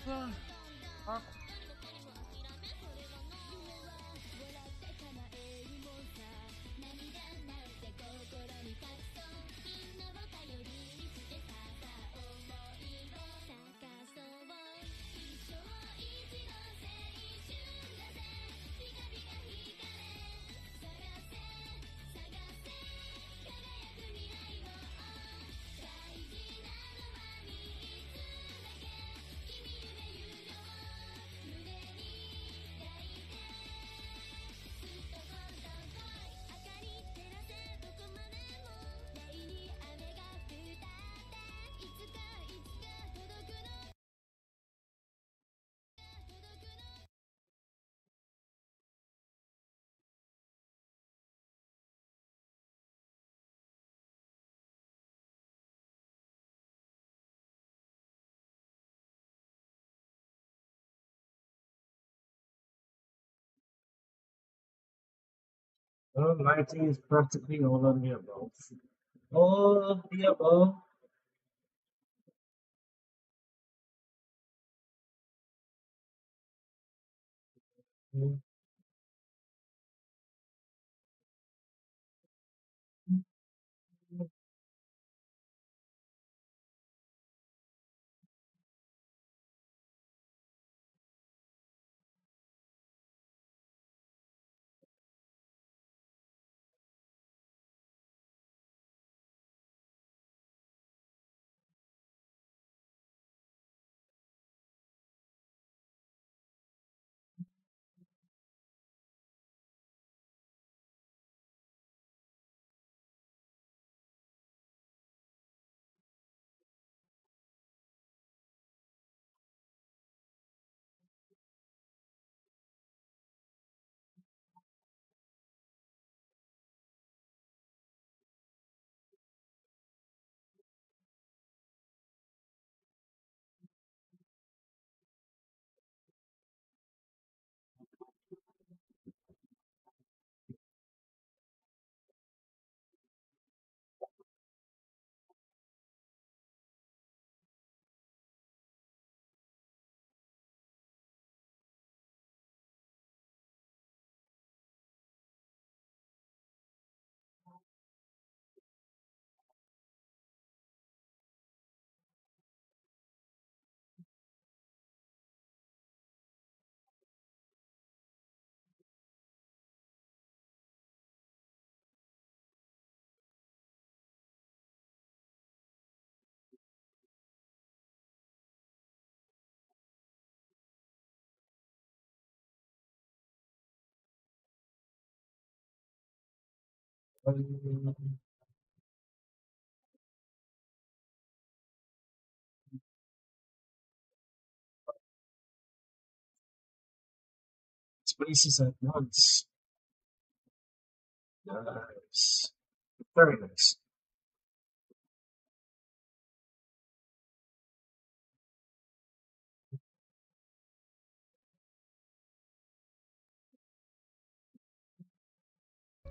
ああ、well, 19 is practically all of the above. All of the above. Spaces at once. Nice. Very nice.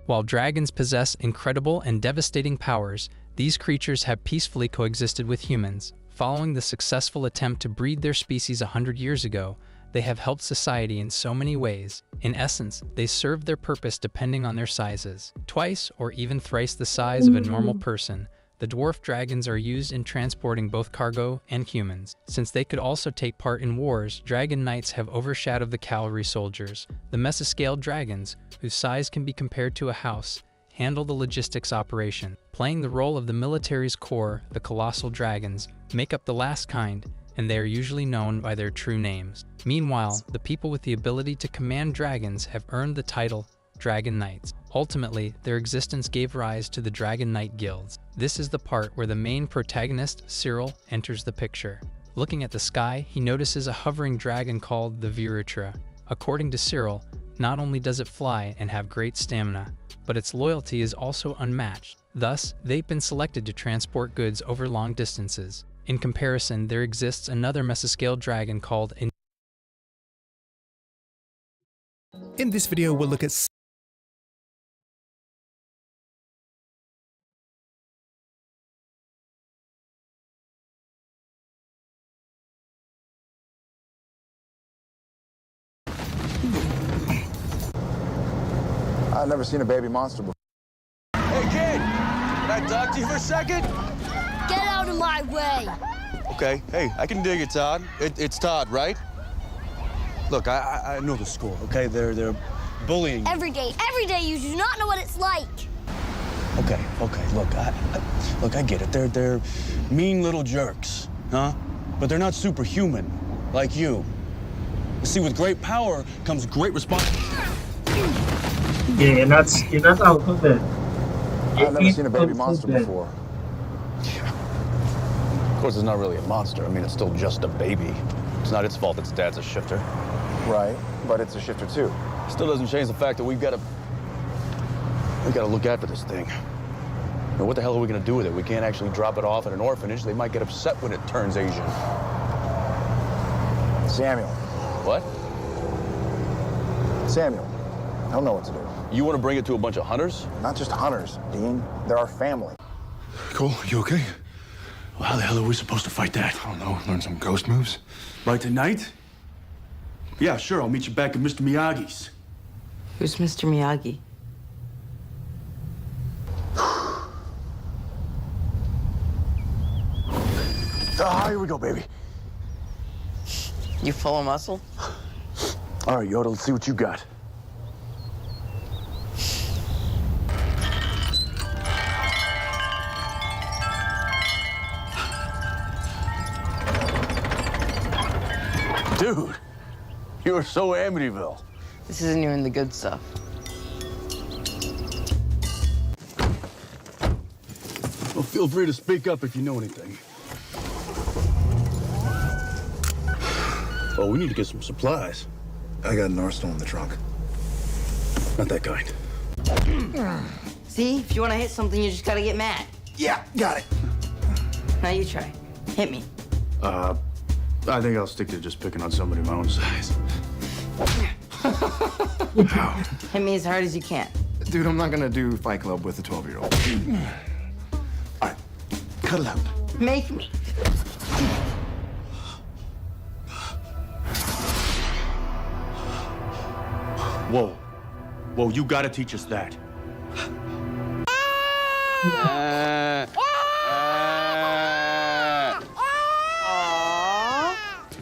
While dragons possess incredible and devastating powers, these creatures have peacefully coexisted with humans. Following the successful attempt to breed their species 100 years ago, they have helped society in so many ways. In essence, they serve their purpose depending on their sizes. Twice or even thrice the size of a normal person, the dwarf dragons are used in transporting both cargo and humans. Since they could also take part in wars, dragon knights have overshadowed the cavalry soldiers. The mesoscale dragons, whose size can be compared to a house, handle the logistics operation. Playing the role of the military's core, the colossal dragons make up the last kind, and they are usually known by their true names. Meanwhile, the people with the ability to command dragons have earned the title Dragon Knights. Ultimately, their existence gave rise to the Dragon Knight guilds. This is the part where the main protagonist, Cyril, enters the picture. Looking at the sky, he notices a hovering dragon called the Virutra. According to Cyril, not only does it fly and have great stamina, but its loyalty is also unmatched. Thus, they've been selected to transport goods over long distances. In comparison, there exists another mesoscale dragon called In this video, we'll look at I've never seen a baby monster before. Hey, kid! Can I talk to you for a second? Get out of my way! Okay, hey, I can dig it, Todd. It's Todd, right? Look, I know the school, okay? They're bullying. Every day you do not know what it's like. Okay, look, I get it. They're mean little jerks, huh? But they're not superhuman, like you. You see, with great power comes great responsibility. Yeah, you're not how to put it. I've never seen a baby monster before. Of course, it's not really a monster. I mean, it's still just a baby. It's not its fault its dad's a shifter. Right, but it's a shifter too. Still doesn't change the fact that we gotta look after this thing. Now, what the hell are we gonna do with it? We can't actually drop it off at an orphanage. They might get upset when it turns Asian. Samuel. What? Samuel. I don't know what to do. You want to bring it to a bunch of hunters? Not just hunters, Dean. They're our family. Cole, you okay? Well, how the hell are we supposed to fight that? I don't know. Learn some ghost moves. By tonight? Yeah, sure. I'll meet you back at Mr. Miyagi's. Who's Mr. Miyagi? Here we go, baby. You full of muscle? All right, Yoda, let's see what you got. Dude, you are so Amityville. This isn't even the good stuff. Well, feel free to speak up if you know anything. Oh, we need to get some supplies. I got an arsenal in the trunk. Not that kind. See, if you want to hit something, you just gotta get mad. Yeah, got it. Now you try. Hit me. I think I'll stick to just picking on somebody my own size. Hit me as hard as you can. Dude, I'm not gonna do Fight Club with a 12-year-old. All right, cut it out. Make me. Whoa. Whoa, you gotta teach us that. Aww,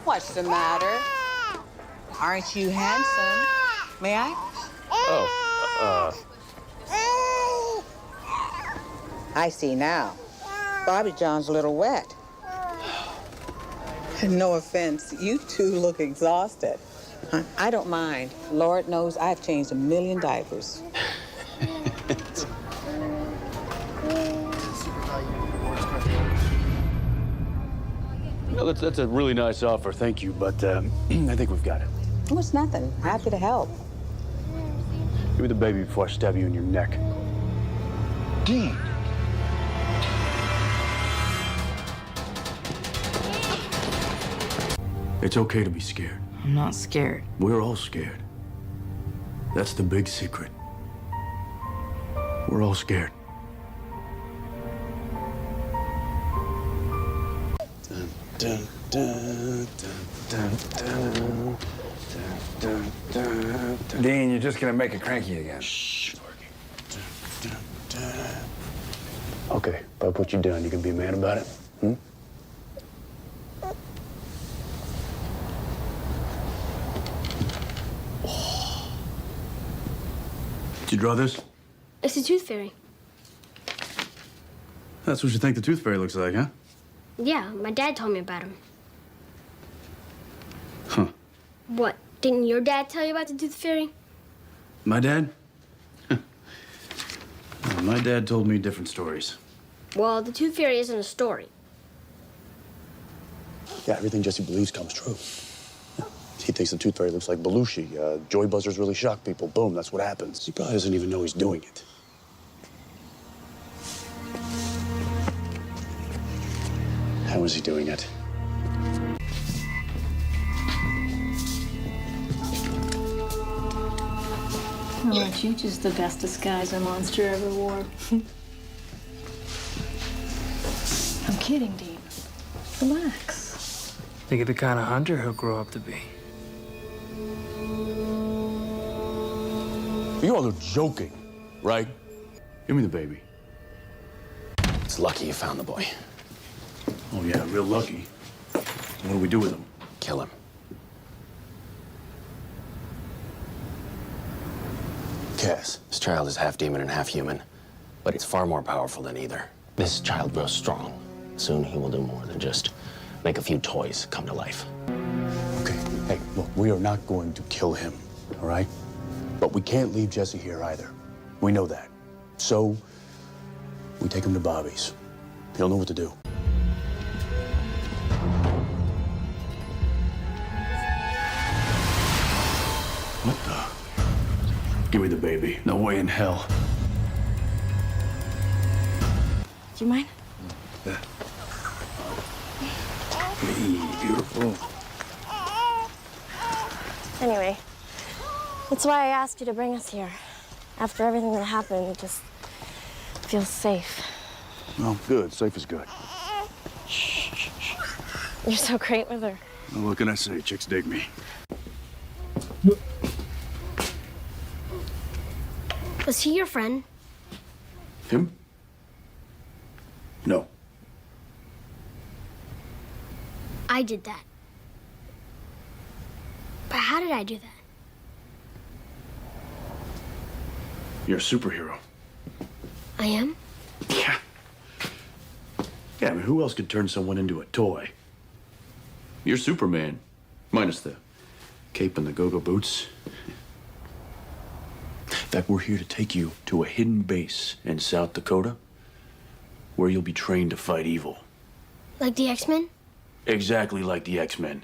what's the matter? Aren't you handsome? May I? I see now. Bobby John's a little wet. No offense, you two look exhausted. I don't mind. Lord knows I've changed 1 million diapers. No, that's a really nice offer, thank you, but I think we've got it. Oh, it's nothing. Happy to help. Give me the baby before I stab you in your neck. Dean. It's okay to be scared. I'm not scared. We're all scared. That's the big secret. We're all scared. Dun, dun, dun, dun, dun, dun, dun. Dean, you're just gonna make it cranky again. Shh, Dun, dun, dun. Okay, if I put you down, you can be mad about it? Hmm? Did you draw this? It's a tooth fairy. That's what you think the tooth fairy looks like, huh? Yeah, my dad told me about him. Huh. What? Didn't your dad tell you about the tooth fairy? My dad? My dad told me different stories. Well, the tooth fairy isn't a story. Yeah, everything Jesse believes comes true. He thinks the tooth fairy looks like Belushi. Joy buzzers really shock people. Boom, that's what happens. He probably doesn't even know he's doing it. How is he doing it? Aren't you just the best disguise a monster ever wore? I'm kidding, Dean. Relax. Think of the kind of hunter he'll grow up to be. You all are joking, right? Give me the baby. It's lucky you found the boy. Oh, yeah, real lucky. What do we do with him? Kill him. Cass, this child is half demon and half human, but it's far more powerful than either. This child grows strong. Soon he will do more than just make a few toys come to life. Okay, hey, look, we are not going to kill him, all right? But we can't leave Jesse here either. We know that. So, we take him to Bobby's. He'll know what to do. What the? Give me the baby. No way in hell. Do you mind? Yeah. Hey, beautiful. Anyway, that's why I asked you to bring us here. After everything that happened, it just feels safe. Well, good. Safe is good. You're so great with her. Well, what can I say? Chicks dig me. Was he your friend? Him? No. I did that. But how did I do that? You're a superhero. I am? Yeah. Yeah, I mean, who else could turn someone into a toy? You're Superman. Minus the cape and the go-go boots. In fact, we're here to take you to a hidden base in South Dakota where you'll be trained to fight evil. Like the X-Men? Exactly like the X-Men.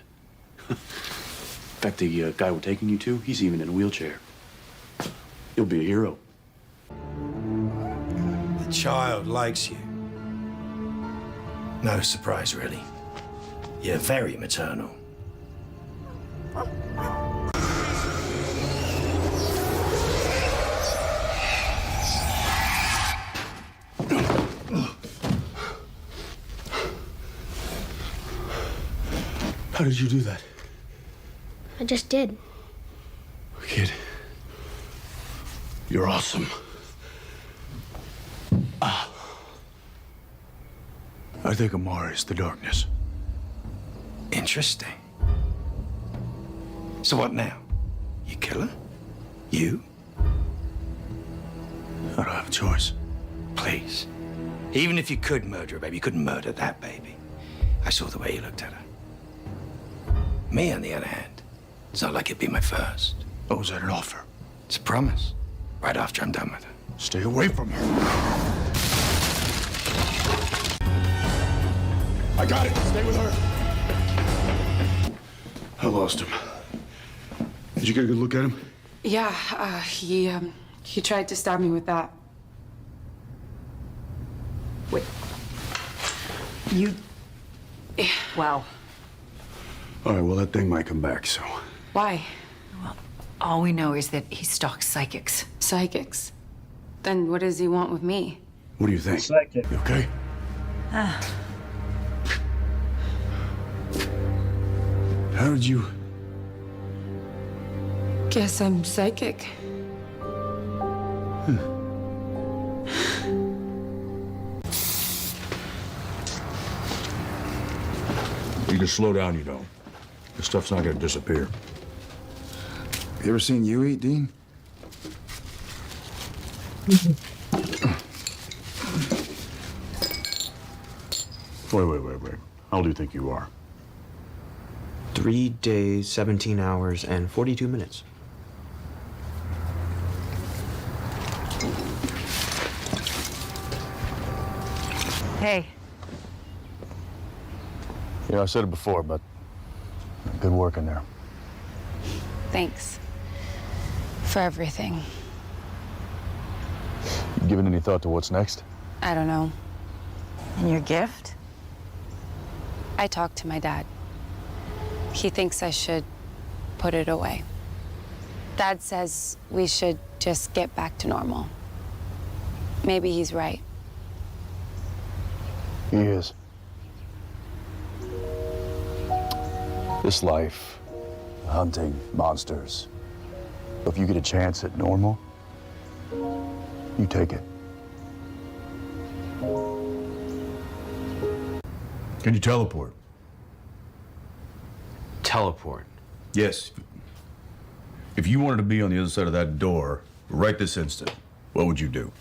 In fact, the guy we're taking you to, he's even in a wheelchair. You'll be a hero. The child likes you. No surprise, really. You're very maternal. How did you do that? I just did. Kid, you're awesome. I think Amara is the darkness. Interesting. So what now? You kill her? You? I don't have a choice. Please. Even if you could murder a baby, you couldn't murder that baby. I saw the way you looked at her. Me, on the other hand, it's not like it'd be my first. Oh, is that an offer? It's a promise. Right after I'm done with her. Stay away from her. I got it. Stay with her. I lost him. Did you get a good look at him? Yeah, he tried to stab me with that. Wait. You... Wow. All right, well, that thing might come back, so... Why? Well, all we know is that he stalks psychics. Psychics? Then what does he want with me? What do you think? Psychic. You okay? How did you... Guess I'm psychic. You just slow down, you know. This stuff's not gonna disappear. You ever seen you eat, Dean? Wait. How old do you think you are? 3 days, 17 hours, and 42 minutes. Hey. Yeah, I said it before, but good work in there. Thanks. For everything. You given any thought to what's next? I don't know. And your gift? I talked to my dad. He thinks I should put it away. Dad says we should just get back to normal. Maybe he's right. He is. This life, hunting monsters. If you get a chance at normal, You take it. Can you teleport? Teleport. Yes. If you wanted to be on the other side of that door right this instant, what would you do?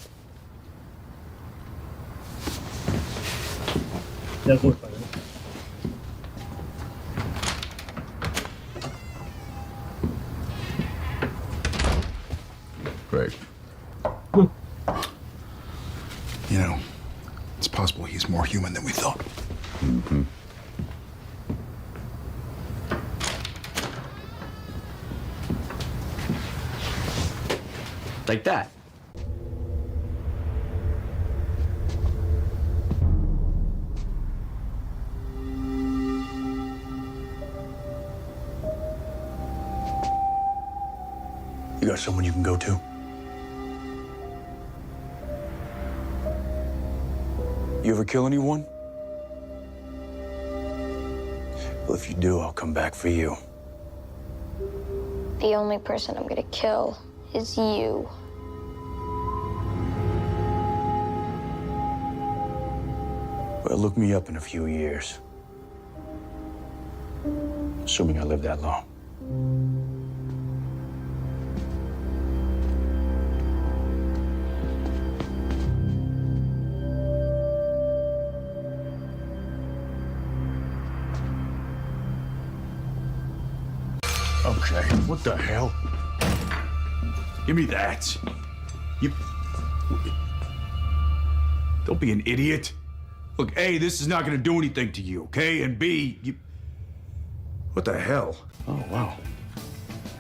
Great. You know, it's possible he's more human than we thought. Mm-hmm. Like that. You got someone you can go to? You ever kill anyone? Well, if you do, I'll come back for you. The only person I'm gonna kill is you. Well, look me up in a few years. Assuming I live that long. Okay, what the hell? Give me that. You... Don't be an idiot. Look, A, this is not gonna do anything to you, okay? And B, you... What the hell? Oh, wow.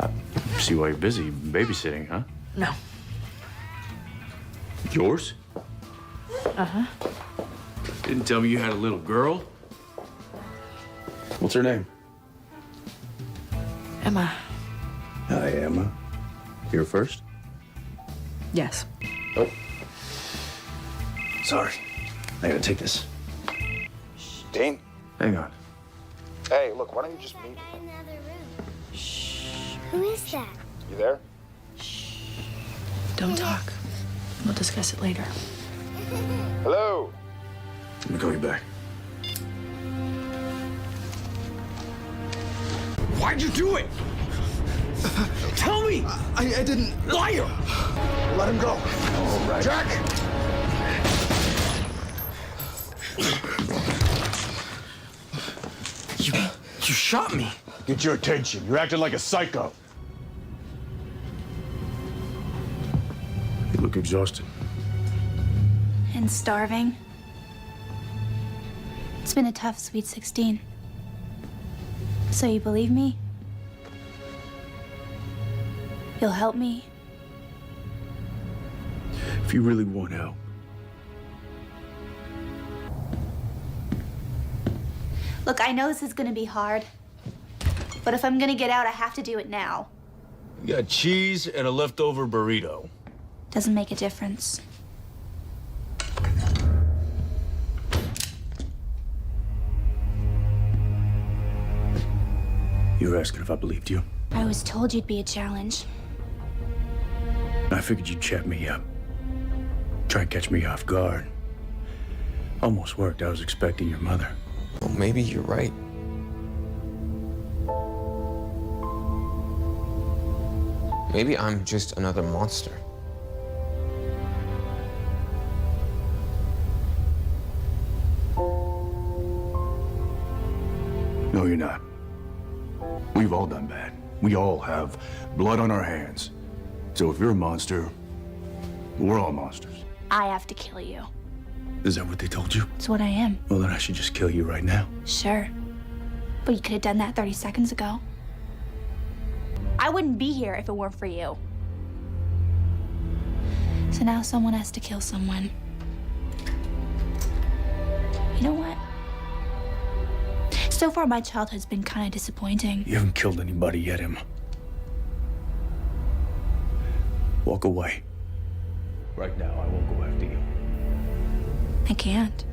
I see why you're busy babysitting, huh? No. Yours? Uh-huh. Didn't tell me you had a little girl. What's her name? Emma. Hi, Emma. Here first? Yes. Oh. Sorry. I gotta take this. Dean? Hang on. Hey, look, why don't you just meet me? Who is that? You there? Don't talk. We'll discuss it later. Hello? Let me call you back. Why'd you do it? Tell me! I didn't. Liar! Let him go. All right. Jack! You shot me. Get your attention. You're acting like a psycho. You look exhausted. And starving. It's been a tough sweet 16. So you believe me? You'll help me? If you really want help. Look, I know this is gonna be hard. But if I'm gonna get out, I have to do it now. You got cheese and a leftover burrito. Doesn't make a difference. You were asking if I believed you. I was told you'd be a challenge. I figured you'd chat me up. Try and catch me off guard. Almost worked. I was expecting your mother. Well, maybe you're right. Maybe I'm just another monster. No, you're not. We've all done bad. We all have blood on our hands. So if you're a monster, we're all monsters. I have to kill you. Is that what they told you? It's what I am. Well, then I should just kill you right now. Sure. But you could have done that 30 seconds ago. I wouldn't be here if it weren't for you. So now someone has to kill someone. You know what? So far, my childhood's been kind of disappointing. You haven't killed anybody yet, Emma. Walk away. Right now, I won't go after you. I can't.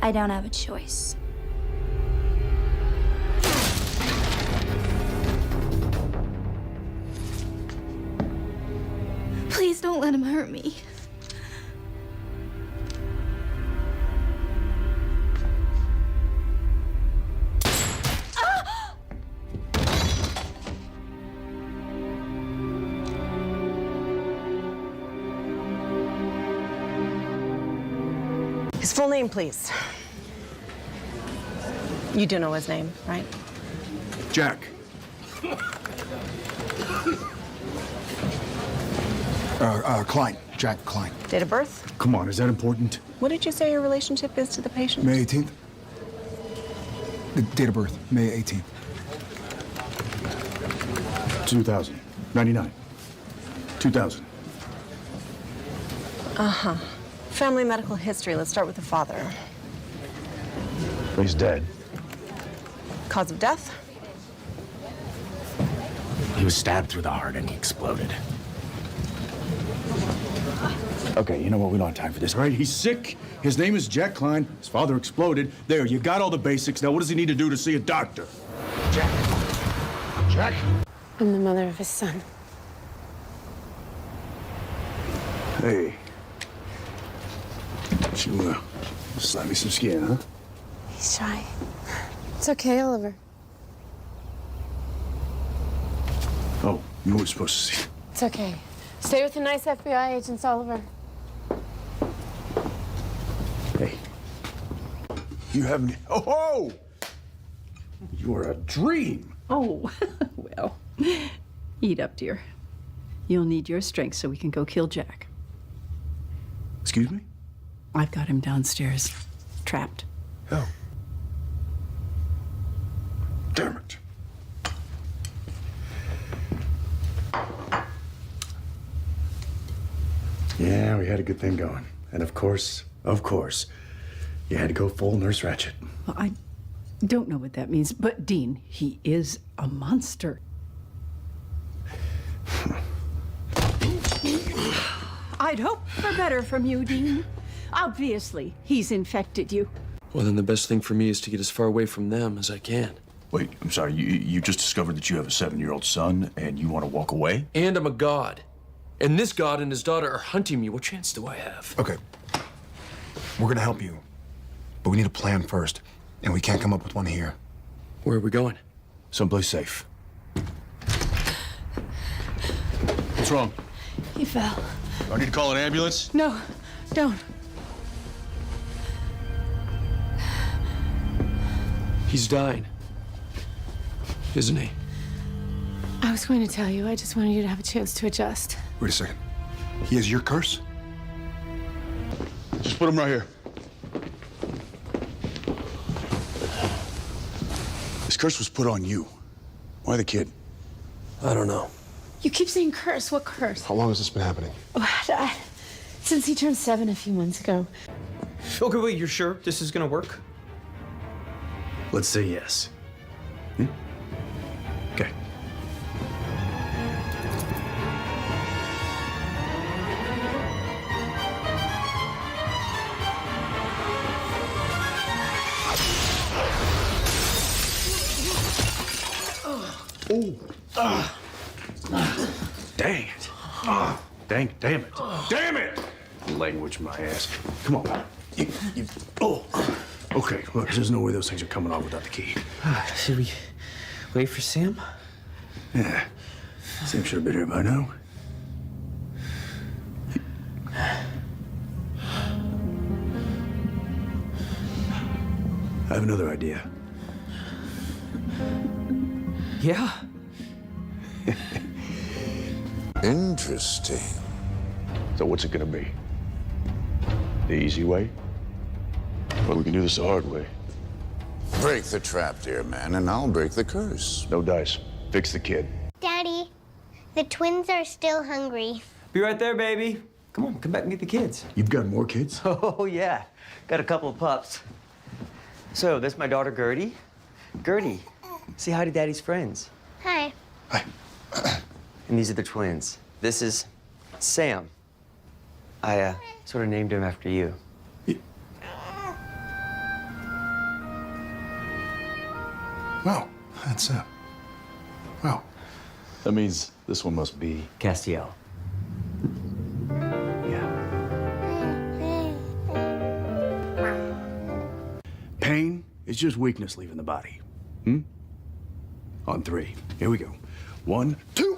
I don't have a choice. don't let him hurt me. His full name, please. You do know his name, right? Jack. Klein. Jack Klein. Date of birth? Come on, is that important? What did you say your relationship is to the patient? May 18th. The date of birth, May 18th. 2000. 99. 2000. Uh-huh. Family medical history. Let's start with the father. He's dead. Cause of death? He was stabbed through the heart and he exploded. Okay, you know what? We don't have time for this, all right? He's sick. His name is Jack Klein. His father exploded. There, you got all the basics. Now, what does he need to do to see a doctor? Jack. Jack? I'm the mother of his son. Hey. You, slap me some skin, huh? He's shy. It's okay, Oliver. Oh, you were supposed to see. It's okay. Stay with the nice FBI agents, Oliver. Hey. You haven't. Oh! You are a dream. Oh, well. Eat up, dear. You'll need your strength so we can go kill Jack. Excuse me? I've got him downstairs, trapped. Oh. Damn it. Yeah, we had a good thing going. And of course, you had to go full Nurse Ratched. Well, I don't know what that means, but Dean, he is a monster. I'd hope for better from you, Dean. Obviously, he's infected you. Well, then the best thing for me is to get as far away from them as I can. Wait, I'm sorry, you just discovered that you have a 7-year-old son and you want to walk away? And I'm a god. And this god and his daughter are hunting me. What chance do I have? Okay. We're gonna help you. But we need a plan first. And we can't come up with one here. Where are we going? Someplace safe. What's wrong? He fell. I need to call an ambulance? No, don't. He's dying. Isn't he? I was going to tell you. I just wanted you to have a chance to adjust. Wait a second. He has your curse? Just put him right here. This curse was put on you. Why the kid? I don't know. You keep saying curse. What curse? How long has this been happening? Since he turned 7 a few months ago. Okay, wait, you're sure this is gonna work? Let's say yes. Okay. Dang it. Damn it. Damn it! Language my ass. Come on. Okay, look, there's no way those things are coming off without the key. Should we wait for Sam? Yeah. Sam should have been here by now. I have another idea. Yeah. Interesting. So what's it gonna be? The easy way? Well, we can do this the hard way. Break the trap, dear man, and I'll break the curse. No dice. Fix the kid. Daddy, the twins are still hungry. Be right there, baby. Come on, come back and meet the kids. You've got more kids? Oh, yeah. Got a couple of pups. So, that's my daughter, Gertie. Gertie, say hi to Daddy's friends. Hi. And these are the twins. This is Sam. I sort of named him after you. Wow, that's wow. That means this one must be Castiel. Pain is just weakness leaving the body. Hmm? On 3. Here we go. 1, 2.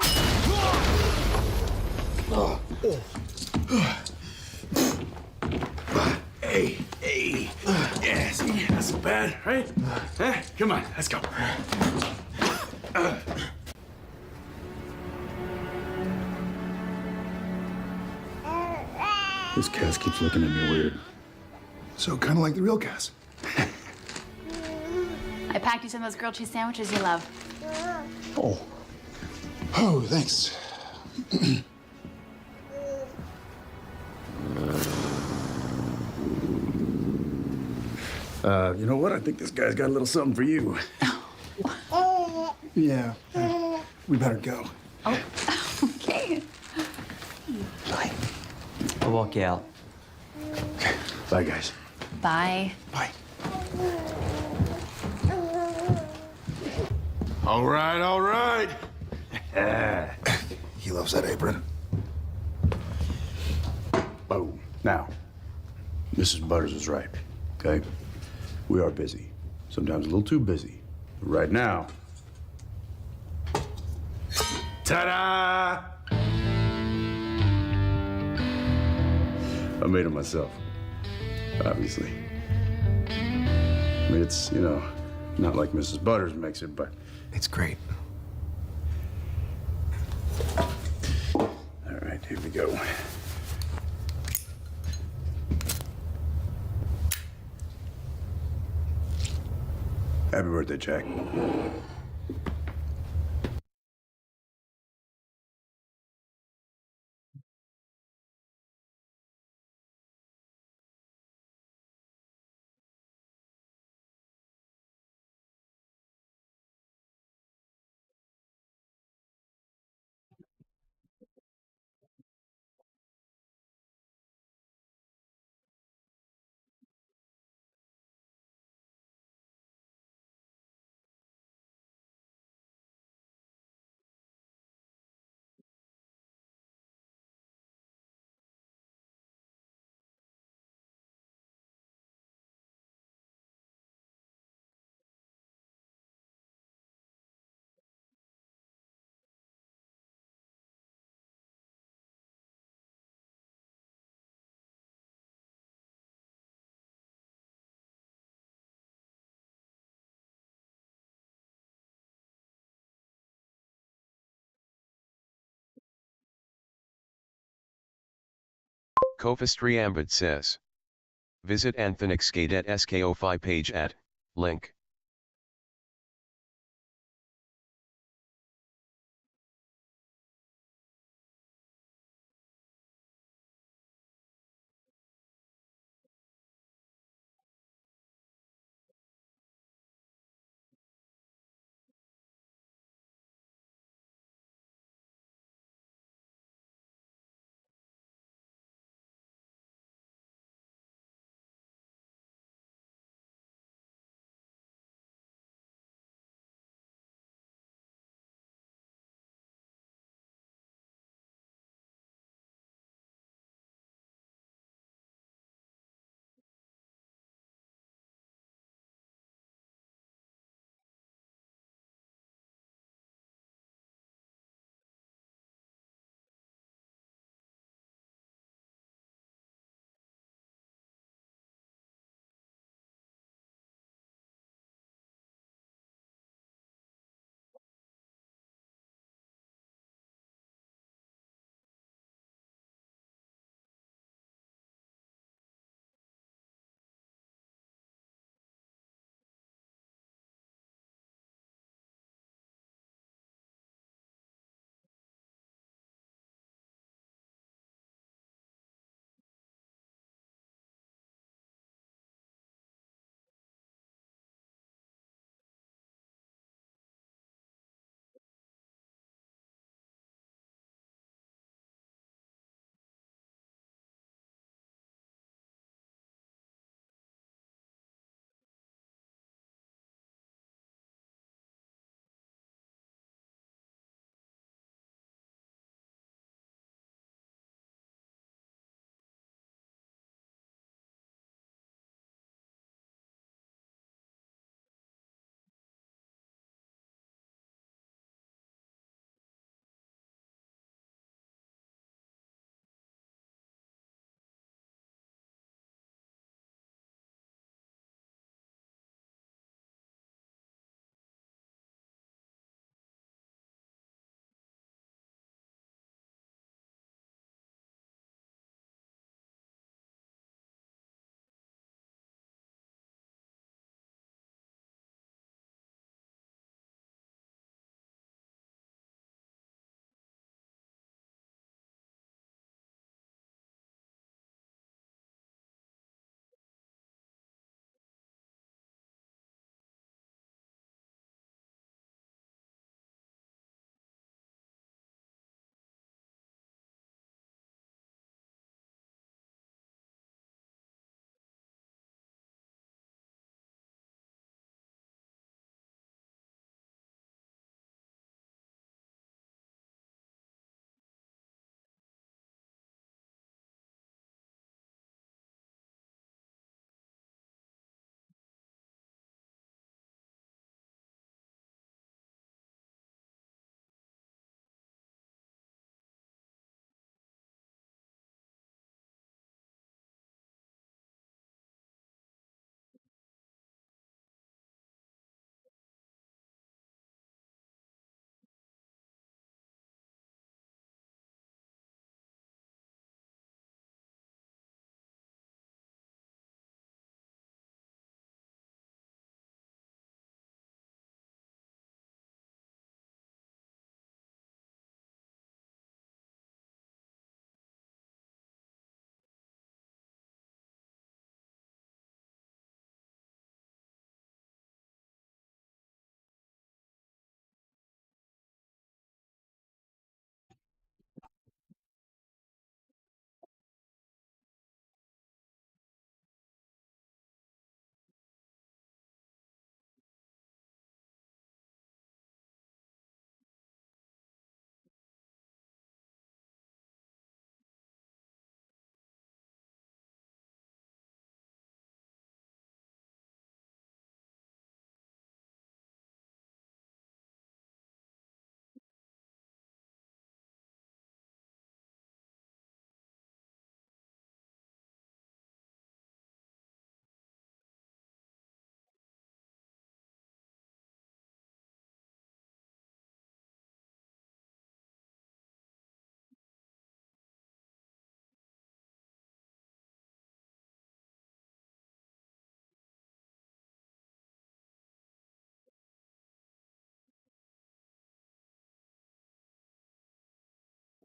Hey, hey. Yeah, see, not so bad, right? Huh? Come on, let's go. This Cass keeps looking at me weird. So kind of like the real Cass. I packed you some of those grilled cheese sandwiches you love. Oh. Oh, thanks. You know what? I think this guy's got a little something for you. Yeah. We better go. Okay. I'll walk you out. Bye, guys. Bye. Bye. All right, all right. He loves that apron. Boom. Now, Mrs. Butters is right, okay? We are busy. Sometimes a little too busy. But right now, ta-da! I made it myself, obviously. I mean, it's, you know, not like Mrs. Butters makes it, but... It's great. All right, here we go. Happy birthday, Jack. Sophistry Ambit says. Visit Anthenixskate@SKO5 page at, link.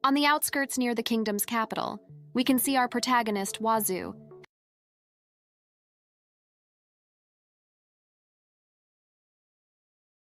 On the outskirts near the kingdom's capital, we can see our protagonist, Wazoo.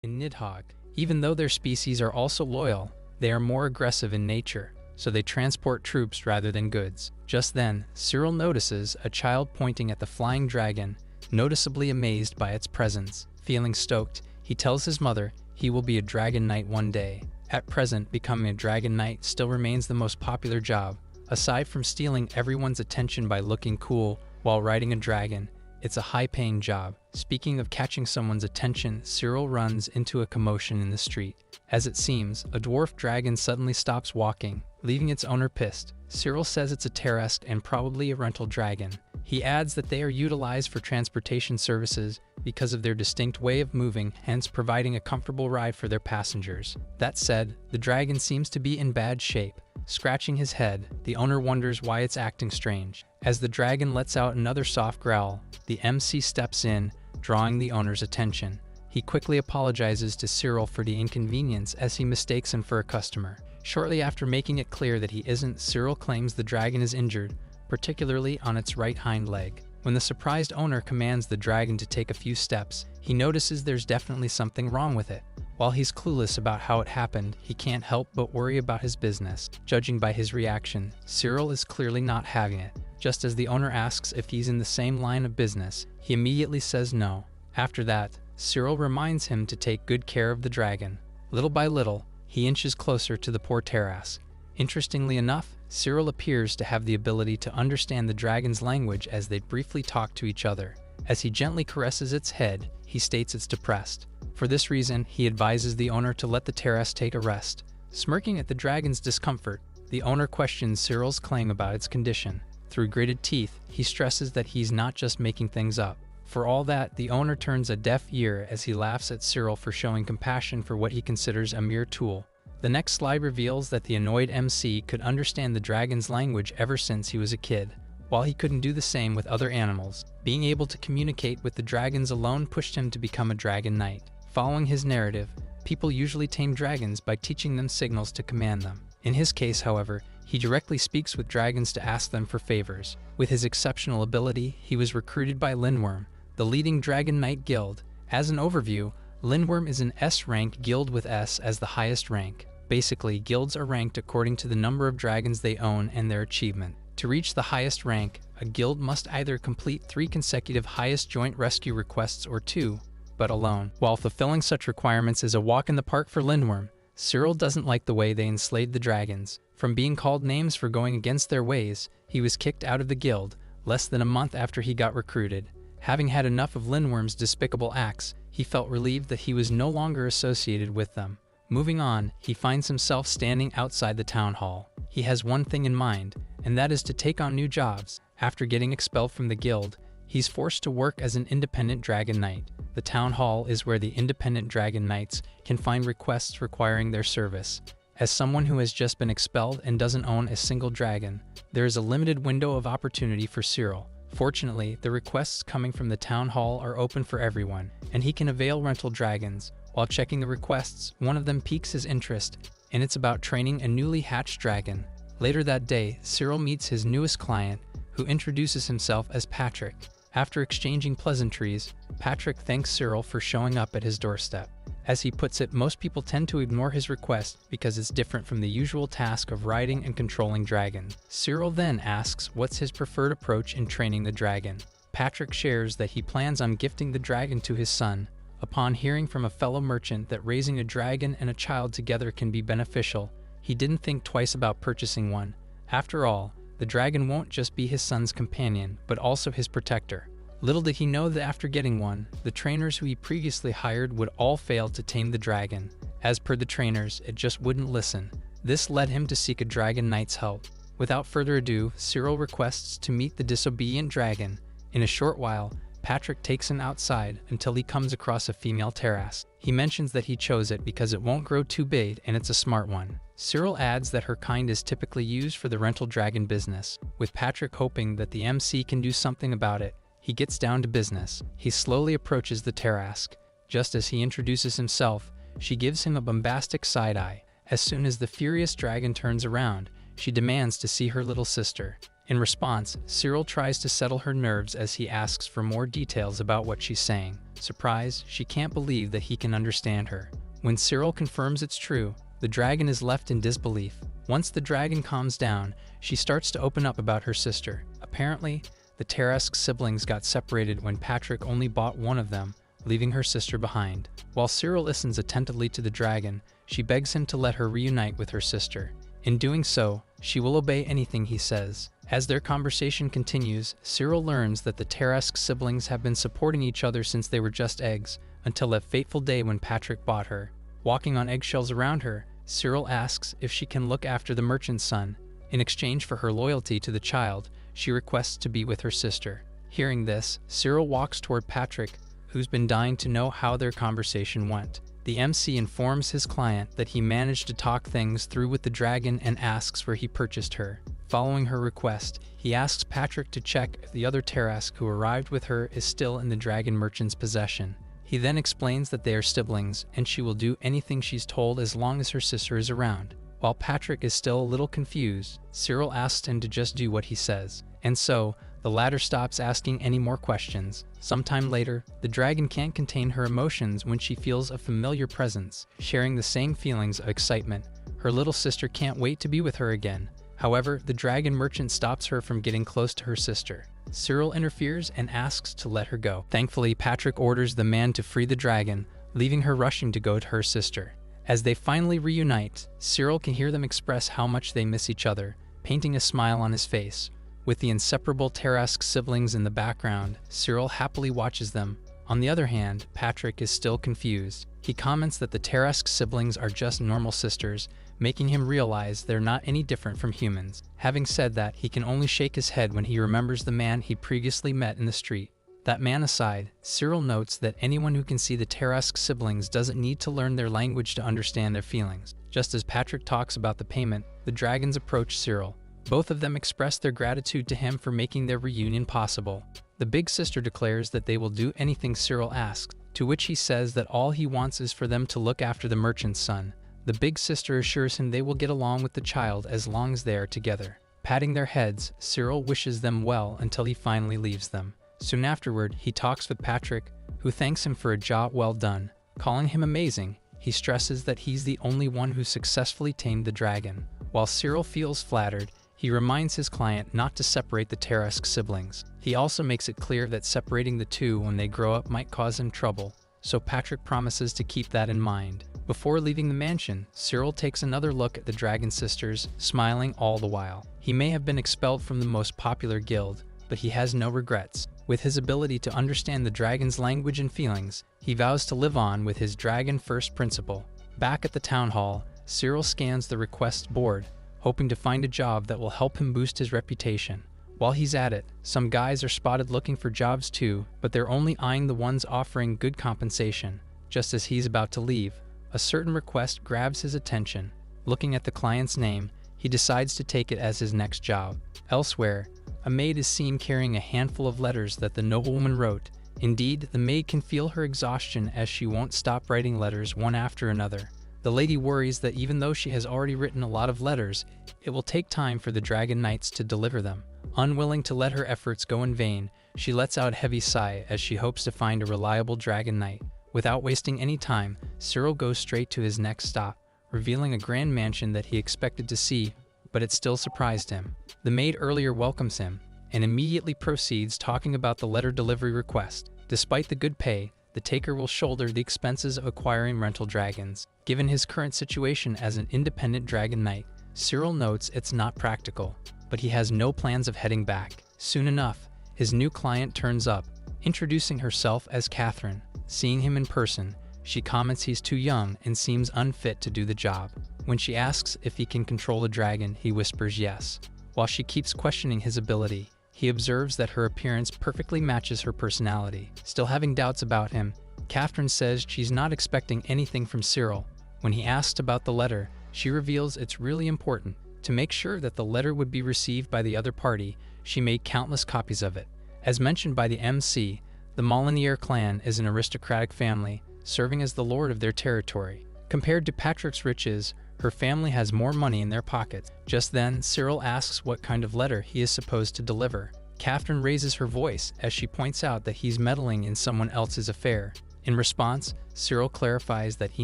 In Nidhogg, even though their species are also loyal, they are more aggressive in nature, so they transport troops rather than goods. Just then, Cyril notices a child pointing at the flying dragon, noticeably amazed by its presence. Feeling stoked, he tells his mother he will be a dragon knight one day. At present, becoming a dragon knight still remains the most popular job. Aside from stealing everyone's attention by looking cool while riding a dragon, it's a high-paying job. Speaking of catching someone's attention, Cyril runs into a commotion in the street. As it seems, a dwarf dragon suddenly stops walking, leaving its owner pissed. Cyril says it's a Tarrasque and probably a rental dragon. He adds that they are utilized for transportation services because of their distinct way of moving, hence providing a comfortable ride for their passengers. That said, the dragon seems to be in bad shape. Scratching his head, the owner wonders why it's acting strange. As the dragon lets out another soft growl, the MC steps in, drawing the owner's attention. He quickly apologizes to Cyril for the inconvenience as he mistakes him for a customer. Shortly after making it clear that he isn't, Cyril claims the dragon is injured, particularly on its right hind leg. When the surprised owner commands the dragon to take a few steps, he notices there's definitely something wrong with it. While he's clueless about how it happened, he can't help but worry about his business. Judging by his reaction, Cyril is clearly not having it. Just as the owner asks if he's in the same line of business, he immediately says no. After that, Cyril reminds him to take good care of the dragon. Little by little, he inches closer to the poor Tarrasque. Interestingly enough, Cyril appears to have the ability to understand the dragon's language as they briefly talk to each other. As he gently caresses its head, he states it's depressed. For this reason, he advises the owner to let the Tarrasque take a rest. Smirking at the dragon's discomfort, the owner questions Cyril's claim about its condition. Through gritted teeth, he stresses that he's not just making things up. For all that, the owner turns a deaf ear as he laughs at Cyril for showing compassion for what he considers a mere tool. The next slide reveals that the annoyed MC could understand the dragon's language ever since he was a kid. While he couldn't do the same with other animals, being able to communicate with the dragons alone pushed him to become a dragon knight. Following his narrative, people usually tame dragons by teaching them signals to command them. In his case, however, he directly speaks with dragons to ask them for favors. With his exceptional ability, he was recruited by Lindworm, the leading Dragon Knight guild. As an overview, Lindworm is an S-rank guild with S as the highest rank. Basically, guilds are ranked according to the number of dragons they own and their achievement. To reach the highest rank, a guild must either complete 3 consecutive highest joint rescue requests or 2, but alone. While fulfilling such requirements is a walk in the park for Lindworm, Cyril doesn't like the way they enslaved the dragons. From being called names for going against their ways, he was kicked out of the guild less than a month after he got recruited. Having had enough of Lindworm's despicable acts, he felt relieved that he was no longer associated with them. Moving on, he finds himself standing outside the town hall. He has one thing in mind, and that is to take on new jobs. After getting expelled from the guild, he's forced to work as an independent dragon knight. The town hall is where the independent dragon knights can find requests requiring their service. As someone who has just been expelled and doesn't own a single dragon, there is a limited window of opportunity for Cyril. Fortunately, the requests coming from the town hall are open for everyone, and he can avail rental dragons. While checking the requests, one of them piques his interest, and it's about training a newly hatched dragon. Later that day, Cyril meets his newest client, who introduces himself as Patrick. After exchanging pleasantries, Patrick thanks Cyril for showing up at his doorstep. As he puts it, most people tend to ignore his request because it's different from the usual task of riding and controlling dragons. Cyril then asks what's his preferred approach in training the dragon. Patrick shares that he plans on gifting the dragon to his son. Upon hearing from a fellow merchant that raising a dragon and a child together can be beneficial, he didn't think twice about purchasing one. After all, the dragon won't just be his son's companion, but also his protector. Little did he know that after getting one, the trainers who he previously hired would all fail to tame the dragon. As per the trainers, it just wouldn't listen. This led him to seek a dragon knight's help. Without further ado, Cyril requests to meet the disobedient dragon. In a short while, Patrick takes him outside until he comes across a female Tarrasque. He mentions that he chose it because it won't grow too big and it's a smart one. Cyril adds that her kind is typically used for the rental dragon business. With Patrick hoping that the MC can do something about it, he gets down to business. He slowly approaches the Tarrasque. Just as he introduces himself, she gives him a bombastic side-eye. As soon as the furious dragon turns around, she demands to see her little sister. In response, Cyril tries to settle her nerves as he asks for more details about what she's saying. Surprised, she can't believe that he can understand her. When Cyril confirms it's true, the dragon is left in disbelief. Once the dragon calms down, she starts to open up about her sister. Apparently, the Tarrasque siblings got separated when Patrick only bought one of them, leaving her sister behind. While Cyril listens attentively to the dragon, she begs him to let her reunite with her sister. In doing so, she will obey anything he says. As their conversation continues, Cyril learns that the Tarrasque siblings have been supporting each other since they were just eggs, until that fateful day when Patrick bought her. Walking on eggshells around her, Cyril asks if she can look after the merchant's son. In exchange for her loyalty to the child, she requests to be with her sister. Hearing this, Cyril walks toward Patrick, who's been dying to know how their conversation went. The MC informs his client that he managed to talk things through with the dragon and asks where he purchased her. Following her request, he asks Patrick to check if the other Tarrasque who arrived with her is still in the dragon merchant's possession. He then explains that they are siblings, and she will do anything she's told as long as her sister is around. While Patrick is still a little confused, Cyril asks him to just do what he says. And so, the latter stops asking any more questions. Sometime later, the dragon can't contain her emotions when she feels a familiar presence, sharing the same feelings of excitement. Her little sister can't wait to be with her again. However, the dragon merchant stops her from getting close to her sister. Cyril interferes and asks to let her go. Thankfully, Patrick orders the man to free the dragon, leaving her rushing to go to her sister. As they finally reunite, Cyril can hear them express how much they miss each other, painting a smile on his face. With the inseparable Tarrasque siblings in the background, Cyril happily watches them. On the other hand, Patrick is still confused. He comments that the Tarrasque siblings are just normal sisters, making him realize they're not any different from humans. Having said that, he can only shake his head when he remembers the man he previously met in the street. That man aside, Cyril notes that anyone who can see the Tarrasque siblings doesn't need to learn their language to understand their feelings. Just as Patrick talks about the payment, the dragons approach Cyril. Both of them express their gratitude to him for making their reunion possible. The big sister declares that they will do anything Cyril asks, to which he says that all he wants is for them to look after the merchant's son. The big sister assures him they will get along with the child as long as they are together. Patting their heads, Cyril wishes them well until he finally leaves them. Soon afterward, he talks with Patrick, who thanks him for a job well done. Calling him amazing, he stresses that he's the only one who successfully tamed the dragon. While Cyril feels flattered, he reminds his client not to separate the Tarrasque siblings. He also makes it clear that separating the two when they grow up might cause him trouble, so Patrick promises to keep that in mind. Before leaving the mansion, Cyril takes another look at the dragon sisters, smiling all the while. He may have been expelled from the most popular guild, but he has no regrets. With his ability to understand the dragon's language and feelings, he vows to live on with his dragon-first principle. Back at the town hall, Cyril scans the requests board, hoping to find a job that will help him boost his reputation. While he's at it, some guys are spotted looking for jobs too, but they're only eyeing the ones offering good compensation. Just as he's about to leave, a certain request grabs his attention. Looking at the client's name, he decides to take it as his next job. Elsewhere, a maid is seen carrying a handful of letters that the noblewoman wrote. Indeed, the maid can feel her exhaustion as she won't stop writing letters one after another. The lady worries that even though she has already written a lot of letters, it will take time for the Dragon Knights to deliver them. Unwilling to let her efforts go in vain, she lets out a heavy sigh as she hopes to find a reliable Dragon Knight. Without wasting any time, Cyril goes straight to his next stop, revealing a grand mansion that he expected to see, but it still surprised him. The maid earlier welcomes him, and immediately proceeds talking about the letter delivery request. Despite the good pay, the taker will shoulder the expenses of acquiring rental dragons. Given his current situation as an independent Dragon Knight, Cyril notes it's not practical, but he has no plans of heading back. Soon enough, his new client turns up, introducing herself as Catherine. Seeing him in person, she comments he's too young and seems unfit to do the job. When she asks if he can control a dragon, he whispers yes. While she keeps questioning his ability, he observes that her appearance perfectly matches her personality. Still having doubts about him, Catherine says she's not expecting anything from Cyril. When he asks about the letter, she reveals it's really important. To make sure that the letter would be received by the other party, she made countless copies of it. As mentioned by the MC, the Molyneux clan is an aristocratic family, serving as the lord of their territory. Compared to Patrick's riches, Her family has more money in their pockets. Just then, Cyril asks what kind of letter he is supposed to deliver. Catherine raises her voice as she points out that he's meddling in someone else's affair. In response, Cyril clarifies that he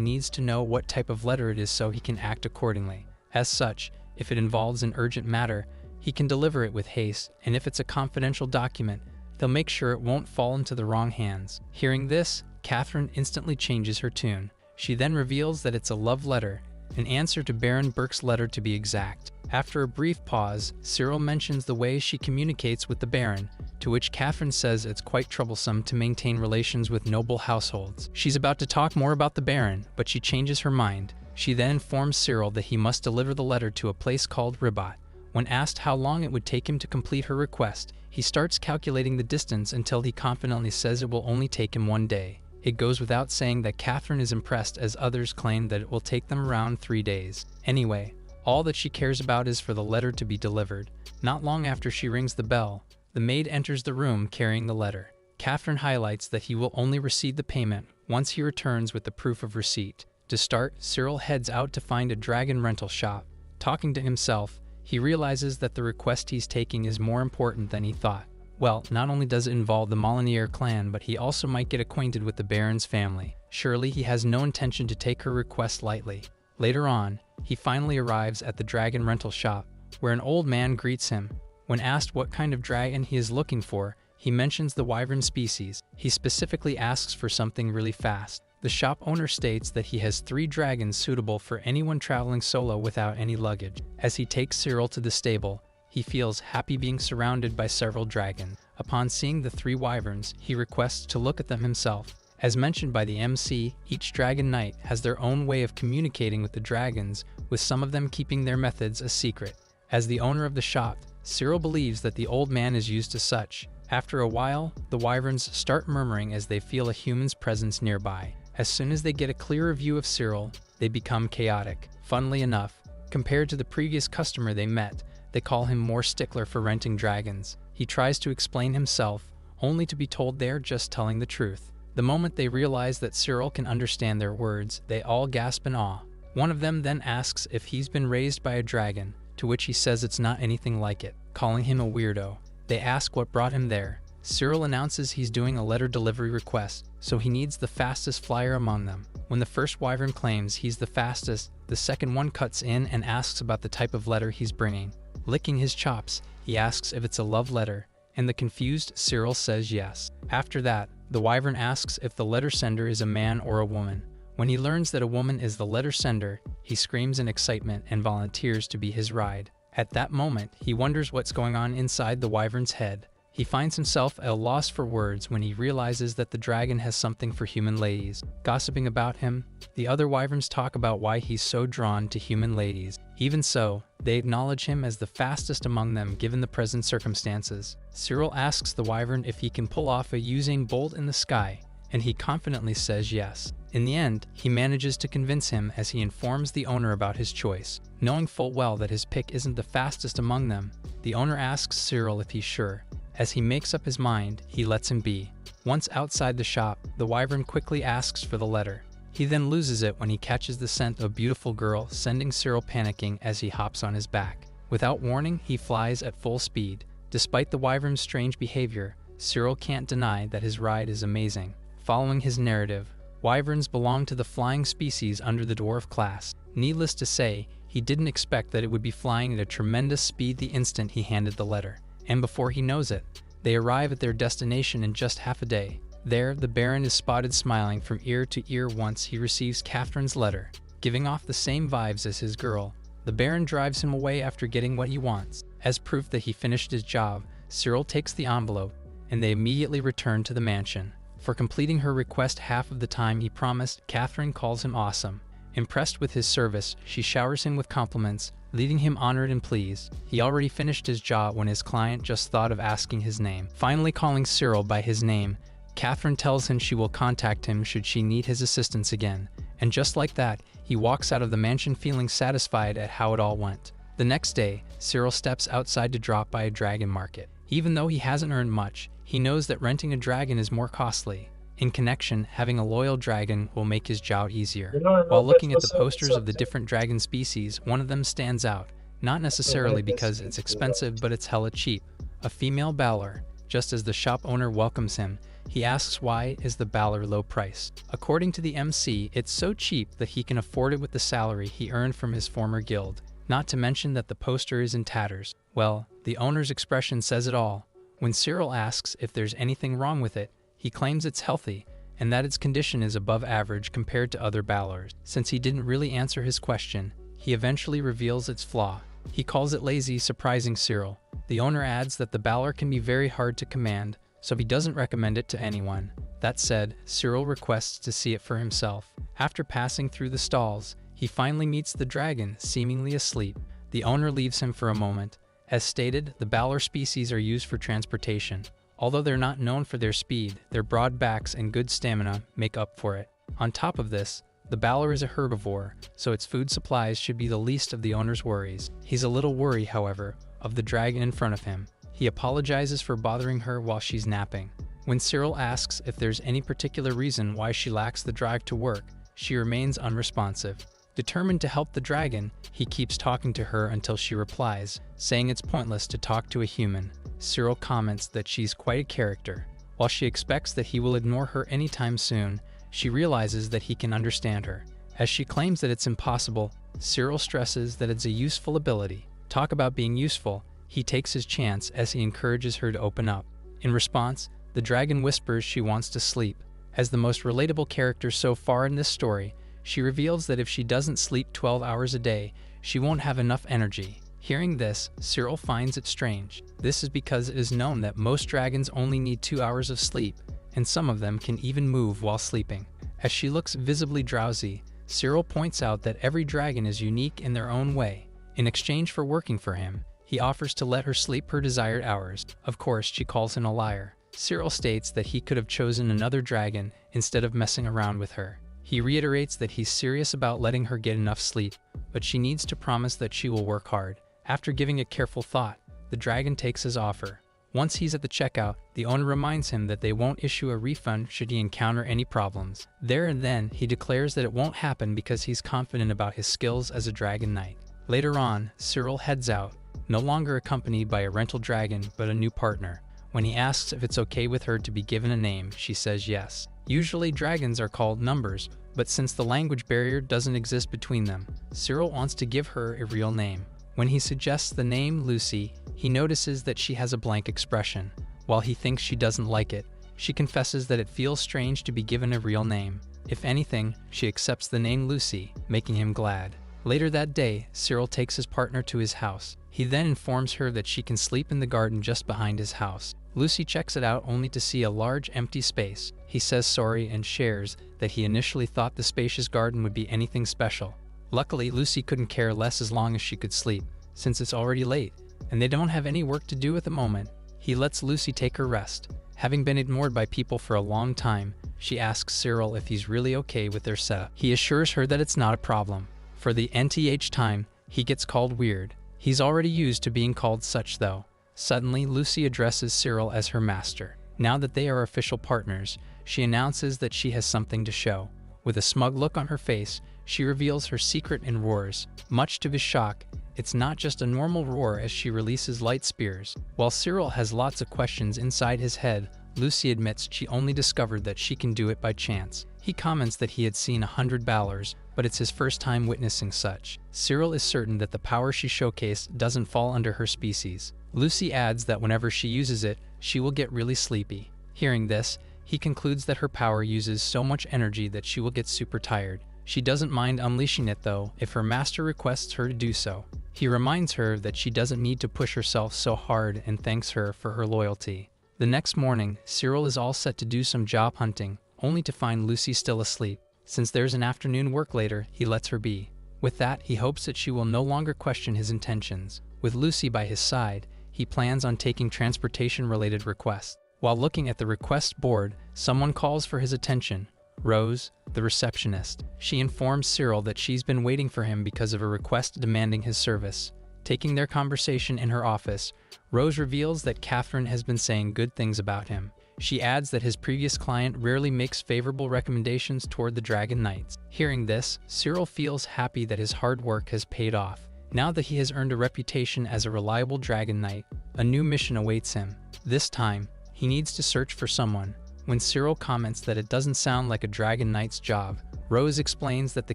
needs to know what type of letter it is so he can act accordingly. As such, if it involves an urgent matter, he can deliver it with haste, and if it's a confidential document, they'll make sure it won't fall into the wrong hands. Hearing this, Catherine instantly changes her tune. She then reveals that it's a love letter, an answer to Baron Burke's letter to be exact. After a brief pause, Cyril mentions the way she communicates with the Baron, to which Catherine says it's quite troublesome to maintain relations with noble households. She's about to talk more about the Baron, but she changes her mind. She then informs Cyril that he must deliver the letter to a place called Ribat. When asked how long it would take him to complete her request, he starts calculating the distance until he confidently says it will only take him 1 day. It goes without saying that Catherine is impressed, as others claim that it will take them around 3 days. Anyway, all that she cares about is for the letter to be delivered. Not long after she rings the bell, the maid enters the room carrying the letter. Catherine highlights that he will only receive the payment once he returns with the proof of receipt. To start, Cyril heads out to find a dragon rental shop. Talking to himself, he realizes that the request he's taking is more important than he thought. Well, not only does it involve the Molyneux clan, but he also might get acquainted with the Baron's family. Surely he has no intention to take her request lightly. Later on, he finally arrives at the dragon rental shop, where an old man greets him. When asked what kind of dragon he is looking for, he mentions the wyvern species. He specifically asks for something really fast. The shop owner states that he has 3 dragons suitable for anyone traveling solo without any luggage. As he takes Cyril to the stable, he feels happy being surrounded by several dragons. Upon seeing the 3 wyverns, he requests to look at them himself. As mentioned by the MC, each dragon knight has their own way of communicating with the dragons, with some of them keeping their methods a secret. As the owner of the shop, Cyril believes that the old man is used to such. After a while, the wyverns start murmuring as they feel a human's presence nearby. As soon as they get a clearer view of Cyril, they become chaotic. Funnily enough, compared to the previous customer they met, they call him more stickler for renting dragons. He tries to explain himself, only to be told they're just telling the truth. The moment they realize that Cyril can understand their words, they all gasp in awe. One of them then asks if he's been raised by a dragon, to which he says it's not anything like it, calling him a weirdo. They ask what brought him there. Cyril announces he's doing a letter delivery request, so he needs the fastest flyer among them. When the first wyvern claims he's the fastest, the second one cuts in and asks about the type of letter he's bringing. Licking his chops, he asks if it's a love letter, and the confused Cyril says yes. After that, the wyvern asks if the letter sender is a man or a woman. When he learns that a woman is the letter sender, he screams in excitement and volunteers to be his ride. At that moment, he wonders what's going on inside the wyvern's head. He finds himself at a loss for words when he realizes that the dragon has something for human ladies. Gossiping about him, the other wyverns talk about why he's so drawn to human ladies. Even so, they acknowledge him as the fastest among them given the present circumstances. Cyril asks the wyvern if he can pull off a Usain Bolt in the sky, and he confidently says yes. In the end, he manages to convince him as he informs the owner about his choice. Knowing full well that his pick isn't the fastest among them, the owner asks Cyril if he's sure. As he makes up his mind, he lets him be. Once outside the shop, the wyvern quickly asks for the letter. He then loses it when he catches the scent of a beautiful girl, sending Cyril panicking as he hops on his back. Without warning, he flies at full speed. Despite the wyvern's strange behavior, Cyril can't deny that his ride is amazing. Following his narrative, wyverns belong to the flying species under the dwarf class. Needless to say, he didn't expect that it would be flying at a tremendous speed the instant he handed the letter. And before he knows it, they arrive at their destination in just half a day. There, the Baron is spotted smiling from ear to ear once he receives Catherine's letter. Giving off the same vibes as his girl, the Baron drives him away after getting what he wants. As proof that he finished his job, Cyril takes the envelope, and they immediately return to the mansion. For completing her request half of the time he promised, Catherine calls him awesome. Impressed with his service, she showers him with compliments, leaving him honored and pleased. He already finished his job when his client just thought of asking his name. Finally calling Cyril by his name, Catherine tells him she will contact him should she need his assistance again. And just like that, he walks out of the mansion feeling satisfied at how it all went. The next day, Cyril steps outside to drop by a dragon market. Even though he hasn't earned much, he knows that renting a dragon is more costly. In connection, having a loyal dragon will make his job easier. You know, I While love looking that at the for posters of the subject. different dragon species, one of them stands out. Not necessarily because it's expensive, but it's hella cheap. A female Balor. Just as the shop owner welcomes him, he asks why is the Balor low priced. According to the MC, it's so cheap that he can afford it with the salary he earned from his former guild. Not to mention that the poster is in tatters. Well, the owner's expression says it all. When Cyril asks if there's anything wrong with it, he claims it's healthy and that its condition is above average compared to other Balors. Since he didn't really answer his question, he eventually reveals its flaw. He calls it lazy, surprising Cyril. The owner adds that the Balor can be very hard to command, so he doesn't recommend it to anyone. That said, Cyril requests to see it for himself. After passing through the stalls, he finally meets the dragon, seemingly asleep. The owner leaves him for a moment. As stated, the Balor species are used for transportation. Although they're not known for their speed, their broad backs and good stamina make up for it. On top of this, the Balor is a herbivore, so its food supplies should be the least of the owner's worries. He's a little worried, however, of the dragon in front of him. He apologizes for bothering her while she's napping. When Cyril asks if there's any particular reason why she lacks the drive to work, she remains unresponsive. Determined to help the dragon, he keeps talking to her until she replies, saying it's pointless to talk to a human. Cyril comments that she's quite a character. While she expects that he will ignore her anytime soon, she realizes that he can understand her. As she claims that it's impossible, Cyril stresses that it's a useful ability. Talk about being useful, he takes his chance as he encourages her to open up. In response, the dragon whispers she wants to sleep. As the most relatable character so far in this story, she reveals that if she doesn't sleep 12 hours a day, she won't have enough energy. Hearing this, Cyril finds it strange. This is because it is known that most dragons only need 2 hours of sleep, and some of them can even move while sleeping. As she looks visibly drowsy, Cyril points out that every dragon is unique in their own way. In exchange for working for him, he offers to let her sleep her desired hours. Of course, she calls him a liar. Cyril states that he could have chosen another dragon instead of messing around with her. He reiterates that he's serious about letting her get enough sleep, but she needs to promise that she will work hard. After giving it careful thought, the dragon takes his offer. Once he's at the checkout, the owner reminds him that they won't issue a refund should he encounter any problems. There and then, he declares that it won't happen because he's confident about his skills as a dragon knight. Later on, Cyril heads out, no longer accompanied by a rental dragon, but a new partner. When he asks if it's okay with her to be given a name, she says yes. Usually dragons are called numbers, but since the language barrier doesn't exist between them, Cyril wants to give her a real name. When he suggests the name Lucy, he notices that she has a blank expression. While he thinks she doesn't like it, she confesses that it feels strange to be given a real name. If anything, she accepts the name Lucy, making him glad. Later that day, Cyril takes his partner to his house. He then informs her that she can sleep in the garden just behind his house. Lucy checks it out only to see a large empty space. He says sorry and shares that he initially thought the spacious garden would be anything special. Luckily, Lucy couldn't care less as long as she could sleep, since it's already late, and they don't have any work to do at the moment. He lets Lucy take her rest. Having been ignored by people for a long time, she asks Cyril if he's really okay with their setup. He assures her that it's not a problem. For the nth time, he gets called weird. He's already used to being called such though. Suddenly, Lucy addresses Cyril as her master. Now that they are official partners, she announces that she has something to show. With a smug look on her face, she reveals her secret and roars. Much to his shock, it's not just a normal roar as she releases light spears. While Cyril has lots of questions inside his head, Lucy admits she only discovered that she can do it by chance. He comments that he had seen 100 Balors, but it's his first time witnessing such. Cyril is certain that the power she showcased doesn't fall under her species. Lucy adds that whenever she uses it, she will get really sleepy. Hearing this, he concludes that her power uses so much energy that she will get super tired. She doesn't mind unleashing it though, if her master requests her to do so. He reminds her that she doesn't need to push herself so hard and thanks her for her loyalty. The next morning, Cyril is all set to do some job hunting, only to find Lucy still asleep. Since there's an afternoon work later, he lets her be. With that, he hopes that she will no longer question his intentions. With Lucy by his side, he plans on taking transportation-related requests. While looking at the request board, someone calls for his attention. Rose, the receptionist. She informs Cyril that she's been waiting for him because of a request demanding his service. Taking their conversation in her office, Rose reveals that Catherine has been saying good things about him. She adds that his previous client rarely makes favorable recommendations toward the Dragon Knights. Hearing this, Cyril feels happy that his hard work has paid off. Now that he has earned a reputation as a reliable Dragon Knight, a new mission awaits him. This time, he needs to search for someone. When Cyril comments that it doesn't sound like a Dragon Knight's job, Rose explains that the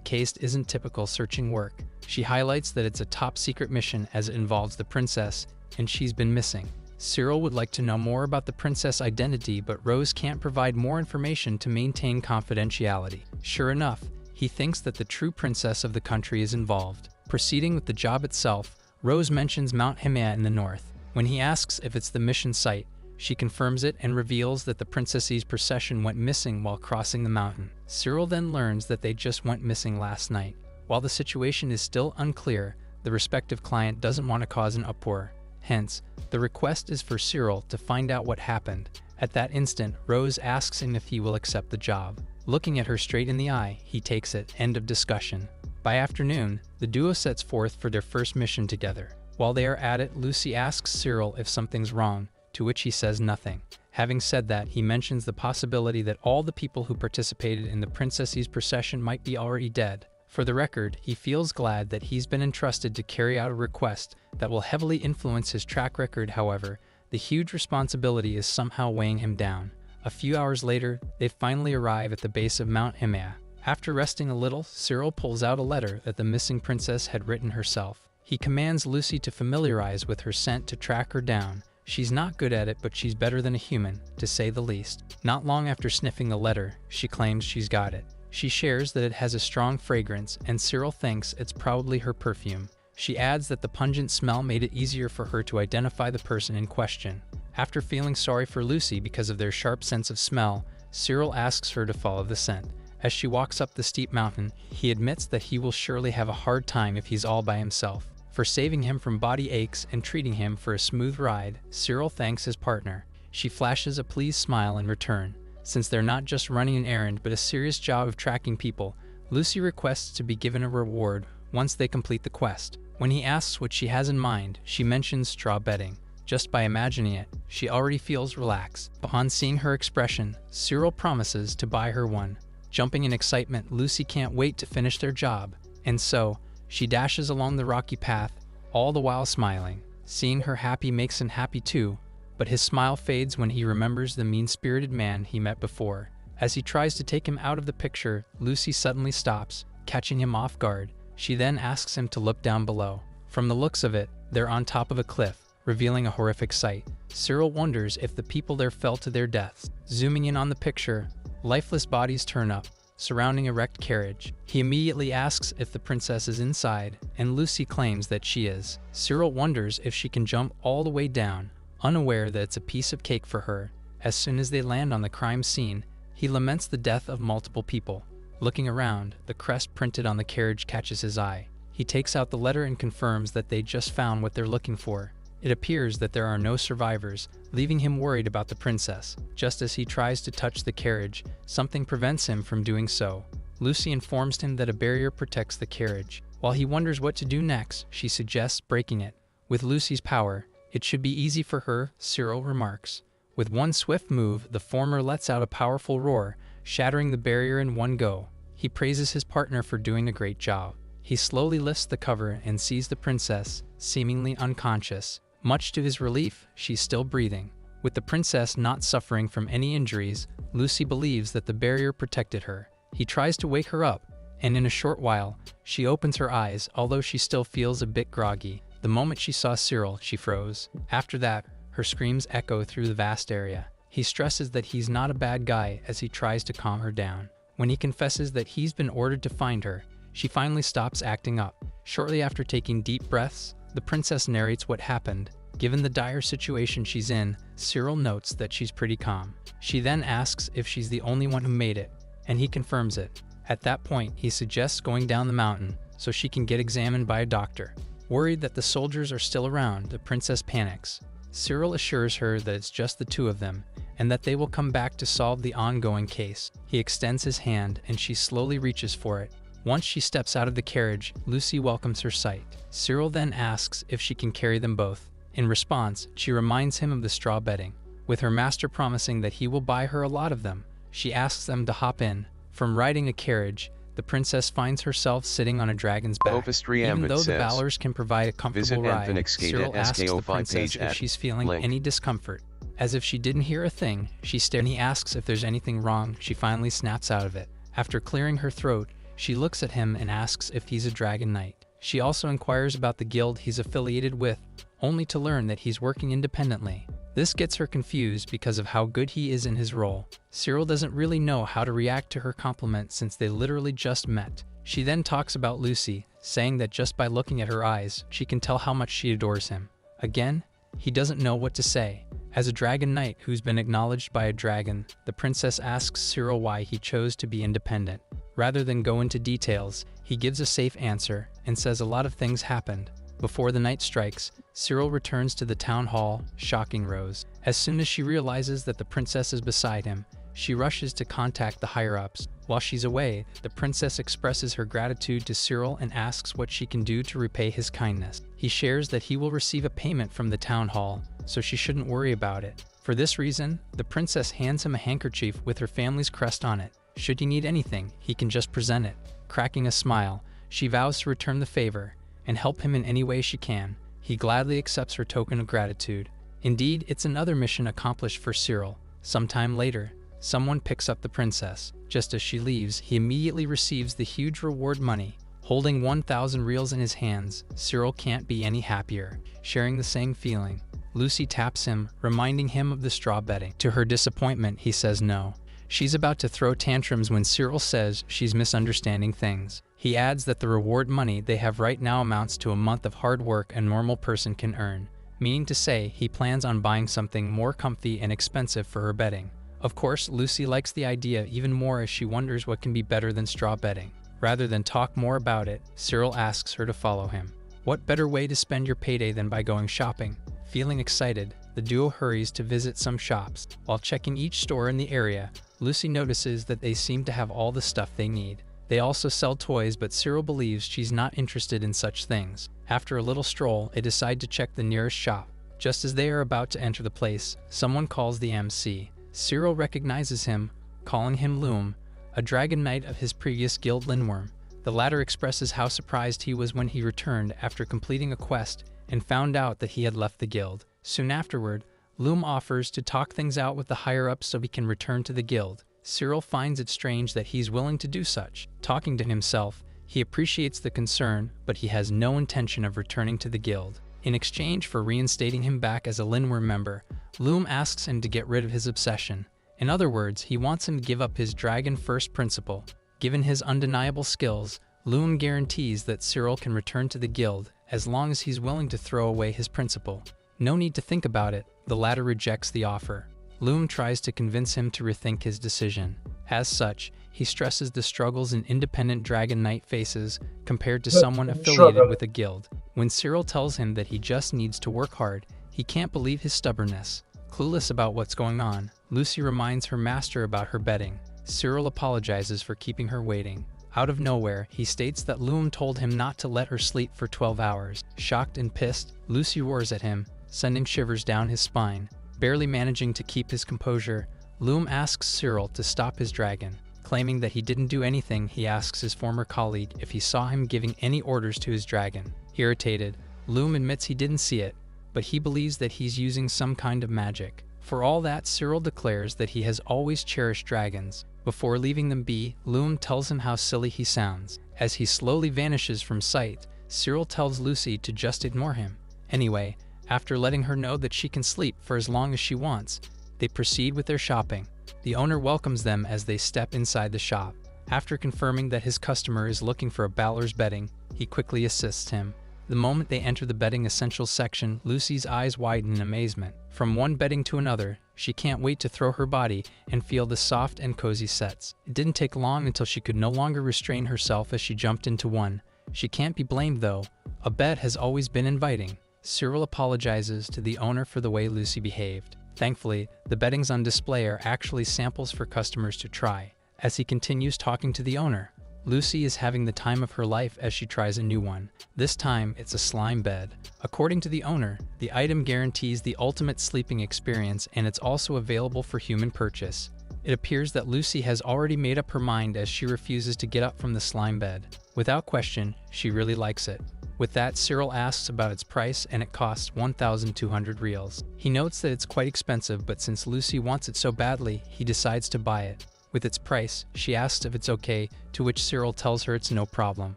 case isn't typical searching work. She highlights that it's a top-secret mission as it involves the princess, and she's been missing. Cyril would like to know more about the princess' identity, but Rose can't provide more information to maintain confidentiality. Sure enough, he thinks that the true princess of the country is involved. Proceeding with the job itself, Rose mentions Mount Hemea in the north. When he asks if it's the mission site, she confirms it and reveals that the princess's procession went missing while crossing the mountain. Cyril then learns that they just went missing last night. While the situation is still unclear, the respective client doesn't want to cause an uproar. Hence, the request is for Cyril to find out what happened. At that instant, Rose asks him if he will accept the job. Looking at her straight in the eye, he takes it. End of discussion. By afternoon, the duo sets forth for their first mission together. While they are at it, Lucy asks Cyril if something's wrong, to which he says nothing. Having said that, he mentions the possibility that all the people who participated in the princess's procession might be already dead. For the record, he feels glad that he's been entrusted to carry out a request that will heavily influence his track record. However, the huge responsibility is somehow weighing him down. A few hours later, they finally arrive at the base of Mount Hemea. After resting a little, Cyril pulls out a letter that the missing princess had written herself. He commands Lucy to familiarize with her scent to track her down. She's not good at it, but she's better than a human, to say the least. Not long after sniffing the letter, she claims she's got it. She shares that it has a strong fragrance, and Cyril thinks it's probably her perfume. She adds that the pungent smell made it easier for her to identify the person in question. After feeling sorry for Lucy because of their sharp sense of smell, Cyril asks her to follow the scent. As she walks up the steep mountain, he admits that he will surely have a hard time if he's all by himself. For saving him from body aches and treating him for a smooth ride, Cyril thanks his partner. She flashes a pleased smile in return. Since they're not just running an errand but a serious job of tracking people, Lucy requests to be given a reward once they complete the quest. When he asks what she has in mind, she mentions straw bedding. Just by imagining it, she already feels relaxed. Upon seeing her expression, Cyril promises to buy her one. Jumping in excitement, Lucy can't wait to finish their job, and so, she dashes along the rocky path, all the while smiling. Seeing her happy makes him happy too, but his smile fades when he remembers the mean-spirited man he met before. As he tries to take him out of the picture, Lucy suddenly stops, catching him off guard. She then asks him to look down below. From the looks of it, they're on top of a cliff, revealing a horrific sight. Cyril wonders if the people there fell to their deaths. Zooming in on the picture, lifeless bodies turn up, surrounding a wrecked carriage. He immediately asks if the princess is inside, and Lucy claims that she is. Cyril wonders if she can jump all the way down, unaware that it's a piece of cake for her. As soon as they land on the crime scene, he laments the death of multiple people. Looking around, the crest printed on the carriage catches his eye. He takes out the letter and confirms that they just found what they're looking for. It appears that there are no survivors, leaving him worried about the princess. Just as he tries to touch the carriage, something prevents him from doing so. Lucy informs him that a barrier protects the carriage. While he wonders what to do next, she suggests breaking it. With Lucy's power, it should be easy for her, Cyril remarks. With one swift move, the former lets out a powerful roar, shattering the barrier in one go. He praises his partner for doing a great job. He slowly lifts the cover and sees the princess, seemingly unconscious. Much to his relief, she's still breathing. With the princess not suffering from any injuries, Lucy believes that the barrier protected her. He tries to wake her up, and in a short while, she opens her eyes, although she still feels a bit groggy. The moment she saw Cyril, she froze. After that, her screams echo through the vast area. He stresses that he's not a bad guy as he tries to calm her down. When he confesses that he's been ordered to find her, she finally stops acting up. Shortly after taking deep breaths, the princess narrates what happened. Given the dire situation she's in, Cyril notes that she's pretty calm. She then asks if she's the only one who made it, and he confirms it. At that point, he suggests going down the mountain so she can get examined by a doctor. Worried that the soldiers are still around, the princess panics. Cyril assures her that it's just the two of them, and that they will come back to solve the ongoing case. He extends his hand, and she slowly reaches for it. Once she steps out of the carriage, Lucy welcomes her sight. Cyril then asks if she can carry them both. In response, she reminds him of the straw bedding. with her master promising that he will buy her a lot of them. She asks them to hop in. From riding a carriage, the princess finds herself sitting on a dragon's back. Even though the Valors can provide a comfortable ride, Cyril asks the princess if she's feeling any discomfort. As if she didn't hear a thing, she stares and he asks if there's anything wrong. She finally snaps out of it. After clearing her throat, she looks at him and asks if he's a dragon knight. She also inquires about the guild he's affiliated with, only to learn that he's working independently. This gets her confused because of how good he is in his role. Cyril doesn't really know how to react to her compliment since they literally just met. She then talks about Lucy, saying that just by looking at her eyes, she can tell how much she adores him. Again, he doesn't know what to say. As a dragon knight who's been acknowledged by a dragon, the princess asks Cyril why he chose to be independent. Rather than go into details, he gives a safe answer and says a lot of things happened. Before the night strikes, Cyril returns to the town hall, shocking Rose. As soon as she realizes that the princess is beside him, she rushes to contact the higher-ups. While she's away, the princess expresses her gratitude to Cyril and asks what she can do to repay his kindness. He shares that he will receive a payment from the town hall, so she shouldn't worry about it. For this reason, the princess hands him a handkerchief with her family's crest on it. Should he need anything, he can just present it. Cracking a smile, she vows to return the favor and help him in any way she can. He gladly accepts her token of gratitude. Indeed, it's another mission accomplished for Cyril. Sometime later, someone picks up the princess. Just as she leaves, he immediately receives the huge reward money. Holding 1,000 reals in his hands, Cyril can't be any happier. Sharing the same feeling, Lucy taps him, reminding him of the straw betting. To her disappointment, he says no. She's about to throw tantrums when Cyril says she's misunderstanding things. He adds that the reward money they have right now amounts to a month of hard work a normal person can earn, meaning to say he plans on buying something more comfy and expensive for her betting. Of course, Lucy likes the idea even more as she wonders what can be better than straw betting. Rather than talk more about it, Cyril asks her to follow him. What better way to spend your payday than by going shopping? Feeling excited, the duo hurries to visit some shops. While checking each store in the area, Lucy notices that they seem to have all the stuff they need. They also sell toys, but Cyril believes she's not interested in such things. After a little stroll, they decide to check the nearest shop. Just as they are about to enter the place, someone calls the MC. Cyril recognizes him, calling him Loom, a dragon knight of his previous guild Lindworm. The latter expresses how surprised he was when he returned after completing a quest and found out that he had left the guild. Soon afterward, Loom offers to talk things out with the higher-ups so he can return to the guild. Cyril finds it strange that he's willing to do such. Talking to himself, he appreciates the concern, but he has no intention of returning to the guild. In exchange for reinstating him back as a Lindworm member, Loom asks him to get rid of his obsession. In other words, he wants him to give up his dragon first principle. Given his undeniable skills, Loom guarantees that Cyril can return to the guild as long as he's willing to throw away his principle. No need to think about it, the latter rejects the offer. Loom tries to convince him to rethink his decision. As such, he stresses the struggles an independent dragon knight faces compared to someone affiliated with a guild. When Cyril tells him that he just needs to work hard, he can't believe his stubbornness. Clueless about what's going on, Lucy reminds her master about her betting. Cyril apologizes for keeping her waiting. Out of nowhere, he states that Loom told him not to let her sleep for 12 hours. Shocked and pissed, Lucy roars at him, sending shivers down his spine. Barely managing to keep his composure, Loom asks Cyril to stop his dragon. Claiming that he didn't do anything, he asks his former colleague if he saw him giving any orders to his dragon. Irritated, Loom admits he didn't see it, but he believes that he's using some kind of magic. For all that, Cyril declares that he has always cherished dragons. Before leaving them be, Loom tells him how silly he sounds. As he slowly vanishes from sight, Cyril tells Lucy to just ignore him. Anyway, after letting her know that she can sleep for as long as she wants, they proceed with their shopping. The owner welcomes them as they step inside the shop. After confirming that his customer is looking for a Balor's betting, he quickly assists him. The moment they enter the betting essentials section, Lucy's eyes widen in amazement. From one betting to another, she can't wait to throw her body and feel the soft and cozy sets. It didn't take long until she could no longer restrain herself as she jumped into one. She can't be blamed though. A bet has always been inviting. Cyril apologizes to the owner for the way Lucy behaved. Thankfully, the bettings on display are actually samples for customers to try. As he continues talking to the owner, Lucy is having the time of her life as she tries a new one. This time, it's a slime bed. According to the owner, the item guarantees the ultimate sleeping experience, and it's also available for human purchase. It appears that Lucy has already made up her mind as she refuses to get up from the slime bed. Without question, she really likes it. With that, Cyril asks about its price, and it costs 1,200 reals. He notes that it's quite expensive, but since Lucy wants it so badly, he decides to buy it. With its price, she asks if it's okay, to which Cyril tells her it's no problem.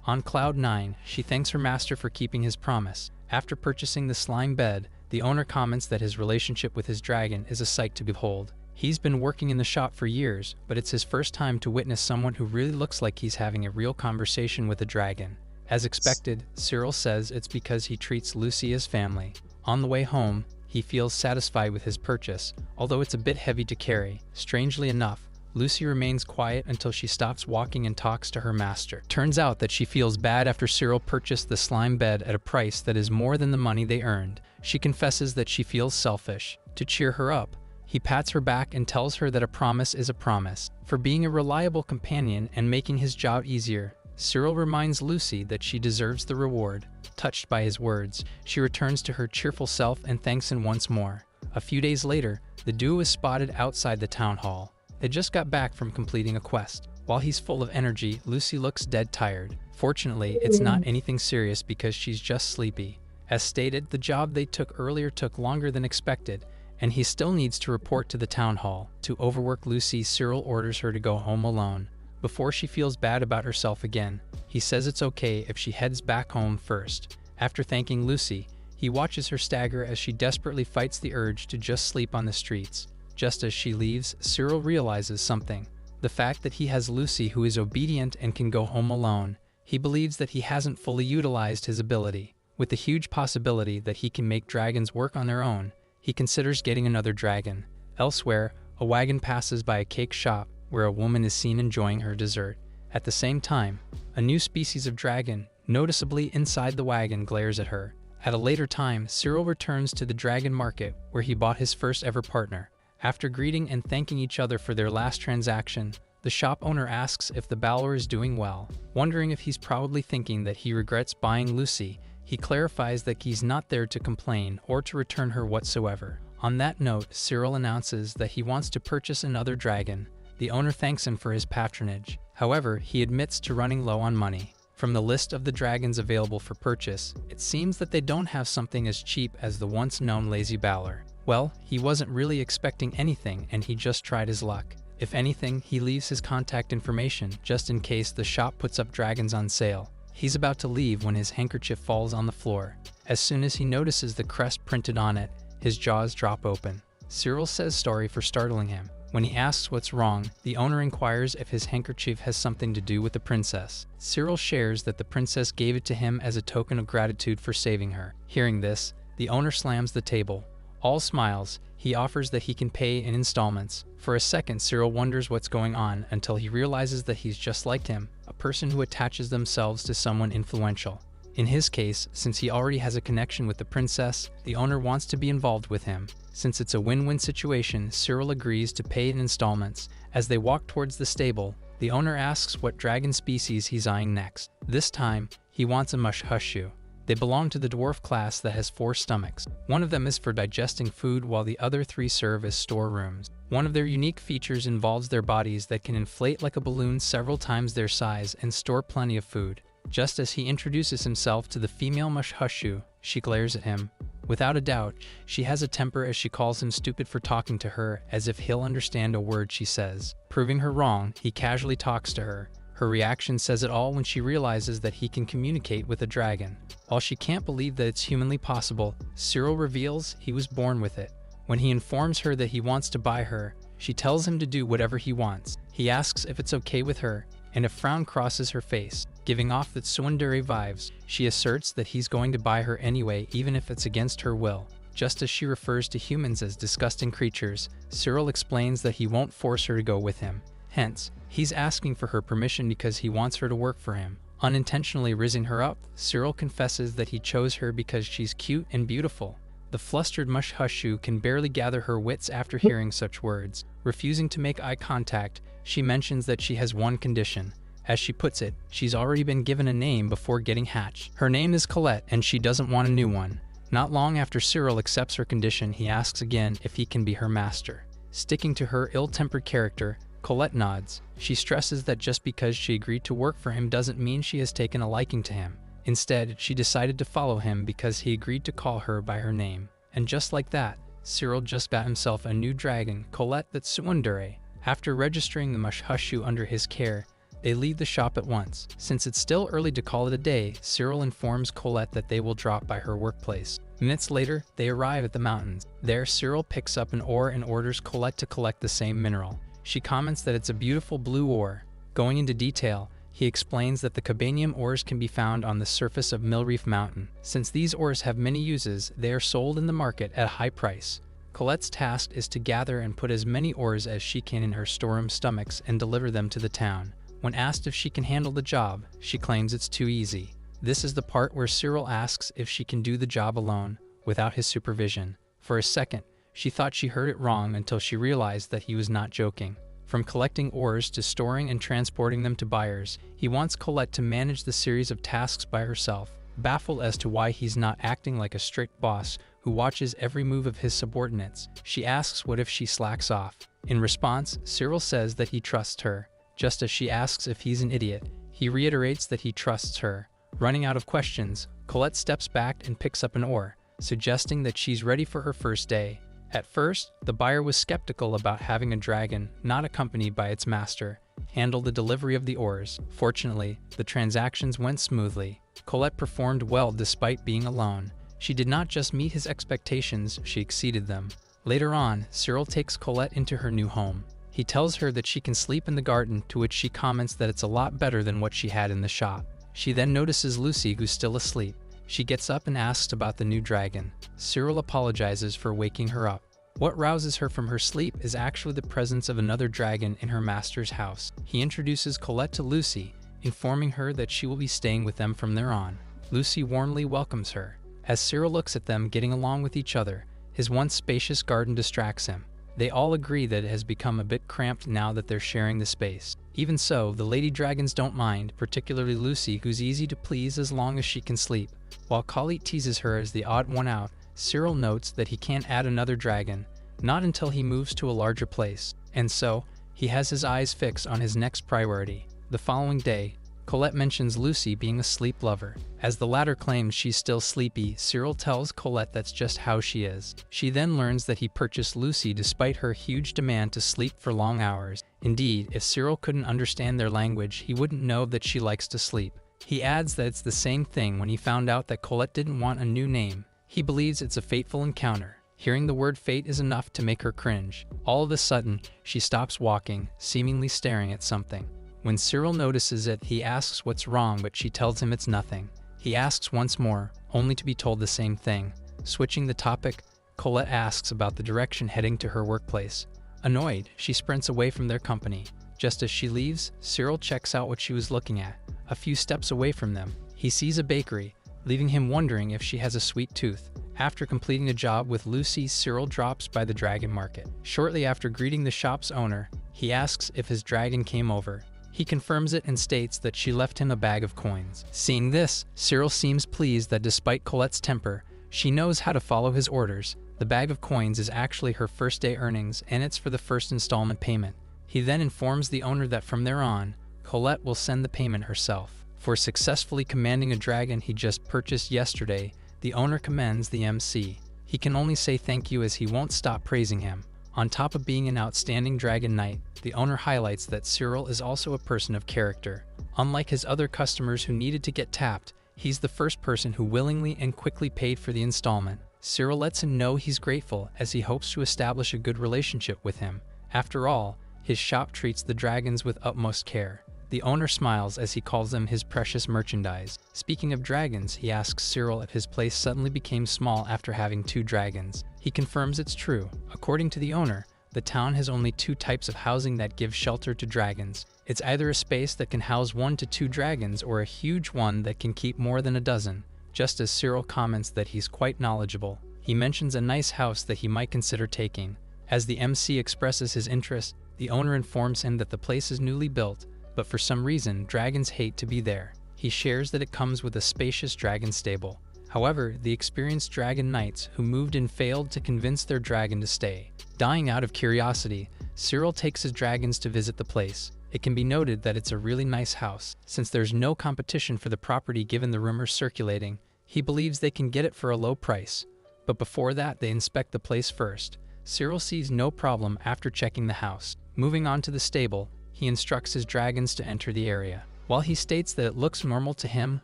On cloud 9, she thanks her master for keeping his promise. After purchasing the slime bed, the owner comments that his relationship with his dragon is a sight to behold. He's been working in the shop for years, but it's his first time to witness someone who really looks like he's having a real conversation with a dragon. As expected, Cyril says it's because he treats Lucy as family. On the way home, he feels satisfied with his purchase, although it's a bit heavy to carry. Strangely enough, Lucy remains quiet until she stops walking and talks to her master. Turns out that she feels bad after Cyril purchased the slime bed at a price that is more than the money they earned. She confesses that she feels selfish. To cheer her up, he pats her back and tells her that a promise is a promise. For being a reliable companion and making his job easier, Cyril reminds Lucy that she deserves the reward. Touched by his words, she returns to her cheerful self and thanks him once more. A few days later, the duo is spotted outside the town hall. They just got back from completing a quest. While he's full of energy, Lucy looks dead tired. Fortunately, it's not anything serious because she's just sleepy. As stated, the job they took earlier took longer than expected, and he still needs to report to the town hall. To overwork Lucy, Cyril orders her to go home alone. Before she feels bad about herself again, he says it's okay if she heads back home first. After thanking Lucy, he watches her stagger as she desperately fights the urge to just sleep on the streets. Just as she leaves, Cyril realizes something. The fact that he has Lucy who is obedient and can go home alone. He believes that he hasn't fully utilized his ability. With the huge possibility that he can make dragons work on their own, he considers getting another dragon. Elsewhere, a wagon passes by a cake shop where a woman is seen enjoying her dessert. At the same time, a new species of dragon, noticeably inside the wagon, glares at her. At a later time, Cyril returns to the dragon market where he bought his first ever partner. After greeting and thanking each other for their last transaction, the shop owner asks if the Balor is doing well. Wondering if he's probably thinking that he regrets buying Lucy, he clarifies that he's not there to complain or to return her whatsoever. On that note, Cyril announces that he wants to purchase another dragon. The owner thanks him for his patronage. However, he admits to running low on money. From the list of the dragons available for purchase, it seems that they don't have something as cheap as the once known Lazy Balor. Well, he wasn't really expecting anything and he just tried his luck. If anything, he leaves his contact information just in case the shop puts up dragons on sale. He's about to leave when his handkerchief falls on the floor. As soon as he notices the crest printed on it, his jaws drop open. Cyril says sorry for startling him. When he asks what's wrong, the owner inquires if his handkerchief has something to do with the princess. Cyril shares that the princess gave it to him as a token of gratitude for saving her. Hearing this, the owner slams the table. All smiles, he offers that he can pay in installments. For a second, Cyril wonders what's going on until he realizes that he's just like him, a person who attaches themselves to someone influential. In his case, since he already has a connection with the princess, the owner wants to be involved with him. Since it's a win-win situation, Cyril agrees to pay in installments. As they walk towards the stable, the owner asks what dragon species he's eyeing next. This time, he wants a Mushhushu. They belong to the dwarf class that has 4 stomachs. One of them is for digesting food while the other 3 serve as storerooms. One of their unique features involves their bodies that can inflate like a balloon several times their size and store plenty of food. Just as he introduces himself to the female Mushhushu, she glares at him. Without a doubt, she has a temper as she calls him stupid for talking to her as if he'll understand a word she says. Proving her wrong, he casually talks to her. Her reaction says it all when she realizes that he can communicate with a dragon. While she can't believe that it's humanly possible, Cyril reveals he was born with it. When he informs her that he wants to buy her, she tells him to do whatever he wants. He asks if it's okay with her, and a frown crosses her face. Giving off that tsundere vibes, she asserts that he's going to buy her anyway even if it's against her will. Just as she refers to humans as disgusting creatures, Cyril explains that he won't force her to go with him. Hence, he's asking for her permission because he wants her to work for him. Unintentionally rizzing her up, Cyril confesses that he chose her because she's cute and beautiful. The flustered Mushhushu can barely gather her wits after hearing such words. Refusing to make eye contact, she mentions that she has one condition. As she puts it, she's already been given a name before getting hatched. Her name is Colette, and she doesn't want a new one. Not long after Cyril accepts her condition, he asks again if he can be her master. Sticking to her ill-tempered character, Colette nods. She stresses that just because she agreed to work for him doesn't mean she has taken a liking to him. Instead, she decided to follow him because he agreed to call her by her name. And just like that, Cyril just got himself a new dragon, Colette the Tsundere. After registering the Mushushu under his care, they leave the shop at once. Since it's still early to call it a day, Cyril informs Colette that they will drop by her workplace. Minutes later, they arrive at the mountains. There, Cyril picks up an ore and orders Colette to collect the same mineral. She comments that it's a beautiful blue ore. Going into detail, he explains that the cobanium ores can be found on the surface of Millreef Mountain. Since these ores have many uses, they are sold in the market at a high price. Colette's task is to gather and put as many ores as she can in her storeroom stomachs and deliver them to the town. When asked if she can handle the job, she claims it's too easy. This is the part where Cyril asks if she can do the job alone, without his supervision. For a second, she thought she heard it wrong until she realized that he was not joking. From collecting ores to storing and transporting them to buyers, he wants Colette to manage the series of tasks by herself. Baffled as to why he's not acting like a strict boss who watches every move of his subordinates, she asks what if she slacks off. In response, Cyril says that he trusts her. Just as she asks if he's an idiot, he reiterates that he trusts her. Running out of questions, Colette steps back and picks up an ore, suggesting that she's ready for her first day. At first, the buyer was skeptical about having a dragon, not accompanied by its master, handle the delivery of the ores. Fortunately, the transactions went smoothly. Colette performed well despite being alone. She did not just meet his expectations, she exceeded them. Later on, Cyril takes Colette into her new home. He tells her that she can sleep in the garden, to which she comments that it's a lot better than what she had in the shop. She then notices Lucy, who's still asleep. She gets up and asks about the new dragon. Cyril apologizes for waking her up. What rouses her from her sleep is actually the presence of another dragon in her master's house. He introduces Colette to Lucy, informing her that she will be staying with them from there on. Lucy warmly welcomes her. As Cyril looks at them getting along with each other, his once spacious garden distracts him. They all agree that it has become a bit cramped now that they're sharing the space. Even so, the lady dragons don't mind, particularly Lucy, who's easy to please as long as she can sleep. While Khalid teases her as the odd one out, Cyril notes that he can't add another dragon, not until he moves to a larger place. And so, he has his eyes fixed on his next priority. The following day, Colette mentions Lucy being a sleep lover. As the latter claims she's still sleepy, Cyril tells Colette that's just how she is. She then learns that he purchased Lucy despite her huge demand to sleep for long hours. Indeed, if Cyril couldn't understand their language, he wouldn't know that she likes to sleep. He adds that it's the same thing when he found out that Colette didn't want a new name. He believes it's a fateful encounter. Hearing the word fate is enough to make her cringe. All of a sudden, she stops walking, seemingly staring at something. When Cyril notices it, he asks what's wrong, but she tells him it's nothing. He asks once more, only to be told the same thing. Switching the topic, Colette asks about the direction heading to her workplace. Annoyed, she sprints away from their company. Just as she leaves, Cyril checks out what she was looking at. A few steps away from them, he sees a bakery, leaving him wondering if she has a sweet tooth. After completing a job with Lucy, Cyril drops by the dragon market. Shortly after greeting the shop's owner, he asks if his dragon came over. He confirms it and states that she left him a bag of coins. Seeing this, Cyril seems pleased that despite Colette's temper, she knows how to follow his orders. The bag of coins is actually her first day earnings, and it's for the first installment payment. He then informs the owner that from there on, Colette will send the payment herself. For successfully commanding a dragon he just purchased yesterday, the owner commends the MC. He can only say thank you as he won't stop praising him. On top of being an outstanding dragon knight, the owner highlights that Cyril is also a person of character. Unlike his other customers who needed to get tapped, he's the first person who willingly and quickly paid for the installment. Cyril lets him know he's grateful as he hopes to establish a good relationship with him. After all, his shop treats the dragons with utmost care. The owner smiles as he calls them his precious merchandise. Speaking of dragons, he asks Cyril if his place suddenly became small after having 2 dragons. He confirms it's true. According to the owner, the town has only 2 types of housing that give shelter to dragons. It's either a space that can house 1 to 2 dragons or a huge one that can keep more than a dozen. Just as Cyril comments that he's quite knowledgeable, he mentions a nice house that he might consider taking. As the MC expresses his interest, the owner informs him that the place is newly built, but for some reason, dragons hate to be there. He shares that it comes with a spacious dragon stable. However, the experienced dragon knights who moved in failed to convince their dragon to stay. Dying out of curiosity, Cyril takes his dragons to visit the place. It can be noted that it's a really nice house. Since there's no competition for the property given the rumors circulating, he believes they can get it for a low price. But before that, they inspect the place first. Cyril sees no problem after checking the house. Moving on to the stable, he instructs his dragons to enter the area. While he states that it looks normal to him,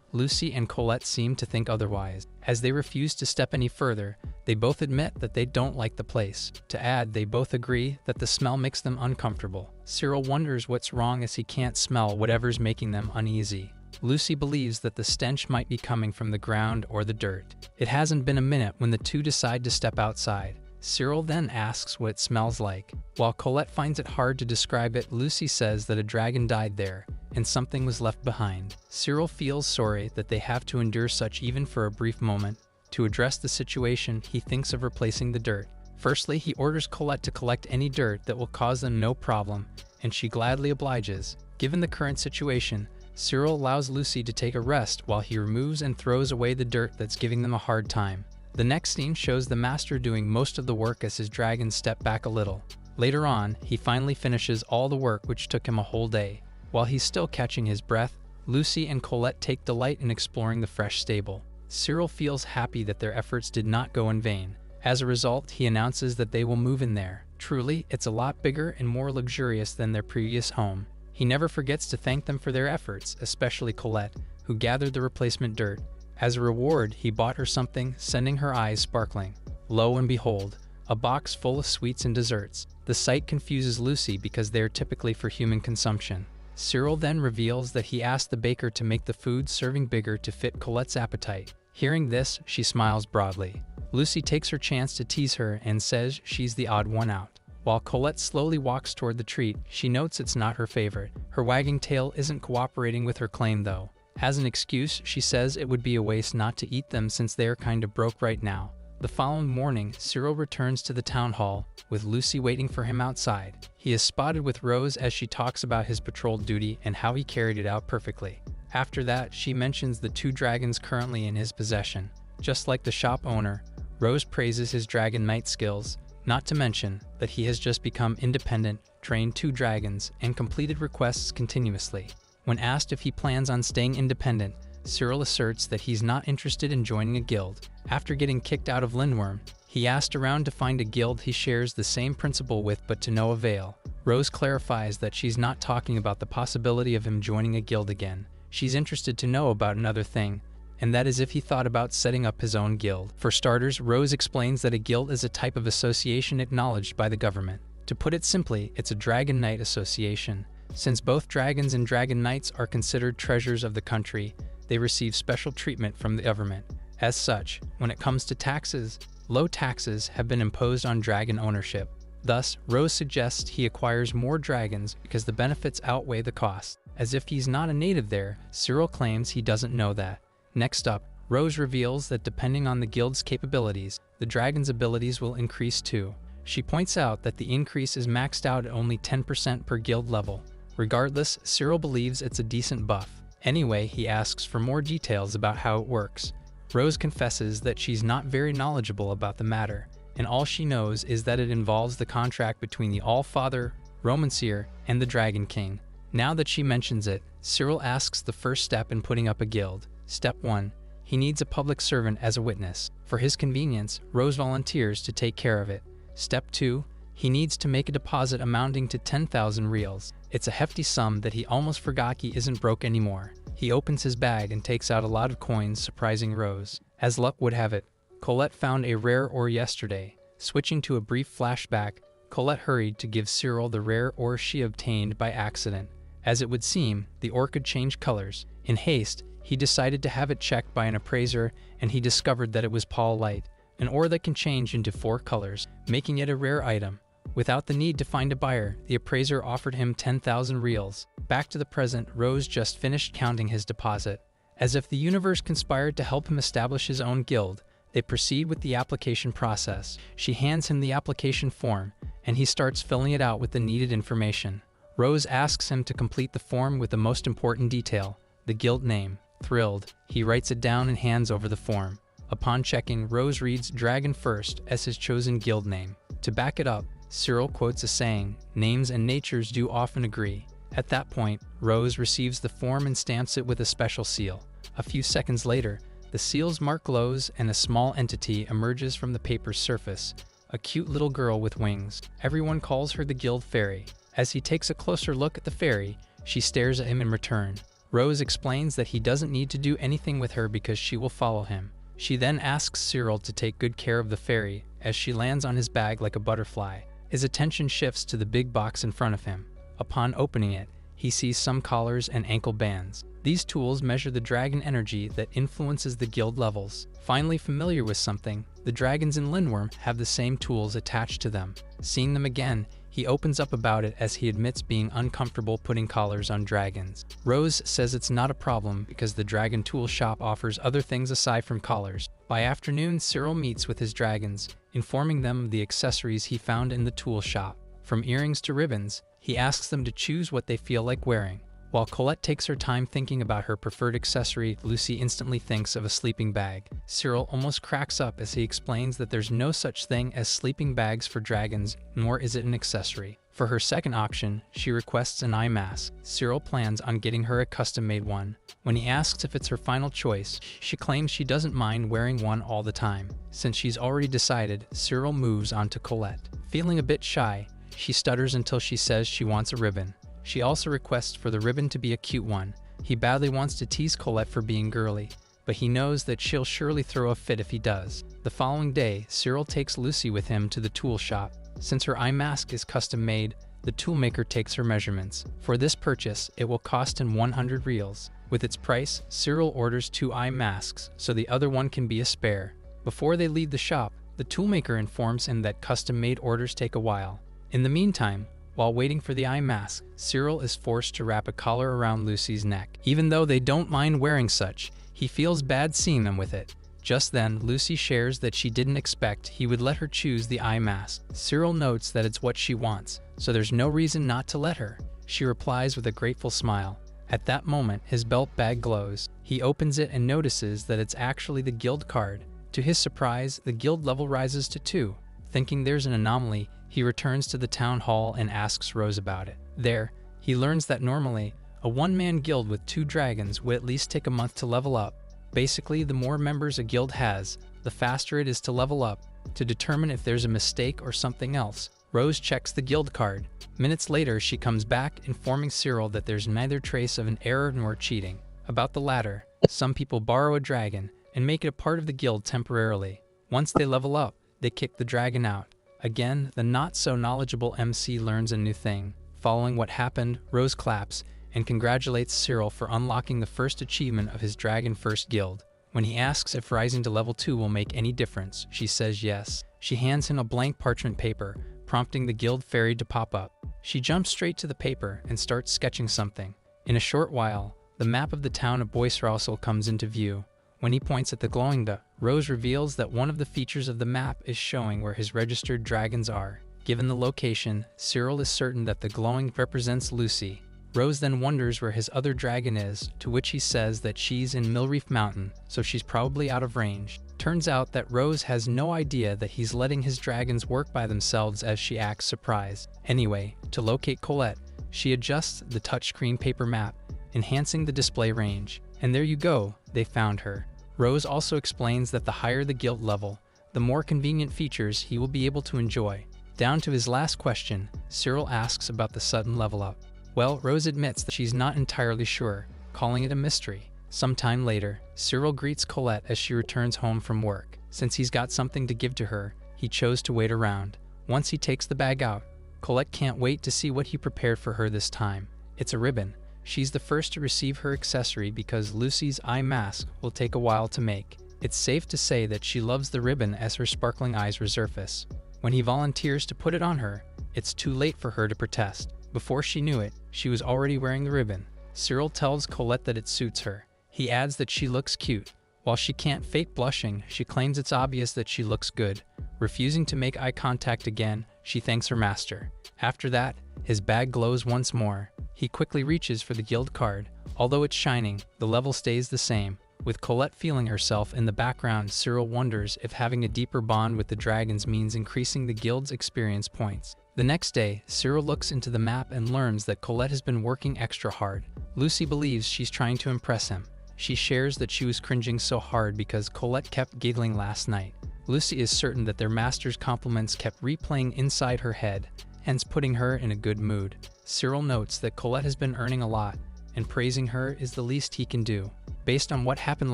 Lucy and Colette seem to think otherwise. As they refuse to step any further, they both admit that they don't like the place. To add, they both agree that the smell makes them uncomfortable. Cyril wonders what's wrong as he can't smell whatever's making them uneasy. Lucy believes that the stench might be coming from the ground or the dirt. It hasn't been a minute when the two decide to step outside. Cyril then asks what it smells like. While Colette finds it hard to describe it, Lucy says that a dragon died there, and something was left behind. Cyril feels sorry that they have to endure such even for a brief moment. To address the situation, he thinks of replacing the dirt. Firstly, he orders Colette to collect any dirt that will cause them no problem, and she gladly obliges. Given the current situation, Cyril allows Lucy to take a rest while he removes and throws away the dirt that's giving them a hard time. The next scene shows the master doing most of the work as his dragons step back a little. Later on, he finally finishes all the work which took him a whole day. While he's still catching his breath, Lucy and Colette take delight in exploring the fresh stable. Cyril feels happy that their efforts did not go in vain. As a result, he announces that they will move in there. Truly, it's a lot bigger and more luxurious than their previous home. He never forgets to thank them for their efforts, especially Colette, who gathered the replacement dirt. As a reward, he bought her something, sending her eyes sparkling. Lo and behold, a box full of sweets and desserts. The sight confuses Lucy because they are typically for human consumption. Cyril then reveals that he asked the baker to make the food serving bigger to fit Colette's appetite. Hearing this, she smiles broadly. Lucy takes her chance to tease her and says she's the odd one out. While Colette slowly walks toward the treat, she notes it's not her favorite. Her wagging tail isn't cooperating with her claim though. As an excuse, she says it would be a waste not to eat them since they are kind of broke right now. The following morning, Cyril returns to the town hall, with Lucy waiting for him outside. He is spotted with Rose as she talks about his patrol duty and how he carried it out perfectly. After that, she mentions the 2 dragons currently in his possession. Just like the shop owner, Rose praises his dragon knight skills, not to mention that he has just become independent, trained 2 dragons, and completed requests continuously. When asked if he plans on staying independent, Cyril asserts that he's not interested in joining a guild. After getting kicked out of Lindworm, he asked around to find a guild he shares the same principle with, but to no avail. Rose clarifies that she's not talking about the possibility of him joining a guild again. She's interested to know about another thing, and that is if he thought about setting up his own guild. For starters, Rose explains that a guild is a type of association acknowledged by the government. To put it simply, it's a Dragon Knight association. Since both dragons and dragon knights are considered treasures of the country, they receive special treatment from the government. As such, when it comes to taxes, low taxes have been imposed on dragon ownership. Thus, Rose suggests he acquires more dragons because the benefits outweigh the cost. As if he's not a native there, Cyril claims he doesn't know that. Next up, Rose reveals that depending on the guild's capabilities, the dragon's abilities will increase too. She points out that the increase is maxed out at only 10% per guild level. Regardless, Cyril believes it's a decent buff. Anyway, he asks for more details about how it works. Rose confesses that she's not very knowledgeable about the matter, and all she knows is that it involves the contract between the All-Father, Romancier, and the Dragon King. Now that she mentions it, Cyril asks the first step in putting up a guild. Step 1. He needs a public servant as a witness. For his convenience, Rose volunteers to take care of it. Step 2. He needs to make a deposit amounting to 10,000 reals. It's a hefty sum that he almost forgot he isn't broke anymore. He opens his bag and takes out a lot of coins, surprising Rose. As luck would have it, Colette found a rare ore yesterday. Switching to a brief flashback, Colette hurried to give Cyril the rare ore she obtained by accident. As it would seem, the ore could change colors. In haste, he decided to have it checked by an appraiser, and he discovered that it was Paulite, an ore that can change into 4 colors, making it a rare item. Without the need to find a buyer, the appraiser offered him 10,000 reals. Back to the present, Rose just finished counting his deposit. As if the universe conspired to help him establish his own guild, they proceed with the application process. She hands him the application form, and he starts filling it out with the needed information. Rose asks him to complete the form with the most important detail, the guild name. Thrilled, he writes it down and hands over the form. Upon checking, Rose reads Dragon First as his chosen guild name. To back it up, Cyril quotes a saying, "Names and natures do often agree." At that point, Rose receives the form and stamps it with a special seal. A few seconds later, the seal's mark glows and a small entity emerges from the paper's surface, a cute little girl with wings. Everyone calls her the Guild Fairy. As he takes a closer look at the fairy, she stares at him in return. Rose explains that he doesn't need to do anything with her because she will follow him. She then asks Cyril to take good care of the fairy as she lands on his bag like a butterfly. His attention shifts to the big box in front of him. Upon opening it, he sees some collars and ankle bands. These tools measure the dragon energy that influences the guild levels. Finally familiar with something, the dragons in Lindworm have the same tools attached to them. Seeing them again, he opens up about it as he admits being uncomfortable putting collars on dragons. Rose says it's not a problem because the dragon tool shop offers other things aside from collars. By afternoon, Cyril meets with his dragons, informing them of the accessories he found in the tool shop. From earrings to ribbons, he asks them to choose what they feel like wearing. While Colette takes her time thinking about her preferred accessory, Lucy instantly thinks of a sleeping bag. Cyril almost cracks up as he explains that there's no such thing as sleeping bags for dragons, nor is it an accessory. For her second option, she requests an eye mask. Cyril plans on getting her a custom-made one. When he asks if it's her final choice, she claims she doesn't mind wearing one all the time. Since she's already decided, Cyril moves on to Colette. Feeling a bit shy, she stutters until she says she wants a ribbon. She also requests for the ribbon to be a cute one. He badly wants to tease Colette for being girly, but he knows that she'll surely throw a fit if he does. The following day, Cyril takes Lucy with him to the tool shop. Since her eye mask is custom made, the toolmaker takes her measurements. For this purchase, it will cost him 100 reals. With its price, Cyril orders 2 eye masks, so the other one can be a spare. Before they leave the shop, the toolmaker informs him that custom-made orders take a while. In the meantime, while waiting for the eye mask, Cyril is forced to wrap a collar around Lucy's neck. Even though they don't mind wearing such, he feels bad seeing them with it. Just then, Lucy shares that she didn't expect he would let her choose the eye mask. Cyril notes that it's what she wants, so there's no reason not to let her. She replies with a grateful smile. At that moment, his belt bag glows. He opens it and notices that it's actually the guild card. To his surprise, the guild level rises to 2. Thinking there's an anomaly, he returns to the town hall and asks Rose about it. There, he learns that normally, a one-man guild with 2 dragons would at least take a month to level up. Basically, the more members a guild has, the faster it is to level up. To determine if there's a mistake or something else, Rose checks the guild card. Minutes later, she comes back, informing Cyril that there's neither trace of an error nor cheating. About the latter, some people borrow a dragon and make it a part of the guild temporarily. Once they level up, they kick the dragon out. Again, the not-so-knowledgeable MC learns a new thing. Following what happened, Rose claps and congratulates Cyril for unlocking the first achievement of his Dragon First Guild. When he asks if rising to level 2 will make any difference, she says yes. She hands him a blank parchment paper, prompting the guild fairy to pop up. She jumps straight to the paper and starts sketching something. In a short while, the map of the town of Boisrausel comes into view. When he points at the glowing dot, Rose reveals that one of the features of the map is showing where his registered dragons are. Given the location, Cyril is certain that the glowing represents Lucy. Rose then wonders where his other dragon is, to which he says that she's in Millreef Mountain, so she's probably out of range. Turns out that Rose has no idea that he's letting his dragons work by themselves as she acts surprised. Anyway, to locate Colette, she adjusts the touchscreen paper map, enhancing the display range. And there you go, they found her. Rose also explains that the higher the guild level, the more convenient features he will be able to enjoy. Down to his last question, Cyril asks about the sudden level up. Well, Rose admits that she's not entirely sure, calling it a mystery. Sometime later, Cyril greets Colette as she returns home from work. Since he's got something to give to her, he chose to wait around. Once he takes the bag out, Colette can't wait to see what he prepared for her this time. It's a ribbon. She's the first to receive her accessory because Lucy's eye mask will take a while to make. It's safe to say that she loves the ribbon as her sparkling eyes resurface. When he volunteers to put it on her, it's too late for her to protest. Before she knew it, she was already wearing the ribbon. Cyril tells Colette that it suits her. He adds that she looks cute. While she can't fake blushing, she claims it's obvious that she looks good. Refusing to make eye contact again, she thanks her master. After that, His bag glows once more. He quickly reaches for the guild card. Although it's shining, the level stays the same. With Colette feeling herself in the background, Cyril wonders if having a deeper bond with the dragons means increasing the guild's experience points. The next day, Cyril looks into the map and learns that Colette has been working extra hard. Lucy believes she's trying to impress him. She shares that she was cringing so hard because Colette kept giggling last night. Lucy is certain that their master's compliments kept replaying inside her head, hence putting her in a good mood. Cyril notes that Colette has been earning a lot, and praising her is the least he can do. Based on what happened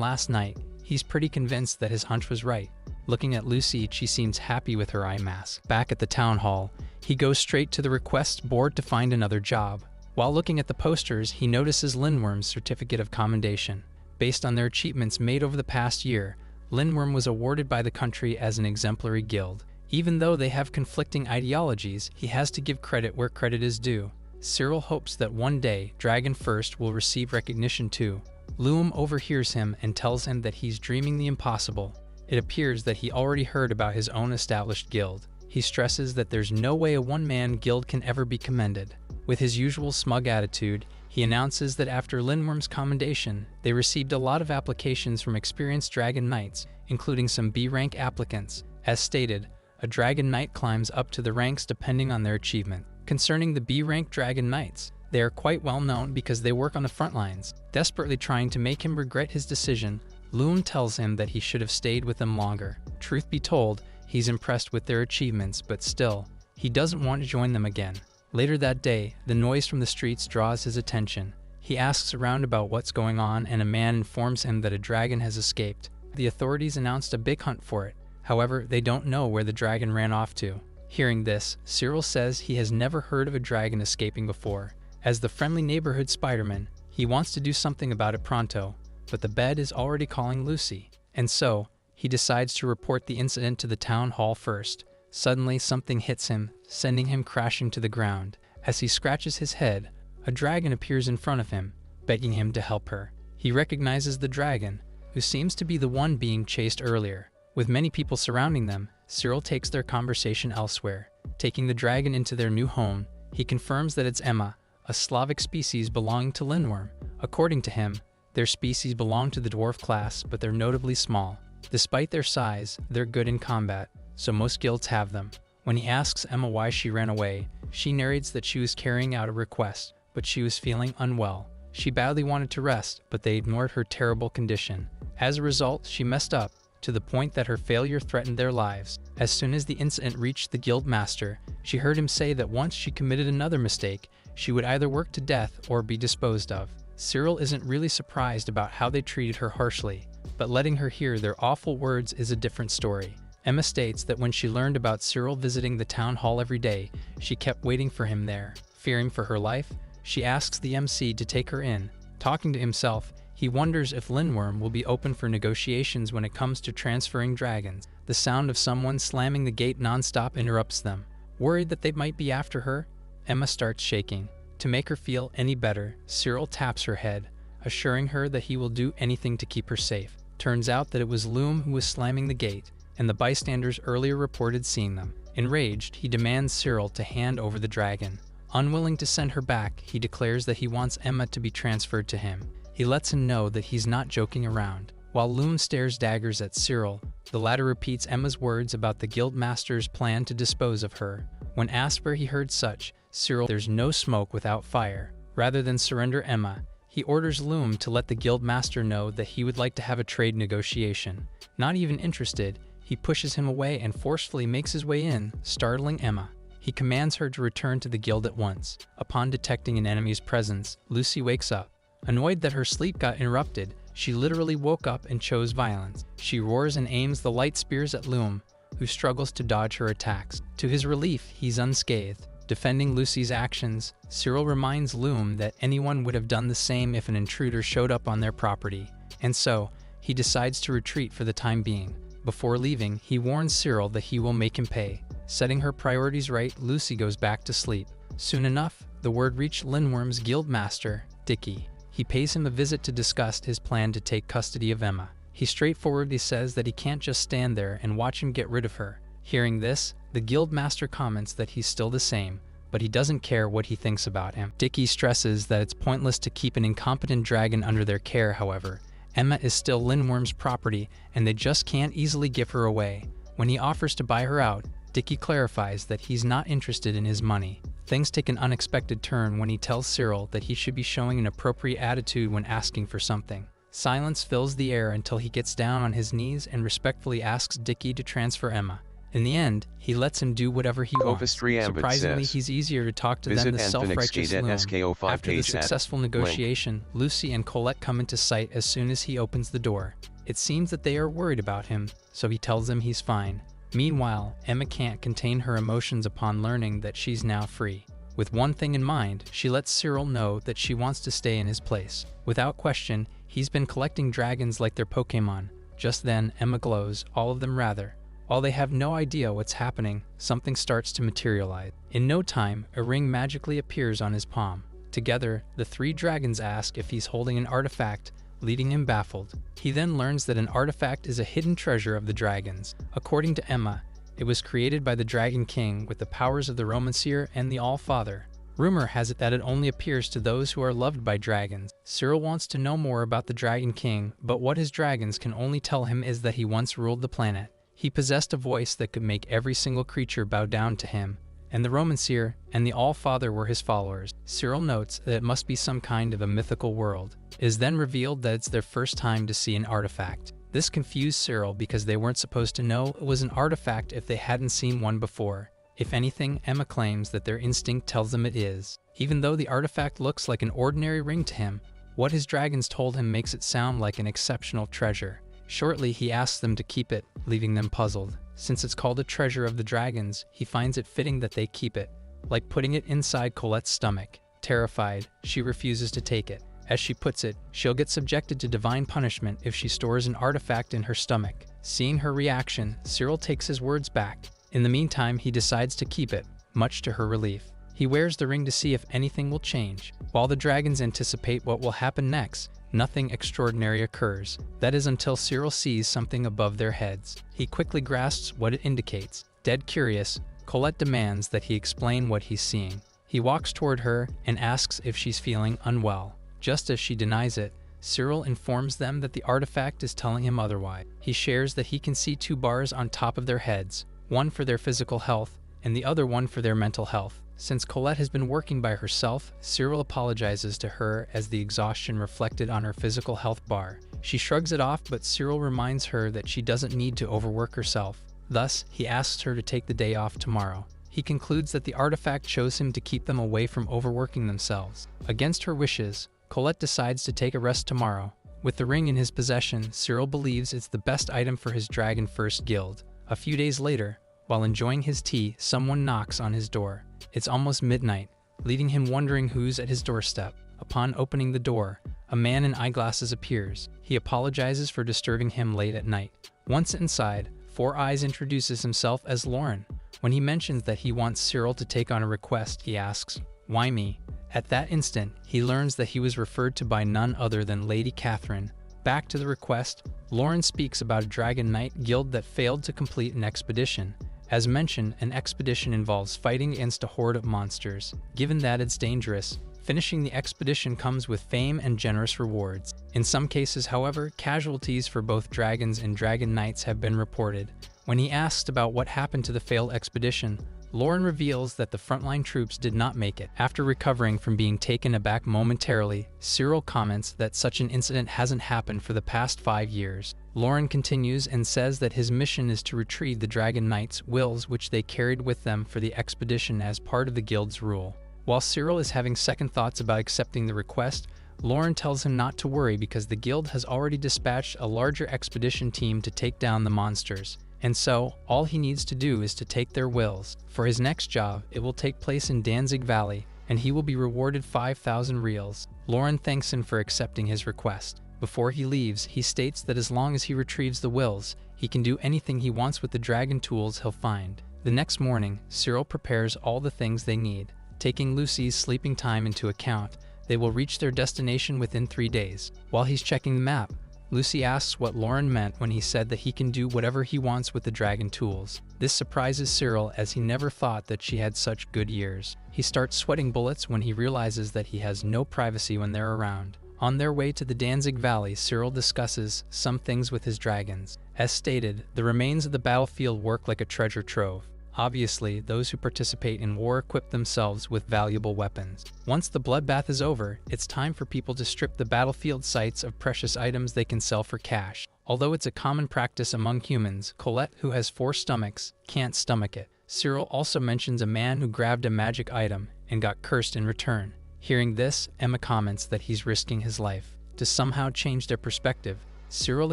last night, he's pretty convinced that his hunch was right. Looking at Lucy, she seems happy with her eye mask. Back at the town hall, he goes straight to the requests board to find another job. While looking at the posters, he notices Lindworm's certificate of commendation. Based on their achievements made over the past year, Lindworm was awarded by the country as an exemplary guild. Even though they have conflicting ideologies, he has to give credit where credit is due. Cyril hopes that one day, Dragon First will receive recognition too. Loom overhears him and tells him that he's dreaming the impossible. It appears that he already heard about his own established guild. He stresses that there's no way a one-man guild can ever be commended. With his usual smug attitude, he announces that after Lindworm's commendation, they received a lot of applications from experienced Dragon Knights, including some B-rank applicants. As stated, a Dragon Knight climbs up to the ranks depending on their achievement. Concerning the B-rank Dragon Knights, they are quite well known because they work on the front lines. Desperately trying to make him regret his decision, Loom tells him that he should have stayed with them longer. Truth be told, he's impressed with their achievements, but still, he doesn't want to join them again. Later that day, the noise from the streets draws his attention. He asks around about what's going on, and a man informs him that a dragon has escaped. The authorities announced a big hunt for it. However, they don't know where the dragon ran off to. Hearing this, Cyril says he has never heard of a dragon escaping before. As the friendly neighborhood Spider-Man, he wants to do something about it pronto, but the bed is already calling Lucy. And so, he decides to report the incident to the town hall first. Suddenly, something hits him, sending him crashing to the ground. As he scratches his head, a dragon appears in front of him, begging him to help her. He recognizes the dragon, who seems to be the one being chased earlier. With many people surrounding them, Cyril takes their conversation elsewhere. Taking the dragon into their new home, he confirms that it's Emma, a Slavic species belonging to Lindworm. According to him, their species belong to the dwarf class, but they're notably small. Despite their size, they're good in combat, so most guilds have them. When he asks Emma why she ran away, she narrates that she was carrying out a request, but she was feeling unwell. She badly wanted to rest, but they ignored her terrible condition. As a result, she messed up, to the point that her failure threatened their lives. As soon as the incident reached the guild master, she heard him say that once she committed another mistake, she would either work to death or be disposed of. Cyril isn't really surprised about how they treated her harshly, but letting her hear their awful words is a different story. Emma states that when she learned about Cyril visiting the town hall every day, she kept waiting for him there. Fearing for her life, she asks the MC to take her in. Talking to himself, he wonders if Lindworm will be open for negotiations when it comes to transferring dragons. The sound of someone slamming the gate nonstop interrupts them. Worried that they might be after her, Emma starts shaking. To make her feel any better, Cyril taps her head, assuring her that he will do anything to keep her safe. Turns out that it was Loom who was slamming the gate, and the bystanders earlier reported seeing them. Enraged, he demands Cyril to hand over the dragon. Unwilling to send her back, he declares that he wants Emma to be transferred to him. He lets him know that he's not joking around. While Loom stares daggers at Cyril, the latter repeats Emma's words about the guildmaster's plan to dispose of her. When asked where he heard such, Cyril, "There's no smoke without fire." Rather than surrender Emma, he orders Loom to let the guildmaster know that he would like to have a trade negotiation. Not even interested, he pushes him away and forcefully makes his way in, startling Emma. He commands her to return to the guild at once. Upon detecting an enemy's presence, Lucy wakes up. Annoyed that her sleep got interrupted, she literally woke up and chose violence. She roars and aims the light spears at Loom, who struggles to dodge her attacks. To his relief, he's unscathed. Defending Lucy's actions, Cyril reminds Loom that anyone would have done the same if an intruder showed up on their property, and so, he decides to retreat for the time being. Before leaving, he warns Cyril that he will make him pay. Setting her priorities right, Lucy goes back to sleep. Soon enough, the word reached Lindworm's guildmaster, Dicky. He pays him a visit to discuss his plan to take custody of Emma. He straightforwardly says that he can't just stand there and watch him get rid of her. Hearing this, the guildmaster comments that he's still the same, but he doesn't care what he thinks about him. Dickie stresses that it's pointless to keep an incompetent dragon under their care, however. Emma is still Lindworm's property, and they just can't easily give her away. When he offers to buy her out, Dickie clarifies that he's not interested in his money. Things take an unexpected turn when he tells Cyril that he should be showing an appropriate attitude when asking for something. Silence fills the air until he gets down on his knees and respectfully asks Dickie to transfer Emma. In the end, he lets him do whatever he wants. Surprisingly, he's easier to talk to than the self-righteous loon. After the successful negotiation, Lucy and Colette come into sight as soon as he opens the door. It seems that they are worried about him, so he tells them he's fine. Meanwhile, Emma can't contain her emotions upon learning that she's now free. With one thing in mind, she lets Cyril know that she wants to stay in his place. Without question, he's been collecting dragons like their Pokémon. Just then, Emma glows, all of them rather. While they have no idea what's happening, something starts to materialize. In no time, a ring magically appears on his palm. Together, the three dragons ask if he's holding an artifact, leaving him baffled. He then learns that an artifact is a hidden treasure of the dragons. According to Emma, it was created by the Dragon King with the powers of the Romancier and the All-Father. Rumor has it that it only appears to those who are loved by dragons. Cyril wants to know more about the Dragon King, but what his dragons can only tell him is that he once ruled the planet. He possessed a voice that could make every single creature bow down to him, and the Romancier and the All-Father were his followers. Cyril notes that it must be some kind of a mythical world. It is then revealed that it's their first time to see an artifact. This confused Cyril because they weren't supposed to know it was an artifact if they hadn't seen one before. If anything, Emma claims that their instinct tells them it is. Even though the artifact looks like an ordinary ring to him, what his dragons told him makes it sound like an exceptional treasure. Shortly, he asks them to keep it, leaving them puzzled. Since it's called a treasure of the dragons, he finds it fitting that they keep it, like putting it inside Colette's stomach. Terrified, she refuses to take it. As she puts it, she'll get subjected to divine punishment if she stores an artifact in her stomach. Seeing her reaction, Cyril takes his words back. In the meantime, he decides to keep it, much to her relief. He wears the ring to see if anything will change. While the dragons anticipate what will happen next, nothing extraordinary occurs. That is until Cyril sees something above their heads. He quickly grasps what it indicates. Dead curious, Colette demands that he explain what he's seeing. He walks toward her and asks if she's feeling unwell. Just as she denies it, Cyril informs them that the artifact is telling him otherwise. He shares that he can see two bars on top of their heads, one for their physical health and the other one for their mental health. Since Colette has been working by herself, Cyril apologizes to her as the exhaustion reflected on her physical health bar. She shrugs it off, but Cyril reminds her that she doesn't need to overwork herself. Thus, he asks her to take the day off tomorrow. He concludes that the artifact chose him to keep them away from overworking themselves. Against her wishes, Colette decides to take a rest tomorrow. With the ring in his possession, Cyril believes it's the best item for his Dragon First Guild. A few days later, while enjoying his tea, someone knocks on his door. It's almost midnight, leaving him wondering who's at his doorstep. Upon opening the door, a man in eyeglasses appears. He apologizes for disturbing him late at night. Once inside, Four Eyes introduces himself as Lauren. When he mentions that he wants Cyril to take on a request, he asks, "Why me?" At that instant, he learns that he was referred to by none other than Lady Catherine. Back to the request, Lauren speaks about a Dragon Knight guild that failed to complete an expedition. As mentioned, an expedition involves fighting against a horde of monsters. Given that it's dangerous, finishing the expedition comes with fame and generous rewards. In some cases, however, casualties for both dragons and dragon knights have been reported. When he asks about what happened to the failed expedition, Lauren reveals that the frontline troops did not make it. After recovering from being taken aback momentarily, Cyril comments that such an incident hasn't happened for the past 5 years. Lauren continues and says that his mission is to retrieve the Dragon Knights' wills which they carried with them for the expedition as part of the guild's rule. While Cyril is having second thoughts about accepting the request, Lauren tells him not to worry because the guild has already dispatched a larger expedition team to take down the monsters. And so, all he needs to do is to take their wills. For his next job, it will take place in Danzig Valley, and he will be rewarded 5,000 reals. Lauren thanks him for accepting his request. Before he leaves, he states that as long as he retrieves the wills, he can do anything he wants with the dragon tools he'll find. The next morning, Cyril prepares all the things they need. Taking Lucy's sleeping time into account, they will reach their destination within 3 days. While he's checking the map, Lucy asks what Lauren meant when he said that he can do whatever he wants with the dragon tools. This surprises Cyril, as he never thought that she had such good ears. He starts sweating bullets when he realizes that he has no privacy when they're around. On their way to the Danzig Valley, Cyril discusses some things with his dragons. As stated, the remains of the battlefield work like a treasure trove. Obviously, those who participate in war equip themselves with valuable weapons. Once the bloodbath is over, it's time for people to strip the battlefield sites of precious items they can sell for cash. Although it's a common practice among humans, Colette, who has 4 stomachs, can't stomach it. Cyril also mentions a man who grabbed a magic item and got cursed in return. Hearing this, Emma comments that he's risking his life. To somehow change their perspective, Cyril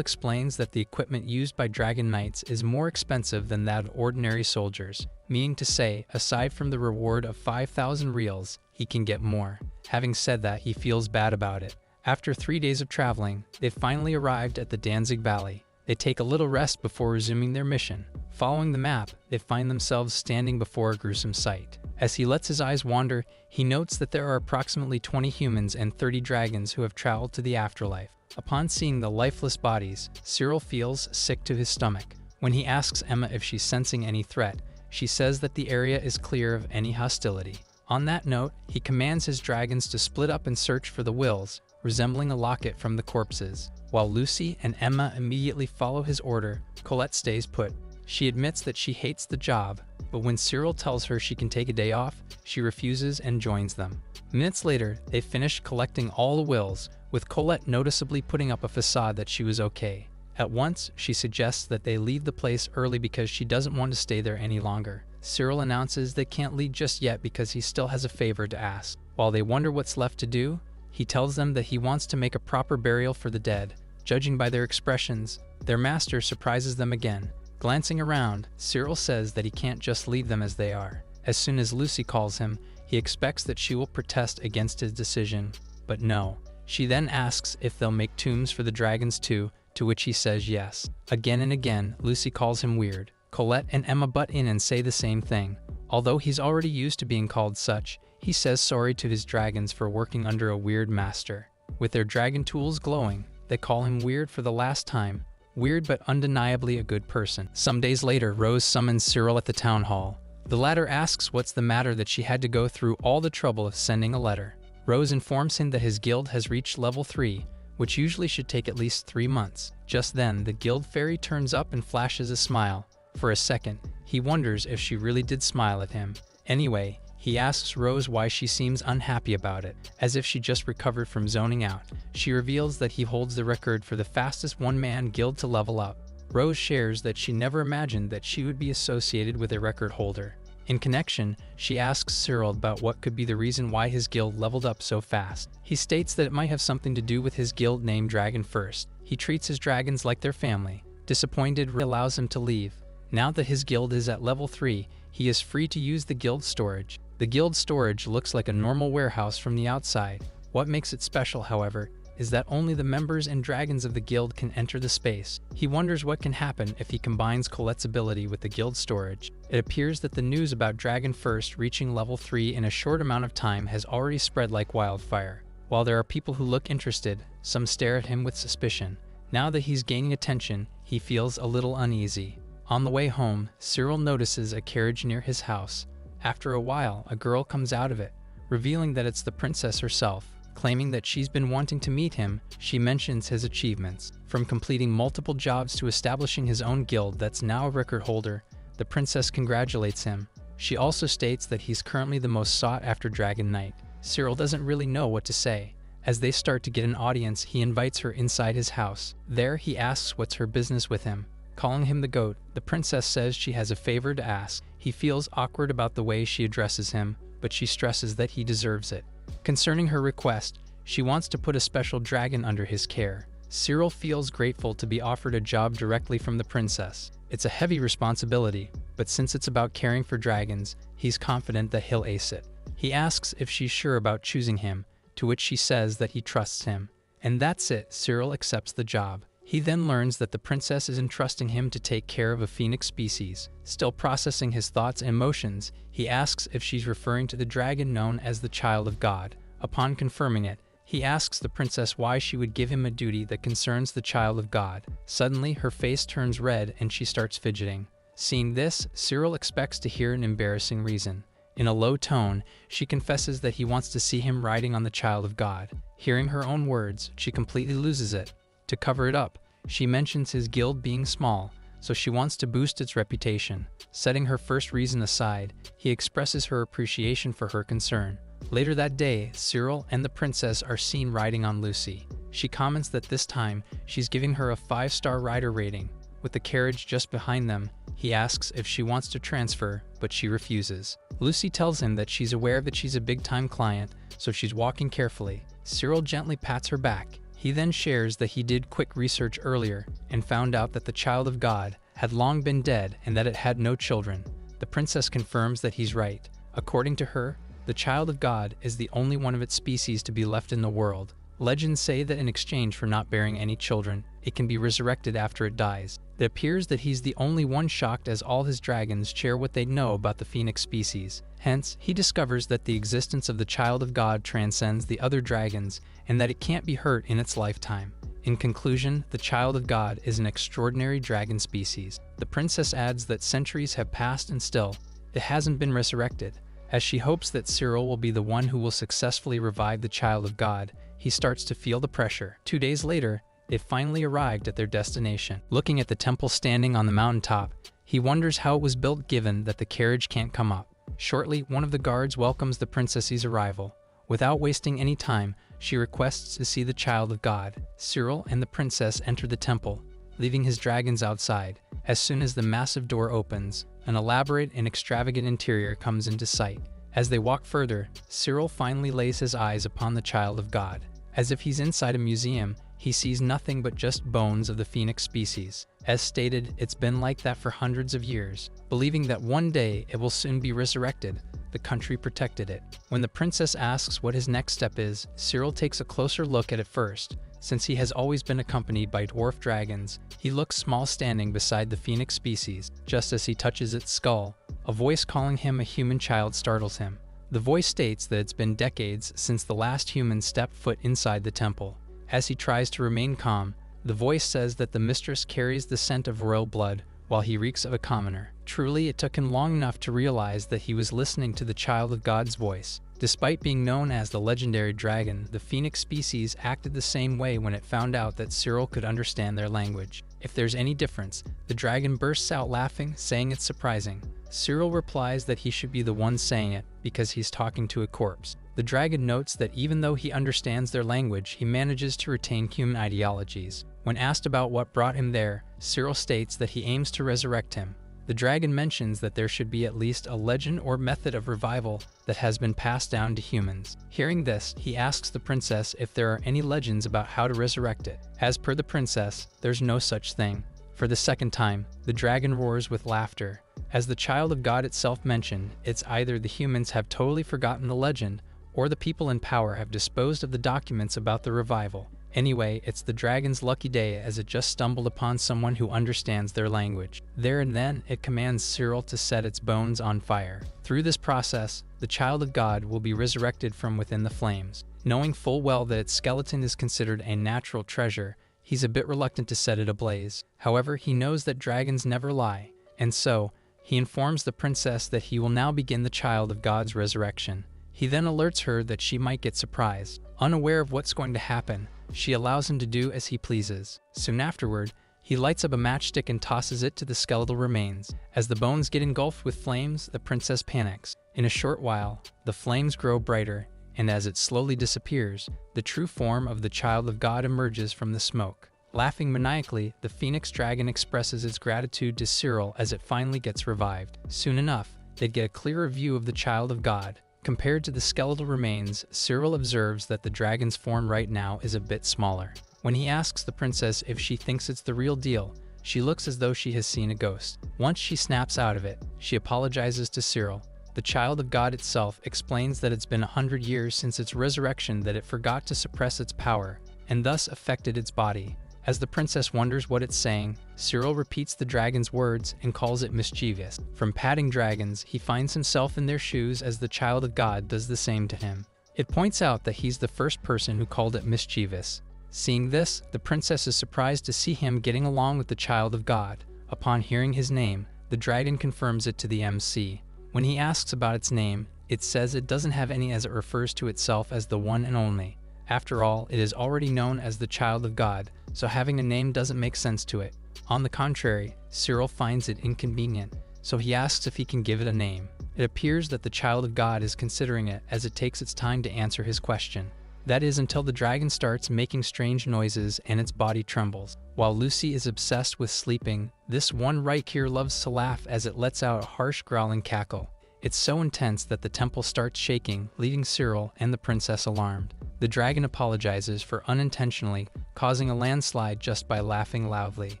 explains that the equipment used by Dragon Knights is more expensive than that of ordinary soldiers, meaning to say, aside from the reward of 5,000 reals, he can get more. Having said that, he feels bad about it. After 3 days of traveling, they've finally arrived at the Danzig Valley. They take a little rest before resuming their mission. Following the map, they find themselves standing before a gruesome sight. As he lets his eyes wander, he notes that there are approximately 20 humans and 30 dragons who have traveled to the afterlife. Upon seeing the lifeless bodies, Cyril feels sick to his stomach. When he asks Emma if she's sensing any threat, she says that the area is clear of any hostility. On that note, he commands his dragons to split up and search for the wills, resembling a locket from the corpses. While Lucy and Emma immediately follow his order, Colette stays put. She admits that she hates the job, but when Cyril tells her she can take a day off, she refuses and joins them. Minutes later, they finish collecting all the wills, with Colette noticeably putting up a facade that she was okay. At once, she suggests that they leave the place early because she doesn't want to stay there any longer. Cyril announces they can't leave just yet because he still has a favor to ask. While they wonder what's left to do, he tells them that he wants to make a proper burial for the dead. Judging by their expressions, their master surprises them again. Glancing around, Cyril says that he can't just leave them as they are. As soon as Lucy calls him, he expects that she will protest against his decision, but no. She then asks if they'll make tombs for the dragons too, to which he says yes. Again and again, Lucy calls him weird. Colette and Emma butt in and say the same thing. Although he's already used to being called such, he says sorry to his dragons for working under a weird master. With their dragon tools glowing, they call him weird for the last time. Weird but undeniably a good person. Some days later, Rose summons Cyril at the town hall. The latter asks what's the matter that she had to go through all the trouble of sending a letter. Rose informs him that his guild has reached level 3, which usually should take at least 3 months. Just then, the guild fairy turns up and flashes a smile. For a second, he wonders if she really did smile at him. Anyway, he asks Rose why she seems unhappy about it, as if she just recovered from zoning out. She reveals that he holds the record for the fastest one-man guild to level up. Rose shares that she never imagined that she would be associated with a record holder. In connection, she asks Cyril about what could be the reason why his guild leveled up so fast. He states that it might have something to do with his guild name Dragon First. He treats his dragons like their family. Disappointed, allows him to leave. Now that his guild is at level 3, he is free to use the guild storage. The guild storage looks like a normal warehouse from the outside. What makes it special, however, is that only the members and dragons of the guild can enter the space. He wonders what can happen if he combines Colette's ability with the guild storage. It appears that the news about Dragon First reaching level 3 in a short amount of time has already spread like wildfire. While there are people who look interested, some stare at him with suspicion. Now that he's gaining attention, he feels a little uneasy. On the way home, Cyril notices a carriage near his house. After a while, a girl comes out of it, revealing that it's the princess herself. Claiming that she's been wanting to meet him, she mentions his achievements. From completing multiple jobs to establishing his own guild that's now a record holder, the princess congratulates him. She also states that he's currently the most sought-after Dragon Knight. Cyril doesn't really know what to say. As they start to get an audience, he invites her inside his house. There, he asks what's her business with him. Calling him the goat, the princess says she has a favor to ask. He feels awkward about the way she addresses him, but she stresses that he deserves it. Concerning her request, she wants to put a special dragon under his care. Cyril feels grateful to be offered a job directly from the princess. It's a heavy responsibility, but since it's about caring for dragons, he's confident that he'll ace it. He asks if she's sure about choosing him, to which she says that he trusts him. And that's it, Cyril accepts the job. He then learns that the princess is entrusting him to take care of a phoenix species. Still processing his thoughts and emotions, he asks if she's referring to the dragon known as the Child of God. Upon confirming it, He asks the princess why she would give him a duty that concerns the child of God. Suddenly, her face turns red and she starts fidgeting. Seeing this, Cyril expects to hear an embarrassing reason. In a low tone, she confesses that he wants to see him riding on the child of God. Hearing her own words, she completely loses it. To cover it up, she mentions his guild being small, so she wants to boost its reputation. Setting her first reason aside, he expresses her appreciation for her concern. Later that day, Cyril and the princess are seen riding on Lucy. She comments that this time, she's giving her a 5-star rider rating. With the carriage just behind them, he asks if she wants to transfer, but she refuses. Lucy tells him that she's aware that she's a big-time client, so she's walking carefully. Cyril gently pats her back. He then shares that he did quick research earlier and found out that the child of God had long been dead and that it had no children. The princess confirms that he's right. According to her, the child of God is the only one of its species to be left in the world. Legends say that in exchange for not bearing any children, it can be resurrected after it dies. It appears that he's the only one shocked, as all his dragons share what they know about the phoenix species. Hence, he discovers that the existence of the child of God transcends the other dragons and that it can't be hurt in its lifetime. In conclusion, the child of God is an extraordinary dragon species. The princess adds that centuries have passed and still, it hasn't been resurrected. As she hopes that Cyril will be the one who will successfully revive the child of God, he starts to feel the pressure. 2 days later, they finally arrived at their destination. Looking at the temple standing on the mountaintop, he wonders how it was built given that the carriage can't come up. Shortly, one of the guards welcomes the princess's arrival. Without wasting any time, she requests to see the child of God. Cyril and the princess enter the temple, leaving his dragons outside. As soon as the massive door opens, an elaborate and extravagant interior comes into sight. As they walk further, Cyril finally lays his eyes upon the child of God. As if he's inside a museum, he sees nothing but just bones of the phoenix species. As stated, it's been like that for hundreds of years. Believing that one day it will soon be resurrected, the country protected it. When the princess asks what his next step is, Cyril takes a closer look at it first. Since he has always been accompanied by dwarf dragons, he looks small standing beside the phoenix species. Just as he touches its skull, a voice calling him a human child startles him. The voice states that it's been decades since the last human stepped foot inside the temple. As he tries to remain calm, the voice says that the mistress carries the scent of royal blood, while he reeks of a commoner. Truly, it took him long enough to realize that he was listening to the child of God's voice. Despite being known as the legendary dragon, the phoenix species acted the same way when it found out that Cyril could understand their language. If there's any difference, the dragon bursts out laughing, saying it's surprising. Cyril replies that he should be the one saying it because he's talking to a corpse. The dragon notes that even though he understands their language, he manages to retain human ideologies. When asked about what brought him there, Cyril states that he aims to resurrect him. The dragon mentions that there should be at least a legend or method of revival that has been passed down to humans. Hearing this, he asks the princess if there are any legends about how to resurrect it. As per the princess, there's no such thing. For the second time, the dragon roars with laughter. As the child of God itself mentioned, it's either the humans have totally forgotten the legend, or the people in power have disposed of the documents about the revival. Anyway, it's the dragon's lucky day as it just stumbled upon someone who understands their language. There and then, it commands Cyril to set its bones on fire. Through this process, the child of God will be resurrected from within the flames. Knowing full well that its skeleton is considered a natural treasure, he's a bit reluctant to set it ablaze. However, he knows that dragons never lie, and so, he informs the princess that he will now begin the child of God's resurrection. He then alerts her that she might get surprised. Unaware of what's going to happen, she allows him to do as he pleases. Soon afterward, he lights up a matchstick and tosses it to the skeletal remains. As the bones get engulfed with flames, the princess panics. In a short while, the flames grow brighter, and as it slowly disappears, the true form of the child of God emerges from the smoke. Laughing maniacally, the phoenix dragon expresses its gratitude to Cyril as it finally gets revived. Soon enough, they'd get a clearer view of the child of God. Compared to the skeletal remains, Cyril observes that the dragon's form right now is a bit smaller. When he asks the princess if she thinks it's the real deal, she looks as though she has seen a ghost. Once she snaps out of it, she apologizes to Cyril. The child of God itself explains that it's been 100 years since its resurrection that it forgot to suppress its power, and thus affected its body. As the princess wonders what it's saying, Cyril repeats the dragon's words and calls it mischievous. From patting dragons, he finds himself in their shoes as the child of God does the same to him. It points out that he's the first person who called it mischievous. Seeing this, the princess is surprised to see him getting along with the child of God. Upon hearing his name, the dragon confirms it to the MC. When he asks about its name, it says it doesn't have any as it refers to itself as the one and only. After all, it is already known as the child of God, so having a name doesn't make sense to it. On the contrary, Cyril finds it inconvenient, so he asks if he can give it a name. It appears that the child of God is considering it as it takes its time to answer his question. That is until the dragon starts making strange noises and its body trembles. While Lucy is obsessed with sleeping, this one right here loves to laugh as it lets out a harsh growling cackle. It's so intense that the temple starts shaking, leaving Cyril and the princess alarmed. The dragon apologizes for unintentionally causing a landslide just by laughing loudly.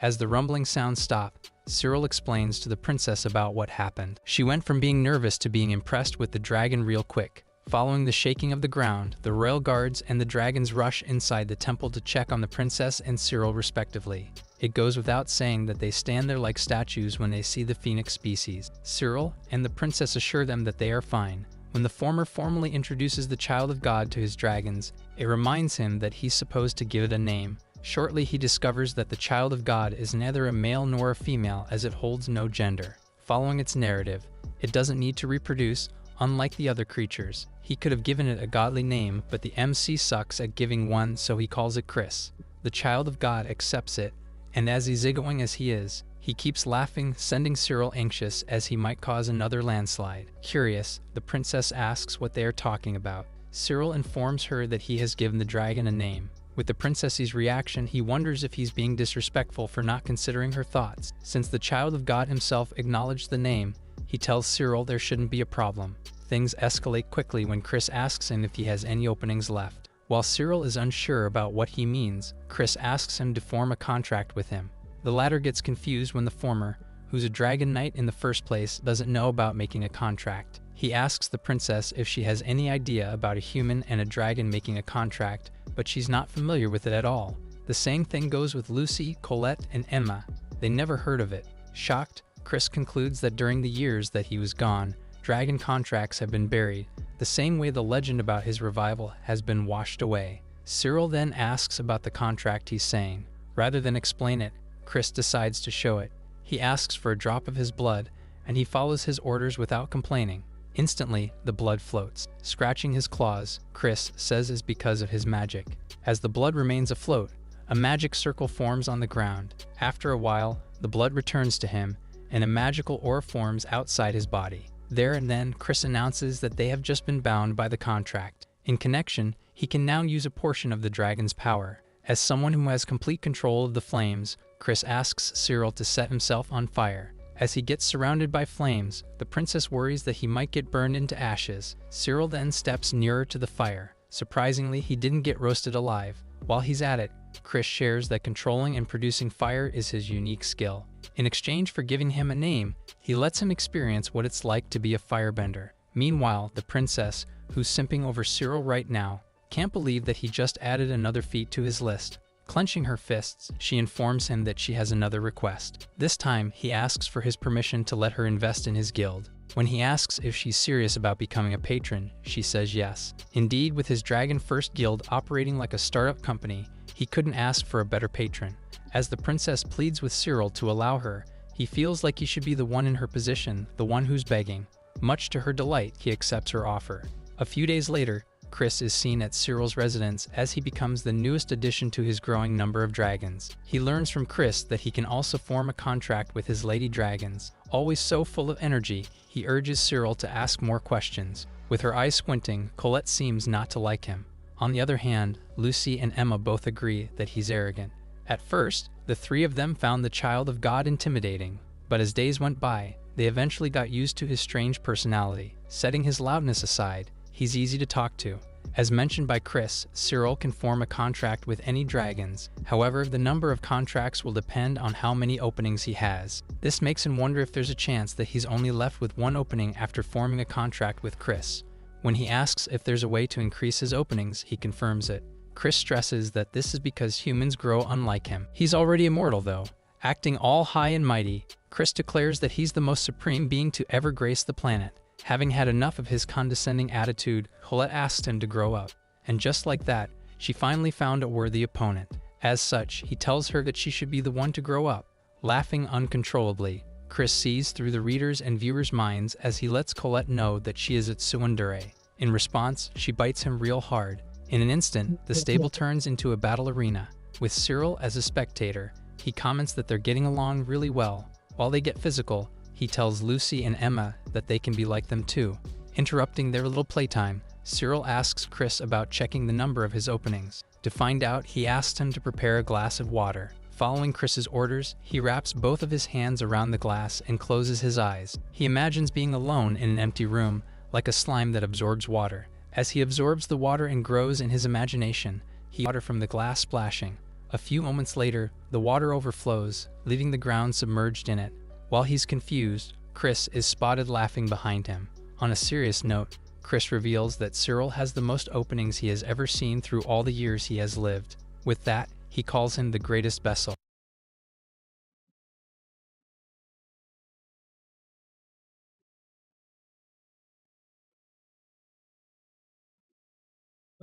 As the rumbling sounds stop, Cyril explains to the princess about what happened. She went from being nervous to being impressed with the dragon real quick. Following the shaking of the ground, the royal guards and the dragons rush inside the temple to check on the princess and Cyril respectively. It goes without saying that they stand there like statues when they see the phoenix species. Cyril and the princess assure them that they are fine. When the former formally introduces the child of God to his dragons, it reminds him that he's supposed to give it a name. Shortly, he discovers that the child of God is neither a male nor a female, as it holds no gender. Following its narrative, it doesn't need to reproduce, unlike the other creatures. He could have given it a godly name, but the MC sucks at giving one, so he calls it Chris. The child of God accepts it, and as easygoing as he is, he keeps laughing, sending Cyril anxious as he might cause another landslide. Curious, the princess asks what they are talking about. Cyril informs her that he has given the dragon a name. With the princess's reaction, he wonders if he's being disrespectful for not considering her thoughts. Since the child of God himself acknowledged the name, he tells Cyril there shouldn't be a problem. Things escalate quickly when Chris asks him if he has any openings left. While Cyril is unsure about what he means, Chris asks him to form a contract with him. The latter gets confused when the former, who's a dragon knight in the first place, doesn't know about making a contract. He asks the princess if she has any idea about a human and a dragon making a contract, but she's not familiar with it at all. The same thing goes with Lucy, Colette, and Emma. They never heard of it. Shocked, Chris concludes that during the years that he was gone, dragon contracts have been buried, the same way the legend about his revival has been washed away. Cyril then asks about the contract he's saying. Rather than explain it, Chris decides to show it. He asks for a drop of his blood, and he follows his orders without complaining. Instantly, the blood floats. Scratching his claws, Chris says is because of his magic. As the blood remains afloat, a magic circle forms on the ground. After a while, the blood returns to him, and a magical aura forms outside his body. There and then, Chris announces that they have just been bound by the contract. In connection, he can now use a portion of the dragon's power. As someone who has complete control of the flames, Chris asks Cyril to set himself on fire. As he gets surrounded by flames, the princess worries that he might get burned into ashes. Cyril then steps nearer to the fire. Surprisingly, he didn't get roasted alive. While he's at it, Chris shares that controlling and producing fire is his unique skill. In exchange for giving him a name, he lets him experience what it's like to be a firebender. Meanwhile, the princess, who's simping over Cyril right now, can't believe that he just added another feat to his list. Clenching her fists, she informs him that she has another request. This time, he asks for his permission to let her invest in his guild. When he asks if she's serious about becoming a patron, she says yes. Indeed, with his Dragon First Guild operating like a startup company, he couldn't ask for a better patron. As the princess pleads with Cyril to allow her, he feels like he should be the one in her position, the one who's begging. Much to her delight, he accepts her offer. A few days later, Chris is seen at Cyril's residence as he becomes the newest addition to his growing number of dragons. He learns from Chris that he can also form a contract with his lady dragons. Always so full of energy, he urges Cyril to ask more questions. With her eyes squinting, Colette seems not to like him. On the other hand, Lucy and Emma both agree that he's arrogant. At first, the three of them found the child of God intimidating, but as days went by, they eventually got used to his strange personality. Setting his loudness aside, he's easy to talk to. As mentioned by Chris, Cyril can form a contract with any dragons. However, the number of contracts will depend on how many openings he has. This makes him wonder if there's a chance that he's only left with one opening after forming a contract with Chris. When he asks if there's a way to increase his openings, he confirms it. Chris stresses that this is because humans grow unlike him. He's already immortal though. Acting all high and mighty, Chris declares that he's the most supreme being to ever grace the planet. Having had enough of his condescending attitude, Colette asked him to grow up. And just like that, she finally found a worthy opponent. As such, he tells her that she should be the one to grow up. Laughing uncontrollably, Chris sees through the readers' and viewers' minds as he lets Colette know that she is at Tsundere. In response, she bites him real hard. In an instant, the stable turns into a battle arena. With Cyril as a spectator, he comments that they're getting along really well. While they get physical, he tells Lucy and Emma that they can be like them too. Interrupting their little playtime, Cyril asks Chris about checking the number of his openings. To find out, he asks him to prepare a glass of water. Following Chris's orders, he wraps both of his hands around the glass and closes his eyes. He imagines being alone in an empty room, like a slime that absorbs water. As he absorbs the water and grows in his imagination, he water from the glass splashing. A few moments later, the water overflows, leaving the ground submerged in it. While he's confused, Chris is spotted laughing behind him. On a serious note, Chris reveals that Cyril has the most openings he has ever seen through all the years he has lived. With that, he calls him the greatest vessel.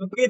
Okay.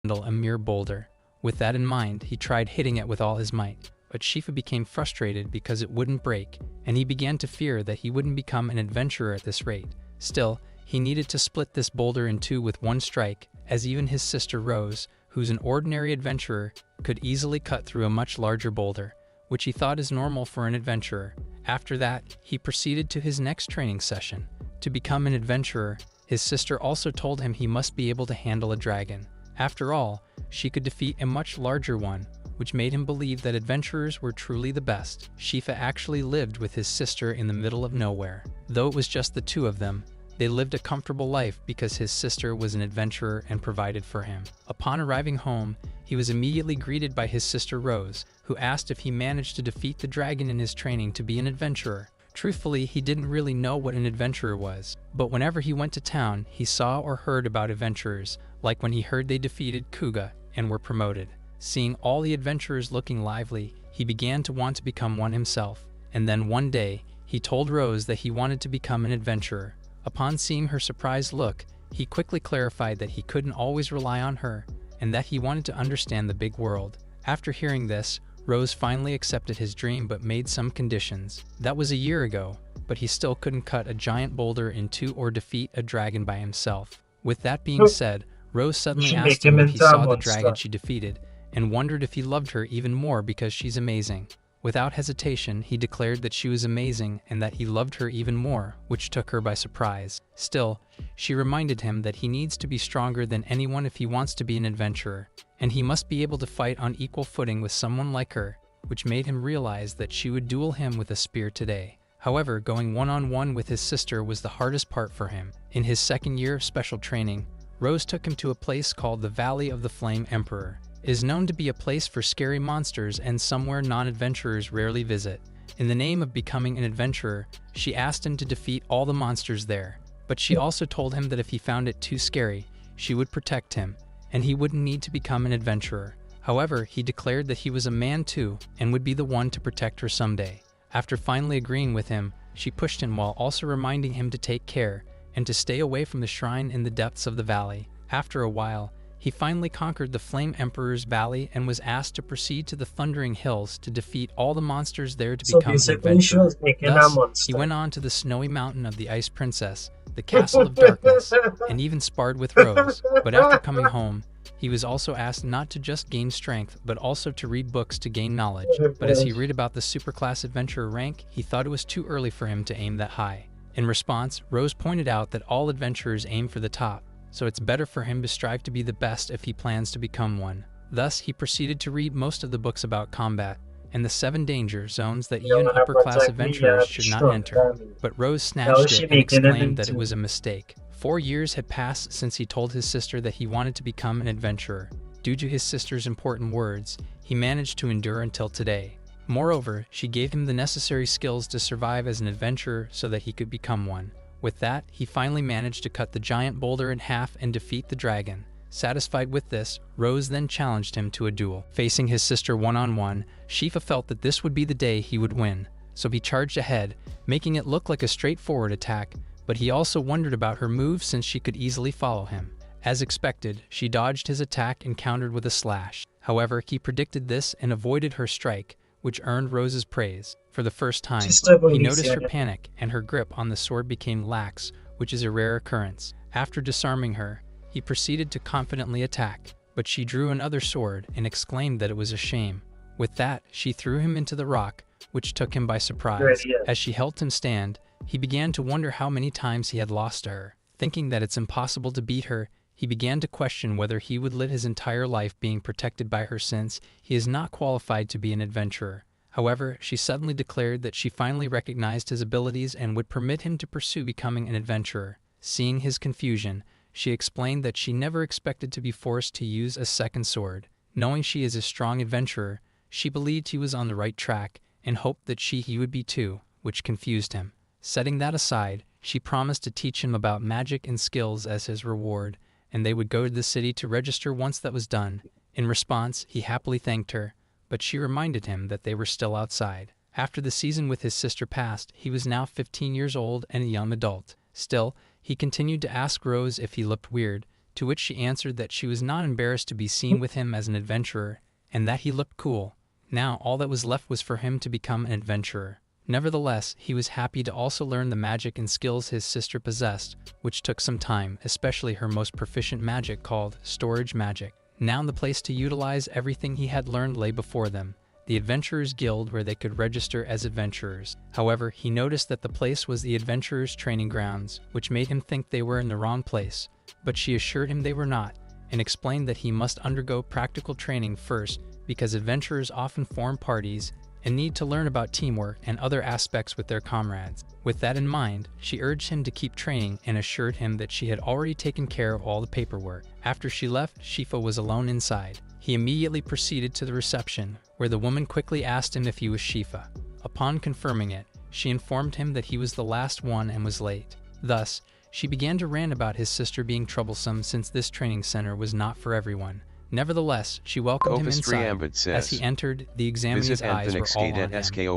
A mere boulder. With that in mind, he tried hitting it with all his might. but Shifa became frustrated because it wouldn't break, and he began to fear that he wouldn't become an adventurer at this rate. Still, he needed to split this boulder in two with one strike, as even his sister Rose, who's an ordinary adventurer, could easily cut through a much larger boulder, which he thought is normal for an adventurer. After that, he proceeded to his next training session. To become an adventurer, his sister also told him he must be able to handle a dragon. After all, she could defeat a much larger one, which made him believe that adventurers were truly the best. Shifa actually lived with his sister in the middle of nowhere. Though it was just the two of them, they lived a comfortable life because his sister was an adventurer and provided for him. Upon arriving home, he was immediately greeted by his sister Rose, who asked if he managed to defeat the dragon in his training to be an adventurer. Truthfully, he didn't really know what an adventurer was, but whenever he went to town, he saw or heard about adventurers, like when he heard they defeated Kuga and were promoted. Seeing all the adventurers looking lively, he began to want to become one himself, and then one day, he told Rose that he wanted to become an adventurer. Upon seeing her surprised look, he quickly clarified that he couldn't always rely on her, and that he wanted to understand the big world. After hearing this, Rose finally accepted his dream but made some conditions. That was a year ago, but he still couldn't cut a giant boulder in two or defeat a dragon by himself. With that being said, Rose suddenly asked him if he saw the dragon she defeated, and wondered if he loved her even more because she's amazing. Without hesitation, he declared that she was amazing and that he loved her even more, which took her by surprise. Still, she reminded him that he needs to be stronger than anyone if he wants to be an adventurer, and he must be able to fight on equal footing with someone like her, which made him realize that she would duel him with a spear today. However, going one-on-one with his sister was the hardest part for him. In his second year of special training, Rose took him to a place called the Valley of the Flame Emperor. It is known to be a place for scary monsters and somewhere non-adventurers rarely visit. In the name of becoming an adventurer, she asked him to defeat all the monsters there, but she also told him that if he found it too scary, she would protect him, and he wouldn't need to become an adventurer. However, he declared that he was a man too, and would be the one to protect her someday. After finally agreeing with him, she pushed him while also reminding him to take care, and to stay away from the shrine in the depths of the valley. After a while, he finally conquered the Flame Emperor's Valley and was asked to proceed to the Thundering Hills to defeat all the monsters there to become an adventurer. Thus, he went on to the snowy mountain of the Ice Princess, the Castle of Darkness, and even sparred with Rose. But after coming home, he was also asked not to just gain strength, but also to read books to gain knowledge. But as he read about the superclass adventurer rank, he thought it was too early for him to aim that high. In response, Rose pointed out that all adventurers aim for the top, so it's better for him to strive to be the best if he plans to become one. Thus, he proceeded to read most of the books about combat and the 7 danger zones that even upper-class adventurers should not enter. But Rose snatched it and exclaimed that it was a mistake. 4 years had passed since he told his sister that he wanted to become an adventurer. Due to his sister's important words, he managed to endure until today. Moreover, she gave him the necessary skills to survive as an adventurer so that he could become one. With that, he finally managed to cut the giant boulder in half and defeat the dragon. Satisfied with this, Rose then challenged him to a duel. Facing his sister one-on-one, Shifa felt that this would be the day he would win, so he charged ahead, making it look like a straightforward attack, but he also wondered about her moves since she could easily follow him. As expected, she dodged his attack and countered with a slash. However, he predicted this and avoided her strike, which earned Rose's praise. For the first time, he noticed her panic, and her grip on the sword became lax, which is a rare occurrence. After disarming her, he proceeded to confidently attack, but she drew another sword and exclaimed that it was a shame. With that, she threw him into the rock, which took him by surprise. As she helped him stand, he began to wonder how many times he had lost to her. Thinking that it's impossible to beat her, he began to question whether he would live his entire life being protected by her since he is not qualified to be an adventurer. However, she suddenly declared that she finally recognized his abilities and would permit him to pursue becoming an adventurer. Seeing his confusion, she explained that she never expected to be forced to use a second sword. Knowing she is a strong adventurer, she believed he was on the right track and hoped that he would be too, which confused him. Setting that aside, she promised to teach him about magic and skills as his reward, and they would go to the city to register once that was done. In response, he happily thanked her, but she reminded him that they were still outside. After the season with his sister passed, he was now 15 years old and a young adult. Still, he continued to ask Rose if he looked weird, to which she answered that she was not embarrassed to be seen with him as an adventurer, and that he looked cool. Now all that was left was for him to become an adventurer. Nevertheless, he was happy to also learn the magic and skills his sister possessed, which took some time, especially her most proficient magic called storage magic. Now the place to utilize everything he had learned lay before them, the Adventurers Guild, where they could register as adventurers. However, he noticed that the place was the adventurers' training grounds, which made him think they were in the wrong place, but she assured him they were not, and explained that he must undergo practical training first because adventurers often form parties and need to learn about teamwork and other aspects with their comrades. With that in mind, she urged him to keep training and assured him that she had already taken care of all the paperwork. After she left, Shifa was alone inside. He immediately proceeded to the reception, where the woman quickly asked him if he was Shifa. Upon confirming it, she informed him that he was the last one and was late. Thus, she began to rant about his sister being troublesome since this training center was not for everyone. Nevertheless, she welcomed him inside. As he entered, the examiner's eyes were all on him.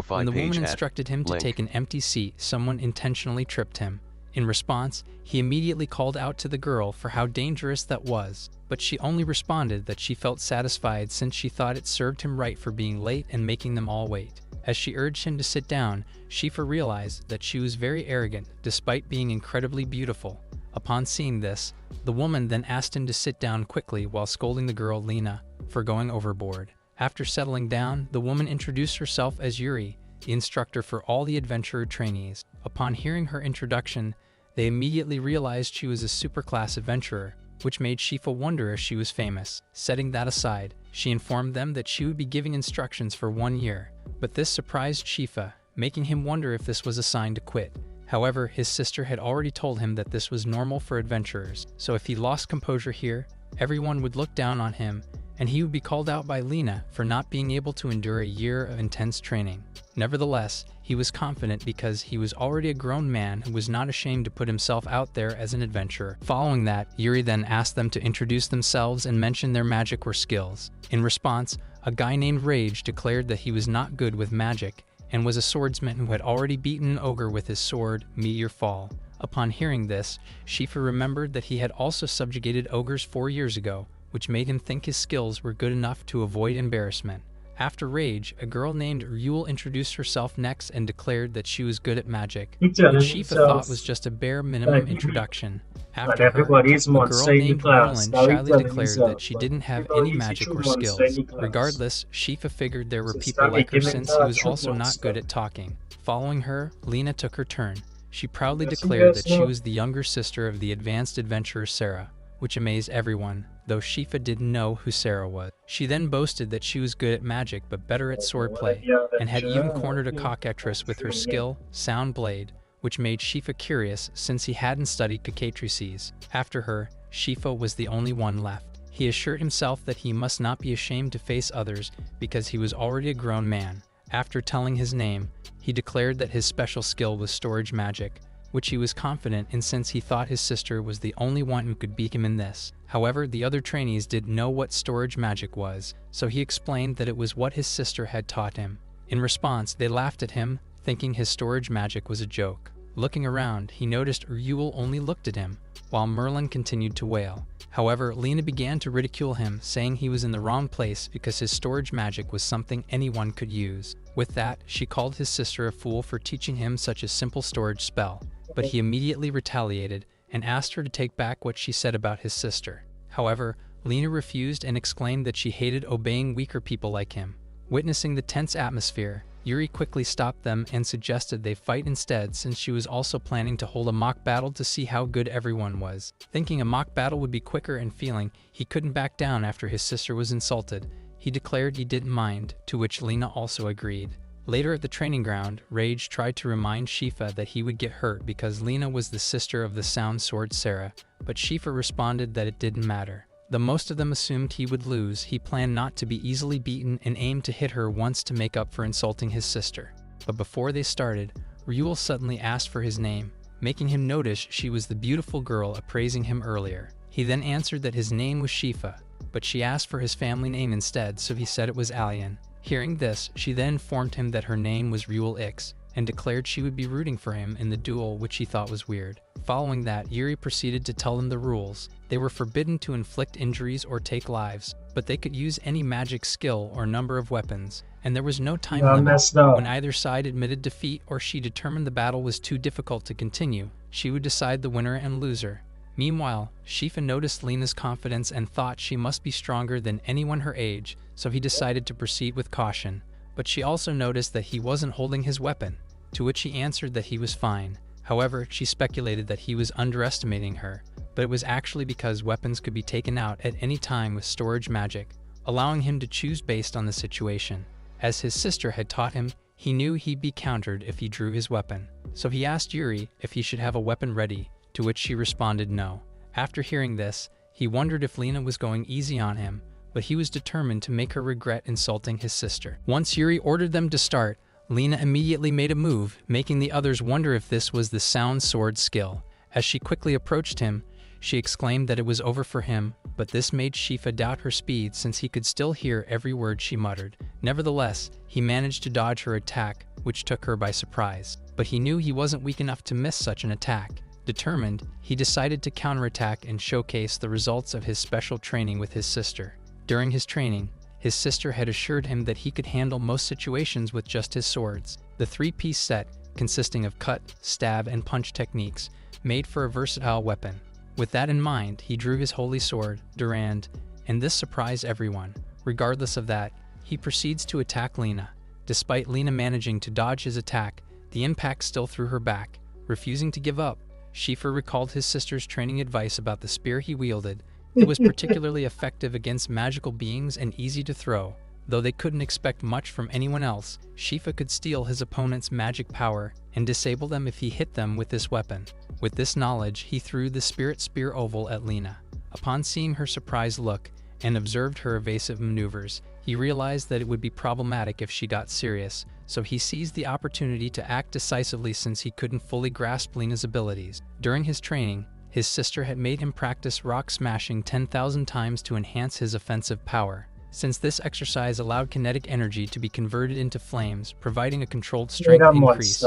When the woman instructed him to take an empty seat, someone intentionally tripped him. In response, he immediately called out to the girl for how dangerous that was, but she only responded that she felt satisfied since she thought it served him right for being late and making them all wait. As she urged him to sit down, Shifa realized that she was very arrogant despite being incredibly beautiful. Upon seeing this, the woman then asked him to sit down quickly while scolding the girl Lena for going overboard. After settling down, the woman introduced herself as Yuri, the instructor for all the adventurer trainees. Upon hearing her introduction, they immediately realized she was a superclass adventurer, which made Shifa wonder if she was famous. Setting that aside, she informed them that she would be giving instructions for 1 year, but this surprised Shifa, making him wonder if this was a sign to quit. However, his sister had already told him that this was normal for adventurers, so if he lost composure here, everyone would look down on him, and he would be called out by Lena for not being able to endure a year of intense training. Nevertheless, he was confident because he was already a grown man who was not ashamed to put himself out there as an adventurer. Following that, Yuri then asked them to introduce themselves and mention their magic or skills. In response, a guy named Rage declared that he was not good with magic and was a swordsman who had already beaten an ogre with his sword, Meteor Fall. Upon hearing this, Shifa remembered that he had also subjugated ogres 4 years ago, which made him think his skills were good enough to avoid embarrassment. After Rage, a girl named Ryul introduced herself next and declared that she was good at magic, which Shifa thought was just a bare minimum introduction. After her, a girl named Merlin shyly declared that she didn't have any magic or skills. Regardless, Shifa figured there were people like her since he was also not good at talking. Following her, Lena took her turn. She proudly declared that she was the younger sister of the advanced adventurer Sarah, which amazed everyone, though Shifa didn't know who Sarah was. She then boasted that she was good at magic but better at swordplay, and had even cornered a cockatrice with her skill, Sound Blade, which made Shifa curious since he hadn't studied cockatrices. After her, Shifa was the only one left. He assured himself that he must not be ashamed to face others because he was already a grown man. After telling his name, he declared that his special skill was storage magic, which he was confident in since he thought his sister was the only one who could beat him in this. However, the other trainees didn't know what storage magic was, so he explained that it was what his sister had taught him. In response, they laughed at him, thinking his storage magic was a joke. Looking around, he noticed Ryul only looked at him, while Merlin continued to wail. However, Lena began to ridicule him, saying he was in the wrong place because his storage magic was something anyone could use. With that, she called his sister a fool for teaching him such a simple storage spell, but he immediately retaliated and asked her to take back what she said about his sister. However, Lena refused and exclaimed that she hated obeying weaker people like him. Witnessing the tense atmosphere, Yuri quickly stopped them and suggested they fight instead since she was also planning to hold a mock battle to see how good everyone was. Thinking a mock battle would be quicker and feeling he couldn't back down after his sister was insulted, he declared he didn't mind, to which Lena also agreed. Later at the training ground, Rage tried to remind Shifa that he would get hurt because Lena was the sister of the sound sword Sarah, but Shifa responded that it didn't matter. Though most of them assumed he would lose, he planned not to be easily beaten and aimed to hit her once to make up for insulting his sister. But before they started, Ryul suddenly asked for his name, making him notice she was the beautiful girl appraising him earlier. He then answered that his name was Shifa, but she asked for his family name instead, so he said it was Alien. Hearing this, she then informed him that her name was Ryul Ix, and declared she would be rooting for him in the duel, which he thought was weird. Following that, Yuri proceeded to tell them the rules. They were forbidden to inflict injuries or take lives, but they could use any magic skill or number of weapons, and there was no time limit. When either side admitted defeat or she determined the battle was too difficult to continue, she would decide the winner and loser. Meanwhile, Shifa noticed Lena's confidence and thought she must be stronger than anyone her age, so he decided to proceed with caution. But she also noticed that he wasn't holding his weapon, to which he answered that he was fine. However, she speculated that he was underestimating her, but it was actually because weapons could be taken out at any time with storage magic, allowing him to choose based on the situation. As his sister had taught him, he knew he'd be countered if he drew his weapon, so he asked Yuri if he should have a weapon ready, to which she responded no. After hearing this, he wondered if Lena was going easy on him, but he was determined to make her regret insulting his sister. Once Yuri ordered them to start, Lena immediately made a move, making the others wonder if this was the sound sword skill. As she quickly approached him, she exclaimed that it was over for him, but this made Shifa doubt her speed since he could still hear every word she muttered. Nevertheless, he managed to dodge her attack, which took her by surprise. But he knew he wasn't weak enough to miss such an attack. Determined, he decided to counterattack and showcase the results of his special training with his sister. During his training, his sister had assured him that he could handle most situations with just his swords. The three-piece set, consisting of cut, stab, and punch techniques, made for a versatile weapon. With that in mind, he drew his holy sword, Durand, and this surprised everyone. Regardless of that, he proceeds to attack Lena. Despite Lena managing to dodge his attack, the impact still threw her back. Refusing to give up, Shifa recalled his sister's training advice about the spear he wielded. It was particularly effective against magical beings and easy to throw. Though they couldn't expect much from anyone else, Shifa could steal his opponent's magic power and disable them if he hit them with this weapon. With this knowledge, he threw the Spirit Spear Oval at Lena. Upon seeing her surprised look and observed her evasive maneuvers, he realized that it would be problematic if she got serious, so he seized the opportunity to act decisively since he couldn't fully grasp Lena's abilities. During his training, his sister had made him practice rock smashing 10,000 times to enhance his offensive power. Since this exercise allowed kinetic energy to be converted into flames, providing a controlled strength increase,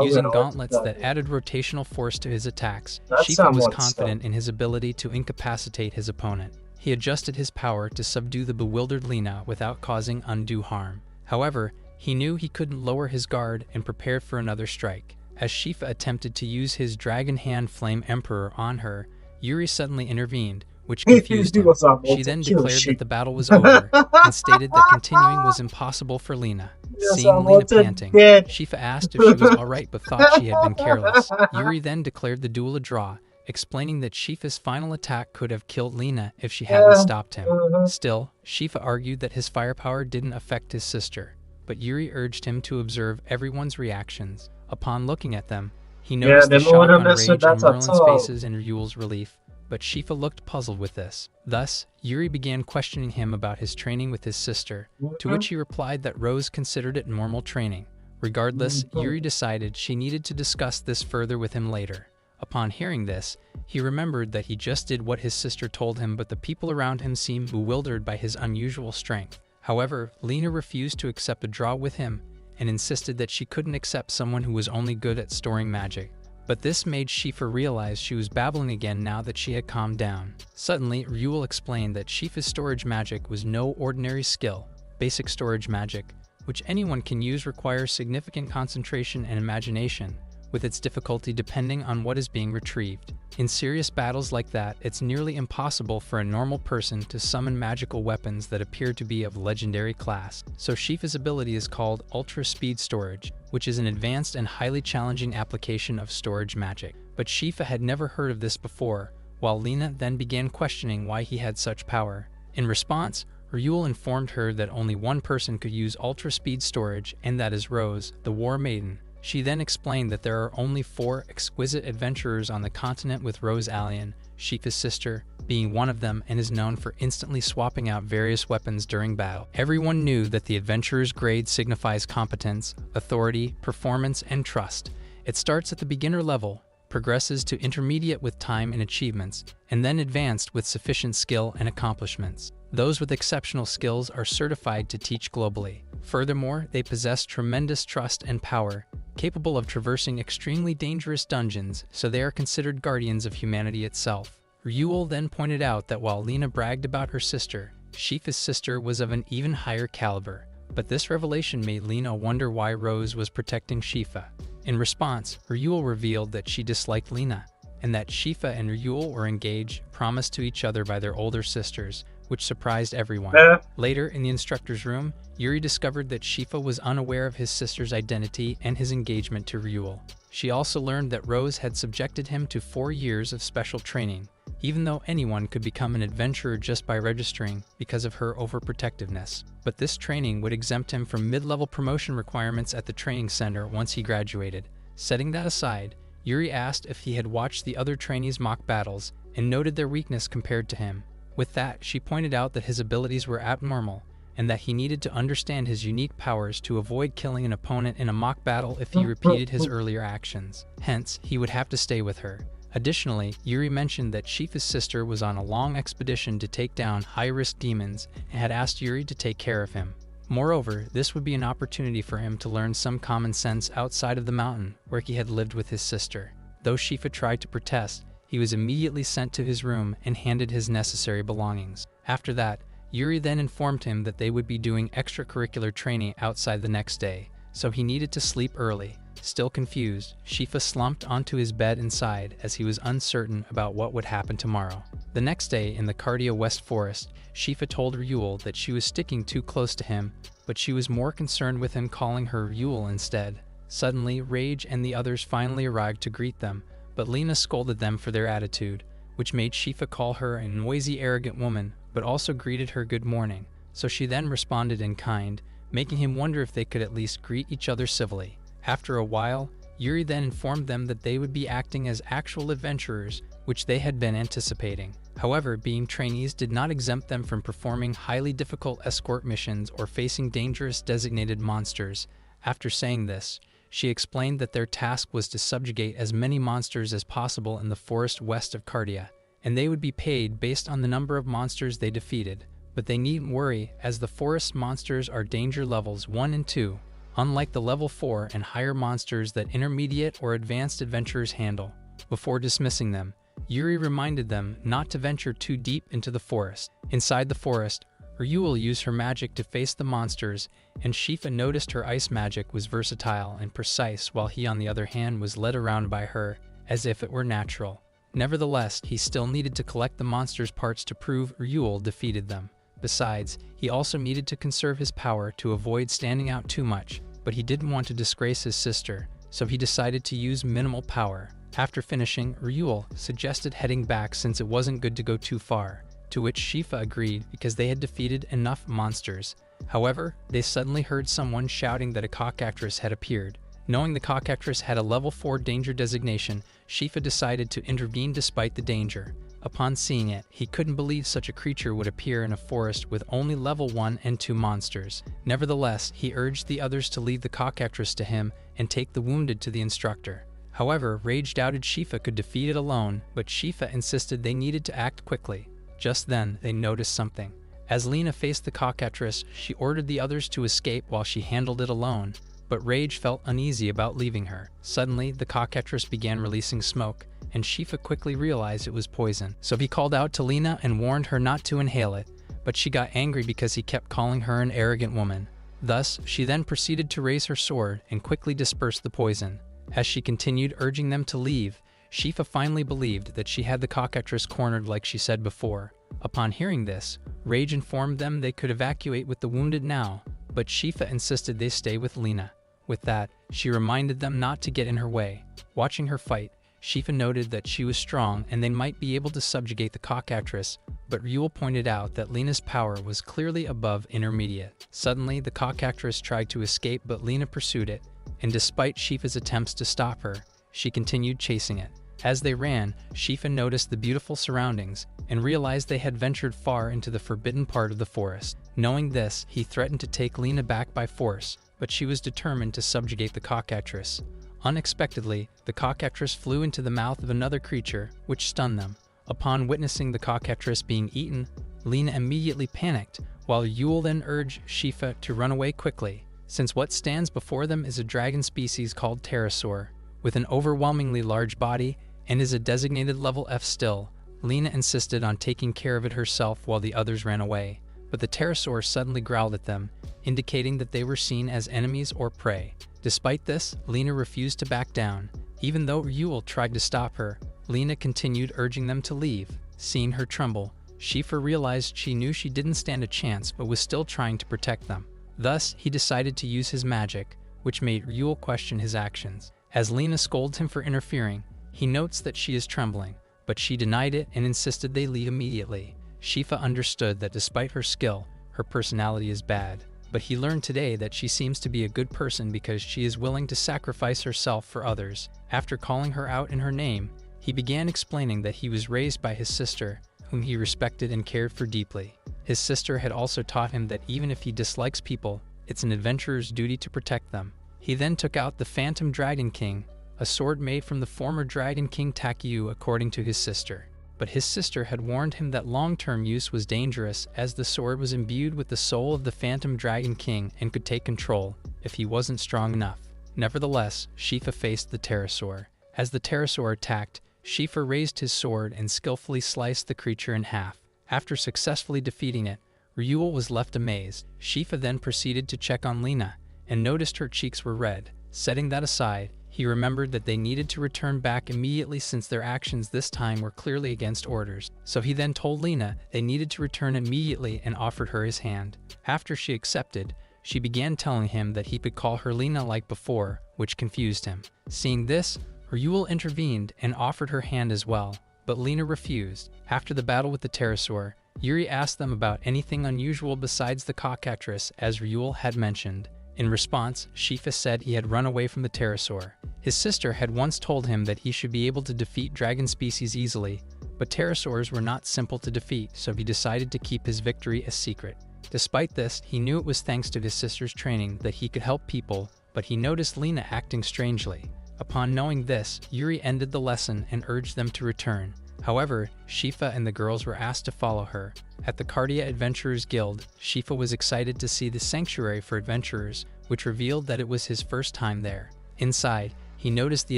using gauntlets that added rotational force to his attacks, Shifa was confident in his ability to incapacitate his opponent. He adjusted his power to subdue the bewildered Lena without causing undue harm. However, he knew he couldn't lower his guard and prepared for another strike. As Shifa attempted to use his Dragon Hand Flame Emperor on her, Yuri suddenly intervened, which confused him. She then declared that the battle was over and stated that continuing was impossible for Lena. Seeing Lena panting, Shifa asked if she was alright but thought she had been careless. Yuri then declared the duel a draw, explaining that Shifa's final attack could have killed Lena if she hadn't stopped him. Still, Shifa argued that his firepower didn't affect his sister, but Yuri urged him to observe everyone's reactions. Upon looking at them, he noticed the shock on rage on Merlin's faces and Ryul's relief, but Shifa looked puzzled with this. Thus, Yuri began questioning him about his training with his sister, to which he replied that Rose considered it normal training. Regardless, Yuri decided she needed to discuss this further with him later. Upon hearing this, he remembered that he just did what his sister told him, but the people around him seemed bewildered by his unusual strength. However, Lena refused to accept a draw with him and insisted that she couldn't accept someone who was only good at storing magic. But this made Shifa realize she was babbling again now that she had calmed down. Suddenly, Ryul explained that Shifa's storage magic was no ordinary skill. Basic storage magic, which anyone can use, requires significant concentration and imagination, with its difficulty depending on what is being retrieved. In serious battles like that, it's nearly impossible for a normal person to summon magical weapons that appear to be of legendary class. So Shifa's ability is called Ultra Speed Storage, which is an advanced and highly challenging application of storage magic. But Shifa had never heard of this before, while Lena then began questioning why he had such power. In response, Ryul informed her that only one person could use Ultra Speed Storage, and that is Rose, the War Maiden. She then explained that there are only 4 exquisite adventurers on the continent, with Rose Allian, Shifa's sister, being one of them, and is known for instantly swapping out various weapons during battle. Everyone knew that the adventurer's grade signifies competence, authority, performance, and trust. It starts at the beginner level, progresses to intermediate with time and achievements, and then advanced with sufficient skill and accomplishments. Those with exceptional skills are certified to teach globally. Furthermore, they possess tremendous trust and power, capable of traversing extremely dangerous dungeons, so they are considered guardians of humanity itself. Ryul then pointed out that while Lena bragged about her sister, Shifa's sister was of an even higher caliber. But this revelation made Lena wonder why Rose was protecting Shifa. In response, Ryul revealed that she disliked Lena, and that Shifa and Ryul were engaged, promised to each other by their older sisters, which surprised everyone. Later, in the instructor's room, Yuri discovered that Shifa was unaware of his sister's identity and his engagement to Ryul. She also learned that Rose had subjected him to 4 years of special training, even though anyone could become an adventurer just by registering because of her overprotectiveness. But this training would exempt him from mid-level promotion requirements at the training center once he graduated. Setting that aside, Yuri asked if he had watched the other trainees' mock battles and noted their weakness compared to him. With that, she pointed out that his abilities were abnormal and that he needed to understand his unique powers to avoid killing an opponent in a mock battle if he repeated his earlier actions. Hence, he would have to stay with her. Additionally, Yuri mentioned that Shifa's sister was on a long expedition to take down high-risk demons and had asked Yuri to take care of him. Moreover, this would be an opportunity for him to learn some common sense outside of the mountain where he had lived with his sister. Though Shifa tried to protest, he was immediately sent to his room and handed his necessary belongings. After that, Yuri then informed him that they would be doing extracurricular training outside the next day, so he needed to sleep early. Still confused, Shifa slumped onto his bed inside as he was uncertain about what would happen tomorrow. The next day in the Cardia West Forest, Shifa told Ryul that she was sticking too close to him, but she was more concerned with him calling her Ryul instead. Suddenly, Rage and the others finally arrived to greet them, but Lena scolded them for their attitude, which made Shifa call her a noisy, arrogant woman, but also greeted her good morning. So she then responded in kind, making him wonder if they could at least greet each other civilly. After a while, Yuri then informed them that they would be acting as actual adventurers, which they had been anticipating. However, being trainees did not exempt them from performing highly difficult escort missions or facing dangerous designated monsters. After saying this, she explained that their task was to subjugate as many monsters as possible in the forest west of Cardia, and they would be paid based on the number of monsters they defeated. But they needn't worry, as the forest monsters are danger levels 1 and 2, unlike the level 4 and higher monsters that intermediate or advanced adventurers handle. Before dismissing them, Yuri reminded them not to venture too deep into the forest. Inside the forest, Ryul used her magic to face the monsters, and Shifa noticed her ice magic was versatile and precise, while he on the other hand was led around by her as if it were natural. Nevertheless, he still needed to collect the monsters' parts to prove Ryul defeated them. Besides, he also needed to conserve his power to avoid standing out too much, but he didn't want to disgrace his sister, so he decided to use minimal power. After finishing, Ryul suggested heading back since it wasn't good to go too far, to which Shifa agreed because they had defeated enough monsters. However, they suddenly heard someone shouting that a cockatrice had appeared. Knowing the cockatrice had a level 4 danger designation, Shifa decided to intervene despite the danger. Upon seeing it, he couldn't believe such a creature would appear in a forest with only level 1 and 2 monsters. Nevertheless, he urged the others to leave the cockatrice to him and take the wounded to the instructor. However, Rage doubted Shifa could defeat it alone, but Shifa insisted they needed to act quickly. Just then, they noticed something. As Lena faced the cockatrice, she ordered the others to escape while she handled it alone, but Rage felt uneasy about leaving her. Suddenly, the cockatrice began releasing smoke, and Shifa quickly realized it was poison. So he called out to Lena and warned her not to inhale it, but she got angry because he kept calling her an arrogant woman. Thus, she then proceeded to raise her sword and quickly disperse the poison. As she continued urging them to leave, Shifa finally believed that she had the cockatrice cornered like she said before. Upon hearing this, Rage informed them they could evacuate with the wounded now, but Shifa insisted they stay with Lena. With that, she reminded them not to get in her way. Watching her fight, Shifa noted that she was strong and they might be able to subjugate the cockatrice, but Ryul pointed out that Lena's power was clearly above intermediate. Suddenly, the cockatrice tried to escape, but Lena pursued it, and despite Shifa's attempts to stop her, she continued chasing it. As they ran, Shifa noticed the beautiful surroundings and realized they had ventured far into the forbidden part of the forest. Knowing this, he threatened to take Lena back by force, but she was determined to subjugate the cockatrice. Unexpectedly, the cockatrice flew into the mouth of another creature, which stunned them. Upon witnessing the cockatrice being eaten, Lena immediately panicked, while Yul then urged Shifa to run away quickly. since what stands before them is a dragon species called pterosaur, with an overwhelmingly large body and is a designated level F still. Lena insisted on taking care of it herself while the others ran away, but the pterosaur suddenly growled at them, indicating that they were seen as enemies or prey. Despite this, Lena refused to back down. Even though Ryul tried to stop her, Lena continued urging them to leave. Seeing her tremble, Shifa realized she knew she didn't stand a chance but was still trying to protect them. Thus, he decided to use his magic, which made Ryul question his actions. As Lena scolds him for interfering, he notes that she is trembling, but she denied it and insisted they leave immediately. Shifa understood that despite her skill, her personality is bad, but he learned today that she seems to be a good person because she is willing to sacrifice herself for others. After calling her out in her name, he began explaining that he was raised by his sister, whom he respected and cared for deeply. His sister had also taught him that even if he dislikes people, it's an adventurer's duty to protect them. He then took out the Phantom Dragon King, a sword made from the former Dragon King Takyu according to his sister. But his sister had warned him that long-term use was dangerous as the sword was imbued with the soul of the Phantom Dragon King and could take control if he wasn't strong enough. Nevertheless, Shifa faced the pterosaur. As the pterosaur attacked, Shifa raised his sword and skillfully sliced the creature in half. After successfully defeating it, Ryul was left amazed. Shifa then proceeded to check on Lena and noticed her cheeks were red. Setting that aside, he remembered that they needed to return back immediately since their actions this time were clearly against orders. So he then told Lena they needed to return immediately and offered her his hand. After she accepted, she began telling him that he could call her Lena like before, which confused him. Seeing this, Ryul intervened and offered her hand as well, but Lena refused. After the battle with the pterosaur, Yuri asked them about anything unusual besides the cockatrice, as Ryul had mentioned. In response, Shifa said he had run away from the pterosaur. His sister had once told him that he should be able to defeat dragon species easily, but pterosaurs were not simple to defeat, so he decided to keep his victory a secret. Despite this, he knew it was thanks to his sister's training that he could help people, but he noticed Lena acting strangely. Upon knowing this, Yuri ended the lesson and urged them to return. However, Shifa and the girls were asked to follow her. At the Cardia Adventurers Guild, Shifa was excited to see the sanctuary for adventurers, which revealed that it was his first time there. Inside, he noticed the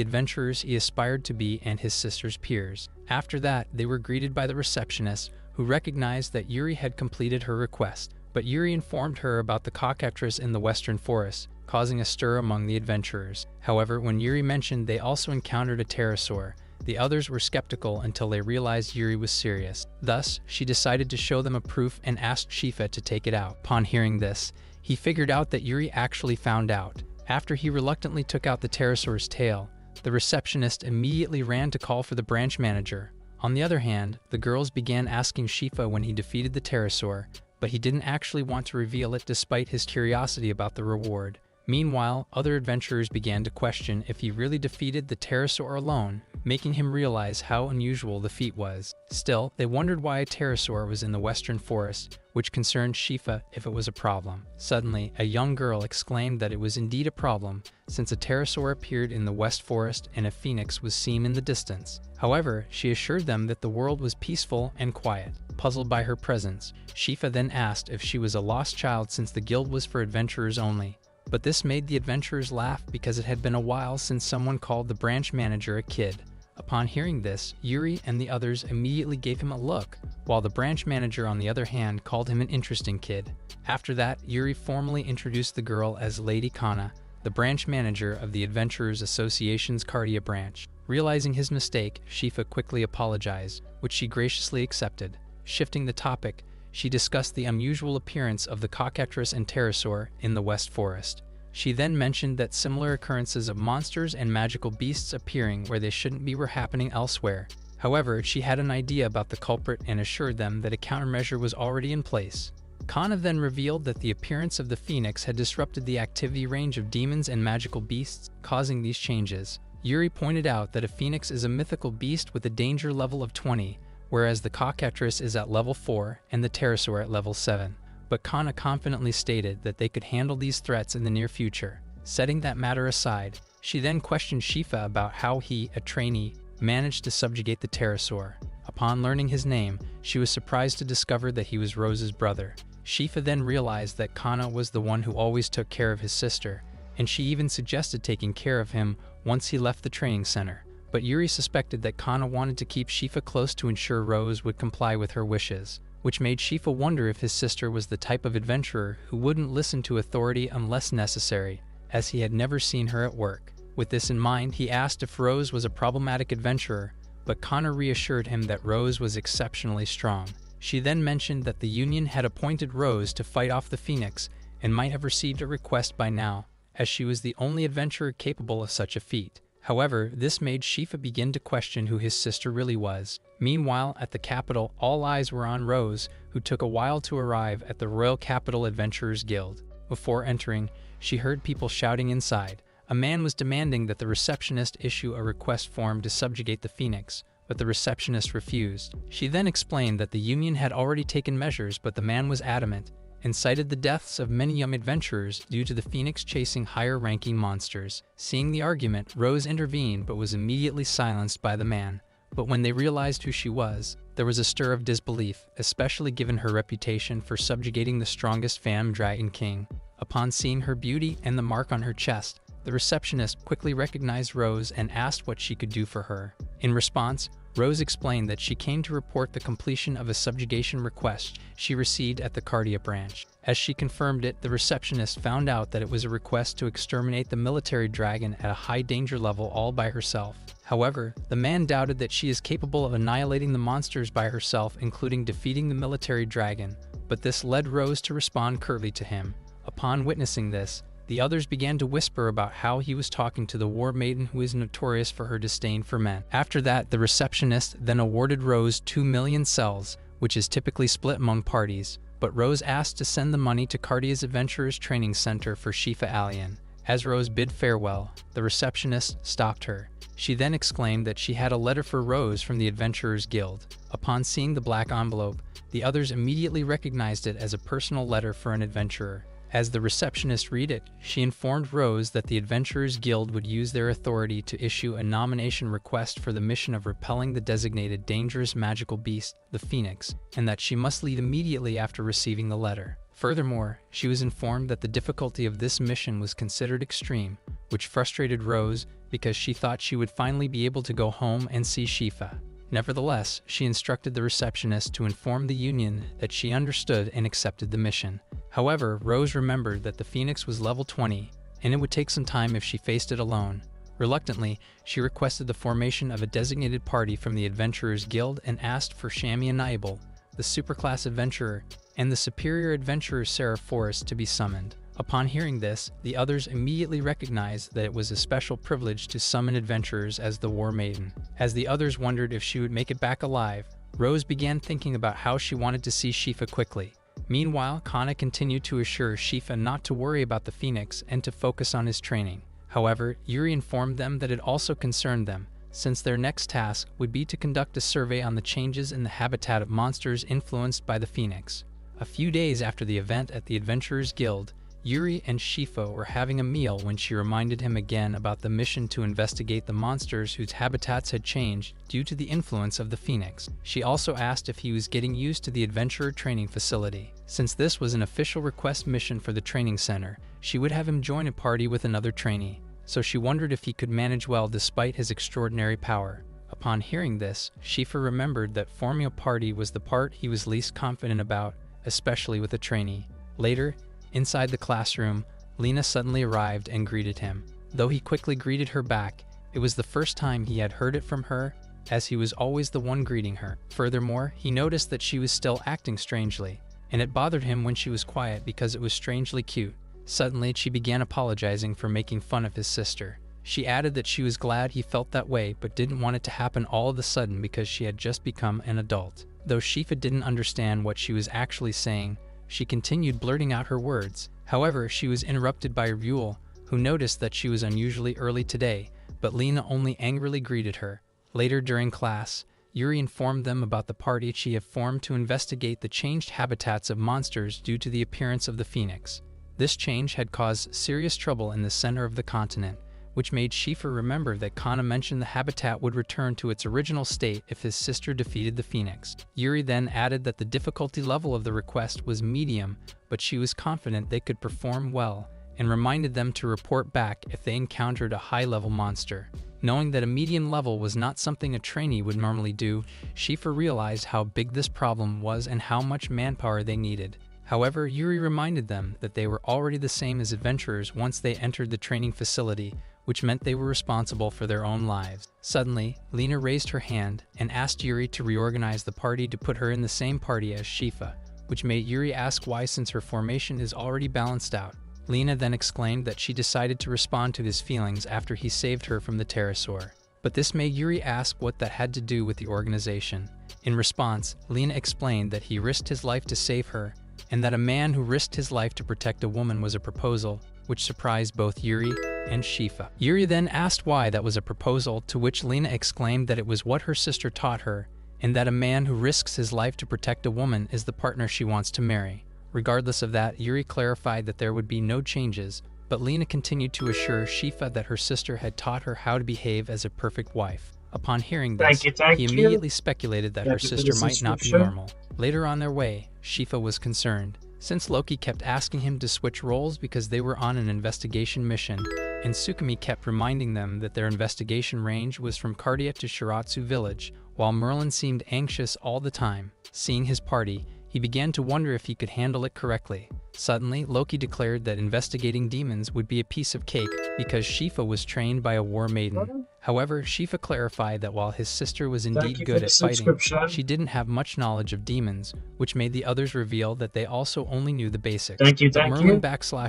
adventurers he aspired to be and his sister's peers. After that, they were greeted by the receptionist, who recognized that Yuri had completed her request. But Yuri informed her about the cockatrice in the Western Forest, causing a stir among the adventurers. However, when Yuri mentioned they also encountered a pterosaur, the others were skeptical until they realized Yuri was serious. Thus, she decided to show them a proof and asked Shifa to take it out. Upon hearing this, he figured out that Yuri actually found out. After he reluctantly took out the pterosaur's tail, the receptionist immediately ran to call for the branch manager. On the other hand, the girls began asking Shifa when he defeated the pterosaur, but he didn't actually want to reveal it despite his curiosity about the reward. Meanwhile, other adventurers began to question if he really defeated the pterosaur alone, making him realize how unusual the feat was. Still, they wondered why a pterosaur was in the Western Forest, which concerned Shifa if it was a problem. Suddenly, a young girl exclaimed that it was indeed a problem, since a pterosaur appeared in the West Forest and a phoenix was seen in the distance. However, she assured them that the world was peaceful and quiet. Puzzled by her presence, Shifa then asked if she was a lost child since the guild was for adventurers only. But this made the adventurers laugh because it had been a while since someone called the branch manager a kid. Upon hearing this, Yuri and the others immediately gave him a look, while the branch manager on the other hand called him an interesting kid. After that, Yuri formally introduced the girl as Lady Kana, the branch manager of the Adventurers Association's Cardia branch. Realizing his mistake, Shifa quickly apologized, which she graciously accepted. Shifting the topic, she discussed the unusual appearance of the cockatrice and pterosaur in the West Forest. She then mentioned that similar occurrences of monsters and magical beasts appearing where they shouldn't be were happening elsewhere. However, she had an idea about the culprit and assured them that a countermeasure was already in place. Kana then revealed that the appearance of the phoenix had disrupted the activity range of demons and magical beasts, causing these changes. Yuri pointed out that a phoenix is a mythical beast with a danger level of 20, whereas the cockatrice is at level 4 and the pterosaur at level 7. But Kana confidently stated that they could handle these threats in the near future. Setting that matter aside, she then questioned Shifa about how he, a trainee, managed to subjugate the pterosaur. Upon learning his name, she was surprised to discover that he was Rose's brother. Shifa then realized that Kana was the one who always took care of his sister, and she even suggested taking care of him once he left the training center. But Yuri suspected that Kana wanted to keep Shifa close to ensure Rose would comply with her wishes, which made Shifa wonder if his sister was the type of adventurer who wouldn't listen to authority unless necessary, as he had never seen her at work. With this in mind, he asked if Rose was a problematic adventurer, but Kana reassured him that Rose was exceptionally strong. She then mentioned that the Union had appointed Rose to fight off the Phoenix and might have received a request by now, as she was the only adventurer capable of such a feat. However, this made Shifa begin to question who his sister really was. Meanwhile, at the capital, all eyes were on Rose, who took a while to arrive at the Royal Capital Adventurers Guild. Before entering, she heard people shouting inside. A man was demanding that the receptionist issue a request form to subjugate the Phoenix, but the receptionist refused. She then explained that the Union had already taken measures, but the man was adamant, and cited the deaths of many young adventurers due to the Phoenix chasing higher-ranking monsters. Seeing the argument, Rose intervened but was immediately silenced by the man. But when they realized who she was, there was a stir of disbelief, especially given her reputation for subjugating the strongest Fam Dragon King. Upon seeing her beauty and the mark on her chest, the receptionist quickly recognized Rose and asked what she could do for her. In response, Rose explained that she came to report the completion of a subjugation request she received at the Cardia branch. As she confirmed it, the receptionist found out that it was a request to exterminate the military dragon at a high danger level all by herself. However, the man doubted that she is capable of annihilating the monsters by herself, including defeating the military dragon, but this led Rose to respond curtly to him. Upon witnessing this, the others began to whisper about how he was talking to the war maiden who is notorious for her disdain for men. After that, the receptionist then awarded Rose 2 million cells, which is typically split among parties, but Rose asked to send the money to Cardia's Adventurers Training Center for Shifa Alien. As Rose bid farewell, the receptionist stopped her. She then exclaimed that she had a letter for Rose from the Adventurers Guild. Upon seeing the black envelope, the others immediately recognized it as a personal letter for an adventurer. As the receptionist read it, she informed Rose that the Adventurers Guild would use their authority to issue a nomination request for the mission of repelling the designated dangerous magical beast, the Phoenix, and that she must leave immediately after receiving the letter. Furthermore, she was informed that the difficulty of this mission was considered extreme, which frustrated Rose because she thought she would finally be able to go home and see Shifa. Nevertheless, she instructed the receptionist to inform the Union that she understood and accepted the mission. However, Rose remembered that the Phoenix was level 20, and it would take some time if she faced it alone. Reluctantly, she requested the formation of a designated party from the Adventurers Guild and asked for Shami and Naibel, the superclass adventurer, and the superior adventurer Sarah Forrest to be summoned. Upon hearing this, the others immediately recognized that it was a special privilege to summon adventurers as the War Maiden. As the others wondered if she would make it back alive, Rose began thinking about how she wanted to see Shifa quickly. Meanwhile, Kana continued to assure Shifa not to worry about the Phoenix and to focus on his training. However, Yuri informed them that it also concerned them, since their next task would be to conduct a survey on the changes in the habitat of monsters influenced by the Phoenix. A few days after the event at the Adventurers Guild, Yuri and Shifa were having a meal when she reminded him again about the mission to investigate the monsters whose habitats had changed due to the influence of the Phoenix. She also asked if he was getting used to the adventurer training facility. Since this was an official request mission for the training center, she would have him join a party with another trainee, so she wondered if he could manage well despite his extraordinary power. Upon hearing this, Shifa remembered that forming a party was the part he was least confident about, especially with a trainee. Later, inside the classroom, Lena suddenly arrived and greeted him. Though he quickly greeted her back, it was the first time he had heard it from her, as he was always the one greeting her. Furthermore, he noticed that she was still acting strangely, and it bothered him when she was quiet because it was strangely cute. Suddenly, she began apologizing for making fun of his sister. She added that she was glad he felt that way but didn't want it to happen all of a sudden because she had just become an adult. Though Shifa didn't understand what she was actually saying, she continued blurting out her words. However, she was interrupted by Ryul, who noticed that she was unusually early today, but Lena only angrily greeted her. Later during class, Yuri informed them about the party she had formed to investigate the changed habitats of monsters due to the appearance of the Phoenix. This change had caused serious trouble in the center of the continent, which made Shifa remember that Kana mentioned the habitat would return to its original state if his sister defeated the Phoenix. Yuri then added that the difficulty level of the request was medium, but she was confident they could perform well, and reminded them to report back if they encountered a high-level monster. Knowing that a medium level was not something a trainee would normally do, Shifa realized how big this problem was and how much manpower they needed. However, Yuri reminded them that they were already the same as adventurers once they entered the training facility, which meant they were responsible for their own lives. Suddenly, Lena raised her hand and asked Yuri to reorganize the party to put her in the same party as Shifa, which made Yuri ask why since her formation is already balanced out. Lena then exclaimed that she decided to respond to his feelings after he saved her from the pterosaur. But this made Yuri ask what that had to do with the organization. In response, Lena explained that he risked his life to save her, and that a man who risked his life to protect a woman was a proposal, which surprised both Yuri and Shifa. Yuri then asked why that was a proposal, to which Lena exclaimed that it was what her sister taught her, and that a man who risks his life to protect a woman is the partner she wants to marry. Regardless of that, Yuri clarified that there would be no changes, but Lena continued to assure Shifa that her sister had taught her how to behave as a perfect wife. Upon hearing this, he immediately speculated that her sister might not be normal. Later on their way, Shifa was concerned, since Loki kept asking him to switch roles because they were on an investigation mission, and Tsukumi kept reminding them that their investigation range was from Cardia to Shiratsu village, while Merlin seemed anxious all the time. Seeing his party, he began to wonder if he could handle it correctly. Suddenly, Loki declared that investigating demons would be a piece of cake because Shifa was trained by a war maiden. However, Shifa clarified that while his sister was indeed good at fighting, she didn't have much knowledge of demons, which made the others reveal that they also only knew the basics. Merlin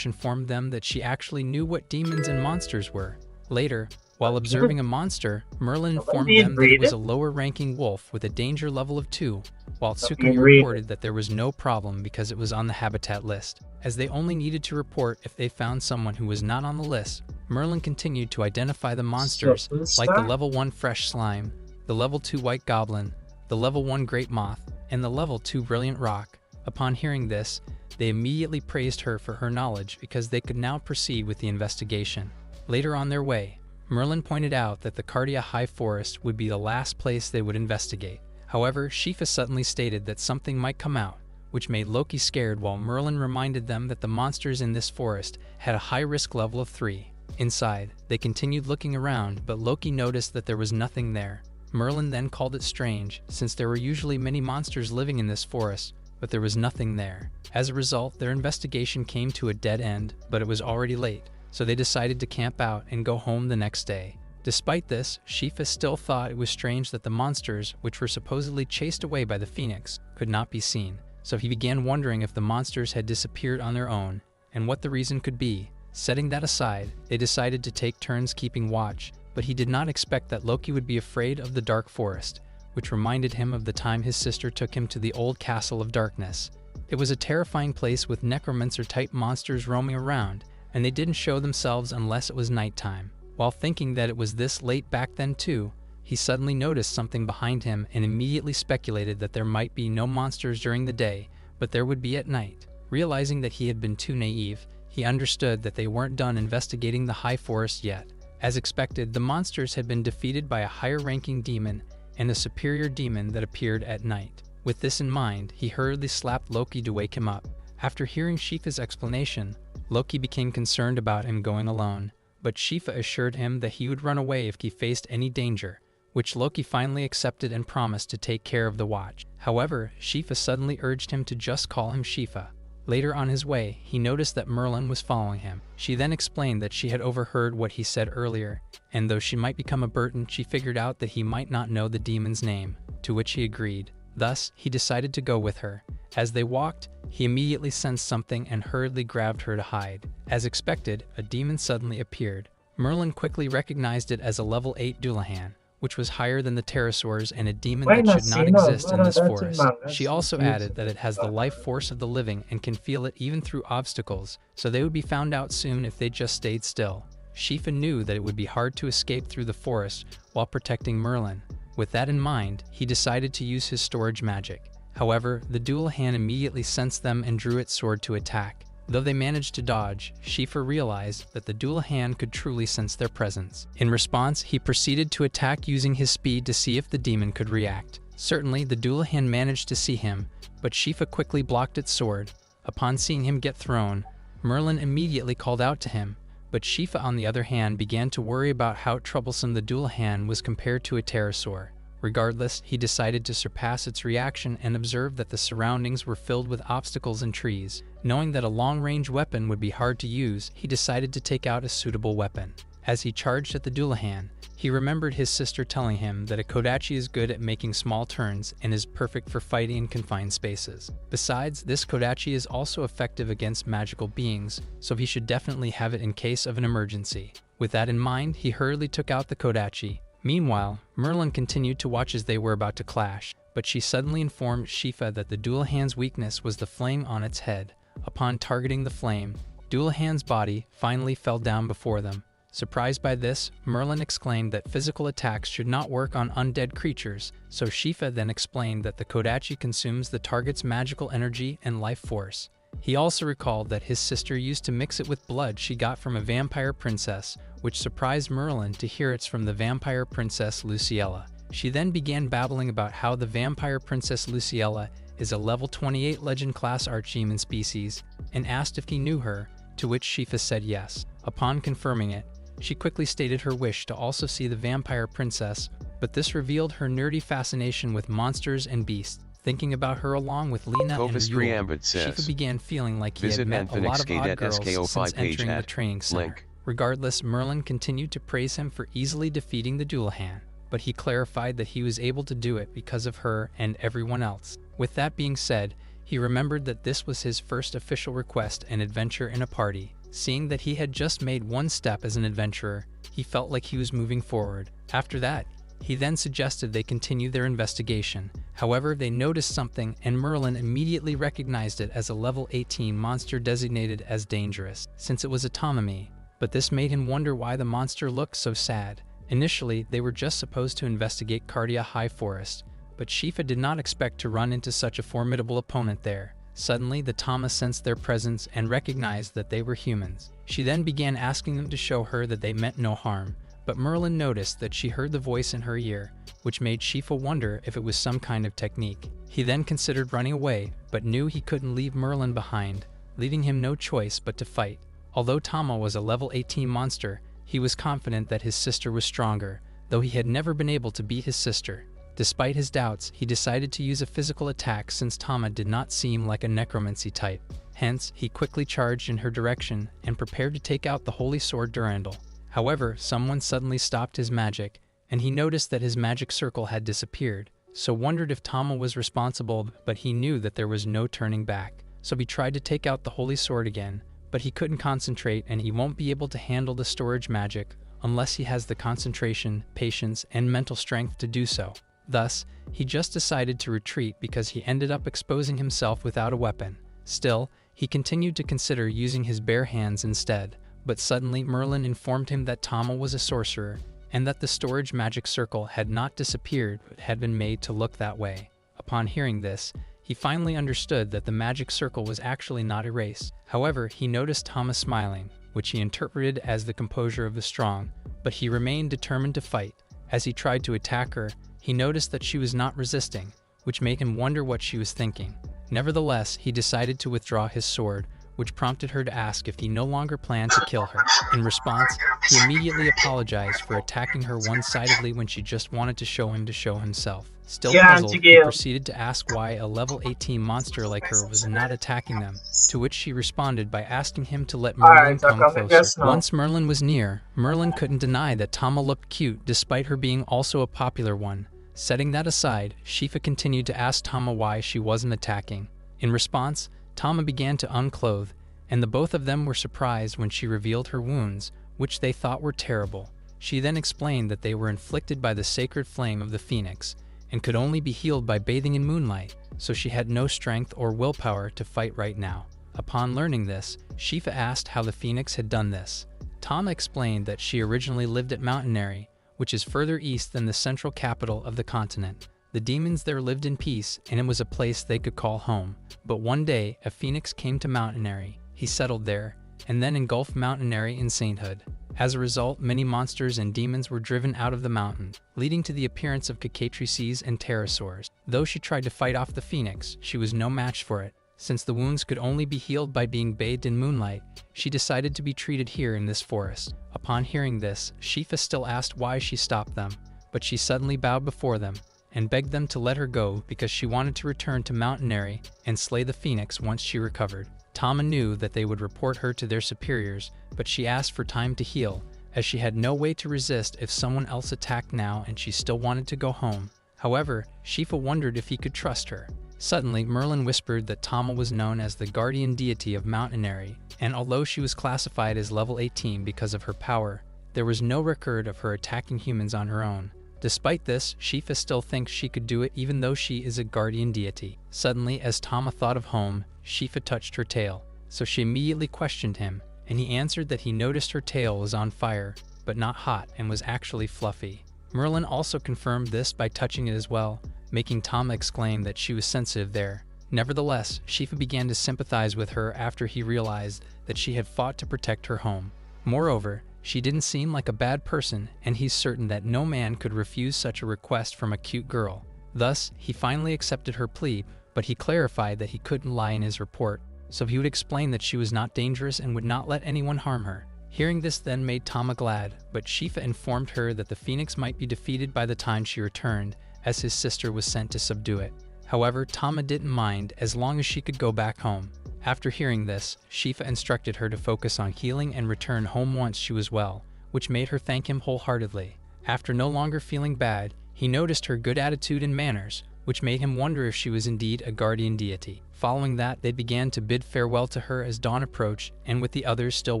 informed them that she actually knew what demons and monsters were. Later, while observing a monster, Merlin informed them that it was a lower-ranking wolf with a danger level of 2, while Tsukumi reported that there was no problem because it was on the habitat list. As they only needed to report if they found someone who was not on the list, Merlin continued to identify the monsters like the level 1 fresh slime, the level 2 white goblin, the level 1 great moth, and the level 2 brilliant rock. Upon hearing this, they immediately praised her for her knowledge because they could now proceed with the investigation. Later on their way, Merlin pointed out that the Cardia High Forest would be the last place they would investigate. However, Shifa suddenly stated that something might come out, which made Loki scared, while Merlin reminded them that the monsters in this forest had a high-risk level of 3. Inside, they continued looking around, but Loki noticed that there was nothing there. Merlin then called it strange, since there were usually many monsters living in this forest, but there was nothing there. As a result, their investigation came to a dead end, but it was already late, so they decided to camp out and go home the next day. Despite this, Shifa still thought it was strange that the monsters, which were supposedly chased away by the Phoenix, could not be seen, so he began wondering if the monsters had disappeared on their own, and what the reason could be. Setting that aside, they decided to take turns keeping watch, but he did not expect that Loki would be afraid of the Dark Forest, which reminded him of the time his sister took him to the old Castle of Darkness. It was a terrifying place with necromancer-type monsters roaming around, and they didn't show themselves unless it was nighttime. While thinking that it was this late back then too, he suddenly noticed something behind him and immediately speculated that there might be no monsters during the day, but there would be at night. Realizing that he had been too naive, he understood that they weren't done investigating the High Forest yet. As expected, the monsters had been defeated by a higher-ranking demon and a superior demon that appeared at night. With this in mind, he hurriedly slapped Loki to wake him up. After hearing Shifa's explanation, Loki became concerned about him going alone, but Shifa assured him that he would run away if he faced any danger, which Loki finally accepted and promised to take care of the watch. However, Shifa suddenly urged him to just call him Shifa. Later on his way, he noticed that Merlin was following him. She then explained that she had overheard what he said earlier, and though she might become a burden, she figured out that he might not know the demon's name, to which he agreed. Thus, he decided to go with her. As they walked, he immediately sensed something and hurriedly grabbed her to hide. As expected, a demon suddenly appeared. Merlin quickly recognized it as a level 8 Dullahan, which was higher than the pterosaurs and a demon that should not exist in this forest. She also added that it has the life force of the living and can feel it even through obstacles, so they would be found out soon if they just stayed still. Shifa knew that it would be hard to escape through the forest while protecting Merlin. With that in mind, he decided to use his storage magic. However, the Dullahan immediately sensed them and drew its sword to attack. Though they managed to dodge, Shifa realized that the Dullahan could truly sense their presence. In response, he proceeded to attack using his speed to see if the demon could react. Certainly, the Dullahan managed to see him, but Shifa quickly blocked its sword. Upon seeing him get thrown, Merlin immediately called out to him, but Shifa on the other hand began to worry about how troublesome the Dullahan was compared to a pterosaur. Regardless, he decided to surpass its reaction and observed that the surroundings were filled with obstacles and trees. Knowing that a long-range weapon would be hard to use, he decided to take out a suitable weapon. As he charged at the Dullahan, he remembered his sister telling him that a Kodachi is good at making small turns and is perfect for fighting in confined spaces. Besides, this Kodachi is also effective against magical beings, so he should definitely have it in case of an emergency. With that in mind, he hurriedly took out the Kodachi. Meanwhile, Merlin continued to watch as they were about to clash, but she suddenly informed Shifa that the Dullahan's weakness was the flame on its head. Upon targeting the flame, Dullahan's body finally fell down before them. Surprised by this, Merlin exclaimed that physical attacks should not work on undead creatures, so Shifa then explained that the Kodachi consumes the target's magical energy and life force. He also recalled that his sister used to mix it with blood she got from a vampire princess, which surprised Merlin to hear it's from the vampire princess Luciella. She then began babbling about how the vampire princess Luciella is a level 28 legend class archdemon species, and asked if he knew her, to which Shifa said yes. Upon confirming it, she quickly stated her wish to also see the vampire princess, but this revealed her nerdy fascination with monsters and beasts. Thinking about her along with Lena and Yule, Shifa began feeling like he had met a lot of odd girls since entering the training center. Regardless, Merlin continued to praise him for easily defeating the Dullahan, but he clarified that he was able to do it because of her and everyone else. With that being said, he remembered that this was his first official request and adventure in a party. Seeing that he had just made one step as an adventurer, he felt like he was moving forward. After that, he then suggested they continue their investigation. However, they noticed something, and Merlin immediately recognized it as a level 18 monster designated as dangerous, since it was a Tamami. But this made him wonder why the monster looked so sad. Initially, they were just supposed to investigate Cardia High Forest, but Shifa did not expect to run into such a formidable opponent there. Suddenly, the Tama sensed their presence and recognized that they were humans. She then began asking them to show her that they meant no harm, but Merlin noticed that she heard the voice in her ear, which made Shifa wonder if it was some kind of technique. He then considered running away, but knew he couldn't leave Merlin behind, leaving him no choice but to fight. Although Tama was a level 18 monster, he was confident that his sister was stronger, though he had never been able to beat his sister. Despite his doubts, he decided to use a physical attack since Tama did not seem like a necromancy type. Hence, he quickly charged in her direction and prepared to take out the holy sword Durandal. However, someone suddenly stopped his magic, and he noticed that his magic circle had disappeared, so wondered if Tama was responsible, but he knew that there was no turning back. So he tried to take out the holy sword again, but he couldn't concentrate and he won't be able to handle the storage magic unless he has the concentration, patience, and mental strength to do so. Thus, he just decided to retreat because he ended up exposing himself without a weapon. Still, he continued to consider using his bare hands instead, but suddenly Merlin informed him that Tama was a sorcerer, and that the storage magic circle had not disappeared but had been made to look that way. Upon hearing this, he finally understood that the magic circle was actually not erased. However, he noticed Tama smiling, which he interpreted as the composure of the strong, but he remained determined to fight. As he tried to attack her, he noticed that she was not resisting, which made him wonder what she was thinking. Nevertheless, he decided to withdraw his sword, which prompted her to ask if he no longer planned to kill her. In response, he immediately apologized for attacking her one-sidedly when she just wanted to show himself. Still puzzled, he proceeded to ask why a level 18 monster like her was not attacking them, to which she responded by asking him to let Merlin come closer. Once Merlin was near, Merlin couldn't deny that Tama looked cute despite her being also a popular one. Setting that aside, Shifa continued to ask Tama why she wasn't attacking. In response, Tama began to unclothe, and the both of them were surprised when she revealed her wounds, which they thought were terrible. She then explained that they were inflicted by the sacred flame of the phoenix, and could only be healed by bathing in moonlight, so she had no strength or willpower to fight right now. Upon learning this, Shifa asked how the phoenix had done this. Tama explained that she originally lived at Mountainary, which is further east than the central capital of the continent. The demons there lived in peace, and it was a place they could call home. But one day, a phoenix came to Mountainary. He he settled there, and then engulfed Mountainary in sainthood. As a result, many monsters and demons were driven out of the mountain, leading to the appearance of Cacatrices and pterosaurs. Though she tried to fight off the Phoenix, she was no match for it. Since the wounds could only be healed by being bathed in moonlight, she decided to be treated here in this forest. Upon hearing this, Shifa still asked why she stopped them, but she suddenly bowed before them and begged them to let her go because she wanted to return to Mountainary and slay the Phoenix once she recovered. Tama knew that they would report her to their superiors, but she asked for time to heal, as she had no way to resist if someone else attacked now and she still wanted to go home. However, Shifa wondered if he could trust her. Suddenly, Merlin whispered that Tama was known as the guardian deity of Mountainary, and although she was classified as level 18 because of her power, there was no record of her attacking humans on her own. Despite this, Shifa still thinks she could do it even though she is a guardian deity. Suddenly, as Tama thought of home, Shifa touched her tail, so she immediately questioned him, and he answered that he noticed her tail was on fire, but not hot and was actually fluffy. Merlin also confirmed this by touching it as well, making Tama exclaim that she was sensitive there. Nevertheless, Shifa began to sympathize with her after he realized that she had fought to protect her home. Moreover, she didn't seem like a bad person, and he's certain that no man could refuse such a request from a cute girl. Thus, he finally accepted her plea, but he clarified that he couldn't lie in his report, so he would explain that she was not dangerous and would not let anyone harm her. Hearing this then made Tama glad, but Shifa informed her that the Phoenix might be defeated by the time she returned, as his sister was sent to subdue it. However, Tama didn't mind as long as she could go back home. After hearing this, Shifa instructed her to focus on healing and return home once she was well, which made her thank him wholeheartedly. After no longer feeling bad, he noticed her good attitude and manners, which made him wonder if she was indeed a guardian deity. Following that, they began to bid farewell to her as dawn approached, and with the others still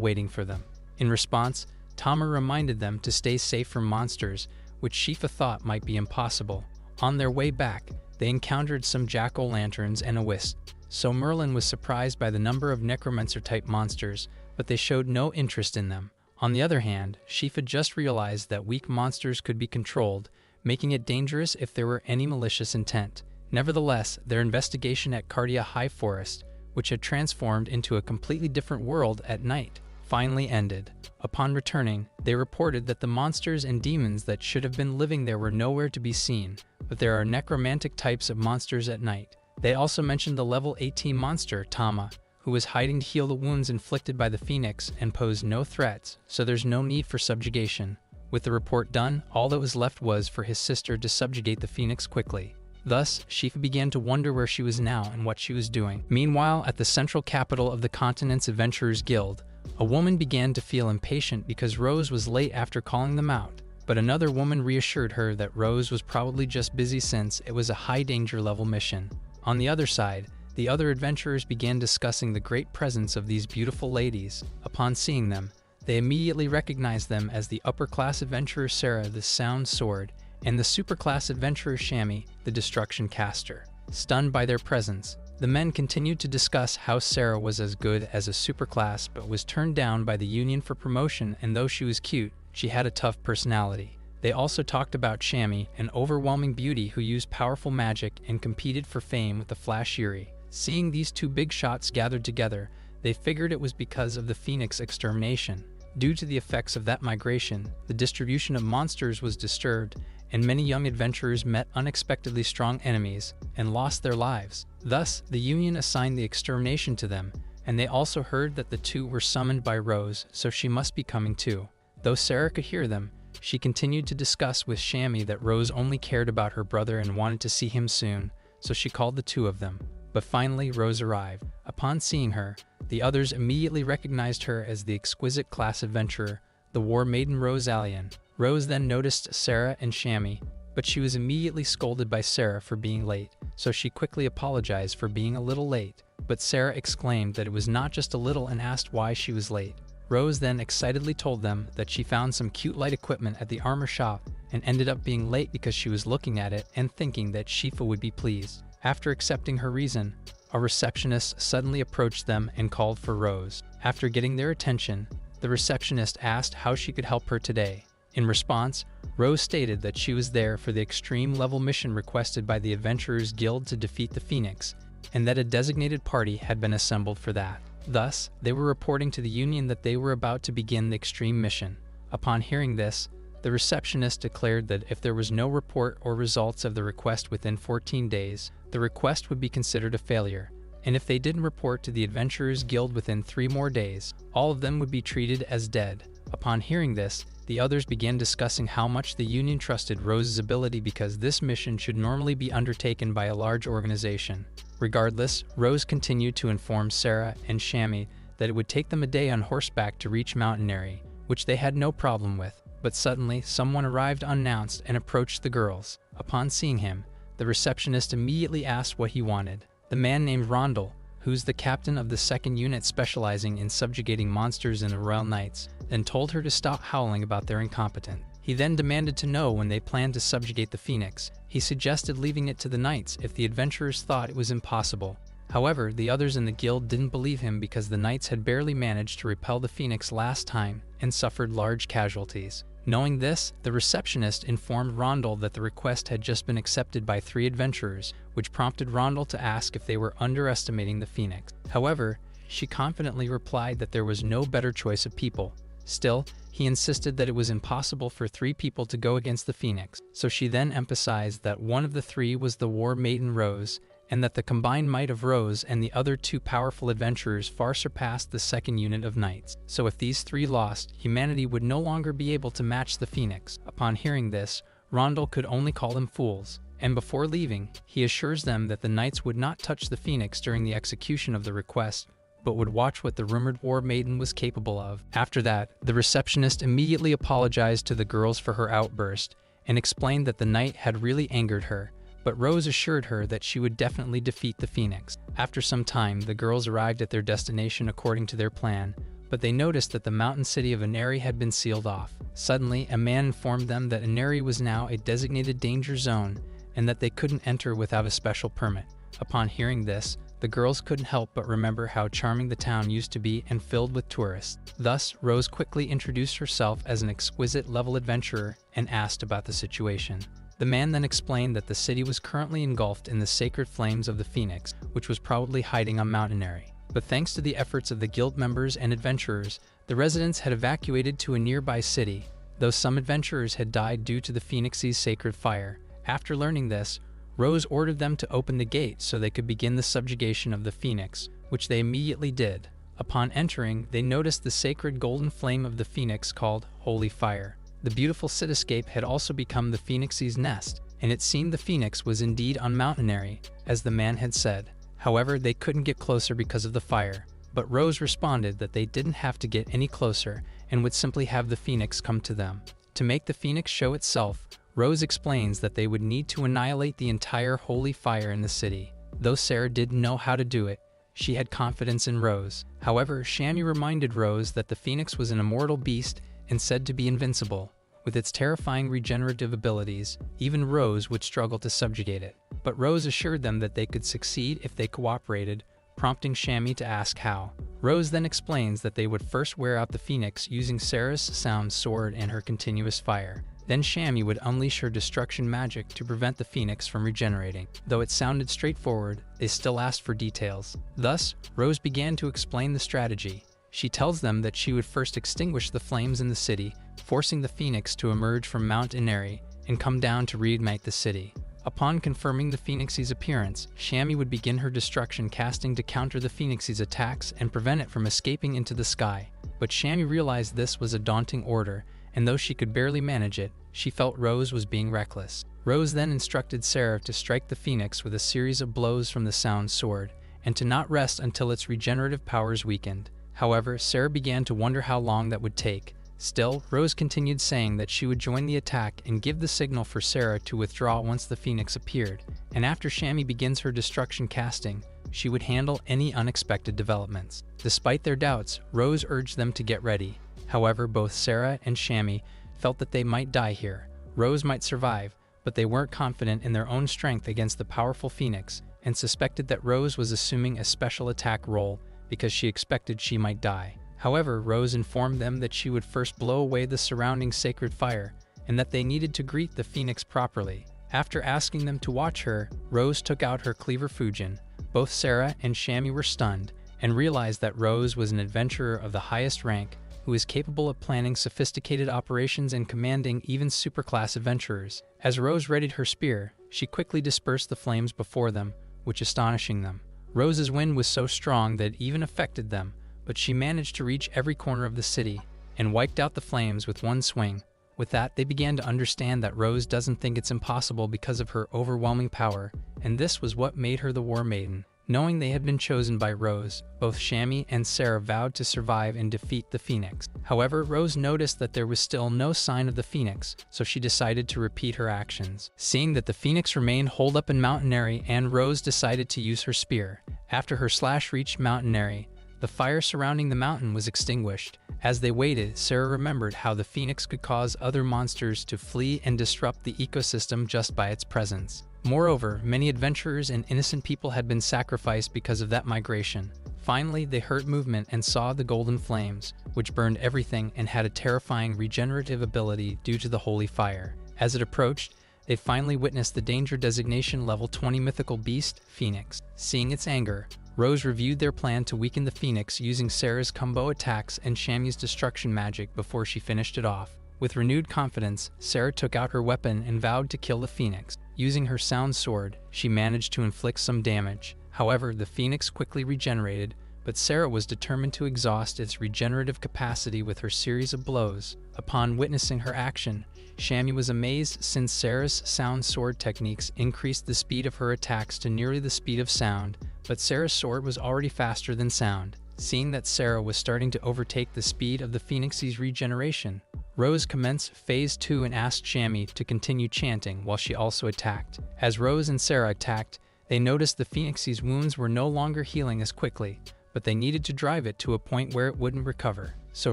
waiting for them. In response, Tama reminded them to stay safe from monsters, which Shifa thought might be impossible. On their way back, they encountered some jack-o'-lanterns and a wisp, so Merlin was surprised by the number of necromancer-type monsters, but they showed no interest in them. On the other hand, Shifa just realized that weak monsters could be controlled, making it dangerous if there were any malicious intent. Nevertheless, their investigation at Cardia High Forest, which had transformed into a completely different world at night, finally ended. Upon returning, they reported that the monsters and demons that should have been living there were nowhere to be seen, but there are necromantic types of monsters at night. They also mentioned the level 18 monster, Tama, who was hiding to heal the wounds inflicted by the Phoenix and posed no threats, so there's no need for subjugation. With the report done, all that was left was for his sister to subjugate the Phoenix quickly. Thus, Shifa began to wonder where she was now and what she was doing. Meanwhile, at the central capital of the continent's Adventurers Guild, a woman began to feel impatient because Rose was late after calling them out, but another woman reassured her that Rose was probably just busy since it was a high-danger level mission. On the other side, the other adventurers began discussing the great presence of these beautiful ladies. Upon seeing them, they immediately recognized them as the upper-class adventurer Sarah, the Sound Sword, and the super-class adventurer Shammy, the Destruction Caster. Stunned by their presence, the men continued to discuss how Sarah was as good as a superclass but was turned down by the Union for promotion, and though she was cute, she had a tough personality. They also talked about Shammy, an overwhelming beauty who used powerful magic and competed for fame with the Flash Yuri. Seeing these two big shots gathered together, they figured it was because of the Phoenix extermination. Due to the effects of that migration, the distribution of monsters was disturbed, and many young adventurers met unexpectedly strong enemies and lost their lives. Thus, the Union assigned the extermination to them, and they also heard that the two were summoned by Rose, so she must be coming too. Though Sarah could hear them, she continued to discuss with Shammy that Rose only cared about her brother and wanted to see him soon, so she called the two of them. But finally, Rose arrived. Upon seeing her, the others immediately recognized her as the exquisite class adventurer, the War Maiden Rose Allian. Rose then noticed Sarah and Shammy, but she was immediately scolded by Sarah for being late, so she quickly apologized for being a little late. But Sarah exclaimed that it was not just a little and asked why she was late. Rose then excitedly told them that she found some cute light equipment at the armor shop and ended up being late because she was looking at it and thinking that Shifa would be pleased. After accepting her reason, a receptionist suddenly approached them and called for Rose. After getting their attention, the receptionist asked how she could help her today. In response, Rose stated that she was there for the extreme level mission requested by the Adventurers Guild to defeat the Phoenix, and that a designated party had been assembled for that. Thus, they were reporting to the Union that they were about to begin the extreme mission. Upon hearing this, the receptionist declared that if there was no report or results of the request within 14 days, the request would be considered a failure, and if they didn't report to the Adventurers Guild within 3 more days, all of them would be treated as dead. Upon hearing this, the others began discussing how much the Union trusted Rose's ability because this mission should normally be undertaken by a large organization. Regardless, Rose continued to inform Sarah and Shammy that it would take them a day on horseback to reach Mount Airy, which they had no problem with. But suddenly, someone arrived unannounced and approached the girls. Upon seeing him, the receptionist immediately asked what he wanted. The man named Rondel, who's the captain of the 2nd unit specializing in subjugating monsters in the Royal Knights, then told her to stop howling about their incompetence. He then demanded to know when they planned to subjugate the Phoenix. He suggested leaving it to the Knights if the adventurers thought it was impossible. However, the others in the guild didn't believe him because the Knights had barely managed to repel the Phoenix last time and suffered large casualties. Knowing this, the receptionist informed Rondel that the request had just been accepted by 3 adventurers, which prompted Rondel to ask if they were underestimating the Phoenix. However, she confidently replied that there was no better choice of people. Still, he insisted that it was impossible for 3 people to go against the Phoenix, so she then emphasized that one of the 3 was the war maiden Rose, and that the combined might of Rose and the other 2 powerful adventurers far surpassed the 2nd unit of knights. So if these 3 lost, humanity would no longer be able to match the Phoenix. Upon hearing this, Rondel could only call them fools, and before leaving, he assures them that the knights would not touch the Phoenix during the execution of the request, but would watch what the rumored war maiden was capable of. After that, the receptionist immediately apologized to the girls for her outburst and explained that the knight had really angered her, but Rose assured her that she would definitely defeat the Phoenix. After some time, the girls arrived at their destination according to their plan, but they noticed that the mountain city of Aneri had been sealed off. Suddenly, a man informed them that Aneri was now a designated danger zone and that they couldn't enter without a special permit. Upon hearing this, the girls couldn't help but remember how charming the town used to be and filled with tourists. Thus, Rose quickly introduced herself as an exquisite level adventurer and asked about the situation. The man then explained that the city was currently engulfed in the sacred flames of the Phoenix, which was probably hiding on Mount Airy. But thanks to the efforts of the guild members and adventurers, the residents had evacuated to a nearby city, though some adventurers had died due to the Phoenix's sacred fire. After learning this, Rose ordered them to open the gate so they could begin the subjugation of the Phoenix, which they immediately did. Upon entering, they noticed the sacred golden flame of the Phoenix called Holy Fire. The beautiful cityscape had also become the Phoenix's nest, and it seemed the Phoenix was indeed on Mount Airy, as the man had said. However, they couldn't get closer because of the fire, but Rose responded that they didn't have to get any closer and would simply have the Phoenix come to them. To make the Phoenix show itself, Rose explains that they would need to annihilate the entire holy fire in the city. Though Sarah didn't know how to do it, she had confidence in Rose. However, Shammy reminded Rose that the Phoenix was an immortal beast and said to be invincible. With its terrifying regenerative abilities, even Rose would struggle to subjugate it. But Rose assured them that they could succeed if they cooperated, prompting Shammy to ask how. Rose then explains that they would first wear out the Phoenix using Sarah's sound sword and her continuous fire. Then Shammy would unleash her destruction magic to prevent the Phoenix from regenerating. Though it sounded straightforward, they still asked for details. Thus, Rose began to explain the strategy. She tells them that she would first extinguish the flames in the city, forcing the Phoenix to emerge from Mount Airy and come down to reignite the city. Upon confirming the Phoenix's appearance, Shammy would begin her destruction casting to counter the Phoenix's attacks and prevent it from escaping into the sky. But Shammy realized this was a daunting order, and though she could barely manage it, she felt Rose was being reckless. Rose then instructed Sarah to strike the Phoenix with a series of blows from the sound sword, and to not rest until its regenerative powers weakened. However, Sarah began to wonder how long that would take. Still, Rose continued saying that she would join the attack and give the signal for Sarah to withdraw once the Phoenix appeared, and after Shammy begins her destruction casting, she would handle any unexpected developments. Despite their doubts, Rose urged them to get ready. However, both Sarah and Shammy felt that they might die here. Rose might survive, but they weren't confident in their own strength against the powerful Phoenix, and suspected that Rose was assuming a special attack role because she expected she might die. However, Rose informed them that she would first blow away the surrounding sacred fire, and that they needed to greet the Phoenix properly. After asking them to watch her, Rose took out her cleaver Fujin. Both Sarah and Shammy were stunned, and realized that Rose was an adventurer of the highest rank who is capable of planning sophisticated operations and commanding even superclass adventurers. As Rose readied her spear, she quickly dispersed the flames before them, which astonishing them. Rose's wind was so strong that it even affected them, but she managed to reach every corner of the city and wiped out the flames with one swing. With that, they began to understand that Rose doesn't think it's impossible because of her overwhelming power, and this was what made her the War Maiden. Knowing they had been chosen by Rose, both Shammy and Sarah vowed to survive and defeat the Phoenix. However, Rose noticed that there was still no sign of the Phoenix, so she decided to repeat her actions. Seeing that the Phoenix remained holed up in Mountain Airy, and Rose decided to use her spear. After her slash reached Mountain Airy, the fire surrounding the mountain was extinguished. As they waited, Sarah remembered how the Phoenix could cause other monsters to flee and disrupt the ecosystem just by its presence. Moreover, many adventurers and innocent people had been sacrificed because of that migration. Finally, they heard movement and saw the golden flames, which burned everything and had a terrifying regenerative ability due to the holy fire. As it approached, they finally witnessed the danger designation level 20 mythical beast, Phoenix. Seeing its anger, Rose reviewed their plan to weaken the Phoenix using Sarah's combo attacks and Shammy's destruction magic before she finished it off. With renewed confidence, Sarah took out her weapon and vowed to kill the Phoenix. Using her sound sword, she managed to inflict some damage. However, the Phoenix quickly regenerated, but Sarah was determined to exhaust its regenerative capacity with her series of blows. Upon witnessing her action, Shammy was amazed since Sarah's sound sword techniques increased the speed of her attacks to nearly the speed of sound, but Sarah's sword was already faster than sound. Seeing that Sarah was starting to overtake the speed of the Phoenix's regeneration, Rose commenced Phase 2 and asked Shammy to continue chanting while she also attacked. As Rose and Sarah attacked, they noticed the Phoenix's wounds were no longer healing as quickly, but they needed to drive it to a point where it wouldn't recover. So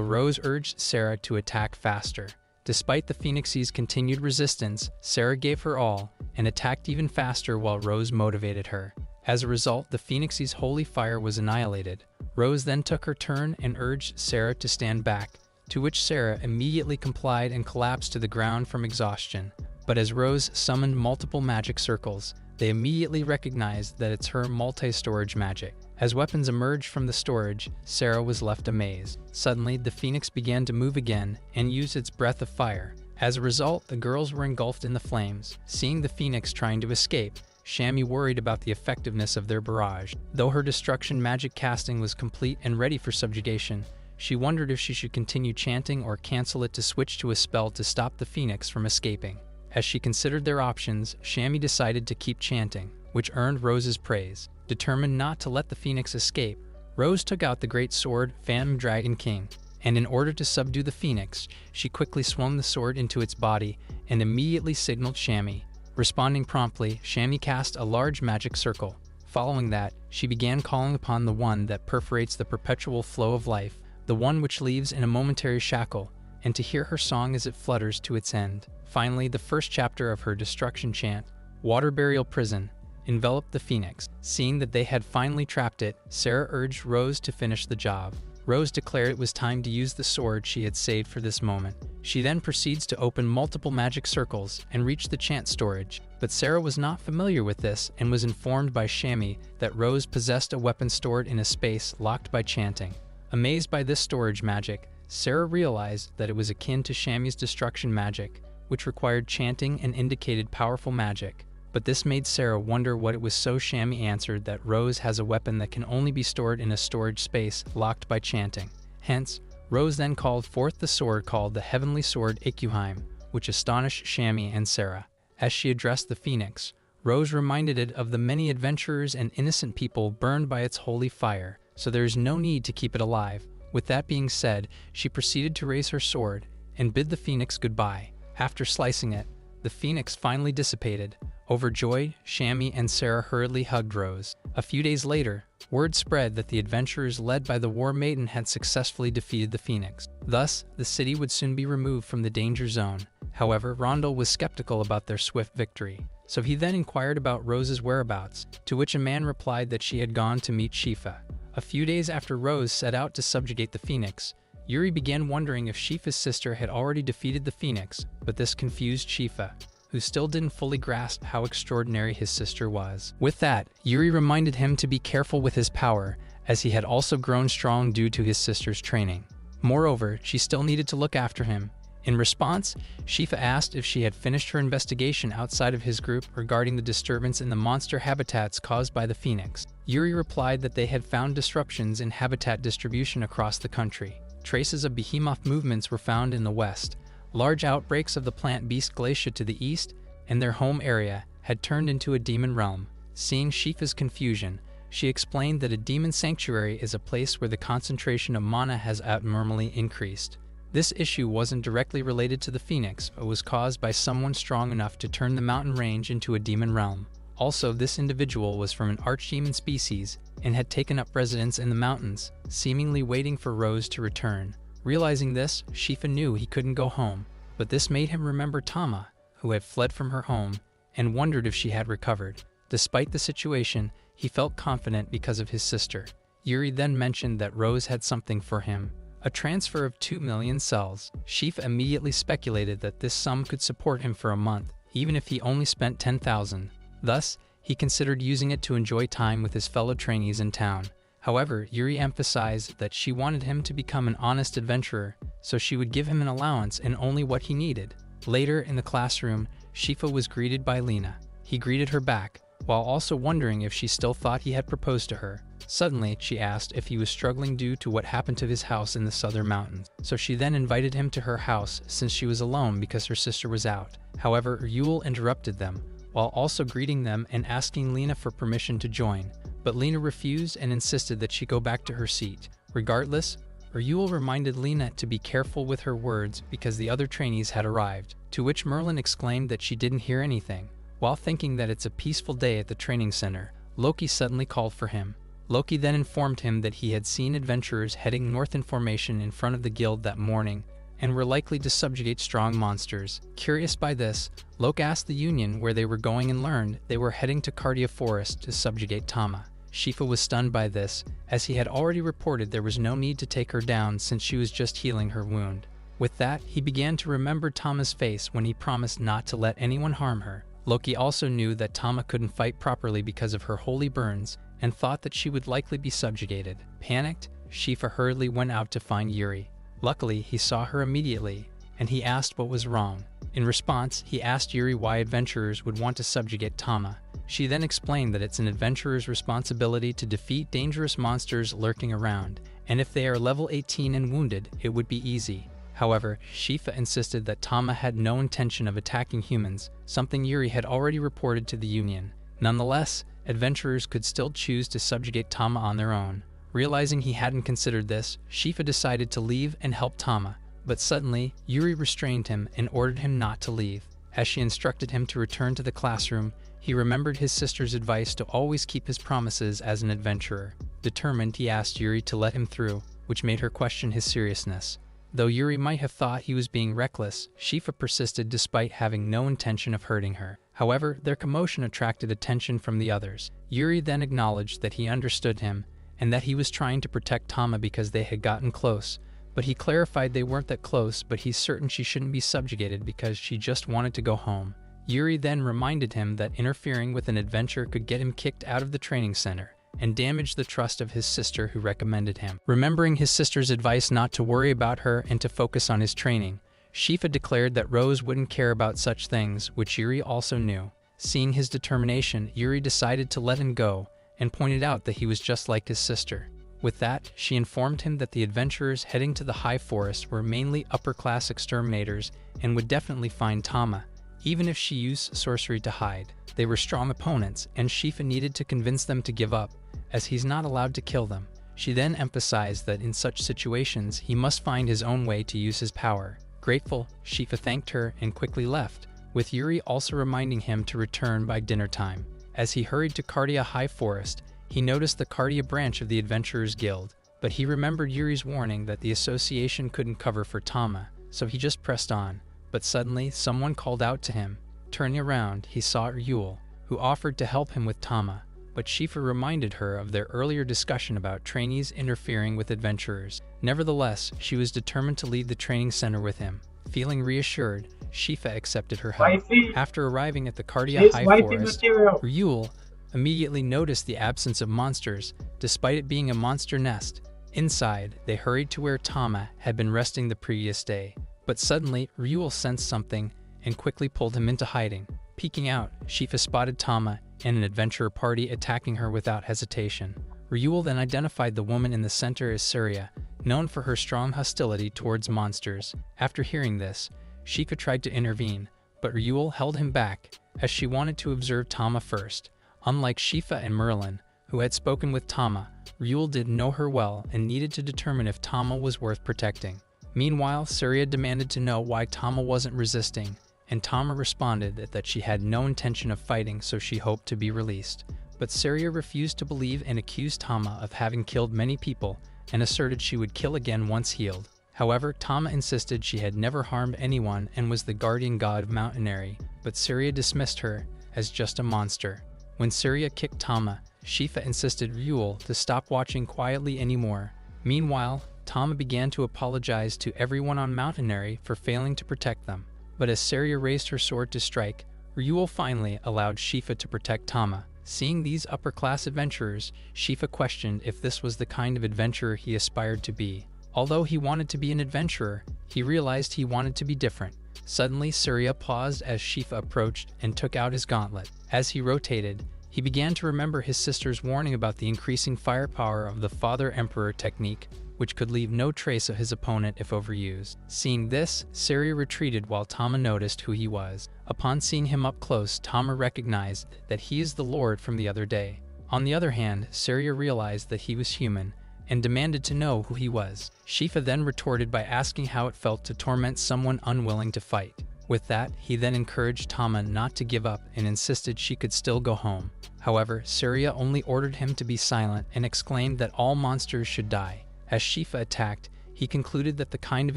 Rose urged Sarah to attack faster. Despite the Phoenix's continued resistance, Sarah gave her all and attacked even faster while Rose motivated her. As a result, the Phoenix's holy fire was annihilated. Rose then took her turn and urged Sarah to stand back, to which Sarah immediately complied and collapsed to the ground from exhaustion. But as Rose summoned multiple magic circles, they immediately recognized that it's her multi-storage magic. As weapons emerged from the storage, Sarah was left amazed. Suddenly, the Phoenix began to move again and use its breath of fire. As a result, the girls were engulfed in the flames. Seeing the Phoenix trying to escape, Shammy worried about the effectiveness of their barrage. Though her destruction magic casting was complete and ready for subjugation, she wondered if she should continue chanting or cancel it to switch to a spell to stop the Phoenix from escaping. As she considered their options, Shammy decided to keep chanting, which earned Rose's praise. Determined not to let the Phoenix escape, Rose took out the great sword, Phantom Dragon King, and in order to subdue the Phoenix, she quickly swung the sword into its body and immediately signaled Shammy. Responding promptly, Shammy cast a large magic circle. Following that, she began calling upon the one that perforates the perpetual flow of life, the one which leaves in a momentary shackle, and to hear her song as it flutters to its end. Finally, the first chapter of her destruction chant, Water Burial Prison, enveloped the Phoenix. Seeing that they had finally trapped it, Sarah urged Rose to finish the job. Rose declared it was time to use the sword she had saved for this moment. She then proceeds to open multiple magic circles and reach the chant storage, but Sarah was not familiar with this and was informed by Shammy that Rose possessed a weapon stored in a space locked by chanting. Amazed by this storage magic, Sarah realized that it was akin to Shammy's destruction magic, which required chanting and indicated powerful magic. But this made Sarah wonder what it was, so Shammy answered that Rose has a weapon that can only be stored in a storage space locked by chanting. Hence, Rose then called forth the sword called the Heavenly Sword Ikuheim, which astonished Shammy and Sarah. As she addressed the Phoenix, Rose reminded it of the many adventurers and innocent people burned by its holy fire, so there is no need to keep it alive. With that being said, she proceeded to raise her sword and bid the Phoenix goodbye. After slicing it, the Phoenix finally dissipated. Overjoyed, Shammy and Sarah hurriedly hugged Rose. A few days later, word spread that the adventurers led by the War Maiden had successfully defeated the Phoenix. Thus, the city would soon be removed from the danger zone. However, Rondel was skeptical about their swift victory, so he then inquired about Rose's whereabouts, to which a man replied that she had gone to meet Shifa. A few days after Rose set out to subjugate the Phoenix, Yuri began wondering if Shifa's sister had already defeated the Phoenix, but this confused Shifa, who still didn't fully grasp how extraordinary his sister was. With that, Yuri reminded him to be careful with his power, as he had also grown strong due to his sister's training. Moreover, she still needed to look after him. In response, Shifa asked if she had finished her investigation outside of his group regarding the disturbance in the monster habitats caused by the Phoenix. Yuri replied that they had found disruptions in habitat distribution across the country. Traces of behemoth movements were found in the west. Large outbreaks of the plant beast Glacia to the east, and their home area, had turned into a demon realm. Seeing Shifa's confusion, she explained that a demon sanctuary is a place where the concentration of mana has abnormally increased. This issue wasn't directly related to the Phoenix, but was caused by someone strong enough to turn the mountain range into a demon realm. Also, this individual was from an archdemon species and had taken up residence in the mountains, seemingly waiting for Rose to return. Realizing this, Shifa knew he couldn't go home, but this made him remember Tama, who had fled from her home, and wondered if she had recovered. Despite the situation, he felt confident because of his sister. Yuri then mentioned that Rose had something for him. A transfer of 2 million cells. Shifa immediately speculated that this sum could support him for a month, even if he only spent 10,000. Thus, he considered using it to enjoy time with his fellow trainees in town. However, Yuri emphasized that she wanted him to become an honest adventurer, so she would give him an allowance and only what he needed. Later, in the classroom, Shifa was greeted by Lena. He greeted her back, while also wondering if she still thought he had proposed to her. Suddenly, she asked if he was struggling due to what happened to his house in the southern mountains. So she then invited him to her house since she was alone because her sister was out. However, Yule interrupted them, while also greeting them and asking Lena for permission to join. But Lena refused and insisted that she go back to her seat. Regardless, Yule reminded Lena to be careful with her words because the other trainees had arrived, to which Merlin exclaimed that she didn't hear anything. While thinking that it's a peaceful day at the training center, Loki suddenly called for him. Loki then informed him that he had seen adventurers heading north in formation in front of the guild that morning, and were likely to subjugate strong monsters. Curious by this, Loki asked the Union where they were going and learned they were heading to Cardia Forest to subjugate Tama. Shifa was stunned by this, as he had already reported there was no need to take her down since she was just healing her wound. With that, he began to remember Tama's face when he promised not to let anyone harm her. Loki also knew that Tama couldn't fight properly because of her holy burns, and thought that she would likely be subjugated. Panicked, Shifa hurriedly went out to find Yuri. Luckily, he saw her immediately, and he asked what was wrong. In response, he asked Yuri why adventurers would want to subjugate Tama. She then explained that it's an adventurer's responsibility to defeat dangerous monsters lurking around, and if they are level 18 and wounded, it would be easy. However, Shifa insisted that Tama had no intention of attacking humans, something Yuri had already reported to the Union. Nonetheless, adventurers could still choose to subjugate Tama on their own. Realizing he hadn't considered this, Shifa decided to leave and help Tama, but suddenly, Yuri restrained him and ordered him not to leave. As she instructed him to return to the classroom, he remembered his sister's advice to always keep his promises as an adventurer. Determined, he asked Yuri to let him through, which made her question his seriousness. Though Yuri might have thought he was being reckless, Shifa persisted despite having no intention of hurting her. However, their commotion attracted attention from the others. Yuri then acknowledged that he understood him, and that he was trying to protect Tama because they had gotten close, but he clarified they weren't that close, but he's certain she shouldn't be subjugated because she just wanted to go home. Yuri then reminded him that interfering with an adventure could get him kicked out of the training center, and damage the trust of his sister who recommended him. Remembering his sister's advice not to worry about her and to focus on his training, Shifa declared that Rose wouldn't care about such things, which Yuri also knew. Seeing his determination, Yuri decided to let him go, and pointed out that he was just like his sister. With that, she informed him that the adventurers heading to the High Forest were mainly upper-class exterminators and would definitely find Tama, even if she used sorcery to hide. They were strong opponents, and Shifa needed to convince them to give up, as he's not allowed to kill them. She then emphasized that in such situations, he must find his own way to use his power. Grateful, Shifa thanked her and quickly left, with Yuri also reminding him to return by dinner time. As he hurried to Cardia High Forest, he noticed the Cardia branch of the Adventurers Guild, but he remembered Yuri's warning that the association couldn't cover for Tama, so he just pressed on. But suddenly, someone called out to him. Turning around, he saw Yule, who offered to help him with Tama, but Shifa reminded her of their earlier discussion about trainees interfering with adventurers. Nevertheless, she was determined to leave the training center with him. Feeling reassured, Shifa accepted her help. After arriving at the Cardia High Forest, Yule, immediately noticed the absence of monsters, despite it being a monster nest. Inside, they hurried to where Tama had been resting the previous day. But suddenly, Ryul sensed something and quickly pulled him into hiding. Peeking out, Shifa spotted Tama and an adventurer party attacking her without hesitation. Ryul then identified the woman in the center as Surya, known for her strong hostility towards monsters. After hearing this, Shifa tried to intervene, but Ryul held him back, as she wanted to observe Tama first. Unlike Shifa and Merlin, who had spoken with Tama, Ryul didn't know her well and needed to determine if Tama was worth protecting. Meanwhile, Surya demanded to know why Tama wasn't resisting, and Tama responded that she had no intention of fighting, so she hoped to be released. But Surya refused to believe and accused Tama of having killed many people and asserted she would kill again once healed. However, Tama insisted she had never harmed anyone and was the guardian god of Mount Inari, but Surya dismissed her as just a monster. When Surya kicked Tama, Shifa insisted Ryul to stop watching quietly anymore. Meanwhile, Tama began to apologize to everyone on Mount Inari for failing to protect them. But as Surya raised her sword to strike, Ryul finally allowed Shifa to protect Tama. Seeing these upper-class adventurers, Shifa questioned if this was the kind of adventurer he aspired to be. Although he wanted to be an adventurer, he realized he wanted to be different. Suddenly, Surya paused as Shifa approached and took out his gauntlet. As he rotated, he began to remember his sister's warning about the increasing firepower of the Father Emperor technique, which could leave no trace of his opponent if overused. Seeing this, Surya retreated while Tama noticed who he was. Upon seeing him up close, Tama recognized that he is the Lord from the other day. On the other hand, Surya realized that he was human and demanded to know who he was. Shifa then retorted by asking how it felt to torment someone unwilling to fight. With that, he then encouraged Tama not to give up and insisted she could still go home. However, Surya only ordered him to be silent and exclaimed that all monsters should die. As Shifa attacked, he concluded that the kind of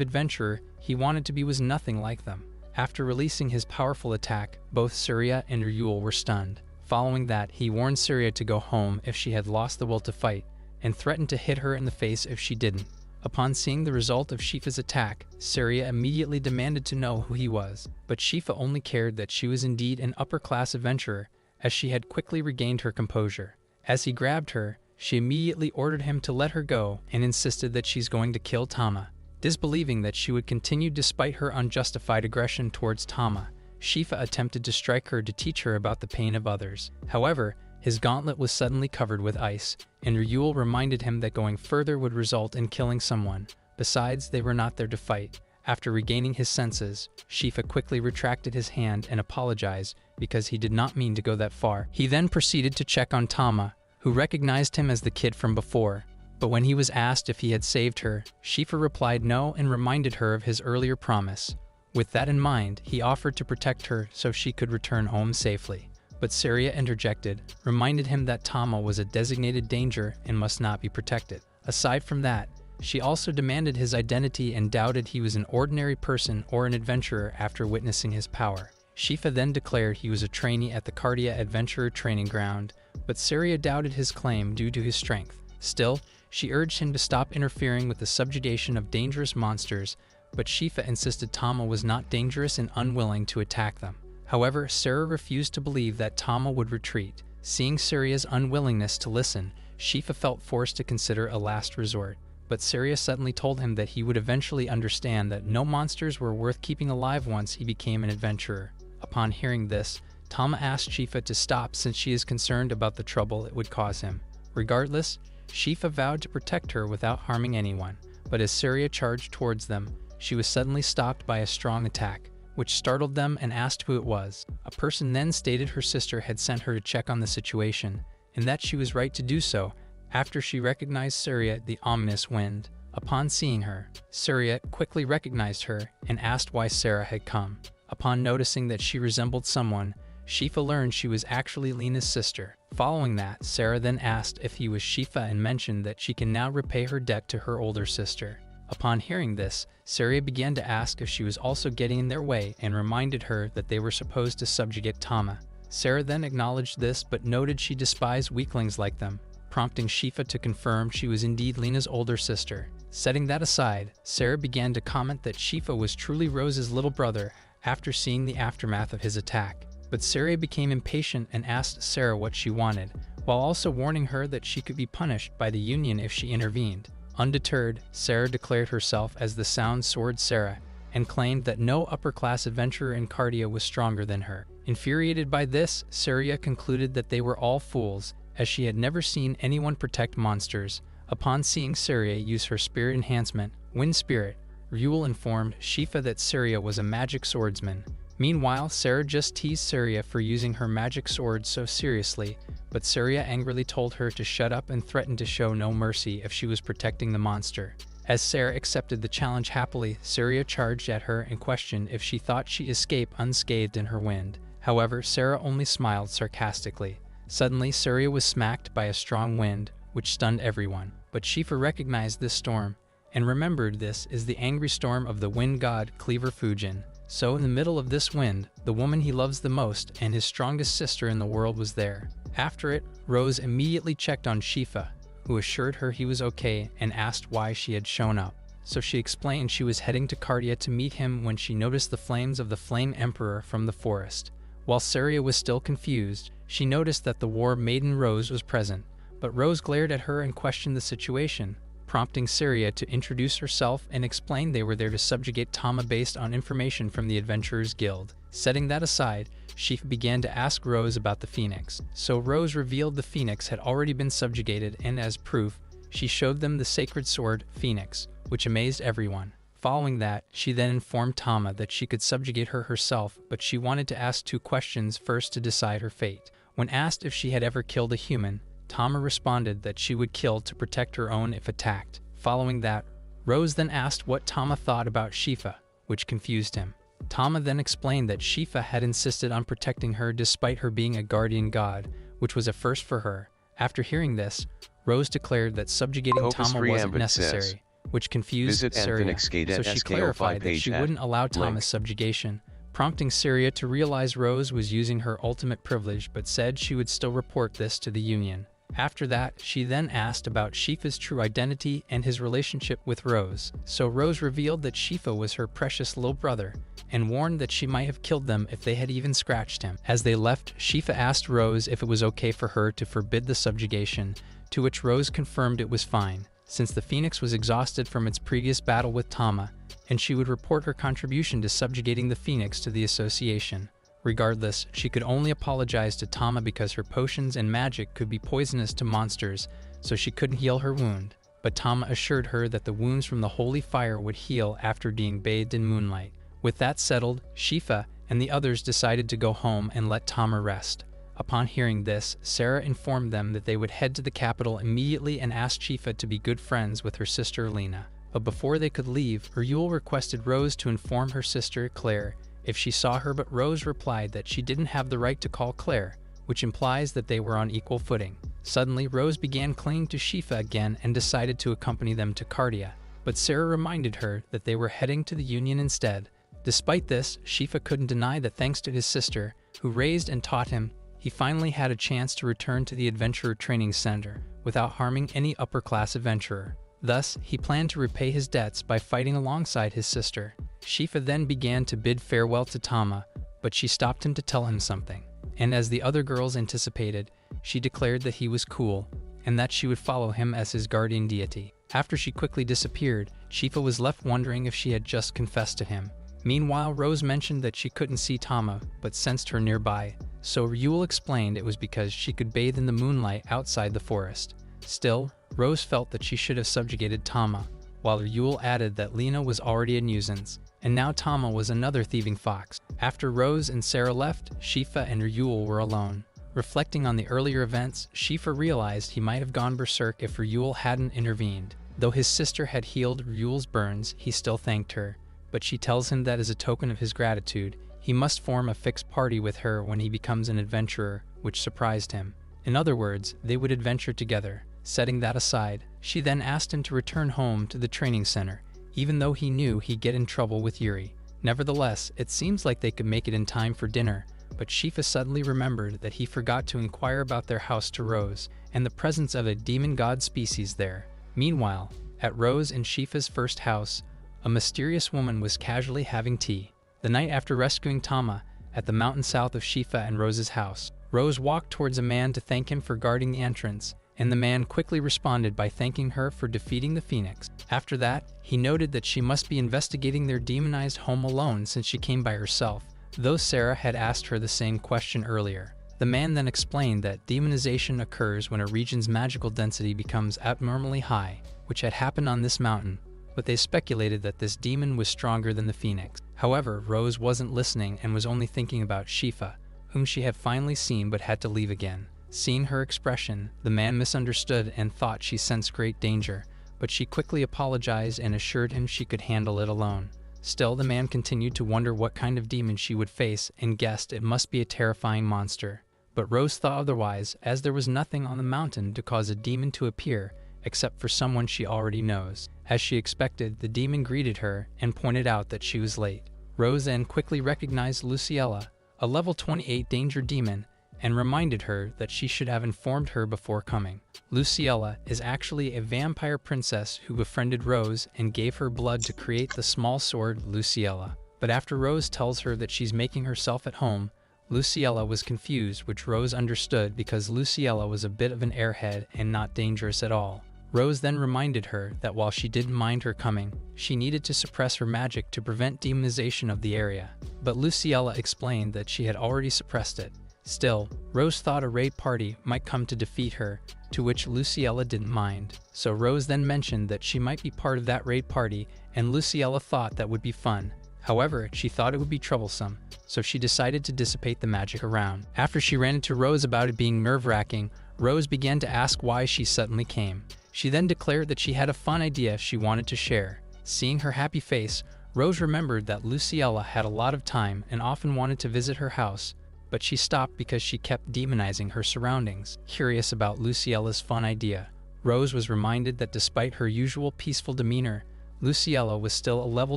adventurer he wanted to be was nothing like them. After releasing his powerful attack, both Surya and Ryul were stunned. Following that, he warned Surya to go home if she had lost the will to fight, and threatened to hit her in the face if she didn't. Upon seeing the result of Shifa's attack, Surya immediately demanded to know who he was, but Shifa only cared that she was indeed an upper-class adventurer, as she had quickly regained her composure. As he grabbed her, she immediately ordered him to let her go and insisted that she's going to kill Tama. Disbelieving that she would continue despite her unjustified aggression towards Tama, Shifa attempted to strike her to teach her about the pain of others. However, his gauntlet was suddenly covered with ice, and Ryul reminded him that going further would result in killing someone. Besides, they were not there to fight. After regaining his senses, Shifa quickly retracted his hand and apologized because he did not mean to go that far. He then proceeded to check on Tama, who recognized him as the kid from before. But when he was asked if he had saved her, Shifa replied no and reminded her of his earlier promise. With that in mind, he offered to protect her so she could return home safely. But Surya interjected, reminded him that Tama was a designated danger and must not be protected. Aside from that, she also demanded his identity and doubted he was an ordinary person or an adventurer after witnessing his power. Shifa then declared he was a trainee at the Cardia Adventurer Training Ground, but Surya doubted his claim due to his strength. Still, she urged him to stop interfering with the subjugation of dangerous monsters, but Shifa insisted Tama was not dangerous and unwilling to attack them. However, Surya refused to believe that Tama would retreat. Seeing Surya's unwillingness to listen, Shifa felt forced to consider a last resort. But Surya suddenly told him that he would eventually understand that no monsters were worth keeping alive once he became an adventurer. Upon hearing this, Tama asked Shifa to stop since she is concerned about the trouble it would cause him. Regardless, Shifa vowed to protect her without harming anyone. But as Surya charged towards them, she was suddenly stopped by a strong attack, which startled them and asked who it was. A person then stated her sister had sent her to check on the situation, and that she was right to do so, after she recognized Surya, the ominous wind. Upon seeing her, Surya quickly recognized her and asked why Sarah had come. Upon noticing that she resembled someone, Shifa learned she was actually Lena's sister. Following that, Sarah then asked if he was Shifa and mentioned that she can now repay her debt to her older sister. Upon hearing this, Surya began to ask if she was also getting in their way and reminded her that they were supposed to subjugate Tama. Sarah then acknowledged this but noted she despised weaklings like them, prompting Shifa to confirm she was indeed Lena's older sister. Setting that aside, Sarah began to comment that Shifa was truly Rose's little brother after seeing the aftermath of his attack. but Saria became impatient and asked Sarah what she wanted, while also warning her that she could be punished by the Union if she intervened. Undeterred, Sarah declared herself as the Sound Sword Sarah and claimed that no upper-class adventurer in Cardia was stronger than her. Infuriated by this, Saria concluded that they were all fools, as she had never seen anyone protect monsters. Upon seeing Saria use her spirit enhancement, Wind Spirit, Ryul informed Shifa that Saria was a magic swordsman. Meanwhile, Sarah just teased Saria for using her magic sword so seriously, but Saria angrily told her to shut up and threatened to show no mercy if she was protecting the monster. As Sarah accepted the challenge happily, Saria charged at her and questioned if she thought she escaped unscathed in her wind. However, Sarah only smiled sarcastically. Suddenly, Saria was smacked by a strong wind, which stunned everyone. But Shifa recognized this storm, and remembered this is the angry storm of the wind god Cleaver Fujin. So in the middle of this wind, the woman he loves the most and his strongest sister in the world was there. After it, Rose immediately checked on Shifa, who assured her he was okay and asked why she had shown up. So she explained she was heading to Cardia to meet him when she noticed the flames of the Flame Emperor from the forest. While Saria was still confused, she noticed that the War Maiden Rose was present, but Rose glared at her and questioned the situation, prompting Saria to introduce herself and explain they were there to subjugate Tama based on information from the Adventurers Guild. Setting that aside, Shifa began to ask Rose about the Phoenix. So Rose revealed the Phoenix had already been subjugated, and as proof, she showed them the sacred sword, Phoenix, which amazed everyone. Following that, she then informed Tama that she could subjugate her herself, but she wanted to ask 2 questions first to decide her fate. When asked if she had ever killed a human, Tama responded that she would kill to protect her own if attacked. Following that, Rose then asked what Tama thought about Shifa, which confused him. Tama then explained that Shifa had insisted on protecting her despite her being a guardian god, which was a first for her. After hearing this, Rose declared that subjugating Tama wasn't necessary, which confused Saria, so she clarified that she wouldn't allow Tama's subjugation, prompting Saria to realize Rose was using her ultimate privilege but said she would still report this to the Union. After that, she then asked about Shifa's true identity and his relationship with Rose, so Rose revealed that Shifa was her precious little brother, and warned that she might have killed them if they had even scratched him. As they left, Shifa asked Rose if it was okay for her to forbid the subjugation, to which Rose confirmed it was fine, since the Phoenix was exhausted from its previous battle with Tama, and she would report her contribution to subjugating the Phoenix to the association. Regardless, she could only apologize to Tama because her potions and magic could be poisonous to monsters, so she couldn't heal her wound. But Tama assured her that the wounds from the holy fire would heal after being bathed in moonlight. With that settled, Shifa and the others decided to go home and let Tama rest. Upon hearing this, Sarah informed them that they would head to the capital immediately and asked Shifa to be good friends with her sister Lena. But before they could leave, Ryul requested Rose to inform her sister Claire if she saw her, but Rose replied that she didn't have the right to call Claire, which implies that they were on equal footing. Suddenly, Rose began clinging to Shifa again and decided to accompany them to Cardia, but Sarah reminded her that they were heading to the Union instead. Despite this, Shifa couldn't deny that thanks to his sister, who raised and taught him, he finally had a chance to return to the Adventurer Training Center without harming any upper-class adventurer. Thus, he planned to repay his debts by fighting alongside his sister. Shifa then began to bid farewell to Tama, but she stopped him to tell him something. And as the other girls anticipated, she declared that he was cool, and that she would follow him as his guardian deity. After she quickly disappeared, Shifa was left wondering if she had just confessed to him. Meanwhile, Rose mentioned that she couldn't see Tama, but sensed her nearby, so Ryul explained it was because she could bathe in the moonlight outside the forest. Still, Rose felt that she should have subjugated Tama, while Ryul added that Lena was already a nuisance, and now Tama was another thieving fox. After Rose and Sarah left, Shifa and Ryul were alone. Reflecting on the earlier events, Shifa realized he might have gone berserk if Ryul hadn't intervened. Though his sister had healed Ryul's burns, he still thanked her, but she tells him that as a token of his gratitude, he must form a fixed party with her when he becomes an adventurer, which surprised him. In other words, they would adventure together. Setting that aside, she then asked him to return home to the training center, even though he knew he'd get in trouble with Yuri. Nevertheless, it seems like they could make it in time for dinner, but Shifa suddenly remembered that he forgot to inquire about their house to Rose, and the presence of a demon god species there. Meanwhile, at Rose and Shifa's first house, a mysterious woman was casually having tea. The night after rescuing Tama, at the mountain south of Shifa and Rose's house. Rose walked towards a man to thank him for guarding the entrance, and the man quickly responded by thanking her for defeating the Phoenix. After that, he noted that she must be investigating their demonized home alone since she came by herself, though Sarah had asked her the same question earlier. The man then explained that demonization occurs when a region's magical density becomes abnormally high, which had happened on this mountain, but they speculated that this demon was stronger than the Phoenix. However, Rose wasn't listening and was only thinking about Shifa, whom she had finally seen but had to leave again. Seeing her expression, the man misunderstood and thought she sensed great danger, but she quickly apologized and assured him she could handle it alone. Still, the man continued to wonder what kind of demon she would face and guessed it must be a terrifying monster. But Rose thought otherwise, as there was nothing on the mountain to cause a demon to appear except for someone she already knows. As she expected, the demon greeted her and pointed out that she was late. Rose then quickly recognized Luciella, a level 28 danger demon, and reminded her that she should have informed her before coming. Luciella is actually a vampire princess who befriended Rose and gave her blood to create the small sword Luciella. But after Rose tells her that she's making herself at home, Luciella was confused, which Rose understood because Luciella was a bit of an airhead and not dangerous at all. Rose then reminded her that while she didn't mind her coming, she needed to suppress her magic to prevent demonization of the area. But Luciella explained that she had already suppressed it. Still, Rose thought a raid party might come to defeat her, to which Luciella didn't mind. So Rose then mentioned that she might be part of that raid party, and Luciella thought that would be fun. However, she thought it would be troublesome, so she decided to dissipate the magic around. After she ran into Rose about it being nerve-wracking, Rose began to ask why she suddenly came. She then declared that she had a fun idea she wanted to share. Seeing her happy face, Rose remembered that Luciella had a lot of time and often wanted to visit her house, but she stopped because she kept demonizing her surroundings. Curious about Luciella's fun idea, Rose was reminded that despite her usual peaceful demeanor, Luciella was still a level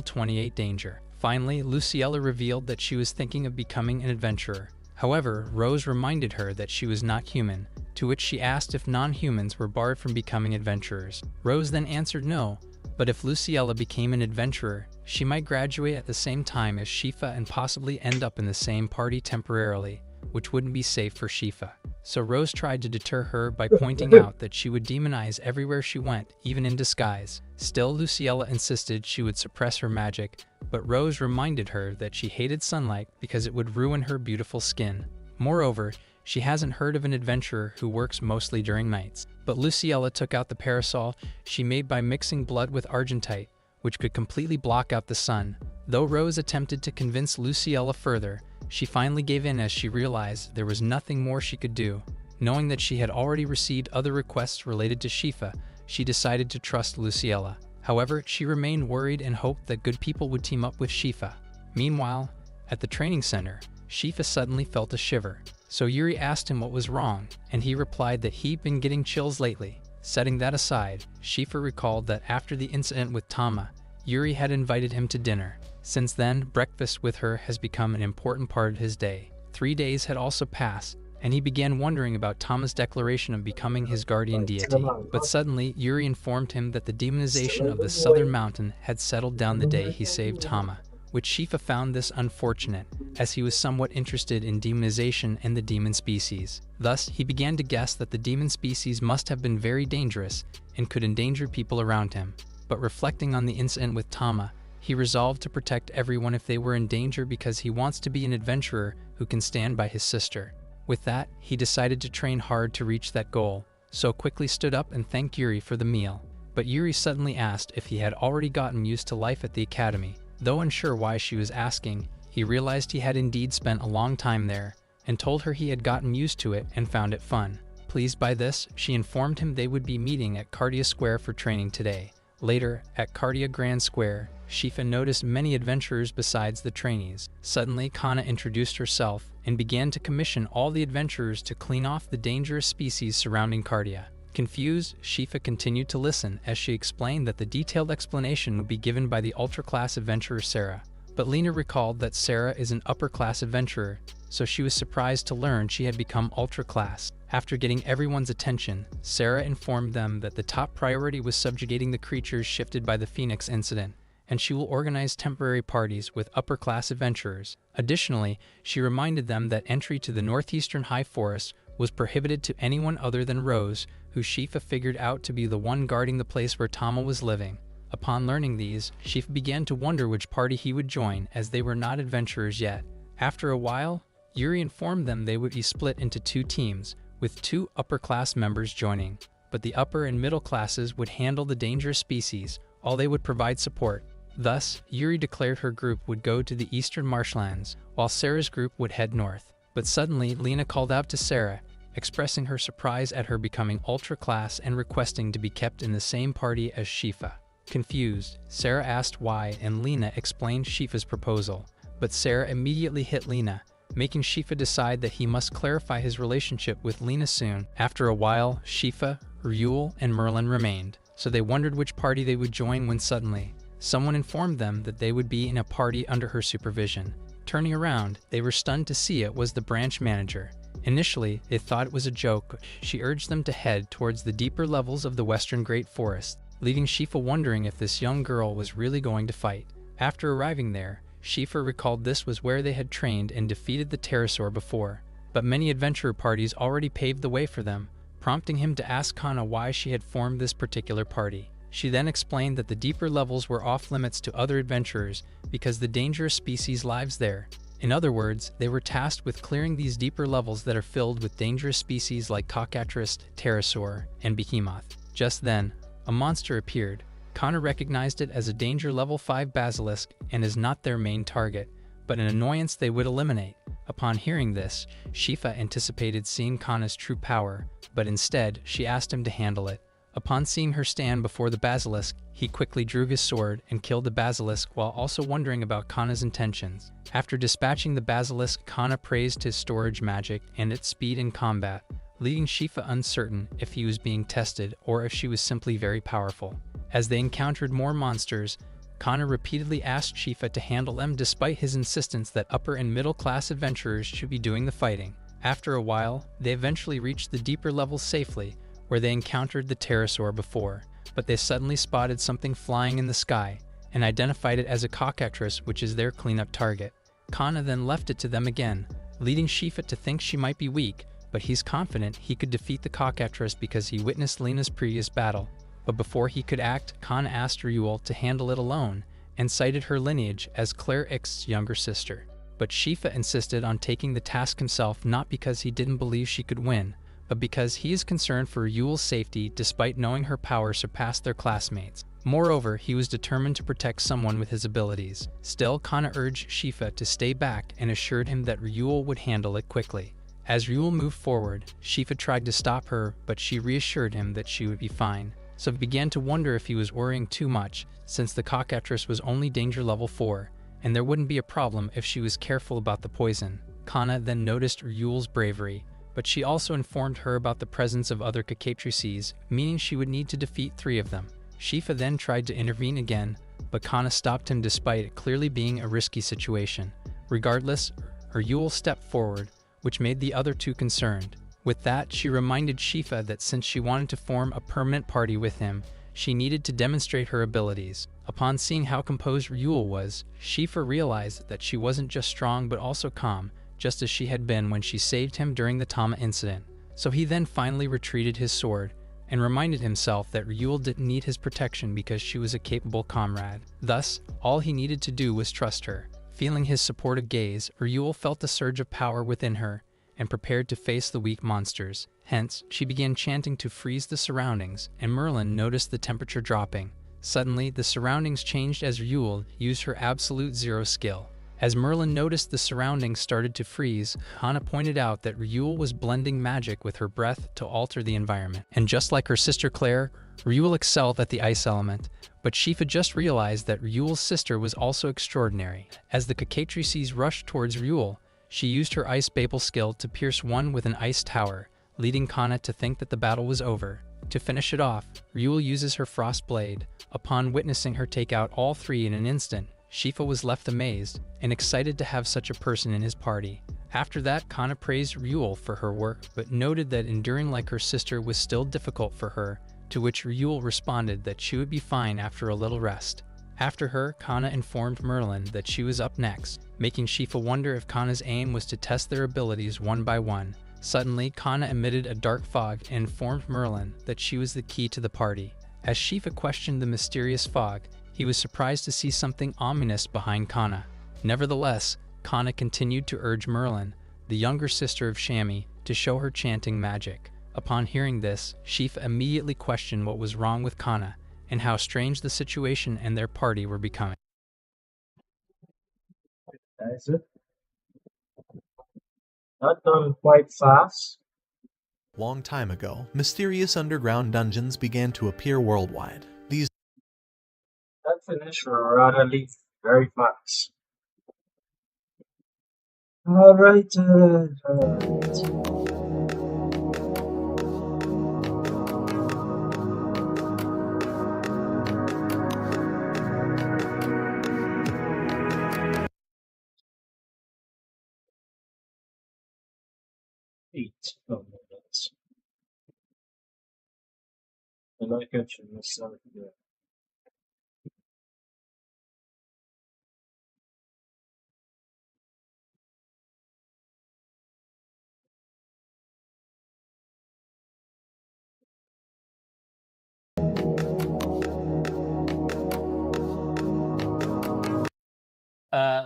28 danger. Finally, Luciella revealed that she was thinking of becoming an adventurer. However, Rose reminded her that she was not human, to which she asked if non-humans were barred from becoming adventurers. Rose then answered no, but if Luciella became an adventurer, she might graduate at the same time as Shifa and possibly end up in the same party temporarily, which wouldn't be safe for Shifa. So Rose tried to deter her by pointing out that she would demonize everywhere she went, even in disguise. Still, Luciella insisted she would suppress her magic, but Rose reminded her that she hated sunlight because it would ruin her beautiful skin. Moreover, she hasn't heard of an adventurer who works mostly during nights. But Luciella took out the parasol she made by mixing blood with argentite, which could completely block out the sun. Though Rose attempted to convince Luciella further, she finally gave in as she realized there was nothing more she could do. Knowing that she had already received other requests related to Shifa, she decided to trust Luciella. However, she remained worried and hoped that good people would team up with Shifa. Meanwhile, at the training center, Shifa suddenly felt a shiver. So Yuri asked him what was wrong, and he replied that he'd been getting chills lately. Setting that aside, Shifa recalled that after the incident with Tama, Yuri had invited him to dinner. Since then, breakfast with her has become an important part of his day. 3 days had also passed, and he began wondering about Tama's declaration of becoming his guardian deity. But suddenly, Yuri informed him that the demonization of the southern mountain had settled down the day he saved Tama, which Shifa found this unfortunate, as he was somewhat interested in demonization and the demon species. Thus, he began to guess that the demon species must have been very dangerous and could endanger people around him. But reflecting on the incident with Tama, he resolved to protect everyone if they were in danger because he wants to be an adventurer who can stand by his sister. With that, he decided to train hard to reach that goal, so quickly stood up and thanked Yuri for the meal. But Yuri suddenly asked if he had already gotten used to life at the academy. Though unsure why she was asking, he realized he had indeed spent a long time there, and told her he had gotten used to it and found it fun. Pleased by this, she informed him they would be meeting at Cardia Square for training today. Later, at Cardia Grand Square, Shifa noticed many adventurers besides the trainees. Suddenly, Kana introduced herself and began to commission all the adventurers to clean off the dangerous species surrounding Cardia. Confused, Shifa continued to listen as she explained that the detailed explanation would be given by the ultra-class adventurer Sarah. But Lena recalled that Sarah is an upper-class adventurer, so she was surprised to learn she had become ultra-class. After getting everyone's attention, Sarah informed them that the top priority was subjugating the creatures shifted by the Phoenix incident, and she will organize temporary parties with upper-class adventurers. Additionally, she reminded them that entry to the northeastern High Forest was prohibited to anyone other than Rose, who Shifa figured out to be the one guarding the place where Tama was living. Upon learning these, Shifa began to wonder which party he would join, as they were not adventurers yet. After a while, Yuri informed them they would be split into 2 teams, with 2 upper-class members joining. But the upper and middle classes would handle the dangerous species, while they would provide support. Thus, Yuri declared her group would go to the eastern marshlands, while Sarah's group would head north. But suddenly, Lena called out to Sarah, expressing her surprise at her becoming ultra-class and requesting to be kept in the same party as Shifa. Confused, Sarah asked why, and Lena explained Shifa's proposal. But Sarah immediately hit Lena, making Shifa decide that he must clarify his relationship with Lena soon. After a while, Shifa, Ryul, and Merlin remained, so they wondered which party they would join when suddenly, someone informed them that they would be in a party under her supervision. Turning around, they were stunned to see it was the branch manager. Initially, they thought it was a joke, but she urged them to head towards the deeper levels of the Western Great Forest, leaving Shifa wondering if this young girl was really going to fight. After arriving there, Shifa recalled this was where they had trained and defeated the pterosaur before, but many adventurer parties already paved the way for them, prompting him to ask Kana why she had formed this particular party. She then explained that the deeper levels were off limits to other adventurers because the dangerous species lives there. In other words, they were tasked with clearing these deeper levels that are filled with dangerous species like Cockatrice, pterosaur, and behemoth. Just then, a monster appeared. Kana recognized it as a danger level 5 basilisk and is not their main target, but an annoyance they would eliminate. Upon hearing this, Shifa anticipated seeing Kana's true power, but instead, she asked him to handle it. Upon seeing her stand before the basilisk, he quickly drew his sword and killed the basilisk while also wondering about Kana's intentions. After dispatching the basilisk, Kana praised his storage magic and its speed in combat, leaving Shifa uncertain if he was being tested or if she was simply very powerful. As they encountered more monsters, Kana repeatedly asked Shifa to handle them despite his insistence that upper and middle class adventurers should be doing the fighting. After a while, they eventually reached the deeper levels safely, where they encountered the pterosaur before, but they suddenly spotted something flying in the sky and identified it as a cockatrice, which is their cleanup target. Kana then left it to them again, leading Shifa to think she might be weak, but he's confident he could defeat the cockatrice because he witnessed Lena's previous battle. But before he could act, Kana asked Ryul to handle it alone and cited her lineage as Claire Ix's younger sister. But Shifa insisted on taking the task himself, not because he didn't believe she could win, but because he is concerned for Ryul's safety despite knowing her power surpassed their classmates. Moreover, he was determined to protect someone with his abilities. Still, Kana urged Shifa to stay back and assured him that Ryul would handle it quickly. As Ryul moved forward, Shifa tried to stop her, but she reassured him that she would be fine. So he began to wonder if he was worrying too much, since the cockatrice was only danger level 4, and there wouldn't be a problem if she was careful about the poison. Kana then noticed Ryul's bravery, but she also informed her about the presence of other cockatrices, meaning she would need to defeat 3 of them. Shifa then tried to intervene again, but Kana stopped him despite it clearly being a risky situation. Regardless, Ryul stepped forward, which made the other 2 concerned. With that, she reminded Shifa that since she wanted to form a permanent party with him, she needed to demonstrate her abilities. Upon seeing how composed Ryul was, Shifa realized that she wasn't just strong but also calm, just as she had been when she saved him during the Tama incident. So he then finally retreated his sword, and reminded himself that Ryul didn't need his protection because she was a capable comrade. Thus, all he needed to do was trust her. Feeling his supportive gaze, Ryul felt a surge of power within her, and prepared to face the weak monsters. Hence, she began chanting to freeze the surroundings, and Merlin noticed the temperature dropping. Suddenly, the surroundings changed as Ryul used her absolute zero skill. As Merlin noticed the surroundings started to freeze, Kana pointed out that Ryul was blending magic with her breath to alter the environment. And just like her sister Claire, Ryul excelled at the ice element, but Shifa just realized that Ryul's sister was also extraordinary. As the cockatrices rushed towards Ryul, she used her ice Babel skill to pierce one with an ice tower, leading Kana to think that the battle was over. To finish it off, Ryul uses her frost blade. Upon witnessing her take out all 3 in an instant, Shifa was left amazed and excited to have such a person in his party. After that, Kana praised Ryul for her work, but noted that enduring like her sister was still difficult for her, to which Ryul responded that she would be fine after a little rest. After her, Kana informed Merlin that she was up next, making Shifa wonder if Kana's aim was to test their abilities one by one. Suddenly, Kana emitted a dark fog and informed Merlin that she was the key to the party. As Shifa questioned the mysterious fog, he was surprised to see something ominous behind Kana. Nevertheless, Kana continued to urge Merlin, the younger sister of Shami, to show her chanting magic. Upon hearing this, Shifa immediately questioned what was wrong with Kana and how strange the situation and their party were becoming. That is it. That done quite fast. Long time ago, mysterious underground dungeons began to appear worldwide. These That finished rather very fast. Alright. Minutes. And I catch myself here.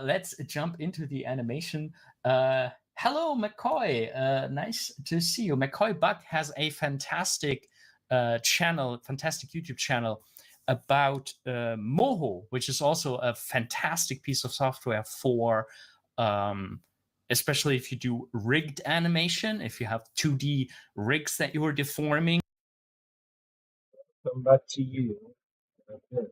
Let's jump into the animation. Hello, McCoy. Nice to see you. McCoy Buck has a fantastic channel, fantastic YouTube channel about Moho, which is also a fantastic piece of software for, especially if you do rigged animation, if you have 2D rigs that you are deforming. Come back to you in a bit.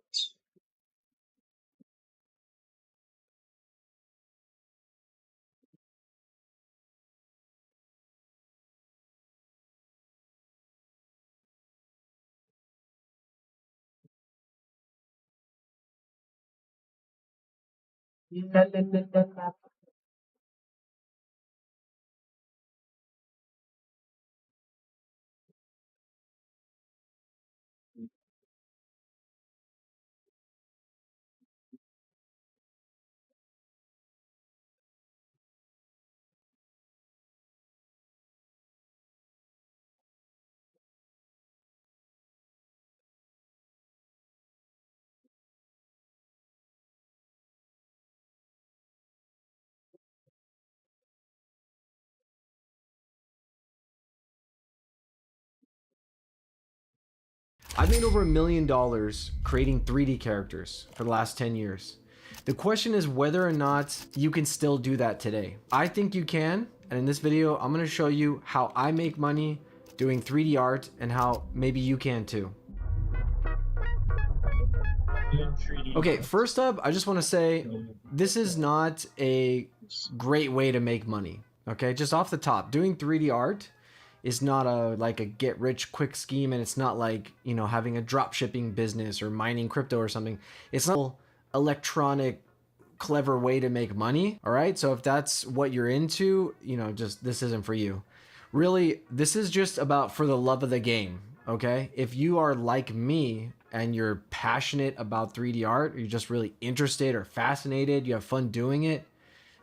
La, la, la, la, la. I've made over $1 million creating 3D characters for the last 10 years. The question is whether or not you can still do that today. I think you can, and in this video, I'm gonna show you how I make money doing 3D art and how maybe you can too. Okay, first up, I just wanna say, this is not a great way to make money, okay? Just off the top, doing 3D art is not like a get rich quick scheme, and it's not like, you know, having a drop shipping business or mining crypto or something. It's not an electronic clever way to make money. All right, so if that's what you're into, you know, just this isn't for you. Really, this is just about for the love of the game. Okay, if you are like me and you're passionate about 3D art, or you're just really interested or fascinated, you have fun doing it,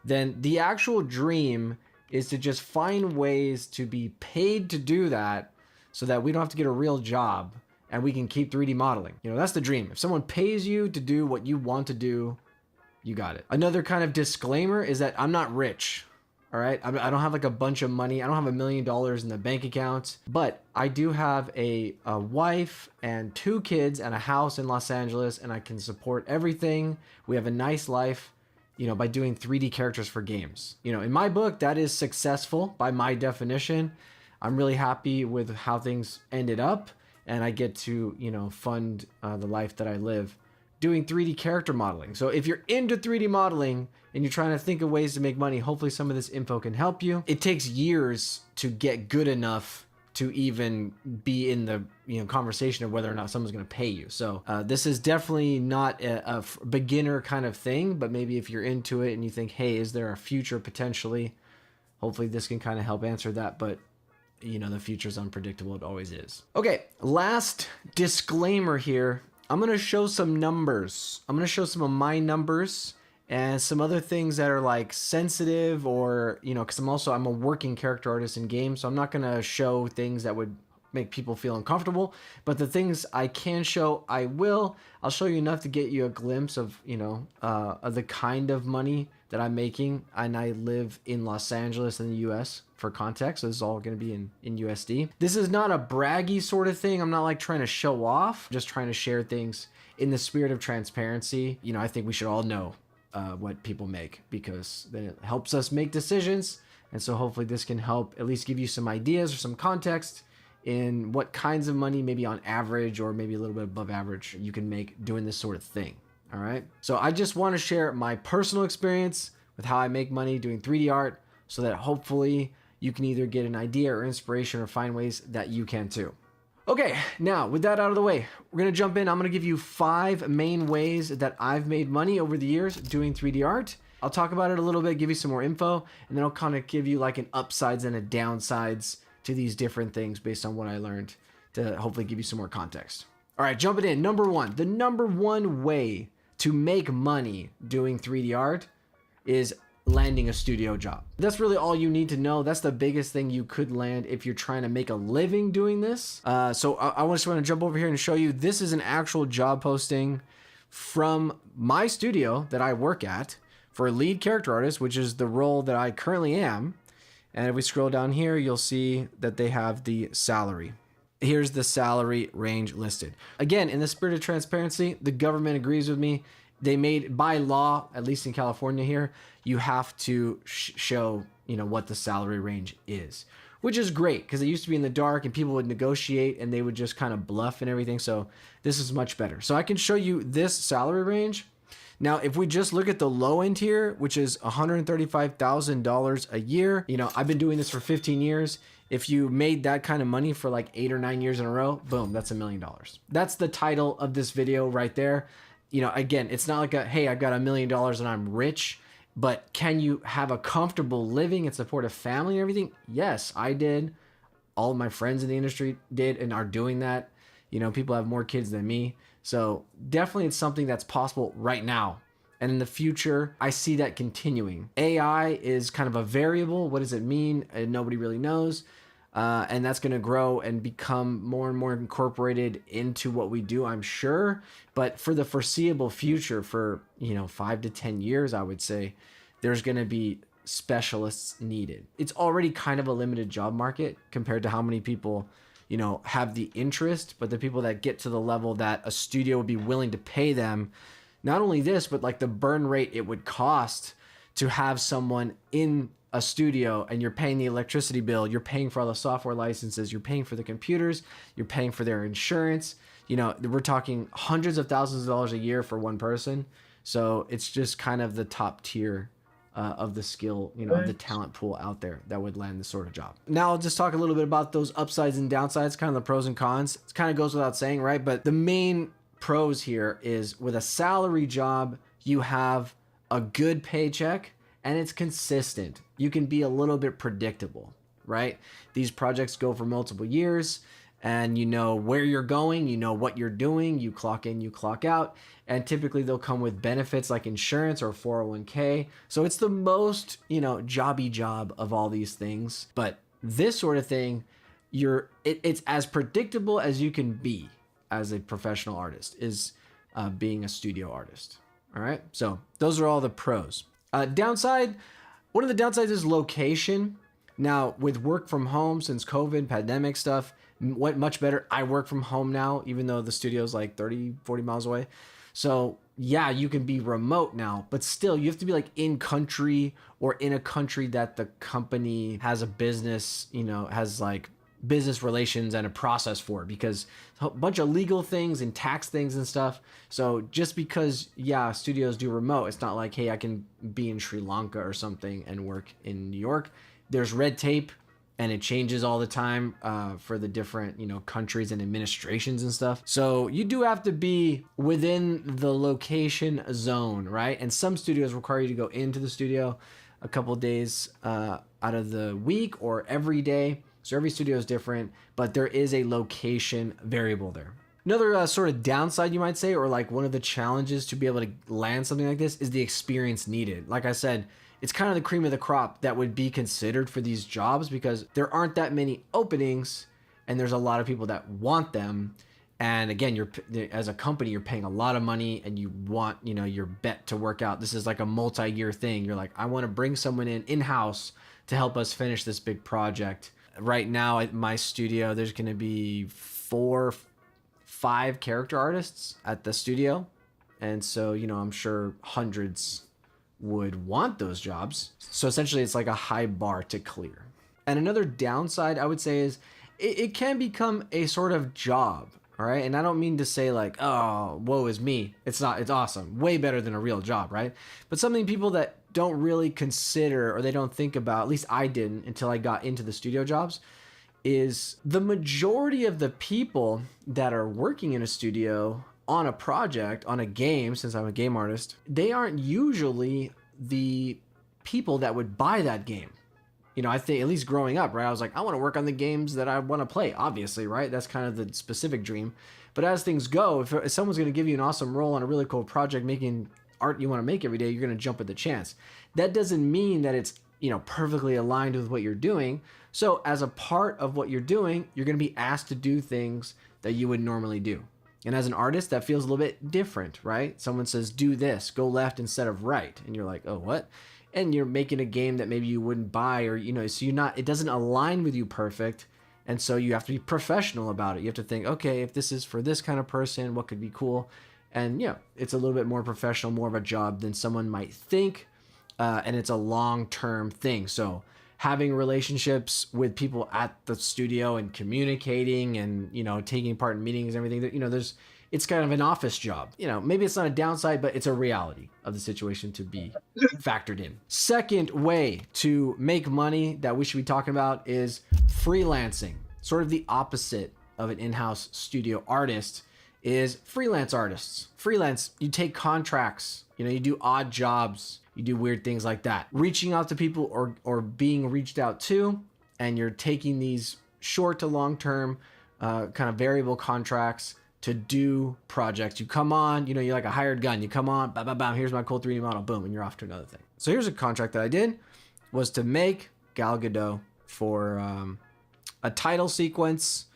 then the actual dream is to just find ways to be paid to do that so that we don't have to get a real job and we can keep 3D modeling. You know, that's the dream. If someone pays you to do what you want to do, you got it. Another kind of disclaimer is that I'm not rich, all right? I don't have like a bunch of money. I don't have $1 million in the bank account, but I do have a wife and 2 kids and a house in Los Angeles, and I can support everything. We have a nice life, you know, by doing 3D characters for games. You know, in my book, that is successful by my definition. I'm really happy with how things ended up, and I get to, you know, fund the life that I live doing 3D character modeling. So if you're into 3D modeling and you're trying to think of ways to make money, hopefully some of this info can help you. It takes years to get good enough to even be in the, you know, conversation of whether or not someone's going to pay you. So this is definitely not a beginner kind of thing, but maybe if you're into it and you think, hey, is there a future potentially? Hopefully this can kind of help answer that, but you know, the future's unpredictable. It always is. Okay, last disclaimer here. I'm going to show some numbers. I'm going to show some of my numbers and some other things that are like sensitive, or, you know, because I'm a working character artist in games, so I'm not going to show things that would make people feel uncomfortable, but the things I can show, I will. I'll show you enough to get you a glimpse of, you know, of the kind of money that I'm making. And I live in Los Angeles in the US, for context, so this is all going to be in USD. This is not a braggy sort of thing. I'm not like trying to show off, just trying to share things in the spirit of transparency. You know, I think we should all know what people make, because then it helps us make decisions. And so hopefully this can help at least give you some ideas or some context in what kinds of money, maybe on average or maybe a little bit above average, you can make doing this sort of thing. All right. So I just want to share my personal experience with how I make money doing 3D art, so that hopefully you can either get an idea or inspiration or find ways that you can too. Okay, now with that out of the way, we're going to jump in. I'm going to give you 5 main ways that I've made money over the years doing 3D art. I'll talk about it a little bit, give you some more info, and then I'll kind of give you like an upsides and a downsides to these different things based on what I learned, to hopefully give you some more context. All right, jumping in. Number 1, the number 1 way to make money doing 3D art is landing a studio job. That's really all you need to know. That's the biggest thing you could land if you're trying to make a living doing this. So I just want to jump over here and show you, this is an actual job posting from my studio that I work at for a lead character artist, which is the role that I currently am. And if we scroll down here, you'll see that they have the salary. Here's the salary range listed. Again, in the spirit of transparency, the government agrees with me. They made, by law, at least in California here, you have to show, you know, what the salary range is, which is great, because it used to be in the dark and people would negotiate and they would just kind of bluff and everything. So this is much better. So I can show you this salary range. Now, if we just look at the low end here, which is $135,000 a year, you know, I've been doing this for 15 years. If you made that kind of money for like 8 or 9 years in a row, boom, that's $1 million. That's the title of this video right there. You know, again, it's not like hey, I've got $1 million and I'm rich, but can you have a comfortable living and support a family and everything? Yes, I did. All of my friends in the industry did and are doing that. You know, people have more kids than me. So definitely it's something that's possible right now. And in the future, I see that continuing. AI is kind of a variable. What does it mean? And nobody really knows. And that's going to grow and become more and more incorporated into what we do, I'm sure. But for the foreseeable future, for, you know, 5 to 10 years, I would say, there's going to be specialists needed. It's already kind of a limited job market compared to how many people, you know, have the interest, but the people that get to the level that a studio would be willing to pay them, not only this, but like the burn rate it would cost to have someone in a studio, and you're paying the electricity bill, you're paying for all the software licenses, you're paying for the computers, you're paying for their insurance. You know, we're talking hundreds of thousands of dollars a year for one person. So it's just kind of the top tier of the skill, you know, of the talent pool out there that would land this sort of job. Now I'll just talk a little bit about those upsides and downsides, kind of the pros and cons. It kind of goes without saying, right? But the main pros here is with a salary job, you have a good paycheck and it's consistent. You can be a little bit predictable, right? These projects go for multiple years and you know where you're going, you know what you're doing, you clock in, you clock out, and typically they'll come with benefits like insurance or 401k. So it's the most, you know, jobby job of all these things. But this sort of thing, it's as predictable as you can be as a professional artist, is being a studio artist. All right, so those are all the pros. Downside, one of the downsides is location. Now, with work from home since COVID, pandemic stuff, went much better. I work from home now, even though the studio's like 30, 40 miles away. So yeah, you can be remote now, but still you have to be like in country or in a country that the company has a business, you know, has like business relations and a process for, because a bunch of legal things and tax things and stuff. So just because, yeah, studios do remote, it's not like, hey, I can be in Sri Lanka or something and work in New York. There's red tape and it changes all the time for the different, you know, countries and administrations and stuff. So you do have to be within the location zone, right? And some studios require you to go into the studio a couple of days out of the week or every day. So every studio is different, but there is a location variable there. Another sort of downside, you might say, or like one of the challenges to be able to land something like this is the experience needed. Like I said, it's kind of the cream of the crop that would be considered for these jobs because there aren't that many openings and there's a lot of people that want them. And again, you're as a company, you're paying a lot of money and you want, you know, your bet to work out. This is like a multi-year thing. You're like, I want to bring someone in-house to help us finish this big project. Right now at my studio, there's going to be 4-5 character artists at the studio. And so, you know, I'm sure hundreds would want those jobs. So essentially it's like a high bar to clear. And another downside I would say is it can become a sort of job. All right. And I don't mean to say like, oh, woe is me. It's not, it's awesome. Way better than a real job. Right. But something people that don't really consider or they don't think about, at least I didn't until I got into the studio jobs, is the majority of the people that are working in a studio on a project, on a game, since I'm a game artist, they aren't usually the people that would buy that game. You know, I think at least growing up, right? I was like, I want to work on the games that I want to play, obviously, right? That's kind of the specific dream. But as things go, if someone's going to give you an awesome role on a really cool project, making art you want to make every day, you're going to jump at the chance. That doesn't mean that it's, you know, perfectly aligned with what you're doing. So as a part of what you're doing, you're going to be asked to do things that you would normally do. And as an artist, that feels a little bit different, right? Someone says, do this, go left instead of right. And you're like, oh, what? And you're making a game that maybe you wouldn't buy, or, you know, so you're not, it doesn't align with you perfect. And so you have to be professional about it. You have to think, okay, if this is for this kind of person, what could be cool? And yeah, it's a little bit more professional, more of a job than someone might think. And it's a long-term thing. So having relationships with people at the studio and communicating and, you know, taking part in meetings and everything, that, you know, it's kind of an office job. You know, maybe it's not a downside, but it's a reality of the situation to be factored in. Second way to make money that we should be talking about is freelancing. Sort of the opposite of an in-house studio artist is freelance artists. Freelance, you take contracts, you know, you do odd jobs, you do weird things like that. Reaching out to people or being reached out to, and you're taking these short to long-term kind of variable contracts to do projects. You come on, you know, you're like a hired gun. You come on, bam, bam, bam, here's my cool 3D model, boom, and you're off to another thing. So here's a contract that I did, was to make Gal Gadot for a title sequence,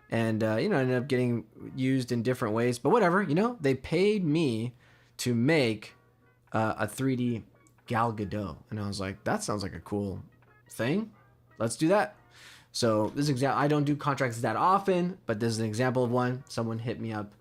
and, you know, ended up getting used in different ways, but whatever, you know, they paid me to make a 3D Gal Gadot. And I was like, that sounds like a cool thing. Let's do that. So this example, I don't do contracts that often, but this is an example of one. Someone hit me up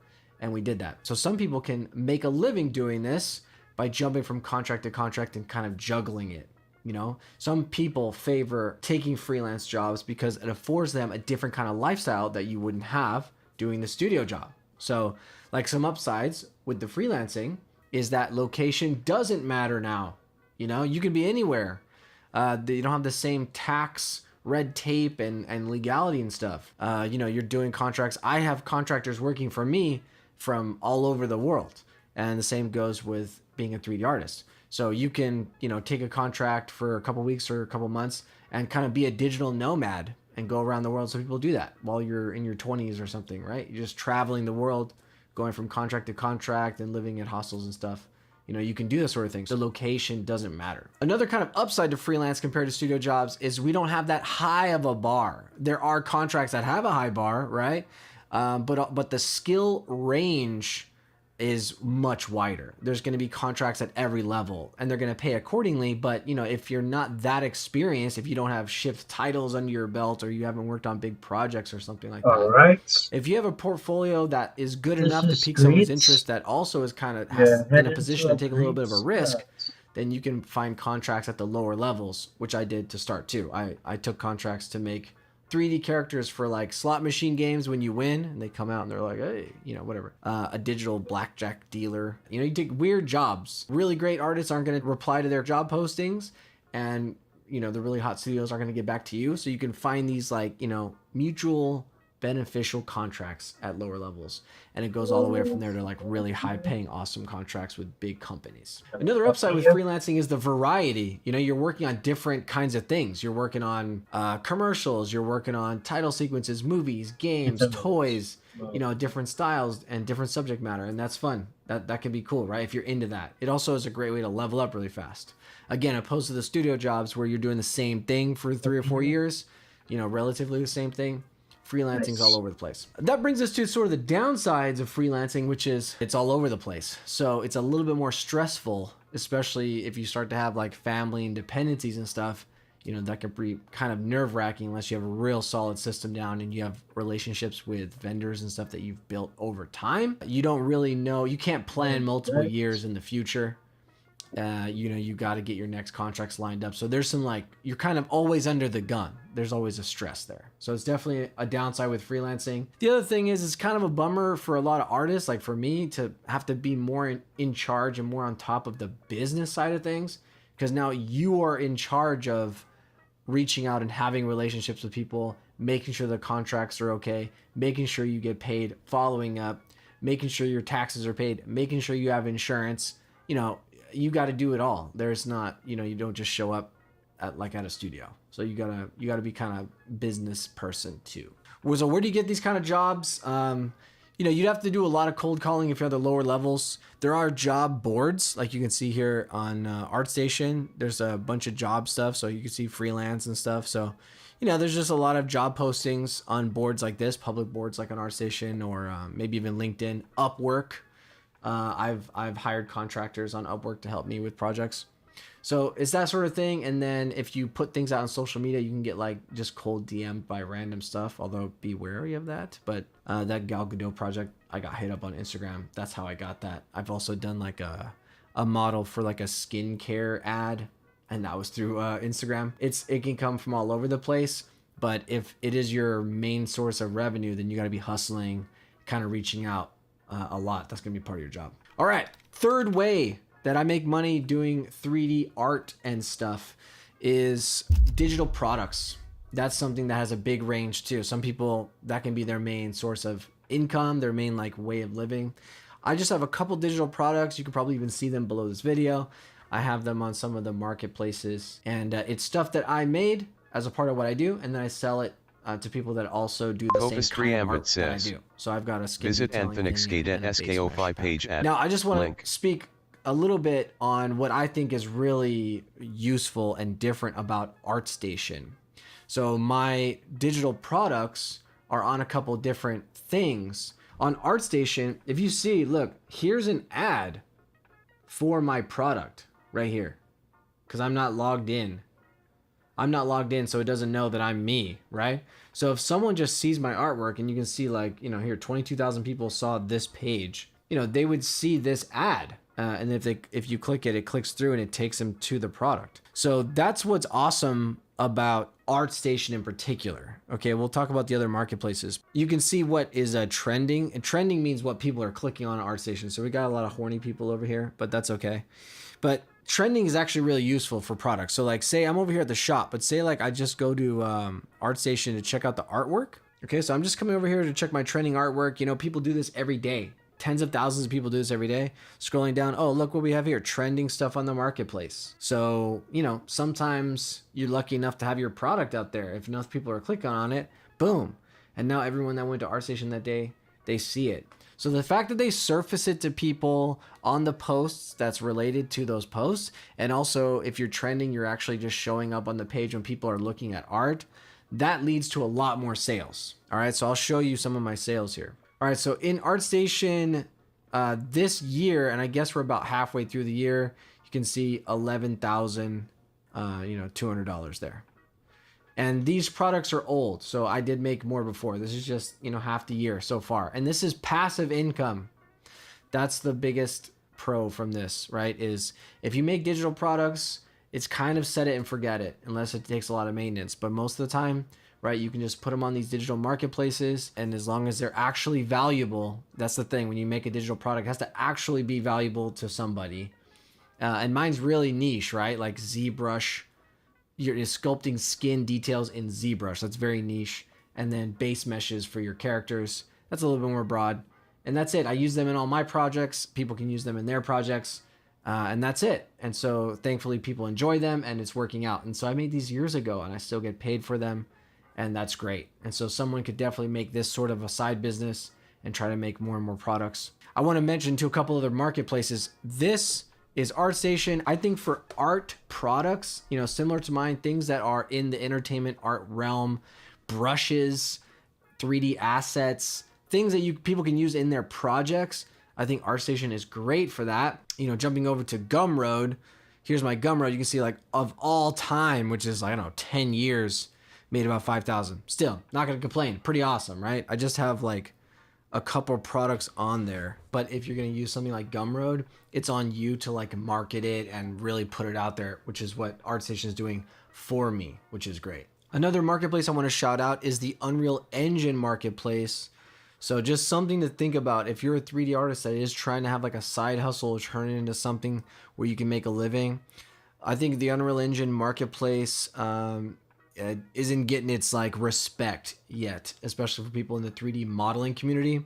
and we did that. So some people can make a living doing this by jumping from contract to contract and kind of juggling it. You know, some people favor taking freelance jobs because it affords them a different kind of lifestyle that you wouldn't have doing the studio job. So like some upsides with the freelancing is that location doesn't matter now. You know, you can be anywhere. You don't have the same tax red tape and legality and stuff. You know, you're doing contracts. I have contractors working for me from all over the world. And the same goes with being a 3D artist. So you can, you know, take a contract for a couple weeks or a couple months and kind of be a digital nomad and go around the world. So people do that while you're in your 20s or something, right? You're just traveling the world, going from contract to contract and living at hostels and stuff. You know, you can do this sort of thing. The location doesn't matter. Another kind of upside to freelance compared to studio jobs is we don't have that high of a bar. There are contracts that have a high bar, right? But the skill range is much wider. There's going to be contracts at every level and they're going to pay accordingly. But, you know, if you're not that experienced, if you don't have shift titles under your belt or you haven't worked on big projects or something like that. All right. If you have a portfolio that is good enough to pique someone's interest that also is kind of in a position to take a little bit of a risk, then you can find contracts at the lower levels, which I did to start too. I took contracts to make 3D characters for like slot machine games when you win and they come out and they're like, hey, you know, whatever. A digital blackjack dealer. You know, you take weird jobs. Really great artists aren't going to reply to their job postings, and, you know, the really hot studios aren't going to get back to you. So you can find these like, you know, mutual beneficial contracts at lower levels. And it goes all the way from there to like really high paying, awesome contracts with big companies. Another upside with freelancing is the variety. You know, you're working on different kinds of things. You're working on commercials, you're working on title sequences, movies, games, toys, you know, different styles and different subject matter. And that's fun. That can be cool, right? If you're into that. It also is a great way to level up really fast. Again, opposed to the studio jobs where you're doing the same thing for 3 or 4 years, you know, relatively the same thing. Freelancing's all over the place. That brings us to sort of the downsides of freelancing, which is it's all over the place. So it's a little bit more stressful, especially if you start to have like family and dependencies and stuff. You know, that can be kind of nerve-wracking unless you have a real solid system down and you have relationships with vendors and stuff that you've built over time. You don't really know, you can't plan multiple years in the future. You know, you got to get your next contracts lined up. So there's some like, you're kind of always under the gun. There's always a stress there. So it's definitely a downside with freelancing. The other thing is it's kind of a bummer for a lot of artists, like for me, to have to be more in charge and more on top of the business side of things, because now you are in charge of reaching out and having relationships with people, making sure the contracts are okay, making sure you get paid, following up, making sure your taxes are paid, making sure you have insurance. You know, you got to do it all. There's not, you know, you don't just show up at a studio. So you gotta be kind of business person too. So where do you get these kind of jobs? You know, you'd have to do a lot of cold calling if you're at the lower levels. There are job boards, like you can see here on ArtStation. There's a bunch of job stuff, so you can see freelance and stuff. So, you know, there's just a lot of job postings on boards like this, public boards like on ArtStation, or maybe even LinkedIn, Upwork. I've hired contractors on Upwork to help me with projects. So it's that sort of thing. And then if you put things out on social media, you can get like just cold DM'd by random stuff, although be wary of that. But that Gal Gadot project, I got hit up on Instagram. That's how I got that. I've also done like a model for like a skincare ad, and that was through Instagram. It can come from all over the place, but if it is your main source of revenue, then you got to be hustling, kind of reaching out a lot. That's gonna be part of your job. All right, third way that I make money doing 3D art and stuff is digital products. That's something that has a big range too. Some people, that can be their main source of income, their main like way of living. I just have a couple digital products. You can probably even see them below this video. I have them on some of the marketplaces, and it's stuff that I made as a part of what I do, and then I sell it to people that also do the same kind of art that I do. So I've got a skin visit Anthonic Skate at SKO5 page at now. I just want link. to speak a little bit on what I think is really useful and different about ArtStation. So my digital products are on a couple different things. On ArtStation, if you see, look, here's an ad for my product right here, because I'm not logged in. I'm not logged in, so it doesn't know that I'm me, right? So if someone just sees my artwork, and you can see like, you know, here 22,000 people saw this page, you know, they would see this ad. And if you click it, it clicks through and it takes them to the product. So that's what's awesome about ArtStation in particular. Okay, we'll talk about the other marketplaces. You can see what is trending, and trending means what people are clicking on ArtStation. So we got a lot of horny people over here, but that's okay. But trending is actually really useful for products. So like, say I'm over here at the shop, but say like I just go to ArtStation to check out the artwork. Okay, so I'm just coming over here to check my trending artwork. You know, people do this every day. Tens of thousands of people do this every day. Scrolling down, oh, look what we have here, trending stuff on the marketplace. So, you know, sometimes you're lucky enough to have your product out there. If enough people are clicking on it, boom. And now everyone that went to ArtStation that day, they see it. So the fact that they surface it to people on the posts that's related to those posts, and also if you're trending, you're actually just showing up on the page when people are looking at art, that leads to a lot more sales. All right, so I'll show you some of my sales here. All right, so in ArtStation this year, and I guess we're about halfway through the year, you can see $11,200 there. And these products are old, so I did make more before. This is just, you know, half the year so far. And this is passive income. That's the biggest pro from this, right? Is if you make digital products, it's kind of set it and forget it, unless it takes a lot of maintenance. But most of the time, right, you can just put them on these digital marketplaces, and as long as they're actually valuable, that's the thing. When you make a digital product, it has to actually be valuable to somebody. And mine's really niche, right? Like ZBrush, you're sculpting skin details in ZBrush. That's very niche. and then base meshes for your characters. That's a little bit more broad. And that's it. I use them in all my projects. People can use them in their projects. And that's it. And so thankfully people enjoy them and it's working out. And so I made these years ago and I still get paid for them. And that's great. And so someone could definitely make this sort of a side business and try to make more and more products. I want to mention to a couple other marketplaces. This is ArtStation. I think for art products, you know, similar to mine, things that are in the entertainment art realm, brushes, 3D assets, things that people can use in their projects. I think ArtStation is great for that. You know, jumping over to Gumroad, here's my Gumroad. You can see like of all time, which is, I don't know, 10 years, made about 5,000. Still, not gonna complain. Pretty awesome, right? I just have like a couple products on there. But if you're gonna use something like Gumroad, it's on you to like market it and really put it out there, which is what ArtStation is doing for me, which is great. Another marketplace I want to shout out is the Unreal Engine marketplace. So just something to think about if you're a 3D artist that is trying to have like a side hustle or turn it into something where you can make a living. I think the Unreal Engine marketplace isn't getting its like respect yet, especially for people in the 3D modeling community.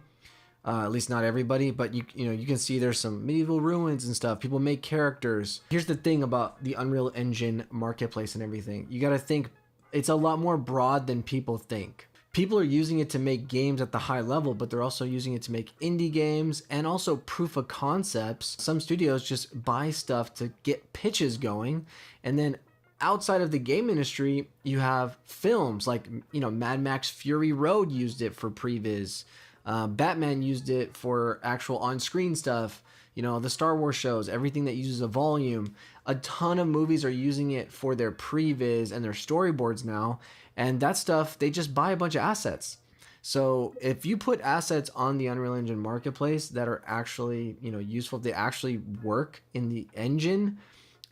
At least not everybody, but you know, you can see there's some medieval ruins and stuff. People make characters. Here's the thing about the Unreal Engine marketplace and everything. You got to think it's a lot more broad than people think. People are using it to make games at the high level, but they're also using it to make indie games and also proof of concepts. Some studios just buy stuff to get pitches going. And then outside of the game industry, you have films like, you know, Mad Max Fury Road used it for previs. Batman used it for actual on-screen stuff. You know, the Star Wars shows, everything that uses a volume. A ton of movies are using it for their previs and their storyboards now. And that stuff, they just buy a bunch of assets. So if you put assets on the Unreal Engine marketplace that are actually, you know, useful, if they actually work in the engine,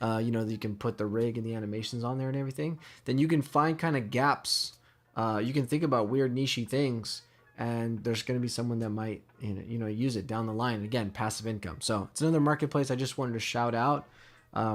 you know, you can put the rig and the animations on there and everything, then you can find kind of gaps. You can think about weird niche things, and there's going to be someone that might, you know, use it down the line. Again, passive income. So it's another marketplace I just wanted to shout out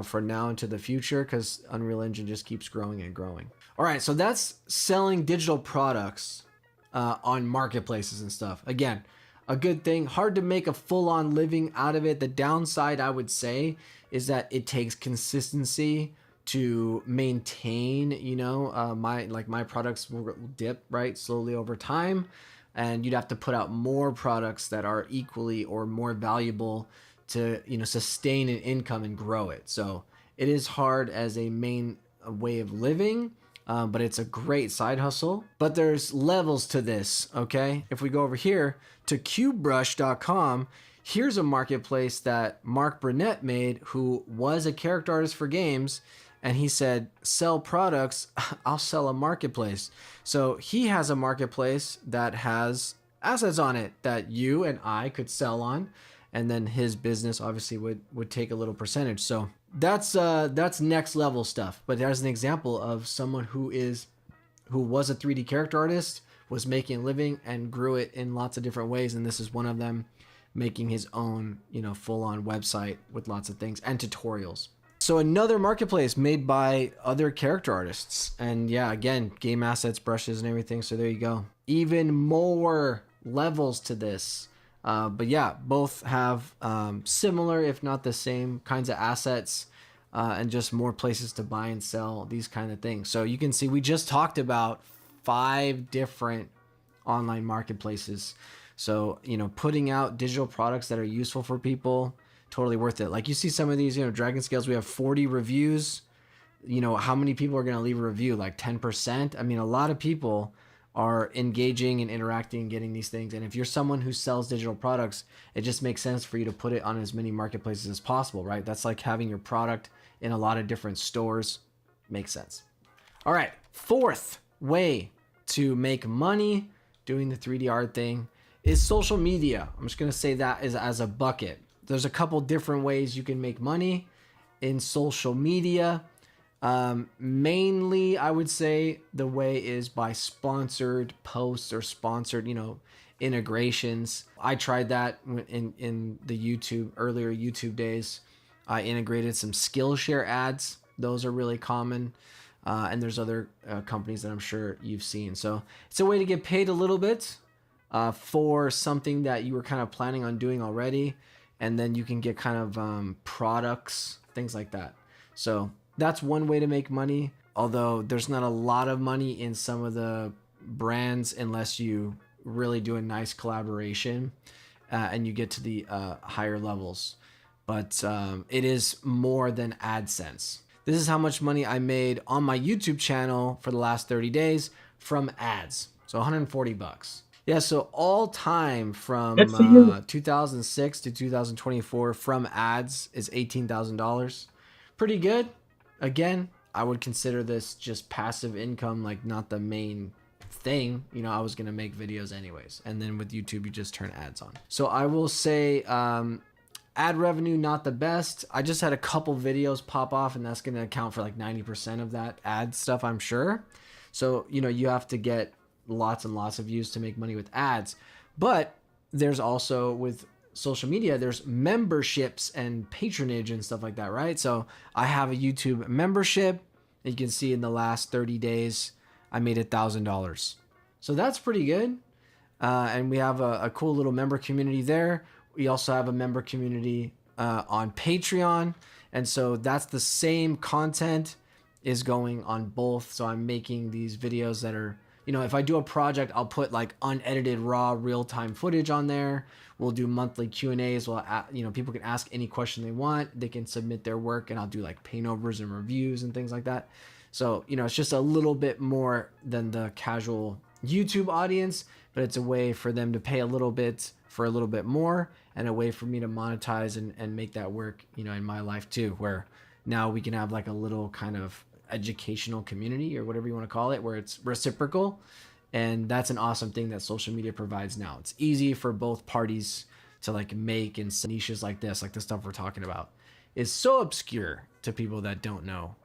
for now into the future, because Unreal Engine just keeps growing and growing. All right, so that's selling digital products on marketplaces and stuff. Again, a good thing. Hard to make a full-on living out of it. The downside, I would say, is that it takes consistency to maintain, you know, my products will dip, right, slowly over time, and you'd have to put out more products that are equally or more valuable to, you know, sustain an income and grow it. So it is hard as a main way of living, but it's a great side hustle. But there's levels to this, okay? If we go over here to cubebrush.com, here's a marketplace that Mark Burnett made, who was a character artist for games, and he said, sell products, I'll sell a marketplace. So he has a marketplace that has assets on it that you and I could sell on, and then his business obviously would take a little percentage. So that's next level stuff. But there's an example of someone who was a 3D character artist, was making a living and grew it in lots of different ways, and this is one of them, making his own, you know, full-on website with lots of things and tutorials. So another marketplace made by other character artists. And yeah, again, game assets, brushes, and everything. So there you go. Even more levels to this. But yeah, both have similar, if not the same, kinds of assets and just more places to buy and sell these kind of things. So you can see we just talked about 5 different online marketplaces. So, you know, putting out digital products that are useful for people, totally worth it. Like you see some of these, you know, Dragon Scales, we have 40 reviews. You know, how many people are going to leave a review? Like 10%? I mean, a lot of people are engaging and interacting and getting these things. And if you're someone who sells digital products, it just makes sense for you to put it on as many marketplaces as possible, right? That's like having your product in a lot of different stores. Makes sense. All right, 4th way to make money doing the 3D art thing is social media. I'm just going to say that as a bucket. There's a couple different ways you can make money in social media. Mainly, I would say the way is by sponsored posts or sponsored, you know, integrations. I tried that in the earlier YouTube days. I integrated some Skillshare ads. Those are really common. And there's other companies that I'm sure you've seen. So it's a way to get paid a little bit for something that you were kind of planning on doing already. And then you can get kind of products, things like that. So that's one way to make money. Although there's not a lot of money in some of the brands unless you really do a nice collaboration and you get to the higher levels. But it is more than AdSense. This is how much money I made on my YouTube channel for the last 30 days from ads. So 140 bucks. Yeah, so all time from 2006 to 2024 from ads is $18,000. Pretty good. Again, I would consider this just passive income, like not the main thing. You know, I was going to make videos anyways. And then with YouTube, you just turn ads on. So I will say ad revenue, not the best. I just had a couple videos pop off and that's going to account for like 90% of that ad stuff, I'm sure. So, you know, you have to get lots and lots of views to make money with ads. But there's also with social media, there's memberships and patronage and stuff like that, right? So I have a YouTube membership. You can see in the last 30 days, I made $1,000. So that's pretty good. And we have a cool little member community there. We also have a member community on Patreon. And so that's the same content is going on both. So I'm making these videos that are, you know, if I do a project, I'll put like unedited, raw, real-time footage on there. We'll do monthly Q&As. Well, you know, people can ask any question they want. They can submit their work and I'll do like paint overs and reviews and things like that. So, you know, it's just a little bit more than the casual YouTube audience, but it's a way for them to pay a little bit for a little bit more and a way for me to monetize and make that work, you know, in my life too, where now we can have like a little kind of educational community or whatever you want to call it, where it's reciprocal. And that's an awesome thing that social media provides now. It's easy for both parties to like make in niches like this, like the stuff we're talking about is so obscure to people that don't know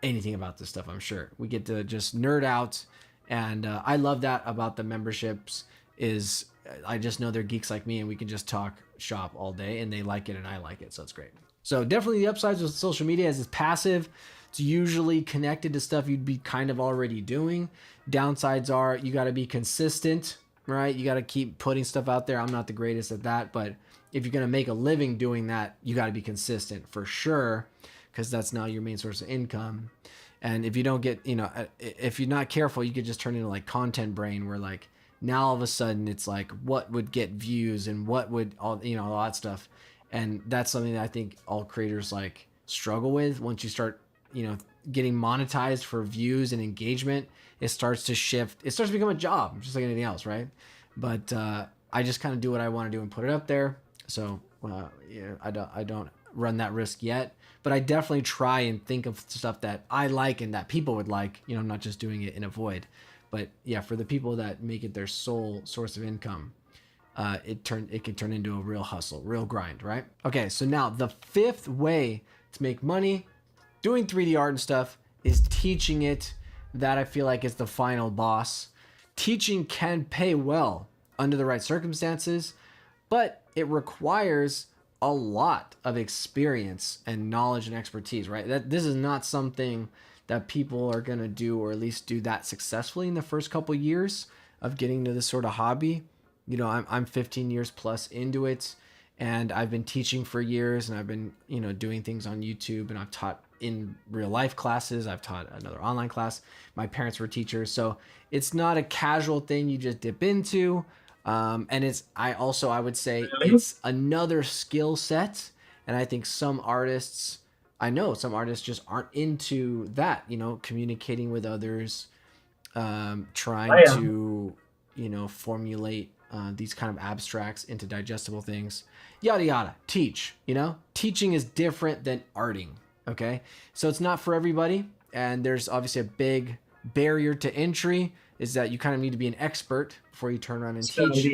anything about this stuff. I'm sure we get to just nerd out. And I love that about the memberships is I just know they're geeks like me and we can just talk shop all day and they like it and I like it. So it's great. So definitely the upsides with social media is it's passive. It's usually connected to stuff you'd be kind of already doing. Downsides are you got to be consistent, right? You got to keep putting stuff out there. I'm not the greatest at that, but if you're going to make a living doing that, you got to be consistent for sure, because that's now your main source of income. And if you don't get, you know, if you're not careful, you could just turn into like content brain where like now all of a sudden it's like what would get views and what would all, you know, all that stuff. And that's something that I think all creators like struggle with. Once you start, you know, getting monetized for views and engagement, it starts to shift. It starts to become a job, just like anything else, right? But I just kind of do what I want to do and put it up there. So yeah, I don't run that risk yet, but I definitely try and think of stuff that I like and that people would like. You know, I'm not just doing it in a void, but yeah, for the people that make it their sole source of income, it can turn into a real hustle, real grind, right? Okay, so now the fifth way to make money doing 3D art and stuff is teaching it. That I feel like is the final boss. Teaching can pay well under the right circumstances, but it requires a lot of experience and knowledge and expertise, right? This is not something that people are going to do, or at least do that successfully in the first couple years of getting to this sort of hobby. You know, I'm 15 years plus into it, and I've been teaching for years, and I've been, you know, doing things on YouTube, and I've taught in real life classes. I've taught another online class. My parents were teachers. So it's not a casual thing you just dip into. And I would say it's another skill set. And I think I know some artists just aren't into that, you know, communicating with others, trying to, you know, formulate these kind of abstracts into digestible things, yada, yada. Teach, you know, teaching is different than arting. Okay, so it's not for everybody, and there's obviously a big barrier to entry is that you kind of need to be an expert before you turn around and teach,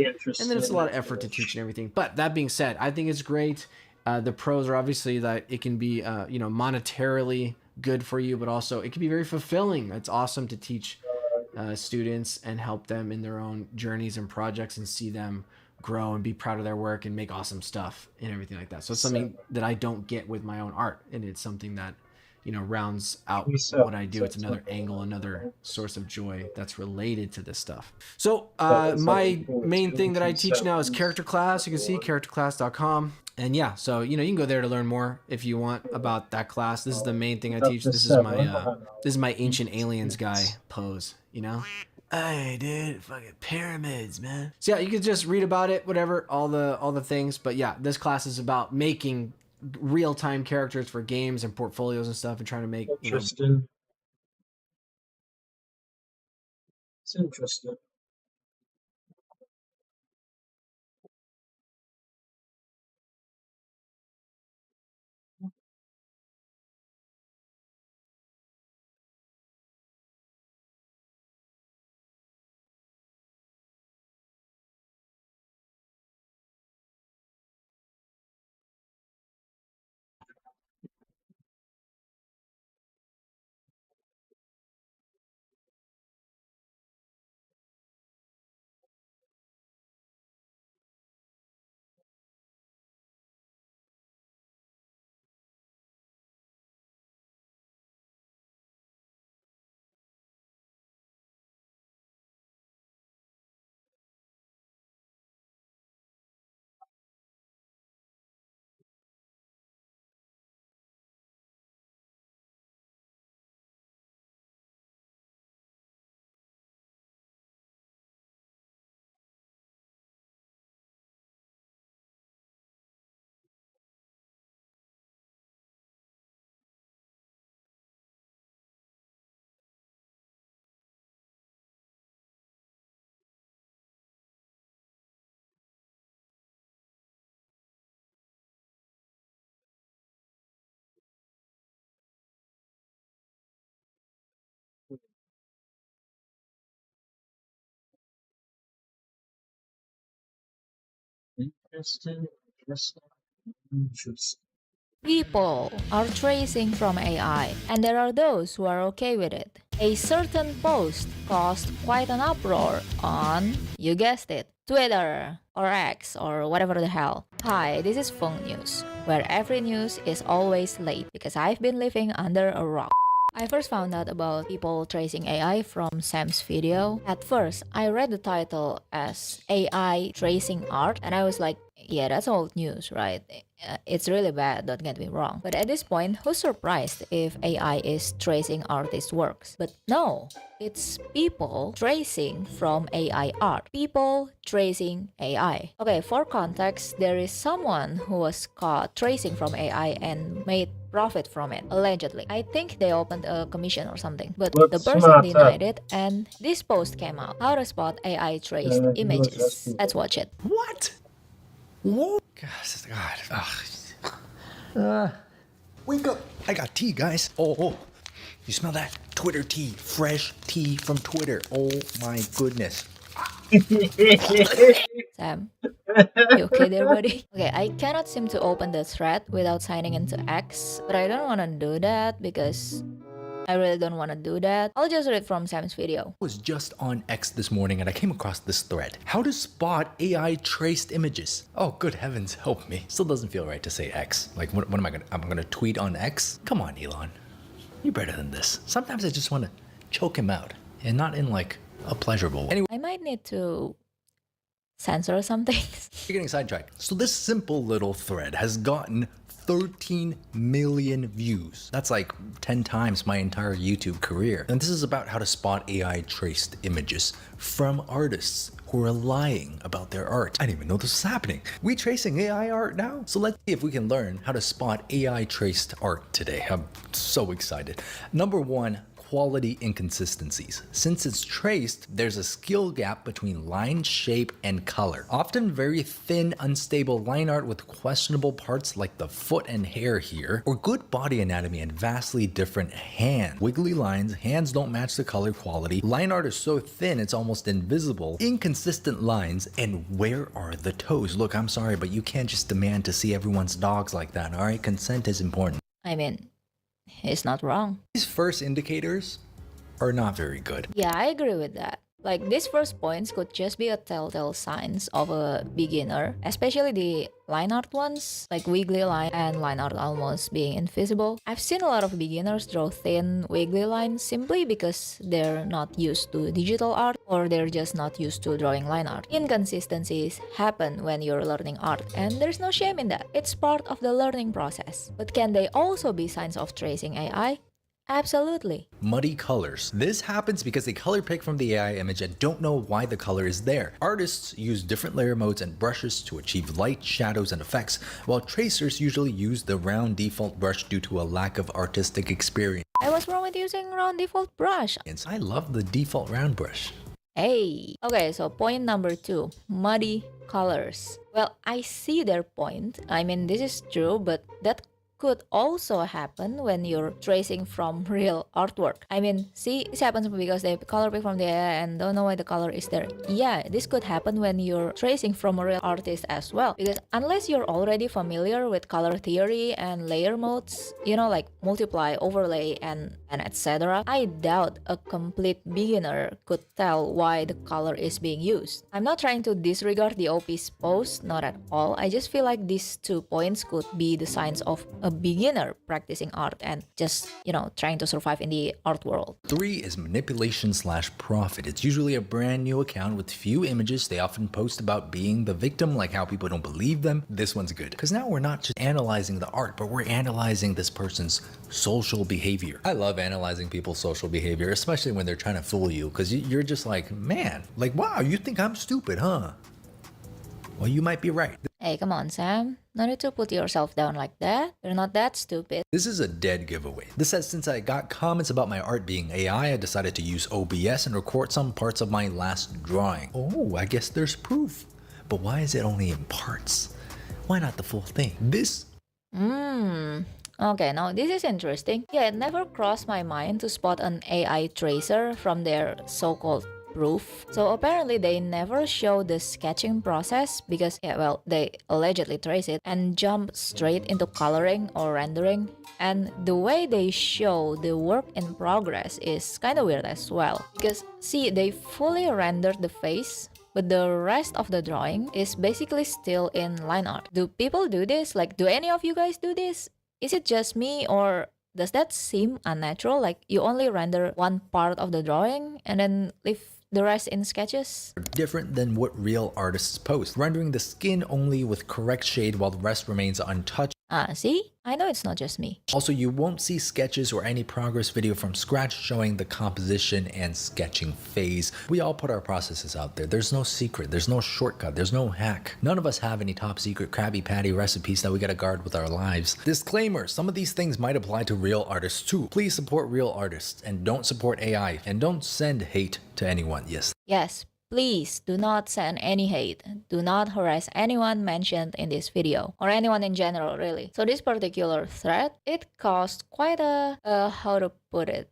and then it's a lot of effort to teach and everything. But that being said, I think it's great. The pros are obviously that it can be you know, monetarily good for you, but also it can be very fulfilling. It's awesome to teach students and help them in their own journeys and projects and see them grow and be proud of their work and make awesome stuff and everything like that. So it's something that I don't get with my own art, and it's something that you know, rounds out what I do. It's another angle, another source of joy that's related to this stuff. So my main thing that I teach now is character class. You can see characterclass.com. And yeah, so you know, you can go there to learn more if you want about that class. This is the main thing I teach. This is my Ancient Aliens guy pose, you know? Hey dude, fucking pyramids, man. So yeah, you can just read about it, whatever, all the things. But yeah, this class is about making real-time characters for games and portfolios and stuff, and trying to make, you know, Interesting. It's interesting. Interesting. People are tracing from AI, and there are those who are okay with it. A certain post caused quite an uproar on, you guessed it, Twitter or X or whatever the hell. Hi, this is Feng News, where every news is always late because I've been living under a rock. I first found out about people tracing AI from Sam's video. At first, I read the title as AI tracing art, and I was like, yeah, that's old news, right? It's really bad, don't get me wrong. But at this point, who's surprised if AI is tracing artists' works? But no, it's people tracing from AI art. People tracing AI. Okay, for context, there is someone who was caught tracing from AI and made profit from it, allegedly. I think they opened a commission or something. But the person denied it, and this post came out. How to spot AI traced images. Let's watch it. What? Whoa. God. Wake up. I got tea, guys. Oh. You smell that? Twitter tea. Fresh tea from Twitter. Oh my goodness. Sam, you okay there, buddy? Okay, I cannot seem to open the thread without signing into X, but I don't want to do that because I really don't want to do that. I'll just read from Sam's video. I was just on X this morning and I came across this thread. How to spot AI traced images. Oh, good heavens, help me. Still doesn't feel right to say X. Like, what am I gonna? I'm gonna tweet on X? Come on, Elon. You're better than this. Sometimes I just want to choke him out, and not in like a pleasurable way. Anyway, I might need to censor something. You're getting sidetracked. So this simple little thread has gotten 13 million views. That's like 10 times my entire YouTube career. And this is about how to spot AI traced images from artists who are lying about their art. I didn't even know this was happening. We tracing AI art now? So let's see if we can learn how to spot AI traced art today. I'm so excited. Number one, quality inconsistencies. Since it's traced, there's a skill gap between line, shape, and color. Often very thin, unstable line art with questionable parts like the foot and hair here, or good body anatomy and vastly different hands. Wiggly lines, hands don't match the color quality, line art is so thin it's almost invisible, inconsistent lines, and where are the toes? Look, I'm sorry, but you can't just demand to see everyone's dogs like that, alright? Consent is important. I mean, he's not wrong. These first indicators are not very good. Yeah, I agree with that. Like these first points could just be a telltale signs of a beginner, especially the line art ones, like wiggly line and line art almost being invisible. I've seen a lot of beginners draw thin, wiggly lines simply because they're not used to digital art or they're just not used to drawing line art. Inconsistencies happen when you're learning art, and there's no shame in that. It's part of the learning process. But can they also be signs of tracing AI? Absolutely. Muddy colors. This happens because they color pick from the AI image and don't know why the color is there. Artists use different layer modes and brushes to achieve light, shadows, and effects, while tracers usually use the round default brush due to a lack of artistic experience. Hey, what's wrong with using round default brush? I love the default round brush. Hey! Okay, so point number 2, muddy colors. Well, I see their point. I mean, this is true, but that could also happen when you're tracing from real artwork. I mean, see, this happens because they color pick from the AI and don't know why the color is there. Yeah, this could happen when you're tracing from a real artist as well. Because unless you're already familiar with color theory and layer modes, you know, like multiply, overlay, and etc., I doubt a complete beginner could tell why the color is being used. I'm not trying to disregard the OP's post, not at all. I just feel like these 2 points could be the signs of a beginner practicing art and just, you know, trying to survive in the art world. 3 is manipulation/profit. It's usually a brand new account with few images. They often post about being the victim, like how people don't believe them. This one's good because now we're not just analyzing the art, but we're analyzing this person's social behavior. I love analyzing people's social behavior, especially when they're trying to fool you, because you're just like, man, like, wow, you think I'm stupid, huh? Well, you might be right. Hey, come on, Sam. No need to put yourself down like that. You're not that stupid. This is a dead giveaway. This says since I got comments about my art being AI, I decided to use OBS and record some parts of my last drawing. Oh, I guess there's proof. But why is it only in parts? Why not the full thing? Okay, now this is interesting. Yeah, it never crossed my mind to spot an AI tracer from their so-called proof. So apparently they never show the sketching process because, yeah, well, they allegedly trace it and jump straight into coloring or rendering. And the way they show the work in progress is kind of weird as well. Because, see, they fully rendered the face, but the rest of the drawing is basically still in line art. Do people do this? Like, do any of you guys do this? Is it just me, or does that seem unnatural? Like, you only render one part of the drawing and then leave the rest in sketches? Different than what real artists post, rendering the skin only with correct shade while the rest remains untouched. See? I know it's not just me. Also, you won't see sketches or any progress video from scratch showing the composition and sketching phase. We all put our processes out there. There's no secret, there's no shortcut, there's no hack. None of us have any top secret Krabby Patty recipes that we gotta guard with our lives. Disclaimer, some of these things might apply to real artists too. Please support real artists and don't support AI, and don't send hate to anyone. Yes, please do not send any hate. Do not harass anyone mentioned in this video, or anyone in general, really. So this particular thread, it caused quite a, how to put it,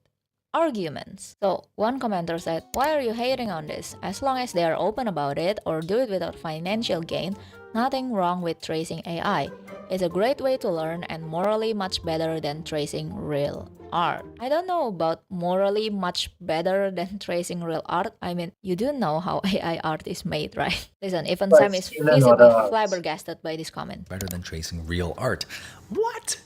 arguments. So one commenter said, why are you hating on this? As long as they are open about it or do it without financial gain, nothing wrong with tracing AI. It's a great way to learn and morally much better than tracing real art. I don't know about morally much better than tracing real art. I mean, you do know how AI art is made, right? Listen, even Sam is visibly flabbergasted by this comment. Better than tracing real art. What?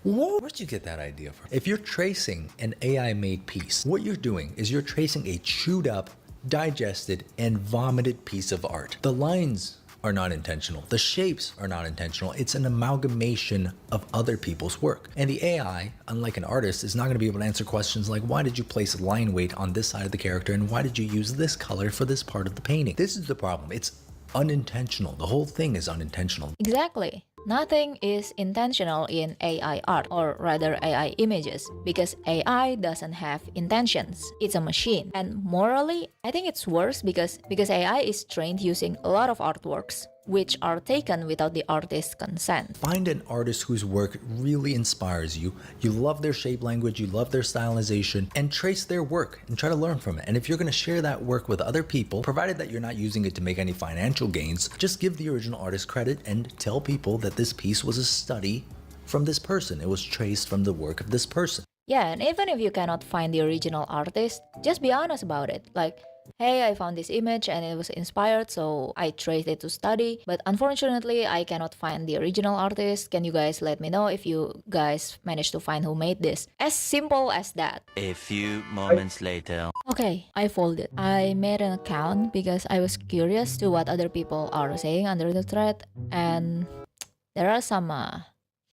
Where'd you get that idea from? If you're tracing an AI-made piece, what you're doing is you're tracing a chewed up, digested, and vomited piece of art. The lines are not intentional. The shapes are not intentional. It's an amalgamation of other people's work. And the AI, unlike an artist, is not going to be able to answer questions like, why did you place line weight on this side of the character and why did you use this color for this part of the painting? This is the problem. It's unintentional. The whole thing is unintentional. Exactly. Nothing is intentional in AI art, or rather AI images, because AI doesn't have intentions. It's a machine. And morally, I think it's worse because AI is trained using a lot of artworks, which are taken without the artist's consent. Find an artist whose work really inspires you. You love their shape language, you love their stylization, and trace their work and try to learn from it. And if you're going to share that work with other people, provided that you're not using it to make any financial gains, just give the original artist credit and tell people that this piece was a study from this person. It was traced from the work of this person. Yeah, and even if you cannot find the original artist, just be honest about it. Like, hey, I found this image and it was inspired, so I traced it to study, but unfortunately I cannot find the original artist. Can you guys let me know if you guys managed to find who made this? As simple as that. A few moments later. Okay, I folded. I made an account because I was curious to what other people are saying under the thread, and there are some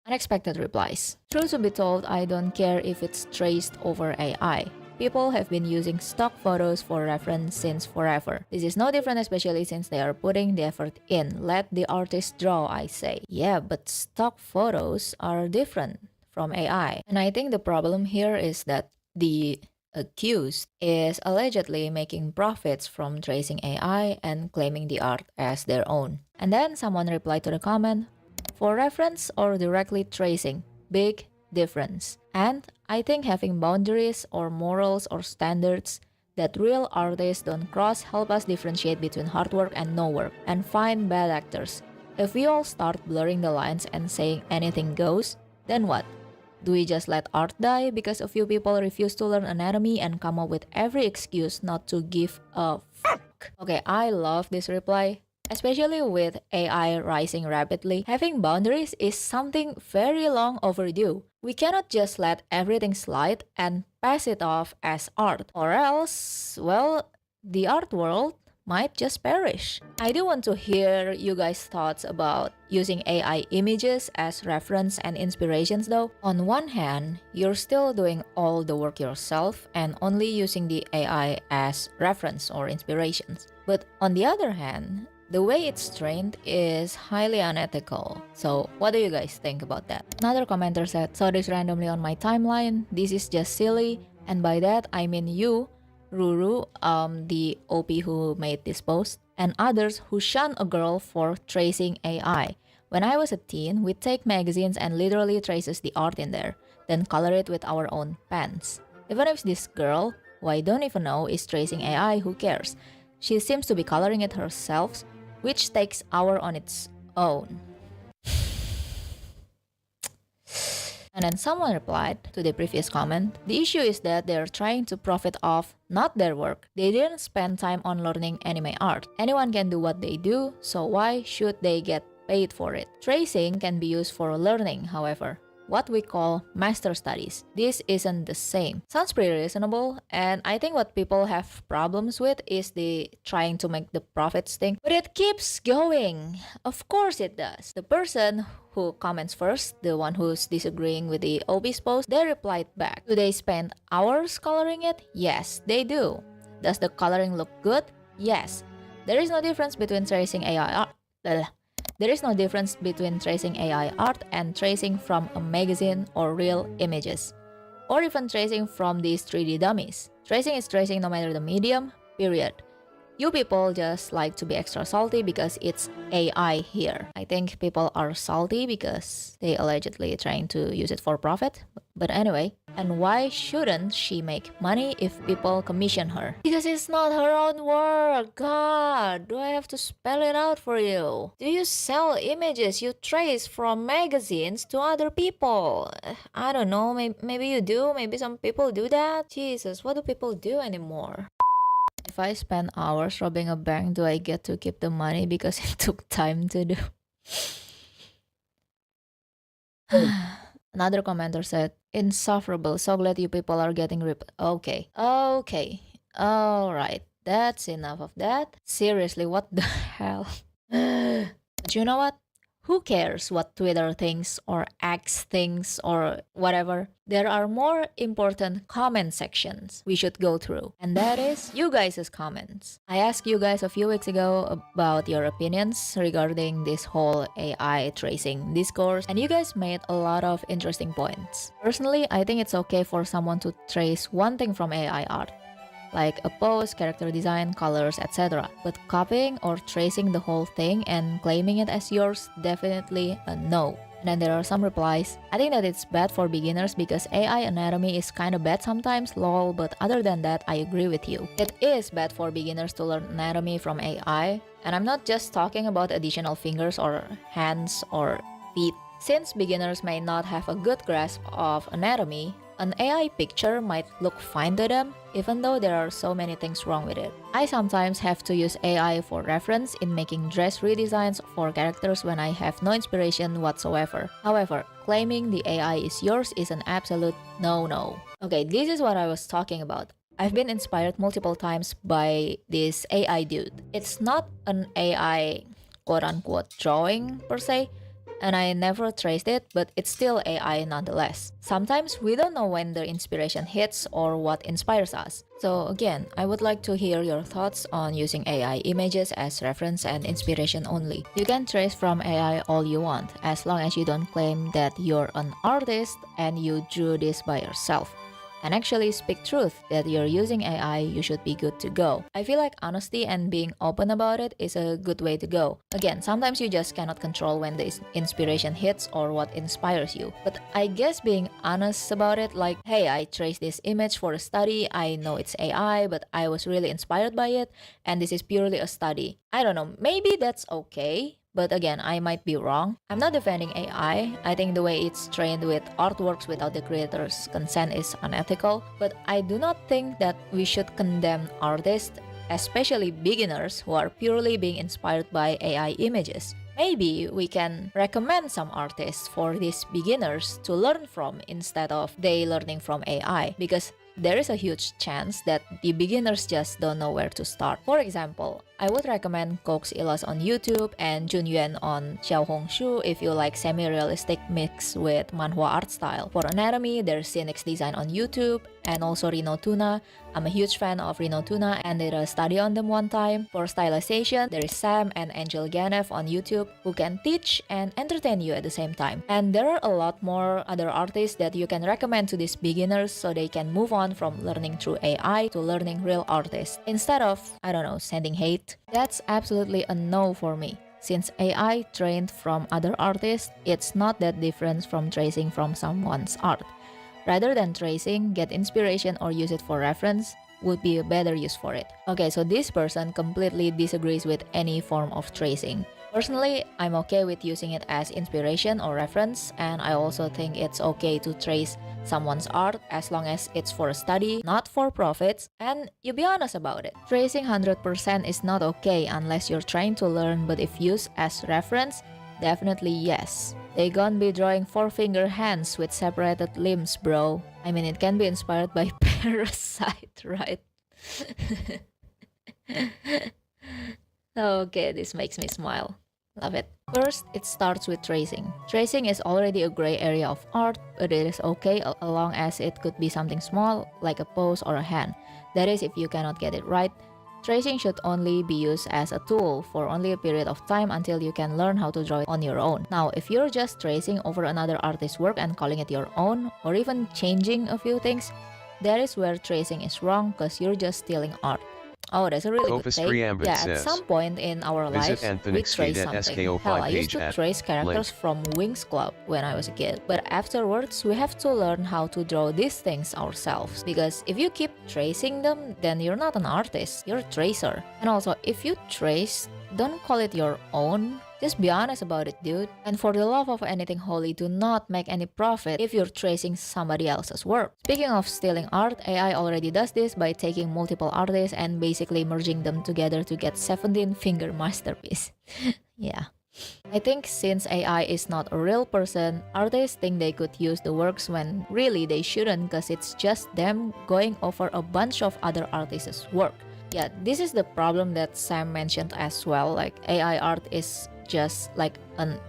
unexpected replies. Truth to be told, I don't care if it's traced over AI. People have been using stock photos for reference since forever. This is no different, especially since they are putting the effort in. Let the artist draw, I say. Yeah, but stock photos are different from AI. And I think the problem here is that the accused is allegedly making profits from tracing AI and claiming the art as their own. And then someone replied to the comment, for reference or directly tracing, big difference. And I think having boundaries or morals or standards that real artists don't cross help us differentiate between hard work and no work and find bad actors. If we all start blurring the lines and saying anything goes, then what? Do we just let art die because a few people refuse to learn anatomy and come up with every excuse not to give a fuck? Okay, I love this reply. Especially with AI rising rapidly, having boundaries is something very long overdue. We cannot just let everything slide and pass it off as art, or else, well, the art world might just perish. I do want to hear you guys' thoughts about using AI images as reference and inspirations though. On one hand, you're still doing all the work yourself and only using the AI as reference or inspirations. But on the other hand, the way it's trained is highly unethical. So what do you guys think about that? Another commenter said, saw this randomly on my timeline. This is just silly. And by that, I mean you, Ruru, the OP who made this post, and others who shun a girl for tracing AI. When I was a teen, we'd take magazines and literally traces the art in there, then color it with our own pens. Even if this girl, who I don't even know, is tracing AI, who cares? She seems to be coloring it herself, which takes hours on its own. And then someone replied to the previous comment, the issue is that they're trying to profit off not their work. They didn't spend time on learning anime art. Anyone can do what they do, so why should they get paid for it? Tracing can be used for learning, however. What we call master studies. This isn't the same. Sounds pretty reasonable, and I think what people have problems with is the trying to make the profits thing. But it keeps going. Of course it does. The person who comments first, the one who's disagreeing with the OB's post, they replied back. Do they spend hours coloring it? Yes, they do. Does the coloring look good? Yes. There is no difference between tracing AI art. There is no difference between tracing AI art and tracing from a magazine or real images, or even tracing from these 3D dummies. Tracing is tracing no matter the medium, period. You people just like to be extra salty because it's AI here. I think people are salty because they allegedly trying to use it for profit. But anyway, and why shouldn't she make money if people commission her? Because it's not her own work. God, do I have to spell it out for you? Do you sell images you trace from magazines to other people? I don't know, maybe you do, maybe some people do that. Jesus, what do people do anymore? If I spend hours robbing a bank, do I get to keep the money because it took time to do? Another commenter said, insufferable, so glad you people are getting ripped. Okay, alright, that's enough of that. Seriously, what the hell? But you know what? Who cares what Twitter thinks or X thinks or whatever? There are more important comment sections we should go through, and that is you guys' comments. I asked you guys a few weeks ago about your opinions regarding this whole AI tracing discourse, and you guys made a lot of interesting points. Personally, I think it's okay for someone to trace one thing from AI art, like a pose, character design, colors, etc. But copying or tracing the whole thing and claiming it as yours, definitely a no. And then there are some replies. I think that it's bad for beginners because AI anatomy is kinda bad sometimes, lol, but other than that, I agree with you. It is bad for beginners to learn anatomy from AI, and I'm not just talking about additional fingers or hands or feet. Since beginners may not have a good grasp of anatomy, an AI picture might look fine to them, even though there are so many things wrong with it. I sometimes have to use AI for reference in making dress redesigns for characters when I have no inspiration whatsoever. However, claiming the AI is yours is an absolute no-no. Okay, this is what I was talking about. I've been inspired multiple times by this AI dude. It's not an AI quote-unquote drawing per se, and I never traced it, but it's still AI nonetheless. Sometimes we don't know when the inspiration hits or what inspires us. So again, I would like to hear your thoughts on using AI images as reference and inspiration only. You can trace from AI all you want, as long as you don't claim that you're an artist and you drew this by yourself. And actually speak truth that you're using AI, you should be good to go. I feel like honesty and being open about it is a good way to go. Again, sometimes you just cannot control when the inspiration hits or what inspires you. But I guess being honest about it, like, hey, I traced this image for a study, I know it's AI, but I was really inspired by it, and this is purely a study. I don't know, maybe that's okay. But again, I might be wrong. I'm not defending AI. I think the way it's trained with artworks without the creator's consent is unethical. But I do not think that we should condemn artists, especially beginners who are purely being inspired by AI images. Maybe we can recommend some artists for these beginners to learn from instead of they learning from AI, because there is a huge chance that the beginners just don't know where to start. For example, I would recommend Cox Illustrated on YouTube and Junyuan on Xiaohongshu if you like semi-realistic mix with manhwa art style. For anatomy, there's Cynic's Design on YouTube and also Rino Tuna. I'm a huge fan of Rino Tuna and did a study on them one time. For stylization, there is Sam and Angel Ganev on YouTube who can teach and entertain you at the same time. And there are a lot more other artists that you can recommend to these beginners so they can move on from learning through AI to learning real artists instead of, I don't know, sending hate. That's absolutely a no for me. Since AI trained from other artists, it's not that different from tracing from someone's art. Rather than tracing, get inspiration or use it for reference would be a better use for it. Okay, so this person completely disagrees with any form of tracing. Personally, I'm okay with using it as inspiration or reference, and I also think it's okay to trace someone's art as long as it's for a study, not for profits, and you be honest about it. Tracing 100% is not okay unless you're trying to learn, but if used as reference, definitely yes. They gonna be drawing 4-finger hands with separated limbs, bro. I mean, it can be inspired by Parasite, right? Okay, this makes me smile. Love it. First, it starts with tracing. Tracing is already a gray area of art, but it is okay as long as it could be something small, like a pose or a hand. That is, if you cannot get it right. Tracing should only be used as a tool for only a period of time until you can learn how to draw it on your own. Now, if you're just tracing over another artist's work and calling it your own, or even changing a few things, that is where tracing is wrong because you're just stealing art. Oh, that's a really good take. Yeah, at some point in our lives, we trace something. Hell, I used to trace characters from Wings Club when I was a kid. But afterwards, we have to learn how to draw these things ourselves. Because if you keep tracing them, then you're not an artist, you're a tracer. And also, if you trace, don't call it your own. Just be honest about it, dude. And for the love of anything holy, do not make any profit if you're tracing somebody else's work. Speaking of stealing art, AI already does this by taking multiple artists and basically merging them together to get 17-finger masterpiece. Yeah. I think since AI is not a real person, artists think they could use the works when really they shouldn't, because it's just them going over a bunch of other artists' work. Yeah, this is the problem that Sam mentioned as well. Like, AI art is just like an,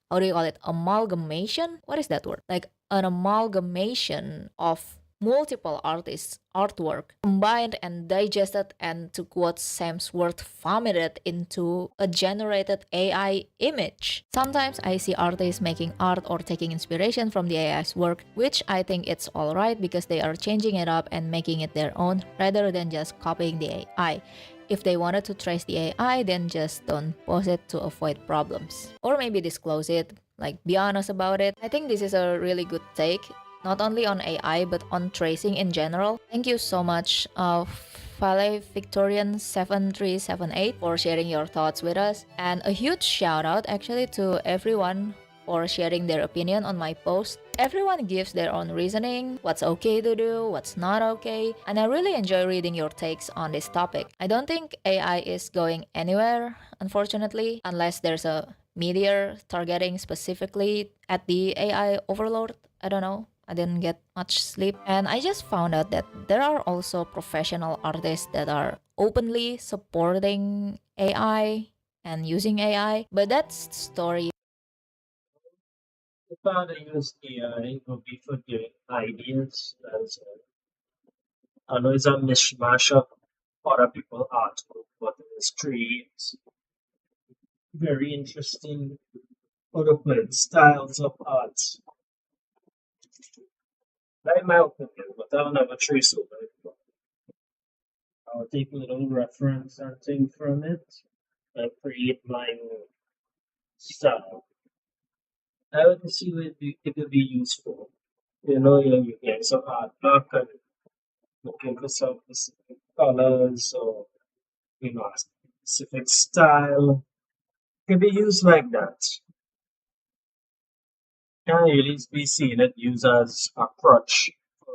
how do you call it, amalgamation? What is that word? Like an amalgamation of multiple artists' artwork combined and digested and, to quote Sam's word, vomited into a generated AI image. Sometimes I see artists making art or taking inspiration from the AI's work, which I think it's alright because they are changing it up and making it their own rather than just copying the AI. If they wanted to trace the AI, then just don't post it to avoid problems. Or maybe disclose it, like be honest about it. I think this is a really good take, not only on AI, but on tracing in general. Thank you so much, Vale Victorian 7378 for sharing your thoughts with us. And a huge shout out actually to everyone for sharing their opinion on my post. Everyone gives their own reasoning, what's okay to do, what's not okay, and I really enjoy reading your takes on this topic. I don't think AI is going anywhere, unfortunately, unless there's a meteor targeting specifically at the AI overlord. I don't know. I didn't get much sleep. And I just found out that there are also professional artists that are openly supporting AI and using AI, but that's the story. If I use AI, it would be for giving ideas. I know it's a mishmash of other people's artwork, but it's creates very interesting other styles of art. In my opinion, but I'll never trace over it. I'll take a little reference and thing from it and create my own style. I would see it would be useful. You get some art back and looking for some specific colors or a specific style. It can be used like that. Can't really be seen it used as a crutch for,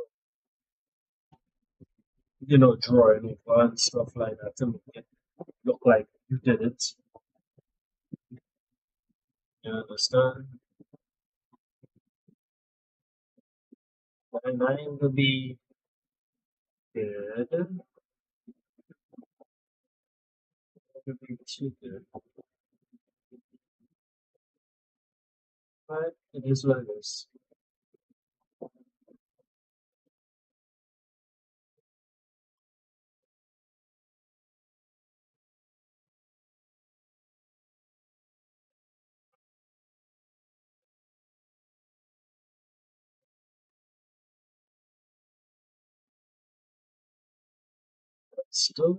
drawing over and stuff like that to make it look like you did it. You understand? My mind will be good. It would be too good. But it is what it is. Still,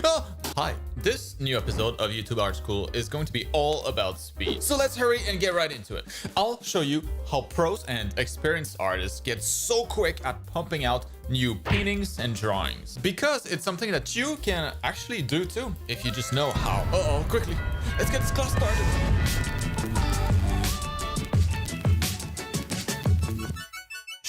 Oh, hi. This new episode of YouTube Art School is going to be all about speed. So let's hurry and get right into it. I'll show you how pros and experienced artists get so quick at pumping out new paintings and drawings. Because it's something that you can actually do too, if you just know how. Uh-oh, quickly. Let's get this class started.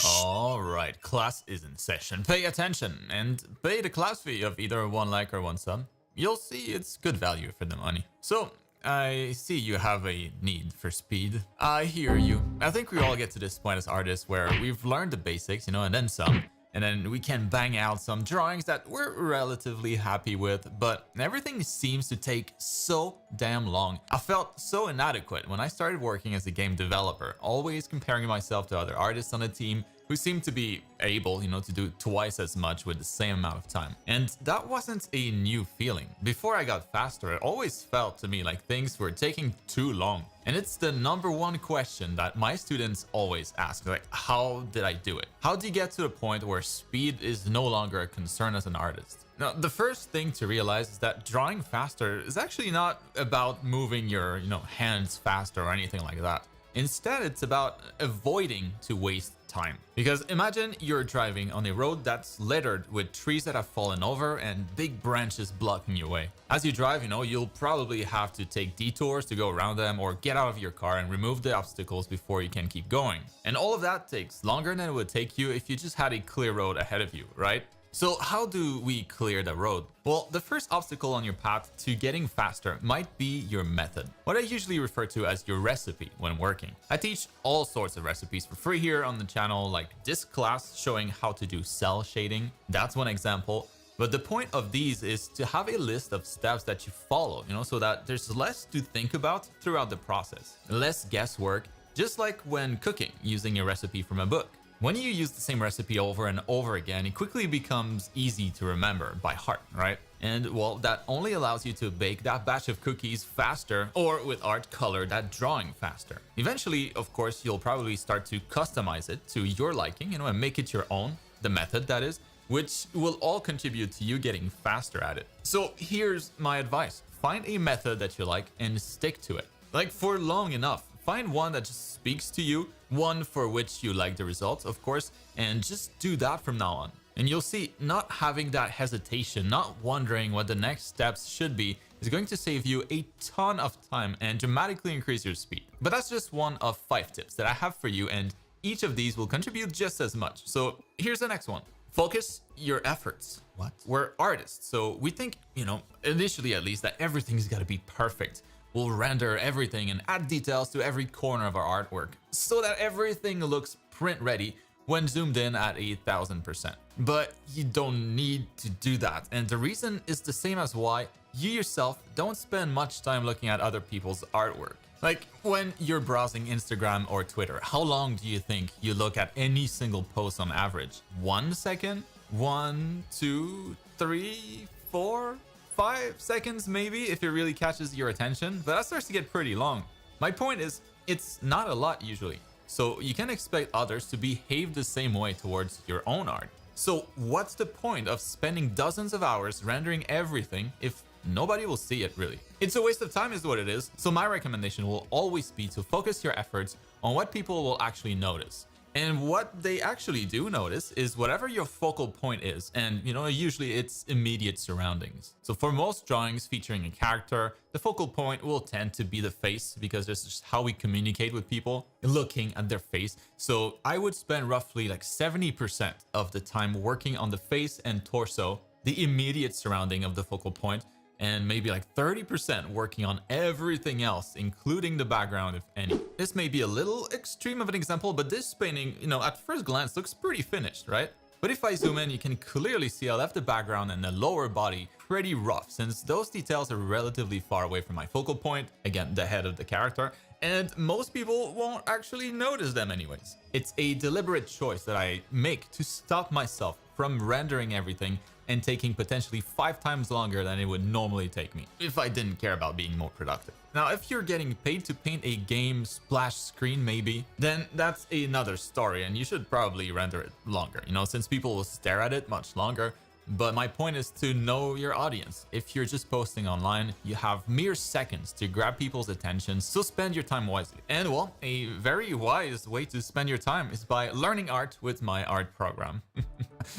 Alright, class is in session. Pay attention and pay the class fee of either 1 like or 1 sub. You'll see it's good value for the money. So, I see you have a need for speed. I hear you. I think we all get to this point as artists where we've learned the basics, and then some. And then we can bang out some drawings that we're relatively happy with, but everything seems to take so damn long. I felt so inadequate when I started working as a game developer, always comparing myself to other artists on the team who seemed to be able, to do twice as much with the same amount of time. And that wasn't a new feeling. Before I got faster, it always felt to me like things were taking too long. And it's the #1 question that my students always ask, like, how did I do it? How do you get to the point where speed is no longer a concern as an artist? Now, the first thing to realize is that drawing faster is actually not about moving your, hands faster or anything like that. Instead, it's about avoiding to waste time. Because imagine you're driving on a road that's littered with trees that have fallen over and big branches blocking your way. As you drive, you'll probably have to take detours to go around them or get out of your car and remove the obstacles before you can keep going. And all of that takes longer than it would take you if you just had a clear road ahead of you, right? So how do we clear the road? Well, the first obstacle on your path to getting faster might be your method, what I usually refer to as your recipe when working. I teach all sorts of recipes for free here on the channel, like this class showing how to do cell shading. That's one example. But the point of these is to have a list of steps that you follow, so that there's less to think about throughout the process, less guesswork, just like when cooking using a recipe from a book. When you use the same recipe over and over again, it quickly becomes easy to remember by heart, right? And well, that only allows you to bake that batch of cookies faster, or with art, color that drawing faster. Eventually, of course, you'll probably start to customize it to your liking, and make it your own, the method that is, which will all contribute to you getting faster at it. So here's my advice. Find a method that you like and stick to it. Like for long enough. Find one that just speaks to you, one for which you like the results, of course, and just do that from now on. And you'll see, not having that hesitation, not wondering what the next steps should be, is going to save you a ton of time and dramatically increase your speed. But that's just one of 5 tips that I have for you, and each of these will contribute just as much. So here's the next one. Focus your efforts. What? We're artists, so we think, initially at least, that everything's got to be perfect. We'll render everything and add details to every corner of our artwork so that everything looks print ready when zoomed in at 1000%. But you don't need to do that. And the reason is the same as why you yourself don't spend much time looking at other people's artwork. Like when you're browsing Instagram or Twitter, how long do you think you look at any single post on average? 1 second? 1, 2, 3, 4? 5 seconds maybe if it really catches your attention, but that starts to get pretty long. My point is, it's not a lot usually, so you can expect others to behave the same way towards your own art. So what's the point of spending dozens of hours rendering everything if nobody will see it really? It's a waste of time is what it is, so my recommendation will always be to focus your efforts on what people will actually notice. And what they actually do notice is whatever your focal point is, and usually it's immediate surroundings. So for most drawings featuring a character, the focal point will tend to be the face, because that's just how we communicate with people, looking at their face. So I would spend roughly like 70% of the time working on the face and torso, the immediate surrounding of the focal point, and maybe like 30% working on everything else, including the background, if any. This may be a little extreme of an example, but this painting, at first glance looks pretty finished, right? But if I zoom in, you can clearly see I left the background and the lower body pretty rough, since those details are relatively far away from my focal point, again, the head of the character, and most people won't actually notice them anyways. It's a deliberate choice that I make to stop myself from rendering everything and taking potentially 5 times longer than it would normally take me if I didn't care about being more productive. Now, if you're getting paid to paint a game splash screen maybe, then that's another story and you should probably render it longer, since people will stare at it much longer. But my point is to know your audience. If you're just posting online, you have mere seconds to grab people's attention, so spend your time wisely. And well, a very wise way to spend your time is by learning art with my art program.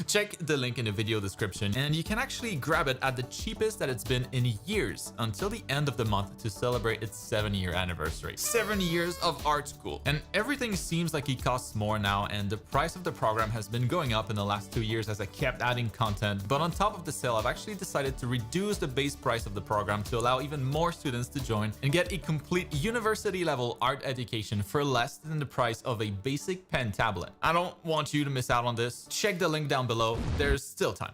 Check the link in the video description, and you can actually grab it at the cheapest that it's been in years until the end of the month to celebrate its 7-year anniversary. 7 years of art school. And everything seems like it costs more now, and the price of the program has been going up in the last 2 years as I kept adding content. But on top of the sale, I've actually decided to reduce the base price of the program to allow even more students to join and get a complete university level art education for less than the price of a basic pen tablet. I don't want you to miss out on this. Check the link down below. There's still time.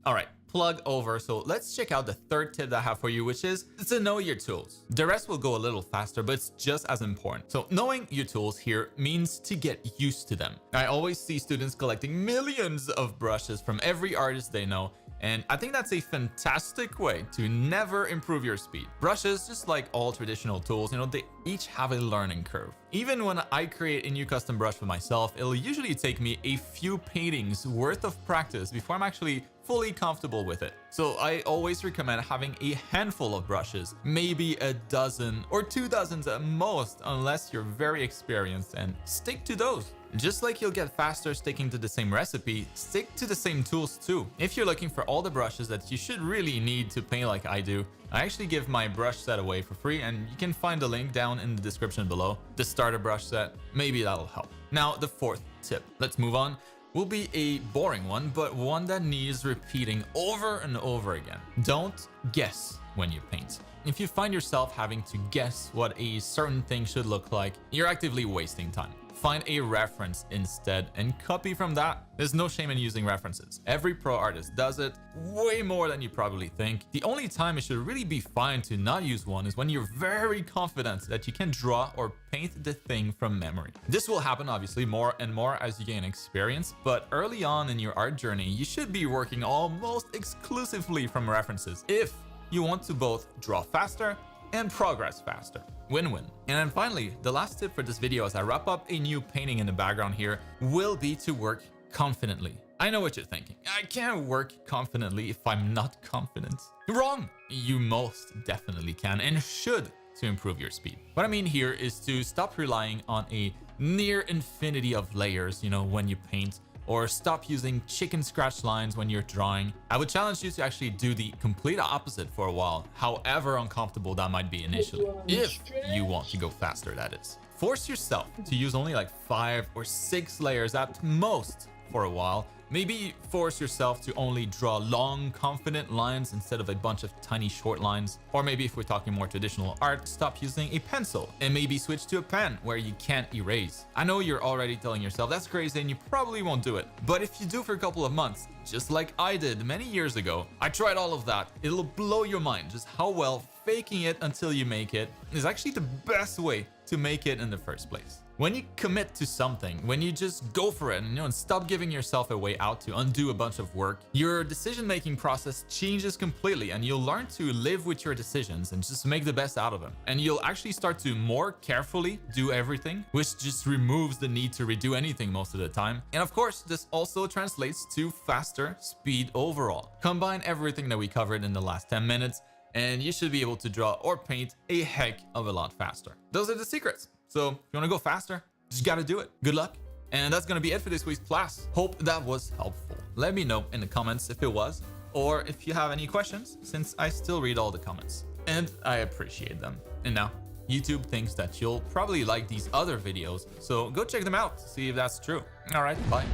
All right, plug over. So let's check out the third tip that I have for you, which is to know your tools. The rest will go a little faster, but it's just as important. So knowing your tools here means to get used to them. I always see students collecting millions of brushes from every artist they know, and I think that's a fantastic way to never improve your speed. Brushes, just like all traditional tools, they each have a learning curve. Even when I create a new custom brush for myself, it'll usually take me a few paintings worth of practice before I'm actually fully comfortable with it. So I always recommend having a handful of brushes, maybe a dozen or 2 dozens at most, unless you're very experienced, and stick to those. Just like you'll get faster sticking to the same recipe, stick to the same tools too. If you're looking for all the brushes that you should really need to paint like I do, I actually give my brush set away for free, and you can find the link down in the description below. The starter brush set, maybe that'll help. Now the fourth tip, let's move on, will be a boring one, but one that needs repeating over and over again. Don't guess when you paint. If you find yourself having to guess what a certain thing should look like, you're actively wasting time. Find a reference instead and copy from that. There's no shame in using references. Every pro artist does it, way more than you probably think. The only time it should really be fine to not use one is when you're very confident that you can draw or paint the thing from memory. This will happen obviously more and more as you gain experience, but early on in your art journey, you should be working almost exclusively from references if you want to both draw faster and progress faster. Win-win. And then finally, the last tip for this video as I wrap up a new painting in the background here will be to work confidently. I know what you're thinking. I can't work confidently if I'm not confident. Wrong! You most definitely can and should to improve your speed. What I mean here is to stop relying on a near infinity of layers, when you paint, or stop using chicken scratch lines when you're drawing. I would challenge you to actually do the complete opposite for a while, however uncomfortable that might be initially, if you want to go faster, that is. Force yourself to use only like 5 or 6 layers at most for a while. Maybe force yourself to only draw long, confident lines instead of a bunch of tiny short lines. Or maybe if we're talking more traditional art, stop using a pencil and maybe switch to a pen where you can't erase. I know you're already telling yourself that's crazy and you probably won't do it. But if you do for a couple of months, just like I did many years ago, I tried all of that. It'll blow your mind just how well faking it until you make it is actually the best way to make it in the first place. When you commit to something, when you just go for it and stop giving yourself a way out to undo a bunch of work, your decision-making process changes completely, and you'll learn to live with your decisions and just make the best out of them. And you'll actually start to more carefully do everything, which just removes the need to redo anything most of the time. And of course, this also translates to faster speed overall. Combine everything that we covered in the last 10 minutes, and you should be able to draw or paint a heck of a lot faster. Those are the secrets. So if you want to go faster, just gotta do it. Good luck. And that's gonna be it for this week's class. Hope that was helpful. Let me know in the comments if it was, or if you have any questions, since I still read all the comments and I appreciate them. And now YouTube thinks that you'll probably like these other videos, so go check them out to see if that's true. All right, bye.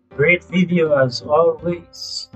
Great video as always.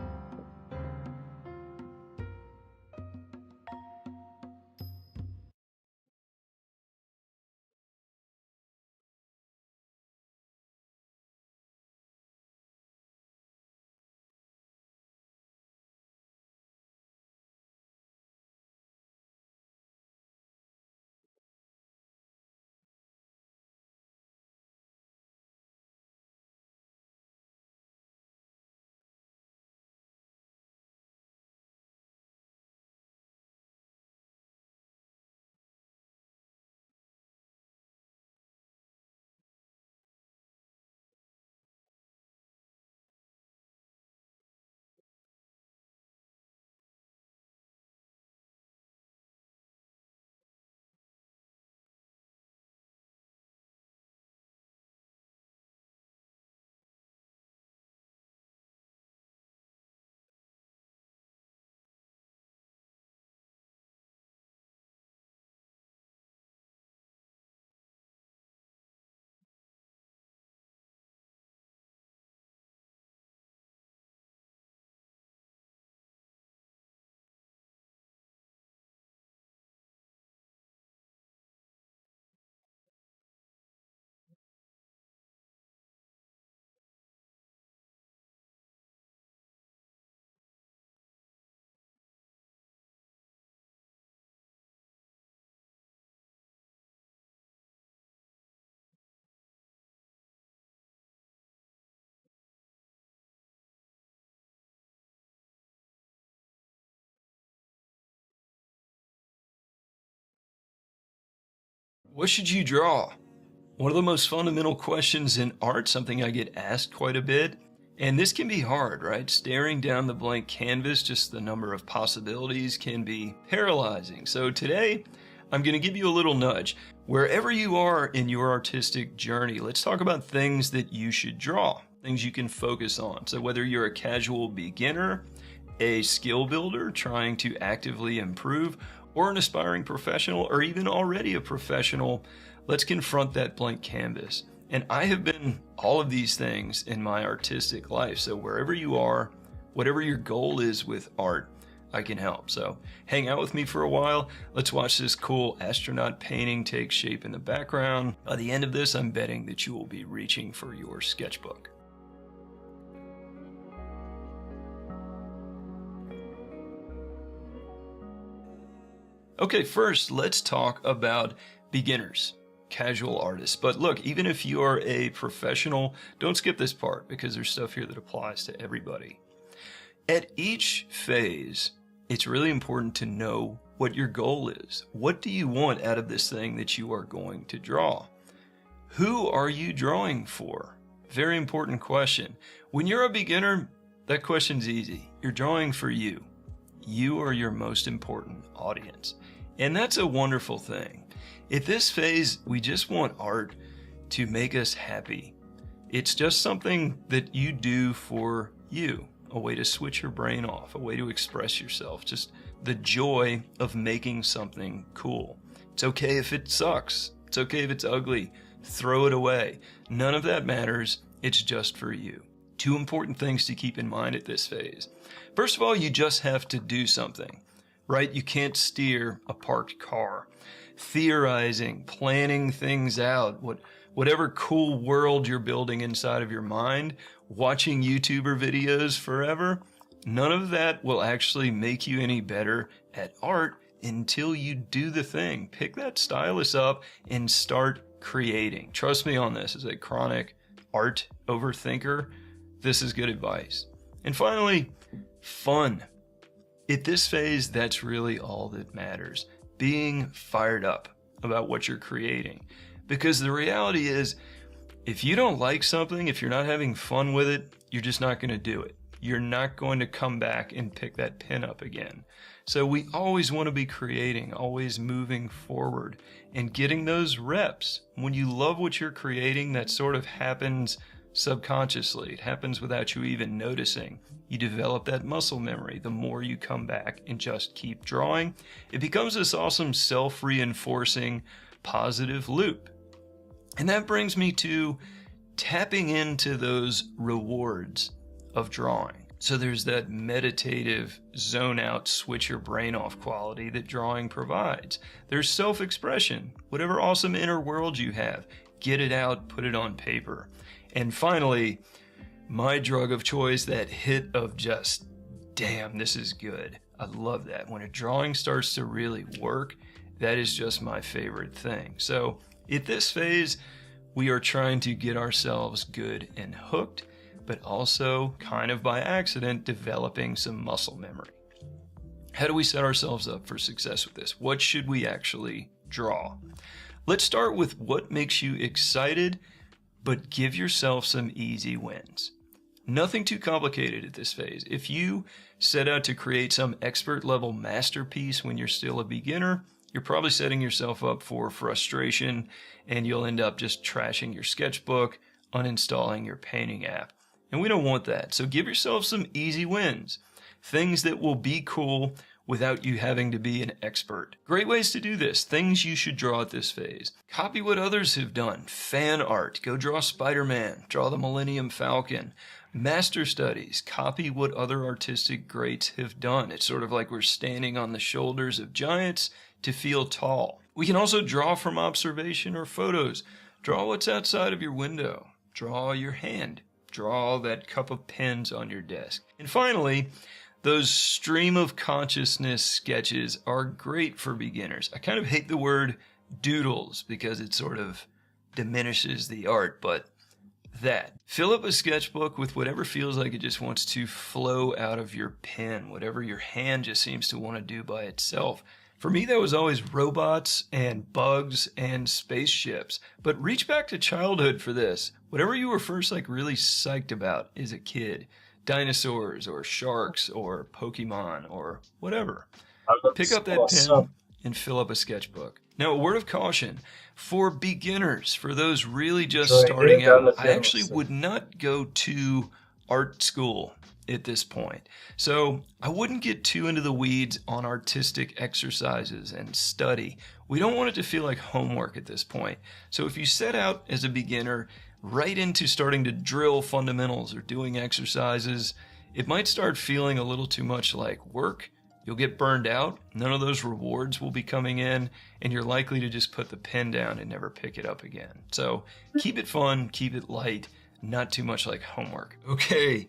What should you draw? One of the most fundamental questions in art, something I get asked quite a bit, and this can be hard, right? Staring down the blank canvas, just the number of possibilities can be paralyzing. So today, I'm going to give you a little nudge. Wherever you are in your artistic journey, let's talk about things that you should draw, things you can focus on. So whether you're a casual beginner, a skill builder trying to actively improve, or an aspiring professional, or even already a professional, let's confront that blank canvas. And I have been all of these things in my artistic life. So wherever you are, whatever your goal is with art, I can help. So hang out with me for a while. Let's watch this cool astronaut painting take shape in the background. By the end of this, I'm betting that you will be reaching for your sketchbook. Okay, first, let's talk about beginners, casual artists. But look, even if you are a professional, don't skip this part because there's stuff here that applies to everybody. At each phase, it's really important to know what your goal is. What do you want out of this thing that you are going to draw? Who are you drawing for? Very important question. When you're a beginner, that question's easy. You're drawing for you. You are your most important audience. And that's a wonderful thing. At this phase, we just want art to make us happy. It's just something that you do for you, a way to switch your brain off, a way to express yourself, just the joy of making something cool. It's okay if it sucks. It's okay if it's ugly. Throw it away. None of that matters. It's just for you. Two important things to keep in mind at this phase. First of all, you just have to do something, right? You can't steer a parked car. Theorizing, planning things out, whatever cool world you're building inside of your mind, watching YouTuber videos forever, none of that will actually make you any better at art until you do the thing. Pick that stylus up and start creating. Trust me on this, as a chronic art overthinker, this is good advice. And finally, fun. At this phase, that's really all that matters. Being fired up about what you're creating. Because the reality is, if you don't like something, if you're not having fun with it, you're just not going to do it. You're not going to come back and pick that pen up again. So we always want to be creating, always moving forward and getting those reps. When you love what you're creating, that sort of happens subconsciously. It happens without you even noticing. You develop that muscle memory. The more you come back and just keep drawing, it becomes this awesome self-reinforcing positive loop. And that brings me to tapping into those rewards of drawing. So there's that meditative zone out, switch your brain off quality that drawing provides. There's self-expression, whatever awesome inner world you have, get it out, put it on paper. And finally, my drug of choice, that hit of just, damn, this is good. I love that. When a drawing starts to really work, that is just my favorite thing. So at this phase, we are trying to get ourselves good and hooked, but also kind of by accident, developing some muscle memory. How do we set ourselves up for success with this? What should we actually draw? Let's start with what makes you excited, but give yourself some easy wins. Nothing too complicated at this phase. If you set out to create some expert level masterpiece when you're still a beginner, you're probably setting yourself up for frustration and you'll end up just trashing your sketchbook, uninstalling your painting app. And we don't want that. So give yourself some easy wins. Things that will be cool without you having to be an expert. Great ways to do this. Things you should draw at this phase. Copy what others have done. Fan art. Go draw Spider-Man. Draw the Millennium Falcon. Master studies. Copy what other artistic greats have done. It's sort of like we're standing on the shoulders of giants to feel tall. We can also draw from observation or photos. Draw what's outside of your window. Draw your hand. Draw that cup of pens on your desk. And finally, those stream of consciousness sketches are great for beginners. I kind of hate the word doodles because it sort of diminishes the art, but that. Fill up a sketchbook with whatever feels like it just wants to flow out of your pen, whatever your hand just seems to want to do by itself. For me, that was always robots and bugs and spaceships. But reach back to childhood for this. Whatever you were first like really psyched about as a kid, dinosaurs or sharks or Pokemon or whatever. Pick up that pen and fill up a sketchbook. Now, a word of caution for beginners, for those really just starting out, I actually would not go to art school at this point. So I wouldn't get too into the weeds on artistic exercises and study. We don't want it to feel like homework at this point. So if you set out as a beginner right into starting to drill fundamentals or doing exercises, it might start feeling a little too much like work. You'll get burned out, none of those rewards will be coming in, and you're likely to just put the pen down and never pick it up again. So keep it fun, keep it light, not too much like homework. Okay,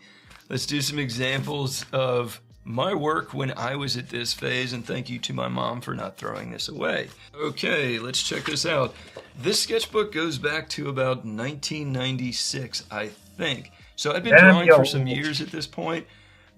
let's do some examples of my work when I was at this phase, and thank you to my mom for not throwing this away. Okay, let's check this out. This sketchbook goes back to about 1996, I think. So I've been drawing for some years at this point,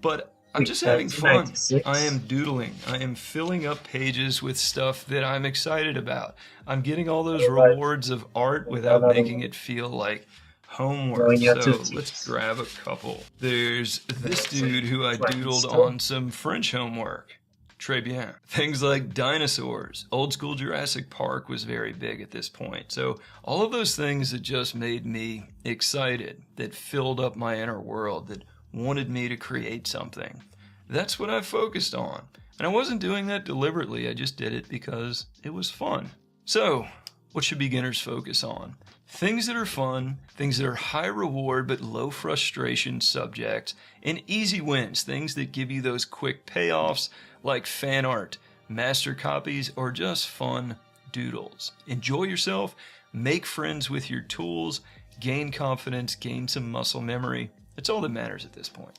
but I'm just having fun. I am doodling. I am filling up pages with stuff that I'm excited about. I'm getting all those rewards of art without making it feel like homework. So let's grab a couple. There's this dude who I doodled on some French homework. Très bien. Things like dinosaurs. Old school Jurassic Park was very big at this point. So all of those things that just made me excited, that filled up my inner world, that wanted me to create something. That's what I focused on. And I wasn't doing that deliberately, I just did it because it was fun. So, what should beginners focus on? Things that are fun, things that are high reward but low frustration subjects, and easy wins, things that give you those quick payoffs like fan art, master copies, or just fun doodles. Enjoy yourself, make friends with your tools, gain confidence, gain some muscle memory. It's all that matters at this point.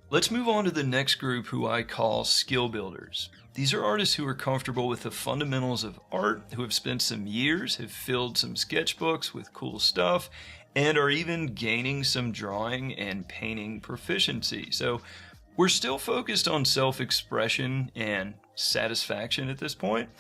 Let's move on to the next group, who I call skill builders. These are artists who are comfortable with the fundamentals of art, who have spent some years, have filled some sketchbooks with cool stuff, and are even gaining some drawing and painting proficiency. So we're still focused on self-expression and satisfaction at this point,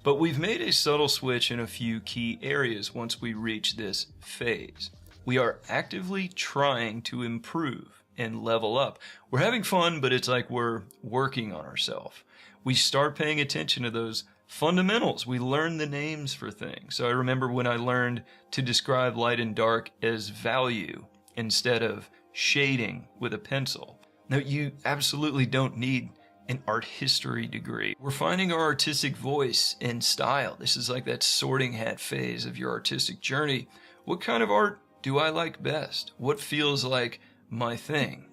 but we've made a subtle switch in a few key areas once we reach this phase. We are actively trying to improve and level up. We're having fun, but it's like we're working on ourselves. We start paying attention to those fundamentals. We learn the names for things. So I remember when I learned to describe light and dark as value instead of shading with a pencil. Now, you absolutely don't need an art history degree. We're finding our artistic voice and style. This is like that sorting hat phase of your artistic journey. What kind of art do I like best? What feels like my thing?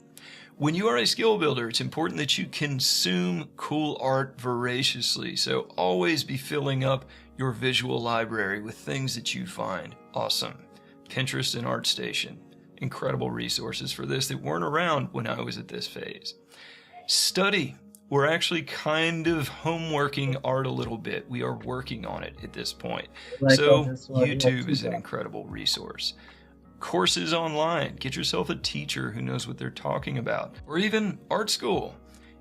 When you are a skill builder, it's important that you consume cool art voraciously. So always be filling up your visual library with things that you find awesome. Pinterest and ArtStation. Incredible resources for this that weren't around when I was at this phase. Study. We're actually kind of homeworking art a little bit. We are working on it at this point. So YouTube is an incredible resource. Courses online. Get yourself a teacher who knows what they're talking about. Or even art school.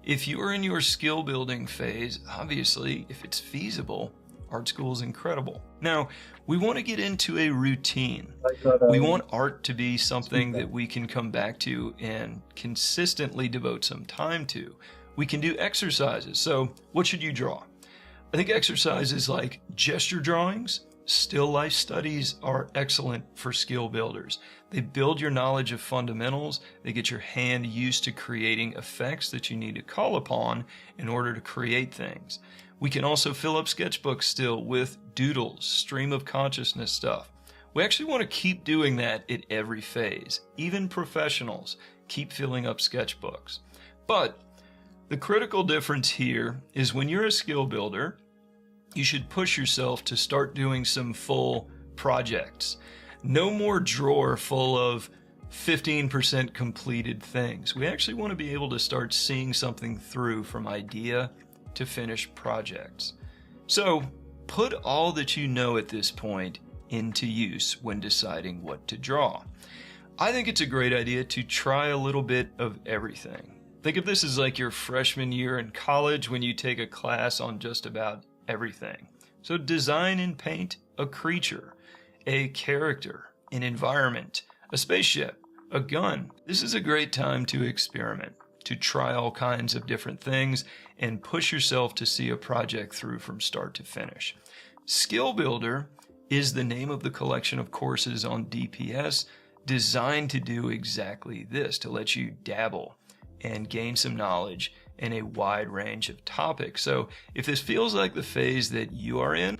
If you are in your skill building phase, obviously, if it's feasible, art school is incredible. Now, we want to get into a routine. We want art to be something that we can come back to and consistently devote some time to. We can do exercises. So what should you draw? I think exercises like gesture drawings, still life studies are excellent for skill builders. They build your knowledge of fundamentals. They get your hand used to creating effects that you need to call upon in order to create things. We can also fill up sketchbooks still with doodles, stream of consciousness stuff. We actually want to keep doing that at every phase. Even professionals keep filling up sketchbooks. But the critical difference here is when you're a skill builder, you should push yourself to start doing some full projects. No more drawer full of 15% completed things. We actually want to be able to start seeing something through from idea to finished projects. So put all that you know at this point into use when deciding what to draw. I think it's a great idea to try a little bit of everything. Think of this as like your freshman year in college when you take a class on just about everything. So design and paint a creature, a character, an environment, a spaceship, a gun. This is a great time to experiment, to try all kinds of different things and push yourself to see a project through from start to finish. Skill Builder is the name of the collection of courses on DPS designed to do exactly this, to let you dabble and gain some knowledge in a wide range of topics. So if this feels like the phase that you are in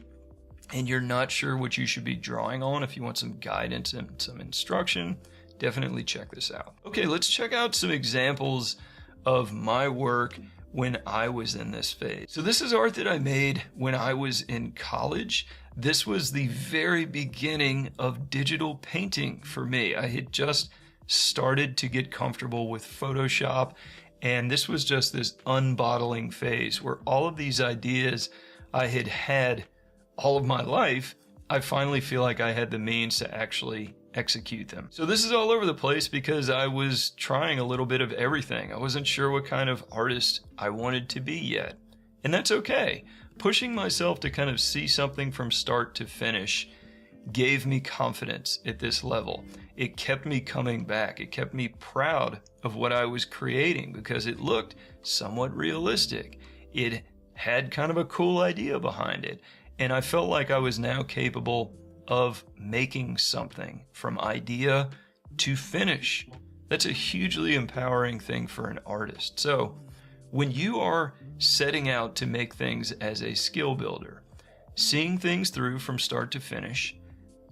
and you're not sure what you should be drawing on, if you want some guidance and some instruction, definitely check this out. Okay, let's check out some examples of my work when I was in this phase. So this is art that I made when I was in college. This was the very beginning of digital painting for me. I had just started to get comfortable with Photoshop, and this was just this unbottling phase where all of these ideas I had had all of my life, I finally feel like I had the means to actually execute them. So this is all over the place because I was trying a little bit of everything. I wasn't sure what kind of artist I wanted to be yet. And that's okay. Pushing myself to kind of see something from start to finish gave me confidence at this level. It kept me coming back. It kept me proud of what I was creating because it looked somewhat realistic. It had kind of a cool idea behind it. And I felt like I was now capable of making something from idea to finish. That's a hugely empowering thing for an artist. So when you are setting out to make things as a skill builder, seeing things through from start to finish,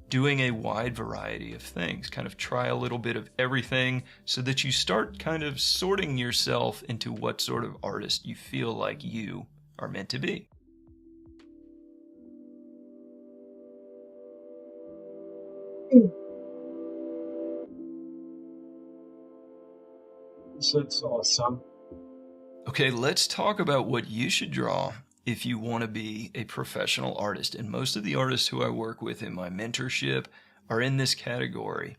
doing a wide variety of things, kind of try a little bit of everything so that you start kind of sorting yourself into what sort of artist you feel like you are meant to be. This looks awesome. Okay, let's talk about what you should draw if you want to be a professional artist. And most of the artists who I work with in my mentorship are in this category.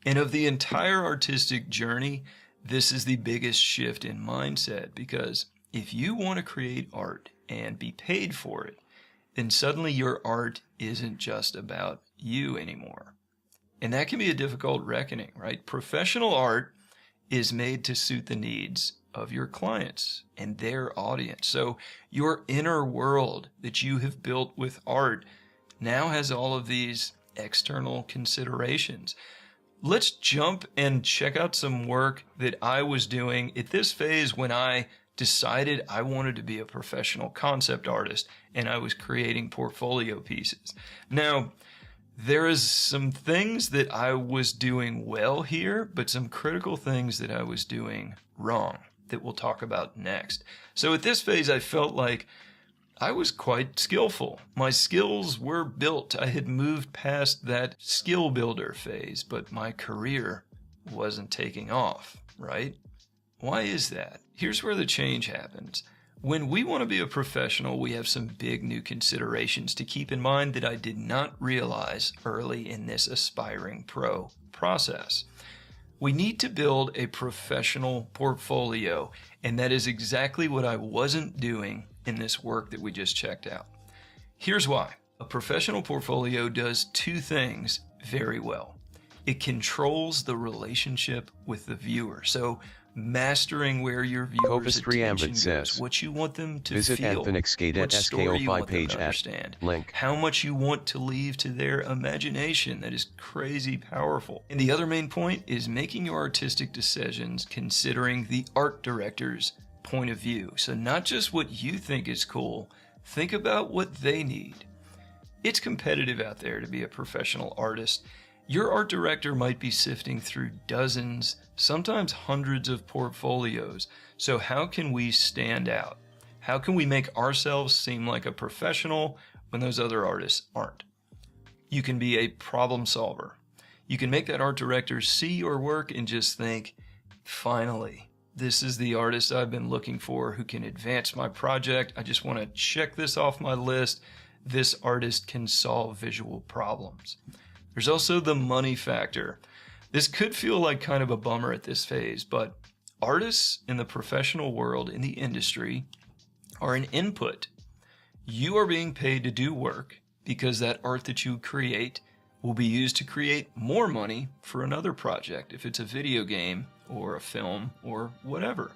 And of the entire artistic journey, this is the biggest shift in mindset, because if you want to create art and be paid for it, then suddenly your art isn't just about you anymore. And that can be a difficult reckoning, right? Professional art is made to suit the needs of your clients and their audience. So your inner world that you have built with art now has all of these external considerations. Let's jump and check out some work that I was doing at this phase when I decided I wanted to be a professional concept artist and I was creating portfolio pieces. Now, there is some things that I was doing well here, but some critical things that I was doing wrong that we'll talk about next. So at this phase, I felt like I was quite skillful. My skills were built. I had moved past that skill builder phase, but my career wasn't taking off, right? Why is that? Here's where the change happens. When we want to be a professional, we have some big new considerations to keep in mind that I did not realize early in this aspiring pro process. We need to build a professional portfolio, and that is exactly what I wasn't doing in this work that we just checked out. Here's why. A professional portfolio does two things very well. It controls the relationship with the viewer. So mastering where your viewers' attention goes, what you want them to visit feel, AnthonyXskate what at story you want SKO5 them page to at understand, link. how much you want to leave to their imagination. That is crazy powerful. And the other main point is making your artistic decisions considering the art director's point of view. So not just what you think is cool, think about what they need. It's competitive out there to be a professional artist. Your art director might be sifting through dozens, sometimes hundreds of portfolios. So how can we stand out? How can we make ourselves seem like a professional when those other artists aren't? You can be a problem solver. You can make that art director see your work and just think, finally, this is the artist I've been looking for who can advance my project. I just want to check this off my list. this artist can solve visual problems. There's also the money factor. This could feel like kind of a bummer at this phase, but artists in the professional world, in the industry, are an input. You are being paid to do work because that art that you create will be used to create more money for another project, if it's a video game or a film or whatever.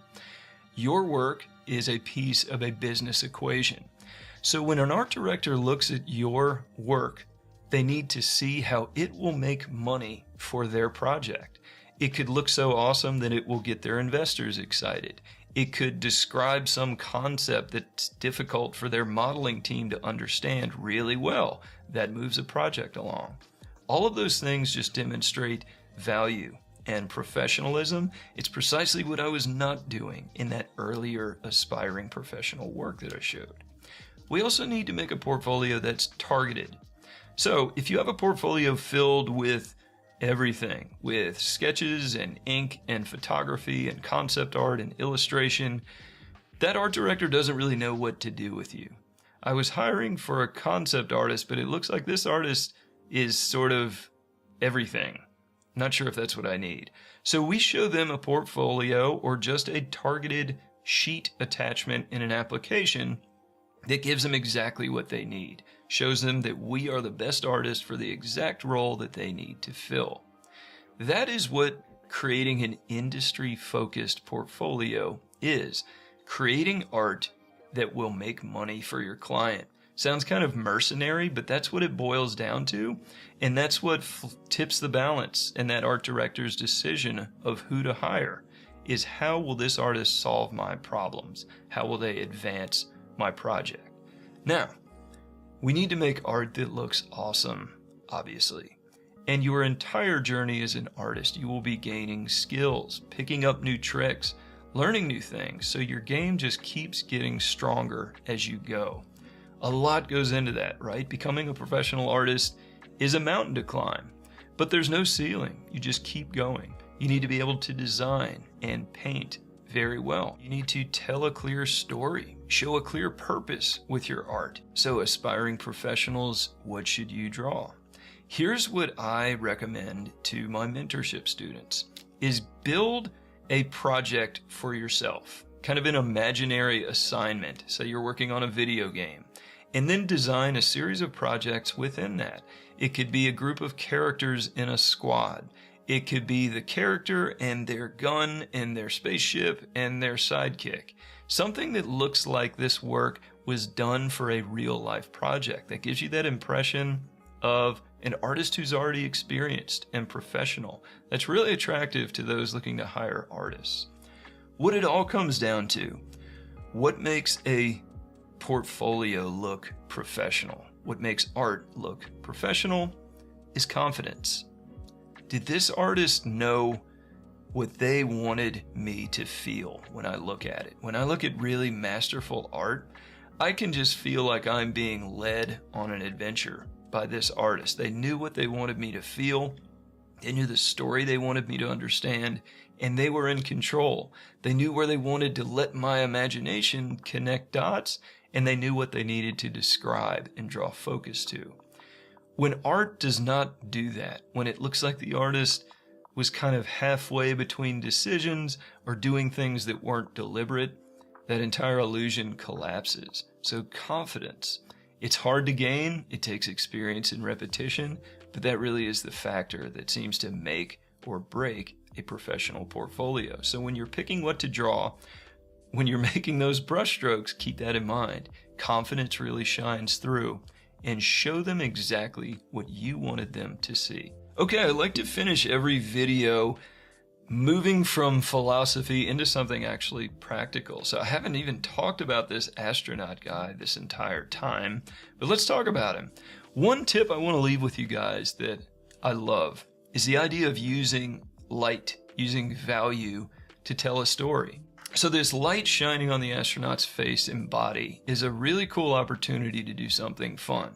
Your work is a piece of a business equation. So when an art director looks at your work, they need to see how it will make money for their project. It could look so awesome that it will get their investors excited. It could describe some concept that's difficult for their modeling team to understand really well. That moves a project along. All of those things just demonstrate value and professionalism. It's precisely what I was not doing in that earlier aspiring professional work that I showed. We also need to make a portfolio that's targeted. So if you have a portfolio filled with everything, with sketches and ink and photography and concept art and illustration, that art director doesn't really know what to do with you. I was hiring for a concept artist, but it looks like this artist is sort of everything. Not sure if that's what I need. So we show them a portfolio or just a targeted sheet attachment in an application that gives them exactly what they need. Shows them that we are the best artist for the exact role that they need to fill. That is what creating an industry-focused portfolio is. Creating art that will make money for your client. Sounds kind of mercenary, but that's what it boils down to. And that's what tips the balance in that art director's decision of who to hire, is how will this artist solve my problems? How will they advance my project? Now, we need to make art that looks awesome, obviously. And your entire journey as an artist, you will be gaining skills, picking up new tricks, learning new things, so your game just keeps getting stronger as you go. A lot goes into that, right? Becoming a professional artist is a mountain to climb, but there's no ceiling. You just keep going. You need to be able to design and paint very well. You need to tell a clear story, show a clear purpose with your art. So aspiring professionals, what should you draw? Here's what I recommend to my mentorship students, is build a project for yourself, kind of an imaginary assignment. Say you're working on a video game, and then design a series of projects within that. It could be a group of characters in a squad. It could be the character and their gun and their spaceship and their sidekick. Something that looks like this work was done for a real life project. That gives you that impression of an artist who's already experienced and professional. That's really attractive to those looking to hire artists. What it all comes down to, what makes a portfolio look professional, what makes art look professional, is confidence. Did this artist know what they wanted me to feel when I look at it? When I look at really masterful art, I can just feel like I'm being led on an adventure by this artist. They knew what they wanted me to feel. They knew the story they wanted me to understand, and they were in control. They knew where they wanted to let my imagination connect dots, and they knew what they needed to describe and draw focus to. When art does not do that, when it looks like the artist was kind of halfway between decisions or doing things that weren't deliberate, that entire illusion collapses. So confidence, it's hard to gain, it takes experience and repetition, but that really is the factor that seems to make or break a professional portfolio. So when you're picking what to draw, when you're making those brushstrokes, keep that in mind. Confidence really shines through, and show them exactly what you wanted them to see. Okay, I like to finish every video moving from philosophy into something actually practical. So I haven't even talked about this astronaut guy this entire time, but let's talk about him. One tip I want to leave with you guys that I love is the idea of using light, using value to tell a story. So this light shining on the astronaut's face and body is a really cool opportunity to do something fun.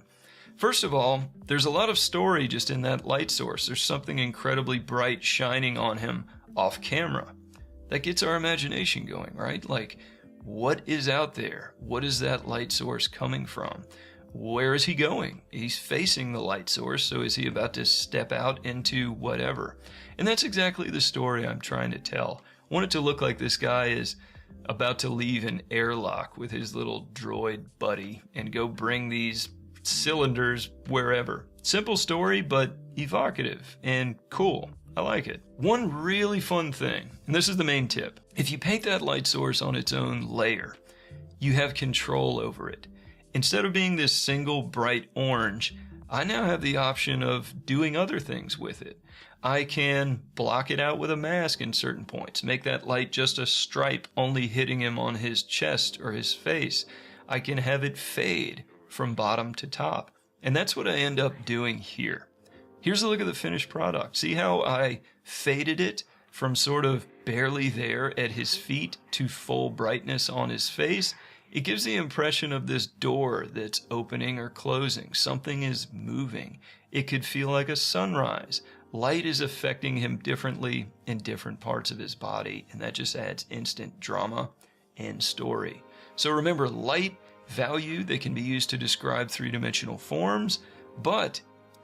First of all, there's a lot of story just in that light source. There's something incredibly bright shining on him off camera. That gets our imagination going, right? Like, what is out there? What is that light source coming from? where is he going? He's facing the light source, so is he about to step out into whatever? And that's exactly the story I'm trying to tell. I want it to look like this guy is about to leave an airlock with his little droid buddy and go bring these cylinders wherever. Simple story, but evocative and cool. I like it. One really fun thing, and this is the main tip. If you paint that light source on its own layer, you have control over it. Instead of being this single bright orange, I now have the option of doing other things with it. I can block it out with a mask in certain points, make that light just a stripe only hitting him on his chest or his face. I can have it fade from bottom to top. And that's what I end up doing here. Here's a look at the finished product. See how I faded it from sort of barely there at his feet to full brightness on his face? It gives the impression of this door that's opening or closing. Something is moving. It could feel like a sunrise. Light is affecting him differently in different parts of his body, and that just adds instant drama and story. So remember, light, value, they can be used to describe three-dimensional forms, but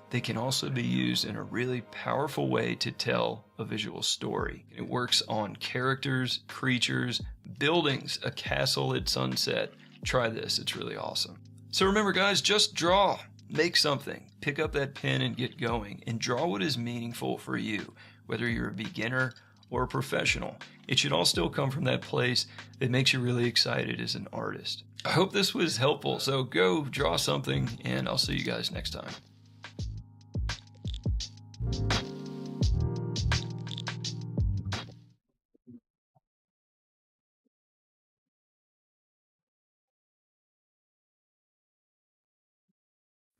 they can also be used in a really powerful way to tell a visual story. It works on characters, creatures, buildings, a castle at sunset. Try this, it's really awesome. So remember guys, just draw, make something, pick up that pen and get going, and draw what is meaningful for you, whether you're a beginner or a professional. It should all still come from that place that makes you really excited as an artist. I hope this was helpful, so go draw something, and I'll see you guys next time.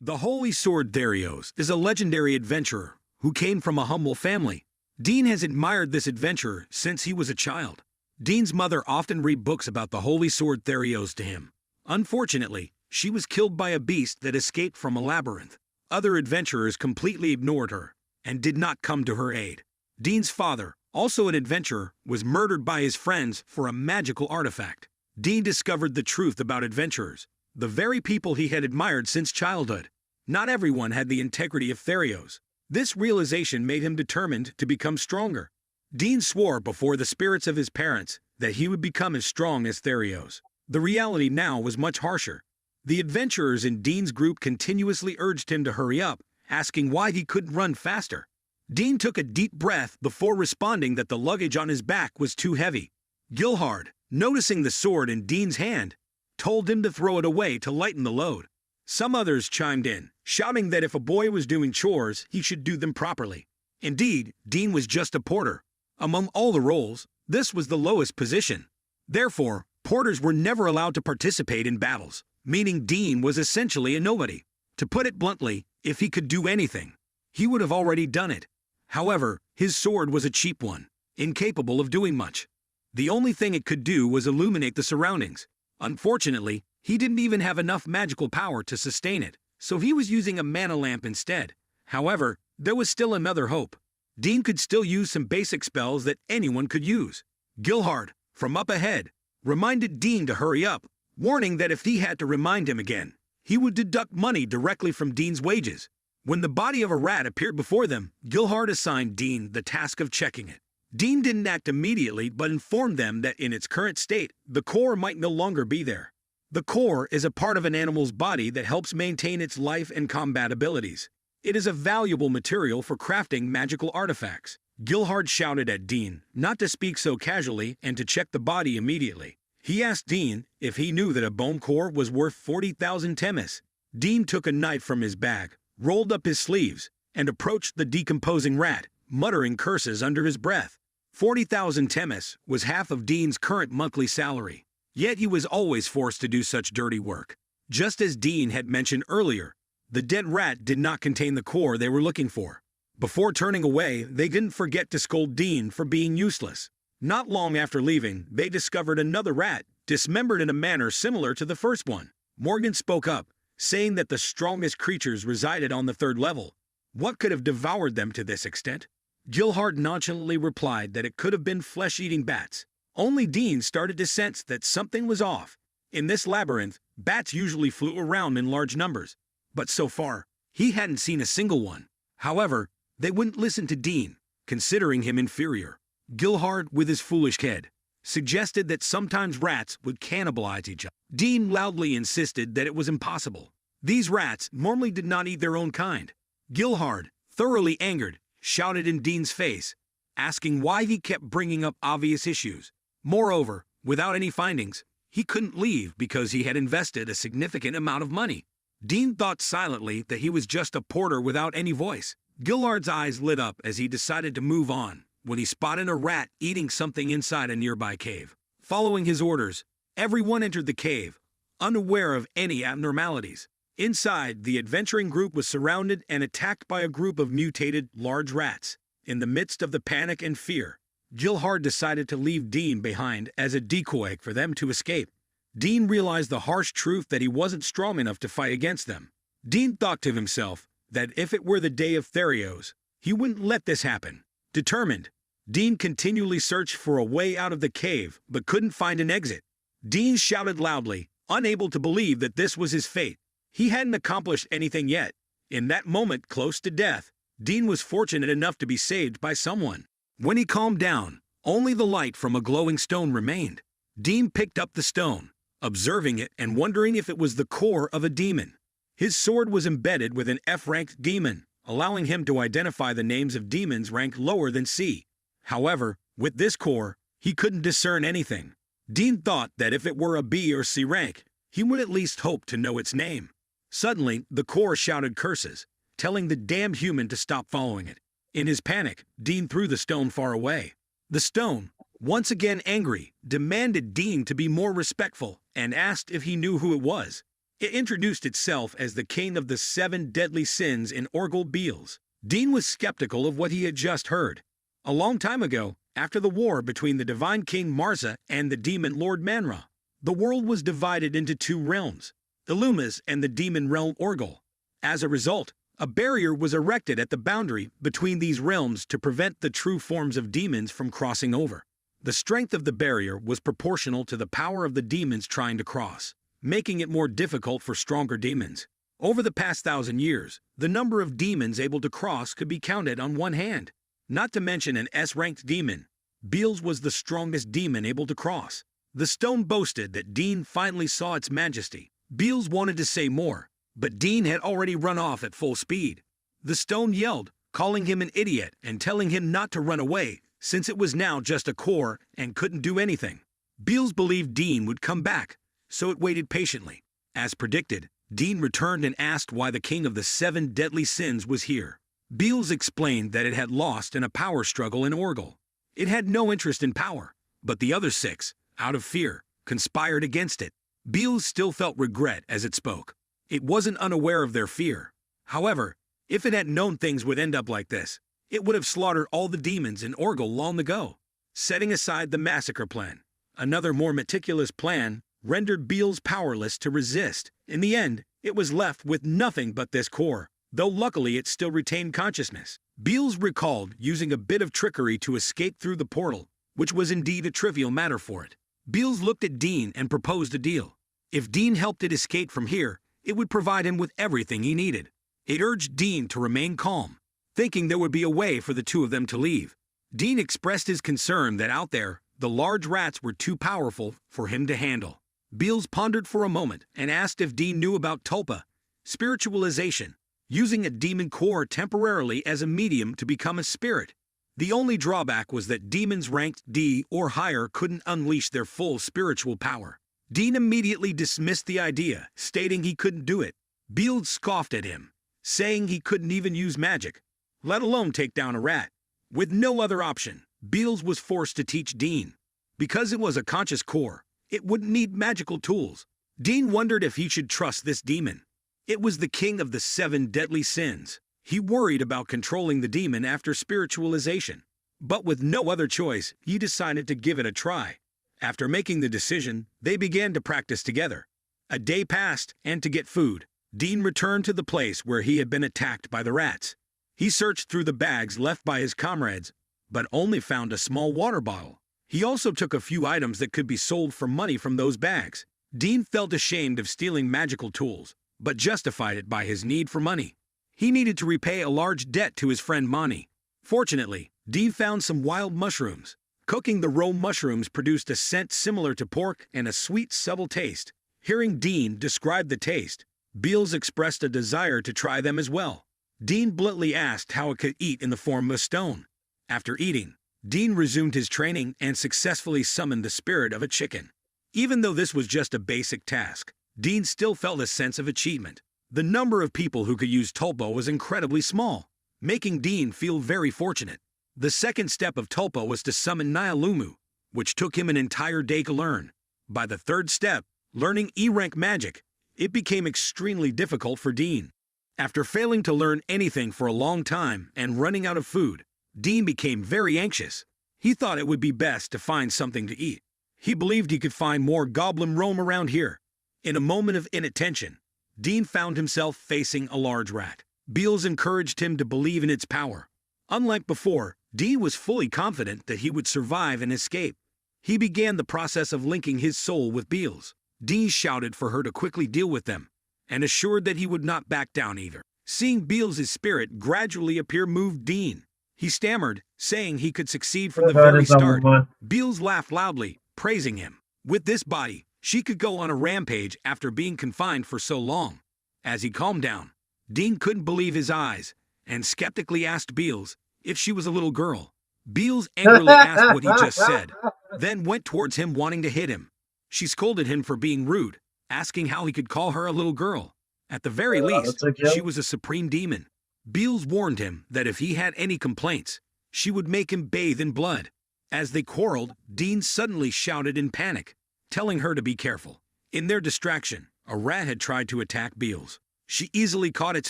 The Holy Sword Therios is a legendary adventurer who came from a humble family. Dean has admired this adventurer since he was a child. Dean's mother often read books about the Holy Sword Therios to him. Unfortunately, she was killed by a beast that escaped from a labyrinth. Other adventurers completely ignored her and did not come to her aid. Dean's father, also an adventurer, was murdered by his friends for a magical artifact. Dean discovered the truth about adventurers, the very people he had admired since childhood. Not everyone had the integrity of Therios. This realization made him determined to become stronger. Dean swore before the spirits of his parents that he would become as strong as Therios. The reality now was much harsher. The adventurers in Dean's group continuously urged him to hurry up, asking why he couldn't run faster. Dean took a deep breath before responding that the luggage on his back was too heavy. Gilhard, noticing the sword in Dean's hand, told him to throw it away to lighten the load. Some others chimed in, shouting that if a boy was doing chores, he should do them properly. Indeed, Dean was just a porter. Among all the roles, this was the lowest position. Therefore, porters were never allowed to participate in battles, meaning Dean was essentially a nobody. To put it bluntly, if he could do anything, he would have already done it. However, his sword was a cheap one, incapable of doing much. The only thing it could do was illuminate the surroundings. Unfortunately, he didn't even have enough magical power to sustain it, so he was using a mana lamp instead. However, there was still another hope. Dean could still use some basic spells that anyone could use. Gilhard, from up ahead, reminded Dean to hurry up, warning that if he had to remind him again, he would deduct money directly from Dean's wages. When the body of a rat appeared before them, Gilhard assigned Dean the task of checking it. Dean didn't act immediately, but informed them that in its current state, the core might no longer be there. The core is a part of an animal's body that helps maintain its life and combat abilities. It is a valuable material for crafting magical artifacts. Gilhard shouted at Dean not to speak so casually and to check the body immediately. He asked Dean if he knew that a bone core was worth 40,000 temis. Dean took a knife from his bag, rolled up his sleeves, and approached the decomposing rat, muttering curses under his breath. 40,000 temis was half of Dean's current monthly salary. Yet he was always forced to do such dirty work. Just as Dean had mentioned earlier, the dead rat did not contain the core they were looking for. Before turning away, they didn't forget to scold Dean for being useless. Not long after leaving, they discovered another rat, dismembered in a manner similar to the first one. Morgan spoke up, saying that the strongest creatures resided on the 3rd level. What could have devoured them to this extent? Gilhard nonchalantly replied that it could have been flesh-eating bats. Only Dean started to sense that something was off. In this labyrinth, bats usually flew around in large numbers, but so far, he hadn't seen a single one. However, they wouldn't listen to Dean, considering him inferior. Gilhard, with his foolish head, suggested that sometimes rats would cannibalize each other. Dean loudly insisted that it was impossible. These rats normally did not eat their own kind. Gilhard, thoroughly angered, shouted in Dean's face, asking why he kept bringing up obvious issues. Moreover, without any findings, he couldn't leave because he had invested a significant amount of money. Dean thought silently that he was just a porter without any voice. Gilhard's eyes lit up as he decided to move on when he spotted a rat eating something inside a nearby cave. Following his orders, everyone entered the cave, unaware of any abnormalities. Inside, the adventuring group was surrounded and attacked by a group of mutated, large rats. In the midst of the panic and fear, Gilhard decided to leave Dean behind as a decoy for them to escape. Dean realized the harsh truth that he wasn't strong enough to fight against them. Dean thought to himself that if it were the day of Therios, he wouldn't let this happen. Determined, Dean continually searched for a way out of the cave but couldn't find an exit. Dean shouted loudly, unable to believe that this was his fate. He hadn't accomplished anything yet. In that moment close to death, Dean was fortunate enough to be saved by someone. When he calmed down, only the light from a glowing stone remained. Dean picked up the stone, observing it and wondering if it was the core of a demon. His sword was embedded with an F-ranked demon, allowing him to identify the names of demons ranked lower than C. However, with this core, he couldn't discern anything. Dean thought that if it were a B or C rank, he would at least hope to know its name. Suddenly, the core shouted curses, telling the damned human to stop following it. In his panic, Dean threw the stone far away. The stone, once again angry, demanded Dean to be more respectful and asked if he knew who it was. It introduced itself as the king of the 7 deadly sins in Orgel Beals. Dean was skeptical of what he had just heard. A long time ago, after the war between the divine king Marza and the demon Lord Manra, the world was divided into 2 realms, Illumas and the demon realm Orgel. As a result, a barrier was erected at the boundary between these realms to prevent the true forms of demons from crossing over. The strength of the barrier was proportional to the power of the demons trying to cross, making it more difficult for stronger demons. Over the past 1,000 years, the number of demons able to cross could be counted on one hand. Not to mention an S-ranked demon, Beals was the strongest demon able to cross. The stone boasted that Dean finally saw its majesty. Beals wanted to say more, but Dean had already run off at full speed. The stone yelled, calling him an idiot and telling him not to run away, since it was now just a core and couldn't do anything. Beals believed Dean would come back, so it waited patiently. As predicted, Dean returned and asked why the king of the 7 deadly sins was here. Beals explained that it had lost in a power struggle in Orgel. It had no interest in power, but the other 6, out of fear, conspired against it. Beals still felt regret as it spoke. It wasn't unaware of their fear. However, if it had known things would end up like this, it would have slaughtered all the demons in Orgel long ago. Setting aside the massacre plan, another more meticulous plan rendered Beals powerless to resist. In the end, it was left with nothing but this core, though luckily it still retained consciousness. Beals recalled using a bit of trickery to escape through the portal, which was indeed a trivial matter for it. Beals looked at Dean and proposed a deal. If Dean helped it escape from here, it would provide him with everything he needed. It urged Dean to remain calm, thinking there would be a way for the 2 of them to leave. Dean expressed his concern that out there, the large rats were too powerful for him to handle. Beals pondered for a moment and asked if Dean knew about Tulpa, spiritualization, using a demon core temporarily as a medium to become a spirit. The only drawback was that demons ranked D or higher couldn't unleash their full spiritual power. Dean immediately dismissed the idea, stating he couldn't do it. Beals scoffed at him, saying he couldn't even use magic, let alone take down a rat. With no other option, Beals was forced to teach Dean. Because it was a conscious core, it wouldn't need magical tools. Dean wondered if he should trust this demon. It was the king of the 7 deadly sins. He worried about controlling the demon after spiritualization. But with no other choice, he decided to give it a try. After making the decision, they began to practice together. A day passed, and to get food, Dean returned to the place where he had been attacked by the rats. He searched through the bags left by his comrades, but only found a small water bottle. He also took a few items that could be sold for money from those bags. Dean felt ashamed of stealing magical tools, but justified it by his need for money. He needed to repay a large debt to his friend Monty. Fortunately, Dean found some wild mushrooms. Cooking the raw mushrooms produced a scent similar to pork and a sweet, subtle taste. Hearing Dean describe the taste, Beals expressed a desire to try them as well. Dean bluntly asked how it could eat in the form of a stone. After eating, Dean resumed his training and successfully summoned the spirit of a chicken. Even though this was just a basic task, Dean still felt a sense of achievement. The number of people who could use Tulpo was incredibly small, making Dean feel very fortunate. The second step of Tulpo was to summon Nyalumu, which took him an entire day to learn. By the third step, learning E-rank magic, it became extremely difficult for Dean. After failing to learn anything for a long time and running out of food, Dean became very anxious. He thought it would be best to find something to eat. He believed he could find more goblin roam around here. In a moment of inattention, Dean found himself facing a large rat. Beals encouraged him to believe in its power. Unlike before, Dean was fully confident that he would survive and escape. He began the process of linking his soul with Beals. Dean shouted for her to quickly deal with them, and assured that he would not back down either. Seeing Beals' spirit gradually appear moved Dean. He stammered, saying he could succeed from the very start. Beals laughed loudly, praising him. With this body, she could go on a rampage after being confined for so long. As he calmed down, Dean couldn't believe his eyes, and skeptically asked Beals if she was a little girl. Beals angrily asked what he just said, then went towards him wanting to hit him. She scolded him for being rude, asking how he could call her a little girl. At the very least, she was a supreme demon. Beals warned him that if he had any complaints, she would make him bathe in blood. As they quarreled, Dean suddenly shouted in panic, telling her to be careful. In their distraction, a rat had tried to attack Beals. She easily caught its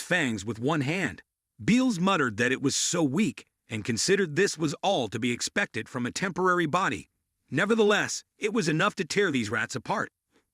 fangs with one hand. Beals muttered that it was so weak and considered this was all to be expected from a temporary body. Nevertheless, it was enough to tear these rats apart.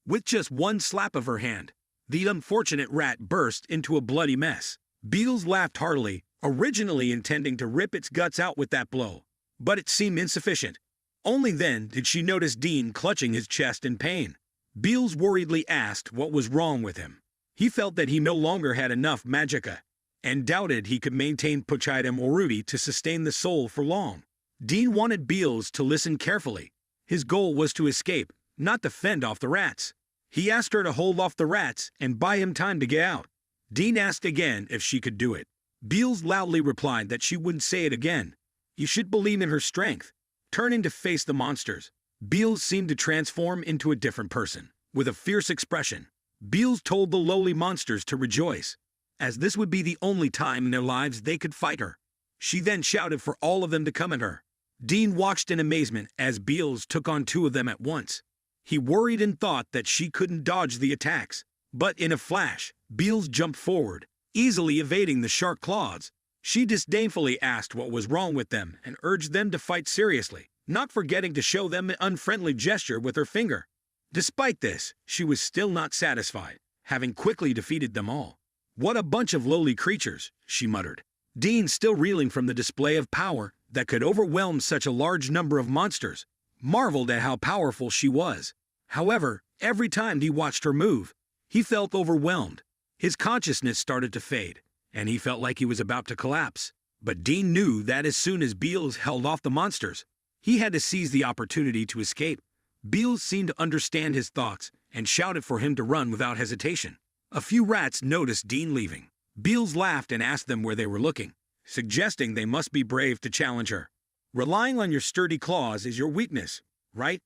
With just one slap of her hand, the unfortunate rat burst into a bloody mess. Beals laughed heartily, originally intending to rip its guts out with that blow, but it seemed insufficient. Only then did she notice Dean clutching his chest in pain. Beals worriedly asked what was wrong with him. He felt that he no longer had enough magicka, and doubted he could maintain Pochaidem Orudi to sustain the soul for long. Dean wanted Beals to listen carefully. His goal was to escape, not to fend off the rats. He asked her to hold off the rats and buy him time to get out. Dean asked again if she could do it. Beals loudly replied that she wouldn't say it again. You should believe in her strength. Turning to face the monsters, Beals seemed to transform into a different person. With a fierce expression, Beals told the lowly monsters to rejoice, as this would be the only time in their lives they could fight her. She then shouted for all of them to come at her. Dean watched in amazement as Beals took on two of them at once. He worried and thought that she couldn't dodge the attacks, but in a flash, Beals jumped forward, easily evading the sharp claws. She disdainfully asked what was wrong with them and urged them to fight seriously, not forgetting to show them an unfriendly gesture with her finger. Despite this, she was still not satisfied, having quickly defeated them all. What a bunch of lowly creatures, she muttered. Dean, still reeling from the display of power that could overwhelm such a large number of monsters, marveled at how powerful she was. However, every time he watched her move, he felt overwhelmed. His consciousness started to fade, and he felt like he was about to collapse. But Dean knew that as soon as Beals held off the monsters, he had to seize the opportunity to escape. Beals seemed to understand his thoughts and shouted for him to run without hesitation. A few rats noticed Dean leaving. Beals laughed and asked them where they were looking, suggesting they must be brave to challenge her. Relying on your sturdy claws is your weakness, right?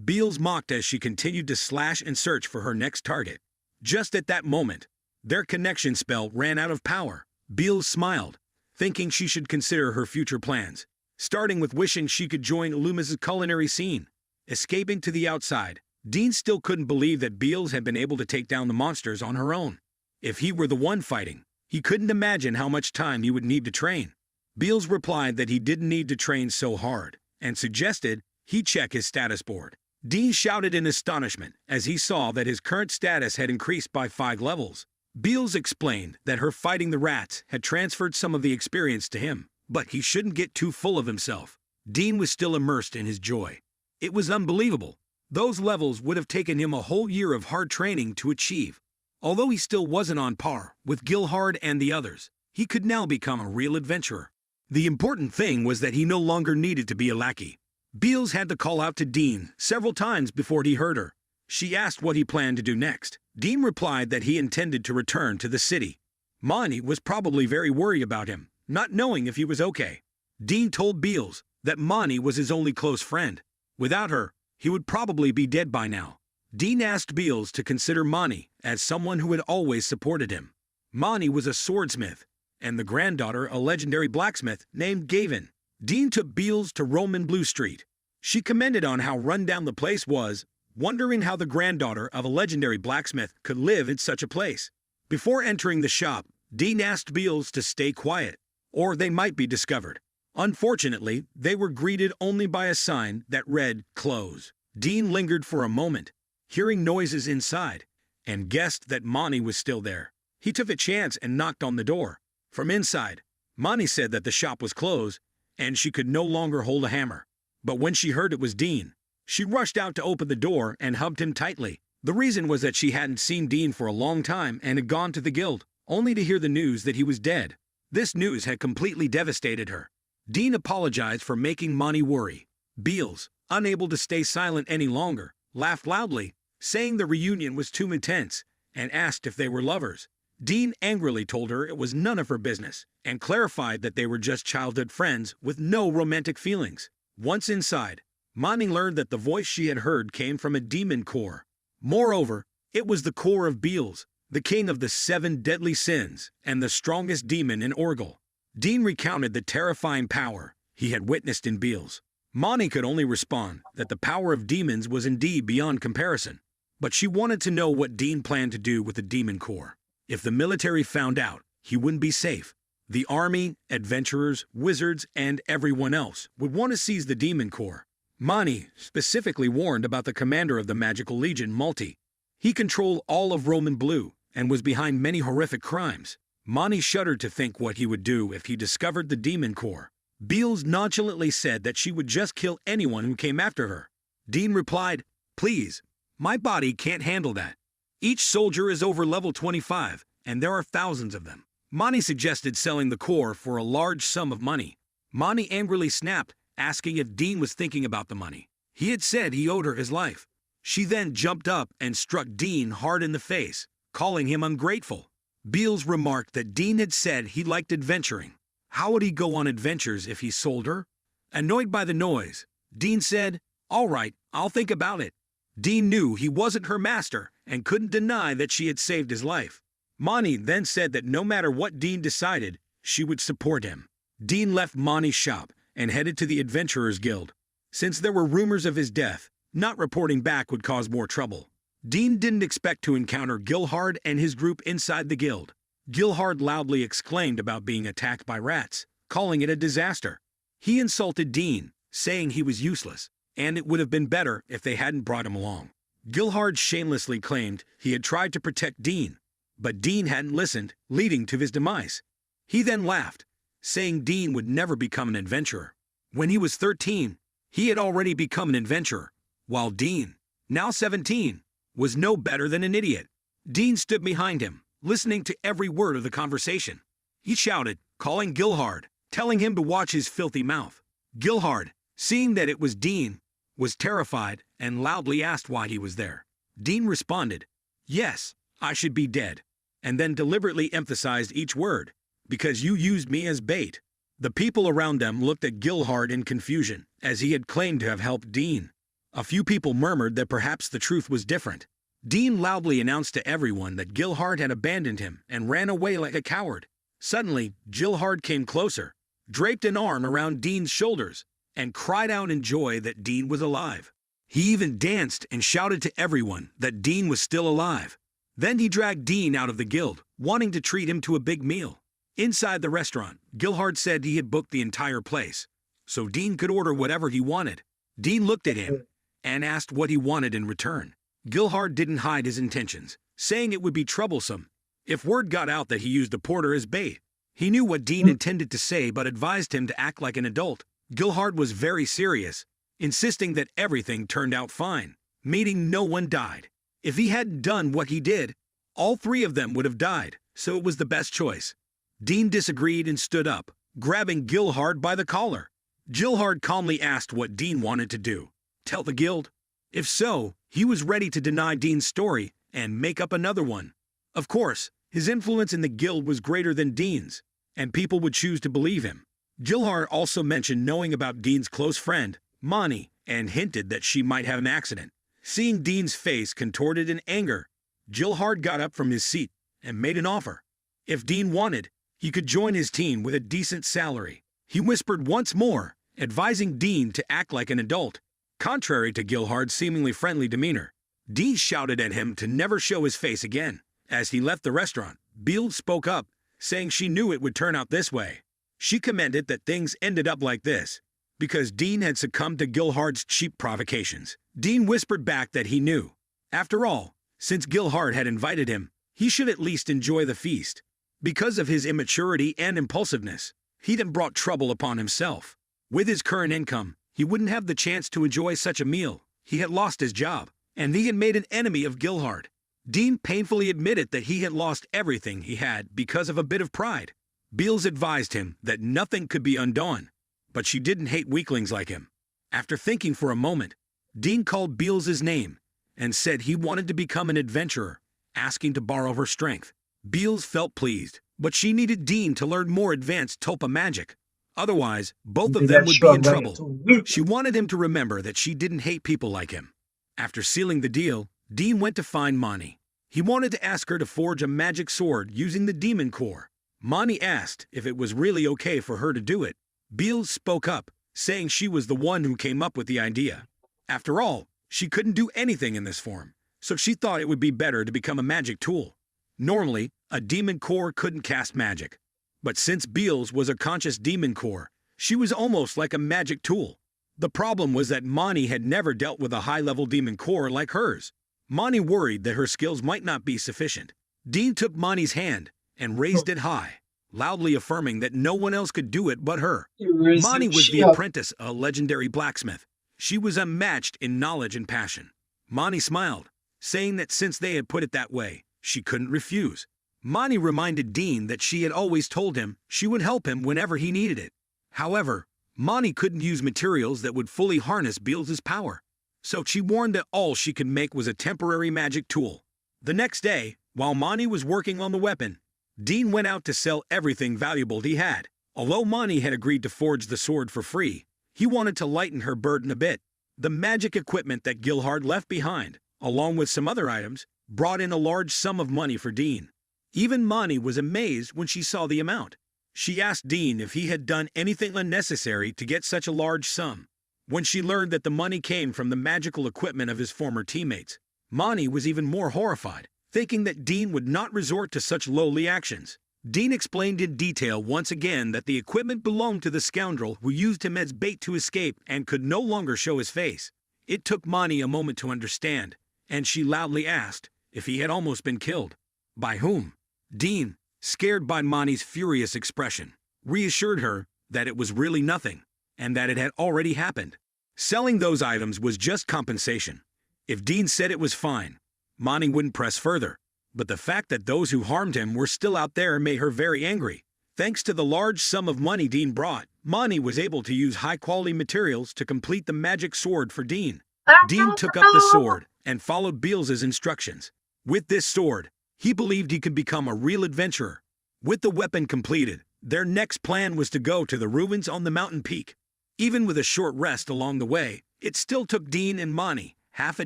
Beals mocked as she continued to slash and search for her next target. Just at that moment, their connection spell ran out of power. Beals smiled, thinking she should consider her future plans, starting with wishing she could join Loomis's culinary scene. Escaping to the outside, Dean still couldn't believe that Beals had been able to take down the monsters on her own. If he were the one fighting, he couldn't imagine how much time he would need to train. Beals replied that he didn't need to train so hard, and suggested he check his status board. Dean shouted in astonishment as he saw that his current status had increased by 5 levels. Beals explained that her fighting the rats had transferred some of the experience to him, but he shouldn't get too full of himself. Dean was still immersed in his joy. It was unbelievable. Those levels would have taken him a whole year of hard training to achieve. Although he still wasn't on par with Gilhard and the others, he could now become a real adventurer. The important thing was that he no longer needed to be a lackey. Beals had to call out to Dean several times before he heard her. She asked what he planned to do next. Dean replied that he intended to return to the city. Monty was probably very worried about him, not knowing if he was okay. Dean told Beals that Monty was his only close friend. Without her, he would probably be dead by now. Dean asked Beals to consider Monty as someone who had always supported him. Monty was a swordsmith, and the granddaughter a legendary blacksmith named Gavin. Dean took Beals to Roman Blue Street. She commented on how run-down the place was, wondering how the granddaughter of a legendary blacksmith could live in such a place. Before entering the shop, Dean asked Beals to stay quiet, or they might be discovered. Unfortunately, they were greeted only by a sign that read, "Close." Dean lingered for a moment, hearing noises inside, and guessed that Monty was still there. He took a chance and knocked on the door. From inside, Monty said that the shop was closed, and she could no longer hold a hammer. But when she heard it was Dean, she rushed out to open the door and hugged him tightly. The reason was that she hadn't seen Dean for a long time and had gone to the guild, only to hear the news that he was dead. This news had completely devastated her. Dean apologized for making Monty worry. Beals, unable to stay silent any longer, laughed loudly, saying the reunion was too intense, and asked if they were lovers. Dean angrily told her it was none of her business, and clarified that they were just childhood friends with no romantic feelings. Once inside, Monty learned that the voice she had heard came from a demon core. Moreover, it was the core of Beals, the king of the 7 deadly sins and the strongest demon in Orgel. Dean recounted the terrifying power he had witnessed in Beals. Monty could only respond that the power of demons was indeed beyond comparison, but she wanted to know what Dean planned to do with the demon core. If the military found out, he wouldn't be safe. The army, adventurers, wizards, and everyone else would want to seize the demon core. Monty specifically warned about the commander of the Magical Legion, Malty. He controlled all of Roman Blue and was behind many horrific crimes. Monty shuddered to think what he would do if he discovered the demon core. Beals nonchalantly said that she would just kill anyone who came after her. Dean replied, "Please, my body can't handle that. Each soldier is over level 25, and there are thousands of them." Monty suggested selling the core for a large sum of money. Monty angrily snapped, asking if Dean was thinking about the money. He had said he owed her his life. She then jumped up and struck Dean hard in the face, calling him ungrateful. Beals remarked that Dean had said he liked adventuring. How would he go on adventures if he sold her? Annoyed by the noise, Dean said, "All right, I'll think about it." Dean knew he wasn't her master and couldn't deny that she had saved his life. Monty then said that no matter what Dean decided, she would support him. Dean left Monty's shop and headed to the Adventurers Guild. Since there were rumors of his death, not reporting back would cause more trouble. Dean didn't expect to encounter Gilhard and his group inside the guild. Gilhard loudly exclaimed about being attacked by rats, calling it a disaster. He insulted Dean, saying he was useless, and it would have been better if they hadn't brought him along. Gilhard shamelessly claimed he had tried to protect Dean, but Dean hadn't listened, leading to his demise. He then laughed, saying Dean would never become an adventurer. When he was 13, he had already become an adventurer, while Dean, now 17, was no better than an idiot. Dean stood behind him, listening to every word of the conversation. He shouted, calling Gilhard, telling him to watch his filthy mouth. Gilhard, seeing that it was Dean, was terrified and loudly asked why he was there. Dean responded, "Yes, I should be dead," and then deliberately emphasized each word, "because you used me as bait." The people around them looked at Gilhard in confusion, as he had claimed to have helped Dean. A few people murmured that perhaps the truth was different. Dean loudly announced to everyone that Gilhard had abandoned him and ran away like a coward. Suddenly, Gilhard came closer, draped an arm around Dean's shoulders, and cried out in joy that Dean was alive. He even danced and shouted to everyone that Dean was still alive. Then he dragged Dean out of the guild, wanting to treat him to a big meal. Inside the restaurant, Gilhard said he had booked the entire place, so Dean could order whatever he wanted. Dean looked at him and asked what he wanted in return. Gilhard didn't hide his intentions, saying it would be troublesome if word got out that he used the porter as bait. He knew what Dean intended to say but advised him to act like an adult. Gilhard was very serious, insisting that everything turned out fine. meaning no one died. If he hadn't done what he did, all three of them would have died, so it was the best choice. Dean disagreed and stood up, grabbing Gilhard by the collar. Gilhard calmly asked what Dean wanted to do. Tell the guild? If so, he was ready to deny Dean's story and make up another one. Of course, his influence in the guild was greater than Dean's, and people would choose to believe him. Gilhard also mentioned knowing about Dean's close friend, Mani, and hinted that she might have an accident. Seeing Dean's face contorted in anger, Gilhard got up from his seat and made an offer. If Dean wanted, he could join his team with a decent salary. He whispered once more, advising Dean to act like an adult. Contrary to Gilhard's seemingly friendly demeanor, Dean shouted at him to never show his face again. As he left the restaurant, Beals spoke up, saying she knew it would turn out this way. She commented that things ended up like this because Dean had succumbed to Gilhard's cheap provocations. Dean whispered back that he knew. After all, since Gilhard had invited him, he should at least enjoy the feast. Because of his immaturity and impulsiveness, he'd have brought trouble upon himself. With his current income, he wouldn't have the chance to enjoy such a meal. He had lost his job, and he had made an enemy of Gilhard. Dean painfully admitted that he had lost everything he had because of a bit of pride. Beals advised him that nothing could be undone, but she didn't hate weaklings like him. After thinking for a moment, Dean called Beals' name and said he wanted to become an adventurer, asking to borrow her strength. Beals felt pleased, but she needed Dean to learn more advanced Tulpa magic. Otherwise, both of them would be in trouble. She wanted him to remember that she didn't hate people like him. After sealing the deal, Dean went to find Mani. He wanted to ask her to forge a magic sword using the demon core. Mani asked if it was really okay for her to do it. Beals spoke up, saying she was the one who came up with the idea. After all, she couldn't do anything in this form, so she thought it would be better to become a magic tool. Normally, a demon core couldn't cast magic, but since Beals was a conscious demon core, she was almost like a magic tool. The problem was that Mani had never dealt with a high-level demon core like hers. Mani worried that her skills might not be sufficient. Dean took Mani's hand and raised it high, loudly affirming that no one else could do it but her. Mani was the apprentice of a legendary blacksmith. She was unmatched in knowledge and passion. Mani smiled, saying that since they had put it that way, she couldn't refuse. Mani reminded Dean that she had always told him she would help him whenever he needed it. However, Mani couldn't use materials that would fully harness Beals' power, so she warned that all she could make was a temporary magic tool. The next day, while Mani was working on the weapon, Dean went out to sell everything valuable he had. Although Mani had agreed to forge the sword for free, he wanted to lighten her burden a bit. The magic equipment that Gilhard left behind, along with some other items, brought in a large sum of money for Dean. Even Mani was amazed when she saw the amount. She asked Dean if he had done anything unnecessary to get such a large sum. When she learned that the money came from the magical equipment of his former teammates, Mani was even more horrified, thinking that Dean would not resort to such lowly actions. Dean explained in detail once again that the equipment belonged to the scoundrel who used him as bait to escape and could no longer show his face. It took Mani a moment to understand, and she loudly asked if he had almost been killed. By whom? Dean, scared by Mani's furious expression, reassured her that it was really nothing, and that it had already happened. Selling those items was just compensation. If Dean said it was fine, Mani wouldn't press further. But the fact that those who harmed him were still out there made her very angry. Thanks to the large sum of money Dean brought, Mani was able to use high-quality materials to complete the magic sword for Dean. Dean took up the sword and followed Beals' instructions. With this sword, he believed he could become a real adventurer. With the weapon completed, their next plan was to go to the ruins on the mountain peak. Even with a short rest along the way, it still took Dean and Mani half a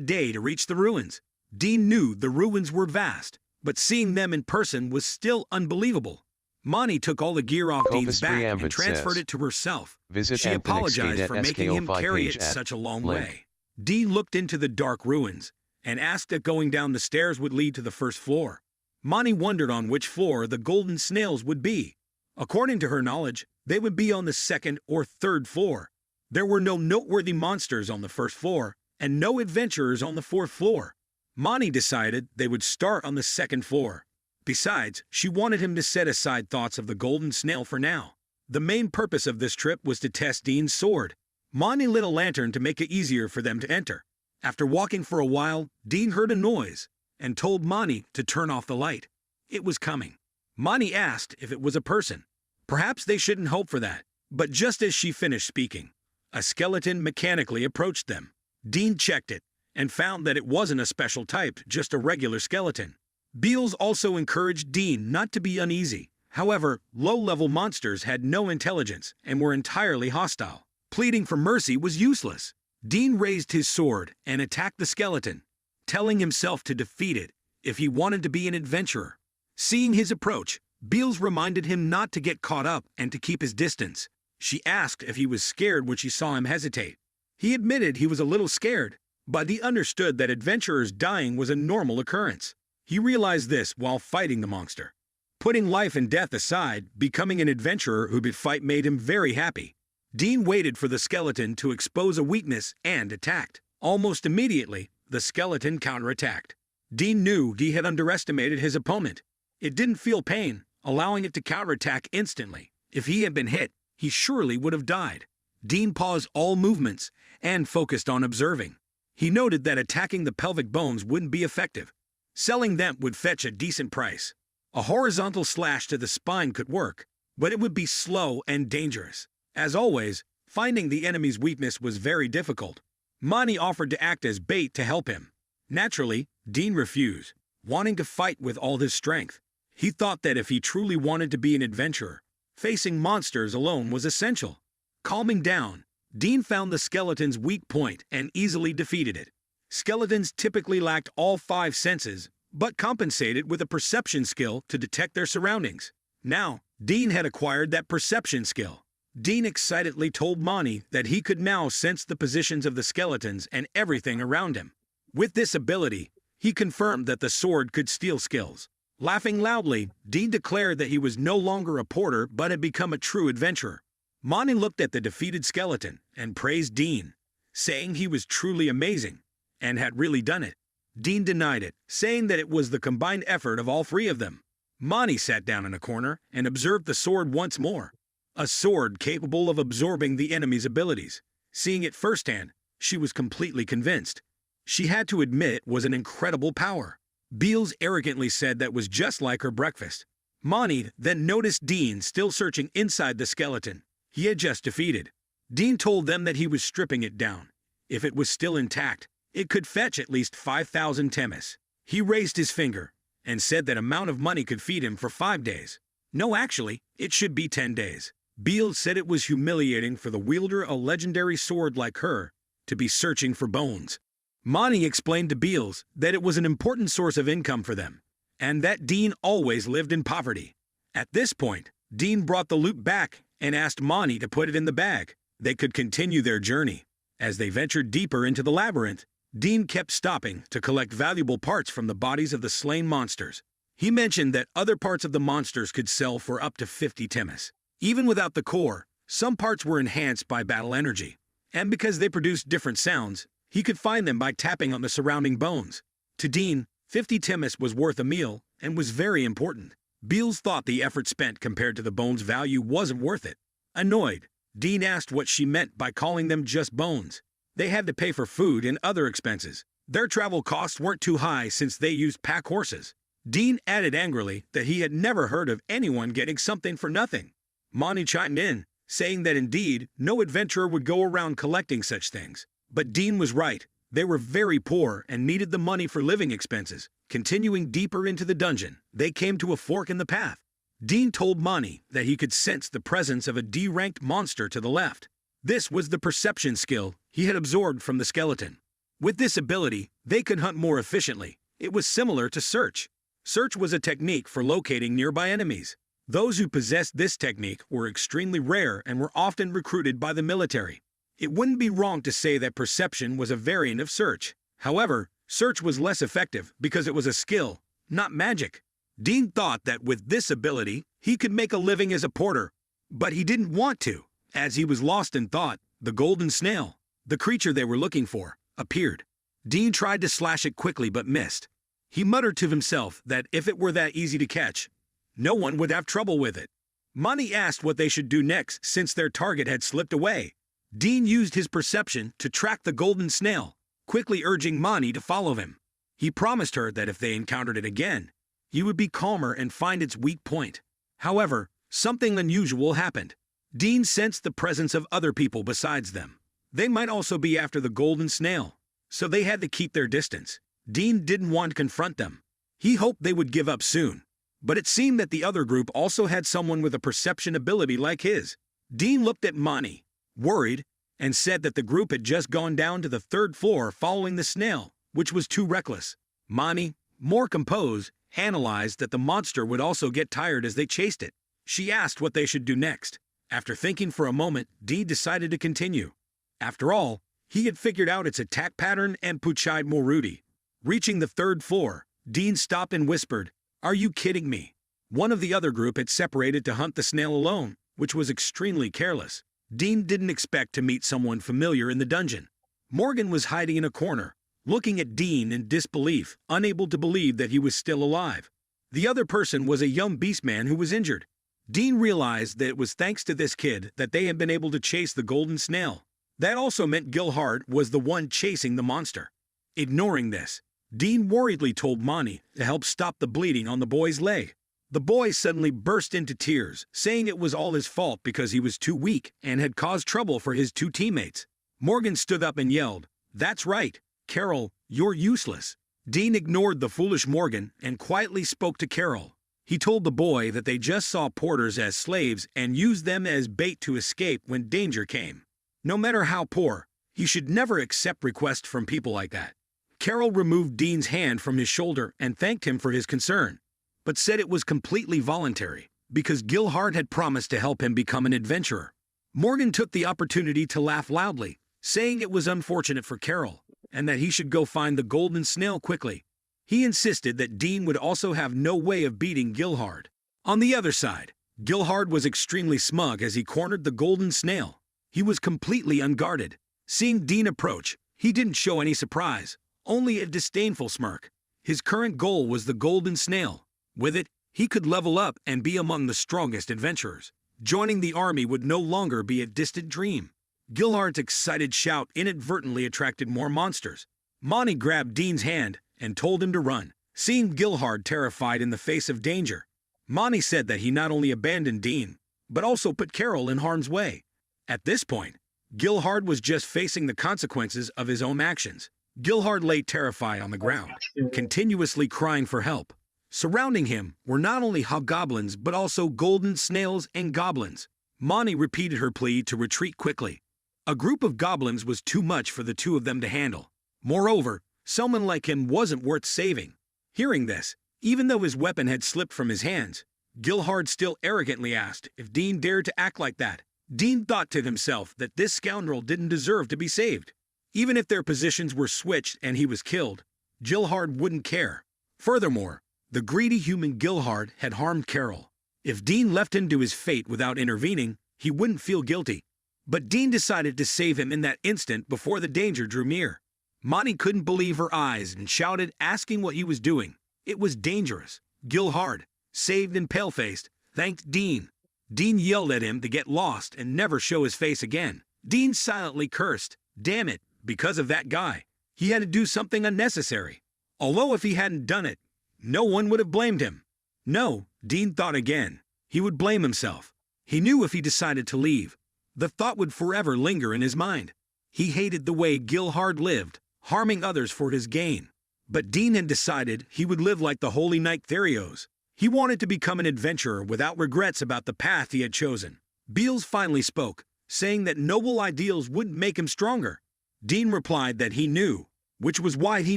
day to reach the ruins. Dean knew the ruins were vast, but seeing them in person was still unbelievable. Mani took all the gear off Dean's back and transferred it to herself. She apologized for making him carry it such a long way. Dean looked into the dark ruins and asked if going down the stairs would lead to the first floor. Mani wondered on which floor the golden snails would be. According to her knowledge, they would be on the second or third floor. There were no noteworthy monsters on the first floor and no adventurers on the fourth floor. Mani decided they would start on the second floor. Besides, she wanted him to set aside thoughts of the golden snail for now. The main purpose of this trip was to test Dean's sword. Mani lit a lantern to make it easier for them to enter. After walking for a while, Dean heard a noise and told Monty to turn off the light. It was coming. Monty asked if it was a person. Perhaps they shouldn't hope for that, but just as she finished speaking, a skeleton mechanically approached them. Dean checked it and found that it wasn't a special type, just a regular skeleton. Beals also encouraged Dean not to be uneasy. However, low-level monsters had no intelligence and were entirely hostile. Pleading for mercy was useless. Dean raised his sword and attacked the skeleton, telling himself to defeat it if he wanted to be an adventurer. Seeing his approach, Beals reminded him not to get caught up and to keep his distance. She asked if he was scared when she saw him hesitate. He admitted he was a little scared, but he understood that adventurers dying was a normal occurrence. He realized this while fighting the monster. Putting life and death aside, becoming an adventurer who could fight made him very happy. Dean waited for the skeleton to expose a weakness and attacked. Almost immediately, the skeleton counterattacked. Dean knew he had underestimated his opponent. It didn't feel pain, allowing it to counterattack instantly. If he had been hit, he surely would have died. Dean paused all movements and focused on observing. He noted that attacking the pelvic bones wouldn't be effective. Selling them would fetch a decent price. A horizontal slash to the spine could work, but it would be slow and dangerous. As always, finding the enemy's weakness was very difficult. Monty offered to act as bait to help him. Naturally, Dean refused, wanting to fight with all his strength. He thought that if he truly wanted to be an adventurer, facing monsters alone was essential. Calming down, Dean found the skeleton's weak point and easily defeated it. Skeletons typically lacked all 5 senses, but compensated with a perception skill to detect their surroundings. Now, Dean had acquired that perception skill. Dean excitedly told Monty that he could now sense the positions of the skeletons and everything around him. With this ability, he confirmed that the sword could steal skills. Laughing loudly, Dean declared that he was no longer a porter but had become a true adventurer. Monty looked at the defeated skeleton and praised Dean, saying he was truly amazing and had really done it. Dean denied it, saying that it was the combined effort of all 3 of them. Monty sat down in a corner and observed the sword once more. A sword capable of absorbing the enemy's abilities. Seeing it firsthand, she was completely convinced. She had to admit it was an incredible power. Beals arrogantly said that was just like her breakfast. Monty then noticed Dean still searching inside the skeleton he had just defeated. Dean told them that he was stripping it down. If it was still intact, it could fetch at least 5,000 temis. He raised his finger and said that amount of money could feed him for 5 days. No, actually, it should be 10 days. Beals said it was humiliating for the wielder a legendary sword like her to be searching for bones. Monty explained to Beals that it was an important source of income for them, and that Dean always lived in poverty. At this point, Dean brought the loot back and asked Monty to put it in the bag. They could continue their journey. As they ventured deeper into the labyrinth, Dean kept stopping to collect valuable parts from the bodies of the slain monsters. He mentioned that other parts of the monsters could sell for up to 50 temis. Even without the core, some parts were enhanced by battle energy, and because they produced different sounds, he could find them by tapping on the surrounding bones. To Dean, 50 temis was worth a meal and was very important. Beals thought the effort spent compared to the bones' value wasn't worth it. Annoyed, Dean asked what she meant by calling them just bones. They had to pay for food and other expenses. Their travel costs weren't too high since they used pack horses. Dean added angrily that he had never heard of anyone getting something for nothing. Monty chimed in, saying that indeed, no adventurer would go around collecting such things. But Dean was right. They were very poor and needed the money for living expenses. Continuing deeper into the dungeon, they came to a fork in the path. Dean told Monty that he could sense the presence of a D-ranked monster to the left. This was the perception skill he had absorbed from the skeleton. With this ability, they could hunt more efficiently. It was similar to search. Search was a technique for locating nearby enemies. Those who possessed this technique were extremely rare and were often recruited by the military. It wouldn't be wrong to say that perception was a variant of search. However, search was less effective because it was a skill, not magic. Dean thought that with this ability, he could make a living as a porter, but he didn't want to. As he was lost in thought, the golden snail, the creature they were looking for, appeared. Dean tried to slash it quickly but missed. He muttered to himself that if it were that easy to catch, no one would have trouble with it. Monty asked what they should do next since their target had slipped away. Dean used his perception to track the golden snail. quickly urging Monty to follow him. He promised her that if they encountered it again, he would be calmer and find its weak point. However, something unusual happened. Dean sensed the presence of other people besides them. They might also be after the golden snail, so they had to keep their distance. Dean didn't want to confront them. He hoped they would give up soon. But it seemed that the other group also had someone with a perception ability like his. Dean looked at Monty, worried, and said that the group had just gone down to the 3rd floor following the snail, which was too reckless. Monty, more composed, analyzed that the monster would also get tired as they chased it. She asked what they should do next. After thinking for a moment, Dean decided to continue. After all, he had figured out its attack pattern and Puchide Moruti. Reaching the 3rd floor, Dean stopped and whispered, "Are you kidding me?" One of the other group had separated to hunt the snail alone, which was extremely careless. Dean didn't expect to meet someone familiar in the dungeon. Morgan was hiding in a corner, looking at Dean in disbelief, unable to believe that he was still alive. The other person was a young beastman who was injured. Dean realized that it was thanks to this kid that they had been able to chase the golden snail. That also meant Gilhard was the one chasing the monster. Ignoring this, Dean worriedly told Monty to help stop the bleeding on the boy's leg. The boy suddenly burst into tears, saying it was all his fault because he was too weak and had caused trouble for his 2 teammates. Morgan stood up and yelled, "That's right, Carol, you're useless." Dean ignored the foolish Morgan and quietly spoke to Carol. He told the boy that they just saw porters as slaves and used them as bait to escape when danger came. No matter how poor, he should never accept requests from people like that. Carol removed Dean's hand from his shoulder and thanked him for his concern, but said it was completely voluntary, because Gilhard had promised to help him become an adventurer. Morgan took the opportunity to laugh loudly, saying it was unfortunate for Carol, and that he should go find the golden snail quickly. He insisted that Dean would also have no way of beating Gilhard. On the other side, Gilhard was extremely smug as he cornered the golden snail. He was completely unguarded. Seeing Dean approach, he didn't show any surprise, only a disdainful smirk. His current goal was the golden snail. With it, he could level up and be among the strongest adventurers. Joining the army would no longer be a distant dream. Gilhard's excited shout inadvertently attracted more monsters. Monty grabbed Dean's hand and told him to run. Seeing Gilhard terrified in the face of danger, Monty said that he not only abandoned Dean, but also put Carol in harm's way. At this point, Gilhard was just facing the consequences of his own actions. Gilhard lay terrified on the ground, continuously crying for help. Surrounding him were not only hobgoblins, but also golden snails and goblins. Monty repeated her plea to retreat quickly. A group of goblins was too much for the 2 of them to handle. Moreover, someone like him wasn't worth saving. Hearing this, even though his weapon had slipped from his hands, Gilhard still arrogantly asked if Dean dared to act like that. Dean thought to himself that this scoundrel didn't deserve to be saved. Even if their positions were switched and he was killed, Gilhard wouldn't care. Furthermore, the greedy human Gilhard had harmed Carol. If Dean left him to his fate without intervening, he wouldn't feel guilty. But Dean decided to save him in that instant before the danger drew near. Monty couldn't believe her eyes and shouted, asking what he was doing. It was dangerous. Gilhard, saved and pale-faced, thanked Dean. Dean yelled at him to get lost and never show his face again. Dean silently cursed, "Damn it, because of that guy. He had to do something unnecessary." Although if he hadn't done it, no one would have blamed him. No, Dean thought again. He would blame himself. He knew if he decided to leave, the thought would forever linger in his mind. He hated the way Gilhard lived, harming others for his gain. But Dean had decided he would live like the Holy Knight Therios. He wanted to become an adventurer without regrets about the path he had chosen. Beals finally spoke, saying that noble ideals wouldn't make him stronger. Dean replied that he knew, which was why he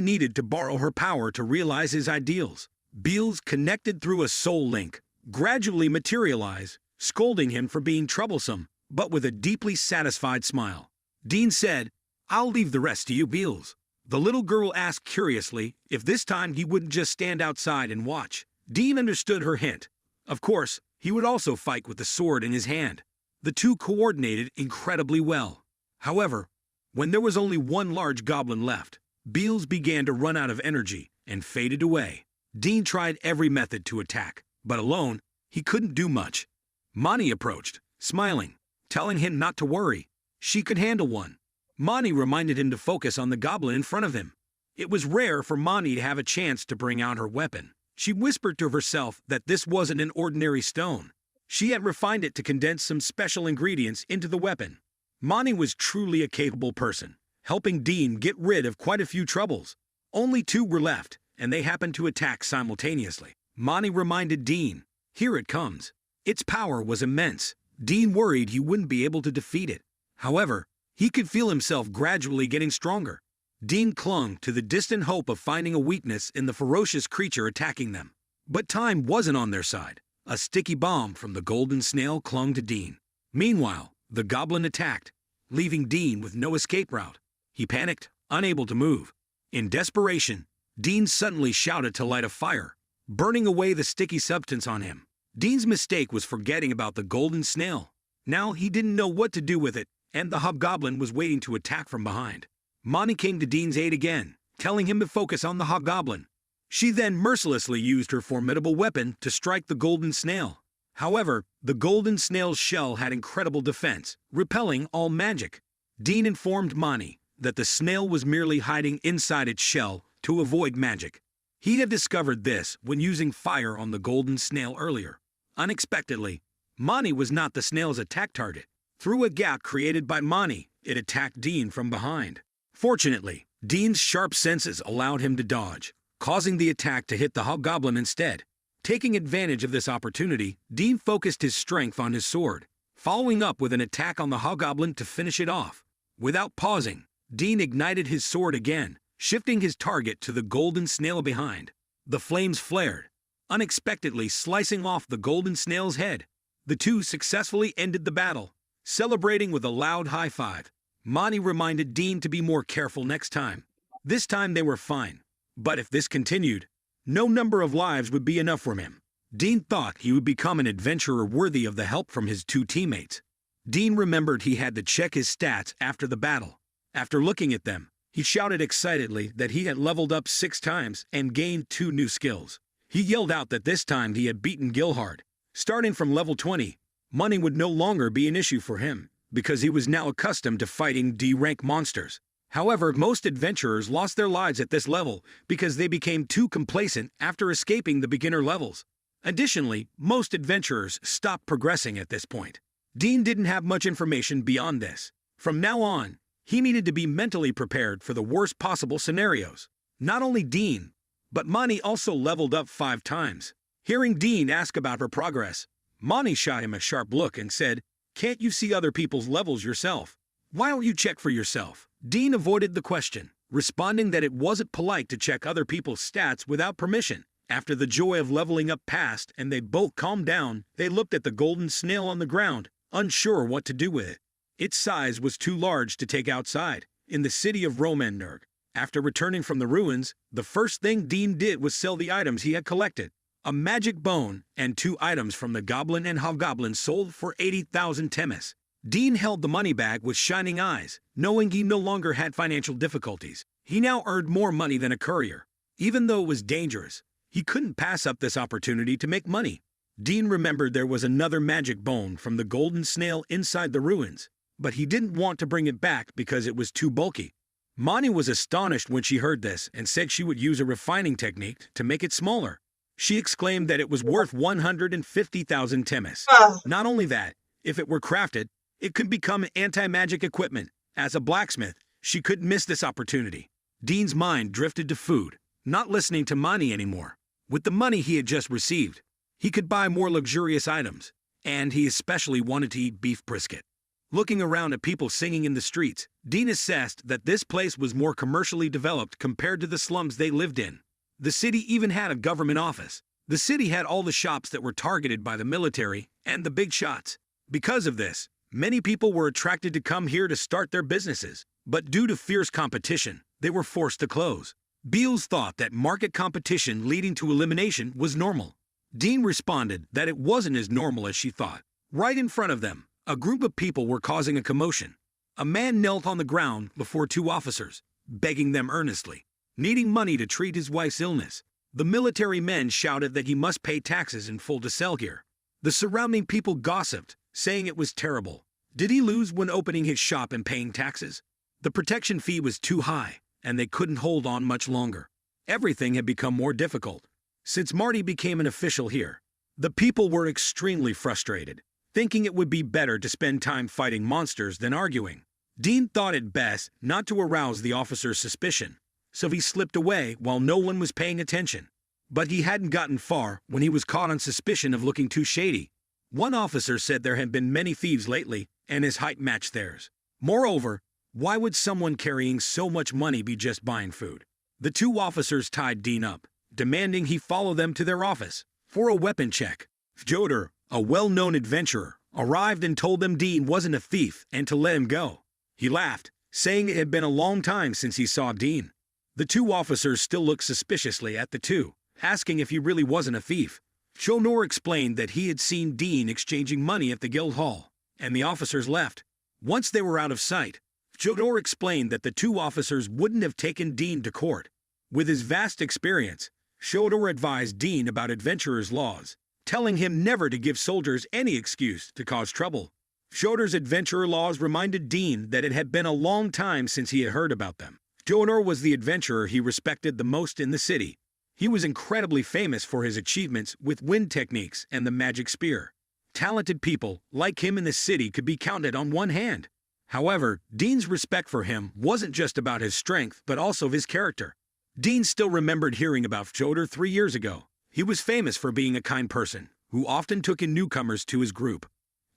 needed to borrow her power to realize his ideals. Beals connected through a soul link, gradually materialize, scolding him for being troublesome, but with a deeply satisfied smile. Dean said, "I'll leave the rest to you, Beals." The little girl asked curiously if this time he wouldn't just stand outside and watch. Dean understood her hint. Of course, he would also fight with the sword in his hand. The two coordinated incredibly well. However, when there was only one large goblin left, Beals began to run out of energy and faded away. Dean tried every method to attack, but alone, he couldn't do much. Monty approached, smiling, telling him not to worry. She could handle one. Monty reminded him to focus on the goblin in front of him. It was rare for Monty to have a chance to bring out her weapon. She whispered to herself that this wasn't an ordinary stone. She had refined it to condense some special ingredients into the weapon. Monty was truly a capable person, helping Dean get rid of quite a few troubles. Only 2 were left, and they happened to attack simultaneously. Monty reminded Dean, "Here it comes." Its power was immense. Dean worried he wouldn't be able to defeat it. However, he could feel himself gradually getting stronger. Dean clung to the distant hope of finding a weakness in the ferocious creature attacking them. But time wasn't on their side. A sticky bomb from the golden snail clung to Dean. Meanwhile, the goblin attacked, leaving Dean with no escape route. He panicked, unable to move. In desperation, Dean suddenly shouted to light a fire, burning away the sticky substance on him. Dean's mistake was forgetting about the golden snail. Now he didn't know what to do with it, and the hobgoblin was waiting to attack from behind. Monty came to Dean's aid again, telling him to focus on the hobgoblin. She then mercilessly used her formidable weapon to strike the golden snail. However, the golden snail's shell had incredible defense, repelling all magic. Dean informed Monty that the snail was merely hiding inside its shell to avoid magic. He'd have discovered this when using fire on the golden snail earlier. Unexpectedly, Monty was not the snail's attack target. Through a gap created by Monty, it attacked Dean from behind. Fortunately, Dean's sharp senses allowed him to dodge, causing the attack to hit the hobgoblin instead. Taking advantage of this opportunity, Dean focused his strength on his sword, following up with an attack on the hobgoblin to finish it off. Without pausing, Dean ignited his sword again, shifting his target to the golden snail behind. The flames flared, unexpectedly slicing off the golden snail's head. The two successfully ended the battle, celebrating with a loud high five. Monty reminded Dean to be more careful next time. This time they were fine, but if this continued, no number of lives would be enough for him. Dean thought he would become an adventurer worthy of the help from his 2 teammates. Dean remembered he had to check his stats after the battle. After looking at them, he shouted excitedly that he had leveled up 6 times and gained 2 new skills. He yelled out that this time he had beaten Gilhard. Starting from level 20, money would no longer be an issue for him, because he was now accustomed to fighting D-rank monsters. However, most adventurers lost their lives at this level because they became too complacent after escaping the beginner levels. Additionally, most adventurers stopped progressing at this point. Dean didn't have much information beyond this. From now on, he needed to be mentally prepared for the worst possible scenarios. Not only Dean, but Monty also leveled up 5 times. Hearing Dean ask about her progress, Monty shot him a sharp look and said, "Can't you see other people's levels yourself? Why don't you check for yourself?" Dean avoided the question, responding that it wasn't polite to check other people's stats without permission. After the joy of leveling up passed and they both calmed down, they looked at the golden snail on the ground, unsure what to do with it. Its size was too large to take outside, in the city of Romanderg. After returning from the ruins, the first thing Dean did was sell the items he had collected. A magic bone and 2 items from the goblin and hobgoblin sold for 80,000 temis. Dean held the money bag with shining eyes, knowing he no longer had financial difficulties. He now earned more money than a courier. Even though it was dangerous, he couldn't pass up this opportunity to make money. Dean remembered there was another magic bone from the golden snail inside the ruins, but he didn't want to bring it back because it was too bulky. Monty was astonished when she heard this and said she would use a refining technique to make it smaller. She exclaimed that it was worth 150,000 temis. Not only that, if it were crafted, it could become anti-magic equipment. As a blacksmith, she couldn't miss this opportunity. Dean's mind drifted to food, not listening to Monty anymore. With the money he had just received, he could buy more luxurious items, and he especially wanted to eat beef brisket. Looking around at people singing in the streets, Dean assessed that this place was more commercially developed compared to the slums they lived in. The city even had a government office. The city had all the shops that were targeted by the military and the big shots. Because of this, many people were attracted to come here to start their businesses, but due to fierce competition, they were forced to close. Beals thought that market competition leading to elimination was normal. Dean responded that it wasn't as normal as she thought. Right in front of them, a group of people were causing a commotion. A man knelt on the ground before 2 officers, begging them earnestly, needing money to treat his wife's illness. The military men shouted that he must pay taxes in full to sell here. The surrounding people gossiped, saying it was terrible. Did he lose when opening his shop and paying taxes? The protection fee was too high, and they couldn't hold on much longer. Everything had become more difficult. Since Marty became an official here, the people were extremely frustrated, thinking it would be better to spend time fighting monsters than arguing. Dean thought it best not to arouse the officer's suspicion, so he slipped away while no one was paying attention. But he hadn't gotten far when he was caught on suspicion of looking too shady. One officer said there had been many thieves lately, and his height matched theirs. Moreover, why would someone carrying so much money be just buying food? The two officers tied Dean up, demanding he follow them to their office for a weapon check. Fjodor, a well-known adventurer, arrived and told them Dean wasn't a thief and to let him go. He laughed, saying it had been a long time since he saw Dean. The two officers still looked suspiciously at the two, asking if he really wasn't a thief. Fjodor explained that he had seen Dean exchanging money at the guild hall, and the officers left. Once they were out of sight, Fjodor explained that the two officers wouldn't have taken Dean to court. With his vast experience, Fjodor advised Dean about adventurers' laws, telling him never to give soldiers any excuse to cause trouble. Fjodor's adventurer laws reminded Dean that it had been a long time since he had heard about them. Fjodor was the adventurer he respected the most in the city. He was incredibly famous for his achievements with wind techniques and the magic spear. Talented people like him in the city could be counted on one hand. However, Dean's respect for him wasn't just about his strength, but also of his character. Dean still remembered hearing about Fjodor 3 years ago. He was famous for being a kind person, who often took in newcomers to his group.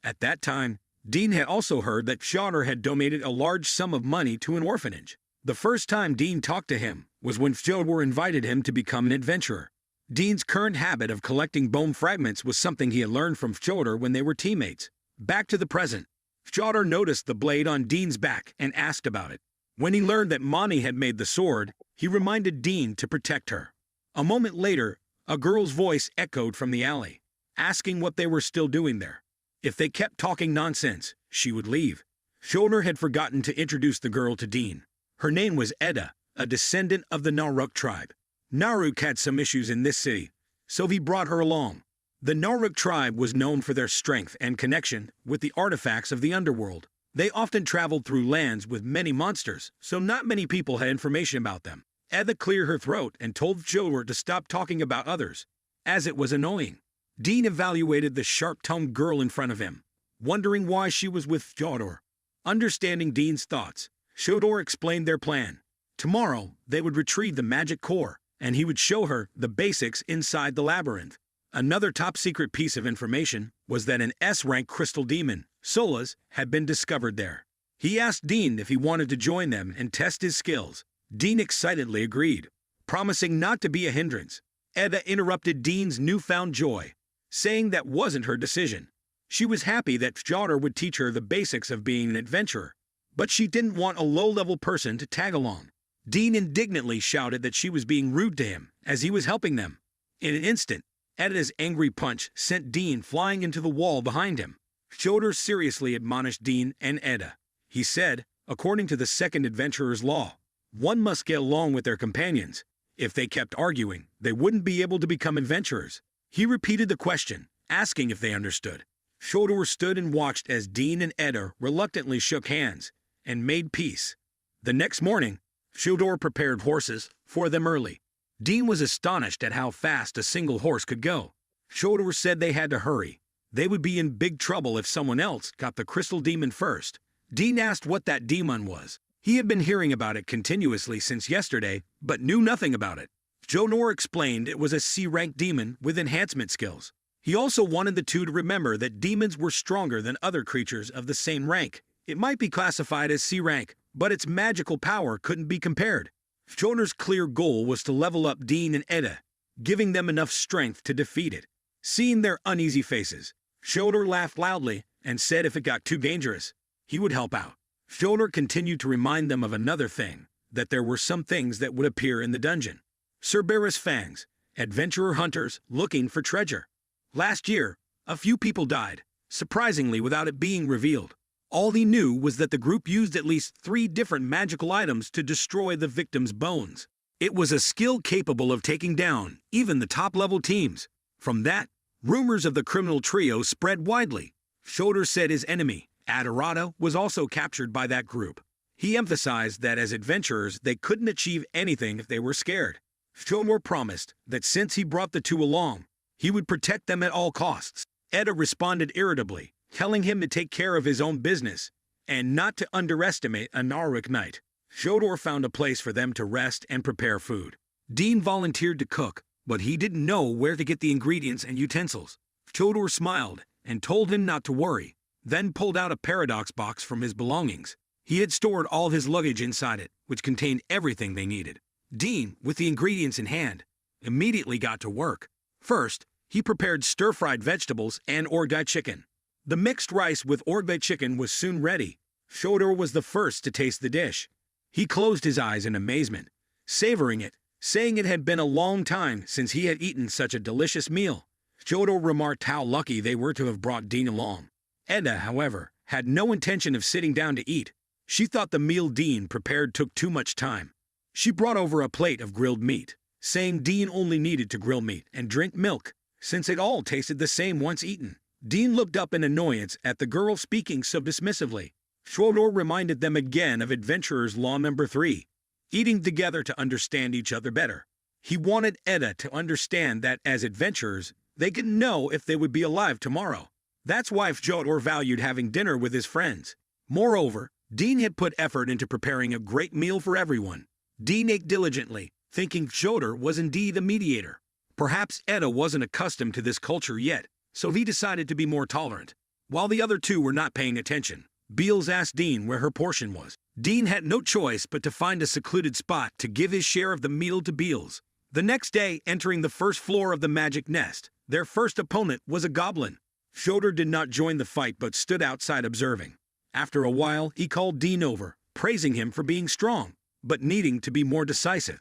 At that time, Dean had also heard that Fjodor had donated a large sum of money to an orphanage. The first time Dean talked to him was when Fjodor invited him to become an adventurer. Dean's current habit of collecting bone fragments was something he had learned from Fjodor when they were teammates. Back to the present. Fjodor noticed the blade on Dean's back and asked about it. When he learned that Mani had made the sword, he reminded Dean to protect her. A moment later, a girl's voice echoed from the alley, asking what they were still doing there. If they kept talking nonsense, she would leave. Fjodor had forgotten to introduce the girl to Dean. Her name was Edda, a descendant of the Naruk tribe. Naruk had some issues in this city, so he brought her along. The Naruk tribe was known for their strength and connection with the artifacts of the underworld. They often traveled through lands with many monsters, so not many people had information about them. Edda cleared her throat and told Fjodor to stop talking about others, as it was annoying. Dean evaluated the sharp-tongued girl in front of him, wondering why she was with Fjodor. Understanding Dean's thoughts, Fjodor explained their plan. Tomorrow, they would retrieve the magic core, and he would show her the basics inside the labyrinth. Another top-secret piece of information was that an S-rank crystal demon, Solas, had been discovered there. He asked Dean if he wanted to join them and test his skills. Dean excitedly agreed, promising not to be a hindrance. Edda interrupted Dean's newfound joy, saying that wasn't her decision. She was happy that Fjodor would teach her the basics of being an adventurer, but she didn't want a low-level person to tag along. Dean indignantly shouted that she was being rude to him as he was helping them. In an instant, Edda's angry punch sent Dean flying into the wall behind him. Fjodor seriously admonished Dean and Edda. He said, according to the second adventurer's law, one must get along with their companions. If they kept arguing, they wouldn't be able to become adventurers. He repeated the question, asking if they understood. Fjodor stood and watched as Dean and Edda reluctantly shook hands and made peace. The next morning, Fjodor prepared horses for them early. Dean was astonished at how fast a single horse could go. Fjodor said they had to hurry. They would be in big trouble if someone else got the crystal demon first. Dean asked what that demon was. He had been hearing about it continuously since yesterday, but knew nothing about it. Fjodor explained it was a C-rank demon with enhancement skills. He also wanted the two to remember that demons were stronger than other creatures of the same rank. It might be classified as C-rank, but its magical power couldn't be compared. Fjodor's clear goal was to level up Dean and Edda, giving them enough strength to defeat it. Seeing their uneasy faces, Fjodor laughed loudly and said if it got too dangerous, he would help out. Fjodor continued to remind them of another thing, that there were some things that would appear in the dungeon. Cerberus fangs, adventurer hunters looking for treasure. Last year, a few people died, surprisingly without it being revealed. All he knew was that the group used at least 3 different magical items to destroy the victims' bones. It was a skill capable of taking down even the top-level teams. From that, rumors of the criminal trio spread widely. Fjodor said his enemy, Adorado, was also captured by that group. He emphasized that as adventurers, they couldn't achieve anything if they were scared. Fyodor promised that since he brought the two along, he would protect them at all costs. Edda responded irritably, telling him to take care of his own business and not to underestimate a Narvik night. Fyodor found a place for them to rest and prepare food. Dean volunteered to cook, but he didn't know where to get the ingredients and utensils. Fyodor smiled and told him not to worry, then pulled out a paradox box from his belongings. He had stored all his luggage inside it, which contained everything they needed. Dean, with the ingredients in hand, immediately got to work. First, he prepared stir-fried vegetables and orgdai chicken. The mixed rice with orgdai chicken was soon ready. Fyodor was the first to taste the dish. He closed his eyes in amazement, savoring it, saying it had been a long time since he had eaten such a delicious meal. Fyodor remarked how lucky they were to have brought Dean along. Edda, however, had no intention of sitting down to eat. She thought the meal Dean prepared took too much time. She brought over a plate of grilled meat, saying Dean only needed to grill meat and drink milk, since it all tasted the same once eaten. Dean looked up in annoyance at the girl speaking so dismissively. Fyodor reminded them again of Adventurer's Law Number 3, eating together to understand each other better. He wanted Edda to understand that as adventurers, they could know if they would be alive tomorrow. That's why Fyodor valued having dinner with his friends. Moreover, Dean had put effort into preparing a great meal for everyone. Dean ate diligently, thinking Fyodor was indeed a mediator. Perhaps Edda wasn't accustomed to this culture yet, so he decided to be more tolerant. While the other two were not paying attention, Beals asked Dean where her portion was. Dean had no choice but to find a secluded spot to give his share of the meal to Beals. The next day, entering the first floor of the magic nest, their first opponent was a goblin. Fyodor did not join the fight but stood outside observing. After a while, he called Dean over, praising him for being strong, but needing to be more decisive.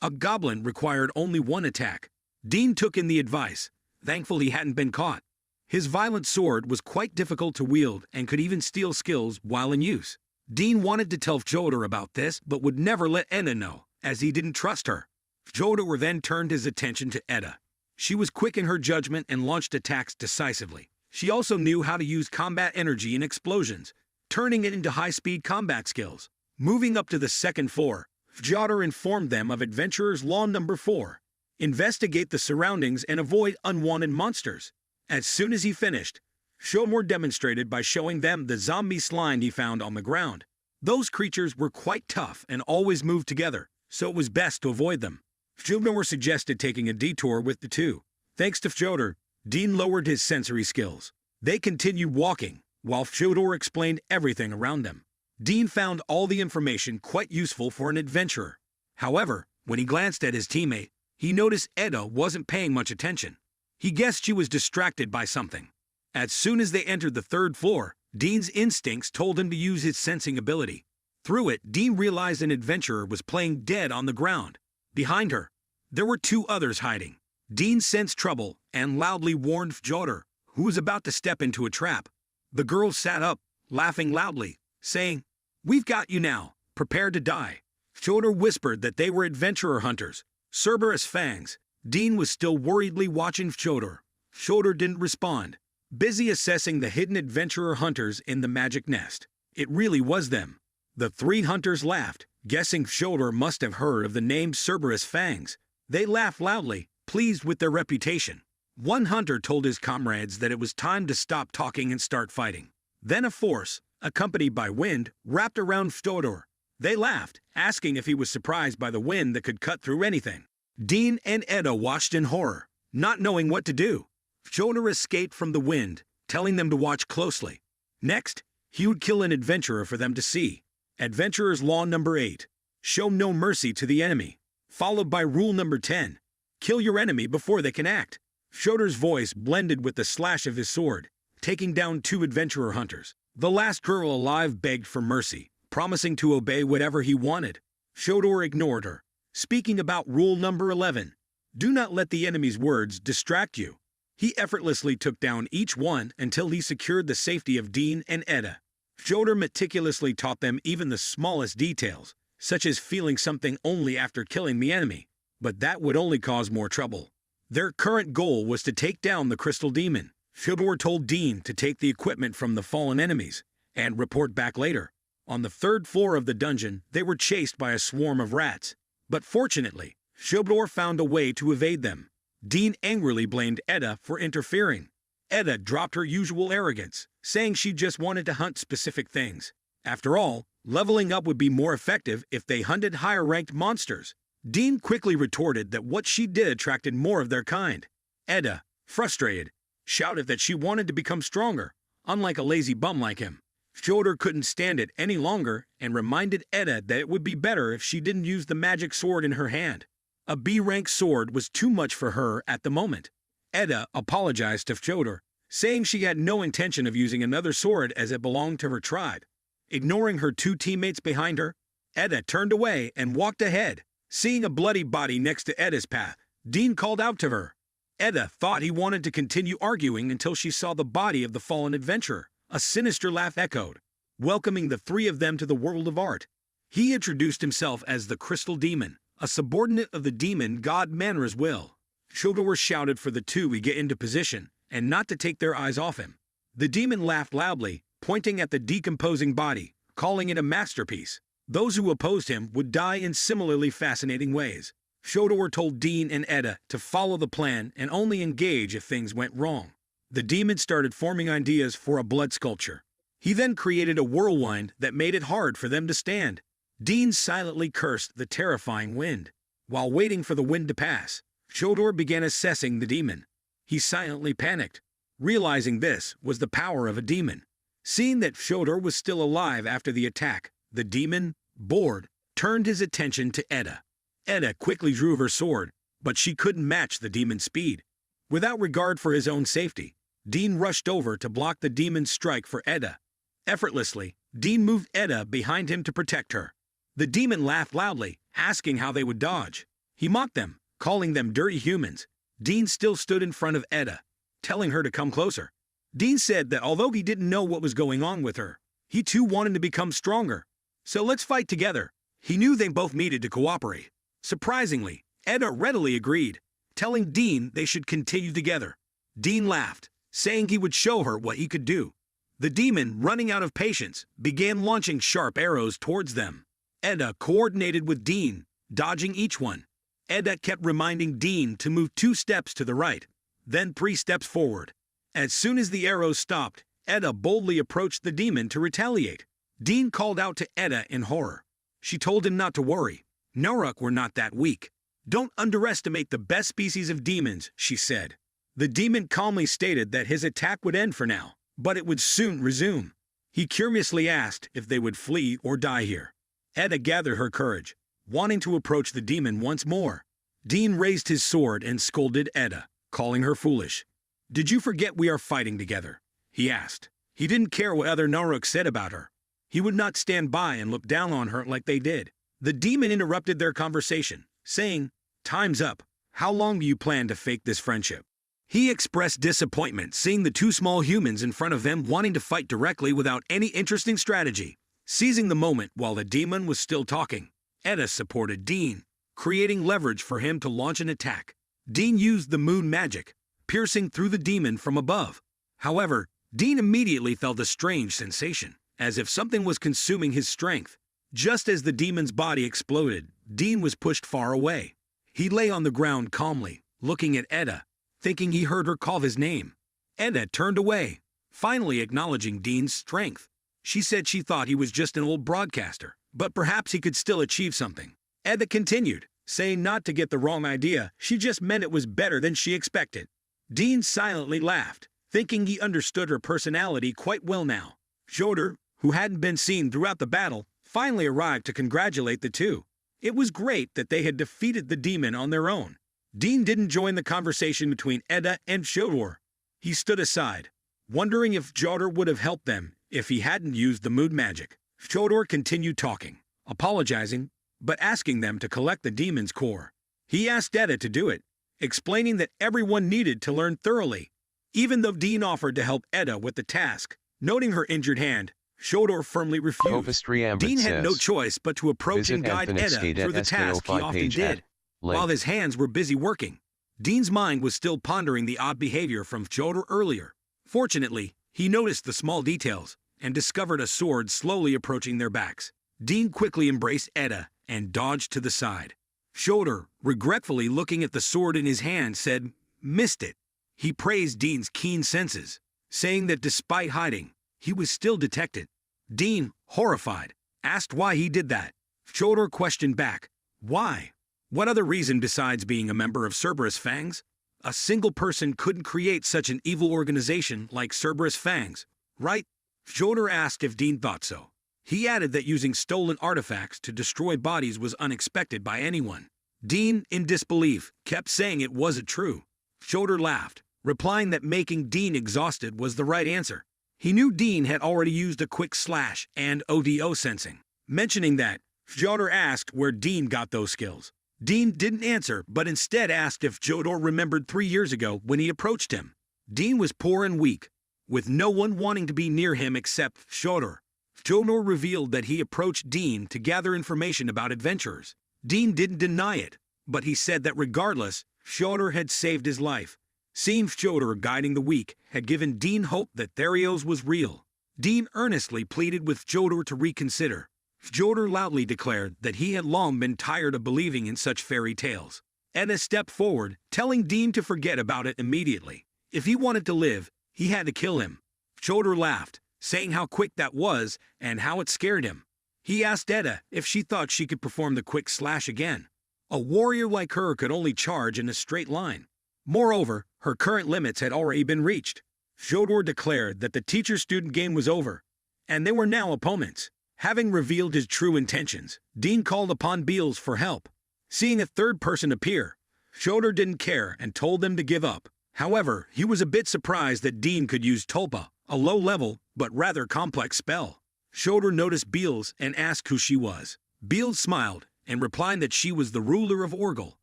A goblin required only one attack. Dean took in the advice, thankful he hadn't been caught. His violent sword was quite difficult to wield and could even steal skills while in use. Dean wanted to tell Fyodor about this, but would never let Edda know, as he didn't trust her. Fyodor then turned his attention to Edda. She was quick in her judgment and launched attacks decisively. She also knew how to use combat energy and explosions, turning it into high-speed combat skills. Moving up to the second floor, Fyodor informed them of Adventurer's Law Number 4. Investigate the surroundings and avoid unwanted monsters. As soon as he finished, Fyodor demonstrated by showing them the zombie slime he found on the ground. Those creatures were quite tough and always moved together, so it was best to avoid them. Fyodor suggested taking a detour with the two. Thanks to Fyodor, Dean lowered his sensory skills. They continued walking, while Fyodor explained everything around them. Dean found all the information quite useful for an adventurer. However, when he glanced at his teammate, he noticed Edda wasn't paying much attention. He guessed she was distracted by something. As soon as they entered the third floor, Dean's instincts told him to use his sensing ability. Through it, Dean realized an adventurer was playing dead on the ground. Behind her, there were two others hiding. Dean sensed trouble and loudly warned Fyodor, who was about to step into a trap. The girl sat up, laughing loudly, saying, "We've got you now, prepare to die." Fyodor whispered that they were adventurer hunters, Cerberus fangs. Dean was still worriedly watching Fyodor. Fyodor didn't respond, busy assessing the hidden adventurer hunters in the magic nest. It really was them. The three hunters laughed, guessing Fyodor must have heard of the name Cerberus fangs. They laughed loudly, pleased with their reputation. One hunter told his comrades that it was time to stop talking and start fighting. Then a force, accompanied by wind, wrapped around Fyodor. They laughed, asking if he was surprised by the wind that could cut through anything. Dean and Edda watched in horror, not knowing what to do. Fyodor escaped from the wind, telling them to watch closely. Next, he would kill an adventurer for them to see. Adventurer's Law Number 8. Show no mercy to the enemy. Followed by Rule Number 10. Kill your enemy before they can act. Fyodor's voice blended with the slash of his sword, taking down two adventurer hunters. The last girl alive begged for mercy, promising to obey whatever he wanted. Fyodor ignored her, speaking about Rule Number 11. Do not let the enemy's words distract you. He effortlessly took down each one until he secured the safety of Dean and Edda. Fyodor meticulously taught them even the smallest details, such as feeling something only after killing the enemy, but that would only cause more trouble. Their current goal was to take down the Crystal Demon. Fyodor told Dean to take the equipment from the fallen enemies and report back later. On the 3rd floor of the dungeon, they were chased by a swarm of rats. But fortunately, Fyodor found a way to evade them. Dean angrily blamed Edda for interfering. Edda dropped her usual arrogance, saying she just wanted to hunt specific things. After all, leveling up would be more effective if they hunted higher-ranked monsters. Dean quickly retorted that what she did attracted more of their kind. Edda, frustrated, shouted that she wanted to become stronger, unlike a lazy bum like him. Fyodor couldn't stand it any longer and reminded Edda that it would be better if she didn't use the magic sword in her hand. A B-rank sword was too much for her at the moment. Edda apologized to Fyodor, saying she had no intention of using another sword as it belonged to her tribe. Ignoring her 2 teammates behind her, Edda turned away and walked ahead. Seeing a bloody body next to Edda's path, Dean called out to her. Edda thought he wanted to continue arguing until she saw the body of the fallen adventurer. A sinister laugh echoed, welcoming the 3 of them to the world of art. He introduced himself as the Crystal Demon, a subordinate of the demon god Manra's will. Fyodor shouted for the 2 to get into position and not to take their eyes off him. The demon laughed loudly, pointing at the decomposing body, calling it a masterpiece. Those who opposed him would die in similarly fascinating ways. Fyodor told Dean and Edda to follow the plan and only engage if things went wrong. The demon started forming ideas for a blood sculpture. He then created a whirlwind that made it hard for them to stand. Dean silently cursed the terrifying wind. While waiting for the wind to pass, Fyodor began assessing the demon. He silently panicked, realizing this was the power of a demon. Seeing that Fyodor was still alive after the attack, the demon, bored, turned his attention to Edda. Edda quickly drew her sword, but she couldn't match the demon's speed. Without regard for his own safety, Dean rushed over to block the demon's strike for Edda. Effortlessly, Dean moved Edda behind him to protect her. The demon laughed loudly, asking how they would dodge. He mocked them, calling them dirty humans. Dean still stood in front of Edda, telling her to come closer. Dean said that although he didn't know what was going on with her, he too wanted to become stronger. So let's fight together. He knew they both needed to cooperate. Surprisingly, Edda readily agreed, telling Dean they should continue together. Dean laughed, saying he would show her what he could do. The demon, running out of patience, began launching sharp arrows towards them. Edda coordinated with Dean, dodging each one. Edda kept reminding Dean to move 2 steps to the right, then 3 steps forward. As soon as the arrows stopped, Edda boldly approached the demon to retaliate. Dean called out to Edda in horror. She told him not to worry. Naruk were not that weak. Don't underestimate the best species of demons, she said. The demon calmly stated that his attack would end for now, but it would soon resume. He curiously asked if they would flee or die here. Edda gathered her courage, wanting to approach the demon once more. Dean raised his sword and scolded Edda, calling her foolish. "Did you forget we are fighting together?" he asked. He didn't care what other Naruk said about her. He would not stand by and look down on her like they did. The demon interrupted their conversation, saying, "Time's up. How long do you plan to fake this friendship?" He expressed disappointment seeing the 2 small humans in front of them wanting to fight directly without any interesting strategy. Seizing the moment while the demon was still talking, Edda supported Dean, creating leverage for him to launch an attack. Dean used the moon magic, piercing through the demon from above. However, Dean immediately felt a strange sensation, as if something was consuming his strength. Just as the demon's body exploded, Dean was pushed far away. He lay on the ground calmly, looking at Edda, thinking he heard her call his name. Edda turned away, finally acknowledging Dean's strength. She said she thought he was just an old broadcaster, but perhaps he could still achieve something. Edda continued, saying not to get the wrong idea, she just meant it was better than she expected. Dean silently laughed, thinking he understood her personality quite well now. Fyodor, who hadn't been seen throughout the battle, finally arrived to congratulate the 2. It was great that they had defeated the demon on their own. Dean didn't join the conversation between Edda and Fyodor. He stood aside, wondering if Fyodor would have helped them if he hadn't used the moon magic. Fyodor continued talking, apologizing, but asking them to collect the demon's core. He asked Edda to do it, explaining that everyone needed to learn thoroughly. Even though Dean offered to help Edda with the task, noting her injured hand, Fyodor firmly refused. Dean had no choice but to approach and guide Edda through the task he often did. While his hands were busy working, Dean's mind was still pondering the odd behavior from Fyodor earlier. Fortunately, he noticed the small details and discovered a sword slowly approaching their backs. Dean quickly embraced Edda and dodged to the side. Fyodor, regretfully looking at the sword in his hand, said, "Missed it." He praised Dean's keen senses, saying that despite hiding, he was still detected. Dean, horrified, asked why he did that. Fyodor questioned back, "Why? What other reason besides being a member of Cerberus Fangs? A single person couldn't create such an evil organization like Cerberus Fangs, right?" Fyodor asked if Dean thought so. He added that using stolen artifacts to destroy bodies was unexpected by anyone. Dean, in disbelief, kept saying it wasn't true. Fyodor laughed, replying that making Dean exhausted was the right answer. He knew Dean had already used a quick slash and ODO sensing. Mentioning that, Fyodor asked where Dean got those skills. Dean didn't answer, but instead asked if Fyodor remembered 3 years ago when he approached him. Dean was poor and weak, with no one wanting to be near him except Fyodor. Fyodor revealed that he approached Dean to gather information about adventurers. Dean didn't deny it, but he said that regardless, Fyodor had saved his life. Seeing Fyodor guiding the weak had given Dean hope that Therios was real. Dean earnestly pleaded with Fyodor to reconsider. Fyodor loudly declared that he had long been tired of believing in such fairy tales. Edda stepped forward, telling Dean to forget about it immediately. If he wanted to live, he had to kill him. Fyodor laughed, saying how quick that was and how it scared him. He asked Edda if she thought she could perform the quick slash again. A warrior like her could only charge in a straight line. Moreover, her current limits had already been reached. Fyodor declared that the teacher-student game was over, and they were now opponents. Having revealed his true intentions, Dean called upon Beals for help. Seeing a third person appear, Fyodor didn't care and told them to give up. However, he was a bit surprised that Dean could use Tulpa, a low-level but rather complex spell. Fyodor noticed Beals and asked who she was. Beals smiled and replied that she was the ruler of Orgel,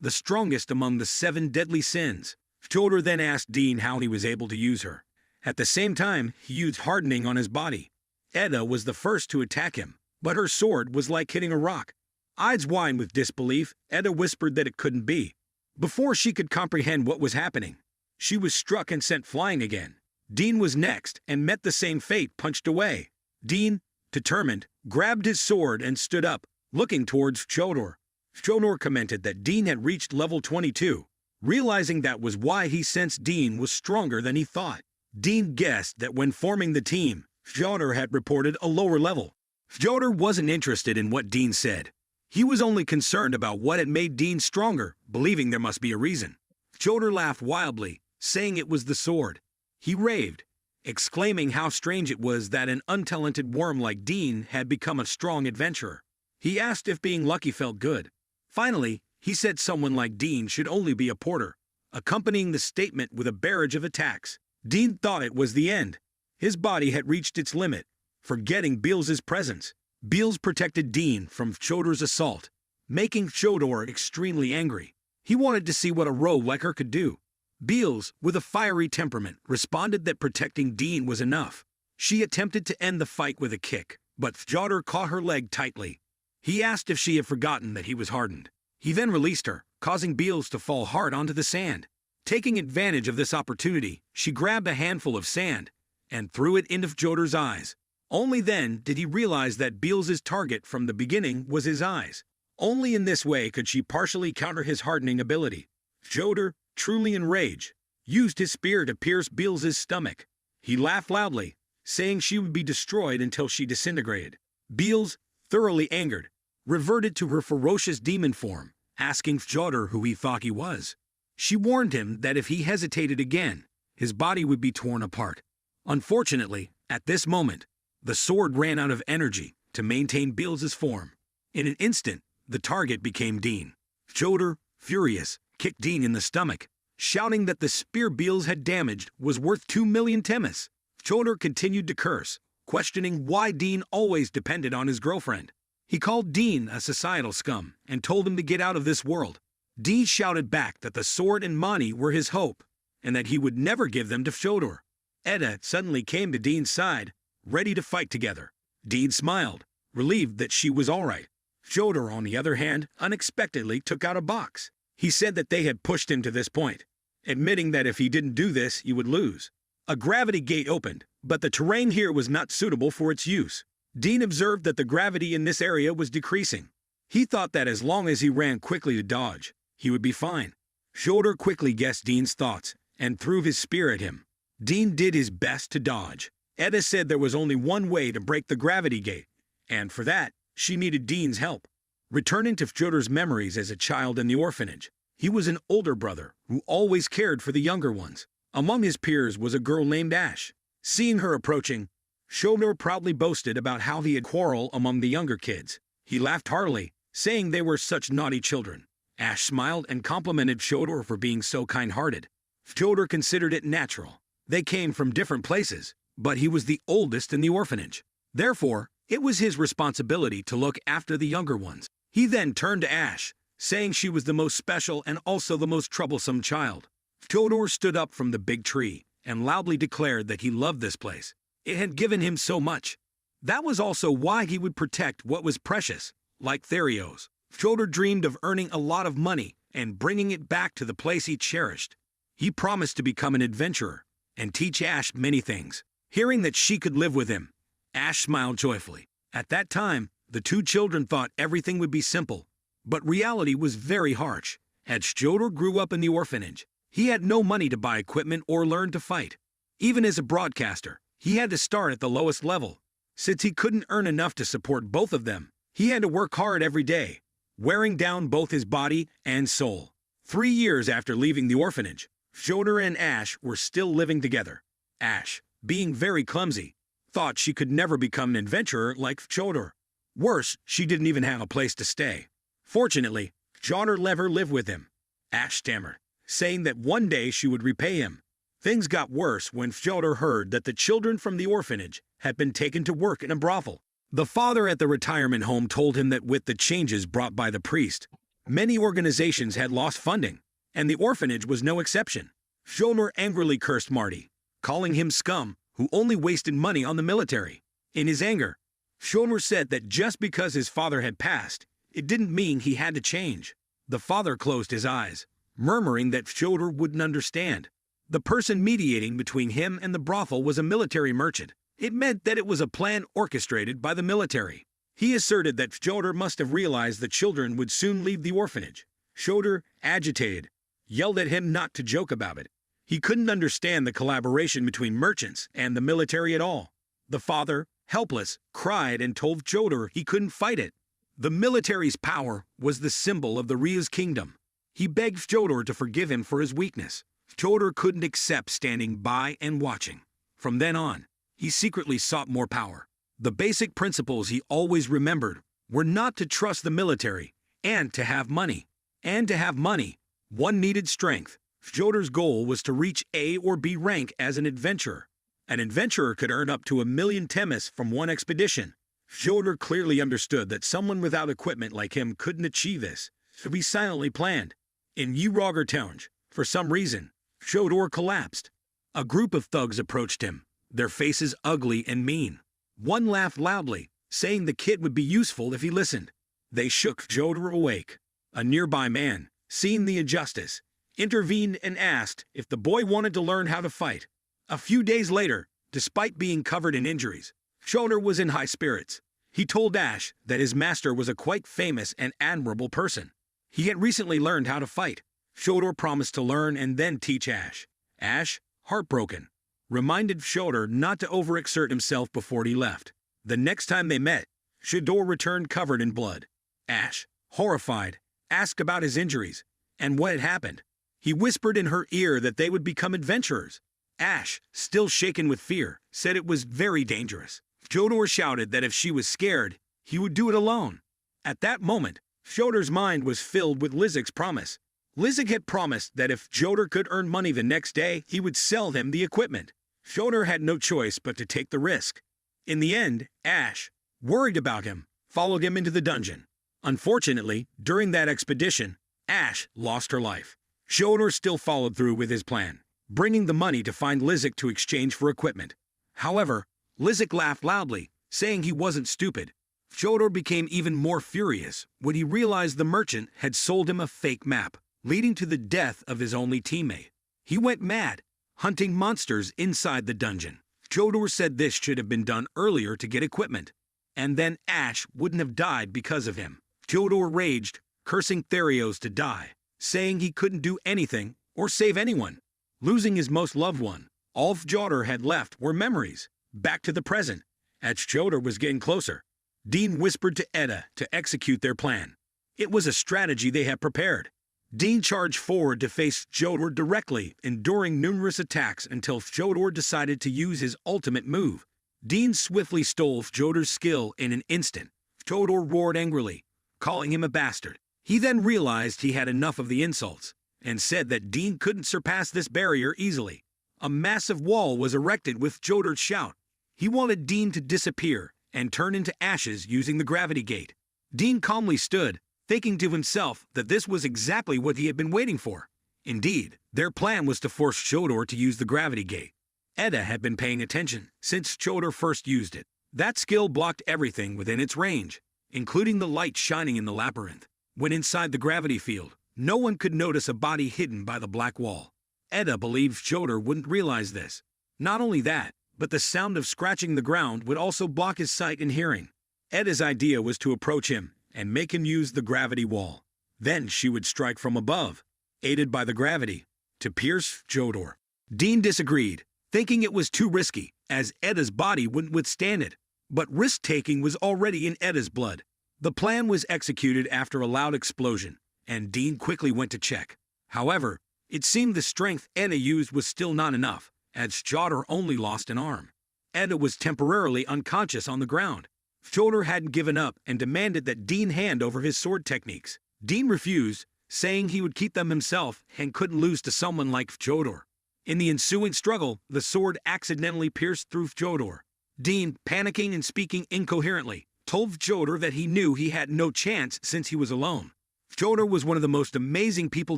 the strongest among the 7 deadly sins. Fyodor then asked Dean how he was able to use her. At the same time, he used hardening on his body. Edda was the first to attack him, but her sword was like hitting a rock. Eyes wide with disbelief, Edda whispered that it couldn't be. Before she could comprehend what was happening, she was struck and sent flying again. Dean was next and met the same fate, punched away. Dean, determined, grabbed his sword and stood up, looking towards Fyodor. Fyodor commented that Dean had reached level 22, realizing that was why he sensed Dean was stronger than he thought. Dean guessed that when forming the team, Fyodor had reported a lower level. Fyodor wasn't interested in what Dean said. He was only concerned about what had made Dean stronger, believing there must be a reason. Fyodor laughed wildly, saying it was the sword. He raved, exclaiming how strange it was that an untalented worm like Dean had become a strong adventurer. He asked if being lucky felt good. Finally, he said someone like Dean should only be a porter, accompanying the statement with a barrage of attacks. Dean thought it was the end. His body had reached its limit, forgetting Beals' presence. Beals protected Dean from Fyodor's assault, making Fyodor extremely angry. He wanted to see what a rogue like her could do. Beals, with a fiery temperament, responded that protecting Dean was enough. She attempted to end the fight with a kick, but Fyodor caught her leg tightly. He asked if she had forgotten that he was hardened. He then released her, causing Beals to fall hard onto the sand. Taking advantage of this opportunity, she grabbed a handful of sand and threw it into Fyodor's eyes. Only then did he realize that Beals' target from the beginning was his eyes. Only in this way could she partially counter his hardening ability. Fyodor, truly enraged, used his spear to pierce Beals' stomach. He laughed loudly, saying she would be destroyed until she disintegrated. Beals, thoroughly angered, reverted to her ferocious demon form, asking Fyodor who he thought he was. She warned him that if he hesitated again, his body would be torn apart. Unfortunately, at this moment, the sword ran out of energy to maintain Beals' form. In an instant, the target became Dean. Fyodor, furious, kicked Dean in the stomach, shouting that the spear Beals had damaged was worth 2 million Temis. Fyodor continued to curse, questioning why Dean always depended on his girlfriend. He called Dean a societal scum and told him to get out of this world. Dean shouted back that the sword and Mani were his hope, and that he would never give them to Fyodor. Edda suddenly came to Dean's side, ready to fight together. Dean smiled, relieved that she was all right. Fyodor, on the other hand, unexpectedly took out a box. He said that they had pushed him to this point, admitting that if he didn't do this, he would lose. A gravity gate opened, but the terrain here was not suitable for its use. Dean observed that the gravity in this area was decreasing. He thought that as long as he ran quickly to dodge, he would be fine. Shoulder quickly guessed Dean's thoughts and threw his spear at him. Dean did his best to dodge. Edda said there was only one way to break the gravity gate, and for that, she needed Dean's help. Returning to Fjodar's memories as a child in the orphanage, he was an older brother who always cared for the younger ones. Among his peers was a girl named Ash. Seeing her approaching, Shodor proudly boasted about how he had quarrel among the younger kids. He laughed heartily, saying they were such naughty children. Ash smiled and complimented Shodor for being so kind-hearted. Shodor considered it natural. They came from different places, but he was the oldest in the orphanage. Therefore, it was his responsibility to look after the younger ones. He then turned to Ash, saying she was the most special and also the most troublesome child. Shodor stood up from the big tree and loudly declared that he loved this place. It had given him so much. That was also why he would protect what was precious, like Therios. Shodor dreamed of earning a lot of money and bringing it back to the place he cherished. He promised to become an adventurer and teach Ash many things. Hearing that she could live with him, Ash smiled joyfully. At that time, the two children thought everything would be simple, but reality was very harsh. As Shodor grew up in the orphanage, he had no money to buy equipment or learn to fight. Even as a broadcaster, he had to start at the lowest level. Since he couldn't earn enough to support both of them, he had to work hard every day, wearing down both his body and soul. 3 years after leaving the orphanage, Shodor and Ash were still living together. Ash, being very clumsy, thought she could never become an adventurer like Shodor. Worse, she didn't even have a place to stay. Fortunately, Shodor let her live with him. Ash stammered, saying that one day she would repay him. Things got worse when Shodor heard that the children from the orphanage had been taken to work in a brothel. The father at the retirement home told him that with the changes brought by the priest, many organizations had lost funding, and the orphanage was no exception. Shodor angrily cursed Marty, calling him scum who only wasted money on the military. In his anger, Shodor said that just because his father had passed, it didn't mean he had to change. The father closed his eyes, murmuring that Shodor wouldn't understand. The person mediating between him and the brothel was a military merchant. It meant that it was a plan orchestrated by the military. He asserted that Shodor must have realized the children would soon leave the orphanage. Shodor, agitated, yelled at him not to joke about it. He couldn't understand the collaboration between merchants and the military at all. The father, helpless, cried and told Shodor he couldn't fight it. The military's power was the symbol of the Ria's kingdom. He begged Shodor to forgive him for his weakness. Shodor couldn't accept standing by and watching. From then on, he secretly sought more power. The basic principles he always remembered were not to trust the military and to have money. And to have money, one needed strength. Shodor's goal was to reach A or B rank as an adventurer. An adventurer could earn up to 1,000,000 temis from one expedition. Shodor clearly understood that someone without equipment like him couldn't achieve this, so he silently planned. In Uragertonge, for some reason, Shodor collapsed. A group of thugs approached him, their faces ugly and mean. One laughed loudly, saying the kid would be useful if he listened. They shook Shodor awake. A nearby man, seeing the injustice, intervened and asked if the boy wanted to learn how to fight. A few days later, despite being covered in injuries, Shodor was in high spirits. He told Ash that his master was a quite famous and admirable person. He had recently learned how to fight. Shodor promised to learn and then teach Ash. Ash, heartbroken, reminded Shodor not to overexert himself before he left. The next time they met, Shodor returned covered in blood. Ash, horrified, asked about his injuries and what had happened. He whispered in her ear that they would become adventurers. Ash, still shaken with fear, said it was very dangerous. Shodor shouted that if she was scared, he would do it alone. At that moment, Shodor's mind was filled with Lizik's promise. Lizik had promised that if Shodor could earn money the next day, he would sell him the equipment. Shodor had no choice but to take the risk. In the end, Ash, worried about him, followed him into the dungeon. Unfortunately, during that expedition, Ash lost her life. Shodor still followed through with his plan, bringing the money to find Lizik to exchange for equipment. However, Lizik laughed loudly, saying he wasn't stupid. Shodor became even more furious when he realized the merchant had sold him a fake map, leading to the death of his only teammate. He went mad, hunting monsters inside the dungeon. Jodor said this should have been done earlier to get equipment, and then Ash wouldn't have died because of him. Jodor raged, cursing Therios to die, saying he couldn't do anything or save anyone. Losing his most loved one, all Jodor had left were memories, back to the present. As Jodor was getting closer, Dean whispered to Edda to execute their plan. It was a strategy they had prepared. Dean charged forward to face Jodor directly, enduring numerous attacks until Jodor decided to use his ultimate move. Dean swiftly stole Jodor's skill in an instant. Jodor roared angrily, calling him a bastard. He then realized he had enough of the insults, and said that Dean couldn't surpass this barrier easily. A massive wall was erected with Jodor's shout. He wanted Dean to disappear and turn into ashes using the gravity gate. Dean calmly stood, thinking to himself that this was exactly what he had been waiting for. Indeed, their plan was to force Jodor to use the gravity gate. Edda had been paying attention since Jodor first used it. That skill blocked everything within its range, including the light shining in the labyrinth. When inside the gravity field, no one could notice a body hidden by the black wall. Edda believed Jodor wouldn't realize this. Not only that, but the sound of scratching the ground would also block his sight and hearing. Edda's idea was to approach him and make him use the gravity wall. Then she would strike from above, aided by the gravity, to pierce Jodor. Dean disagreed, thinking it was too risky, as Edda's body wouldn't withstand it. But risk-taking was already in Edda's blood. The plan was executed after a loud explosion, and Dean quickly went to check. However, it seemed the strength Edda used was still not enough, as Jodor only lost an arm. Edda was temporarily unconscious on the ground. Jodor hadn't given up and demanded that Dean hand over his sword techniques. Dean refused, saying he would keep them himself and couldn't lose to someone like Jodor. In the ensuing struggle, the sword accidentally pierced through Jodor. Dean, panicking and speaking incoherently, told Jodor that he knew he had no chance since he was alone. Jodor was one of the most amazing people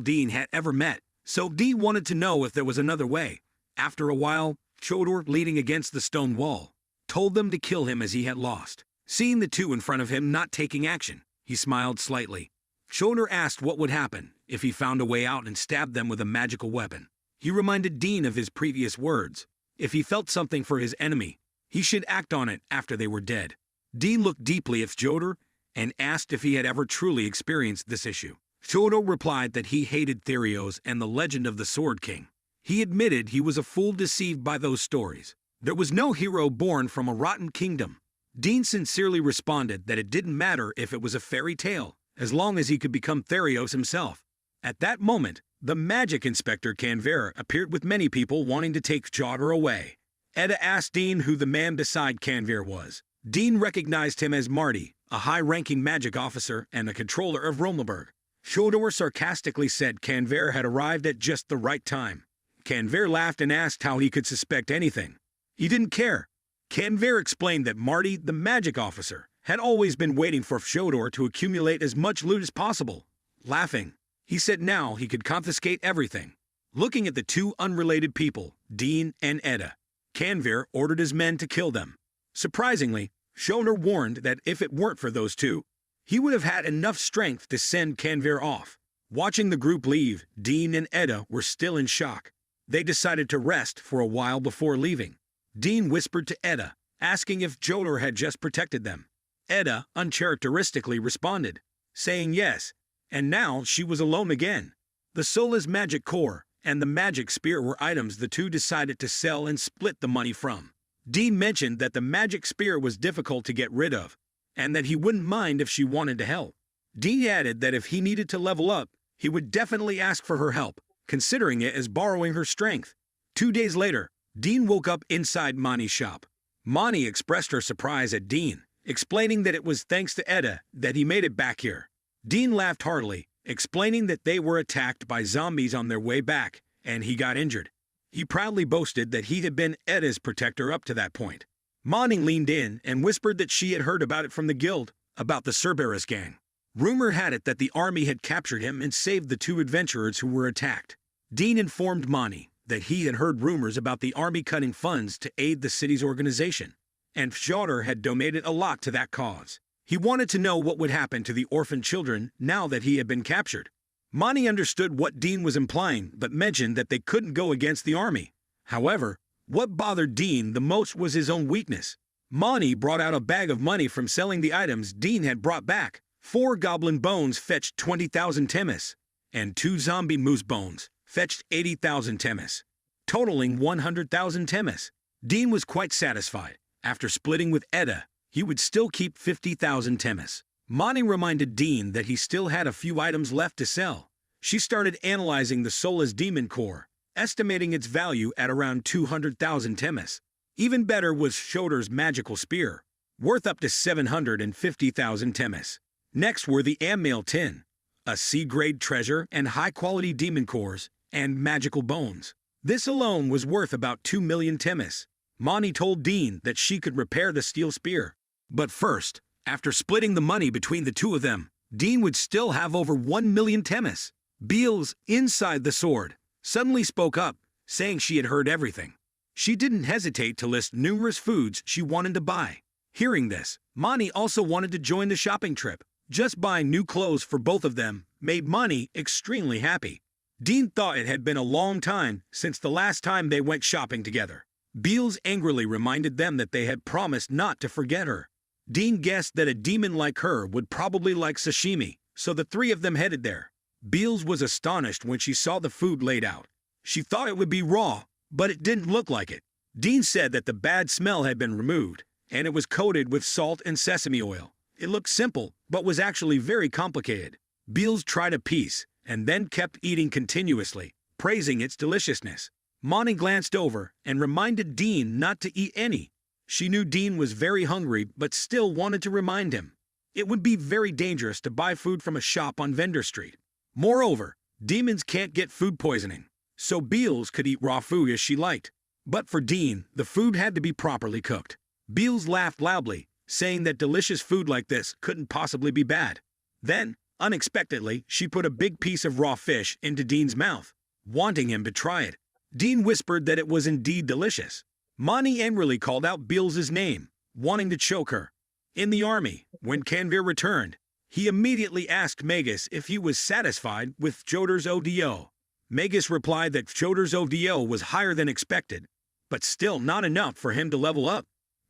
Dean had ever met, so Dean wanted to know if there was another way. After a while, Jodor, leaning against the stone wall, told them to kill him as he had lost. Seeing the two in front of him not taking action, he smiled slightly. Jodor asked what would happen if he found a way out and stabbed them with a magical weapon. He reminded Dean of his previous words. If he felt something for his enemy, he should act on it after they were dead. Dean looked deeply at Jodor and asked if he had ever truly experienced this issue. Jodor replied that he hated Therios and the legend of the Sword King. He admitted he was a fool deceived by those stories. There was no hero born from a rotten kingdom. Dean sincerely responded that it didn't matter if it was a fairy tale, as long as he could become Therios himself. At that moment, the magic inspector Canvera appeared with many people wanting to take Jodor away. Edda asked Dean who the man beside Canvera was. Dean recognized him as Marty, a high-ranking magic officer and a controller of Rommelberg. Jodor sarcastically said Canvera had arrived at just the right time. Canvera laughed and asked how he could suspect anything. He didn't care. Canvera explained that Marty, the magic officer, had always been waiting for Jodor to accumulate as much loot as possible. Laughing, he said now he could confiscate everything. Looking at the two unrelated people, Dean and Edda, Canvera ordered his men to kill them. Surprisingly, Jodor warned that if it weren't for those two, he would have had enough strength to send Canvera off. Watching the group leave, Dean and Edda were still in shock. They decided to rest for a while before leaving. Dean whispered to Edda, asking if Jodor had just protected them. Edda uncharacteristically responded, saying yes, and now she was alone again. The Sola's magic core and the magic spear were items the two decided to sell and split the money from. Dean mentioned that the magic spear was difficult to get rid of, and that he wouldn't mind if she wanted to help. Dean added that if he needed to level up, he would definitely ask for her help, considering it as borrowing her strength. 2 days later, Dean woke up inside Mani's shop. Mani expressed her surprise at Dean, explaining that it was thanks to Edda that he made it back here. Dean laughed heartily, explaining that they were attacked by zombies on their way back, and he got injured. He proudly boasted that he had been Edda's protector up to that point. Mani leaned in and whispered that she had heard about it from the guild, about the Cerberus gang. Rumor had it that the army had captured him and saved the two adventurers who were attacked. Dean informed Mani that he had heard rumors about the army cutting funds to aid the city's organization, and Jodor had donated a lot to that cause. He wanted to know what would happen to the orphan children now that he had been captured. Mani understood what Dean was implying, but mentioned that they couldn't go against the army. However, what bothered Dean the most was his own weakness. Monty brought out a bag of money from selling the items Dean had brought back. 4 goblin bones fetched 20,000 temis, and 2 zombie moose bones fetched 80,000 temis, totaling 100,000 temis. Dean was quite satisfied. After splitting with Edda, he would still keep 50,000 temis. Monty reminded Dean that he still had a few items left to sell. She started analyzing the Sola's demon core, estimating its value at around 200,000 temis. Even better was Shoder's magical spear, worth up to 750,000 temis. Next were the Ammail tin, a C-grade treasure and high-quality demon cores and magical bones. This alone was worth about 2 million temis. Monty told Dean that she could repair the steel spear. But first, after splitting the money between the two of them, Dean would still have over 1 million temis. Beals, inside the sword, suddenly spoke up, saying she had heard everything. She didn't hesitate to list numerous foods she wanted to buy. Hearing this, Monty also wanted to join the shopping trip. Just buying new clothes for both of them made Monty extremely happy. Dean thought it had been a long time since the last time they went shopping together. Beals angrily reminded them that they had promised not to forget her. Dean guessed that a demon like her would probably like sashimi, so the three of them headed there. Beals was astonished when she saw the food laid out. She thought it would be raw, but it didn't look like it. Dean said that the bad smell had been removed, and it was coated with salt and sesame oil. It looked simple, but was actually very complicated. Beals tried a piece, and then kept eating continuously, praising its deliciousness. Monty glanced over and reminded Dean not to eat any. She knew Dean was very hungry, but still wanted to remind him. It would be very dangerous to buy food from a shop on Vendor Street. Moreover, demons can't get food poisoning, so Beals could eat raw food as she liked. But for Dean, the food had to be properly cooked. Beals laughed loudly, saying that delicious food like this couldn't possibly be bad. Then, unexpectedly, she put a big piece of raw fish into Dean's mouth, wanting him to try it. Dean whispered that it was indeed delicious. Monty angrily called out Beals' name, wanting to choke her. In the army, when Canvir returned, he immediately asked Magus if he was satisfied with Joder's ODO. Magus replied that Joder's ODO was higher than expected, but still not enough for him to level up.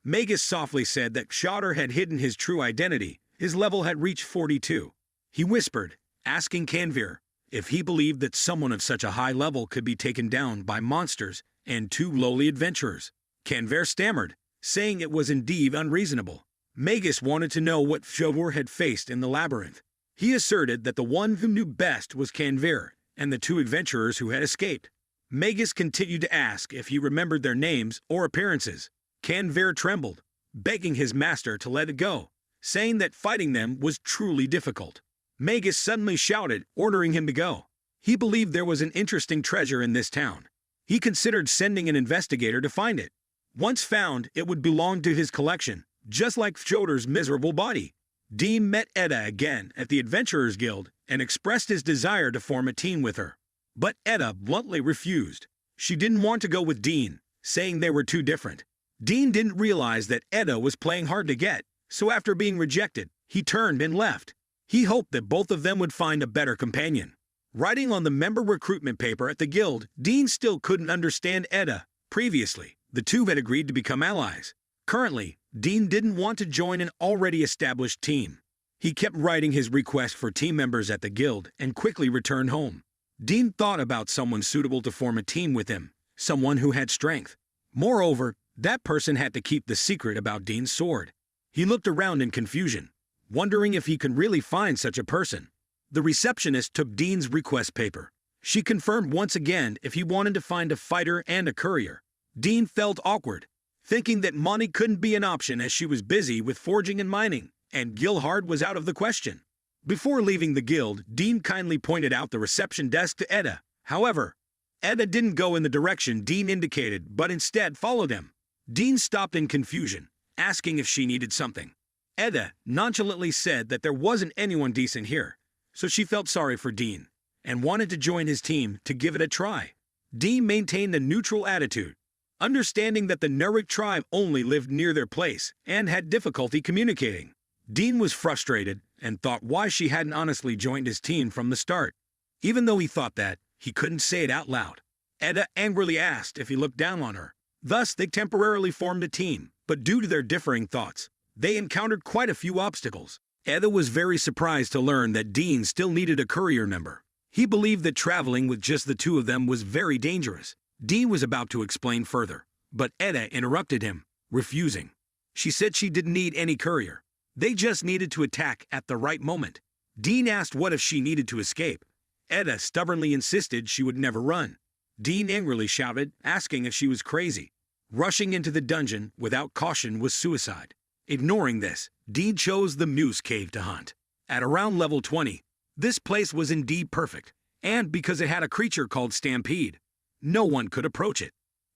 Magus softly said that Joder had hidden his true identity. His level had reached 42. He whispered, asking Canvir if he believed that someone of such a high level could be taken down by monsters and 2 lowly adventurers. Canvir stammered, saying it was indeed unreasonable. Magus wanted to know what Joder had faced in the labyrinth. He asserted that the one who knew best was Canvir and the 2 adventurers who had escaped. Magus continued to ask if he remembered their names or appearances. Canvir trembled, begging his master to let it go, saying that fighting them was truly difficult. Magus suddenly shouted, ordering him to go. He believed there was an interesting treasure in this town. He considered sending an investigator to find it. Once found, it would belong to his collection, just like Joder's miserable body. Dean met Edda again at the Adventurers Guild and expressed his desire to form a team with her. But Edda bluntly refused. She didn't want to go with Dean, saying they were too different. Dean didn't realize that Edda was playing hard to get, so after being rejected, he turned and left. He hoped that both of them would find a better companion. Writing on the member recruitment paper at the guild, Dean still couldn't understand Edda. Previously, the two had agreed to become allies. Currently, Dean didn't want to join an already established team. He kept writing his request for team members at the guild and quickly returned home. Dean thought about someone suitable to form a team with him, someone who had strength. Moreover, that person had to keep the secret about Dean's sword. He looked around in confusion, wondering if he could really find such a person. The receptionist took Dean's request paper. She confirmed once again if he wanted to find a fighter and a courier. Dean felt awkward, thinking that money couldn't be an option as she was busy with forging and mining, and Gilhard was out of the question. Before leaving the guild, Dean kindly pointed out the reception desk to Edda. However, Edda didn't go in the direction Dean indicated, but instead followed him. Dean stopped in confusion, asking if she needed something. Edda nonchalantly said that there wasn't anyone decent here, so she felt sorry for Dean, and wanted to join his team to give it a try. Dean maintained a neutral attitude, understanding that the Nuruk tribe only lived near their place and had difficulty communicating. Dean was frustrated and thought why she hadn't honestly joined his team from the start. Even though he thought that, he couldn't say it out loud. Edda angrily asked if he looked down on her. Thus, they temporarily formed a team, but due to their differing thoughts, they encountered quite a few obstacles. Edda was very surprised to learn that Dean still needed a courier number. He believed that traveling with just the two of them was very dangerous. Dean was about to explain further, but Edda interrupted him, refusing. She said she didn't need any courier. They just needed to attack at the right moment. Dean asked what if she needed to escape. Edda stubbornly insisted she would never run. Dean angrily shouted, asking if she was crazy. Rushing into the dungeon without caution was suicide. Ignoring this, Dean chose the Muse Cave to hunt. At around level 20, this place was indeed perfect, and because it had a creature called Stampede, no one could approach it.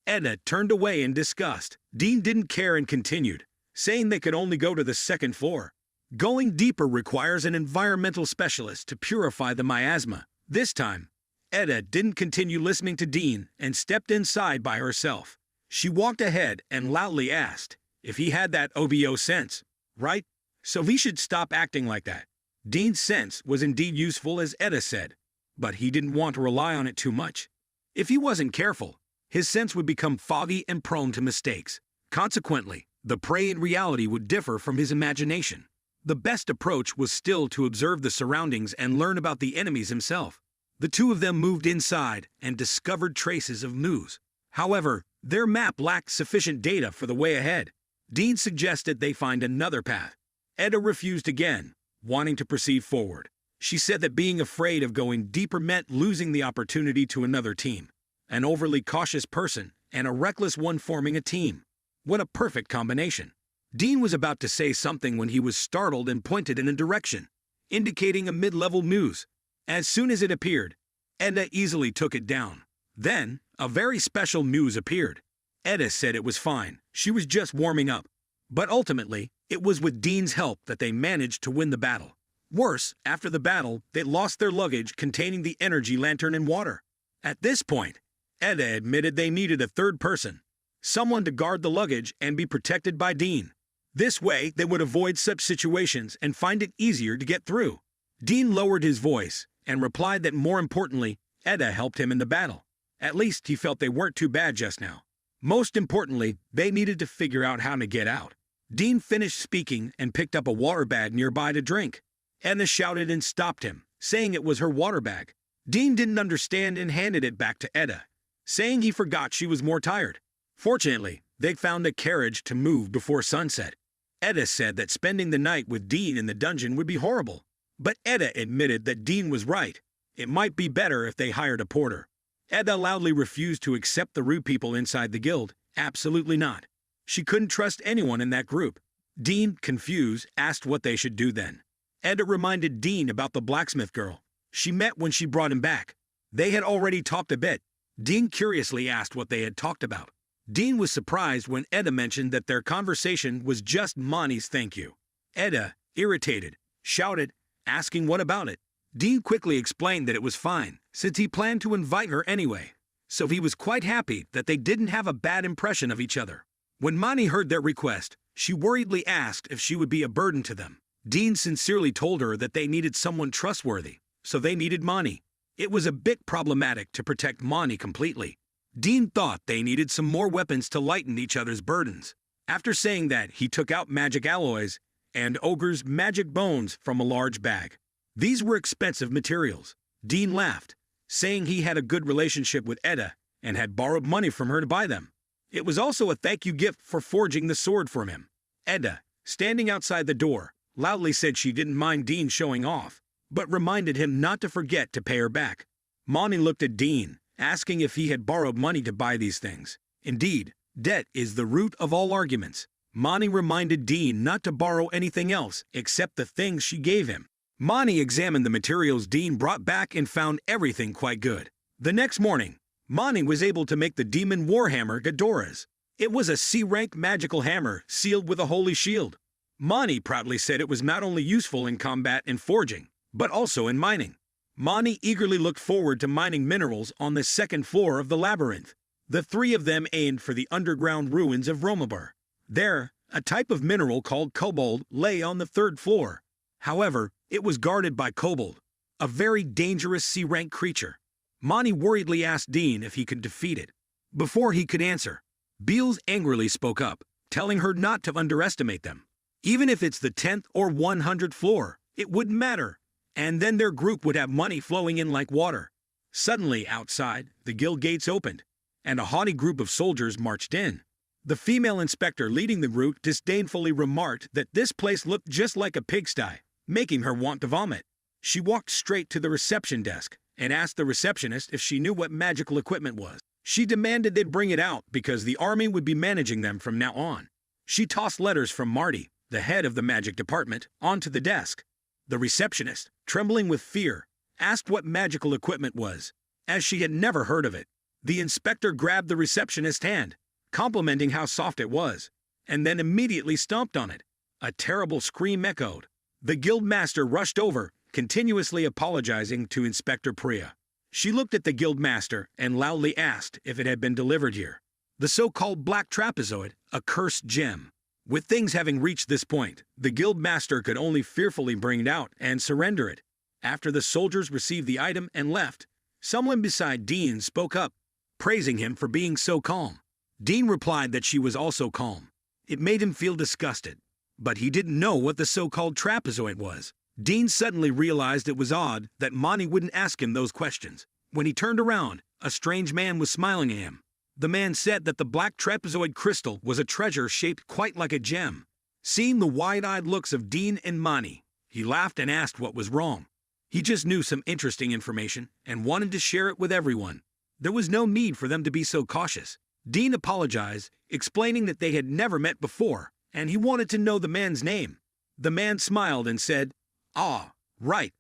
Edda turned away in disgust. Dean didn't care and continued, saying they could only go to the second floor. Going deeper requires an environmental specialist to purify the miasma. This time, Edda didn't continue listening to Dean and stepped inside by herself. She walked ahead and loudly asked if he had that OBO sense, right? So he should stop acting like that. Dean's sense was indeed useful, as Edda said, but he didn't want to rely on it too much. If he wasn't careful, his sense would become foggy and prone to mistakes. Consequently, the prey in reality would differ from his imagination. The best approach was still to observe the surroundings and learn about the enemies himself. The two of them moved inside and discovered traces of Muse. However, their map lacked sufficient data for the way ahead. Dean suggested they find another path. Edda refused again, wanting to proceed forward. She said that being afraid of going deeper meant losing the opportunity to another team. An overly cautious person and a reckless one forming a team. What a perfect combination. Dean was about to say something when he was startled and pointed in a direction, indicating a mid-level Muse. As soon as it appeared, Edda easily took it down. Then, a very special Muse appeared. Edda said it was fine, she was just warming up. But ultimately, it was with Dean's help that they managed to win the battle. Worse, after the battle, they lost their luggage containing the energy lantern and water. At this point, Edda admitted they needed a third person, someone to guard the luggage and be protected by Dean. This way, they would avoid such situations and find it easier to get through. Dean lowered his voice and replied that more importantly, Edda helped him in the battle. At least he felt they weren't too bad just now. Most importantly, they needed to figure out how to get out. Dean finished speaking and picked up a water bag nearby to drink. Edda shouted and stopped him, saying it was her water bag. Dean didn't understand and handed it back to Edda, saying he forgot she was more tired. Fortunately, they found a carriage to move before sunset. Edda said that spending the night with Dean in the dungeon would be horrible, but Edda admitted that Dean was right. It might be better if they hired a porter. Edda loudly refused to accept the rude people inside the guild. Absolutely not. She couldn't trust anyone in that group. Dean, confused, asked what they should do then. Edda reminded Dean about the blacksmith girl she met when she brought him back. They had already talked a bit. Dean curiously asked what they had talked about. Dean was surprised when Edda mentioned that their conversation was just Monty's thank you. Edda, irritated, shouted, asking what about it. Dean quickly explained that it was fine, since he planned to invite her anyway, so he was quite happy that they didn't have a bad impression of each other. When Monty heard their request, she worriedly asked if she would be a burden to them. Dean sincerely told her that they needed someone trustworthy, so they needed Monty. It was a bit problematic to protect Monty completely. Dean thought they needed some more weapons to lighten each other's burdens. After saying that, he took out magic alloys and Ogre's magic bones from a large bag. These were expensive materials. Dean laughed, saying he had a good relationship with Edda and had borrowed money from her to buy them. It was also a thank you gift for forging the sword for him. Edda, standing outside the door, loudly said she didn't mind Dean showing off, but reminded him not to forget to pay her back. Monty looked at Dean, asking if he had borrowed money to buy these things. Indeed, debt is the root of all arguments. Monty reminded Dean not to borrow anything else except the things she gave him. Monty examined the materials Dean brought back and found everything quite good. The next morning, Monty was able to make the demon warhammer Ghidorah's. It was a C-rank magical hammer sealed with a holy shield. Monty proudly said it was not only useful in combat and forging, but also in mining. Monty eagerly looked forward to mining minerals on the second floor of the labyrinth. The three of them aimed for the underground ruins of Romabar. There, a type of mineral called kobold lay on the third floor. However, it was guarded by kobold, a very dangerous C-rank creature. Monty worriedly asked Dean if he could defeat it. Before he could answer, Beals angrily spoke up, telling her not to underestimate them. Even if it's the 10th or 100th floor, it wouldn't matter. And then their group would have money flowing in like water. Suddenly, outside, the guild gates opened, and a haughty group of soldiers marched in. The female inspector leading the group disdainfully remarked that this place looked just like a pigsty, making her want to vomit. She walked straight to the reception desk and asked the receptionist if she knew what magical equipment was. She demanded they'd bring it out because the army would be managing them from now on. She tossed letters from Marty, the head of the magic department, onto the desk. The receptionist, trembling with fear, asked what magical equipment was, as she had never heard of it. The inspector grabbed the receptionist's hand, complimenting how soft it was, and then immediately stomped on it. A terrible scream echoed. The guild master rushed over, continuously apologizing to Inspector Priya. She looked at the guild master and loudly asked if it had been delivered here. The so-called black trapezoid, a cursed gem. With things having reached this point, the guild master could only fearfully bring it out and surrender it. After the soldiers received the item and left, someone beside Dean spoke up, praising him for being so calm. Dean replied that she was also calm. It made him feel disgusted, but he didn't know what the so-called trapezoid was. Dean suddenly realized it was odd that Monty wouldn't ask him those questions. When he turned around, a strange man was smiling at him. The man said that the black trapezoid crystal was a treasure shaped quite like a gem. Seeing the wide-eyed looks of Dean and Monty, he laughed and asked what was wrong. He just knew some interesting information and wanted to share it with everyone. There was no need for them to be so cautious. Dean apologized, explaining that they had never met before, and he wanted to know the man's name. The man smiled and said, "Ah, right.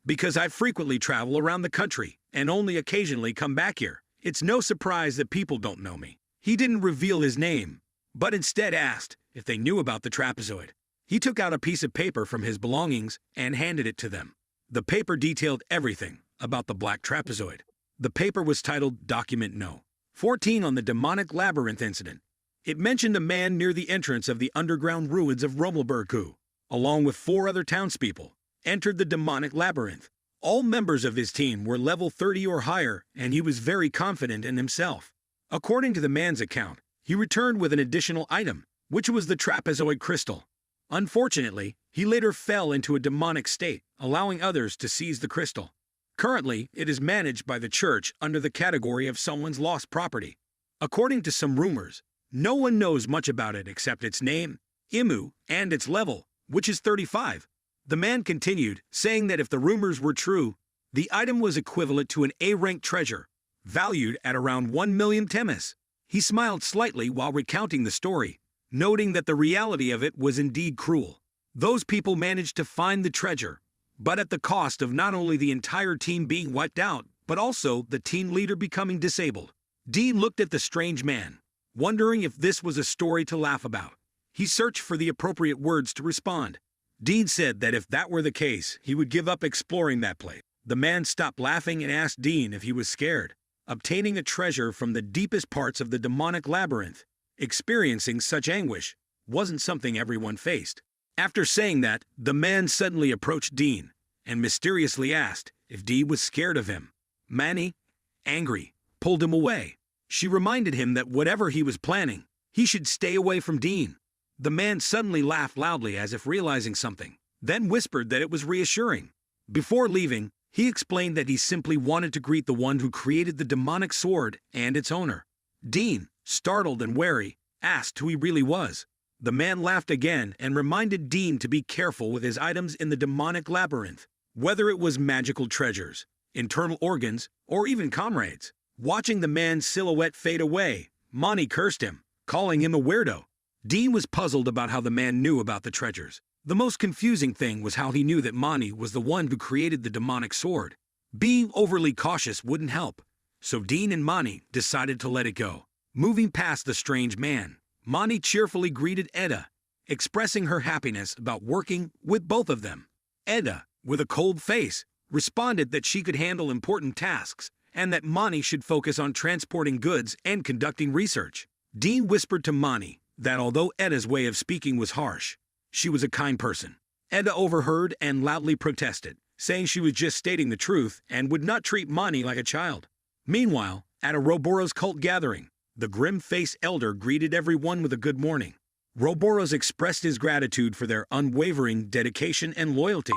Because I frequently travel around the country and only occasionally come back here. It's no surprise that people don't know me." He didn't reveal his name, but instead asked if they knew about the trapezoid. He took out a piece of paper from his belongings and handed it to them. The paper detailed everything about the black trapezoid. The paper was titled Document No. 14 on the demonic labyrinth incident. It mentioned a man near the entrance of the underground ruins of Rumelberg who, along with 4 other townspeople, entered the demonic labyrinth. All members of his team were level 30 or higher, and he was very confident in himself. According to the man's account, he returned with an additional item, which was the trapezoid crystal. Unfortunately, he later fell into a demonic state, allowing others to seize the crystal. Currently, it is managed by the church under the category of someone's lost property. According to some rumors, no one knows much about it except its name, Imu, and its level, which is 35. The man continued, saying that if the rumors were true, the item was equivalent to an A-rank treasure, valued at around 1 million temis. He smiled slightly while recounting the story, noting that the reality of it was indeed cruel. Those people managed to find the treasure, but at the cost of not only the entire team being wiped out, but also the team leader becoming disabled. Dean looked at the strange man, wondering if this was a story to laugh about. He searched for the appropriate words to respond. Dean said that if that were the case, he would give up exploring that place. The man stopped laughing and asked Dean if he was scared. Obtaining a treasure from the deepest parts of the demonic labyrinth, experiencing such anguish, wasn't something everyone faced. After saying that, the man suddenly approached Dean and mysteriously asked if Dean was scared of him. Manny, angry, pulled him away. She reminded him that whatever he was planning, he should stay away from Dean. The man suddenly laughed loudly as if realizing something, then whispered that it was reassuring. Before leaving, he explained that he simply wanted to greet the one who created the demonic sword and its owner. Dean, startled and wary, asked who he really was. The man laughed again and reminded Dean to be careful with his items in the demonic labyrinth, whether it was magical treasures, internal organs, or even comrades. Watching the man's silhouette fade away, Monty cursed him, calling him a weirdo. Dean was puzzled about how the man knew about the treasures. The most confusing thing was how he knew that Monty was the one who created the demonic sword. Being overly cautious wouldn't help, so Dean and Monty decided to let it go. Moving past the strange man, Monty cheerfully greeted Edda, expressing her happiness about working with both of them. Edda, with a cold face, responded that she could handle important tasks and that Monty should focus on transporting goods and conducting research. Dean whispered to Monty that although Edda's way of speaking was harsh, she was a kind person. Edda overheard and loudly protested, saying she was just stating the truth and would not treat Monty like a child. Meanwhile, at Ouroboros cult gathering, the grim-faced elder greeted everyone with a good morning. Ouroboros expressed his gratitude for their unwavering dedication and loyalty.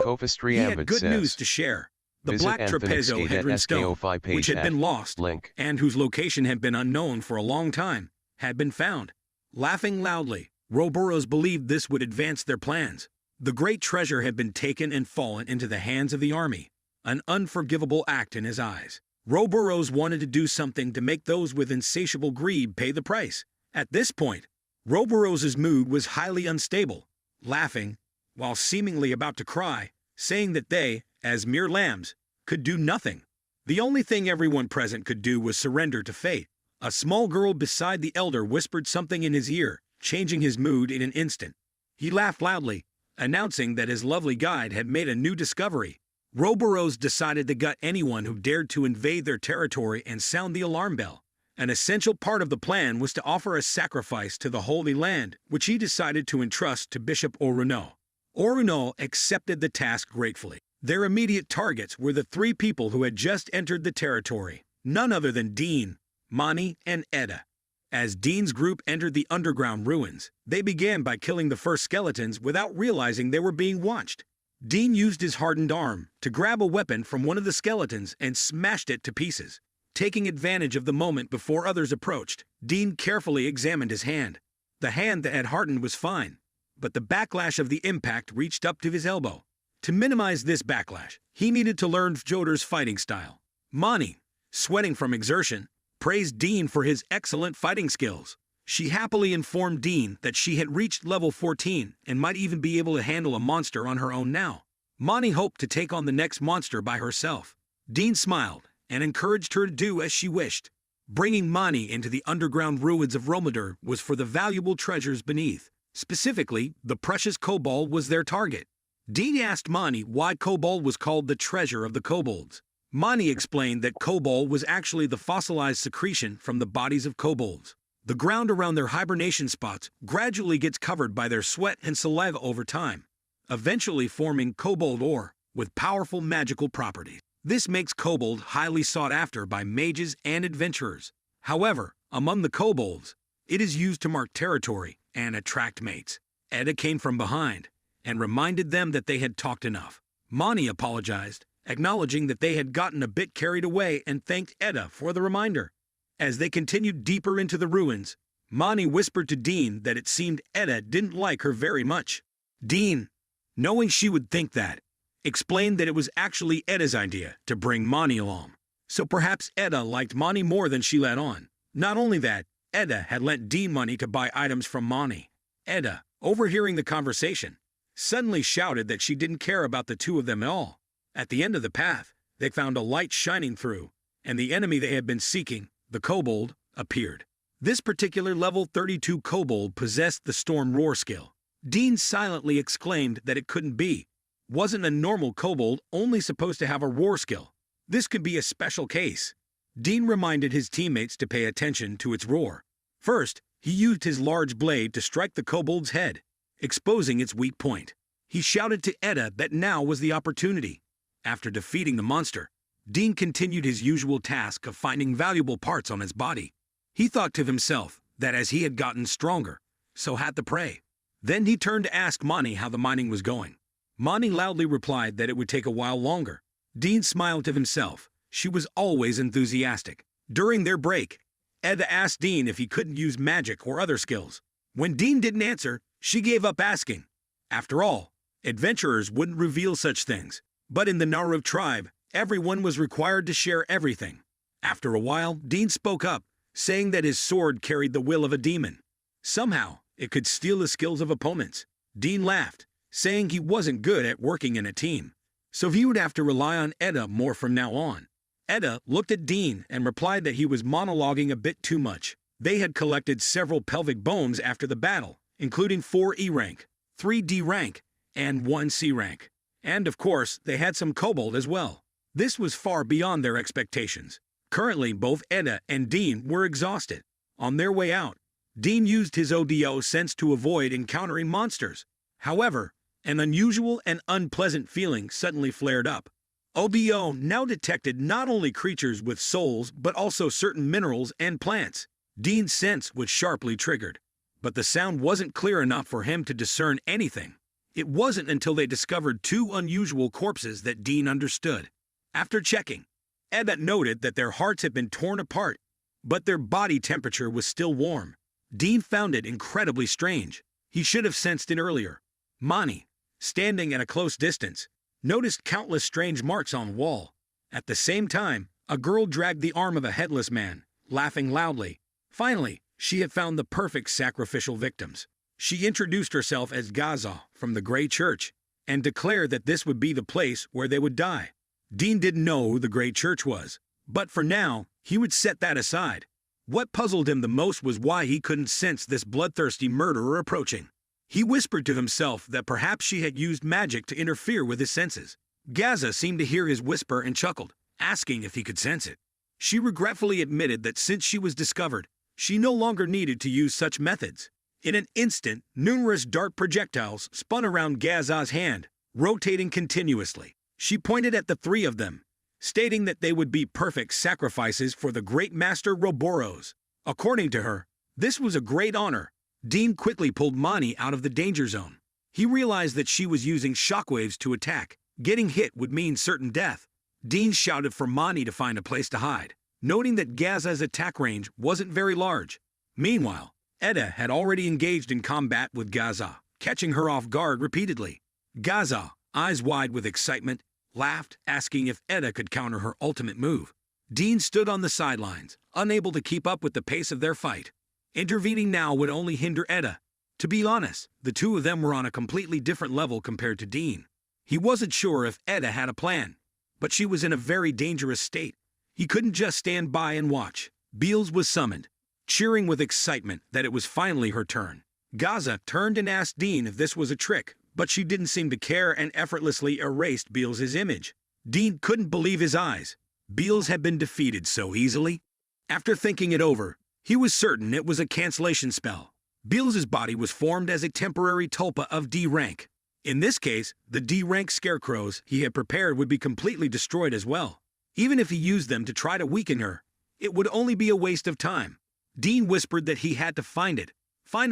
He had good news to share. The black trapezo Hedron stone, which had been lost and whose location had been unknown for a long time, had been found. Laughing loudly, Ouroboros believed this would advance their plans. The great treasure had been taken and fallen into the hands of the army, an unforgivable act in his eyes. Ouroboros wanted to do something to make those with insatiable greed pay the price. At this point, Ouroboros' mood was highly unstable, laughing, while seemingly about to cry, saying that they, as mere lambs, could do nothing. The only thing everyone present could do was surrender to fate. A small girl beside the elder whispered something in his ear, changing his mood in an instant. He laughed loudly, announcing that his lovely guide had made a new discovery. Ouroboros decided to gut anyone who dared to invade their territory and sound the alarm bell. An essential part of the plan was to offer a sacrifice to the Holy Land, which he decided to entrust to Bishop Oruno. Oruno accepted the task gratefully. Their immediate targets were the three people who had just entered the territory, none other than Dean, Mani, and Edda. As Dean's group entered the underground ruins, they began by killing the first skeletons without realizing they were being watched. Dean used his hardened arm to grab a weapon from one of the skeletons and smashed it to pieces. Taking advantage of the moment before others approached, Dean carefully examined his hand. The hand that had hardened was fine, but the backlash of the impact reached up to his elbow. To minimize this backlash, he needed to learn Joder's fighting style. Mani, sweating from exertion, praised Dean for his excellent fighting skills. She happily informed Dean that she had reached level 14 and might even be able to handle a monster on her own now. Mani hoped to take on the next monster by herself. Dean smiled and encouraged her to do as she wished. Bringing Mani into the underground ruins of Romadur was for the valuable treasures beneath. Specifically, the precious kobold was their target. Dean asked Mani why kobold was called the treasure of the kobolds. Mani explained that kobold was actually the fossilized secretion from the bodies of kobolds. The ground around their hibernation spots gradually gets covered by their sweat and saliva over time, eventually forming kobold ore with powerful magical properties. This makes kobold highly sought after by mages and adventurers. However, among the kobolds, it is used to mark territory and attract mates. Edda came from behind and reminded them that they had talked enough. Mani apologized, acknowledging that they had gotten a bit carried away, and thanked Edda for the reminder. As they continued deeper into the ruins, Mani whispered to Dean that it seemed Edda didn't like her very much. Dean, knowing she would think that, explained that it was actually Edda's idea to bring Mani along. So perhaps Edda liked Mani more than she let on. Not only that, Edda had lent Dean money to buy items from Mani. Edda, overhearing the conversation, suddenly shouted that she didn't care about the two of them at all. At the end of the path, they found a light shining through, and the enemy they had been seeking, the kobold, appeared. This particular level 32 kobold possessed the Storm Roar skill. Dean silently exclaimed that it couldn't be. Wasn't a normal kobold only supposed to have a roar skill? This could be a special case. Dean reminded his teammates to pay attention to its roar. First, he used his large blade to strike the kobold's head, exposing its weak point. He shouted to Edda that now was the opportunity. After defeating the monster, Dean continued his usual task of finding valuable parts on its body. He thought to himself that as he had gotten stronger, so had the prey. Then he turned to ask Mani how the mining was going. Mani loudly replied that it would take a while longer. Dean smiled to himself. She was always enthusiastic. During their break, Edda asked Dean if he couldn't use magic or other skills. When Dean didn't answer, she gave up asking. After all, adventurers wouldn't reveal such things. But in the Naru tribe, everyone was required to share everything. After a while, Dean spoke up, saying that his sword carried the will of a demon. Somehow, it could steal the skills of opponents. Dean laughed, saying he wasn't good at working in a team, so he would have to rely on Edda more from now on. Edda looked at Dean and replied that he was monologuing a bit too much. They had collected several pelvic bones after the battle, including 4 E rank, 3 D rank, and 1 C rank. And of course, they had some kobold as well. This was far beyond their expectations. Currently, both Edda and Dean were exhausted. On their way out, Dean used his ODO sense to avoid encountering monsters. However, an unusual and unpleasant feeling suddenly flared up. OBO now detected not only creatures with souls, but also certain minerals and plants. Dean's sense was sharply triggered, but the sound wasn't clear enough for him to discern anything. It wasn't until they discovered two unusual corpses that Dean understood. After checking, Edda noted that their hearts had been torn apart, but their body temperature was still warm. Dean found it incredibly strange. He should have sensed it earlier. Mani, standing at a close distance, noticed countless strange marks on the wall. At the same time, a girl dragged the arm of a headless man, laughing loudly. Finally, she had found the perfect sacrificial victims. She introduced herself as Gaza from the Grey Church and declared that this would be the place where they would die. Dean didn't know who the Grey Church was, but for now, he would set that aside. What puzzled him the most was why he couldn't sense this bloodthirsty murderer approaching. He whispered to himself that perhaps she had used magic to interfere with his senses. Gaza seemed to hear his whisper and chuckled, asking if he could sense it. She regretfully admitted that since she was discovered, she no longer needed to use such methods. In an instant, numerous dark projectiles spun around Gaza's hand, rotating continuously. She pointed at the three of them, stating that they would be perfect sacrifices for the great master Roboros. According to her, this was a great honor. Dean quickly pulled Mani out of the danger zone. He realized that she was using shockwaves to attack. Getting hit would mean certain death. Dean shouted for Mani to find a place to hide, noting that Gaza's attack range wasn't very large. Meanwhile, Edda had already engaged in combat with Gaza, catching her off guard repeatedly. Gaza, eyes wide with excitement, laughed, asking if Edda could counter her ultimate move. Dean stood on the sidelines, unable to keep up with the pace of their fight. Intervening now would only hinder Edda. To be honest, the two of them were on a completely different level compared to Dean. He wasn't sure if Edda had a plan, but she was in a very dangerous state. He couldn't just stand by and watch. Beals was summoned, cheering with excitement that it was finally her turn. Gaza turned and asked Dean if this was a trick, but she didn't seem to care and effortlessly erased Beals' image. Dean couldn't believe his eyes. Beals had been defeated so easily. After thinking it over, he was certain it was a cancellation spell. Beals' body was formed as a temporary tulpa of D rank. In this case, the D rank scarecrows he had prepared would be completely destroyed as well. Even if he used them to try to weaken her, it would only be a waste of time. Dean whispered that he had to find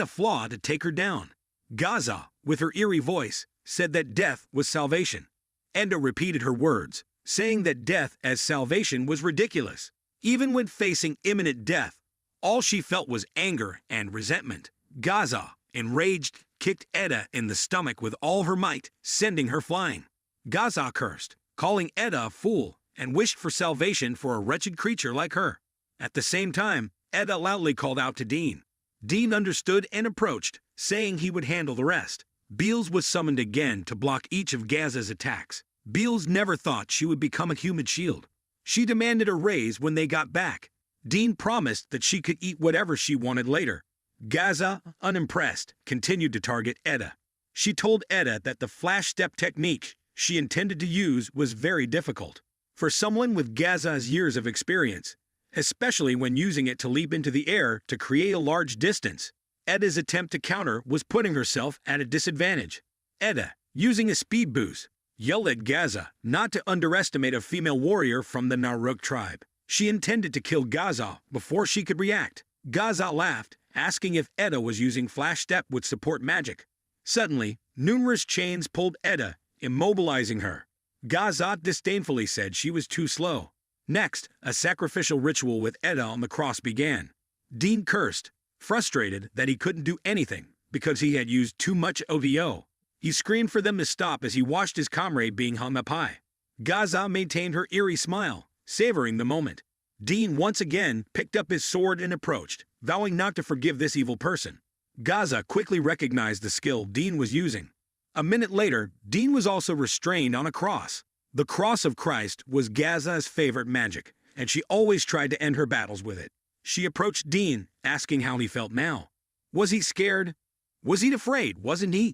a flaw to take her down. Gaza, with her eerie voice, said that death was salvation. Enda repeated her words, saying that death as salvation was ridiculous. Even when facing imminent death, all she felt was anger and resentment. Gaza, enraged, kicked Edda in the stomach with all her might, sending her flying. Gaza cursed, calling Edda a fool, and wished for salvation for a wretched creature like her. At the same time, Edda loudly called out to Dean. Dean understood and approached, saying he would handle the rest. Beals was summoned again to block each of Gaza's attacks. Beals never thought she would become a human shield. She demanded a raise when they got back. Dean promised that she could eat whatever she wanted later. Gaza, unimpressed, continued to target Edda. She told Edda that the flash step technique she intended to use was very difficult. For someone with Gaza's years of experience, especially when using it to leap into the air to create a large distance, Edda's attempt to counter was putting herself at a disadvantage. Edda, using a speed boost, yelled at Gaza not to underestimate a female warrior from the Naruk tribe. She intended to kill Gaza before she could react. Gaza laughed, asking if Edda was using Flash Step with support magic. Suddenly, numerous chains pulled Edda, immobilizing her. Gaza disdainfully said she was too slow. Next, a sacrificial ritual with Edda on the cross began. Dean cursed, frustrated that he couldn't do anything because he had used too much OVO. He screamed for them to stop as he watched his comrade being hung up high. Gaza maintained her eerie smile, savoring the moment. Dean once again picked up his sword and approached, vowing not to forgive this evil person. Gaza quickly recognized the skill Dean was using. A minute later, Dean was also restrained on a cross. The cross of Christ was Gaza's favorite magic, and she always tried to end her battles with it. She approached Dean, asking how he felt now. Was he scared? Was he afraid, wasn't he?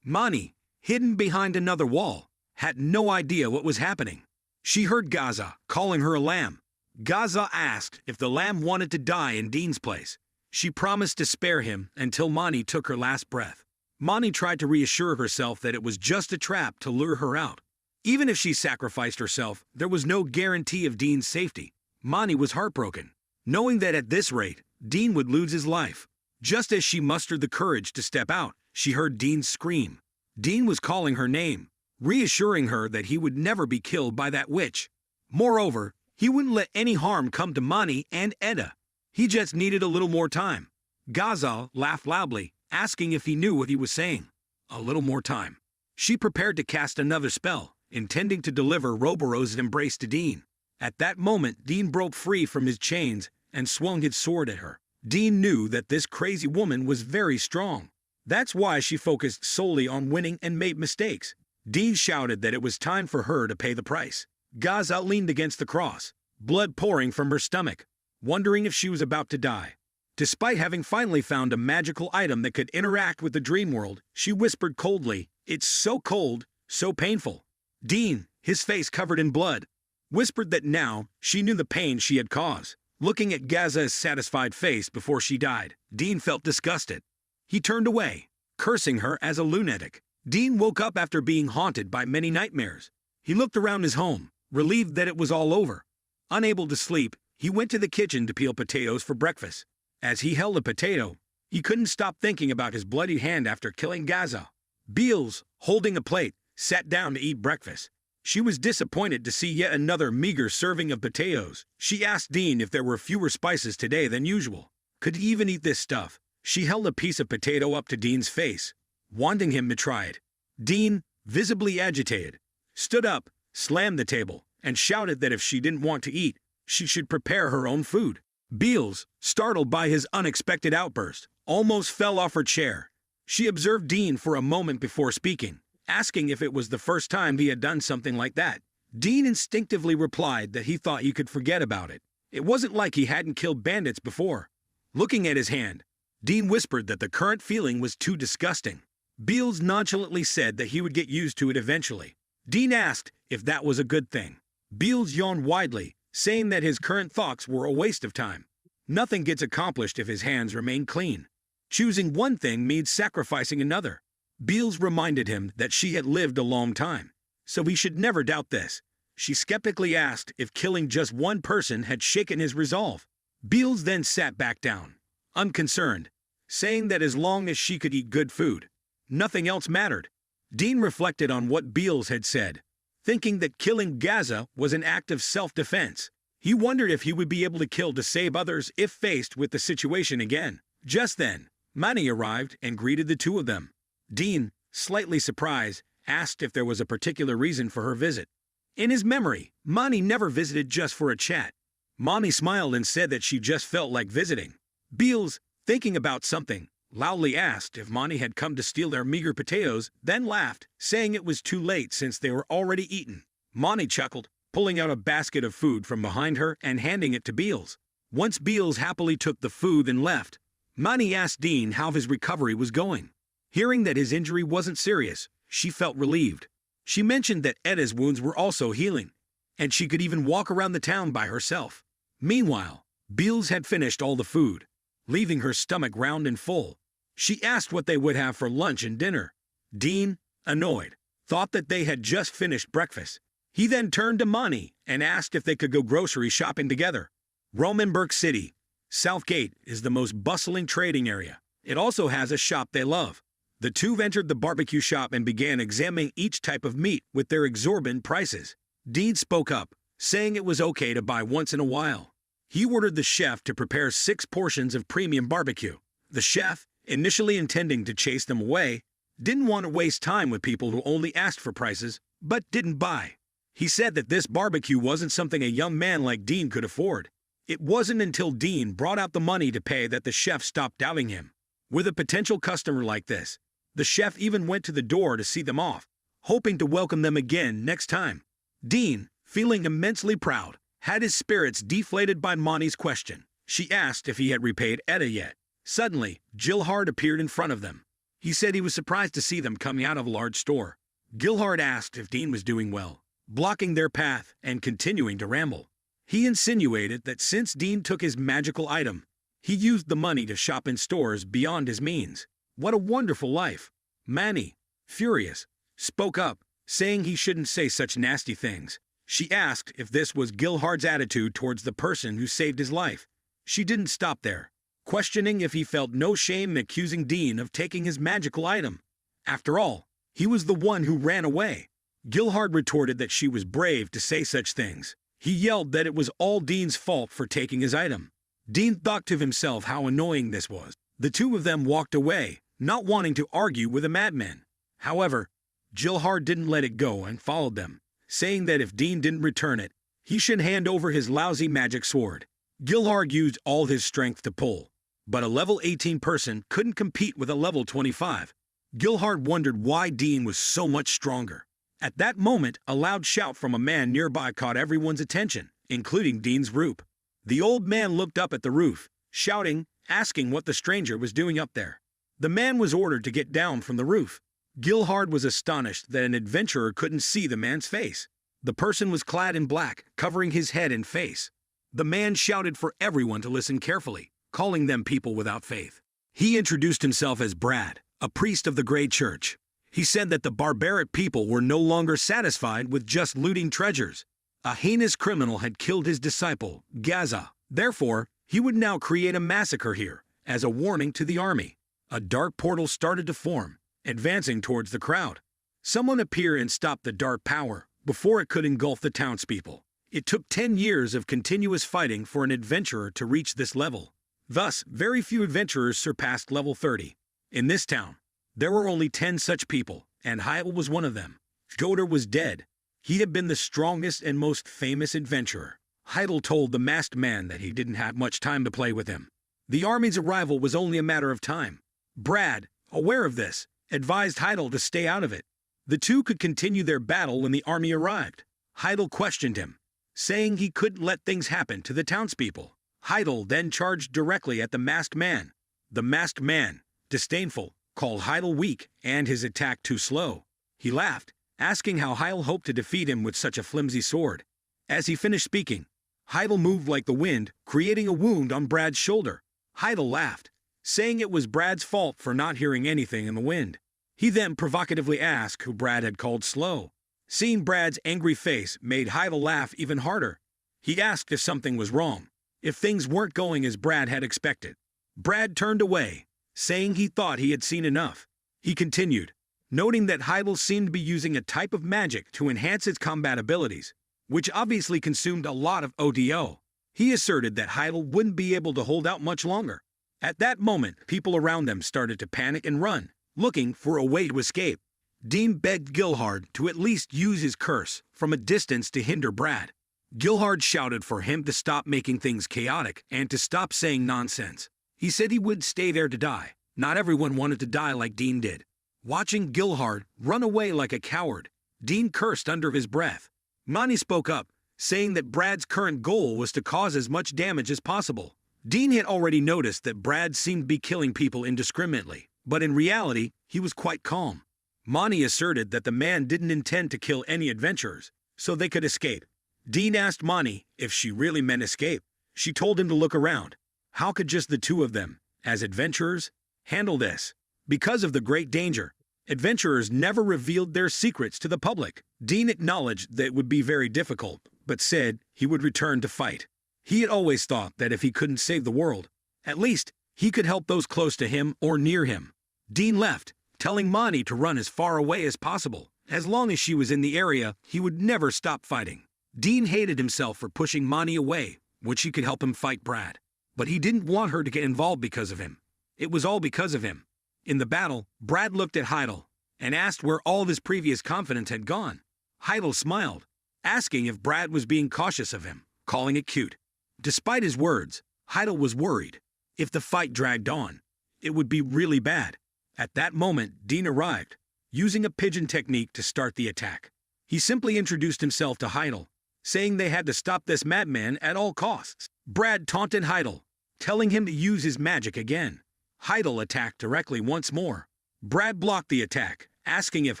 Mani, hidden behind another wall, had no idea what was happening. She heard Gaza calling her a lamb. Gaza asked if the lamb wanted to die in Dean's place. She promised to spare him until Mani took her last breath. Mani tried to reassure herself that it was just a trap to lure her out. Even if she sacrificed herself, there was no guarantee of Dean's safety. Monty was heartbroken, knowing that at this rate, Dean would lose his life. Just as she mustered the courage to step out, she heard Dean scream. Dean was calling her name, reassuring her that he would never be killed by that witch. Moreover, he wouldn't let any harm come to Monty and Etta. He just needed a little more time. Ghazal laughed loudly, asking if he knew what he was saying. A little more time. She prepared to cast another spell, intending to deliver Roboros's embrace to Dean. At that moment, Dean broke free from his chains and swung his sword at her. Dean knew that this crazy woman was very strong. That's why she focused solely on winning and made mistakes. Dean shouted that it was time for her to pay the price. Ghazal leaned against the cross, blood pouring from her stomach, wondering if she was about to die. Despite having finally found a magical item that could interact with the dream world, she whispered coldly, "It's so cold, so painful." Dean, his face covered in blood, whispered that now she knew the pain she had caused. Looking at Ghazal's satisfied face before she died, Dean felt disgusted. He turned away, cursing her as a lunatic. Dean woke up after being haunted by many nightmares. He looked around his home, relieved that it was all over. Unable to sleep, he went to the kitchen to peel potatoes for breakfast. As he held a potato, he couldn't stop thinking about his bloody hand after killing Ghazal. Beals, holding a plate, sat down to eat breakfast. She was disappointed to see yet another meager serving of potatoes. She asked Dean if there were fewer spices today than usual. Could he even eat this stuff? She held a piece of potato up to Dean's face, wanting him to try it. Dean, visibly agitated, stood up, slammed the table, and shouted that if she didn't want to eat, she should prepare her own food. Beals, startled by his unexpected outburst, almost fell off her chair. She observed Dean for a moment before speaking, asking if it was the first time he had done something like that. Dean instinctively replied that he thought he could forget about it. It wasn't like he hadn't killed bandits before. Looking at his hand, Dean whispered that the current feeling was too disgusting. Beals nonchalantly said that he would get used to it eventually. Dean asked if that was a good thing. Beals yawned widely, saying that his current thoughts were a waste of time. Nothing gets accomplished if his hands remain clean. Choosing one thing means sacrificing another. Beals reminded him that she had lived a long time, so he should never doubt this. She skeptically asked if killing just one person had shaken his resolve. Beals then sat back down, unconcerned, saying that as long as she could eat good food, nothing else mattered. Dean reflected on what Beals had said, thinking that killing Ghazal was an act of self-defense. He wondered if he would be able to kill to save others if faced with the situation again. Just then, Manny arrived and greeted the two of them. Dean, slightly surprised, asked if there was a particular reason for her visit. In his memory, Manny never visited just for a chat. Manny smiled and said that she just felt like visiting. Beals, thinking about something, loudly asked if Manny had come to steal their meager potatoes, then laughed, saying it was too late since they were already eaten. Manny chuckled, pulling out a basket of food from behind her and handing it to Beals. Once Beals happily took the food and left, Manny asked Dean how his recovery was going. Hearing that his injury wasn't serious, she felt relieved. She mentioned that Etta's wounds were also healing, and she could even walk around the town by herself. Meanwhile, Beals had finished all the food, leaving her stomach round and full. She asked what they would have for lunch and dinner. Dean, annoyed, thought that they had just finished breakfast. He then turned to Manny and asked if they could go grocery shopping together. Romanburg City, Southgate, is the most bustling trading area. It also has a shop they love. The two entered the barbecue shop and began examining each type of meat with their exorbitant prices. Dean spoke up, saying it was okay to buy once in a while. He ordered the chef to prepare 6 portions of premium barbecue. The chef, initially intending to chase them away, didn't want to waste time with people who only asked for prices, but didn't buy. He said that this barbecue wasn't something a young man like Dean could afford. It wasn't until Dean brought out the money to pay that the chef stopped doubting him. With a potential customer like this, the chef even went to the door to see them off, hoping to welcome them again next time. Dean, feeling immensely proud, had his spirits deflated by Monty's question. She asked if he had repaid Etta yet. Suddenly, Gilhard appeared in front of them. He said he was surprised to see them coming out of a large store. Gilhard asked if Dean was doing well, blocking their path and continuing to ramble. He insinuated that since Dean took his magical item, he used the money to shop in stores beyond his means. What a wonderful life! Manny, furious, spoke up, saying he shouldn't say such nasty things. She asked if this was Gilhard's attitude towards the person who saved his life. She didn't stop there, questioning if he felt no shame in accusing Dean of taking his magical item. After all, he was the one who ran away. Gilhard retorted that she was brave to say such things. He yelled that it was all Dean's fault for taking his item. Dean thought to himself how annoying this was. The two of them walked away, not wanting to argue with a madman. However, Gilhard didn't let it go and followed them, saying that if Dean didn't return it, he should hand over his lousy magic sword. Gilhard used all his strength to pull, but a level 18 person couldn't compete with a level 25. Gilhard wondered why Dean was so much stronger. At that moment, a loud shout from a man nearby caught everyone's attention, including Dean's Roop. The old man looked up at the roof, shouting, asking what the stranger was doing up there. The man was ordered to get down from the roof. Gilhard was astonished that an adventurer couldn't see the man's face. The person was clad in black, covering his head and face. The man shouted for everyone to listen carefully, calling them people without faith. He introduced himself as Brad, a priest of the Great Church. He said that the barbaric people were no longer satisfied with just looting treasures. A heinous criminal had killed his disciple, Gaza. Therefore, he would now create a massacre here, as a warning to the army. A dark portal started to form, advancing towards the crowd. Someone appeared and stopped the dark power before it could engulf the townspeople. It took 10 years of continuous fighting for an adventurer to reach this level. Thus, very few adventurers surpassed level 30. In this town, there were only 10 such people, and Heidel was one of them. Joder was dead. He had been the strongest and most famous adventurer. Heidel told the masked man that he didn't have much time to play with him. The army's arrival was only a matter of time. Brad, aware of this, advised Heidel to stay out of it. The two could continue their battle when the army arrived. Heidel questioned him, saying he couldn't let things happen to the townspeople. Heidel then charged directly at the masked man. The masked man, disdainful, called Heidel weak and his attack too slow. He laughed, asking how Heidel hoped to defeat him with such a flimsy sword. As he finished speaking, Heidel moved like the wind, creating a wound on Brad's shoulder. Heidel laughed, saying it was Brad's fault for not hearing anything in the wind. He then provocatively asked who Brad had called slow. Seeing Brad's angry face made Heidel laugh even harder. He asked if something was wrong, if things weren't going as Brad had expected. Brad turned away, saying he thought he had seen enough. He continued, noting that Heidel seemed to be using a type of magic to enhance his combat abilities, which obviously consumed a lot of ODO. He asserted that Heidel wouldn't be able to hold out much longer. At that moment, people around them started to panic and run, looking for a way to escape. Dean begged Gilhard to at least use his curse from a distance to hinder Brad. Gilhard shouted for him to stop making things chaotic and to stop saying nonsense. He said he would stay there to die. Not everyone wanted to die like Dean did. Watching Gilhard run away like a coward, Dean cursed under his breath. Monty spoke up, saying that Brad's current goal was to cause as much damage as possible. Dean had already noticed that Brad seemed to be killing people indiscriminately, but in reality, he was quite calm. Monty asserted that the man didn't intend to kill any adventurers, so they could escape. Dean asked Monty if she really meant escape. She told him to look around. How could just the two of them, as adventurers, handle this? Because of the great danger, adventurers never revealed their secrets to the public. Dean acknowledged that it would be very difficult, but said he would return to fight. He had always thought that if he couldn't save the world, at least he could help those close to him or near him. Dean left, telling Monty to run as far away as possible. As long as she was in the area, he would never stop fighting. Dean hated himself for pushing Monty away, which he could help him fight Brad. But he didn't want her to get involved because of him. It was all because of him. In the battle, Brad looked at Heidel and asked where all of his previous confidence had gone. Heidel smiled, asking if Brad was being cautious of him, calling it cute. Despite his words, Heidel was worried. If the fight dragged on, it would be really bad. At that moment, Dean arrived, using a pigeon technique to start the attack. He simply introduced himself to Heidel, saying they had to stop this madman at all costs. Brad taunted Heidel, telling him to use his magic again. Heidel attacked directly once more. Brad blocked the attack, asking if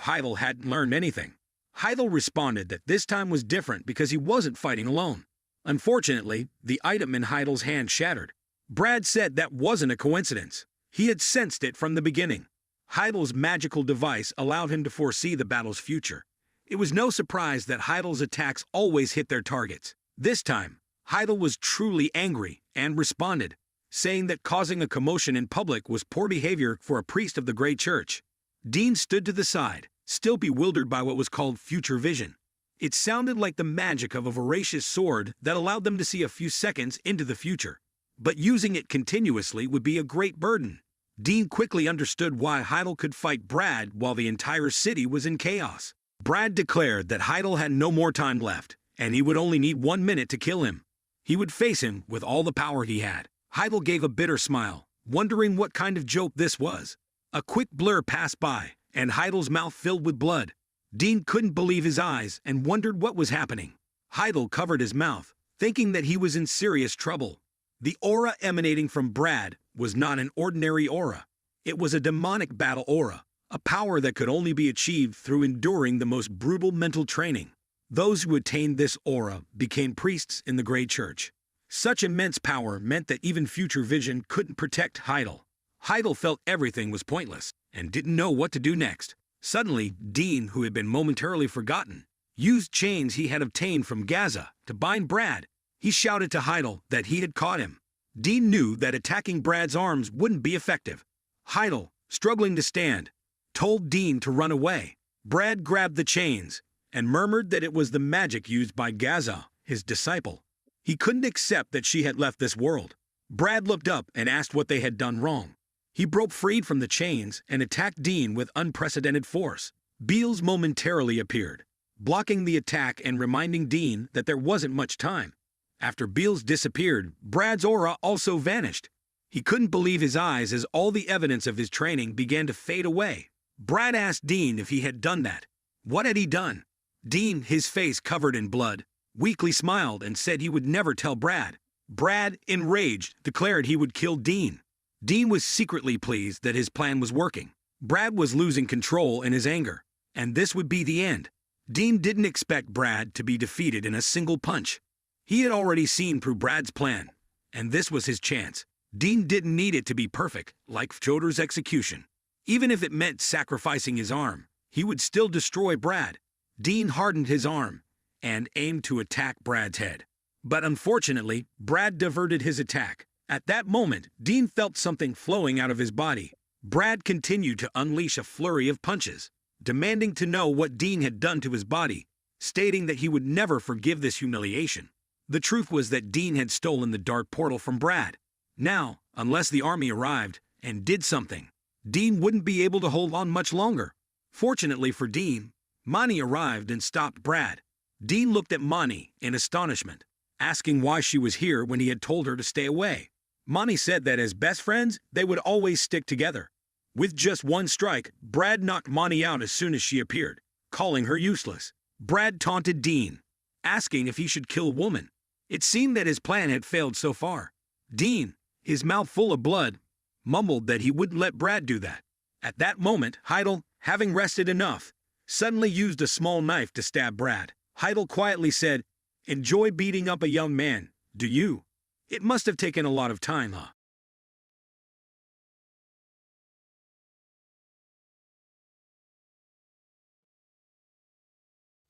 Heidel hadn't learned anything. Heidel responded that this time was different because he wasn't fighting alone. Unfortunately, the item in Heidel's hand shattered. Brad said that wasn't a coincidence. He had sensed it from the beginning. Heidel's magical device allowed him to foresee the battle's future. It was no surprise that Heidel's attacks always hit their targets. This time, Heidel was truly angry and responded, saying that causing a commotion in public was poor behavior for a priest of the Great Church. Dean stood to the side, still bewildered by what was called future vision. It sounded like the magic of a voracious sword that allowed them to see a few seconds into the future. But using it continuously would be a great burden. Dean quickly understood why Heidel could fight Brad while the entire city was in chaos. Brad declared that Heidel had no more time left, and he would only need 1 minute to kill him. He would face him with all the power he had. Heidel gave a bitter smile, wondering what kind of joke this was. A quick blur passed by, and Heidel's mouth filled with blood. Dean couldn't believe his eyes and wondered what was happening. Heidel covered his mouth, thinking that he was in serious trouble. The aura emanating from Brad was not an ordinary aura. It was a demonic battle aura, a power that could only be achieved through enduring the most brutal mental training. Those who attained this aura became priests in the Great Church. Such immense power meant that even future vision couldn't protect Heidel. Heidel felt everything was pointless and didn't know what to do next. Suddenly, Dean, who had been momentarily forgotten, used chains he had obtained from Gaza to bind Brad. He shouted to Heidel that he had caught him. Dean knew that attacking Brad's arms wouldn't be effective. Heidel, struggling to stand, told Dean to run away. Brad grabbed the chains and murmured that it was the magic used by Gaza, his disciple. He couldn't accept that she had left this world. Brad looked up and asked what they had done wrong. He broke free from the chains and attacked Dean with unprecedented force. Beals momentarily appeared, blocking the attack and reminding Dean that there wasn't much time. After Beals disappeared, Brad's aura also vanished. He couldn't believe his eyes as all the evidence of his training began to fade away. Brad asked Dean if he had done that. What had he done? Dean, his face covered in blood, weakly smiled and said he would never tell Brad. Brad, enraged, declared he would kill Dean. Dean was secretly pleased that his plan was working. Brad was losing control in his anger, and this would be the end. Dean didn't expect Brad to be defeated in a single punch. He had already seen through Brad's plan, and this was his chance. Dean didn't need it to be perfect, like Fjodar's execution. Even if it meant sacrificing his arm, he would still destroy Brad. Dean hardened his arm and aimed to attack Brad's head. But unfortunately, Brad diverted his attack. At that moment, Dean felt something flowing out of his body. Brad continued to unleash a flurry of punches, demanding to know what Dean had done to his body, stating that he would never forgive this humiliation. The truth was that Dean had stolen the dark portal from Brad. Now, unless the army arrived and did something, Dean wouldn't be able to hold on much longer. Fortunately for Dean, Mani arrived and stopped Brad. Dean looked at Mani in astonishment, asking why she was here when he had told her to stay away. Mani said that as best friends, they would always stick together. With just one strike, Brad knocked Mani out as soon as she appeared, calling her useless. Brad taunted Dean, asking if he should kill Woman. It seemed that his plan had failed so far. Dean, his mouth full of blood, mumbled that he wouldn't let Brad do that. At that moment, Heidel, having rested enough, suddenly used a small knife to stab Brad. Heidel quietly said, "Enjoy beating up a young man, do you? It must have taken a lot of time, huh?"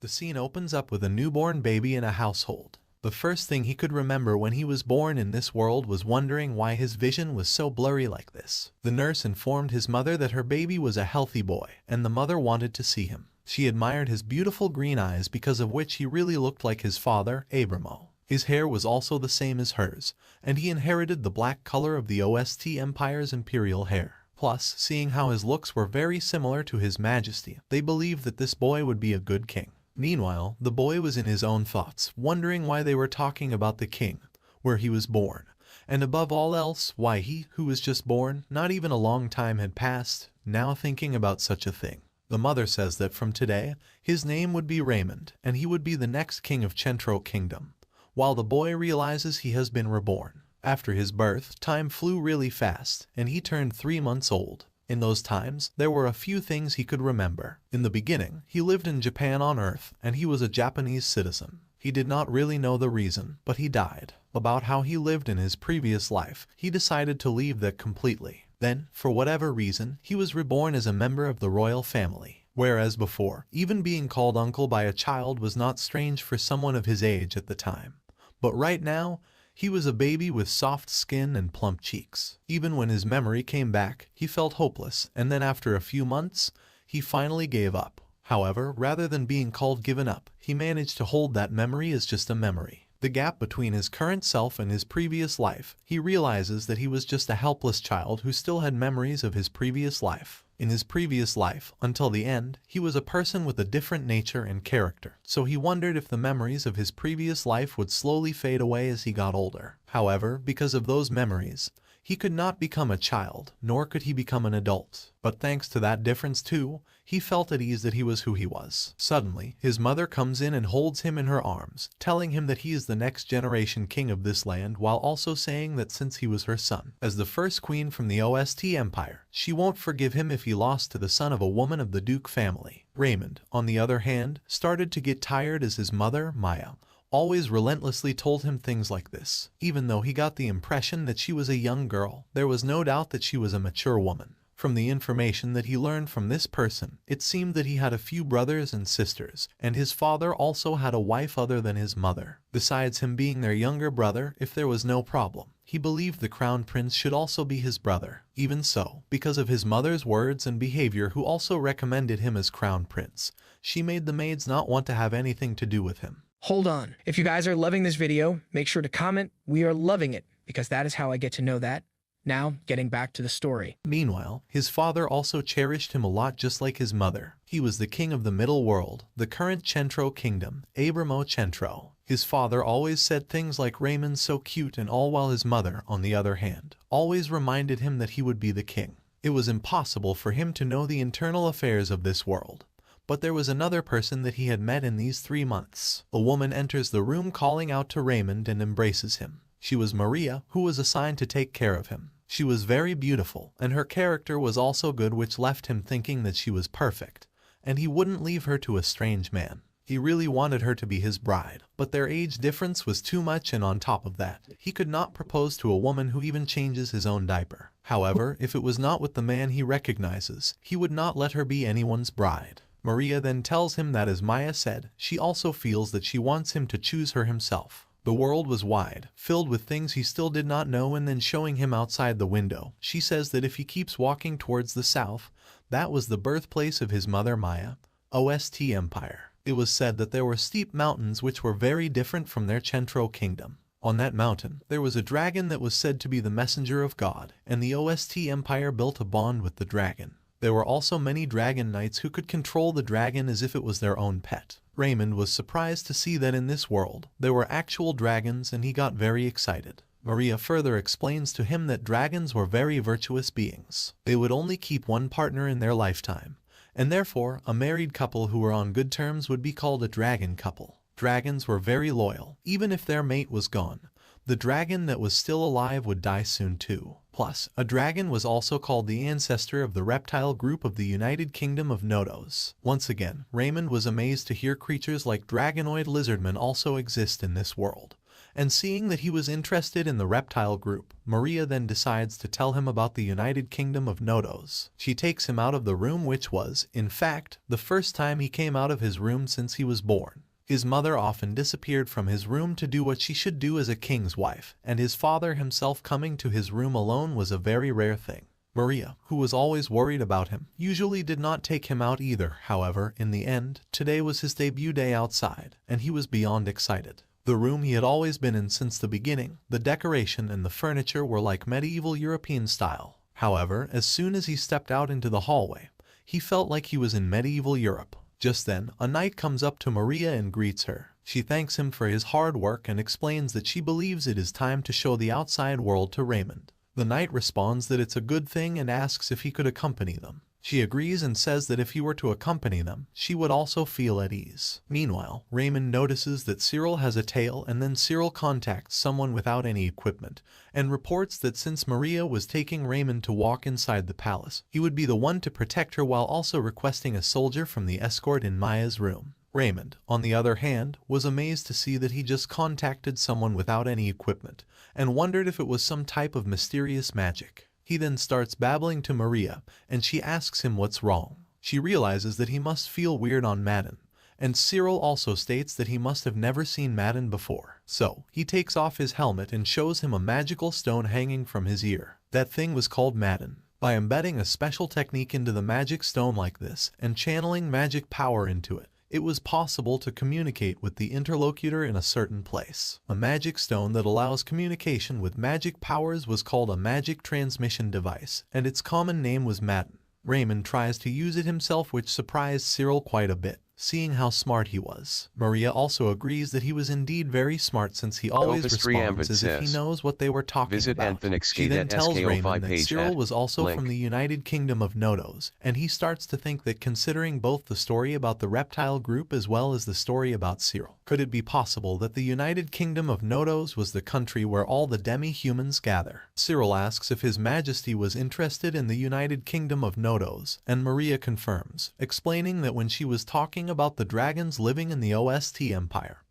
The scene opens up with a newborn baby in a household. The first thing he could remember when he was born in this world was wondering why his vision was so blurry like this. The nurse informed his mother that her baby was a healthy boy, and the mother wanted to see him. She admired his beautiful green eyes, because of which he really looked like his father, Abramo. His hair was also the same as hers, and he inherited the black color of the OST Empire's imperial hair. Plus, seeing how his looks were very similar to His Majesty, they believed that this boy would be a good king. Meanwhile, the boy was in his own thoughts, wondering why they were talking about the king, where he was born, and above all else, why he, who was just born, not even a long time had passed, now thinking about such a thing. The mother says that from today, his name would be Raymond, and he would be the next king of Chentro Kingdom, while the boy realizes he has been reborn. After his birth, time flew really fast, and he turned 3 months old. In those times, there were a few things he could remember. In the beginning, he lived in Japan on Earth, and he was a Japanese citizen. He did not really know the reason, but he died. About how he lived in his previous life, he decided to leave that completely. Then, for whatever reason, he was reborn as a member of the royal family. Whereas before, even being called uncle by a child was not strange for someone of his age at the time. But right now, he was a baby with soft skin and plump cheeks. Even when his memory came back, he felt hopeless, and then after a few months, he finally gave up. However, rather than being called given up, he managed to hold that memory as just a memory. The gap between his current self and his previous life, he realizes that he was just a helpless child who still had memories of his previous life. In his previous life, until the end, he was a person with a different nature and character, so he wondered if the memories of his previous life would slowly fade away as he got older. However, because of those memories, he could not become a child, nor could he become an adult. But thanks to that difference too, he felt at ease that he was who he was. Suddenly, his mother comes in and holds him in her arms, telling him that he is the next generation king of this land, while also saying that since he was her son, as the first queen from the OST Empire, she won't forgive him if he lost to the son of a woman of the Duke family. Raymond, on the other hand, started to get tired as his mother, Maya, always relentlessly told him things like this. Even though he got the impression that she was a young girl, there was no doubt that she was a mature woman. From the information that he learned from this person, it seemed that he had a few brothers and sisters, and his father also had a wife other than his mother. Besides him being their younger brother, if there was no problem, he believed the crown prince should also be his brother. Even so, because of his mother's words and behavior, who also recommended him as crown prince, she made the maids not want to have anything to do with him. Hold on. If you guys are loving this video, make sure to comment, "We are loving it," because that is how I get to know that. Now, getting back to the story. Meanwhile, his father also cherished him a lot, just like his mother. He was the king of the Middle World, the current Chentro kingdom, Abramo Chentro. His father always said things like Raymond's so cute and all, while his mother, on the other hand, always reminded him that he would be the king. It was impossible for him to know the internal affairs of this world. But there was another person that he had met in these 3 months. A woman enters the room calling out to Raymond and embraces him. She was Maria, who was assigned to take care of him. She was very beautiful, and her character was also good, which left him thinking that she was perfect, and he wouldn't leave her to a strange man. He really wanted her to be his bride, but their age difference was too much, and on top of that, he could not propose to a woman who even changes his own diaper. However, if it was not with the man he recognizes, he would not let her be anyone's bride. Maria then tells him that, as Maya said, she also feels that she wants him to choose her himself. The world was wide, filled with things he still did not know, and then showing him outside the window, she says that if he keeps walking towards the south, that was the birthplace of his mother Maya, OST Empire. It was said that there were steep mountains which were very different from their Chentro kingdom. On that mountain, there was a dragon that was said to be the messenger of God, and the OST Empire built a bond with the dragon. There were also many dragon knights who could control the dragon as if it was their own pet. Raymond was surprised to see that in this world, there were actual dragons, and he got very excited. Maria further explains to him that dragons were very virtuous beings. They would only keep one partner in their lifetime, and therefore a married couple who were on good terms would be called a dragon couple. Dragons were very loyal, even if their mate was gone. The dragon that was still alive would die soon too. Plus, a dragon was also called the ancestor of the reptile group of the United Kingdom of Nodos. Once again, Raymond was amazed to hear creatures like dragonoid lizardmen also exist in this world. And seeing that he was interested in the reptile group, Maria then decides to tell him about the United Kingdom of Nodos. She takes him out of the room, which was, in fact, the first time he came out of his room since he was born. His mother often disappeared from his room to do what she should do as a king's wife, and his father himself coming to his room alone was a very rare thing. Maria, who was always worried about him, usually did not take him out either. However, in the end, today was his debut day outside, and he was beyond excited. The room he had always been in since the beginning, the decoration and the furniture were like medieval European style. However, as soon as he stepped out into the hallway, he felt like he was in medieval Europe. Just then, a knight comes up to Maria and greets her. She thanks him for his hard work and explains that she believes it is time to show the outside world to Raymond. The knight responds that it's a good thing and asks if he could accompany them. She agrees and says that if he were to accompany them, she would also feel at ease. Meanwhile, Raymond notices that Cyril has a tail, and then Cyril contacts someone without any equipment and reports that since Maria was taking Raymond to walk inside the palace, he would be the one to protect her, while also requesting a soldier from the escort in Maya's room. Raymond, on the other hand, was amazed to see that he just contacted someone without any equipment and wondered if it was some type of mysterious magic. He then starts babbling to Maria, and she asks him what's wrong. She realizes that he must feel weird on Madden, and Cyril also states that he must have never seen Madden before. So, he takes off his helmet and shows him a magical stone hanging from his ear. That thing was called Madden. By embedding a special technique into the magic stone like this and channeling magic power into it, it was possible to communicate with the interlocutor in a certain place. A magic stone that allows communication with magic powers was called a magic transmission device, and its common name was Madden. Raymond tries to use it himself, which surprised Cyril quite a bit, seeing how smart he was. Maria also agrees that he was indeed very smart, since he always responds as if he knows what they were talking about. She then tells Raymond that Cyril was also from the United Kingdom of Nodos, and he starts to think that considering both the story about the reptile group as well as the story about Cyril, could it be possible that the United Kingdom of Nodos was the country where all the demi-humans gather? Cyril asks if His Majesty was interested in the United Kingdom of Nodos, and Maria confirms, explaining that when she was talking about the dragons living in the OST Empire,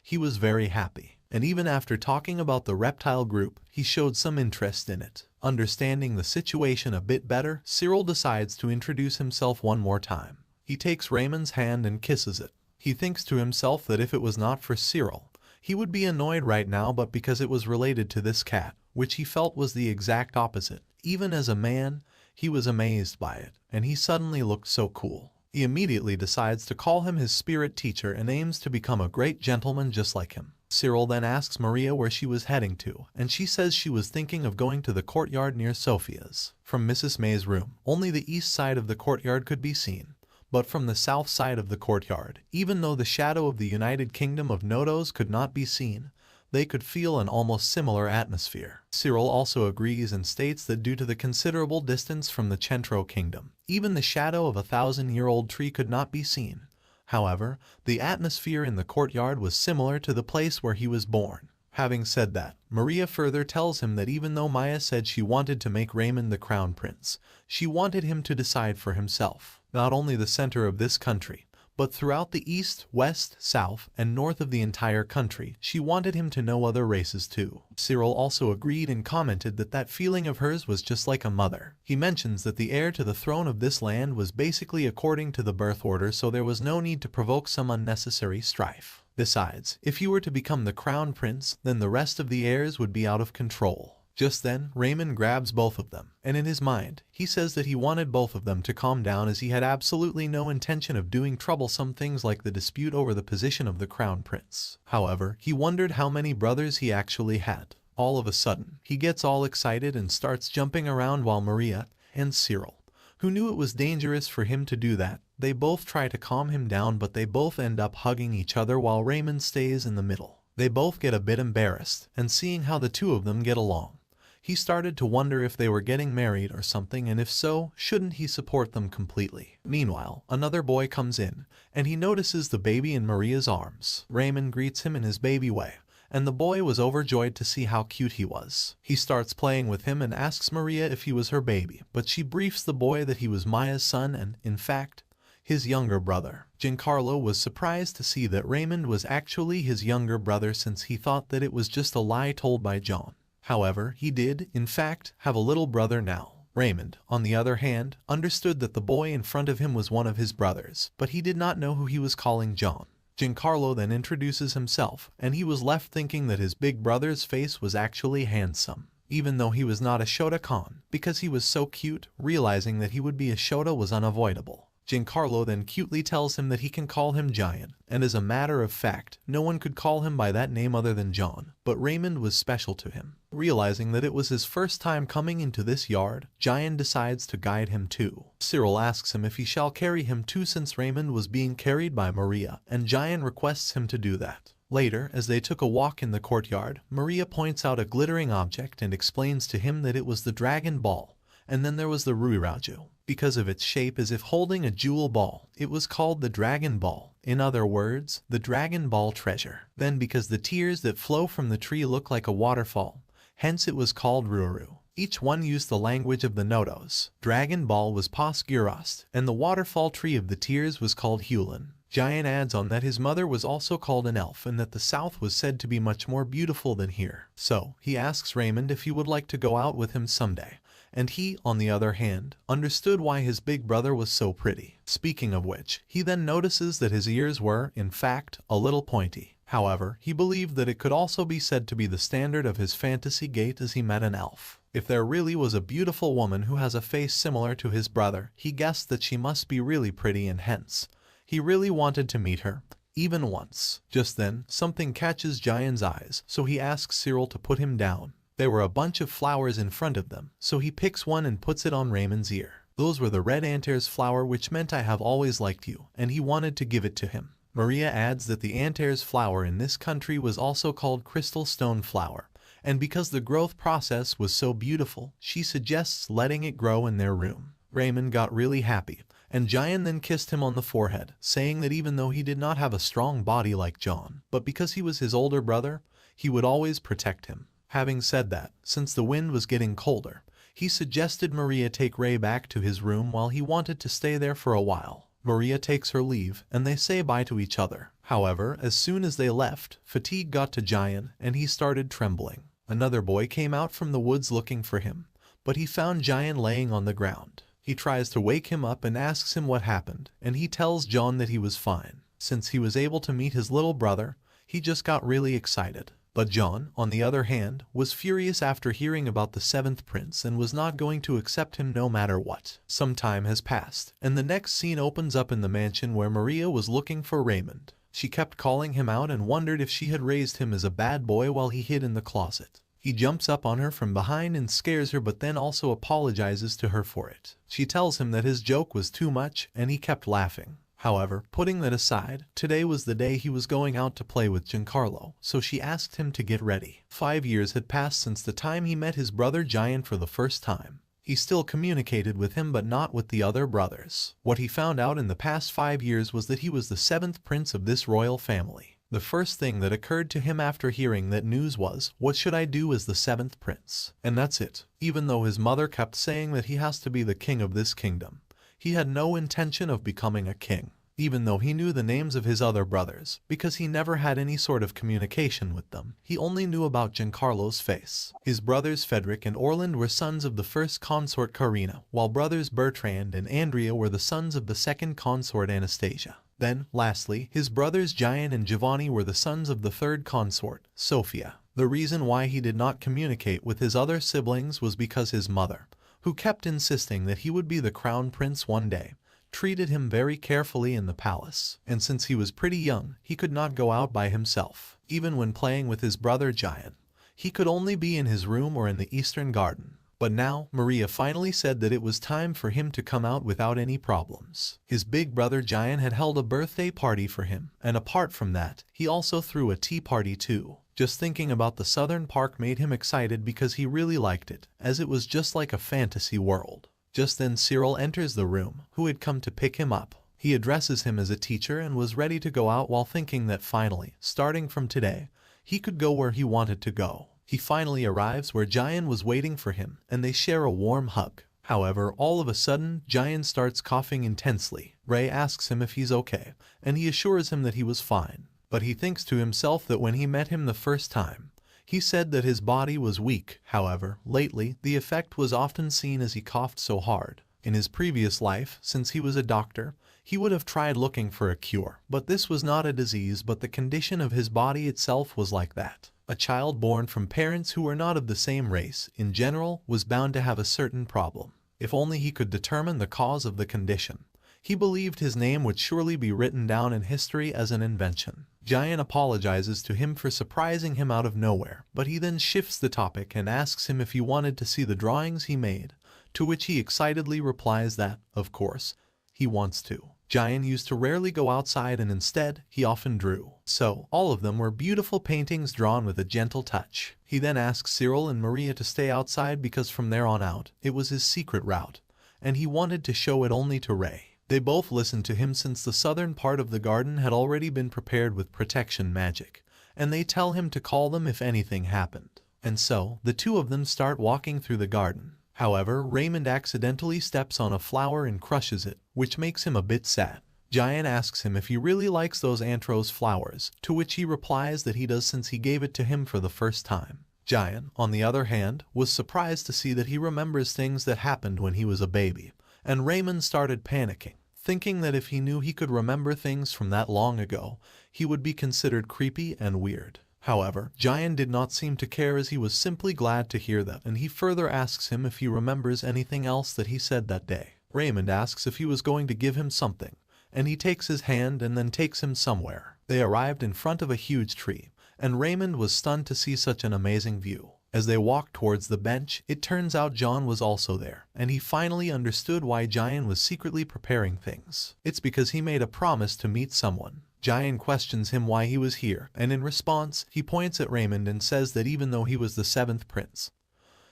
he was very happy, and even after talking about the reptile group, he showed some interest in it. Understanding the situation a bit better, Cyril decides to introduce himself one more time. He takes Raymond's hand and kisses it. He thinks to himself that if it was not for Cyril, he would be annoyed right now, but because it was related to this cat, which he felt was the exact opposite. Even as a man, he was amazed by it, and he suddenly looked so cool. He immediately decides to call him his spirit teacher and aims to become a great gentleman just like him. Cyril then asks Maria where she was heading to, and she says she was thinking of going to the courtyard near Sophia's. From Mrs. May's room, only the east side of the courtyard could be seen, but from the south side of the courtyard, even though the shadow of the United Kingdom of Nodos could not be seen, they could feel an almost similar atmosphere. Cyril also agrees and states that due to the considerable distance from the Chentro Kingdom, even the shadow of a 1,000-year-old tree could not be seen. However, the atmosphere in the courtyard was similar to the place where he was born. Having said that, Maria further tells him that even though Maya said she wanted to make Raymond the crown prince, she wanted him to decide for himself, not only the center of this country, but throughout the east, west, south, and north of the entire country. She wanted him to know other races too. Cyril also agreed and commented that that feeling of hers was just like a mother. He mentions that the heir to the throne of this land was basically according to the birth order, so there was no need to provoke some unnecessary strife. Besides, if he were to become the crown prince, then the rest of the heirs would be out of control. Just then, Raymond grabs both of them, and in his mind, he says that he wanted both of them to calm down, as he had absolutely no intention of doing troublesome things like the dispute over the position of the crown prince. However, he wondered how many brothers he actually had. All of a sudden, he gets all excited and starts jumping around, while Maria and Cyril, who knew it was dangerous for him to do that, they both try to calm him down, but they both end up hugging each other while Raymond stays in the middle. They both get a bit embarrassed, and seeing how the two of them get along, he started to wonder if they were getting married or something, and if so, shouldn't he support them completely? Meanwhile, another boy comes in, and he notices the baby in Maria's arms. Raymond greets him in his baby way, and the boy was overjoyed to see how cute he was. He starts playing with him and asks Maria if he was her baby, but she briefs the boy that he was Maya's son and, in fact, his younger brother. Giancarlo was surprised to see that Raymond was actually his younger brother, since he thought that it was just a lie told by John. However, he did, in fact, have a little brother now. Raymond, on the other hand, understood that the boy in front of him was one of his brothers, but he did not know who he was calling John. Giancarlo then introduces himself, and he was left thinking that his big brother's face was actually handsome, even though he was not a Shotokan, because he was so cute. Realizing that he would be a Shota was unavoidable. Giancarlo then cutely tells him that he can call him Giant, and as a matter of fact, no one could call him by that name other than John, but Raymond was special to him. Realizing that it was his first time coming into this yard, Giant decides to guide him too. Cyril asks him if he shall carry him too, since Raymond was being carried by Maria, and Giant requests him to do that. Later, as they took a walk in the courtyard, Maria points out a glittering object and explains to him that it was the Dragon Ball, and then there was the Ruiraju. Because of its shape as if holding a jewel ball, it was called the Dragon Ball. In other words, the Dragon Ball treasure. Then because the tears that flow from the tree look like a waterfall, hence it was called Ruru. Each one used the language of the Nodos. Dragon Ball was Pasgurast, and the waterfall tree of the tears was called Hulin. Giant adds on that his mother was also called an elf, and that the south was said to be much more beautiful than here. So, he asks Raymond if he would like to go out with him someday, and he, on the other hand, understood why his big brother was so pretty. Speaking of which, he then notices that his ears were, in fact, a little pointy. However, he believed that it could also be said to be the standard of his fantasy gait as he met an elf. If there really was a beautiful woman who has a face similar to his brother, he guessed that she must be really pretty, and hence, he really wanted to meet her, even once. Just then, something catches Giant's eyes, so he asks Cyril to put him down. There were a bunch of flowers in front of them, so he picks one and puts it on Raymond's ear. Those were the red antares flower, which meant I have always liked you, and he wanted to give it to him. Maria adds that the antares flower in this country was also called crystal stone flower, and because the growth process was so beautiful, she suggests letting it grow in their room. Raymond got really happy, and Giant then kissed him on the forehead, saying that even though he did not have a strong body like John, but because he was his older brother, he would always protect him. Having said that, since the wind was getting colder, he suggested Maria take Ray back to his room while he wanted to stay there for a while. Maria takes her leave, and they say bye to each other. However, as soon as they left, fatigue got to Giant, and he started trembling. Another boy came out from the woods looking for him, but he found Giant laying on the ground. He tries to wake him up and asks him what happened, and he tells John that he was fine. Since he was able to meet his little brother, he just got really excited. But John, on the other hand, was furious after hearing about the 7th prince and was not going to accept him no matter what. Some time has passed, and the next scene opens up in the mansion where Maria was looking for Raymond. She kept calling him out and wondered if she had raised him as a bad boy while he hid in the closet. He jumps up on her from behind and scares her, but then also apologizes to her for it. She tells him that his joke was too much, and he kept laughing. However, putting that aside, today was the day he was going out to play with Giancarlo, so she asked him to get ready. 5 years had passed since the time he met his brother Giant for the first time. He still communicated with him, but not with the other brothers. What he found out in the past 5 years was that he was the 7th prince of this royal family. The first thing that occurred to him after hearing that news was, what should I do as the 7th prince? And that's it. Even though his mother kept saying that he has to be the king of this kingdom, he had no intention of becoming a king, even though he knew the names of his other brothers, because he never had any sort of communication with them. He only knew about Giancarlo's face. His brothers Frederick and Orland were sons of the first consort Karina, while brothers Bertrand and Andrea were the sons of the second consort Anastasia. Then, lastly, his brothers Giant and Giovanni were the sons of the third consort, Sophia. The reason why he did not communicate with his other siblings was because his mother, who kept insisting that he would be the crown prince one day, treated him very carefully in the palace, and since he was pretty young, he could not go out by himself. Even when playing with his brother Giant, he could only be in his room or in the eastern garden. But now, Maria finally said that it was time for him to come out without any problems. His big brother Giant had held a birthday party for him, and apart from that, he also threw a tea party too. Just thinking about the southern park made him excited because he really liked it, as it was just like a fantasy world. Just then Cyril enters the room, who had come to pick him up. He addresses him as a teacher and was ready to go out while thinking that finally, starting from today, he could go where he wanted to go. He finally arrives where Giant was waiting for him, and they share a warm hug. However, all of a sudden, Giant starts coughing intensely. Ray asks him if he's okay, and he assures him that he was fine. But he thinks to himself that when he met him the first time, he said that his body was weak. However, lately, the effect was often seen as he coughed so hard. In his previous life, since he was a doctor, he would have tried looking for a cure, but this was not a disease, but the condition of his body itself was like that. A child born from parents who were not of the same race, in general, was bound to have a certain problem. If only he could determine the cause of the condition, he believed his name would surely be written down in history as an invention. Giant apologizes to him for surprising him out of nowhere, but he then shifts the topic and asks him if he wanted to see the drawings he made, to which he excitedly replies that, of course, he wants to. Giant used to rarely go outside, and instead, he often drew. So, all of them were beautiful paintings drawn with a gentle touch. He then asks Cyril and Maria to stay outside because from there on out, it was his secret route, and he wanted to show it only to Ray. They both listened to him since the southern part of the garden had already been prepared with protection magic, and they tell him to call them if anything happened. And so, the two of them start walking through the garden. However, Raymond accidentally steps on a flower and crushes it, which makes him a bit sad. Giant asks him if he really likes those antrose flowers, to which he replies that he does since he gave it to him for the first time. Jian, on the other hand, was surprised to see that he remembers things that happened when he was a baby, and Raymond started panicking, thinking that if he knew he could remember things from that long ago, he would be considered creepy and weird. However, Jian did not seem to care, as he was simply glad to hear that, and he further asks him if he remembers anything else that he said that day. Raymond asks if he was going to give him something, and he takes his hand and then takes him somewhere. They arrived in front of a huge tree, and Raymond was stunned to see such an amazing view. As they walked towards the bench, it turns out John was also there, and he finally understood why Jian was secretly preparing things. It's because he made a promise to meet someone. Jian questions him why he was here, and in response, he points at Raymond and says that even though he was the 7th prince,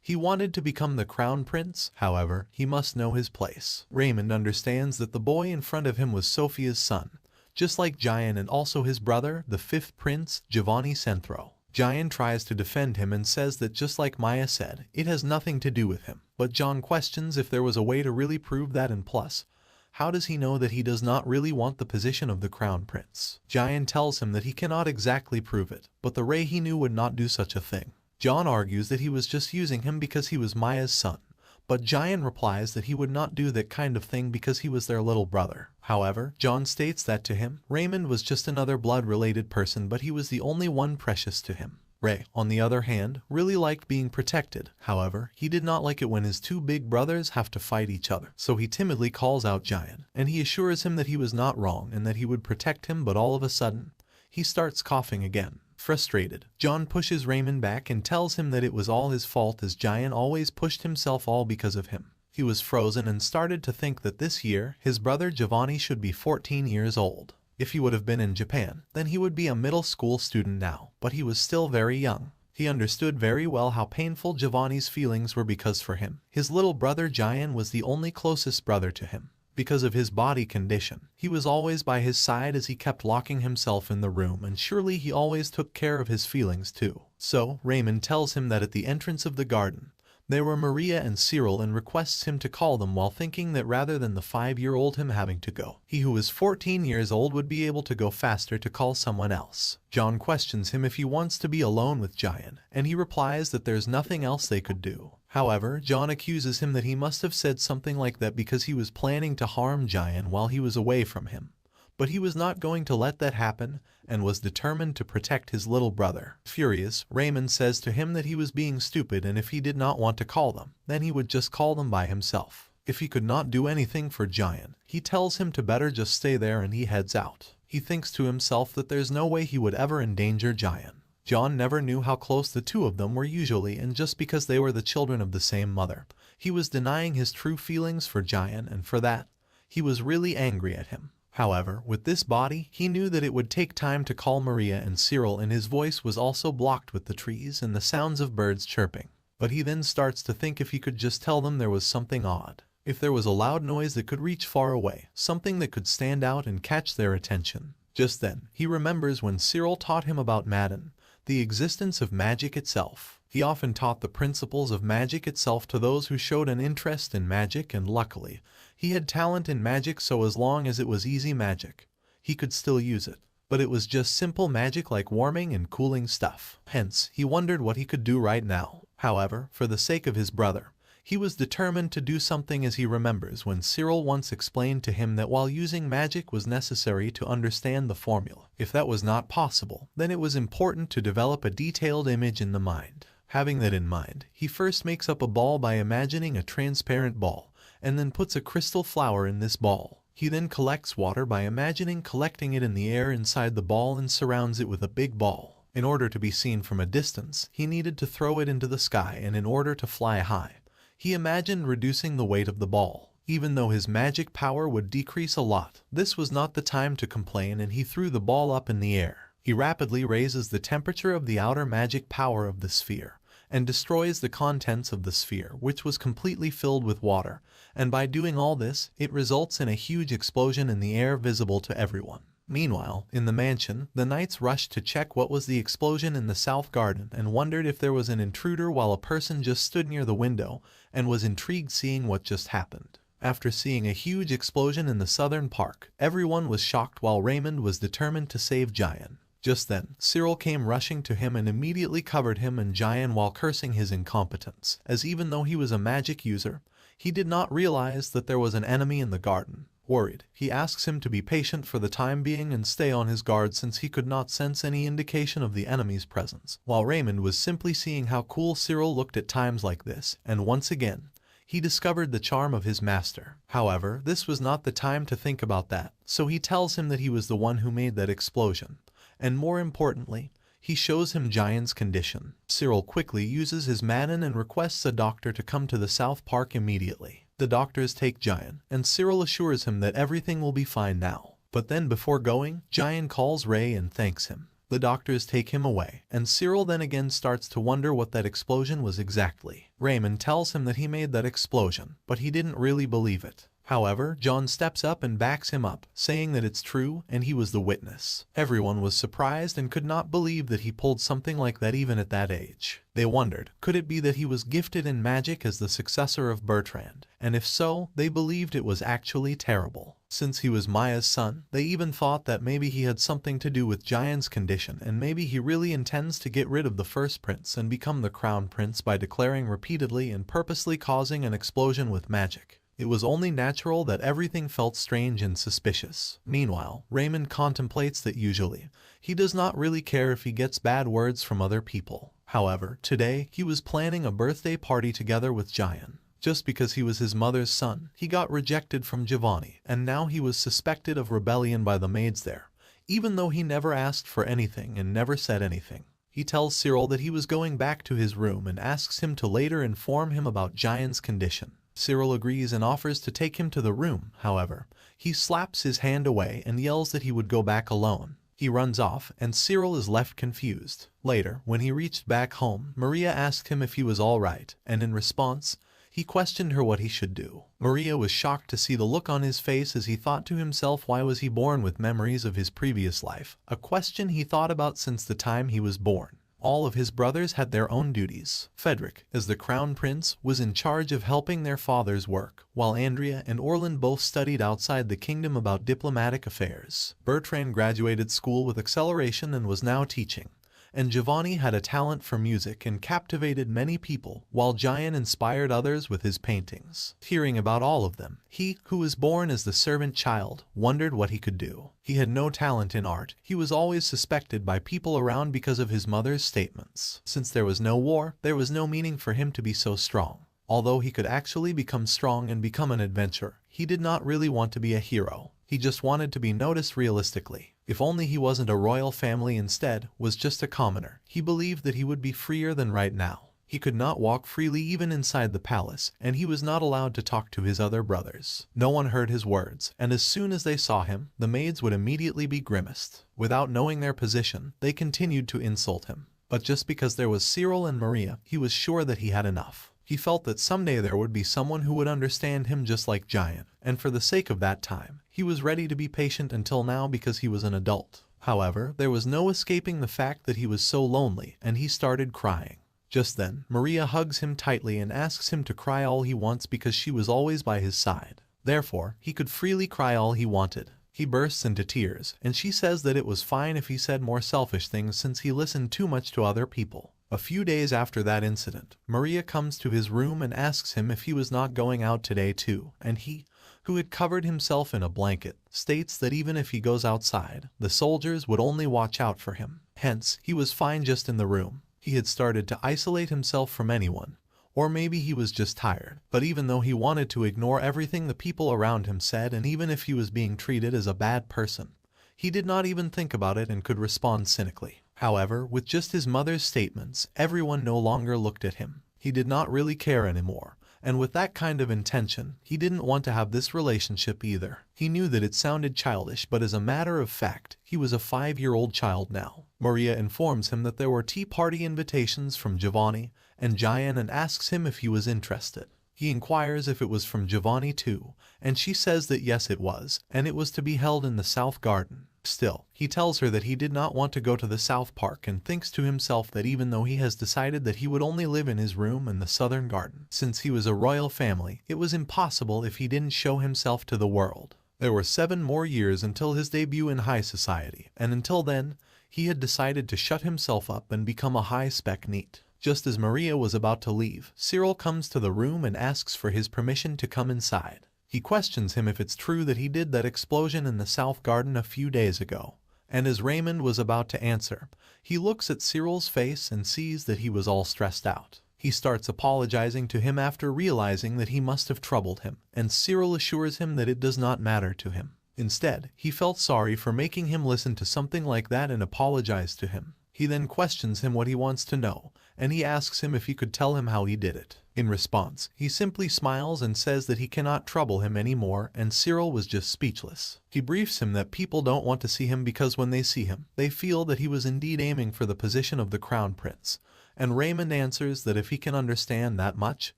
he wanted to become the crown prince. However, he must know his place. Raymond understands that the boy in front of him was Sophia's son, just like Jian, and also his brother, the 5th prince, Giovanni Centro. Jian tries to defend him and says that just like Maya said, it has nothing to do with him. But John questions if there was a way to really prove that, and plus, how does he know that he does not really want the position of the crown prince? Jian tells him that he cannot exactly prove it, but the Ray he knew would not do such a thing. John argues that he was just using him because he was Maya's son, but Jian replies that he would not do that kind of thing because he was their little brother. However, John states that to him, Raymond was just another blood-related person, but he was the only one precious to him. Ray, on the other hand, really liked being protected. However, he did not like it when his 2 big brothers have to fight each other. So he timidly calls out Jian, and he assures him that he was not wrong and that he would protect him, but all of a sudden, he starts coughing again. Frustrated, John pushes Raymond back and tells him that it was all his fault, as Jian always pushed himself all because of him. He was frozen and started to think that this year, his brother Giovanni should be 14 years old. If he would have been in Japan, then he would be a middle school student now, but he was still very young. He understood very well how painful Giovanni's feelings were because for him, his little brother Jian was the only closest brother to him. Because of his body condition, he was always by his side as he kept locking himself in the room, and surely he always took care of his feelings too. So, Raymond tells him that at the entrance of the garden, there were Maria and Cyril, and requests him to call them, while thinking that rather than the 5-year-old him having to go, he who was 14 years old would be able to go faster to call someone else. John questions him if he wants to be alone with Jian, and he replies that there's nothing else they could do. However, John accuses him that he must have said something like that because he was planning to harm Jian while he was away from him. But he was not going to let that happen, and was determined to protect his little brother. Furious, Raymond says to him that he was being stupid, and if he did not want to call them, then he would just call them by himself. If he could not do anything for Jian, he tells him to better just stay there, and he heads out. He thinks to himself that there's no way he would ever endanger Jian. John never knew how close the two of them were usually, and just because they were the children of the same mother, he was denying his true feelings for Jian, and for that, he was really angry at him. However, with this body, he knew that it would take time to call Maria and Cyril, and his voice was also blocked with the trees and the sounds of birds chirping. But he then starts to think if he could just tell them there was something odd. If there was a loud noise that could reach far away, something that could stand out and catch their attention. Just then, he remembers when Cyril taught him about Madden, the existence of magic itself. He often taught the principles of magic itself to those who showed an interest in magic, and luckily, he had talent in magic, so as long as it was easy magic, he could still use it. But it was just simple magic like warming and cooling stuff. Hence, he wondered what he could do right now. However, for the sake of his brother, he was determined to do something, as he remembers when Cyril once explained to him that while using magic was necessary to understand the formula, if that was not possible, then it was important to develop a detailed image in the mind. Having that in mind, he first makes up a ball by imagining a transparent ball, and then puts a crystal flower in this ball. He then collects water by imagining collecting it in the air inside the ball, and surrounds it with a big ball. In order to be seen from a distance, he needed to throw it into the sky, and in order to fly high, he imagined reducing the weight of the ball. Even though his magic power would decrease a lot, this was not the time to complain, and he threw the ball up in the air. He rapidly raises the temperature of the outer magic power of the sphere, and destroys the contents of the sphere, which was completely filled with water, and by doing all this, it results in a huge explosion in the air visible to everyone. Meanwhile, in the mansion, the knights rushed to check what was the explosion in the south garden, and wondered if there was an intruder, while a person just stood near the window and was intrigued seeing what just happened. After seeing a huge explosion in the southern park, everyone was shocked, while Raymond was determined to save Jian. Just then, Cyril came rushing to him and immediately covered him and Jian while cursing his incompetence, as even though he was a magic user, he did not realize that there was an enemy in the garden. Worried, he asks him to be patient for the time being and stay on his guard since he could not sense any indication of the enemy's presence, while Raymond was simply seeing how cool Cyril looked at times like this, and once again, he discovered the charm of his master. However, this was not the time to think about that, so he tells him that he was the one who made that explosion. And more importantly, he shows him Jian's condition. Cyril quickly uses his Madden and requests a doctor to come to the South Park immediately. The doctors take Jian, and Cyril assures him that everything will be fine now. But then before going, Jian calls Ray and thanks him. The doctors take him away, and Cyril then again starts to wonder what that explosion was exactly. Raymond tells him that he made that explosion, but he didn't really believe it. However, John steps up and backs him up, saying that it's true and he was the witness. Everyone was surprised and could not believe that he pulled something like that even at that age. They wondered, could it be that he was gifted in magic as the successor of Bertrand? And if so, they believed it was actually terrible. Since he was Maya's son, they even thought that maybe he had something to do with Jian's condition and maybe he really intends to get rid of the first prince and become the crown prince by declaring repeatedly and purposely causing an explosion with magic. It was only natural that everything felt strange and suspicious. Meanwhile, Raymond contemplates that usually, he does not really care if he gets bad words from other people. However, today, he was planning a birthday party together with Jian. Just because he was his mother's son, he got rejected from Giovanni, and now he was suspected of rebellion by the maids there, even though he never asked for anything and never said anything. He tells Cyril that he was going back to his room and asks him to later inform him about Jian's condition. Cyril agrees and offers to take him to the room. However, he slaps his hand away and yells that he would go back alone. He runs off, and Cyril is left confused. Later, when he reached back home, Maria asked him if he was all right, and in response, he questioned her what he should do. Maria was shocked to see the look on his face as he thought to himself, why was he born with memories of his previous life? A question he thought about since the time he was born. All of his brothers had their own duties. Frederick, as the crown prince, was in charge of helping their father's work, while Andrea and Orlin both studied outside the kingdom about diplomatic affairs. Bertrand graduated school with acceleration and was now teaching. And Giovanni had a talent for music and captivated many people, while Jian inspired others with his paintings. Hearing about all of them, he, who was born as the servant child, wondered what he could do. He had no talent in art. He was always suspected by people around because of his mother's statements. Since there was no war, there was no meaning for him to be so strong. Although he could actually become strong and become an adventurer, he did not really want to be a hero. He just wanted to be noticed realistically. If only he wasn't a royal family, instead was just a commoner. He believed that he would be freer than right now. He could not walk freely even inside the palace, and he was not allowed to talk to his other brothers. No one heard his words, and as soon as they saw him, the maids would immediately be grimaced. Without knowing their position, they continued to insult him. But just because there was Cyril and Maria, he was sure that he had enough. He felt that someday there would be someone who would understand him just like Jian, and for the sake of that time, he was ready to be patient until now because he was an adult. However, there was no escaping the fact that he was so lonely, and he started crying. Just then, Maria hugs him tightly and asks him to cry all he wants because she was always by his side. Therefore, he could freely cry all he wanted. He bursts into tears, and she says that it was fine if he said more selfish things since he listened too much to other people. A few days after that incident, Maria comes to his room and asks him if he was not going out today too, and he, who had covered himself in a blanket, states that even if he goes outside, the soldiers would only watch out for him. Hence, he was fine just in the room. He had started to isolate himself from anyone. Or maybe he was just tired. But even though he wanted to ignore everything the people around him said, and even if he was being treated as a bad person, he did not even think about it and could respond cynically. However, with just his mother's statements, everyone no longer looked at him. He did not really care anymore. And with that kind of intention, he didn't want to have this relationship either. He knew that it sounded childish, but as a matter of fact, he was a 5-year-old child now. Maria informs him that there were tea party invitations from Giovanni and Jian and asks him if he was interested. He inquires if it was from Giovanni too, and she says that yes it was, and it was to be held in the South Garden. Still, he tells her that he did not want to go to the South Park and thinks to himself that even though he has decided that he would only live in his room in the Southern Garden, since he was a royal family, it was impossible if he didn't show himself to the world. There were 7 more years until his debut in high society, and until then, He had decided to shut himself up and become a high-spec NEET. Just as Maria was about to leave, Cyril comes to the room and asks for his permission to come inside. He questions him if it's true that he did that explosion in the South Garden a few days ago. And as Raymond was about to answer, he looks at Cyril's face and sees that he was all stressed out. He starts apologizing to him after realizing that he must have troubled him, and Cyril assures him that it does not matter to him. Instead, he felt sorry for making him listen to something like that and apologized to him. He then questions him what he wants to know, and he asks him if he could tell him how he did it. In response, he simply smiles and says that he cannot trouble him anymore, and Cyril was just speechless. He briefs him that people don't want to see him because when they see him, they feel that he was indeed aiming for the position of the crown prince. And Raymond answers that if he can understand that much,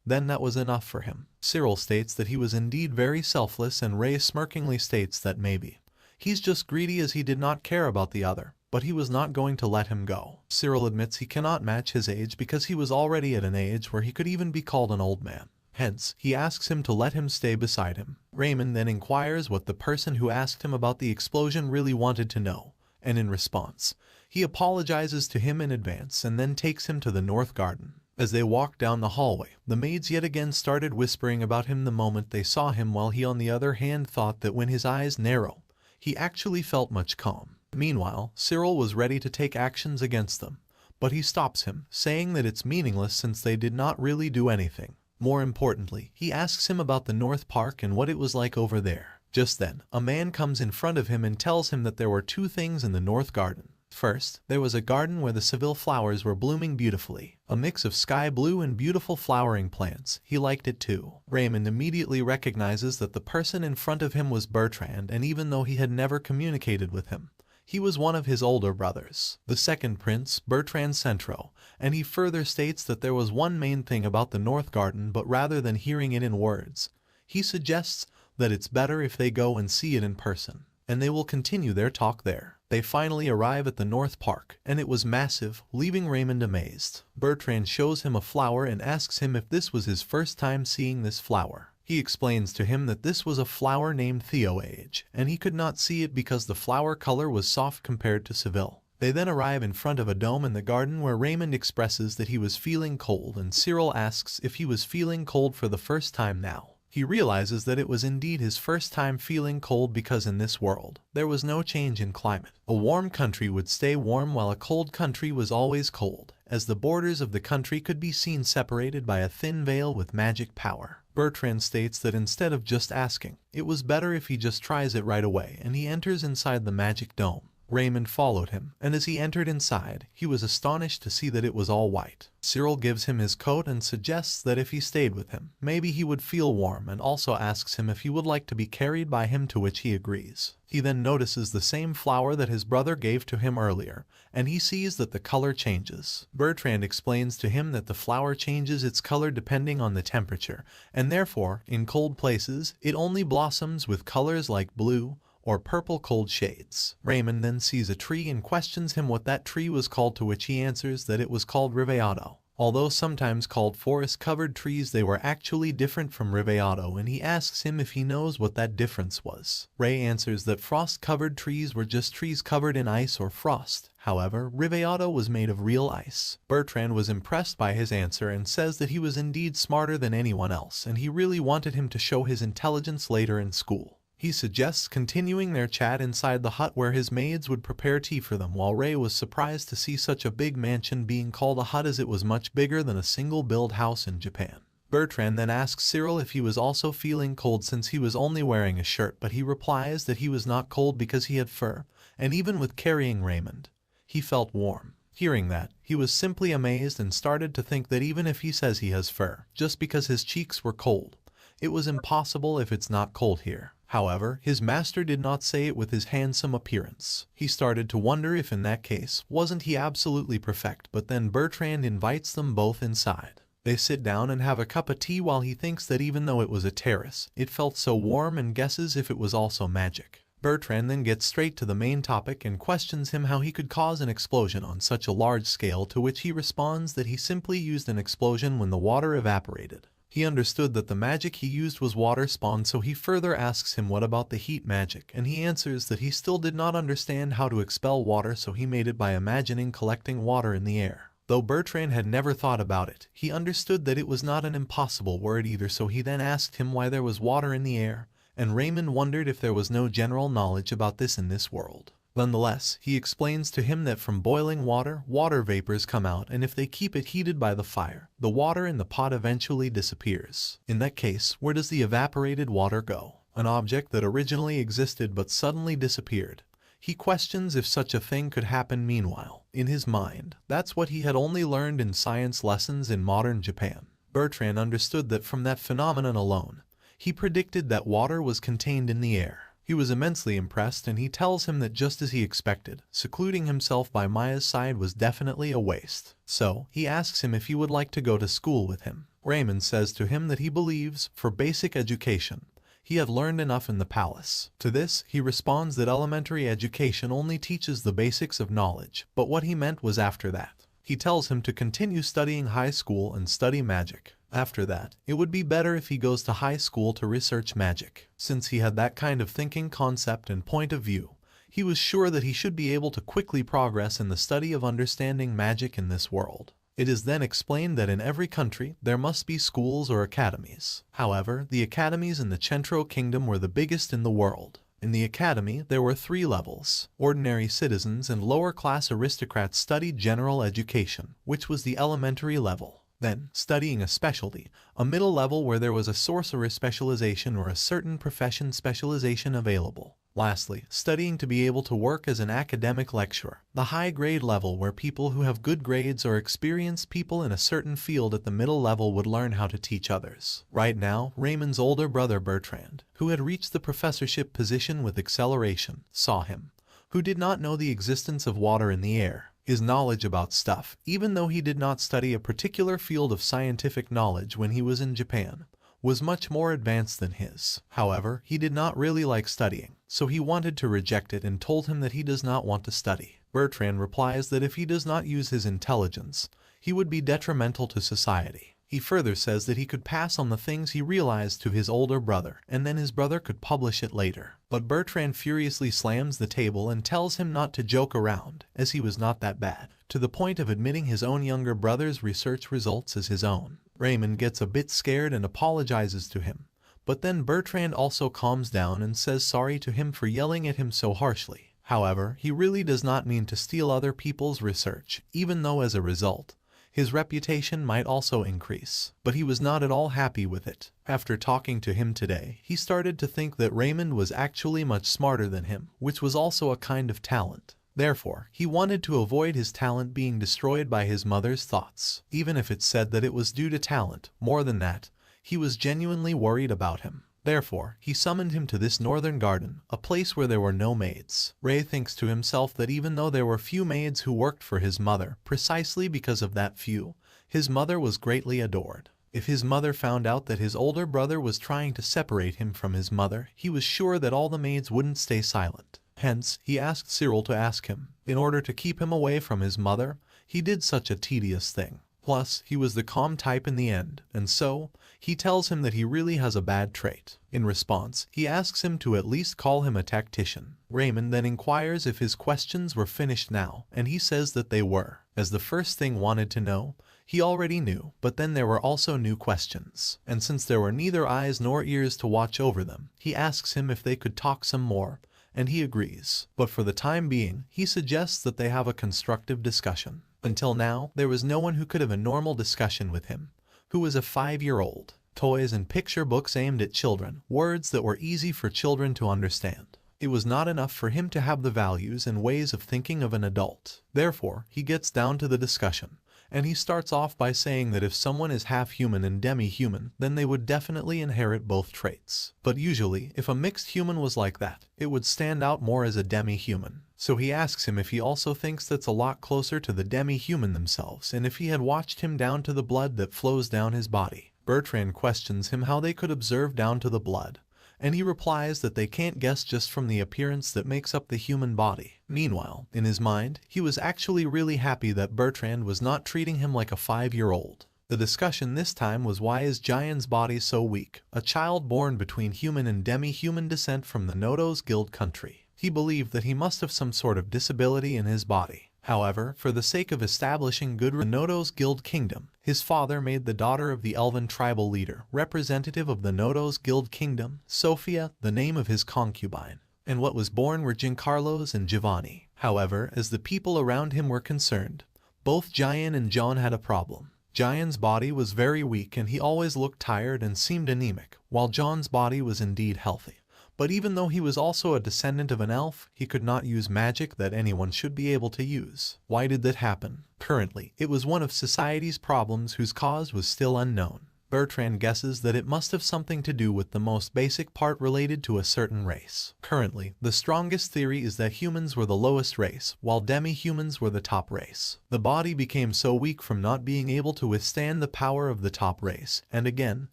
then that was enough for him. Cyril states that he was indeed very selfless, and Ray smirkingly states that maybe he's just greedy as he did not care about the other, but he was not going to let him go. Cyril admits he cannot match his age because he was already at an age where he could even be called an old man. Hence, he asks him to let him stay beside him. Raymond then inquires what the person who asked him about the explosion really wanted to know, and in response, he apologizes to him in advance and then takes him to the North Garden. As they walked down the hallway, the maids yet again started whispering about him the moment they saw him, while he on the other hand thought that when his eyes narrowed, he actually felt much calm. Meanwhile, Cyril was ready to take actions against them, but he stops him, saying that it's meaningless since they did not really do anything. More importantly, he asks him about the North Park and what it was like over there. Just then, a man comes in front of him and tells him that there were two things in the North Garden. First, there was a garden where the Seville flowers were blooming beautifully, a mix of sky blue and beautiful flowering plants. He liked it too. Raymond immediately recognizes that the person in front of him was Bertrand, and even though he had never communicated with him, he was one of his older brothers, the second prince, Bertrand Centro, and he further states that there was one main thing about the North Garden, but rather than hearing it in words, he suggests that it's better if they go and see it in person, and they will continue their talk there. They finally arrive at the North Park, and it was massive, leaving Raymond amazed. Bertrand shows him a flower and asks him if this was his first time seeing this flower. He explains to him that this was a flower named Theoage, and he could not see it because the flower color was soft compared to Seville. They then arrive in front of a dome in the garden where Raymond expresses that he was feeling cold, and Cyril asks if he was feeling cold for the first time now. He realizes that it was indeed his first time feeling cold because in this world, there was no change in climate. A warm country would stay warm while a cold country was always cold, as the borders of the country could be seen separated by a thin veil with magic power. Bertrand states that instead of just asking, it was better if he just tries it right away, and he enters inside the magic dome. Raymond followed him, and as he entered inside, he was astonished to see that it was all white. Cyril gives him his coat and suggests that if he stayed with him, maybe he would feel warm, and also asks him if he would like to be carried by him, to which he agrees. He then notices the same flower that his brother gave to him earlier, and he sees that the color changes. Bertrand explains to him that the flower changes its color depending on the temperature, and therefore, in cold places, it only blossoms with colors like blue or purple cold shades. Raymond then sees a tree and questions him what that tree was called, to which he answers that it was called Riveato. Although sometimes called forest-covered trees, they were actually different from Riveato, and he asks him if he knows what that difference was. Ray answers that frost-covered trees were just trees covered in ice or frost. However, Riveato was made of real ice. Bertrand was impressed by his answer and says that he was indeed smarter than anyone else, and he really wanted him to show his intelligence later in school. He suggests continuing their chat inside the hut where his maids would prepare tea for them, while Ray was surprised to see such a big mansion being called a hut, as it was much bigger than a single build house in Japan. Bertrand then asks Cyril if he was also feeling cold since he was only wearing a shirt, but he replies that he was not cold because he had fur, and even with carrying Raymond, he felt warm. Hearing that, he was simply amazed and started to think that even if he says he has fur, just because his cheeks were cold, it was impossible if it's not cold here. However, his master did not say it with his handsome appearance. He started to wonder if in that case, wasn't he absolutely perfect, but then Bertrand invites them both inside. They sit down and have a cup of tea while he thinks that even though it was a terrace, it felt so warm, and guesses if it was also magic. Bertrand then gets straight to the main topic and questions him how he could cause an explosion on such a large scale, to which he responds that he simply used an explosion when the water evaporated. He understood that the magic he used was water spawn, so he further asks him what about the heat magic, and he answers that he still did not understand how to expel water, so he made it by imagining collecting water in the air. Though Bertrand had never thought about it, he understood that it was not an impossible word either, so he then asked him why there was water in the air, and Raymond wondered if there was no general knowledge about this in this world. Nonetheless, he explains to him that from boiling water, water vapors come out, and if they keep it heated by the fire, the water in the pot eventually disappears. In that case, where does the evaporated water go? An object that originally existed but suddenly disappeared. He questions if such a thing could happen. Meanwhile, in his mind, that's what he had only learned in science lessons in modern Japan. Bertrand understood that from that phenomenon alone, he predicted that water was contained in the air. He was immensely impressed, and he tells him that just as he expected, secluding himself by Maya's side was definitely a waste. So, he asks him if he would like to go to school with him. Raymond says to him that he believes, for basic education, he had learned enough in the palace. To this, he responds that elementary education only teaches the basics of knowledge, but what he meant was after that. He tells him to continue studying high school and study magic. After that, it would be better if he goes to high school to research magic. Since he had that kind of thinking concept and point of view, he was sure that he should be able to quickly progress in the study of understanding magic in this world. It is then explained that in every country there must be schools or academies. However, the academies in the Chentro Kingdom were the biggest in the world. In the academy, there were 3 levels. Ordinary citizens and lower-class aristocrats studied general education, which was the elementary level. Then, studying a specialty, a middle level where there was a sorcerer specialization or a certain profession specialization available. Lastly, studying to be able to work as an academic lecturer, the high-grade level where people who have good grades or experienced people in a certain field at the middle level would learn how to teach others. Right now, Raymond's older brother Bertrand, who had reached the professorship position with acceleration, saw him, who did not know the existence of water in the air. His knowledge about stuff, even though he did not study a particular field of scientific knowledge when he was in Japan, was much more advanced than his. However, he did not really like studying, so he wanted to reject it and told him that he does not want to study. Bertrand replies that if he does not use his intelligence, he would be detrimental to society. He further says that he could pass on the things he realized to his older brother, and then his brother could publish it later. But Bertrand furiously slams the table and tells him not to joke around, as he was not that bad, to the point of admitting his own younger brother's research results as his own. Raymond gets a bit scared and apologizes to him, but then Bertrand also calms down and says sorry to him for yelling at him so harshly. However, he really does not mean to steal other people's research, even though as a result, his reputation might also increase. But he was not at all happy with it. After talking to him today, he started to think that Raymond was actually much smarter than him, which was also a kind of talent. Therefore, he wanted to avoid his talent being destroyed by his mother's thoughts, even if it said that it was due to talent. More than that, he was genuinely worried about him. Therefore, he summoned him to this northern garden, a place where there were no maids. Ray thinks to himself that even though there were few maids who worked for his mother, precisely because of that few, his mother was greatly adored. If his mother found out that his older brother was trying to separate him from his mother, he was sure that all the maids wouldn't stay silent. Hence, he asked Cyril to ask him. In order to keep him away from his mother, he did such a tedious thing. Plus, he was the calm type in the end, and so, he tells him that he really has a bad trait. In response, he asks him to at least call him a tactician. Raymond then inquires if his questions were finished now, and he says that they were. As the first thing wanted to know, he already knew, but then there were also new questions. And since there were neither eyes nor ears to watch over them, he asks him if they could talk some more, and he agrees. But for the time being, he suggests that they have a constructive discussion. Until now, there was no one who could have a normal discussion with him, who was a 5-year-old. Toys and picture books aimed at children, words that were easy for children to understand. It was not enough for him to have the values and ways of thinking of an adult. Therefore, he gets down to the discussion, and he starts off by saying that if someone is half human and demi-human, then they would definitely inherit both traits. But usually, if a mixed human was like that, it would stand out more as a demi-human. So he asks him if he also thinks that's a lot closer to the demi-human themselves, and if he had watched him down to the blood that flows down his body. Bertrand questions him how they could observe down to the blood, and he replies that they can't guess just from the appearance that makes up the human body. Meanwhile, in his mind, he was actually really happy that Bertrand was not treating him like a 5-year-old. The discussion this time was why is Jian's body so weak, a child born between human and demi-human descent from the Nodo's Guild country. He believed that he must have some sort of disability in his body. However, for the sake of establishing good the Nodo's Guild kingdom, his father made the daughter of the elven tribal leader, representative of the Nodo's Guild kingdom, Sophia, the name of his concubine. And what was born were Giancarlo's and Giovanni. However, as the people around him were concerned, both Jian and John had a problem. Jian's body was very weak and he always looked tired and seemed anemic, while John's body was indeed healthy. But even though he was also a descendant of an elf, he could not use magic that anyone should be able to use. Why did that happen? Currently, it was one of society's problems whose cause was still unknown. Bertrand guesses that it must have something to do with the most basic part related to a certain race. Currently, the strongest theory is that humans were the lowest race, while demi-humans were the top race. The body became so weak from not being able to withstand the power of the top race, and again,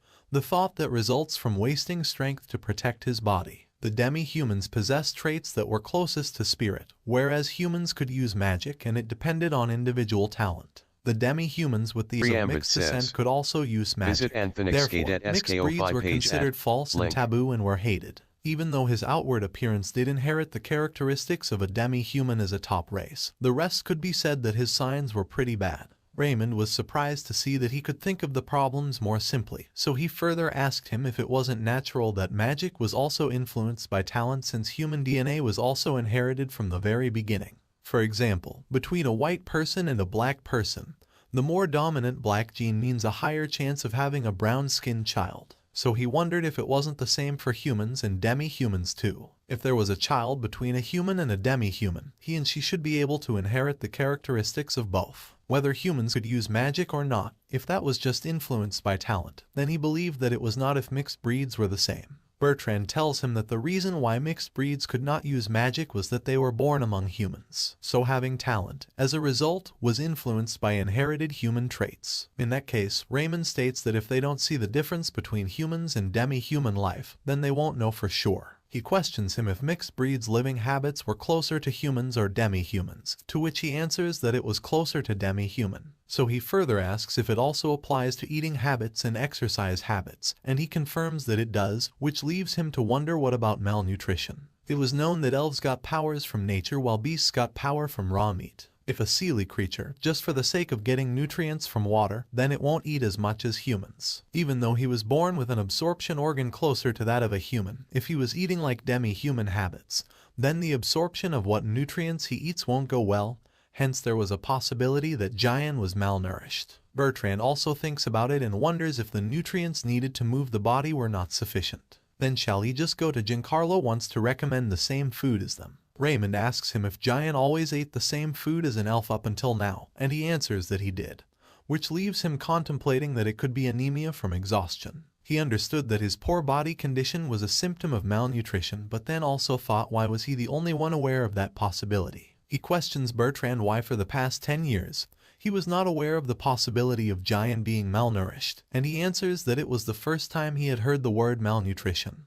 the thought that results from wasting strength to protect his body. The demi-humans possessed traits that were closest to spirit, whereas humans could use magic and it depended on individual talent. The demi-humans with these of mixed descent could also use magic. Therefore, mixed breeds were considered false and taboo and were hated. Even though his outward appearance did inherit the characteristics of a demi-human as a top race, the rest could be said that his signs were pretty bad. Raymond was surprised to see that he could think of the problems more simply, so he further asked him if it wasn't natural that magic was also influenced by talent since human DNA was also inherited from the very beginning. For example, between a white person and a black person, the more dominant black gene means a higher chance of having a brown-skinned child. So he wondered if it wasn't the same for humans and demi-humans too. If there was a child between a human and a demi-human, he and she should be able to inherit the characteristics of both. Whether humans could use magic or not, if that was just influenced by talent, then he believed that it was not if mixed breeds were the same. Bertrand tells him that the reason why mixed breeds could not use magic was that they were born among humans, so having talent, as a result, was influenced by inherited human traits. In that case, Raymond states that if they don't see the difference between humans and demi-human life, then they won't know for sure. He questions him if mixed breeds' living habits were closer to humans or demi-humans, to which he answers that it was closer to demi-human. So he further asks if it also applies to eating habits and exercise habits, and he confirms that it does, which leaves him to wonder what about malnutrition. It was known that elves got powers from nature while beasts got power from raw meat. If a sealy creature, just for the sake of getting nutrients from water, then it won't eat as much as humans. Even though he was born with an absorption organ closer to that of a human, if he was eating like demi-human habits, then the absorption of what nutrients he eats won't go well, hence there was a possibility that Jian was malnourished. Bertrand also thinks about it and wonders if the nutrients needed to move the body were not sufficient. Then shall he just go to Giancarlo once to recommend the same food as them? Raymond asks him if Jian always ate the same food as an elf up until now, and he answers that he did, which leaves him contemplating that it could be anemia from exhaustion. He understood that his poor body condition was a symptom of malnutrition, but then also thought why was he the only one aware of that possibility. He questions Bertrand why for the past 10 years, he was not aware of the possibility of Jian being malnourished, and he answers that it was the first time he had heard the word malnutrition.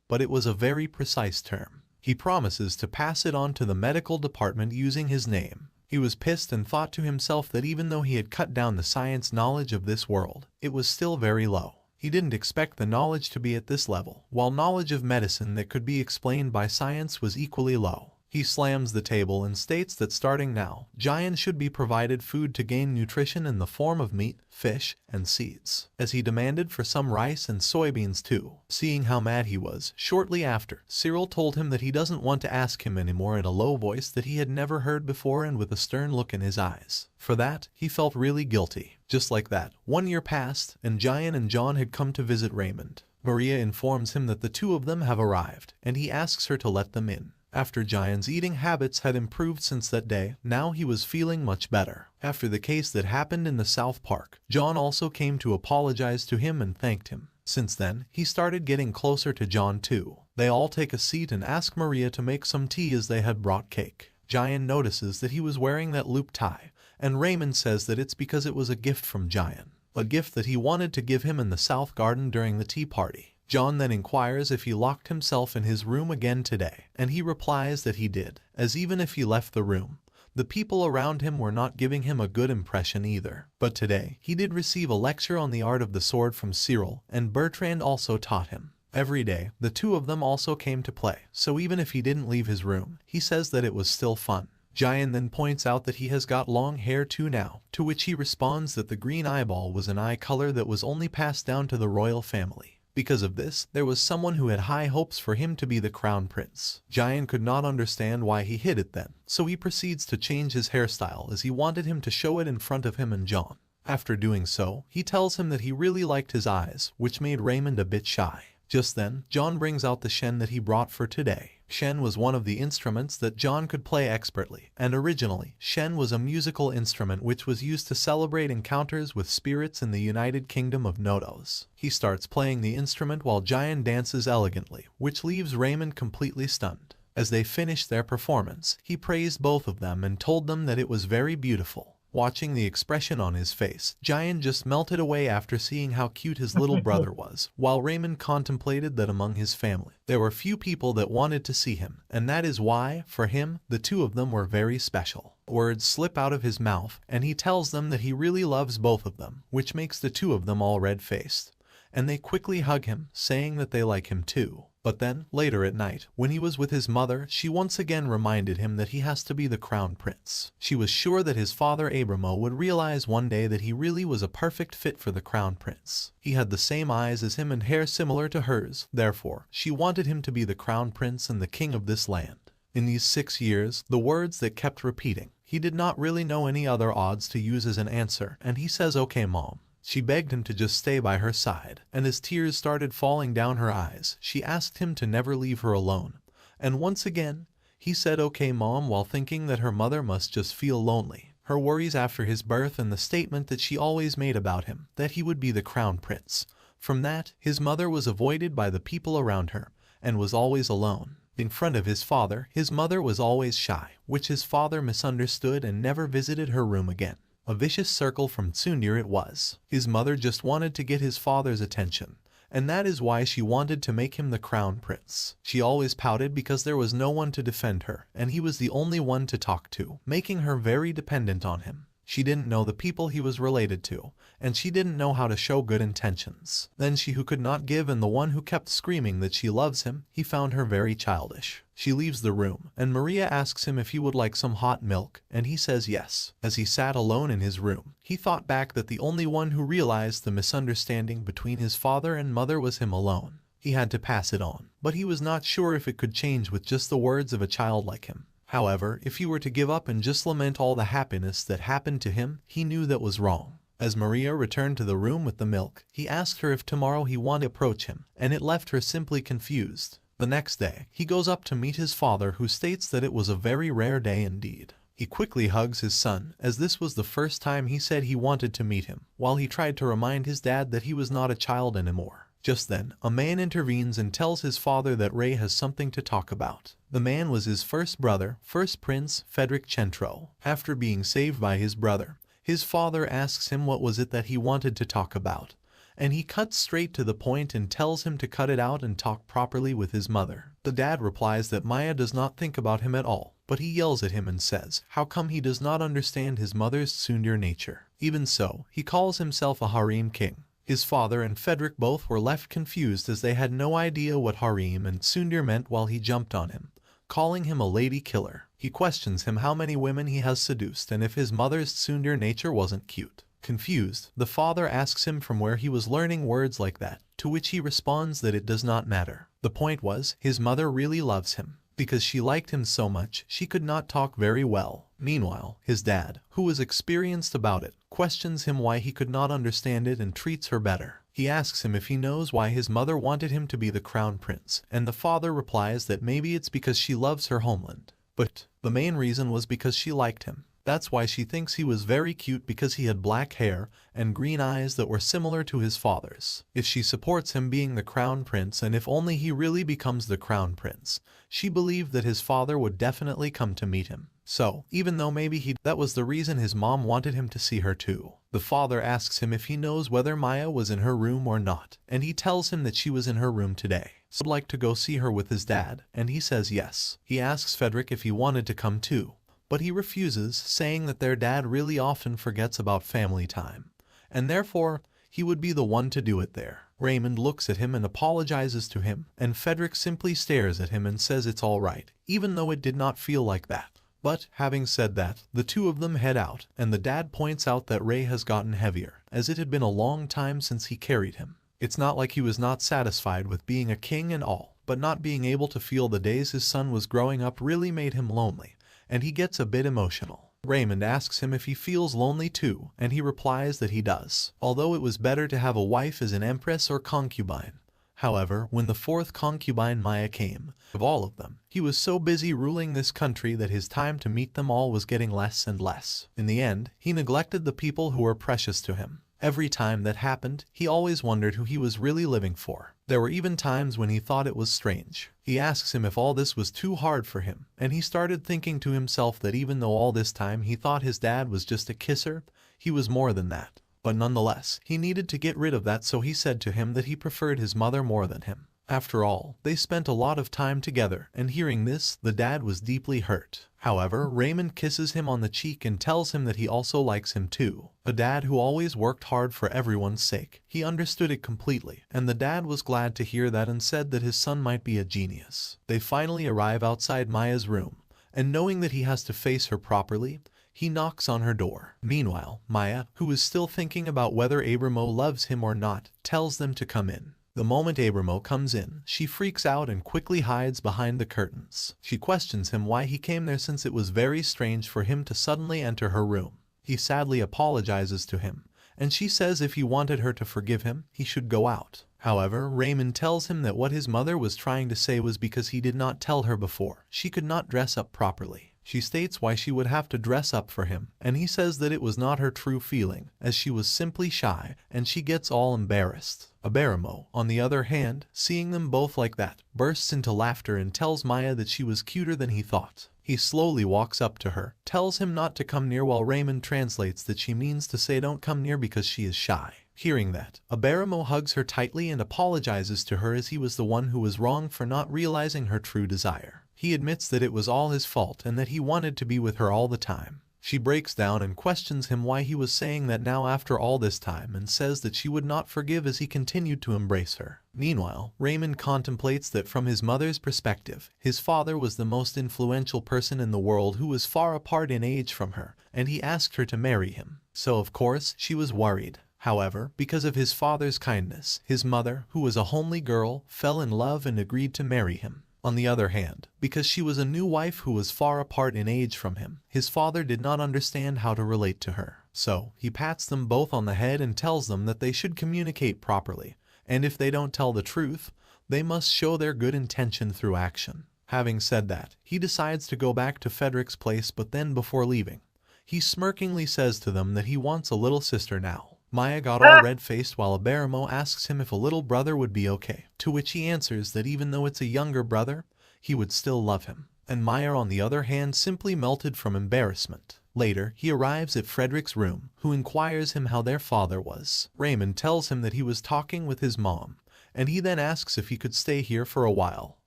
But it was a very precise term. He promises to pass it on to the medical department using his name. He was pissed and thought to himself that even though he had cut down the science knowledge of this world, it was still very low. He didn't expect the knowledge to be at this level, while knowledge of medicine that could be explained by science was equally low. He slams the table and states that starting now, Jian should be provided food to gain nutrition in the form of meat, fish, and seeds, as he demanded for some rice and soybeans too. Seeing how mad he was, shortly after, Cyril told him that he doesn't want to ask him anymore in a low voice that he had never heard before and with a stern look in his eyes. For that, he felt really guilty. Just like that, 1 year passed, and Jian and John had come to visit Raymond. Maria informs him that the two of them have arrived, and he asks her to let them in. After Jian's eating habits had improved since that day, now he was feeling much better. After the case that happened in the South Park, John also came to apologize to him and thanked him. Since then, he started getting closer to John too. They all take a seat and ask Maria to make some tea as they had brought cake. Jian notices that he was wearing that loop tie, and Raymond says that it's because it was a gift from Jian, a gift that he wanted to give him in the South Garden during the tea party. John then inquires if he locked himself in his room again today, and he replies that he did, as even if he left the room, The people around him were not giving him a good impression either. But today, he did receive a lecture on the art of the sword from Cyril, and Bertrand also taught him. Every day, the two of them also came to play, so even if he didn't leave his room, he says that it was still fun. Jian then points out that he has got long hair too now, to which he responds that the green eyeball was an eye color that was only passed down to the royal family. Because of this, there was someone who had high hopes for him to be the crown prince. Jian could not understand why he hid it then, so he proceeds to change his hairstyle as he wanted him to show it in front of him and John. After doing so, he tells him that he really liked his eyes, which made Raymond a bit shy. Just then, John brings out the Shen that he brought for today. Shen was one of the instruments that John could play expertly, and originally, Shen was a musical instrument which was used to celebrate encounters with spirits in the United Kingdom of Nodos. He starts playing the instrument while Jian dances elegantly, which leaves Raymond completely stunned. As they finished their performance, he praised both of them and told them that it was very beautiful. Watching the expression on his face, Jian just melted away after seeing how cute his little brother was, while Raymond contemplated that among his family, there were few people that wanted to see him, and that is why, for him, the two of them were very special. Words slip out of his mouth, and he tells them that he really loves both of them, which makes the two of them all red-faced. And they quickly hug him, saying that they like him too. But then, later at night, when he was with his mother, she once again reminded him that he has to be the crown prince. She was sure that his father Abramo would realize one day that he really was a perfect fit for the crown prince. He had the same eyes as him and hair similar to hers, therefore, she wanted him to be the crown prince and the king of this land. In these 6 years, the words that kept repeating, he did not really know any other odds to use as an answer, and he says, "Okay, Mom." She begged him to just stay by her side, and as tears started falling down her eyes, she asked him to never leave her alone. And once again, he said, "Okay, Mom," while thinking that her mother must just feel lonely. Her worries after his birth and the statement that she always made about him, that he would be the crown prince. From that, his mother was avoided by the people around her, and was always alone. In front of his father, his mother was always shy, which his father misunderstood and never visited her room again. A vicious circle from Tsundir it was. His mother just wanted to get his father's attention, and that is why she wanted to make him the crown prince. She always pouted because there was no one to defend her, and he was the only one to talk to, making her very dependent on him. She didn't know the people he was related to, and she didn't know how to show good intentions. Then she who could not give and the one who kept screaming that she loves him, he found her very childish. She leaves the room, and Maria asks him if he would like some hot milk, and he says yes. As he sat alone in his room, he thought back that the only one who realized the misunderstanding between his father and mother was him alone. He had to pass it on, but he was not sure if it could change with just the words of a child like him. However, if he were to give up and just lament all the happiness that happened to him, he knew that was wrong. As Maria returned to the room with the milk, he asked her if tomorrow he wanted to approach him, and it left her simply confused. The next day, he goes up to meet his father, who states that it was a very rare day indeed. He quickly hugs his son, as this was the first time he said he wanted to meet him, while he tried to remind his dad that he was not a child anymore. Just then, a man intervenes and tells his father that Ray has something to talk about. The man was his first brother, First Prince Frederick Chentro. After being saved by his brother, his father asks him what was it that he wanted to talk about, and he cuts straight to the point and tells him to cut it out and talk properly with his mother. The dad replies that Maya does not think about him at all, but he yells at him and says, how come he does not understand his mother's Tsundir nature? Even so, he calls himself a harem king. His father and Frederick both were left confused as they had no idea what harem and Tsundir meant while he jumped on him, calling him a lady killer. He questions him how many women he has seduced and if his mother's Tsundir nature wasn't cute. Confused, the father asks him from where he was learning words like that, to which he responds that it does not matter. The point was, his mother really loves him. Because she liked him so much, she could not talk very well. Meanwhile, his dad, who was experienced about it, questions him why he could not understand it and treats her better. He asks him if he knows why his mother wanted him to be the crown prince, and the father replies that maybe it's because she loves her homeland. But the main reason was because she liked him. That's why she thinks he was very cute because he had black hair and green eyes that were similar to his father's. If she supports him being the crown prince and if only he really becomes the crown prince, she believed that his father would definitely come to meet him. So, even though maybe that was the reason his mom wanted him to see her too. The father asks him if he knows whether Maya was in her room or not, and he tells him that she was in her room today. So he'd like to go see her with his dad, and he says yes. He asks Frederick if he wanted to come too. but he refuses, saying that their dad really often forgets about family time, and therefore he would be the one to do it there. Raymond looks at him and apologizes to him, and Frederick simply stares at him and says it's all right, even though it did not feel like that. But, having said that, the two of them head out, and the dad points out that Ray has gotten heavier, as it had been a long time since he carried him. It's not like he was not satisfied with being a king and all, but not being able to feel the days his son was growing up really made him lonely, and he gets a bit emotional. Raymond asks him if he feels lonely too, and he replies that he does, although it was better to have a wife as an empress or concubine. However, when the fourth concubine Maya came, of all of them, he was so busy ruling this country that his time to meet them all was getting less and less. In the end, he neglected the people who were precious to him. Every time that happened, he always wondered who he was really living for. There were even times when he thought it was strange. He asks him if all this was too hard for him, and he started thinking to himself that even though all this time he thought his dad was just a kisser, he was more than that. But nonetheless, he needed to get rid of that, so he said to him that he preferred his mother more than him. After all, they spent a lot of time together, and hearing this, the dad was deeply hurt. However, Raymond kisses him on the cheek and tells him that he also likes him too. A dad who always worked hard for everyone's sake. He understood it completely, and the dad was glad to hear that and said that his son might be a genius. They finally arrive outside Maya's room, and knowing that he has to face her properly, he knocks on her door. Meanwhile, Maya, who is still thinking about whether Abramo loves him or not, tells them to come in. The moment Abramo comes in, she freaks out and quickly hides behind the curtains. She questions him why he came there, since it was very strange for him to suddenly enter her room. He sadly apologizes to him, and she says if he wanted her to forgive him, he should go out. However, Raymond tells him that what his mother was trying to say was because he did not tell her before she could not dress up properly. She states why she would have to dress up for him, and he says that it was not her true feeling, as she was simply shy, and she gets all embarrassed. Aberamo, on the other hand, seeing them both like that, bursts into laughter and tells Maya that she was cuter than he thought. He slowly walks up to her, tells him not to come near, while Raymond translates that she means to say don't come near because she is shy. Hearing that, Aberamo hugs her tightly and apologizes to her, as he was the one who was wrong for not realizing her true desire. He admits that it was all his fault and that he wanted to be with her all the time. She breaks down and questions him why he was saying that now after all this time, and says that she would not forgive as he continued to embrace her. Meanwhile, Raymond contemplates that from his mother's perspective, his father was the most influential person in the world who was far apart in age from her, and he asked her to marry him. So of course, she was worried. However, because of his father's kindness, his mother, who was a homely girl, fell in love and agreed to marry him. On the other hand, because she was a new wife who was far apart in age from him, his father did not understand how to relate to her. So, he pats them both on the head and tells them that they should communicate properly, and if they don't tell the truth, they must show their good intention through action. Having said that, he decides to go back to Frederick's place, but then before leaving, he smirkingly says to them that he wants a little sister now. Maya got all red-faced while Aberamo asks him if a little brother would be okay, to which he answers that even though it's a younger brother, he would still love him. And Maya, on the other hand, simply melted from embarrassment. Later, he arrives at Frederick's room, who inquires him how their father was. Raymond tells him that he was talking with his mom, and he then asks if he could stay here for a while.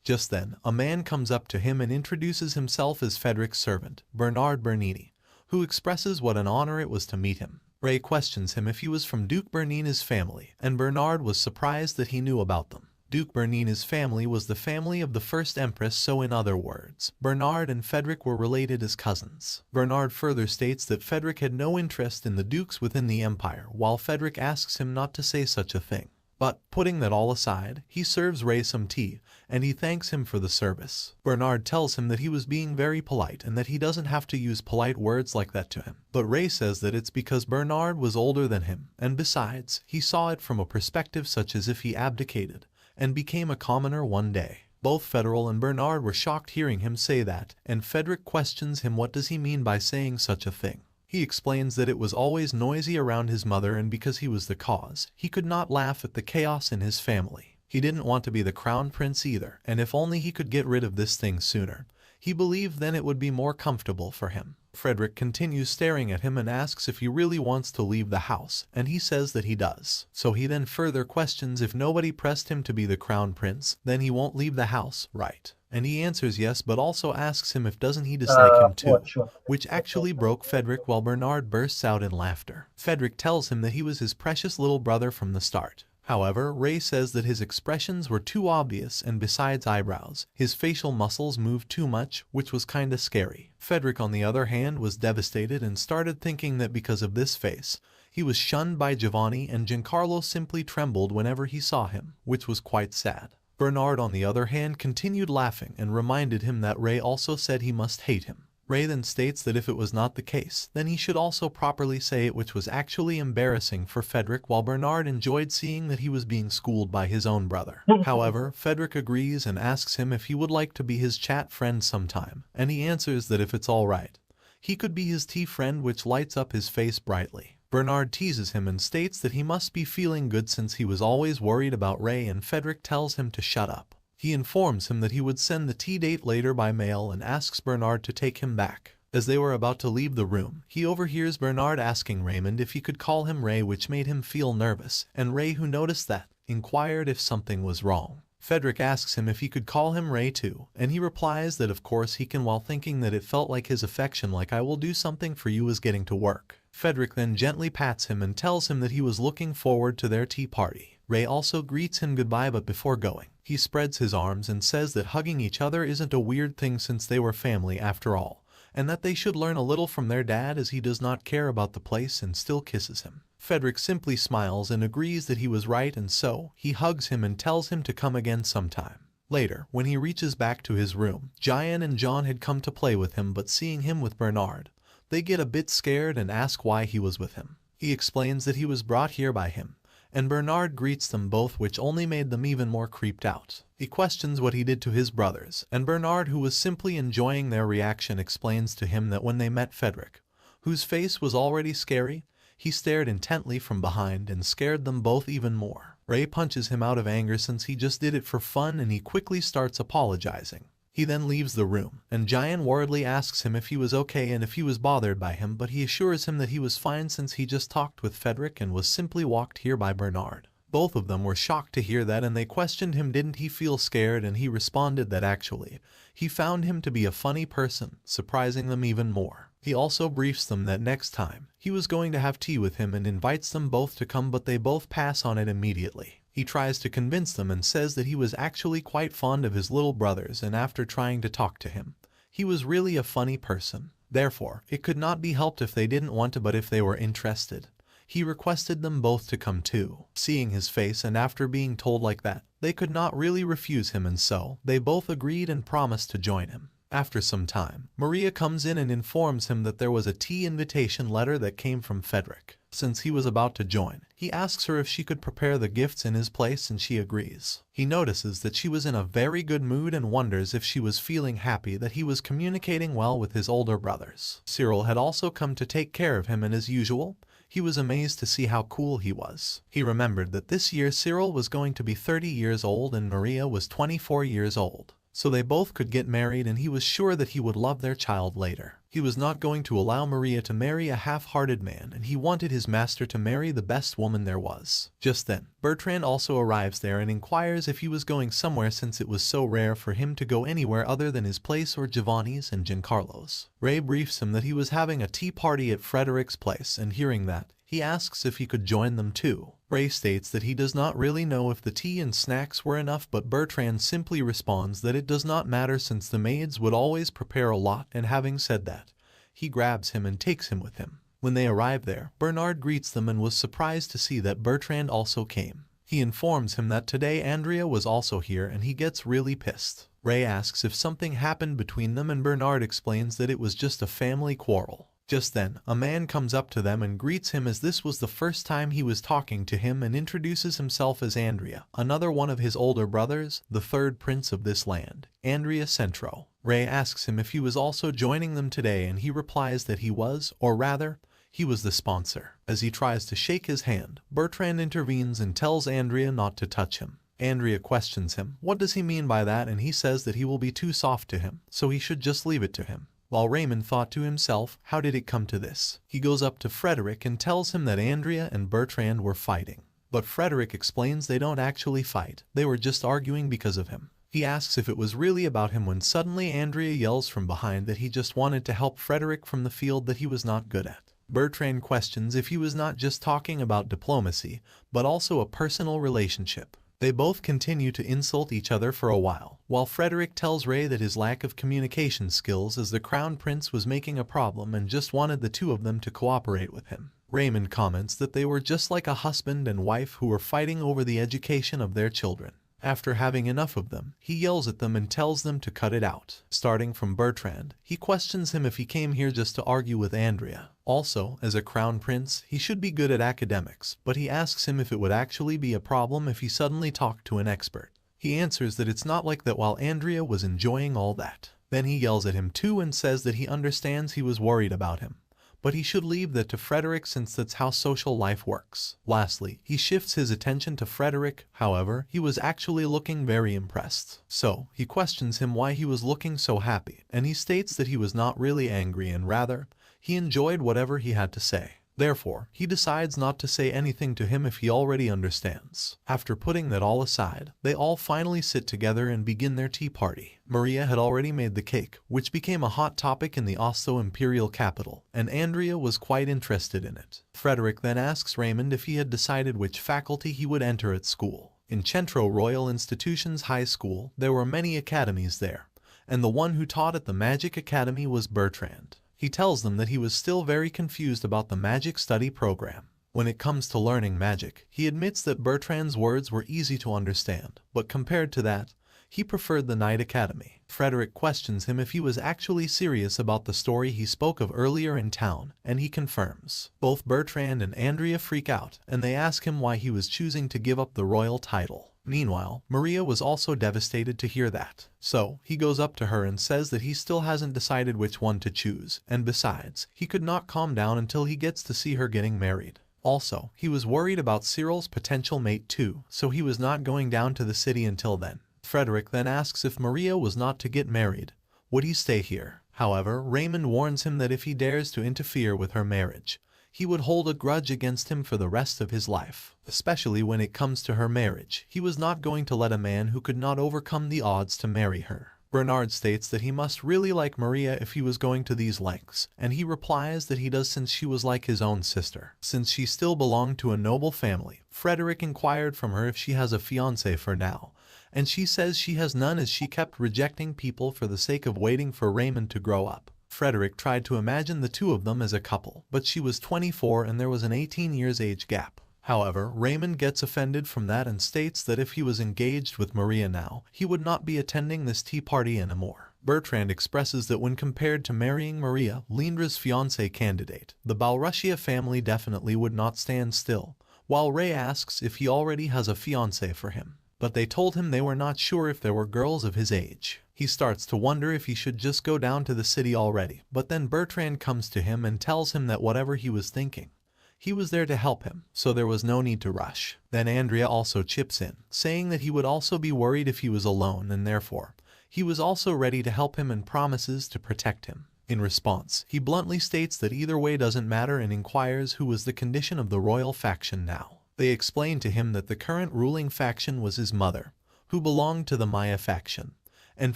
Just then, a man comes up to him and introduces himself as Frederick's servant, Bernard Bernini, who expresses what an honor it was to meet him. Ray questions him if he was from Duke Bernina's family, and Bernard was surprised that he knew about them. Duke Bernina's family was the family of the first empress, so in other words, Bernard and Frederick were related as cousins. Bernard further states that Frederick had no interest in the dukes within the empire, while Frederick asks him not to say such a thing. But, putting that all aside, he serves Ray some tea, and he thanks him for the service. Bernard tells him that he was being very polite and that he doesn't have to use polite words like that to him. But Ray says that it's because Bernard was older than him, and besides, he saw it from a perspective such as if he abdicated and became a commoner one day. Both Federal and Bernard were shocked hearing him say that, and Frederick questions him what does he mean by saying such a thing. He explains that it was always noisy around his mother, and because he was the cause, he could not laugh at the chaos in his family. He didn't want to be the crown prince either, and if only he could get rid of this thing sooner, he believed then it would be more comfortable for him. Frederick continues staring at him and asks if he really wants to leave the house, and he says that he does. So he then further questions if nobody pressed him to be the crown prince, then he won't leave the house, right? And he answers yes, but also asks him if doesn't he dislike him too, which actually broke Frederick while Bernard bursts out in laughter. Frederick tells him that he was his precious little brother from the start. However, Ray says that his expressions were too obvious, and besides eyebrows, his facial muscles moved too much, which was kinda scary. Frederick, on the other hand, was devastated and started thinking that because of this face, he was shunned by Giovanni, and Giancarlo simply trembled whenever he saw him, which was quite sad. Bernard, on the other hand, continued laughing and reminded him that Ray also said he must hate him. Ray then states that if it was not the case, then he should also properly say it, which was actually embarrassing for Frederick, while Bernard enjoyed seeing that he was being schooled by his own brother. However, Frederick agrees and asks him if he would like to be his chat friend sometime, and he answers that if it's alright, he could be his tea friend, which lights up his face brightly. Bernard teases him and states that he must be feeling good since he was always worried about Ray, and Frederick tells him to shut up. He informs him that he would send the tea date later by mail and asks Bernard to take him back. As they were about to leave the room, he overhears Bernard asking Raymond if he could call him Ray, which made him feel nervous, and Ray, who noticed that, inquired if something was wrong. Frederick asks him if he could call him Ray too, and he replies that of course he can, while thinking that it felt like his affection, like "I will do something for you," was getting to work. Frederick then gently pats him and tells him that he was looking forward to their tea party. Ray also greets him goodbye, but before going, he spreads his arms and says that hugging each other isn't a weird thing since they were family after all, and that they should learn a little from their dad, as he does not care about the place and still kisses him. Frederick simply smiles and agrees that he was right, and so he hugs him and tells him to come again sometime. Later, when he reaches back to his room, Gian and John had come to play with him, but seeing him with Bernard, they get a bit scared and ask why he was with him. He explains that he was brought here by him, and Bernard greets them both, which only made them even more creeped out. He questions what he did to his brothers, and Bernard, who was simply enjoying their reaction, explains to him that when they met Frederick, whose face was already scary, he stared intently from behind and scared them both even more. Ray punches him out of anger since he just did it for fun, and he quickly starts apologizing. He then leaves the room, and Gian worriedly asks him if he was okay and if he was bothered by him, but he assures him that he was fine since he just talked with Frederick and was simply walked here by Bernard. Both of them were shocked to hear that, and they questioned him didn't he feel scared, and he responded that actually, he found him to be a funny person, surprising them even more. He also briefs them that next time, he was going to have tea with him and invites them both to come, but they both pass on it immediately. He tries to convince them and says that he was actually quite fond of his little brothers, and after trying to talk to him, he was really a funny person. Therefore, it could not be helped if they didn't want to, but if they were interested, he requested them both to come too. Seeing his face, and after being told like that, they could not really refuse him, and so they both agreed and promised to join him. After some time, Maria comes in and informs him that there was a tea invitation letter that came from Frederick. Since he was about to join, he asks her if she could prepare the gifts in his place, and she agrees. He notices that she was in a very good mood and wonders if she was feeling happy that he was communicating well with his older brothers. Cyril had also come to take care of him, and as usual, he was amazed to see how cool he was. He remembered that this year Cyril was going to be 30 years old and Maria was 24 years old. So they both could get married, and he was sure that he would love their child later. He was not going to allow Maria to marry a half-hearted man, and he wanted his master to marry the best woman there was. Just then, Bertrand also arrives there and inquires if he was going somewhere, since it was so rare for him to go anywhere other than his place or Giovanni's and Giancarlo's. Ray briefs him that he was having a tea party at Frederick's place, and hearing that, he asks if he could join them too. Ray states that he does not really know if the tea and snacks were enough, but Bertrand simply responds that it does not matter since the maids would always prepare a lot, and having said that, he grabs him and takes him with him. When they arrive there, Bernard greets them and was surprised to see that Bertrand also came. He informs him that today Andrea was also here, and he gets really pissed. Ray asks if something happened between them, and Bernard explains that it was just a family quarrel. Just then, a man comes up to them and greets him, as this was the first time he was talking to him, and introduces himself as Andrea, another one of his older brothers, the third prince of this land, Andrea Centro. Ray asks him if he was also joining them today, and he replies that he was, or rather, he was the sponsor. As he tries to shake his hand, Bertrand intervenes and tells Andrea not to touch him. Andrea questions him, what does he mean by that, and he says that he will be too soft to him, so he should just leave it to him. While Raymond thought to himself, how did it come to this? He goes up to Frederick and tells him that Andrea and Bertrand were fighting. But Frederick explains they don't actually fight, they were just arguing because of him. He asks if it was really about him when suddenly Andrea yells from behind that he just wanted to help Frederick from the field that he was not good at. Bertrand questions if he was not just talking about diplomacy, but also a personal relationship. They both continue to insult each other for a while Frederick tells Ray that his lack of communication skills as the Crown Prince was making a problem and just wanted the two of them to cooperate with him. Raymond comments that they were just like a husband and wife who were fighting over the education of their children. After having enough of them, he yells at them and tells them to cut it out. Starting from Bertrand, he questions him if he came here just to argue with Andrea. Also, as a crown prince, he should be good at academics, but he asks him if it would actually be a problem if he suddenly talked to an expert. He answers that it's not like that while Andrea was enjoying all that. Then he yells at him too and says that he understands he was worried about him, but he should leave that to Frederick since that's how social life works. Lastly, he shifts his attention to Frederick. However, he was actually looking very impressed. So, he questions him why he was looking so happy, and he states that he was not really angry and rather, he enjoyed whatever he had to say. Therefore, he decides not to say anything to him if he already understands. After putting that all aside, they all finally sit together and begin their tea party. Maria had already made the cake, which became a hot topic in the Oslo imperial capital, and Andrea was quite interested in it. Frederick then asks Raymond if he had decided which faculty he would enter at school. In Centro Royal Institutions High School, there were many academies there, and the one who taught at the Magic Academy was Bertrand. He tells them that he was still very confused about the magic study program. When it comes to learning magic, he admits that Bertrand's words were easy to understand, but compared to that, he preferred the Knight Academy. Frederick questions him if he was actually serious about the story he spoke of earlier in town, and he confirms. Both Bertrand and Andrea freak out, and they ask him why he was choosing to give up the royal title. Meanwhile, Maria was also devastated to hear that. So, he goes up to her and says that he still hasn't decided which one to choose, and besides, he could not calm down until he gets to see her getting married. Also, he was worried about Cyril's potential mate too, so he was not going down to the city until then. Frederick then asks if Maria was not to get married, would he stay here? However, Raymond warns him that if he dares to interfere with her marriage, he would hold a grudge against him for the rest of his life. Especially when it comes to her marriage, he was not going to let a man who could not overcome the odds to marry her. Bernard states that he must really like Maria if he was going to these lengths, and he replies that he does since she was like his own sister. Since she still belonged to a noble family, Frederick inquired from her if she has a fiancé for now, and she says she has none as she kept rejecting people for the sake of waiting for Raymond to grow up. Frederick tried to imagine the two of them as a couple, but she was 24 and there was an 18 years age gap. However, Raymond gets offended from that and states that if he was engaged with Maria now, he would not be attending this tea party anymore. Bertrand expresses that when compared to marrying Maria, Lindra's fiancé candidate, the Balrussia family definitely would not stand still, while Ray asks if he already has a fiancé for him. But they told him they were not sure if there were girls of his age. He starts to wonder if he should just go down to the city already, but then Bertrand comes to him and tells him that whatever he was thinking, he was there to help him, so there was no need to rush. Then Andrea also chips in, saying that he would also be worried if he was alone and therefore, he was also ready to help him and promises to protect him. In response, he bluntly states that either way doesn't matter and inquires who was the condition of the royal faction now. They explain to him that the current ruling faction was his mother, who belonged to the Maya faction, and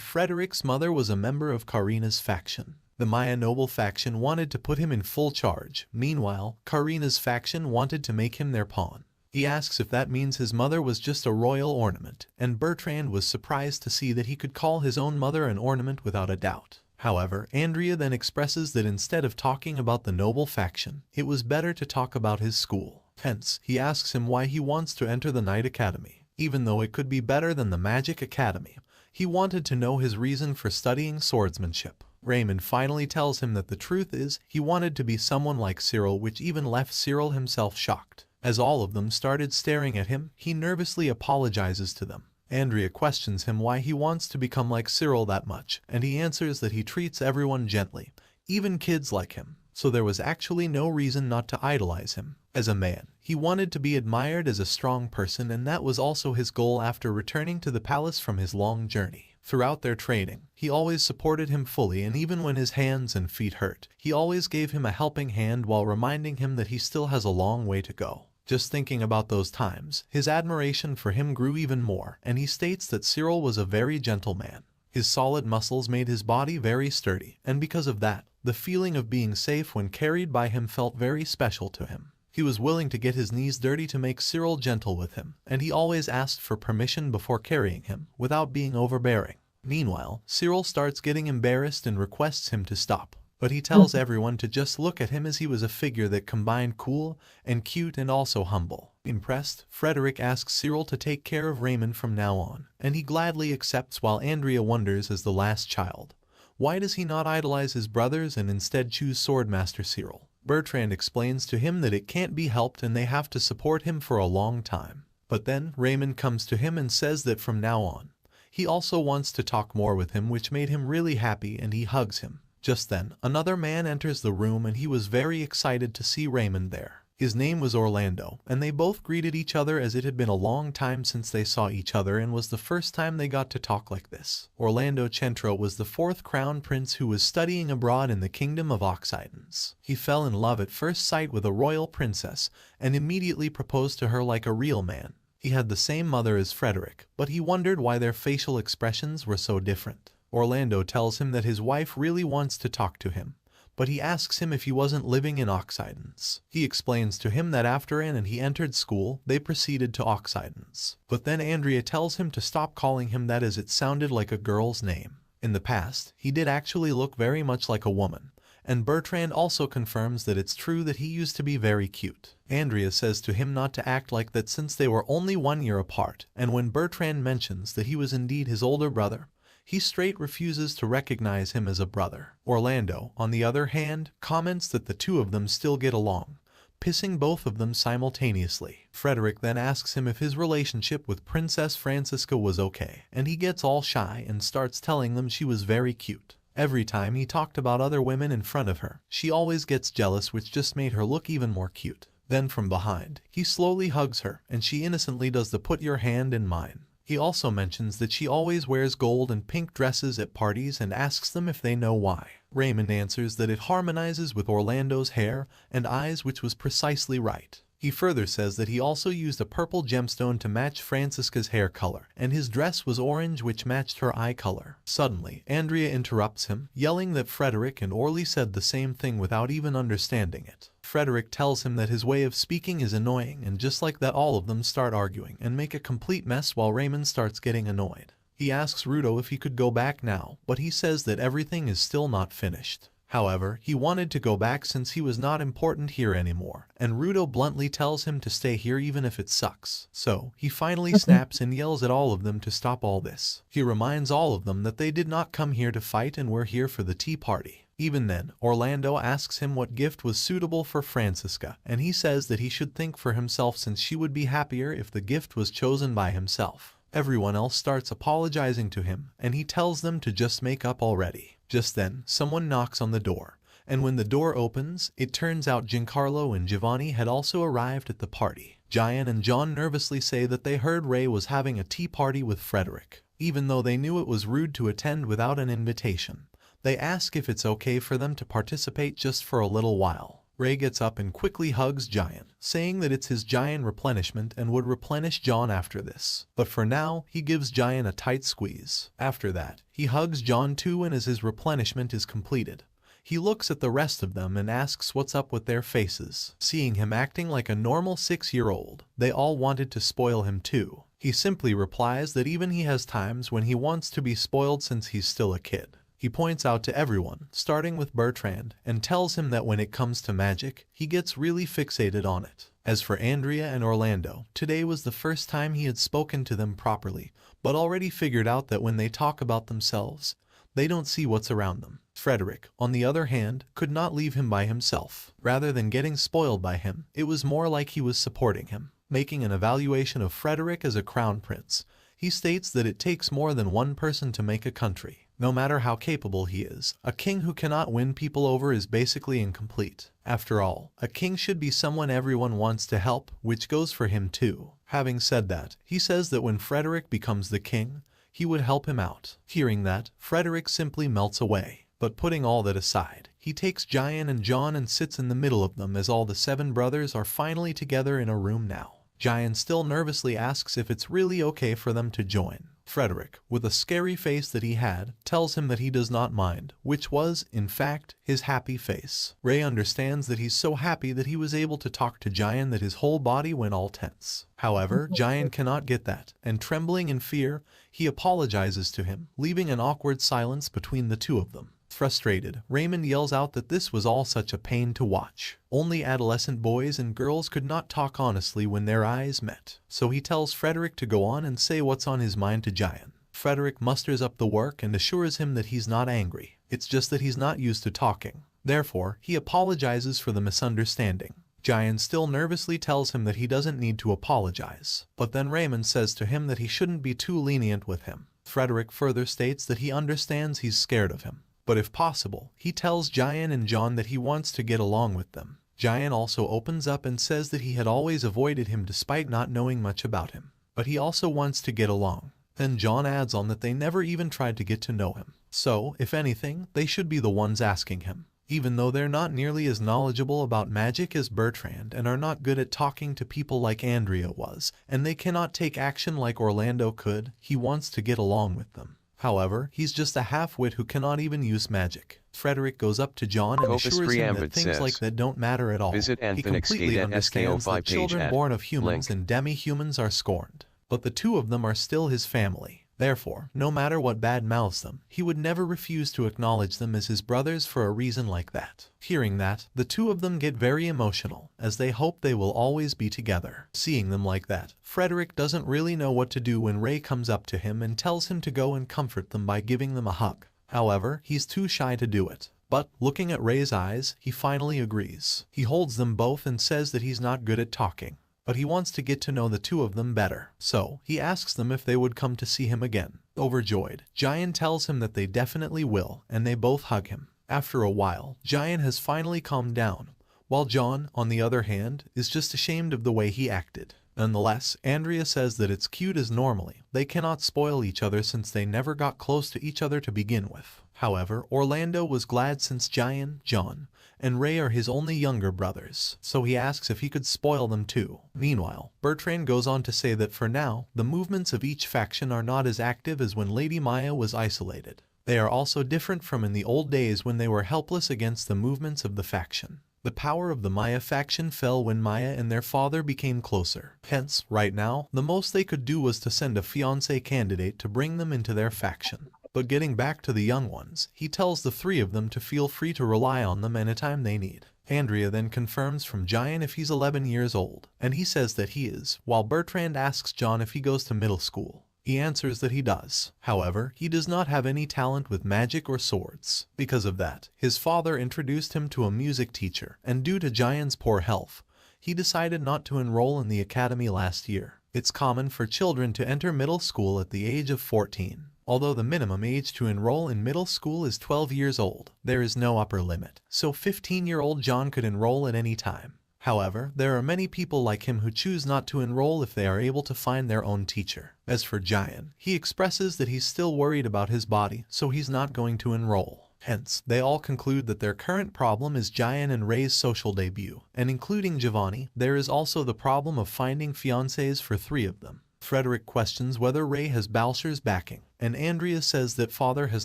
Frederick's mother was a member of Karina's faction. The Maya noble faction wanted to put him in full charge. Meanwhile, Karina's faction wanted to make him their pawn. He asks if that means his mother was just a royal ornament, and Bertrand was surprised to see that he could call his own mother an ornament without a doubt. However, Andrea then expresses that instead of talking about the noble faction, it was better to talk about his school. Hence, he asks him why he wants to enter the Knight Academy. Even though it could be better than the Magic Academy, he wanted to know his reason for studying swordsmanship. Raymond finally tells him that the truth is, he wanted to be someone like Cyril, which even left Cyril himself shocked. As all of them started staring at him, he nervously apologizes to them. Andrea questions him why he wants to become like Cyril that much, and he answers that he treats everyone gently, even kids like him, so there was actually no reason not to idolize him. As a man, he wanted to be admired as a strong person, and that was also his goal after returning to the palace from his long journey. Throughout their training, he always supported him fully, and even when his hands and feet hurt, he always gave him a helping hand while reminding him that he still has a long way to go. Just thinking about those times, his admiration for him grew even more, and he states that Cyril was a very gentle man. His solid muscles made his body very sturdy, and because of that, the feeling of being safe when carried by him felt very special to him. He was willing to get his knees dirty to make Cyril gentle with him, and he always asked for permission before carrying him, without being overbearing. Meanwhile, Cyril starts getting embarrassed and requests him to stop, but he tells everyone to just look at him as he was a figure that combined cool and cute and also humble. Impressed, Frederick asks Cyril to take care of Raymond from now on, and he gladly accepts while Andrea wonders as the last child. Why does he not idolize his brothers and instead choose Swordmaster Cyril? Bertrand explains to him that it can't be helped and they have to support him for a long time. But then Raymond comes to him and says that from now on, he also wants to talk more with him, which made him really happy, and he hugs him. Just then, another man enters the room and he was very excited to see Raymond there. His name was Orlando, and they both greeted each other as it had been a long time since they saw each other and was the first time they got to talk like this. Orlando Centro was the 4th crown prince who was studying abroad in the kingdom of Oxidens. He fell in love at first sight with a royal princess and immediately proposed to her like a real man. He had the same mother as Frederick, but he wondered why their facial expressions were so different. Orlando tells him that his wife really wants to talk to him, but he asks him if he wasn't living in Oxidens. He explains to him that after Anne and he entered school, they proceeded to Oxidens. But then Andrea tells him to stop calling him that as it sounded like a girl's name. In the past, he did actually look very much like a woman, and Bertrand also confirms that it's true that he used to be very cute. Andrea says to him not to act like that since they were only 1 year apart, and when Bertrand mentions that he was indeed his older brother, he straight refuses to recognize him as a brother. Orlando, on the other hand, comments that the two of them still get along, pissing both of them simultaneously. Frederick then asks him if his relationship with Princess Francisca was okay, and he gets all shy and starts telling them she was very cute. Every time he talked about other women in front of her, she always gets jealous, which just made her look even more cute. Then from behind, he slowly hugs her, and she innocently does the "put your hand in mine." He also mentions that she always wears gold and pink dresses at parties and asks them if they know why. Raymond answers that it harmonizes with Orlando's hair and eyes, which was precisely right. He further says that he also used a purple gemstone to match Francisca's hair color, and his dress was orange, which matched her eye color. Suddenly, Andrea interrupts him, yelling that Frederick and Orly said the same thing without even understanding it. Frederick tells him that his way of speaking is annoying, and just like that all of them start arguing and make a complete mess while Raymond starts getting annoyed. He asks Rudo if he could go back now, but he says that everything is still not finished. However, he wanted to go back since he was not important here anymore, and Rudo bluntly tells him to stay here even if it sucks. So, he finally snaps and yells at all of them to stop all this. He reminds all of them that they did not come here to fight and were here for the tea party. Even then, Orlando asks him what gift was suitable for Francisca, and he says that he should think for himself since she would be happier if the gift was chosen by himself. Everyone else starts apologizing to him, and he tells them to just make up already. Just then, someone knocks on the door, and when the door opens, it turns out Giancarlo and Giovanni had also arrived at the party. Gian and John nervously say that they heard Ray was having a tea party with Frederick, even though they knew it was rude to attend without an invitation. They ask if it's okay for them to participate just for a little while. Ray gets up and quickly hugs Gian, saying that it's his Gian replenishment and would replenish John after this. But for now, he gives Gian a tight squeeze. After that, he hugs John too, and as his replenishment is completed, he looks at the rest of them and asks what's up with their faces. Seeing him acting like a normal 6-year-old, they all wanted to spoil him too. He simply replies that even he has times when he wants to be spoiled since he's still a kid. He points out to everyone, starting with Bertrand, and tells him that when it comes to magic, he gets really fixated on it. As for Andrea and Orlando, today was the first time he had spoken to them properly, but already figured out that when they talk about themselves, they don't see what's around them. Frederick, on the other hand, could not leave him by himself. Rather than getting spoiled by him, it was more like he was supporting him. Making an evaluation of Frederick as a crown prince, he states that it takes more than one person to make a country. No matter how capable he is, a king who cannot win people over is basically incomplete. After all, a king should be someone everyone wants to help, which goes for him too. Having said that, he says that when Frederick becomes the king, he would help him out. Hearing that, Frederick simply melts away. But putting all that aside, he takes Jian and John and sits in the middle of them as all the 7 brothers are finally together in a room now. Jian still nervously asks if it's really okay for them to join. Frederick, with a scary face that he had, tells him that he does not mind, which was, in fact, his happy face. Ray understands that he's so happy that he was able to talk to Jian that his whole body went all tense. However, Jian cannot get that, and trembling in fear, he apologizes to him, leaving an awkward silence between the two of them. Frustrated, Raymond yells out that this was all such a pain to watch. Only adolescent boys and girls could not talk honestly when their eyes met. So he tells Frederick to go on and say what's on his mind to Jian. Frederick musters up the work and assures him that he's not angry. It's just that he's not used to talking. Therefore, he apologizes for the misunderstanding. Jian still nervously tells him that he doesn't need to apologize. But then Raymond says to him that he shouldn't be too lenient with him. Frederick further states that he understands he's scared of him. But if possible, he tells Jian and John that he wants to get along with them. Jian also opens up and says that he had always avoided him despite not knowing much about him. But he also wants to get along. Then John adds on that they never even tried to get to know him. So, if anything, they should be the ones asking him. Even though they're not nearly as knowledgeable about magic as Bertrand and are not good at talking to people like Andrea was, and they cannot take action like Orlando could, he wants to get along with them. However, he's just a half-wit who cannot even use magic. Frederick goes up to John and assures him that things like that don't matter at all. Visit He completely understands that children born of humans and demi-humans are scorned. But the two of them are still his family. Therefore, no matter what bad mouths them, he would never refuse to acknowledge them as his brothers for a reason like that. Hearing that, the two of them get very emotional, as they hope they will always be together. Seeing them like that, Frederick doesn't really know what to do when Ray comes up to him and tells him to go and comfort them by giving them a hug. However, he's too shy to do it. But, looking at Ray's eyes, he finally agrees. He holds them both and says that he's not good at talking. But he wants to get to know the two of them better. So, he asks them if they would come to see him again. Overjoyed, Jian tells him that they definitely will, and they both hug him. After a while, Jian has finally calmed down, while John, on the other hand, is just ashamed of the way he acted. Nonetheless, Andrea says that it's cute as normally. They cannot spoil each other since they never got close to each other to begin with. However, Orlando was glad since Jian, John, and Ray are his only younger brothers, so he asks if he could spoil them too. Meanwhile, Bertrand goes on to say that for now, the movements of each faction are not as active as when Lady Maya was isolated. They are also different from in the old days when they were helpless against the movements of the faction. The power of the Maya faction fell when Maya and their father became closer. Hence, right now, the most they could do was to send a fiancé candidate to bring them into their faction. But getting back to the young ones, he tells the three of them to feel free to rely on them anytime they need. Andrea then confirms from Jian if he's 11 years old, and he says that he is, while Bertrand asks John if he goes to middle school. He answers that he does. However, he does not have any talent with magic or swords. Because of that, his father introduced him to a music teacher, and due to Jian's poor health, he decided not to enroll in the academy last year. It's common for children to enter middle school at the age of 14. Although the minimum age to enroll in middle school is 12 years old, there is no upper limit, so 15-year-old John could enroll at any time. However, there are many people like him who choose not to enroll if they are able to find their own teacher. As for Jian, he expresses that he's still worried about his body, so he's not going to enroll. Hence, they all conclude that their current problem is Jian and Ray's social debut, and including Giovanni, there is also the problem of finding fiancés for three of them. Frederick questions whether Ray has Balshur's backing, and Andrea says that father has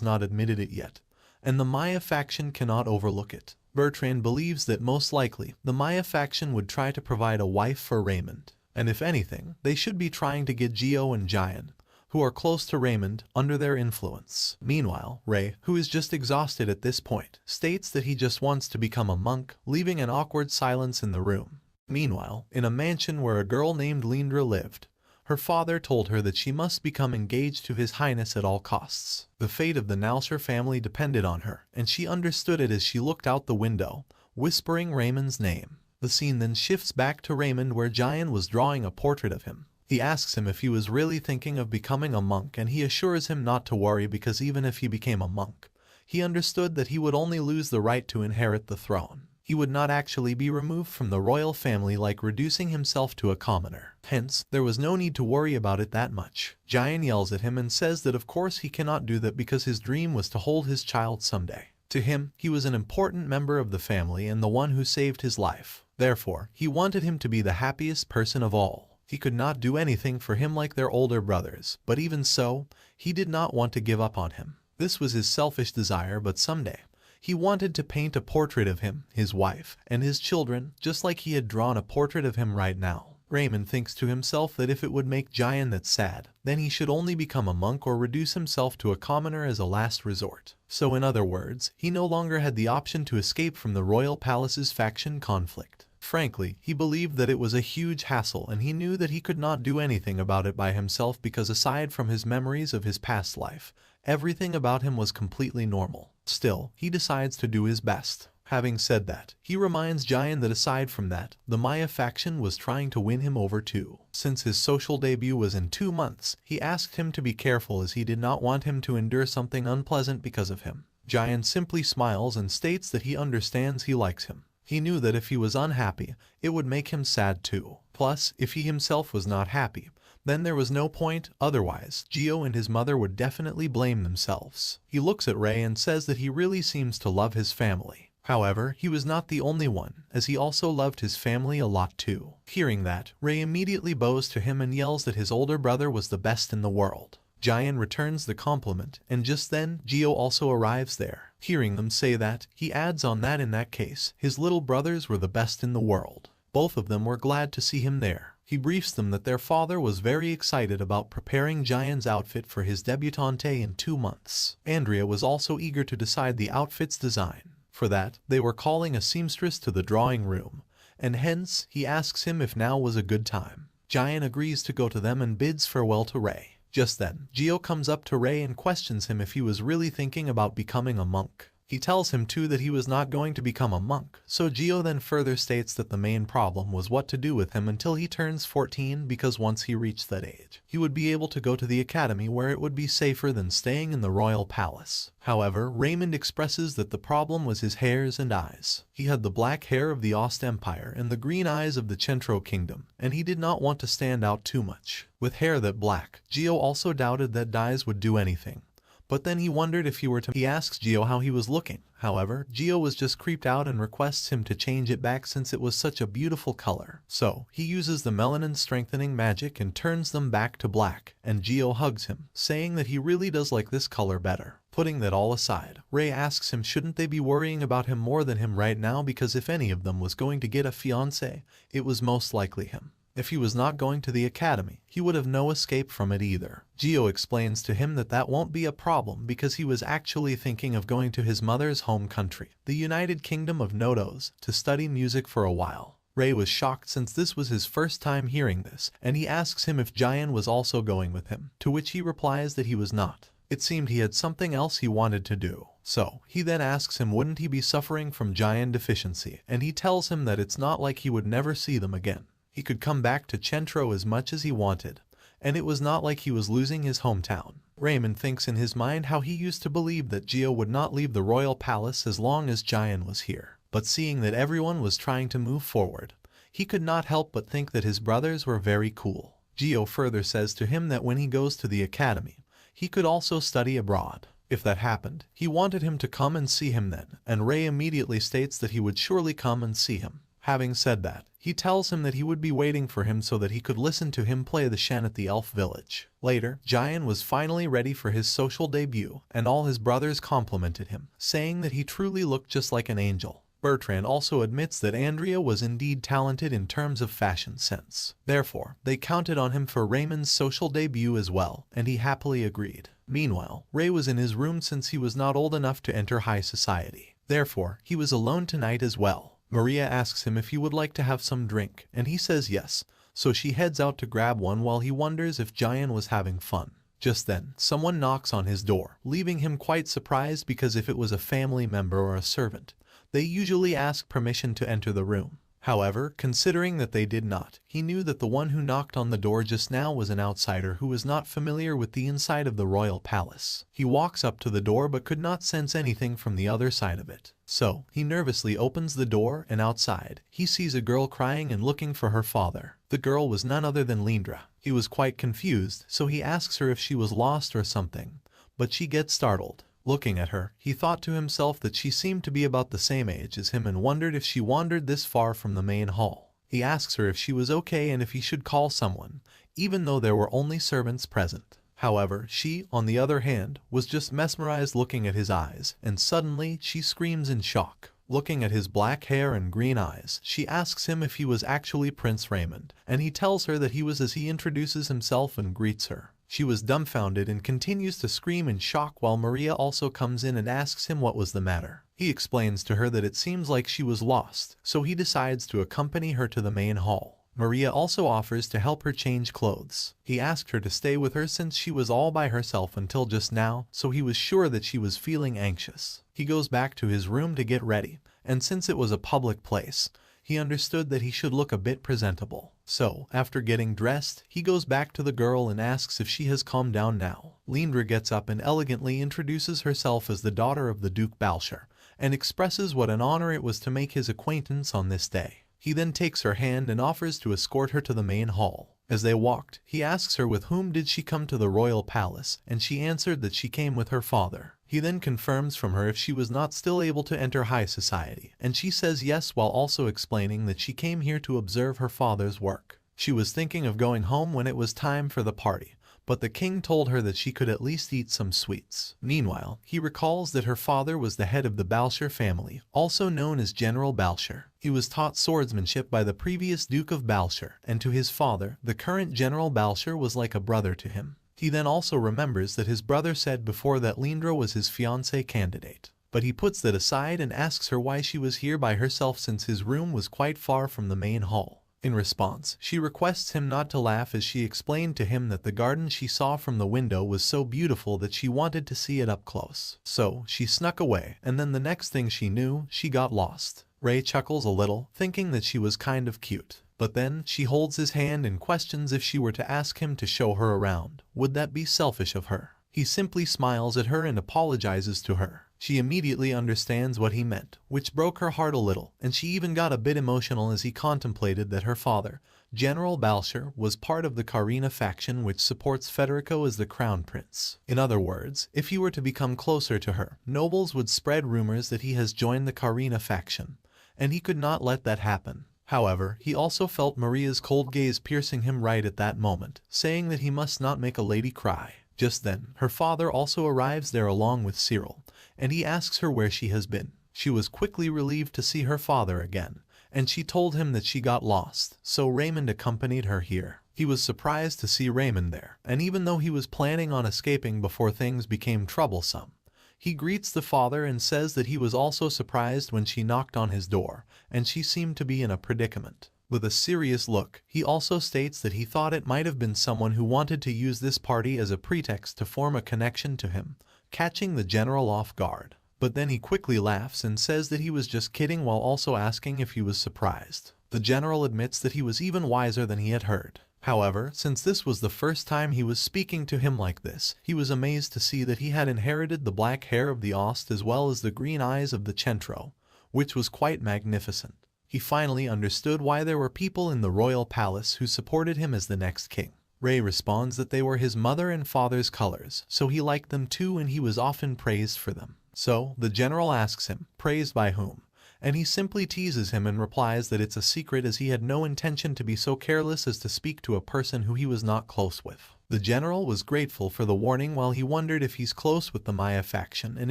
not admitted it yet, and the Maya faction cannot overlook it. Bertrand believes that most likely, the Maya faction would try to provide a wife for Raymond, and if anything, they should be trying to get Gio and Jian, who are close to Raymond, under their influence. Meanwhile, Ray, who is just exhausted at this point, states that he just wants to become a monk, leaving an awkward silence in the room. Meanwhile, in a mansion where a girl named Lindra lived, her father told her that she must become engaged to His Highness at all costs. The fate of the Nausher family depended on her, and she understood it as she looked out the window, whispering Raymond's name. The scene then shifts back to Raymond where Jian was drawing a portrait of him. He asks him if he was really thinking of becoming a monk, and he assures him not to worry because even if he became a monk, he understood that he would only lose the right to inherit the throne. He would not actually be removed from the royal family like reducing himself to a commoner. Hence, there was no need to worry about it that much. Jian yells at him and says that of course he cannot do that because his dream was to hold his child someday. To him, he was an important member of the family and the one who saved his life. Therefore, he wanted him to be the happiest person of all. He could not do anything for him like their older brothers, but even so, he did not want to give up on him. This was his selfish desire, but someday, he wanted to paint a portrait of him, his wife, and his children, just like he had drawn a portrait of him right now. Raymond thinks to himself that if it would make Jian that sad, then he should only become a monk or reduce himself to a commoner as a last resort. So in other words, he no longer had the option to escape from the royal palace's faction conflict. Frankly, he believed that it was a huge hassle and he knew that he could not do anything about it by himself because aside from his memories of his past life, everything about him was completely normal. Still, he decides to do his best. Having said that, he reminds Jian that aside from that, the Maya faction was trying to win him over too. Since his social debut was in 2 months, he asked him to be careful as he did not want him to endure something unpleasant because of him. Jian simply smiles and states that he understands he likes him. He knew that if he was unhappy, it would make him sad too. Plus, if he himself was not happy, then there was no point, otherwise, Gio and his mother would definitely blame themselves. He looks at Ray and says that he really seems to love his family. However, he was not the only one, as he also loved his family a lot too. Hearing that, Ray immediately bows to him and yells that his older brother was the best in the world. Jian returns the compliment, and just then, Gio also arrives there. Hearing them say that, he adds on that in that case, his little brothers were the best in the world. Both of them were glad to see him there. He briefs them that their father was very excited about preparing Jian's outfit for his debutante in 2 months. Andrea was also eager to decide the outfit's design. For that, they were calling a seamstress to the drawing room, and hence, he asks him if now was a good time. Jian agrees to go to them and bids farewell to Ray. Just then, Gio comes up to Ray and questions him if he was really thinking about becoming a monk. He tells him too that he was not going to become a monk, so Gio then further states that the main problem was what to do with him until he turns 14 because once he reached that age, he would be able to go to the academy where it would be safer than staying in the royal palace. However, Raymond expresses that the problem was his hairs and eyes. He had the black hair of the Ost Empire and the green eyes of the Chentro Kingdom, and he did not want to stand out too much. With hair that black, Gio also doubted that dyes would do anything. But then he wondered if he asks Gio how he was looking. However, Gio was just creeped out and requests him to change it back since it was such a beautiful color. So, he uses the melanin strengthening magic and turns them back to black, and Gio hugs him, saying that he really does like this color better. Putting that all aside, Ray asks him shouldn't they be worrying about him more than him right now because if any of them was going to get a fiancé, it was most likely him. If he was not going to the academy, he would have no escape from it either. Gio explains to him that that won't be a problem because he was actually thinking of going to his mother's home country, the United Kingdom of Nodos, to study music for a while. Ray was shocked since this was his first time hearing this, and he asks him if Jian was also going with him, to which he replies that he was not. It seemed he had something else he wanted to do. So, he then asks him wouldn't he be suffering from Jian deficiency, and he tells him that it's not like he would never see them again. He could come back to Chentro as much as he wanted, and it was not like he was losing his hometown. Raymond thinks in his mind how he used to believe that Gio would not leave the royal palace as long as Jian was here. But seeing that everyone was trying to move forward, he could not help but think that his brothers were very cool. Gio further says to him that when he goes to the academy, he could also study abroad. If that happened, he wanted him to come and see him then, and Ray immediately states that he would surely come and see him. Having said that, he tells him that he would be waiting for him so that he could listen to him play the shan at the elf village. Later, Jian was finally ready for his social debut, and all his brothers complimented him, saying that he truly looked just like an angel. Bertrand also admits that Andrea was indeed talented in terms of fashion sense. Therefore, they counted on him for Raymond's social debut as well, and he happily agreed. Meanwhile, Ray was in his room since he was not old enough to enter high society. Therefore, he was alone tonight as well. Maria asks him if he would like to have some drink, and he says yes, so she heads out to grab one while he wonders if Jian was having fun. Just then, someone knocks on his door, leaving him quite surprised because if it was a family member or a servant, they usually ask permission to enter the room. However, considering that they did not, he knew that the one who knocked on the door just now was an outsider who was not familiar with the inside of the royal palace. He walks up to the door but could not sense anything from the other side of it. So, he nervously opens the door and outside, he sees a girl crying and looking for her father. The girl was none other than Lindra. He was quite confused, so he asks her if she was lost or something, but she gets startled. Looking at her, he thought to himself that she seemed to be about the same age as him and wondered if she wandered this far from the main hall. He asks her if she was okay and if he should call someone, even though there were only servants present. However, she, on the other hand, was just mesmerized looking at his eyes, and suddenly she screams in shock. Looking at his black hair and green eyes, she asks him if he was actually Prince Raymond, and he tells her that he was as he introduces himself and greets her. She was dumbfounded and continues to scream in shock while Maria also comes in and asks him what was the matter. He explains to her that it seems like she was lost, so he decides to accompany her to the main hall. Maria also offers to help her change clothes. He asked her to stay with her since she was all by herself until just now, so he was sure that she was feeling anxious. He goes back to his room to get ready, and since it was a public place, he understood that he should look a bit presentable. So, after getting dressed, he goes back to the girl and asks if she has calmed down now. Lindra gets up and elegantly introduces herself as the daughter of the Duke Balshar, and expresses what an honor it was to make his acquaintance on this day. He then takes her hand and offers to escort her to the main hall. As they walked, he asks her with whom did she come to the royal palace, and she answered that she came with her father. He then confirms from her if she was not still able to enter high society, and she says yes while also explaining that she came here to observe her father's work. She was thinking of going home when it was time for the party, but the king told her that she could at least eat some sweets. Meanwhile, he recalls that her father was the head of the Balshar family, also known as General Balshar. He was taught swordsmanship by the previous Duke of Balshar, and to his father, the current General Balshar was like a brother to him. He then also remembers that his brother said before that Lindra was his fiancé candidate. But he puts that aside and asks her why she was here by herself since his room was quite far from the main hall. In response, she requests him not to laugh as she explained to him that the garden she saw from the window was so beautiful that she wanted to see it up close. So, she snuck away, and then the next thing she knew, she got lost. Ray chuckles a little, thinking that she was kind of cute. But then, she holds his hand and questions if she were to ask him to show her around. Would that be selfish of her? He simply smiles at her and apologizes to her. She immediately understands what he meant, which broke her heart a little, and she even got a bit emotional as he contemplated that her father, General Balshar, was part of the Karina faction which supports Federico as the crown prince. In other words, if he were to become closer to her, nobles would spread rumors that he has joined the Karina faction, and he could not let that happen. However, he also felt Maria's cold gaze piercing him right at that moment, saying that he must not make a lady cry. Just then, her father also arrives there along with Cyril, and he asks her where she has been. She was quickly relieved to see her father again, and she told him that she got lost, so Raymond accompanied her here. He was surprised to see Raymond there, and even though he was planning on escaping before things became troublesome, he greets the father and says that he was also surprised when she knocked on his door, and she seemed to be in a predicament. With a serious look, he also states that he thought it might have been someone who wanted to use this party as a pretext to form a connection to him, catching the general off guard. But then he quickly laughs and says that he was just kidding while also asking if he was surprised. The general admits that he was even wiser than he had heard. However, since this was the first time he was speaking to him like this, he was amazed to see that he had inherited the black hair of the Ost as well as the green eyes of the Centro, which was quite magnificent. He finally understood why there were people in the royal palace who supported him as the next king. Ray responds that they were his mother and father's colors, so he liked them too and he was often praised for them. So, the general asks him, praised by whom? And he simply teases him and replies that it's a secret as he had no intention to be so careless as to speak to a person who he was not close with. The general was grateful for the warning while he wondered if he's close with the Maya faction and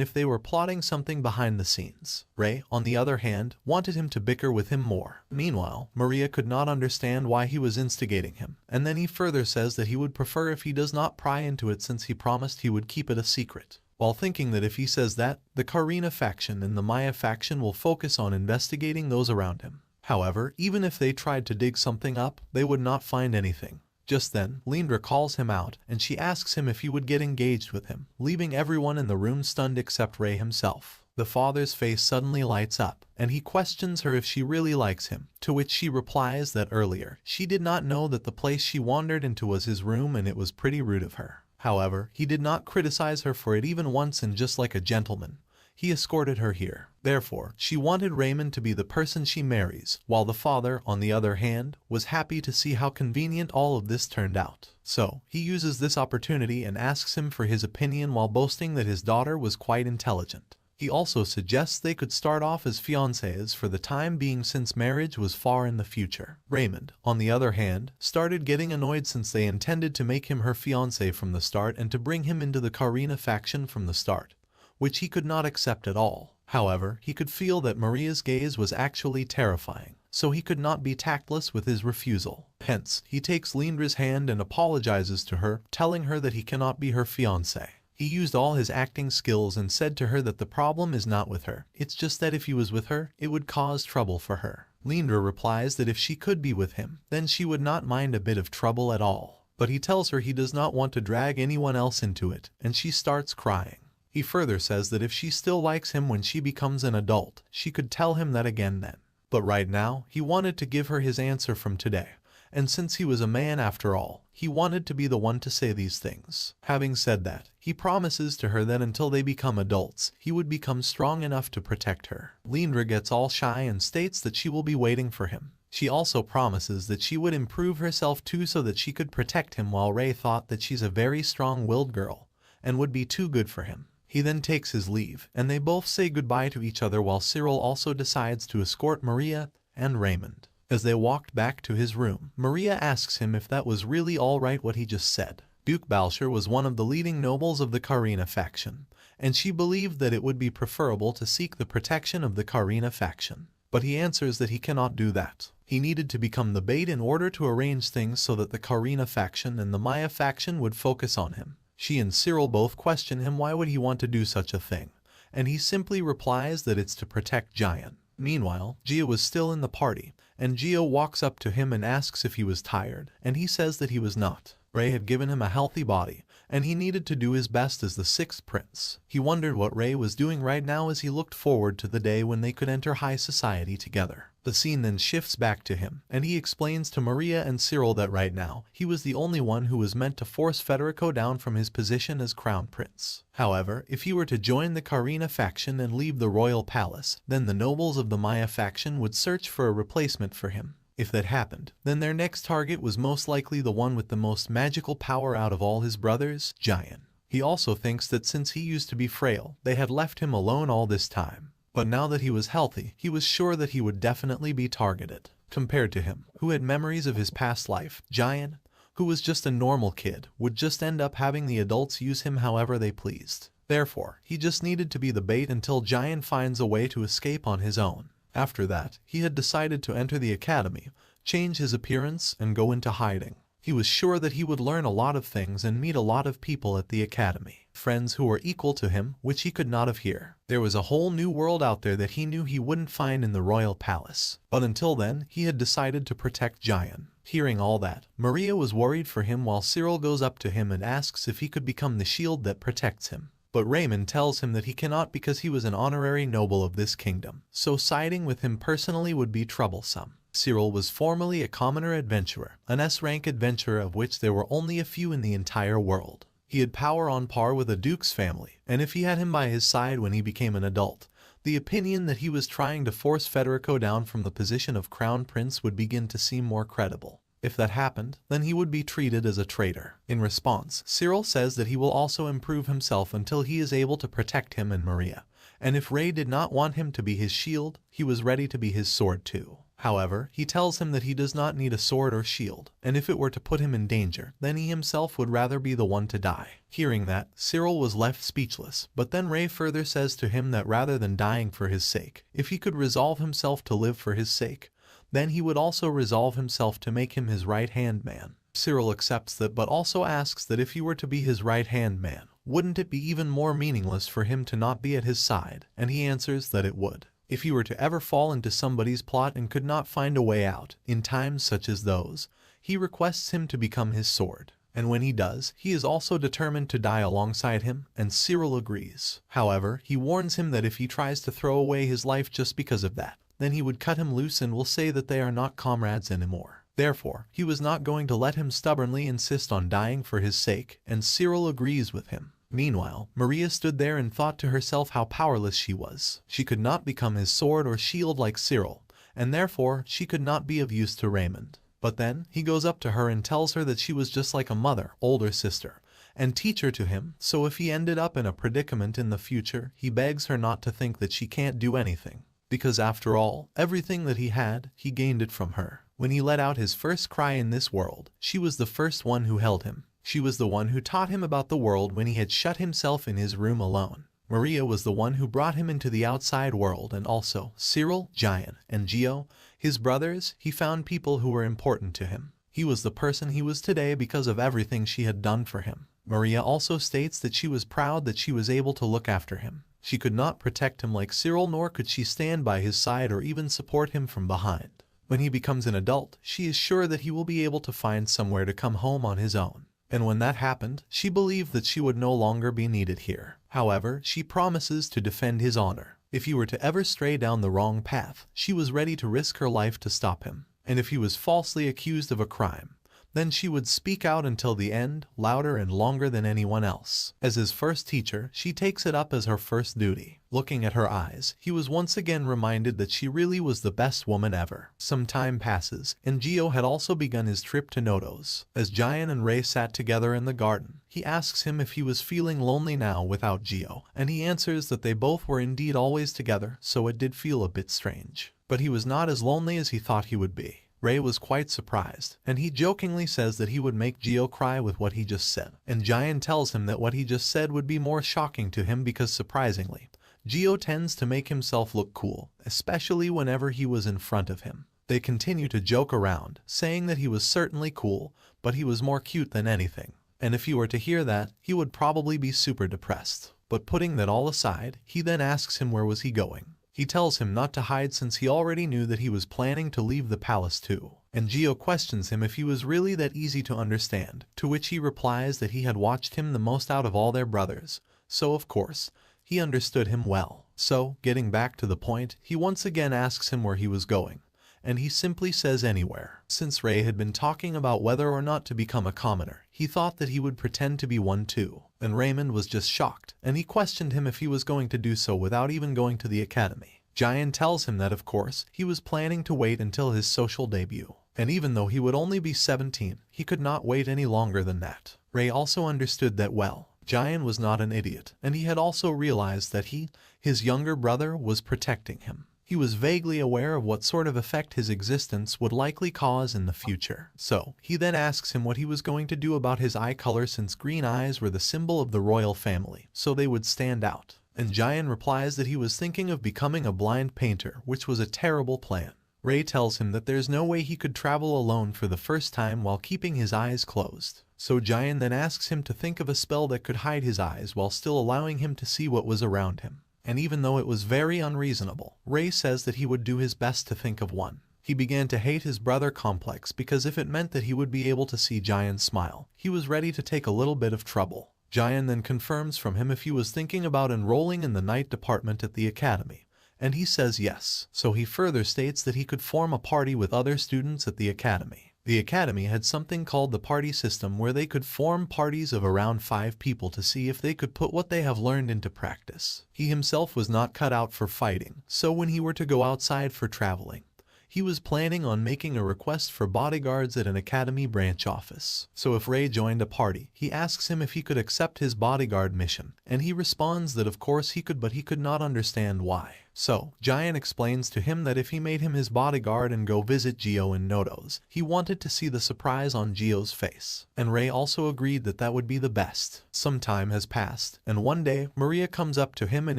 if they were plotting something behind the scenes. Ray, on the other hand, wanted him to bicker with him more. Meanwhile, Maria could not understand why he was instigating him, and then he further says that he would prefer if he does not pry into it since he promised he would keep it a secret. While thinking that if he says that, the Karina faction and the Maya faction will focus on investigating those around him. However, even if they tried to dig something up, they would not find anything. Just then, Lindra calls him out, and she asks him if he would get engaged with him, leaving everyone in the room stunned except Ray himself. The father's face suddenly lights up, and he questions her if she really likes him, to which she replies that earlier, she did not know that the place she wandered into was his room and it was pretty rude of her. However, he did not criticize her for it even once and just like a gentleman, he escorted her here. Therefore, she wanted Raymond to be the person she marries, while the father, on the other hand, was happy to see how convenient all of this turned out. So, he uses this opportunity and asks him for his opinion while boasting that his daughter was quite intelligent. He also suggests they could start off as fiancés for the time being since marriage was far in the future. Raymond, on the other hand, started getting annoyed since they intended to make him her fiancé from the start and to bring him into the Karina faction from the start, which he could not accept at all. However, he could feel that Maria's gaze was actually terrifying, so he could not be tactless with his refusal. Hence, he takes Lindra's hand and apologizes to her, telling her that he cannot be her fiancé. He used all his acting skills and said to her that the problem is not with her, it's just that if he was with her, it would cause trouble for her. Lindra replies that if she could be with him, then she would not mind a bit of trouble at all. But he tells her he does not want to drag anyone else into it, and she starts crying. He further says that if she still likes him when she becomes an adult, she could tell him that again then. But right now, he wanted to give her his answer from today. And since he was a man after all, he wanted to be the one to say these things. Having said that, he promises to her that until they become adults, he would become strong enough to protect her. Lindra gets all shy and states that she will be waiting for him. She also promises that she would improve herself too so that she could protect him, while Ray thought that she's a very strong-willed girl and would be too good for him. He then takes his leave, and they both say goodbye to each other while Cyril also decides to escort Maria and Raymond. As they walked back to his room, Maria asks him if that was really all right what he just said. Duke Balshar was one of the leading nobles of the Karina faction, and she believed that it would be preferable to seek the protection of the Karina faction. But he answers that he cannot do that. He needed to become the bait in order to arrange things so that the Karina faction and the Maya faction would focus on him. She and Cyril both question him why would he want to do such a thing, and he simply replies that it's to protect Giant. Meanwhile, Gia was still in the party, and Gio walks up to him and asks if he was tired, and he says that he was not. Ray had given him a healthy body, and he needed to do his best as the sixth prince. He wondered what Ray was doing right now as he looked forward to the day when they could enter high society together. The scene then shifts back to him, and he explains to Maria and Cyril that right now, he was the only one who was meant to force Federico down from his position as crown prince. However, if he were to join the Karina faction and leave the royal palace, then the nobles of the Maya faction would search for a replacement for him. If that happened, then their next target was most likely the one with the most magical power out of all his brothers, Giant. He also thinks that since he used to be frail, they had left him alone all this time. But now that he was healthy, he was sure that he would definitely be targeted. Compared to him, who had memories of his past life, Giant, who was just a normal kid, would just end up having the adults use him however they pleased. Therefore, he just needed to be the bait until Giant finds a way to escape on his own. After that, he had decided to enter the academy, change his appearance, and go into hiding. He was sure that he would learn a lot of things and meet a lot of people at the academy, friends who were equal to him, which he could not have here. There was a whole new world out there that he knew he wouldn't find in the royal palace. But until then, he had decided to protect Giant. Hearing all that, Maria was worried for him while Cyril goes up to him and asks if he could become the shield that protects him. But Raymond tells him that he cannot because he was an honorary noble of this kingdom, so siding with him personally would be troublesome. Cyril was formerly a commoner adventurer, an S-rank adventurer of which there were only a few in the entire world. He had power on par with a duke's family, and if he had him by his side when he became an adult, the opinion that he was trying to force Federico down from the position of crown prince would begin to seem more credible. If that happened, then he would be treated as a traitor. In response, Cyril says that he will also improve himself until he is able to protect him and Maria, and if Ray did not want him to be his shield, he was ready to be his sword too. However, he tells him that he does not need a sword or shield, and if it were to put him in danger, then he himself would rather be the one to die. Hearing that, Cyril was left speechless, but then Ray further says to him that rather than dying for his sake, if he could resolve himself to live for his sake, then he would also resolve himself to make him his right-hand man. Cyril accepts that, but also asks that if he were to be his right-hand man, wouldn't it be even more meaningless for him to not be at his side? And he answers that it would. If he were to ever fall into somebody's plot and could not find a way out, in times such as those, he requests him to become his sword. And when he does, he is also determined to die alongside him, and Cyril agrees. However, he warns him that if he tries to throw away his life just because of that, then he would cut him loose and will say that they are not comrades anymore. Therefore, he was not going to let him stubbornly insist on dying for his sake, and Cyril agrees with him. Meanwhile, Maria stood there and thought to herself how powerless she was. She could not become his sword or shield like Cyril, and therefore she could not be of use to Raymond. But then he goes up to her and tells her that she was just like a mother, older sister, and teacher to him, so if he ended up in a predicament in the future, he begs her not to think that she can't do anything. Because after all, everything that he had, he gained it from her. When he let out his first cry in this world, she was the first one who held him. She was the one who taught him about the world when he had shut himself in his room alone. Maria was the one who brought him into the outside world, and also Cyril, Jian, and Gio, his brothers. He found people who were important to him. He was the person he was today because of everything she had done for him. Maria also states that she was proud that she was able to look after him. She could not protect him like Cyril, nor could she stand by his side or even support him from behind. When he becomes an adult, she is sure that he will be able to find somewhere to come home on his own. And when that happened, she believed that she would no longer be needed here. However, she promises to defend his honor. If he were to ever stray down the wrong path, she was ready to risk her life to stop him. And if he was falsely accused of a crime, then she would speak out until the end, louder and longer than anyone else. As his first teacher, she takes it up as her first duty. Looking at her eyes, he was once again reminded that she really was the best woman ever. Some time passes, and Gio had also begun his trip to Nodos. As Jian and Ray sat together in the garden, he asks him if he was feeling lonely now without Gio, and he answers that they both were indeed always together, so it did feel a bit strange. But he was not as lonely as he thought he would be. Ray was quite surprised, and he jokingly says that he would make Gio cry with what he just said. And Jian tells him that what he just said would be more shocking to him because, surprisingly, Gio tends to make himself look cool, especially whenever he was in front of him. They continue to joke around, saying that he was certainly cool, but he was more cute than anything. And if he were to hear that, he would probably be super depressed. But putting that all aside, he then asks him where was he going. He tells him not to hide since he already knew that he was planning to leave the palace too. And Gio questions him if he was really that easy to understand, to which he replies that he had watched him the most out of all their brothers, so of course, he understood him well. So, getting back to the point, he once again asks him where he was going, and he simply says anywhere. Since Ray had been talking about whether or not to become a commoner, he thought that he would pretend to be one too. And Raymond was just shocked, and he questioned him if he was going to do so without even going to the academy. Jian tells him that, of course, he was planning to wait until his social debut. And even though he would only be 17, he could not wait any longer than that. Ray also understood that well. Jian was not an idiot, and he had also realized that his younger brother, was protecting him. He was vaguely aware of what sort of effect his existence would likely cause in the future. So, he then asks him what he was going to do about his eye color since green eyes were the symbol of the royal family, so they would stand out. And Jian replies that he was thinking of becoming a blind painter, which was a terrible plan. Ray tells him that there's no way he could travel alone for the first time while keeping his eyes closed. So Jian then asks him to think of a spell that could hide his eyes while still allowing him to see what was around him. And even though it was very unreasonable, Ray says that he would do his best to think of one. He began to hate his brother Complex because if it meant that he would be able to see Jian smile, he was ready to take a little bit of trouble. Jian then confirms from him if he was thinking about enrolling in the night department at the academy, and he says yes. So he further states that he could form a party with other students at the academy. The academy had something called the party system where they could form parties of around 5 people to see if they could put what they have learned into practice. He himself was not cut out for fighting, so when he were to go outside for traveling, he was planning on making a request for bodyguards at an academy branch office. So if Ray joined a party, he asks him if he could accept his bodyguard mission, and he responds that of course he could, but he could not understand why. So, Jian explains to him that if he made him his bodyguard and go visit Gio in Nodos, he wanted to see the surprise on Gio's face. And Ray also agreed that that would be the best. Some time has passed, and one day, Maria comes up to him and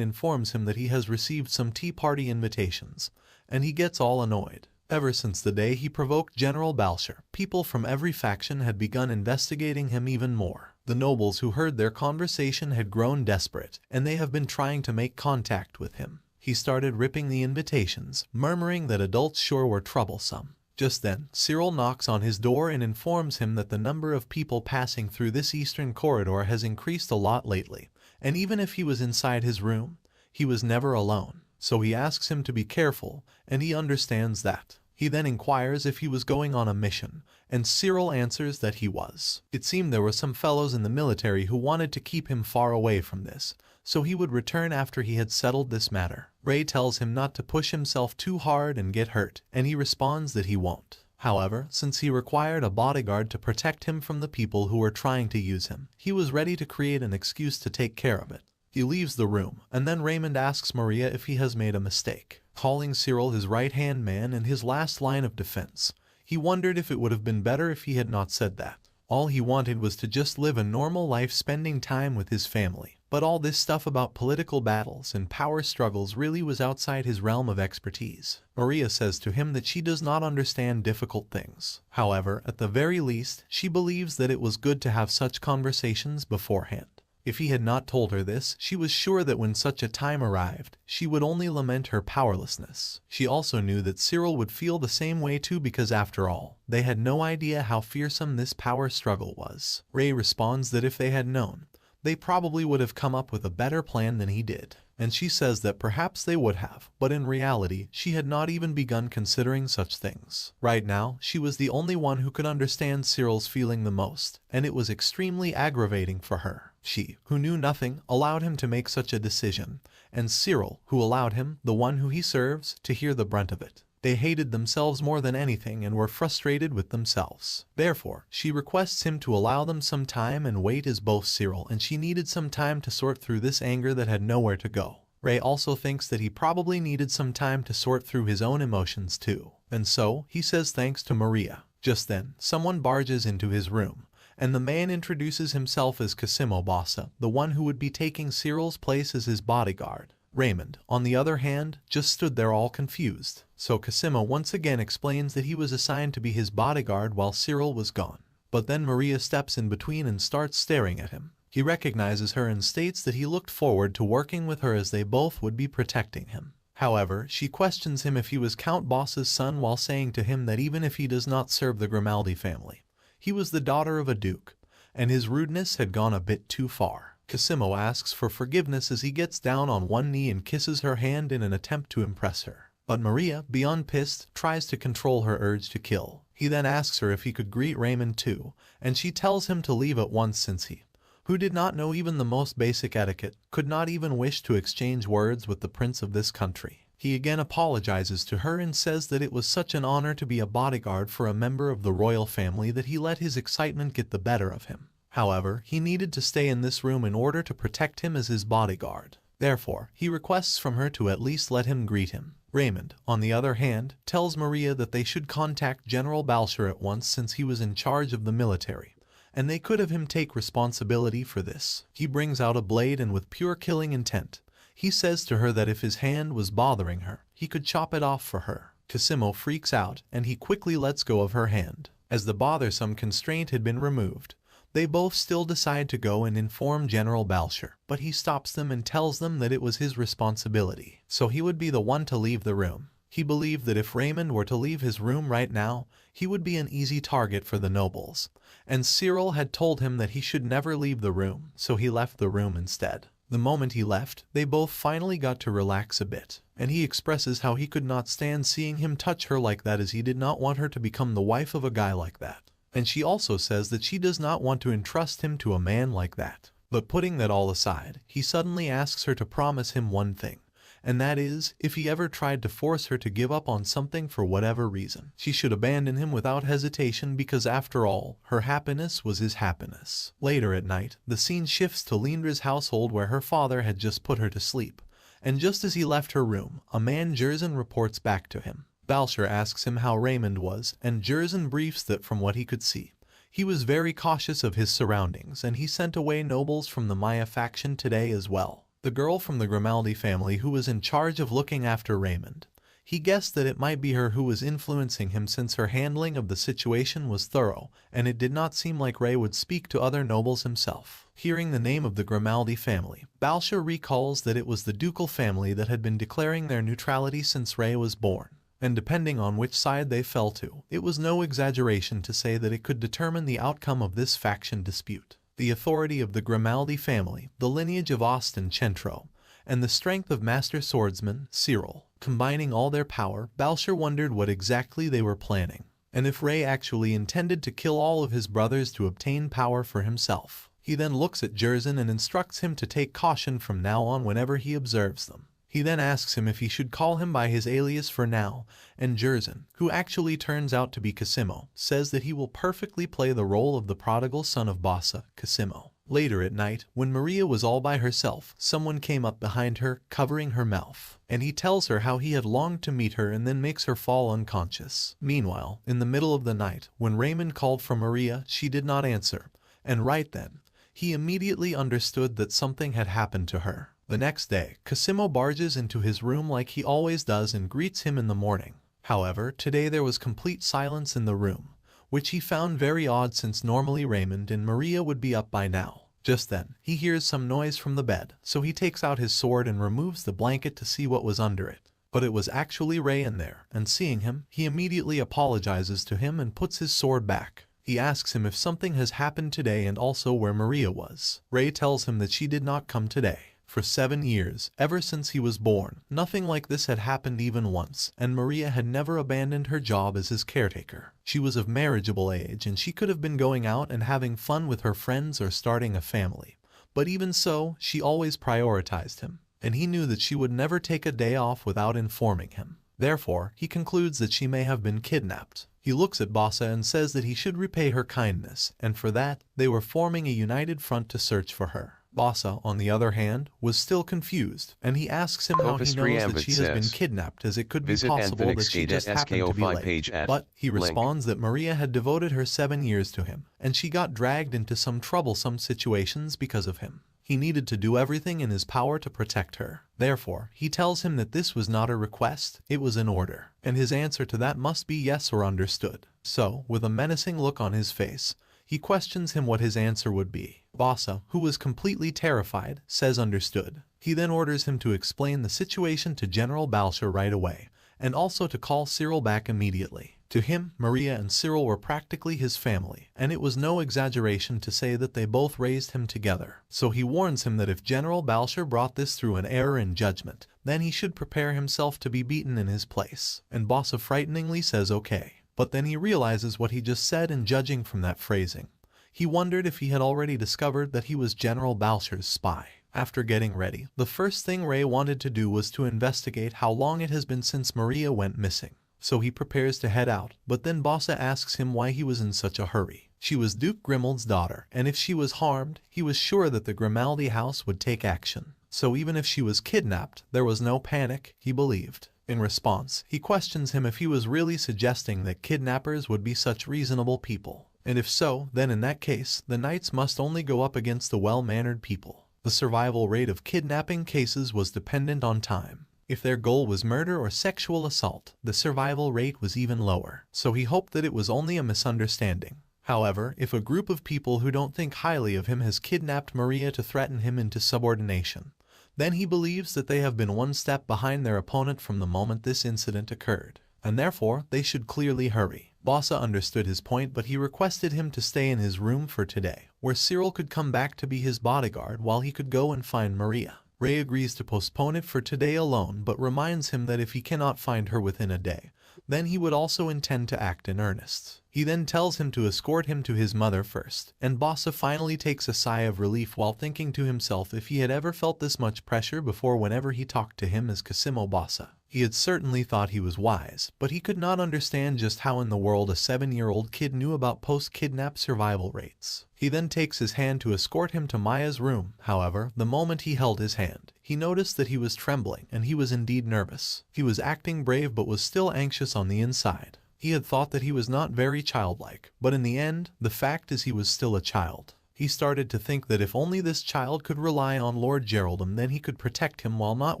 informs him that he has received some tea party invitations, and he gets all annoyed. Ever since the day he provoked General Balsher, people from every faction had begun investigating him even more. The nobles who heard their conversation had grown desperate, and they have been trying to make contact with him. He started ripping the invitations, murmuring that adults sure were troublesome. Just then, Cyril knocks on his door and informs him that the number of people passing through this eastern corridor has increased a lot lately, and even if he was inside his room, he was never alone. So he asks him to be careful, and he understands that. He then inquires if he was going on a mission, and Cyril answers that he was. It seemed there were some fellows in the military who wanted to keep him far away from this, so he would return after he had settled this matter. Ray tells him not to push himself too hard and get hurt, and he responds that he won't. However, since he required a bodyguard to protect him from the people who were trying to use him, he was ready to create an excuse to take care of it. He leaves the room, and then Raymond asks Maria if he has made a mistake, calling Cyril his right-hand man and his last line of defense. He wondered if it would have been better if he had not said that. All he wanted was to just live a normal life, spending time with his family. But all this stuff about political battles and power struggles really was outside his realm of expertise. Maria says to him that she does not understand difficult things. However, at the very least, she believes that it was good to have such conversations beforehand. If he had not told her this, she was sure that when such a time arrived, she would only lament her powerlessness. She also knew that Cyril would feel the same way too, because after all, they had no idea how fearsome this power struggle was. Ray responds that if they had known, they probably would have come up with a better plan than he did. And she says that perhaps they would have, but in reality, she had not even begun considering such things. Right now, she was the only one who could understand Cyril's feeling the most, and it was extremely aggravating for her. She, who knew nothing, allowed him to make such a decision, and Cyril, who allowed him, the one who he serves, to hear the brunt of it. They hated themselves more than anything and were frustrated with themselves. Therefore, she requests him to allow them some time and wait, as both Cyril and she needed some time to sort through this anger that had nowhere to go. Ray also thinks that he probably needed some time to sort through his own emotions too. And so, he says thanks to Maria. Just then, someone barges into his room, and the man introduces himself as Cosimo Bassa, the one who would be taking Cyril's place as his bodyguard. Raymond, on the other hand, just stood there all confused. So Cosimo once again explains that he was assigned to be his bodyguard while Cyril was gone. But then Maria steps in between and starts staring at him. He recognizes her and states that he looked forward to working with her, as they both would be protecting him. However, she questions him if he was Count Bossa's son, while saying to him that even if he does not serve the Grimaldi family, he was the daughter of a duke, and his rudeness had gone a bit too far. Cosimo asks for forgiveness as he gets down on one knee and kisses her hand in an attempt to impress her. But Maria, beyond pissed, tries to control her urge to kill. He then asks her if he could greet Raymond too, and she tells him to leave at once, since he, who did not know even the most basic etiquette, could not even wish to exchange words with the prince of this country. He again apologizes to her and says that it was such an honor to be a bodyguard for a member of the royal family that he let his excitement get the better of him. However, he needed to stay in this room in order to protect him as his bodyguard. Therefore, he requests from her to at least let him greet him. Raymond, on the other hand, tells Maria that they should contact General Balsher at once, since he was in charge of the military, and they could have him take responsibility for this. He brings out a blade, and with pure killing intent, he says to her that if his hand was bothering her, he could chop it off for her. Cosimo freaks out, and he quickly lets go of her hand. As the bothersome constraint had been removed, they both still decide to go and inform General Balsher, but he stops them and tells them that it was his responsibility, so he would be the one to leave the room. He believed that if Raymond were to leave his room right now, he would be an easy target for the nobles, and Cyril had told him that he should never leave the room, so he left the room instead. The moment he left, they both finally got to relax a bit, and he expresses how he could not stand seeing him touch her like that, as he did not want her to become the wife of a guy like that. And she also says that she does not want to entrust him to a man like that. But putting that all aside, he suddenly asks her to promise him one thing, and that is, if he ever tried to force her to give up on something for whatever reason, she should abandon him without hesitation, because after all, her happiness was his happiness. Later at night, the scene shifts to Lindra's household, where her father had just put her to sleep, and just as he left her room, a man Jerzan reports back to him. Balsher asks him how Raymond was, and Jerzan briefs that from what he could see, he was very cautious of his surroundings, and he sent away nobles from the Maya faction today as well. The girl from the Grimaldi family who was in charge of looking after Raymond, he guessed that it might be her who was influencing him, since her handling of the situation was thorough, and it did not seem like Ray would speak to other nobles himself. Hearing the name of the Grimaldi family, Balsher recalls that it was the ducal family that had been declaring their neutrality since Ray was born. And depending on which side they fell to, it was no exaggeration to say that it could determine the outcome of this faction dispute. The authority of the Grimaldi family, the lineage of Austin Centro, and the strength of Master Swordsman Cyril. Combining all their power, Balshur wondered what exactly they were planning, and if Ray actually intended to kill all of his brothers to obtain power for himself. He then looks at Jerzan and instructs him to take caution from now on whenever he observes them. He then asks him if he should call him by his alias for now, and Jerzan, who actually turns out to be Cosimo, says that he will perfectly play the role of the prodigal son of Bossa, Cosimo. Later at night, when Maria was all by herself, someone came up behind her, covering her mouth, and he tells her how he had longed to meet her and then makes her fall unconscious. Meanwhile, in the middle of the night, when Raymond called for Maria, she did not answer, and right then, he immediately understood that something had happened to her. The next day, Cosimo barges into his room like he always does and greets him in the morning. However, today there was complete silence in the room, which he found very odd since normally Raymond and Maria would be up by now. Just then, he hears some noise from the bed, so he takes out his sword and removes the blanket to see what was under it. But it was actually Ray in there, and seeing him, he immediately apologizes to him and puts his sword back. He asks him if something has happened today and also where Maria was. Ray tells him that she did not come today. For 7 years, ever since he was born, nothing like this had happened even once, and Maria had never abandoned her job as his caretaker. She was of marriageable age, and she could have been going out and having fun with her friends or starting a family. But even so, she always prioritized him, and he knew that she would never take a day off without informing him. Therefore, he concludes that she may have been kidnapped. He looks at Bossa and says that he should repay her kindness, and for that, they were forming a united front to search for her. Bossa, on the other hand, was still confused, and he asks him how he knows that she has been kidnapped, as it could be possible that she just happened to be late. But he responds that Maria had devoted her 7 years to him, and she got dragged into some troublesome situations because of him. He needed to do everything in his power to protect her. Therefore, he tells him that this was not a request, it was an order, and his answer to that must be yes or understood. So, with a menacing look on his face, he questions him what his answer would be. Bossa, who was completely terrified, says understood. He then orders him to explain the situation to General Balshur right away, and also to call Cyril back immediately. To him, Maria and Cyril were practically his family, and it was no exaggeration to say that they both raised him together. So he warns him that if General Balshur brought this through an error in judgment, then he should prepare himself to be beaten in his place. And Bossa frighteningly says okay. But then he realizes what he just said, and judging from that phrasing, he wondered if he had already discovered that he was General Balshur's spy. After getting ready, the first thing Ray wanted to do was to investigate how long it has been since Maria went missing. So he prepares to head out, but then Bossa asks him why he was in such a hurry. She was Duke Grimald's daughter, and if she was harmed, he was sure that the Grimaldi house would take action. So even if she was kidnapped, there was no panic, he believed. In response, he questions him if he was really suggesting that kidnappers would be such reasonable people. And if so, then in that case, the knights must only go up against the well-mannered people. The survival rate of kidnapping cases was dependent on time. If their goal was murder or sexual assault, the survival rate was even lower. So he hoped that it was only a misunderstanding. However, if a group of people who don't think highly of him has kidnapped Maria to threaten him into subordination, then he believes that they have been one step behind their opponent from the moment this incident occurred, and therefore they should clearly hurry. Bossa understood his point, but he requested him to stay in his room for today, where Cyril could come back to be his bodyguard while he could go and find Maria. Ray agrees to postpone it for today alone, but reminds him that if he cannot find her within a day, then he would also intend to act in earnest. He then tells him to escort him to his mother first, and Bossa finally takes a sigh of relief while thinking to himself if he had ever felt this much pressure before whenever he talked to him as Cosimo Bossa. He had certainly thought he was wise, but he could not understand just how in the world a 7-year-old kid knew about post-kidnap survival rates. He then takes his hand to escort him to Maya's room. However, the moment he held his hand, he noticed that he was trembling, and he was indeed nervous. He was acting brave but was still anxious on the inside. He had thought that he was not very childlike, but in the end, the fact is he was still a child. He started to think that if only this child could rely on Lord Geraldum, then he could protect him while not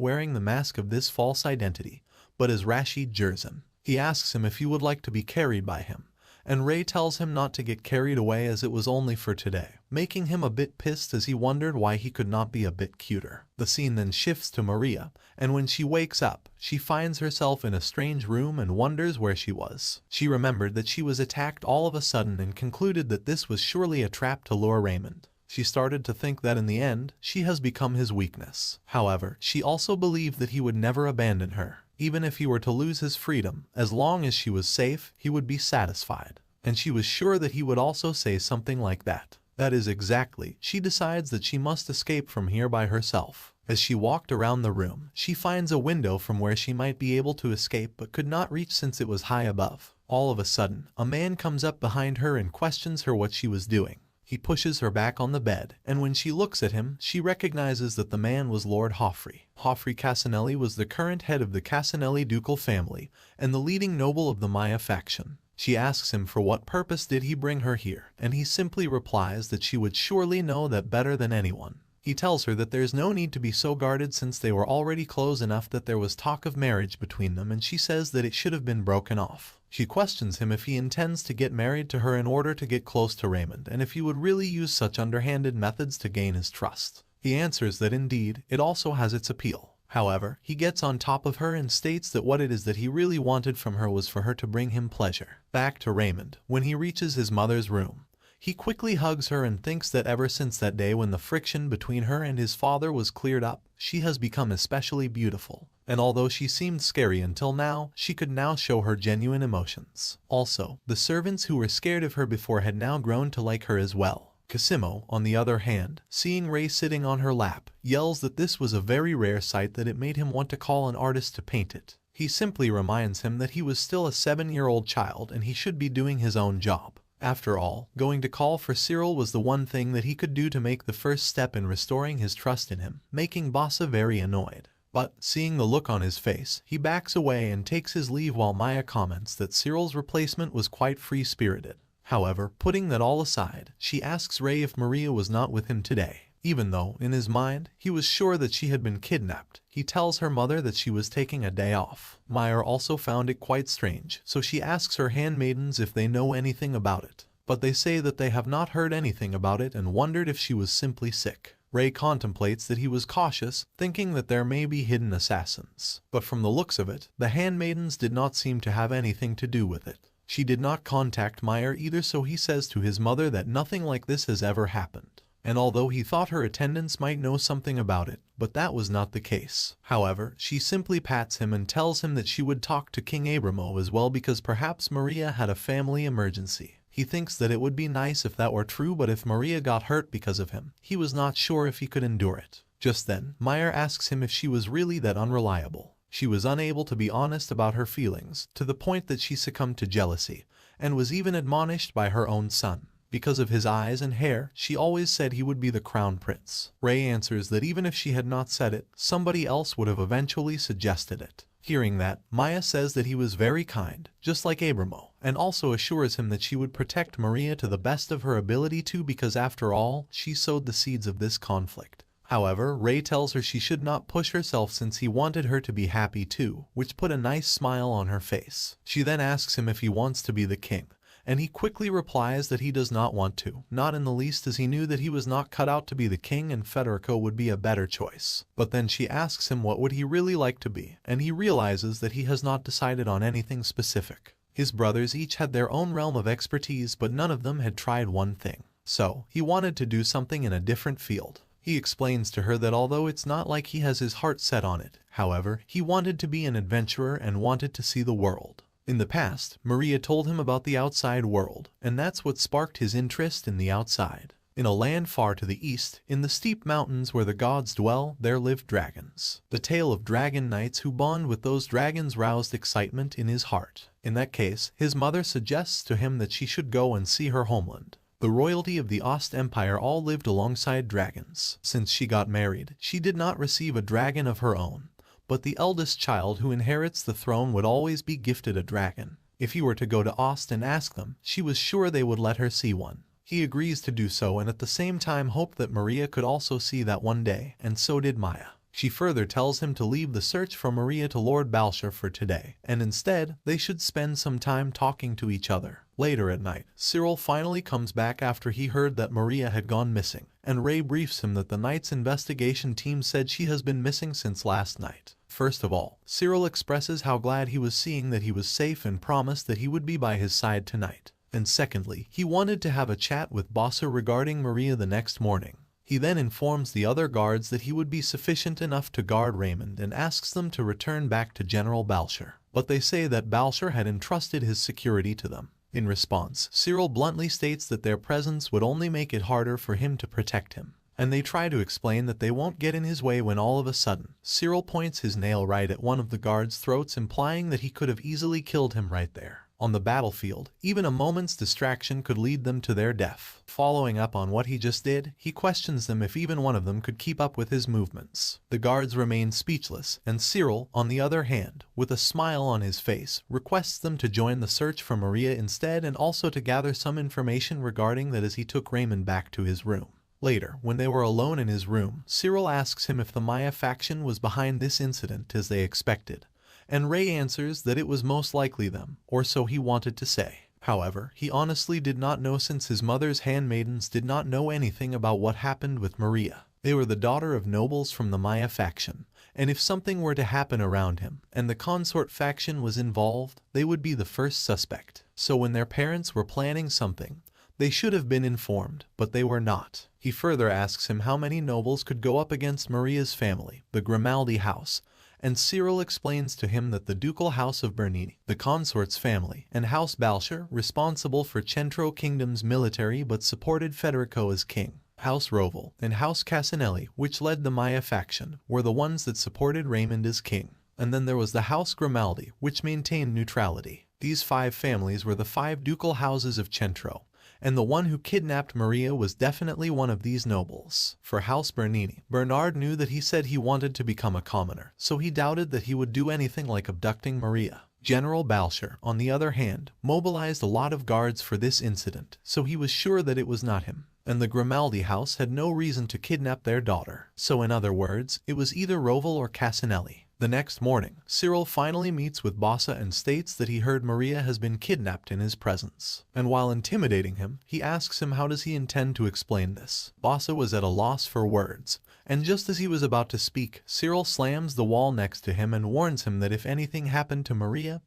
wearing the mask of this false identity, but as Rashid Jerzan. He asks him if he would like to be carried by him, and Ray tells him not to get carried away as it was only for today, making him a bit pissed as he wondered why he could not be a bit cuter. The scene then shifts to Maria, and when she wakes up, she finds herself in a strange room and wonders where she was. She remembered that she was attacked all of a sudden and concluded that this was surely a trap to lure Raymond. She started to think that in the end, she has become his weakness. However, she also believed that he would never abandon her. Even if he were to lose his freedom, as long as she was safe, he would be satisfied. And she was sure that he would also say something like that. That is exactly. She decides that she must escape from here by herself. As she walked around the room, she finds a window from where she might be able to escape but could not reach since it was high above. All of a sudden, a man comes up behind her and questions her what she was doing. He pushes her back on the bed, and when she looks at him, she recognizes that the man was Lord Joffrey. Joffrey Casanelli was the current head of the Casanelli ducal family and the leading noble of the Maya faction. She asks him for what purpose did he bring her here, and he simply replies that she would surely know that better than anyone. He tells her that there's no need to be so guarded since they were already close enough that there was talk of marriage between them, and she says that it should have been broken off. She questions him if he intends to get married to her in order to get close to Raymond, and if he would really use such underhanded methods to gain his trust. He answers that indeed, it also has its appeal. However, he gets on top of her and states that what it is that he really wanted from her was for her to bring him pleasure. Back to Raymond. When he reaches his mother's room, he quickly hugs her and thinks that ever since that day when the friction between her and his father was cleared up, she has become especially beautiful. And although she seemed scary until now, she could now show her genuine emotions. Also, the servants who were scared of her before had now grown to like her as well. Cosimo, on the other hand, seeing Ray sitting on her lap, yells that this was a very rare sight that it made him want to call an artist to paint it. He simply reminds him that he was still a 7-year-old child and he should be doing his own job. After all, going to call for Cyril was the one thing that he could do to make the first step in restoring his trust in him, making Bassa very annoyed. But, seeing the look on his face, he backs away and takes his leave while Maya comments that Cyril's replacement was quite free-spirited. However, putting that all aside, she asks Ray if Maria was not with him today. Even though, in his mind, he was sure that she had been kidnapped, he tells her mother that she was taking a day off. Maya also found it quite strange, so she asks her handmaidens if they know anything about it. But they say that they have not heard anything about it and wondered if she was simply sick. Ray contemplates that he was cautious, thinking that there may be hidden assassins. But from the looks of it, the handmaidens did not seem to have anything to do with it. She did not contact Meyer either, so he says to his mother that nothing like this has ever happened. And although he thought her attendants might know something about it, but that was not the case. However, she simply pats him and tells him that she would talk to King Abramo as well because perhaps Maria had a family emergency. He thinks that it would be nice if that were true, but if Maria got hurt because of him, he was not sure if he could endure it. Just then, Meyer asks him if she was really that unreliable. She was unable to be honest about her feelings, to the point that she succumbed to jealousy, and was even admonished by her own son. Because of his eyes and hair, she always said he would be the crown prince. Ray answers that even if she had not said it, somebody else would have eventually suggested it. Hearing that, Maya says that he was very kind, just like Abramo, and also assures him that she would protect Maria to the best of her ability to because after all, she sowed the seeds of this conflict. However, Ray tells her she should not push herself since he wanted her to be happy too, which put a nice smile on her face. She then asks him if he wants to be the king, and he quickly replies that he does not want to, not in the least as he knew that he was not cut out to be the king and Federico would be a better choice. But then she asks him what would he really like to be, and he realizes that he has not decided on anything specific. His brothers each had their own realm of expertise, but none of them had tried one thing. So, he wanted to do something in a different field. He explains to her that although it's not like he has his heart set on it, however, he wanted to be an adventurer and wanted to see the world. In the past, Maria told him about the outside world, and that's what sparked his interest in the outside. In a land far to the east, in the steep mountains where the gods dwell, there lived dragons. The tale of dragon knights who bond with those dragons roused excitement in his heart. In that case, his mother suggests to him that she should go and see her homeland. The royalty of the Ost Empire all lived alongside dragons. Since she got married, she did not receive a dragon of her own, but the eldest child who inherits the throne would always be gifted a dragon. If he were to go to Ost and ask them, she was sure they would let her see one. He agrees to do so and at the same time hoped that Maria could also see that one day, and so did Maya. She further tells him to leave the search for Maria to Lord Balsher for today, and instead, they should spend some time talking to each other. Later at night, Cyril finally comes back after he heard that Maria had gone missing, and Ray briefs him that the Knight's investigation team said she has been missing since last night. First of all, Cyril expresses how glad he was seeing that he was safe and promised that he would be by his side tonight. And secondly, he wanted to have a chat with Bossa regarding Maria the next morning. He then informs the other guards that he would be sufficient enough to guard Raymond and asks them to return back to General Balcher. But they say that Balcher had entrusted his security to them. In response, Cyril bluntly states that their presence would only make it harder for him to protect him. And they try to explain that they won't get in his way when all of a sudden, Cyril points his nail right at one of the guards' throats, implying that he could have easily killed him right there. On the battlefield, even a moment's distraction could lead them to their death. Following up on what he just did, he questions them if even one of them could keep up with his movements. The guards remain speechless, and Cyril, on the other hand, with a smile on his face, requests them to join the search for Maria instead and also to gather some information regarding that as he took Raymond back to his room. Later, when they were alone in his room, Cyril asks him if the Maya faction was behind this incident as they expected. And Ray answers that it was most likely them, or so he wanted to say. However, he honestly did not know since his mother's handmaidens did not know anything about what happened with Maria. They were the daughter of nobles from the Maya faction, and if something were to happen around him, and the consort faction was involved, they would be the first suspect. So when their parents were planning something, they should have been informed, but they were not. He further asks him how many nobles could go up against Maria's family, the Grimaldi house, and Cyril explains to him that the ducal house of Bernini, the consort's family, and House Balcher, responsible for Centro Kingdom's military but supported Federico as king, House Roval, and House Casanelli, which led the Maya faction, were the ones that supported Raymond as king. And then there was the House Grimaldi, which maintained neutrality. These 5 families were the 5 ducal houses of Centro, and the one who kidnapped Maria was definitely one of these nobles. For House Bernini, Bernard knew that he said he wanted to become a commoner, so he doubted that he would do anything like abducting Maria. General Balcher, on the other hand, mobilized a lot of guards for this incident, so he was sure that it was not him. And the Grimaldi house had no reason to kidnap their daughter. So in other words, it was either Roval or Casanelli. The next morning, Cyril finally meets with Bossa and states that he heard Maria has been kidnapped in his presence. And while intimidating him, he asks him how does he intend to explain this. Bossa was at a loss for words, and just as he was about to speak, Cyril slams the wall next to him and warns him that if anything happened to Maria,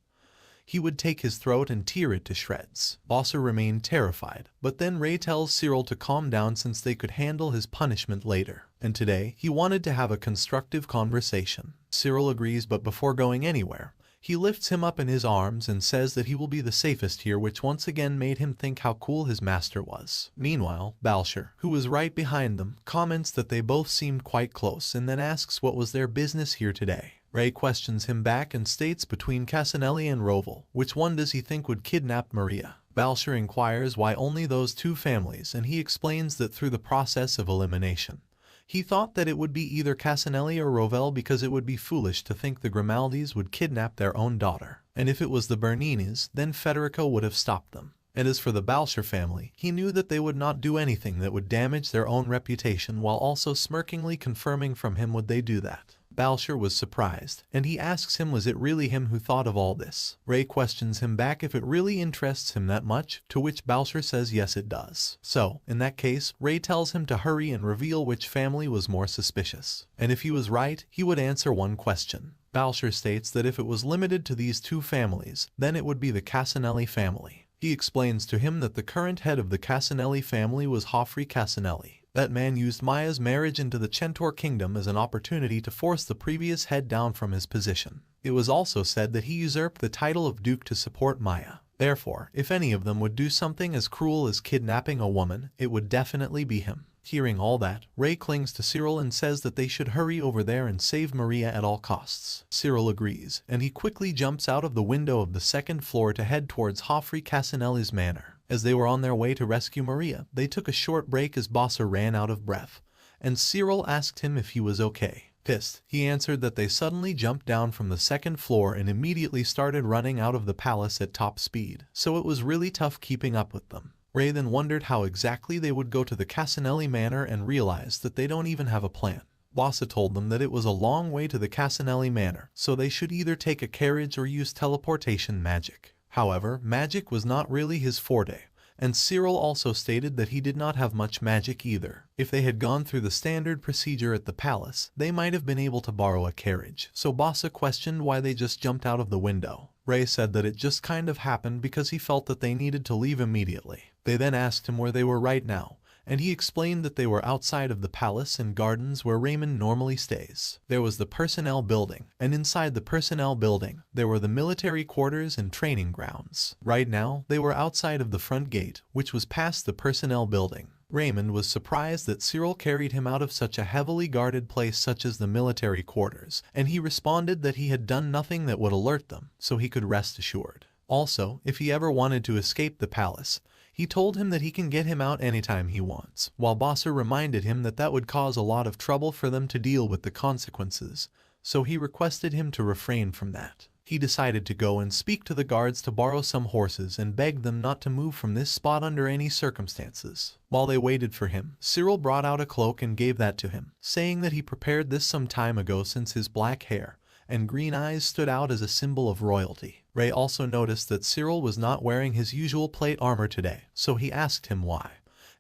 he would take his throat and tear it to shreds. Bossa remained terrified, but then Ray tells Cyril to calm down since they could handle his punishment later. And today, he wanted to have a constructive conversation. Cyril agrees, but before going anywhere, he lifts him up in his arms and says that he will be the safest here, which once again made him think how cool his master was. Meanwhile, Balcher, who was right behind them, comments that they both seemed quite close and then asks what was their business here today. Ray questions him back and states between Casanelli and Roval, which one does he think would kidnap Maria? Balcher inquires why only those 2 families, and he explains that through the process of elimination, he thought that it would be either Casanelli or Roval because it would be foolish to think the Grimaldis would kidnap their own daughter. And if it was the Berninis, then Federico would have stopped them. And as for the Balcher family, he knew that they would not do anything that would damage their own reputation, while also smirkingly confirming from him would they do that. Balcher was surprised, and he asks him was it really him who thought of all this. Ray questions him back if it really interests him that much, to which Balcher says yes it does. So, in that case, Ray tells him to hurry and reveal which family was more suspicious. And if he was right, he would answer one question. Balcher states that if it was limited to these 2 families, then it would be the Casanelli family. He explains to him that the current head of the Casanelli family was Joffrey Casanelli. That man used Maya's marriage into the Centaur kingdom as an opportunity to force the previous head down from his position. It was also said that he usurped the title of Duke to support Maya. Therefore, if any of them would do something as cruel as kidnapping a woman, it would definitely be him. Hearing all that, Ray clings to Cyril and says that they should hurry over there and save Maria at all costs. Cyril agrees, and he quickly jumps out of the window of the 2nd floor to head towards Joffrey Casanelli's manor. As they were on their way to rescue Maria, they took a short break as Bossa ran out of breath, and Cyril asked him if he was okay. Pissed, he answered that they suddenly jumped down from the 2nd floor and immediately started running out of the palace at top speed, so it was really tough keeping up with them. Ray then wondered how exactly they would go to the Casanelli manor and realized that they don't even have a plan. Bossa told them that it was a long way to the Casanelli manor, so they should either take a carriage or use teleportation magic. However, magic was not really his forte, and Cyril also stated that he did not have much magic either. If they had gone through the standard procedure at the palace, they might have been able to borrow a carriage, so Bossa questioned why they just jumped out of the window. Ray said that it just kind of happened because he felt that they needed to leave immediately. They then asked him where they were right now, and he explained that they were outside of the palace and gardens where Raymond normally stays. There was the personnel building, and inside the personnel building, there were the military quarters and training grounds. Right now, they were outside of the front gate, which was past the personnel building. Raymond was surprised that Cyril carried him out of such a heavily guarded place such as the military quarters, and he responded that he had done nothing that would alert them, so he could rest assured. Also, if he ever wanted to escape the palace, he told him that he can get him out anytime he wants, while Bossa reminded him that that would cause a lot of trouble for them to deal with the consequences, so he requested him to refrain from that. He decided to go and speak to the guards to borrow some horses and beg them not to move from this spot under any circumstances. While they waited for him, Cyril brought out a cloak and gave that to him, saying that he prepared this some time ago since his black hair and green eyes stood out as a symbol of royalty. Ray also noticed that Cyril was not wearing his usual plate armor today, so he asked him why,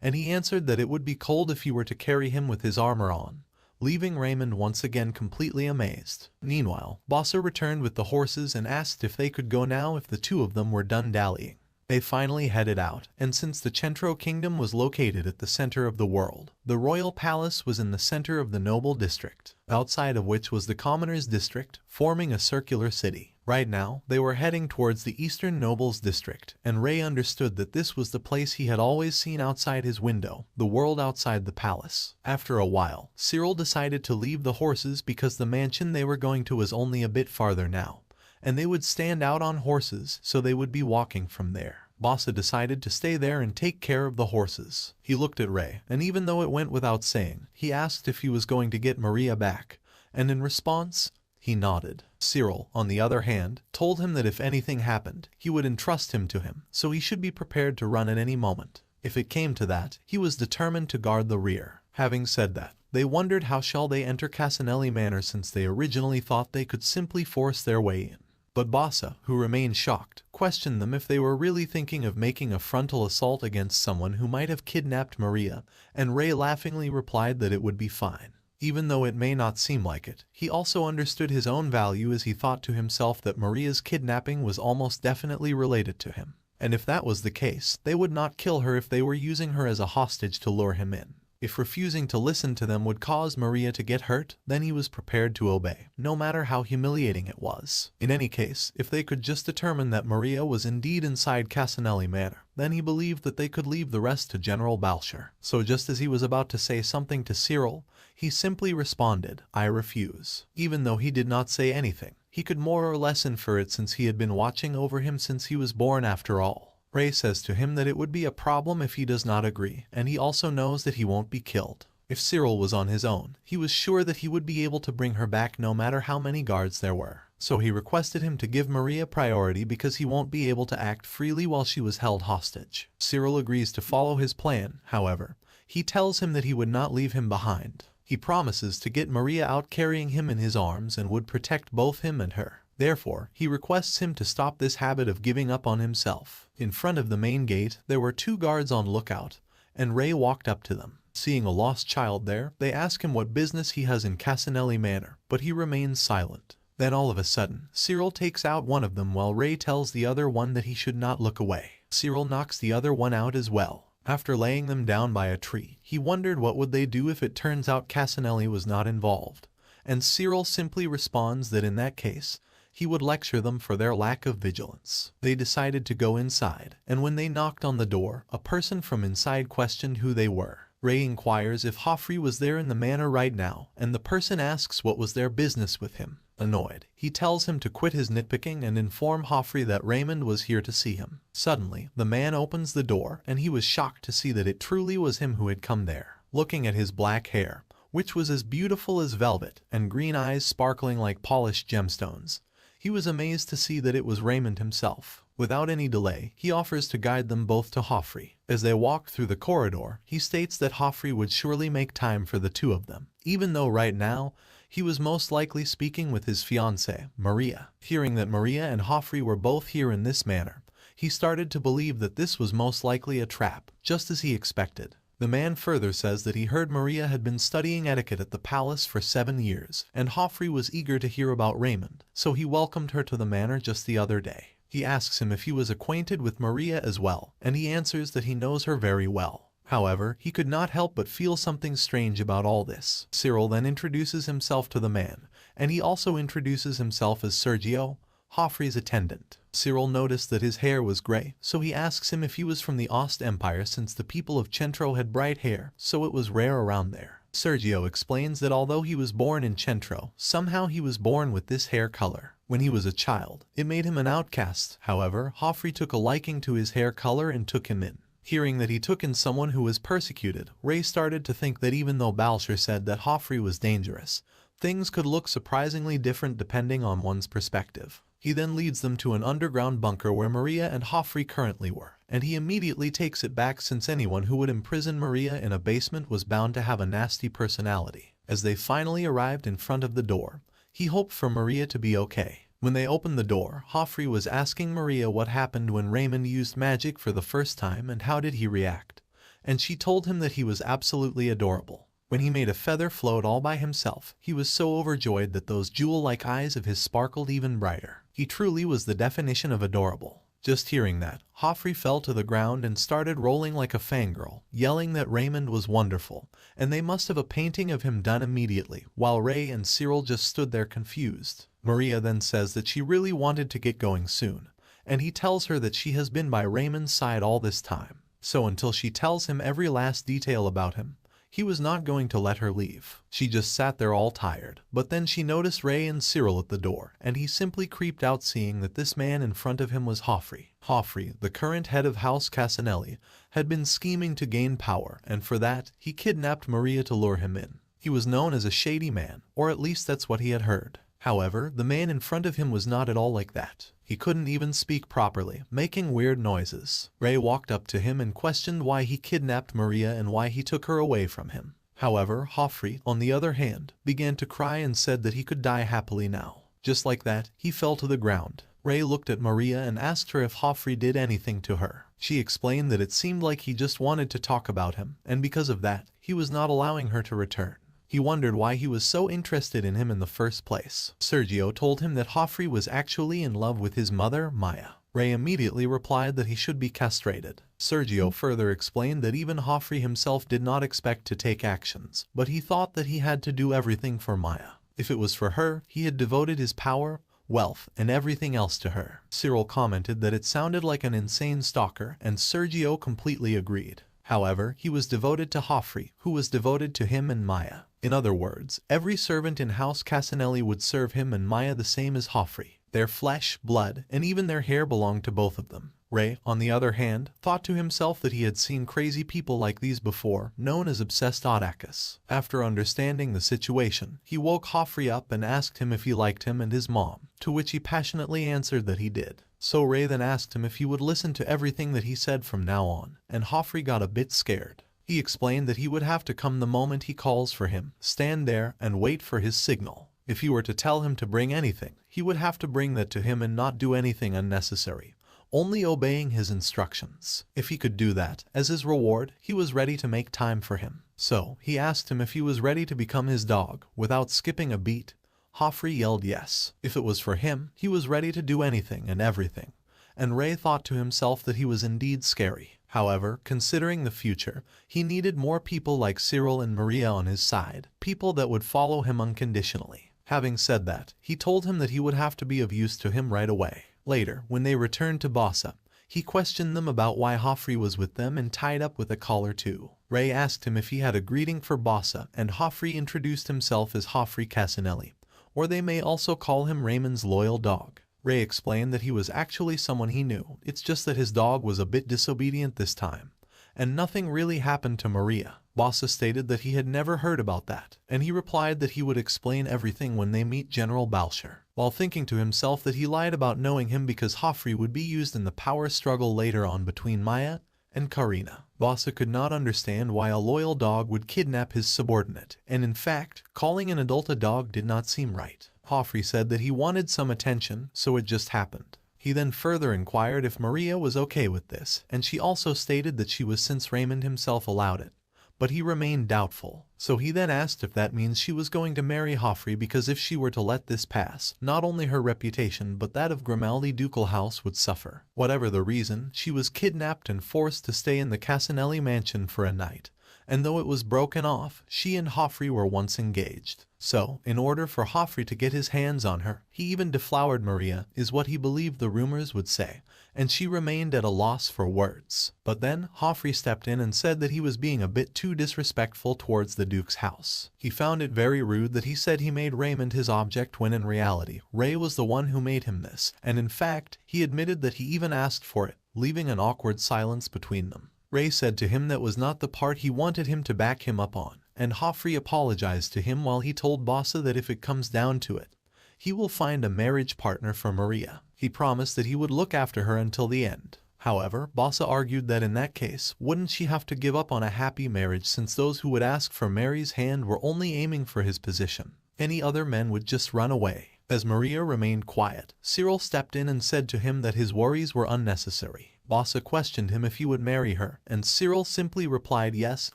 and he answered that it would be cold if he were to carry him with his armor on, leaving Raymond once again completely amazed. Meanwhile, Bossa returned with the horses and asked if they could go now if the two of them were done dallying. They finally headed out, and since the Centro Kingdom was located at the center of the world, the royal palace was in the center of the noble district, outside of which was the commoners district, forming a circular city. Right now, they were heading towards the eastern nobles district, and Ray understood that this was the place he had always seen outside his window, the world outside the palace. After a while, Cyril decided to leave the horses because the mansion they were going to was only a bit farther now, and they would stand out on horses, so they would be walking from there. Bossa decided to stay there and take care of the horses. He looked at Ray, and even though it went without saying, he asked if he was going to get Maria back, and in response, he nodded. Cyril, on the other hand, told him that if anything happened, he would entrust him to him, so he should be prepared to run at any moment. If it came to that, he was determined to guard the rear. Having said that, they wondered how shall they enter Casanelli Manor since they originally thought they could simply force their way in. But Bossa, who remained shocked, questioned them if they were really thinking of making a frontal assault against someone who might have kidnapped Maria, and Ray laughingly replied that it would be fine. Even though it may not seem like it, he also understood his own value as he thought to himself that Maria's kidnapping was almost definitely related to him. And if that was the case, they would not kill her if they were using her as a hostage to lure him in. If refusing to listen to them would cause Maria to get hurt, then he was prepared to obey, no matter how humiliating it was. In any case, if they could just determine that Maria was indeed inside Casanelli Manor, then he believed that they could leave the rest to General Balcher. So just as he was about to say something to Cyril, he simply responded, "I refuse." Even though he did not say anything, he could more or less infer it since he had been watching over him since he was born after all. Ray says to him that it would be a problem if he does not agree, and he also knows that he won't be killed. If Cyril was on his own, he was sure that he would be able to bring her back no matter how many guards there were. So he requested him to give Maria priority because he won't be able to act freely while she was held hostage. Cyril agrees to follow his plan, however. He tells him that he would not leave him behind. He promises to get Maria out carrying him in his arms and would protect both him and her. Therefore, he requests him to stop this habit of giving up on himself. In front of the main gate, there were 2 guards on lookout, and Ray walked up to them. Seeing a lost child there, they ask him what business he has in Casanelli Manor, but he remains silent. Then all of a sudden, Cyril takes out one of them while Ray tells the other one that he should not look away. Cyril knocks the other one out as well. After laying them down by a tree, he wondered what would they do if it turns out Casanelli was not involved, and Cyril simply responds that in that case, he would lecture them for their lack of vigilance. They decided to go inside, and when they knocked on the door, a person from inside questioned who they were. Ray inquires if Joffrey was there in the manor right now, and the person asks what was their business with him. Annoyed, he tells him to quit his nitpicking and inform Joffrey that Raymond was here to see him. Suddenly, the man opens the door, and he was shocked to see that it truly was him who had come there. Looking at his black hair, which was as beautiful as velvet, and green eyes sparkling like polished gemstones, he was amazed to see that it was Raymond himself. Without any delay, he offers to guide them both to Joffrey. As they walk through the corridor, he states that Joffrey would surely make time for the 2 of them, even though right now, he was most likely speaking with his fiancée, Maria. Hearing that Maria and Joffrey were both here in this manner, he started to believe that this was most likely a trap, just as he expected. The man further says that he heard Maria had been studying etiquette at the palace for 7 years, and Joffrey was eager to hear about Raymond, so he welcomed her to the manor just the other day. He asks him if he was acquainted with Maria as well, and he answers that he knows her very well. However, he could not help but feel something strange about all this. Cyril then introduces himself to the man, and he also introduces himself as Sergio, Joffrey's attendant. Cyril noticed that his hair was gray, so he asks him if he was from the Ost Empire since the people of Centro had bright hair, so it was rare around there. Sergio explains that although he was born in Centro, somehow he was born with this hair color. When he was a child, it made him an outcast. However, Joffrey took a liking to his hair color and took him in. Hearing that he took in someone who was persecuted, Ray started to think that even though Balsher said that Joffrey was dangerous, things could look surprisingly different depending on one's perspective. He then leads them to an underground bunker where Maria and Joffrey currently were, and he immediately takes it back since anyone who would imprison Maria in a basement was bound to have a nasty personality. As they finally arrived in front of the door, he hoped for Maria to be okay. When they opened the door, Joffrey was asking Maria what happened when Raymond used magic for the first time and how did he react, and she told him that he was absolutely adorable. When he made a feather float all by himself, he was so overjoyed that those jewel-like eyes of his sparkled even brighter. He truly was the definition of adorable. Just hearing that, Joffrey fell to the ground and started rolling like a fangirl, yelling that Raymond was wonderful, and they must have a painting of him done immediately, while Ray and Cyril just stood there confused. Maria then says that she really wanted to get going soon, and he tells her that she has been by Raymond's side all this time. So until she tells him every last detail about him, he was not going to let her leave. She just sat there all tired, but then she noticed Ray and Cyril at the door, and he simply creeped out seeing that this man in front of him was Joffrey. Joffrey, the current head of House Casanelli, had been scheming to gain power, and for that, he kidnapped Maria to lure him in. He was known as a shady man, or at least that's what he had heard. However, the man in front of him was not at all like that. He couldn't even speak properly, making weird noises. Ray walked up to him and questioned why he kidnapped Maria and why he took her away from him. However, Joffrey, on the other hand, began to cry and said that he could die happily now. Just like that, he fell to the ground. Ray looked at Maria and asked her if Joffrey did anything to her. She explained that it seemed like he just wanted to talk about him, and because of that, he was not allowing her to return. He wondered why he was so interested in him in the first place. Sergio told him that Joffrey was actually in love with his mother, Maya. Ray immediately replied that he should be castrated. Sergio further explained that even Joffrey himself did not expect to take actions, but he thought that he had to do everything for Maya. If it was for her, he had devoted his power, wealth, and everything else to her. Cyril commented that it sounded like an insane stalker, and Sergio completely agreed. However, he was devoted to Joffrey, who was devoted to him and Maya. In other words, every servant in House Casanelli would serve him and Maya the same as Joffrey. Their flesh, blood, and even their hair belonged to both of them. Ray, on the other hand, thought to himself that he had seen crazy people like these before, known as obsessed Audacious. After understanding the situation, he woke Joffrey up and asked him if he liked him and his mom, to which he passionately answered that he did. So Ray then asked him if he would listen to everything that he said from now on, and Joffrey got a bit scared. He explained that he would have to come the moment he calls for him, stand there, and wait for his signal. If he were to tell him to bring anything, he would have to bring that to him and not do anything unnecessary, only obeying his instructions. If he could do that, as his reward, he was ready to make time for him. So, he asked him if he was ready to become his dog, without skipping a beat. Joffrey yelled yes. If it was for him, he was ready to do anything and everything. And Ray thought to himself that he was indeed scary. However, considering the future, he needed more people like Cyril and Maria on his side, people that would follow him unconditionally. Having said that, he told him that he would have to be of use to him right away. Later, when they returned to Bossa, he questioned them about why Joffrey was with them and tied up with a collar too. Ray asked him if he had a greeting for Bossa, and Joffrey introduced himself as Joffrey Casanelli, or they may also call him Raymond's loyal dog. Ray explained that he was actually someone he knew, it's just that his dog was a bit disobedient this time, and nothing really happened to Maria. Bossa stated that he had never heard about that, and he replied that he would explain everything when they meet General Balsher, while thinking to himself that he lied about knowing him because Joffrey would be used in the power struggle later on between Maya and Karina. Bossa could not understand why a loyal dog would kidnap his subordinate, and in fact, calling an adult a dog did not seem right. Joffrey said that he wanted some attention, so it just happened. He then further inquired if Maria was okay with this, and she also stated that she was since Raymond himself allowed it. but he remained doubtful. So he then asked if that means she was going to marry Joffrey, because if she were to let this pass, not only her reputation but that of Grimaldi ducal house would suffer. Whatever the reason, she was kidnapped and forced to stay in the Casanelli mansion for a night. And though it was broken off, she and Joffrey were once engaged. So, in order for Joffrey to get his hands on her, he even deflowered Maria, is what he believed the rumors would say, and she remained at a loss for words. But then, Joffrey stepped in and said that he was being a bit too disrespectful towards the Duke's house. He found it very rude that he said he made Raymond his object when in reality, Ray was the one who made him this, and in fact, he admitted that he even asked for it, leaving an awkward silence between them. Ray said to him that was not the part he wanted him to back him up on, and Joffrey apologized to him while he told Bossa that if it comes down to it, he will find a marriage partner for Maria. He promised that he would look after her until the end. However, Bossa argued that in that case, wouldn't she have to give up on a happy marriage, since those who would ask for Mary's hand were only aiming for his position? Any other men would just run away. As Maria remained quiet, Cyril stepped in and said to him that his worries were unnecessary. Bossa questioned him if he would marry her, and Cyril simply replied yes,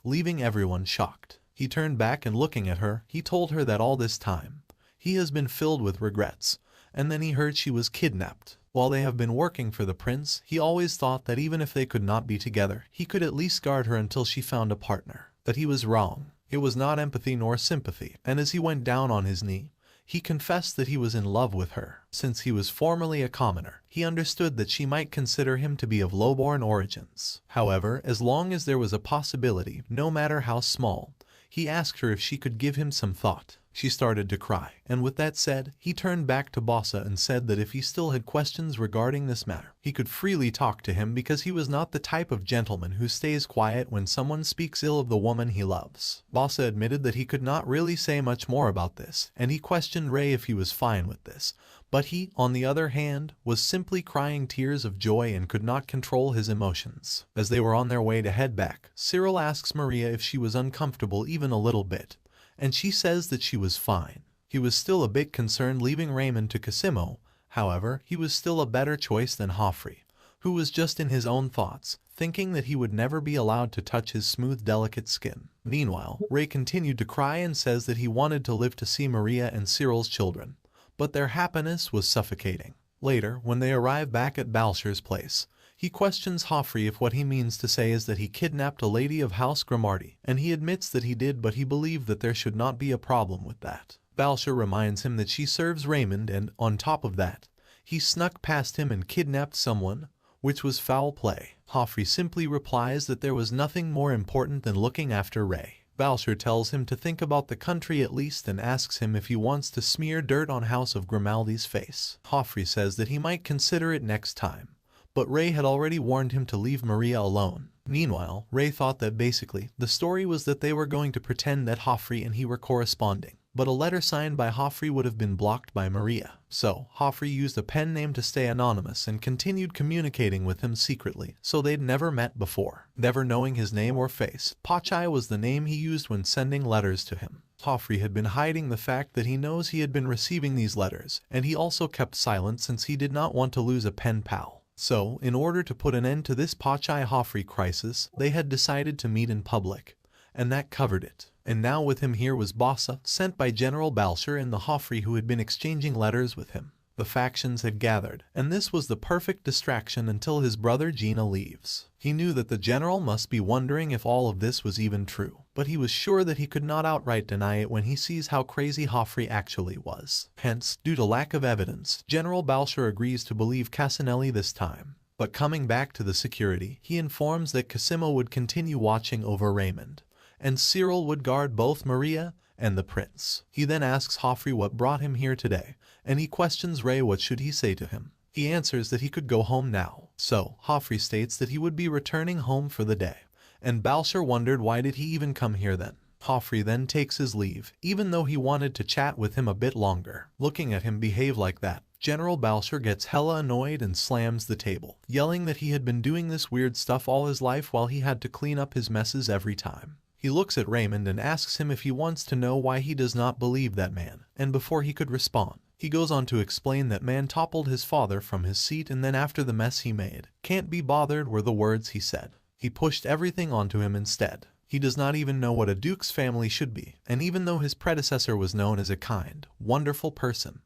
leaving everyone shocked. He turned back and looking at her, he told her that all this time, he has been filled with regrets, and then he heard she was kidnapped. While they have been working for the prince, he always thought that even if they could not be together, he could at least guard her until she found a partner. That he was wrong. It was not empathy nor sympathy, and as he went down on his knee, he confessed that he was in love with her. Since he was formerly a commoner, he understood that she might consider him to be of low-born origins. However, as long as there was a possibility, no matter how small, he asked her if she could give him some thought. She started to cry, and with that said, he turned back to Bossa and said that if he still had questions regarding this matter, he could freely talk to him because he was not the type of gentleman who stays quiet when someone speaks ill of the woman he loves. Bossa admitted that he could not really say much more about this, and he questioned Ray if he was fine with this. But he, on the other hand, was simply crying tears of joy and could not control his emotions. As they were on their way to head back, Cyril asks Maria if she was uncomfortable even a little bit, and she says that she was fine. He was still a bit concerned leaving Raymond to Cosimo. However, he was still a better choice than Joffrey, who was just in his own thoughts, thinking that he would never be allowed to touch his smooth, delicate skin. Meanwhile, Ray continued to cry and says that he wanted to live to see Maria and Cyril's children, but their happiness was suffocating. Later, when they arrive back at Balshur's place, he questions Joffrey if what he means to say is that he kidnapped a lady of House Grimaldi, and he admits that he did, but he believed that there should not be a problem with that. Balshur reminds him that she serves Raymond, and, on top of that, he snuck past him and kidnapped someone, which was foul play. Joffrey simply replies that there was nothing more important than looking after Ray. Balshur tells him to think about the country at least and asks him if he wants to smear dirt on House of Grimaldi's face. Joffrey says that he might consider it next time, but Ray had already warned him to leave Maria alone. Meanwhile, Ray thought that basically, the story was that they were going to pretend that Joffrey and he were corresponding, but a letter signed by Joffrey would have been blocked by Maria. So, Joffrey used a pen name to stay anonymous and continued communicating with him secretly, so they'd never met before. Never knowing his name or face, Pachai was the name he used when sending letters to him. Joffrey had been hiding the fact that he knows he had been receiving these letters, and he also kept silent since he did not want to lose a pen pal. So, in order to put an end to this Pachai-Joffrey crisis, they had decided to meet in public, and that covered it. And now with him here was Bossa, sent by General Balshur and the Joffrey who had been exchanging letters with him. The factions had gathered, and this was the perfect distraction until his brother Gina leaves. He knew that the general must be wondering if all of this was even true, but he was sure that he could not outright deny it when he sees how crazy Joffrey actually was. Hence, due to lack of evidence, General Balshur agrees to believe Casanelli this time. But coming back to the security, he informs that Cosimo would continue watching over Raymond, and Cyril would guard both Maria and the prince. He then asks Joffrey what brought him here today, and he questions Ray what should he say to him. He answers that he could go home now. So, Joffrey states that he would be returning home for the day, and Balshur wondered why did he even come here then. Joffrey then takes his leave, even though he wanted to chat with him a bit longer. Looking at him behave like that, General Balshur gets hella annoyed and slams the table, yelling that he had been doing this weird stuff all his life while he had to clean up his messes every time. He looks at Raymond and asks him if he wants to know why he does not believe that man, and before he could respond, he goes on to explain that man toppled his father from his seat and then after the mess he made, "Can't be bothered" were the words he said. He pushed everything onto him instead. He does not even know what a duke's family should be, and even though his predecessor was known as a kind, wonderful person,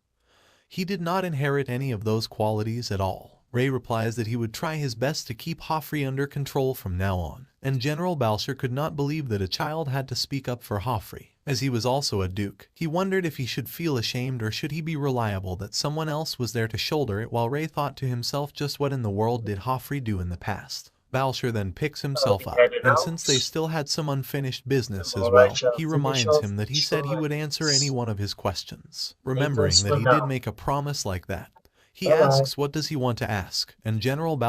he did not inherit any of those qualities at all. Ray replies that he would try his best to keep Joffrey under control from now on, and General Balsher could not believe that a child had to speak up for Joffrey, as he was also a duke. He wondered if he should feel ashamed or should he be reliable that someone else was there to shoulder it, while Ray thought to himself, just what in the world did Joffrey do in the past? Balsher then picks himself up, and since they still had some unfinished business as well, he reminds him that he said he would answer any one of his questions. Remembering that he did make a promise like that, he asks what does he want to ask, and General